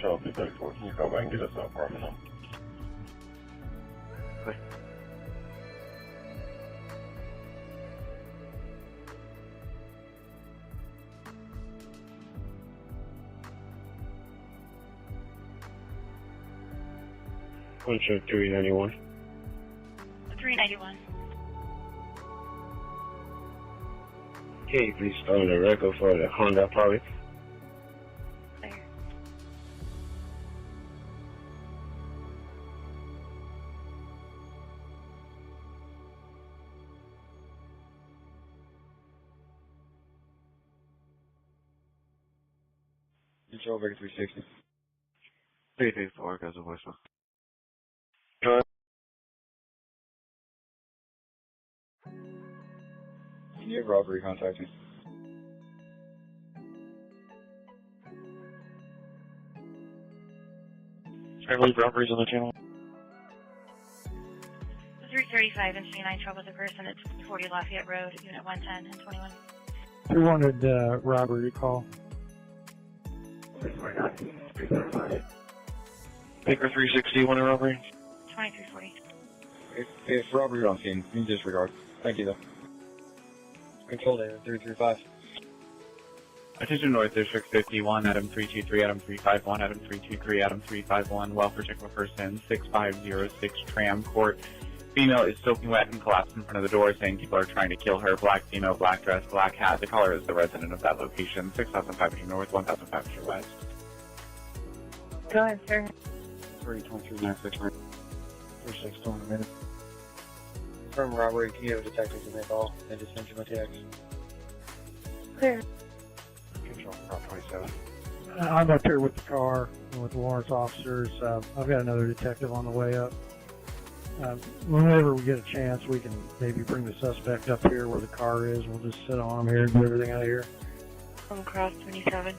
Control 234, can you come back and get us up apartment? One show 391. 391. Okay, please start the record for the Honda Pilot. There. Control Vector 360. 334 goes to voicemail. You have robbery contacting. I believe robberies on the channel. 335 and 29 trouble with a person at 40 Lafayette Road, Unit 110 and 21. Who wanted robbery call? Baker 360, one robbery. 2340. If robbery on scene, you disregard. Thank you, though. Control Data 335. Attention North District 51, Adam 323, Adam 351, Adam 323, Adam 351, welfare check of a person, 6506 Tram Court. Female is soaking wet and collapsed in front of the door, saying people are trying to kill her. Black female, black dress, black hat. The caller is the resident of that location, 6500 North, 1500 West. Go ahead, sir. 32396 36 in a minute. From robbery, can you have detectives in that call? And just send you my text. Clear. Control Route 27. I'm up here with the car and with the Lawrence officers. I've got another detective on the way up. Whenever we get a chance, we can maybe bring the suspect up here where the car is. We'll just sit on him here and do everything out of here. Home Cross 27.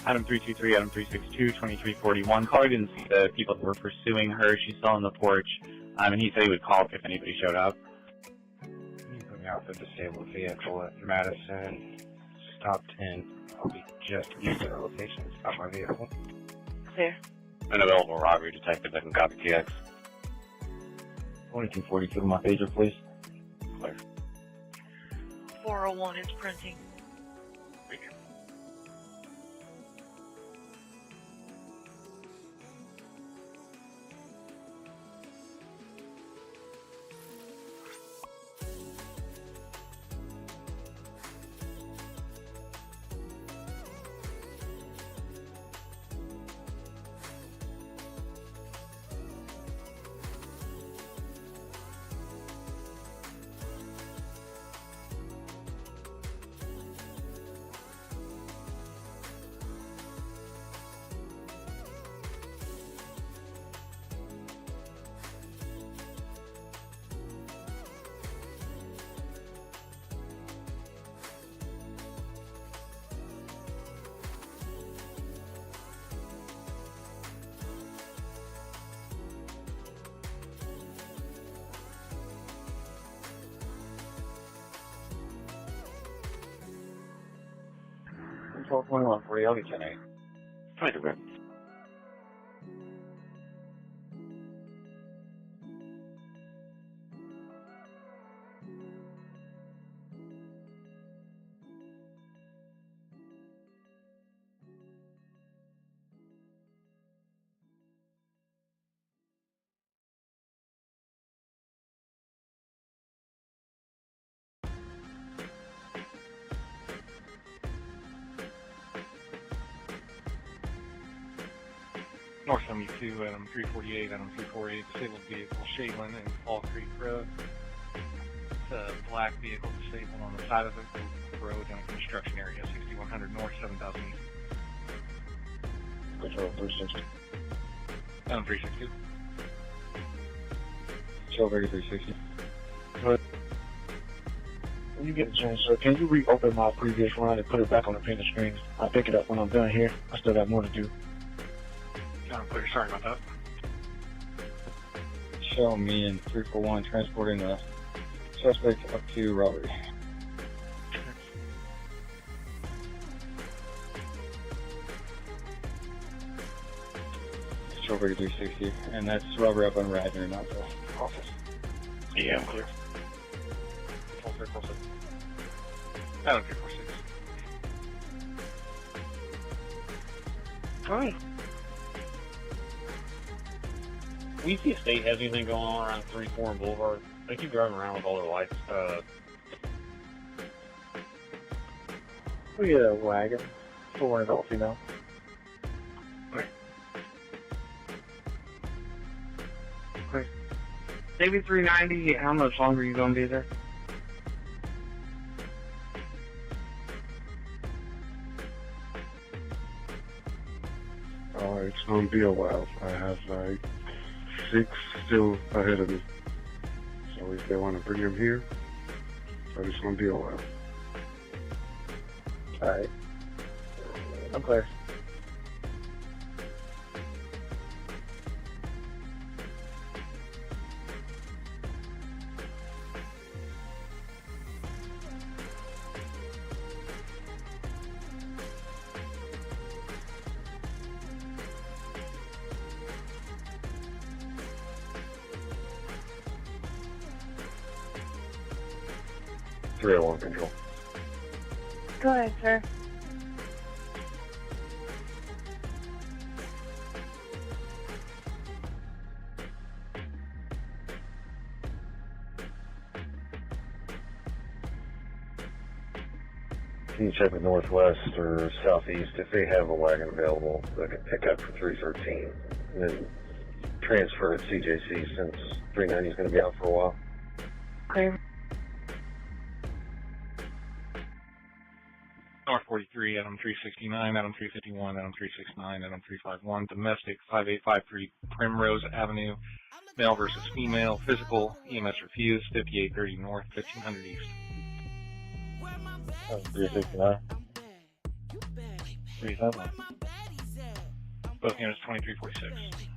Adam 323, Adam 362, 2341. Caller didn't see the people that were pursuing her. She's still on the porch, and he said he would call if anybody showed up. You put me out the disabled vehicle at Madison. Stop 10. I'll be just east of the location. Stop my vehicle. Clear. An available robbery detective that can copy TX. 2242, my pager, please. Clear. 401 is printing. Control 2140, I'll get 10-8. 22 grand. North 72, Adam 348, Adam 348, disabled vehicle, Shaylin and Fall Creek Road. It's a black vehicle disabled on the side of the road in a construction area, 6100 North, 7000 East. Control 360. Adam 362. Control Vector 360. When you get a chance, sir, can you reopen my previous run and put it back on the printer screen? I'll pick it up when I'm done here. I still got more to do. Clear, sorry about that. Show me and 341 transporting the suspect up to robbery. Strawberry 360, and that's Robert up on Radner, not the office. Yeah, I'm clear. Full 346. Adam 346. Alright. We see if State has anything going on around 3-4 and Boulevard. They keep driving around with all their lights. We get a wagon. 4 adult female. Maybe 390, how much longer are you going to be there? Oh, it's going to be a while. I have like 6 still ahead of me. So if they want to bring them here, but it's going to be a while. Alright. I'm clear. Control. Go ahead, sir. Can you check with Northwest or Southeast if they have a wagon available that can pick up for 313 and then transfer at CJC since 390 is going to be out for a while? Clear. North 43, Adam 369, Adam 351, Adam 369, Adam 351, domestic 5853 Primrose Avenue, male versus female, physical, EMS refused, 5830 North, 1500 East. 369. 371. Both units 2346.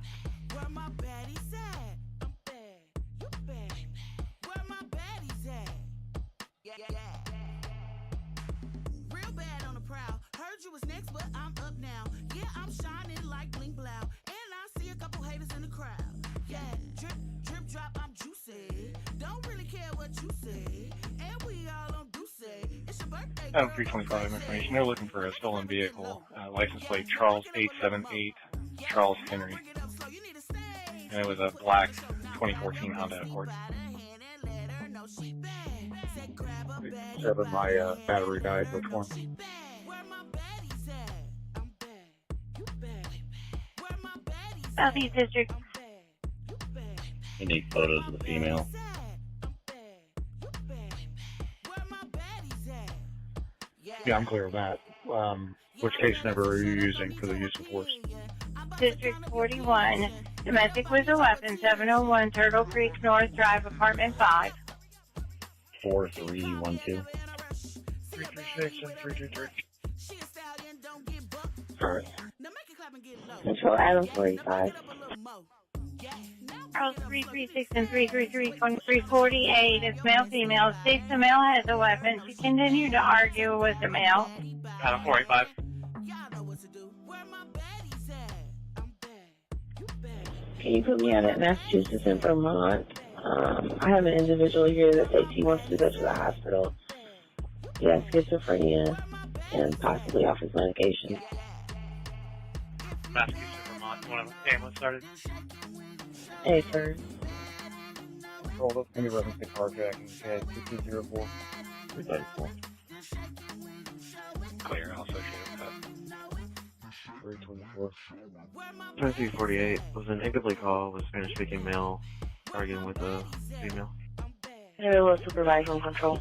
You was next, but I'm up now. Yeah, I'm shining like bling blow, and I see a couple haters in the crowd. Yeah, drip, drip, drop, I'm juicy. Don't really care what you say, and we all on Ducey. It's your birthday. Adam 325 information. They're looking for a stolen vehicle. License plate Charles 878 Charles Henry, and it was a black 2014 Honda Accord. 7, my battery died. Which one? Southeast District. You need photos of the female. Yeah, I'm clear of that. Which case number are you using for the use of force? District 41. Domestic with a weapon, 701 Turtle Creek North Drive, Apartment 5. 4312. 336 and 323. Alright. Control Adam 45. Charles 336 and 333, 2348. It's male, female. States the male has a weapon. She continued to argue with the male. Adam 45. Can you put me out at Massachusetts and Vermont? I have an individual here that says he wants to go to the hospital. He has schizophrenia and possibly off his medication. Massachusetts, Vermont. One of the ambulance started. Hey, sir. Hold up, any reference to carjacking, okay, 2204. 334. Clear, I'll associate with that. 324. 2348 was an incomplete call with Spanish-speaking male arguing with a female. Hello, supervisor control.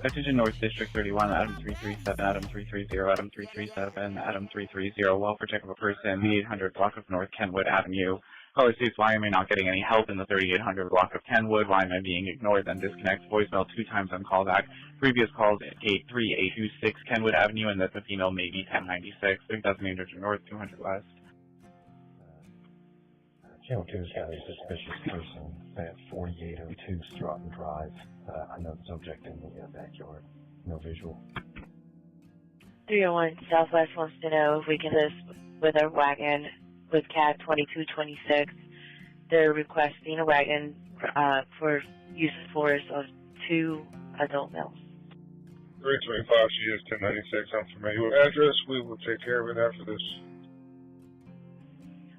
Attention North District 31, Adam 337, Adam 330, Adam 337, Adam 330. Welfare check of a person, the 800 block of North Kenwood Avenue. Caller states, why am I not getting any help in the 3800 block of Kenwood? Why am I being ignored? Then disconnects. Voicemail 2 times on callback. Previous calls at 83826 Kenwood Avenue, and that's the female, maybe 1096. 3800 North, 200 West. Channel 2 has got a suspicious person at 4802 Stratton Drive. I know the subject in the backyard. No visual. 301 Southwest wants to know if we can assist with a wagon with CAD 2226. They're requesting a wagon for use of force of 2 adult males. 325, she is 1096. I'm familiar with address. We will take care of it after this.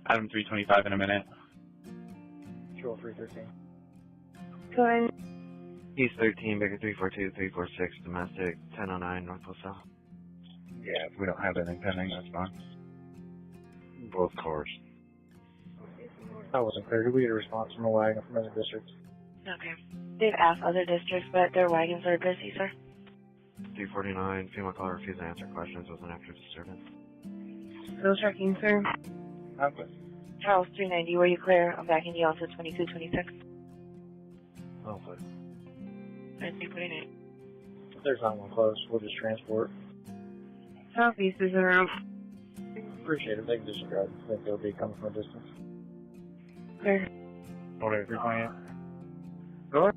Adam 325 in a minute. Control 313. Go ahead. East 13, Baker 342, 346, domestic, 1009, Northwest South. Yeah, if we don't have anything pending, that's fine. Both cars. That wasn't clear. Did we get a response from a wagon from other districts? Okay. They've asked other districts, but their wagons are busy, sir. 349, female caller refused to answer questions with an active disturbance. Still checking, sir. Charles 390, were you clear? I'm backing you onto 2226. Okay. And 349. If there's not one close, we'll just transport. Southeast is around. Appreciate it. They can disregard. I think they'll be coming from a distance. Clear. Okay, 328. Go ahead.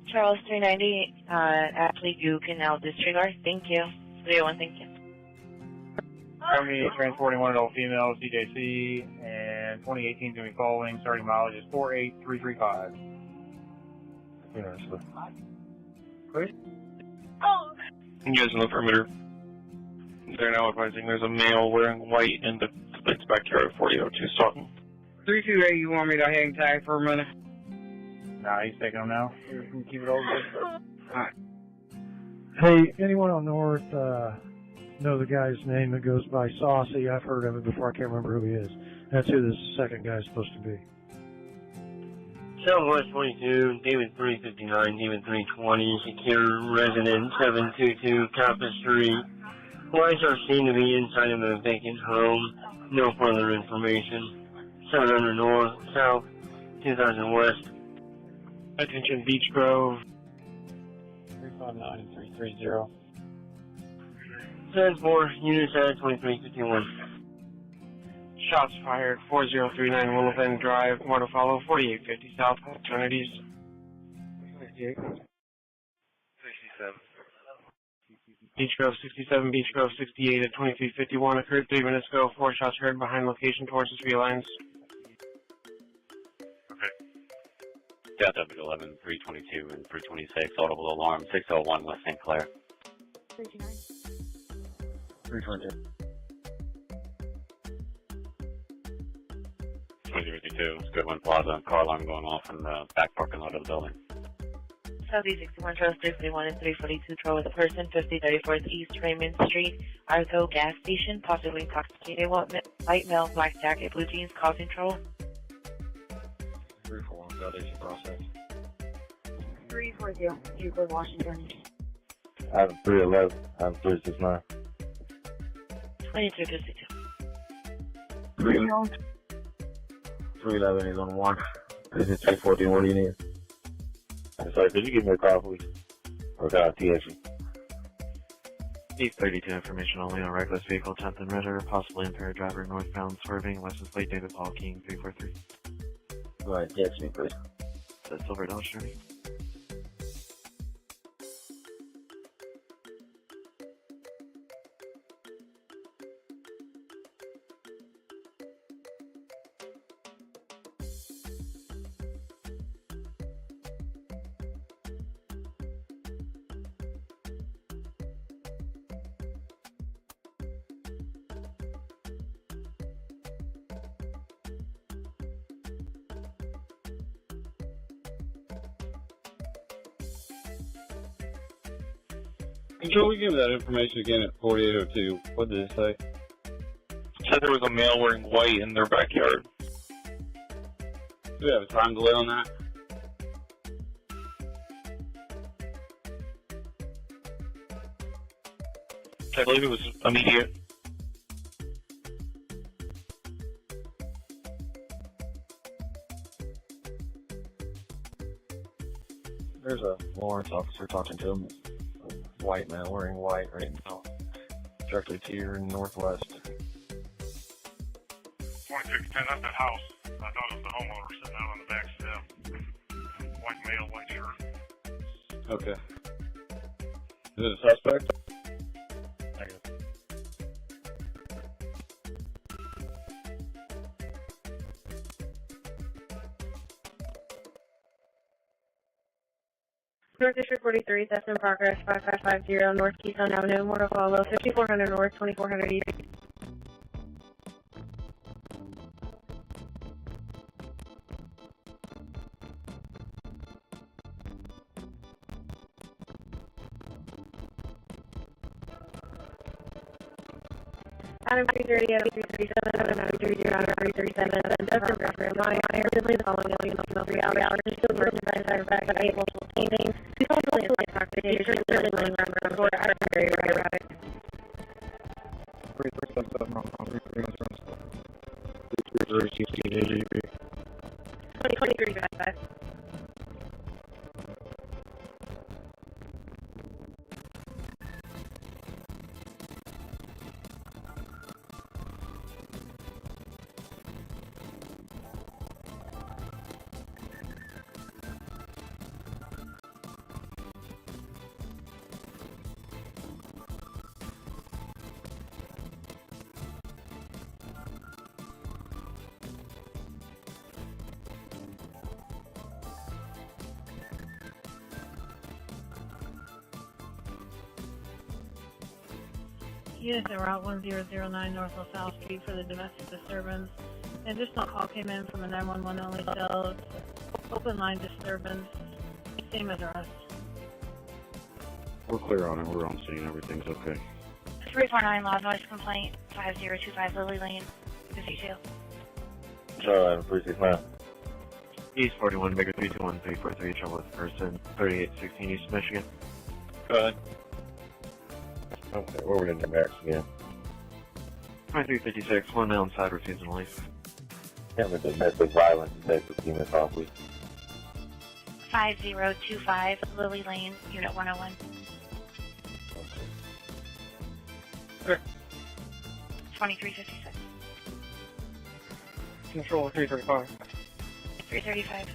Charles 390, Ashley, you can now disregard. Thank you. 301, thank you. Army transporting one adult female, CJC, and 2018 is going to be following. Starting mileage is 48335. Please? Oh! You guys in the perimeter. They're now advising there's a male wearing white in the Split's backyard at 4002 Staunton. 328, you want me to hang tag for a minute? Nah, he's taking them now. We can keep it over. Alright. Hey, anyone on North know the guy's name that goes by Saucy? I've heard of it before. I can't remember who he is. That's who this second guy's supposed to be. Southwest 22, David 359, David 320, secure resident 722 Campus Street. Lights are seen to be inside of a vacant home. No further information. 700 North, South, 2000 West. Attention Beach Grove. 359 330. Transport, unit at 2351. Shots fired, 4039 Willowbend Drive, more to follow, 4850 South, alternatives. 68. 67. Beach Grove 67, Beach Grove 68 at 2351 occurred 3 minutes ago. 4 shots heard behind location towards the tree lines. Death of 11, 322 and 326, audible alarm 601 West St. Clair. 322. 2052, it's Goodwin Plaza, car alarm going off in the back parking lot of the building. Southeast 61, Charles 341 and 342, Troy with a person, 5034th East Raymond Street, Arco gas station, possibly intoxicated, white male, black jacket, blue jeans, causing trouble. 341 Southeast process. 340, Euclid, Washington. I have 311. I have 369. 2252. 311 is on 1. This is 314. What do you need? I'm sorry, could you give me a call, please? Or can I TX you? East 32 information only on reckless vehicle, 10th and Ritter, possibly impaired driver northbound swerving, license plate David Paul King 343. Go ahead, text me, please. The Silver Dodge Journey. Can we give that information again at 4802? What did it say? Said there was a male wearing white in their backyard. Do we have a time delay on that? I believe it was immediate. There's a Lawrence officer talking to him. White man wearing white right now. Directly to your northwest. 2610, that's that house. I thought it was the homeowner sitting out on the back step. White male, white shirt. Okay. Is it a suspect? North District 43, theft in progress, 5550 North Keystone Avenue, Mortal Follow, 5400 North, 2400 East. Adam 330, Adam 337, Adam 330, Adam 337, theft in progress, urgently the following email 3 hours, still working by the back of 8 multiple paintings. He's also in the intoxication, really laying around the floor. I don't know very right about it. 2023 Units at Route 1009 North LaSalle Street for the domestic disturbance. An additional call came in from a 911 only cell. Open line disturbance. Same address. We're clear on it. We're on scene. Everything's okay. 349 loud noise complaint, 5025 Lily Lane, 52. Charlie, Adam 369. East 41, Baker 321, 343, trouble with person, 3816 East Michigan. Go ahead. Okay, where we in the max again? 2356, one male inside refusing to leave. Yeah, with domestic violence today for female coffee. 5025 Lily Lane, Unit 101. Okay. 2356. Control 335. 335.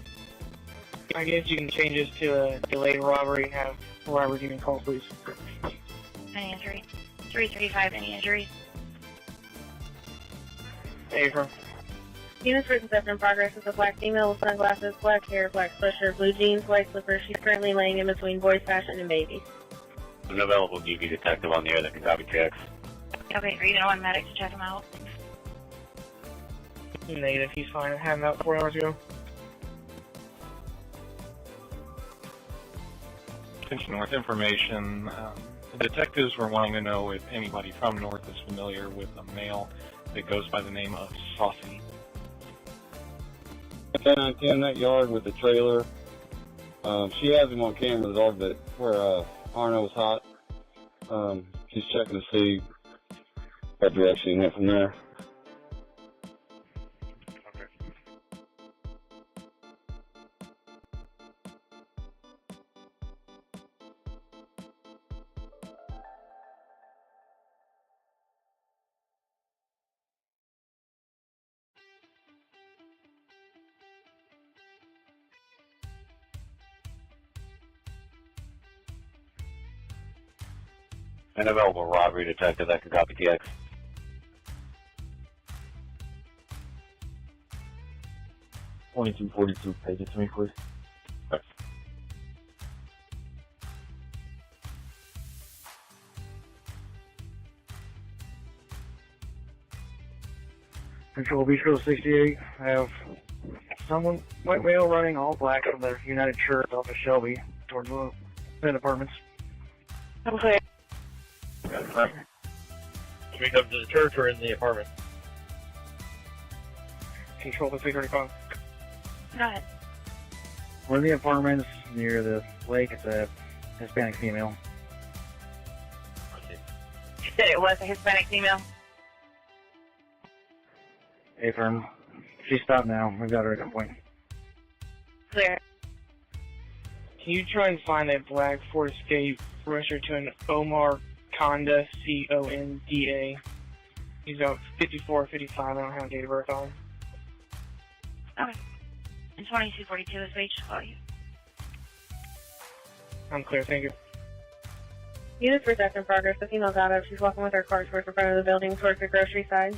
I guess you can change this to a delayed robbery and have robbery unit call, please. Any injury? 335, any injury? Affirm. Units written theft in progress is a black female with sunglasses, black hair, black sweatshirt, blue jeans, white slippers. She's currently laying in between boys fashion and babies. An available DV detective on the air that can copy checks. Okay, are you gonna want medic to check him out? Negative, he's fine. I had him out 4 hours ago. Attention North information. The detectives were wanting to know if anybody from North is familiar with a male that goes by the name of Saucy. 1019 in that yard with the trailer. She has him on camera, the dog that where Arno was hot. She's checking to see what direction he went from there. An available robbery detective that can copy TX. $22.42, page it to me, please. Control Beach Road 68. I have someone, white male, running all black from the United Church off of Shelby towards the Penn Apartments. Okay. Can we come to the church or in the apartment? Control to 335. Go ahead. We're in the apartments near the lake. It's a Hispanic female. You said it was a Hispanic female? Affirm. She stopped now. We've got her at gunpoint. Clear. Can you try and find a black Ford Escape registered to an Omar Conda, C-O-N-D-A? He's about 54, 55. I don't have a date of birth on him. Okay. And 2242 is wage to call you. I'm clear, thank you. Units for theft in progress. The female's out of. She's walking with her car towards the front of the building towards the grocery side.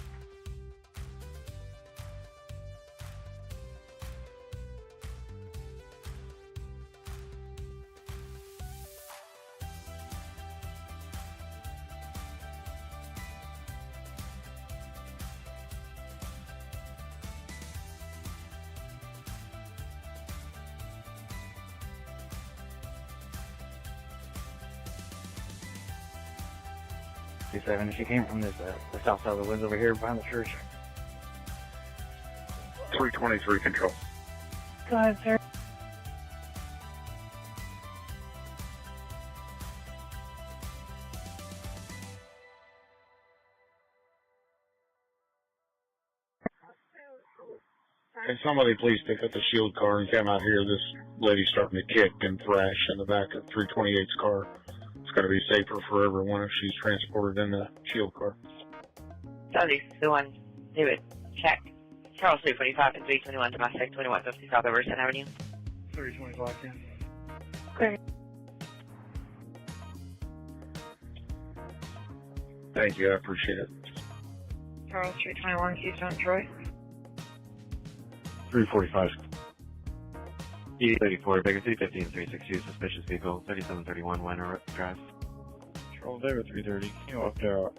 67. She came from the south side of the woods over here behind the church. 323 control. Go ahead, sir. Can somebody please pick up the shield car and come out here? This lady's starting to kick and thrash in the back of 328's car. It's got to be safer for everyone if she's transported in the shield car. Southeast 21, David, check. Charles 345 and 321 domestic, 2150 South Everson Avenue. 325, yeah. Great. Thank you, I appreciate it. Charles 321, Keystone, Troy. 345. E34, Baker 350 and 362, suspicious vehicle, 3731 Weiner Drive. Charles David 330, can you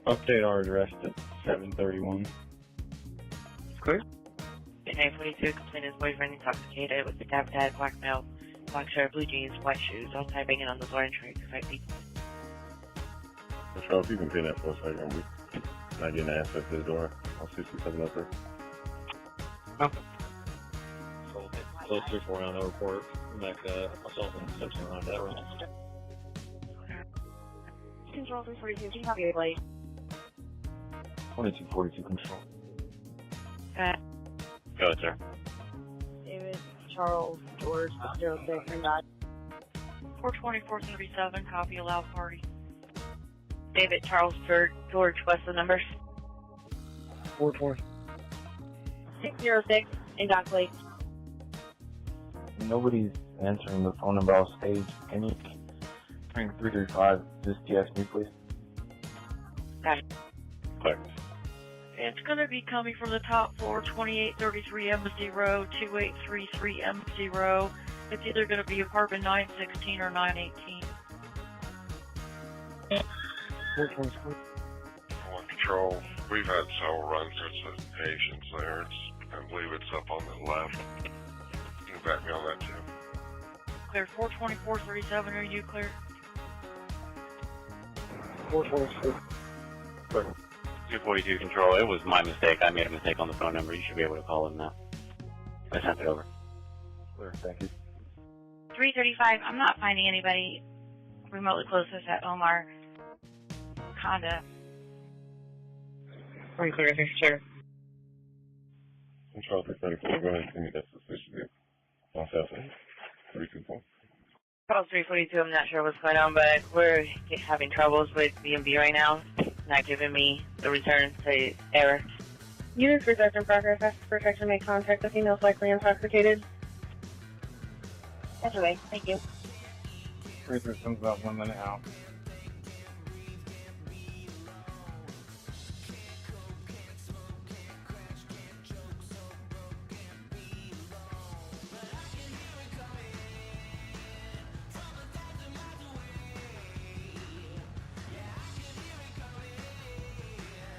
update our address to 731? Clear. 942, complainant's boyfriend intoxicated with the dad, black male, black shirt, blue jeans, white shoes, all typing in on the door and trying to fight people. Charles, you can pin that for a second. We're not getting access to the door. I'll 67 up there. Close 3-4 on the report. Back myself and Simpson around that room. Control 342, do you have your blade? 2242 control. Go ahead, sir. David, Charles, George, 06, and God. 42437, copy, allow party. David, Charles, George, what's the numbers? 606, and God, please. Nobody's answering the phone number off stage. Can you try 335 just TX me, please? Got it. Clear. It's going to be coming from the top floor, 2833M0, 2833M0. It's either going to be apartment 916 or 918. Control, we've had several runs with patients there. I believe it's up on the left. You can back me on that too. Clear 42437, are you clear? 426. Clear. 242 control, it was my mistake. I made a mistake on the phone number. You should be able to call him now. I sent it over. Clear, thank you. 335, I'm not finding anybody remotely closest at Omar Conda. Pretty clear, sir. Control 334, go ahead and give me that suspicious. On South 324. Charles 342, I'm not sure what's going on, but we're having troubles with B&B right now. Not giving me the return, say error. Units reserved in progress. After protection may contact the females likely intoxicated. That's okay, thank you. Comes about 1 minute out.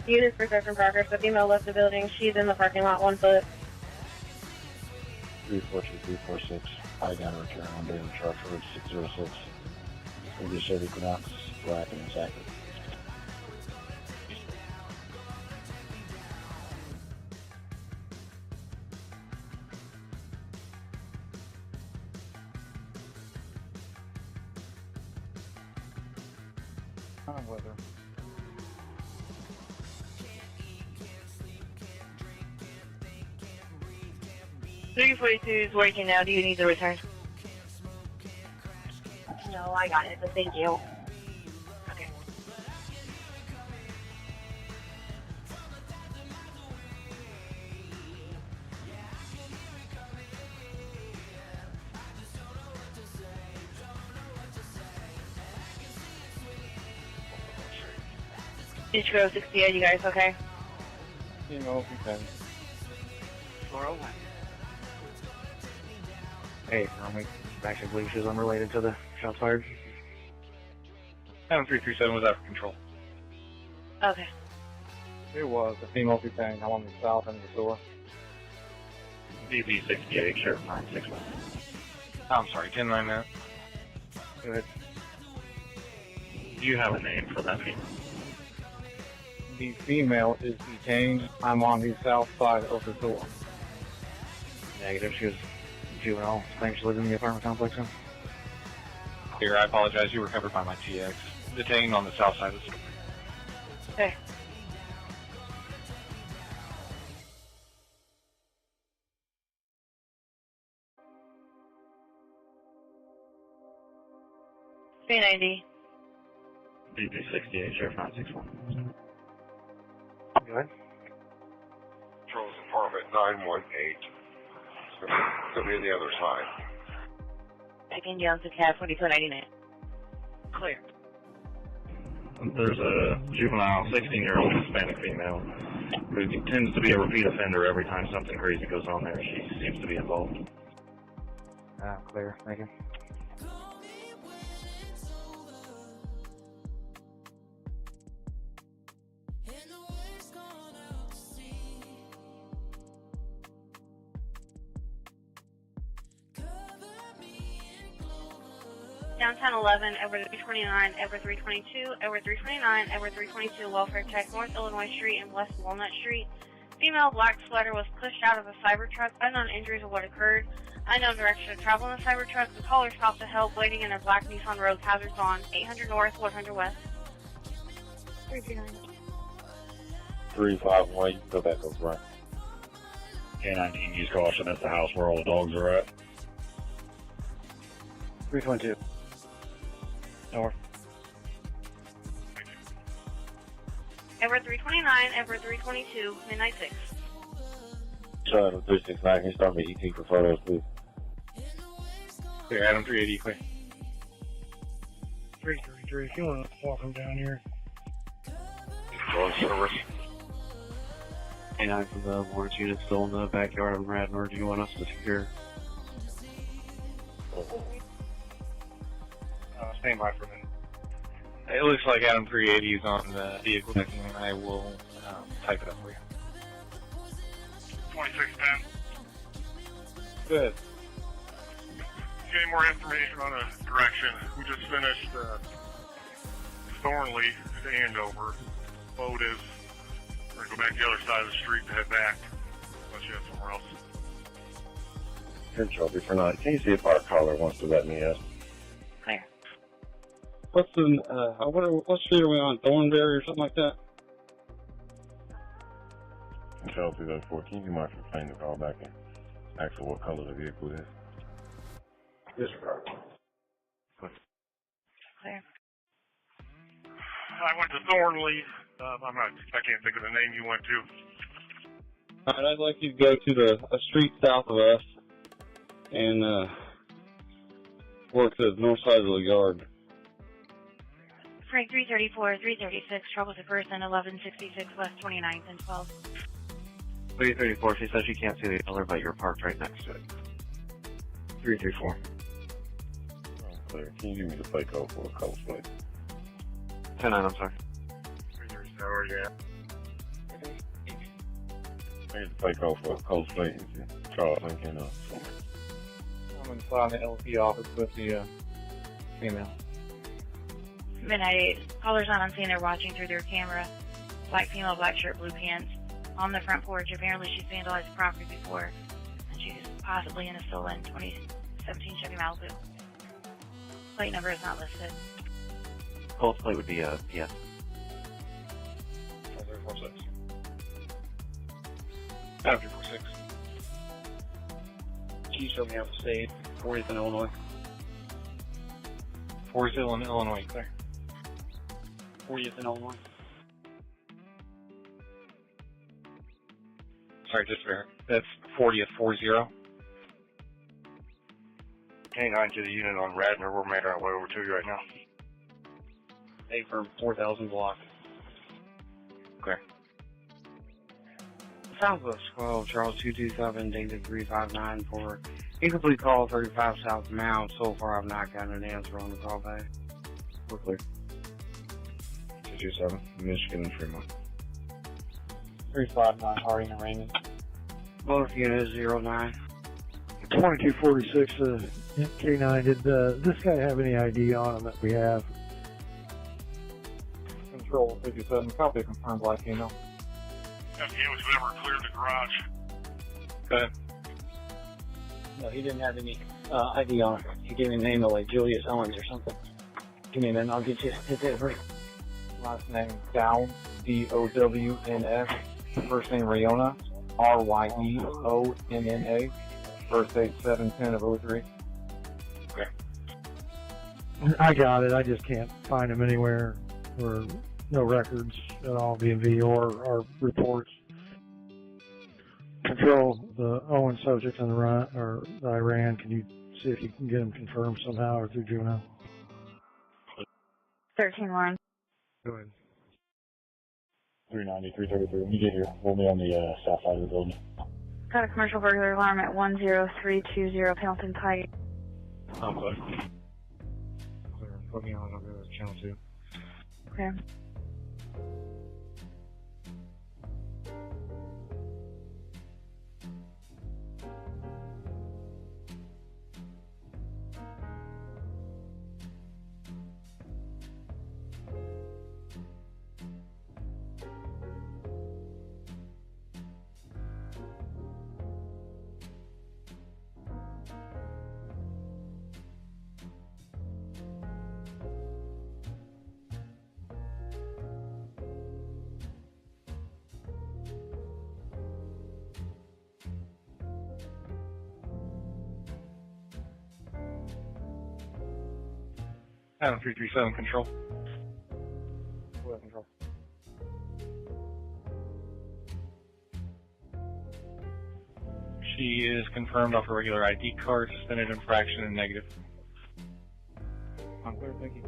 Units reserved in progress. The female left the building. She's in the parking lot, 1 foot. 342-346. I got a return on David Chartford 606. We just said Equinox, black and it's active. Weather. 342 is working now. Do you need the return? No, I got it, but thank you. Okay. Ichigo 68, you guys okay? You know, if you can. 401. Hey, I actually believe she's unrelated to the shots fired. 7337 was out of control. Okay. It was a female detained along the south end of the store. DB 68, Sheriff 961. I'm sorry, 1099. Go ahead. Do you have a name for that female? The female is detained. I'm on the south side of the door. Negative. She was juvenile. Claims she lived in the apartment complex. Here, I apologize. You were covered by my TX. Detained on the south side of the store. Okay. B90. BP68, Sheriff 961. Go ahead. Charles Apartment 918. It's going to be on the other side. Taking down to cab 2299. Clear. There's a juvenile 16-year-old Hispanic female who tends to be a repeat offender every time something crazy goes on there. She seems to be involved. Clear. Thank you. Downtown 11, Edward 329, Edward 322, Edward 329, Edward 322, welfare check, North Illinois Street and West Walnut Street. Female black sweater was pushed out of a cyber truck. Unknown injuries of what occurred. Unknown direction of travel in the cyber truck. The caller stopped to help, waiting in a black Nissan Rogue, hazards on 800 North, 100 West. 329. 351, you can go back over right. K-19, use caution. That's the house where all the dogs are at. 322. North. Edward 329, Edward 322, midnight 6. Charlie 369, can you start me ET for photos, please? Here, Adam 380, clear. 333, if you want to walk them down here. Going service. K9 from the Lawrence unit still in the backyard of Radnor. Do you want us to secure? Stand by for a minute. It looks like Adam 380 is on the vehicle checking, and I will type it up for you. 2610. Good. Getting more information on a direction. We just finished Thornley to Andover. Boat is, we're going to go back the other side of the street to head back. Unless you have somewhere else. Here, Trophy for 9. Can you see if our caller wants to let me in? Clear. What's what street are we on? Thornberry or something like that? Control 314, you might explain the call back and ask for what color the vehicle is. Disregard. Clear. I went to Thornley. I can't think of the name you went to. Alright, I'd like you to go to a street south of us and work to the north side of the yard. Frank 334, 336, trouble to person, 1166 West 29th and 12th. 334, she says she can't see the color, but you're parked right next to it. 334. Clear. Can you give me the plate code for a color plate? 10-9, I'm sorry. 337, where you at? Here's the plate code for a color plate. Charles Lincoln. I'm inside the LP office with the female. Midnight 8. Callers not on scene, they're watching through their camera. Black female, black shirt, blue pants. On the front porch, apparently she's vandalized the property before. And she's possibly in a stolen 2017 Chevy Malibu. Plate number is not listed. Cold plate would be a PS. 346. Adam 346. Can you show me out the state? 40th in Illinois. 40th in Illinois, clear. 40th in Illinois. Sorry, just there. That's 40th, 40. K9 to the unit on Radnor. We're making our way over to you right now. A firm 4000 block. Clear. Southwest 12, Charles 227, David 359 for incomplete call 35 South Mount. So far, I've not gotten an answer on the call back. We're clear. 227, Michigan and Fremont. 359, Harding and Raymond. Both units 09. 2246, K9, did this guy have any ID on him that we have? Control 57, copy, confirmed black female. Okay, it was whoever cleared the garage. Okay. No, he didn't have any ID on it. He gave me a name of like Julius Owens or something. Give me a minute, I'll get you his delivery. Last name Downs, D-O-W-N-S. First name Ryona, R-Y-E-O-N-N-A. First date 7/10/03. Okay. I got it. I just can't find him anywhere, or no records at all, BMV or reports. Control, the Owen subject on the run, or that I ran. Can you see if you can get him confirmed somehow or through juvenile? 13-1. Go ahead. 390, 333. When you get here, hold me on the south side of the building. Got a commercial burglar alarm at 10320 Pendleton Pike. I'm clear. Clear. Put me on over to channel 2. Okay. Adam 337, Control. Go ahead, Control. She is confirmed off a regular ID card, suspended infraction, and negative. I'm clear, thank you.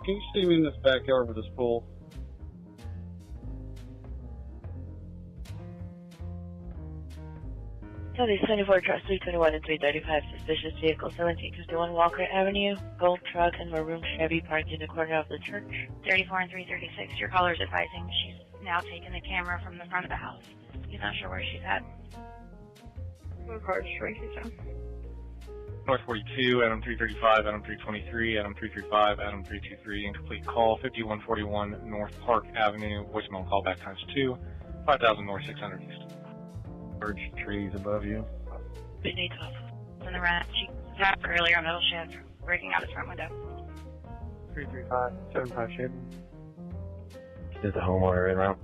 Can you see me in this backyard with this pool? Cody 24 truck 321 and 335, suspicious vehicle 1751 Walker Avenue, gold truck and maroon Chevy parked in the corner of the church. 34 and 336. Your caller's advising she's now taking the camera from the front of the house. He's not sure where she's at. What car is Tracy down? North 42, Adam 335, Adam 323, Adam 335, Adam 323, incomplete call, 5141 North Park Avenue, voicemail callback times 2, 5000 North 600 East. Large trees above you. Whitney Tuff. In the rent. She tapped earlier in the middle shift, breaking out his front window. 335, 75 Shaden. Is the homeowner in route?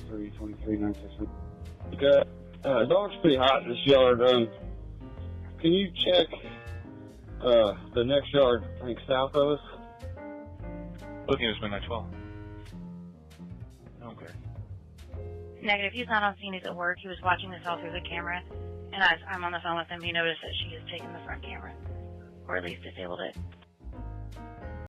323, 966. Okay. Dog's pretty hot in this yard. Can you check the next yard, I think, south of us? Looking at midnight 12. Okay. Negative. He's not on scene. He's at work. He was watching this all through the camera. And as I'm on the phone with him, he noticed that she has taken the front camera. Or at least disabled it.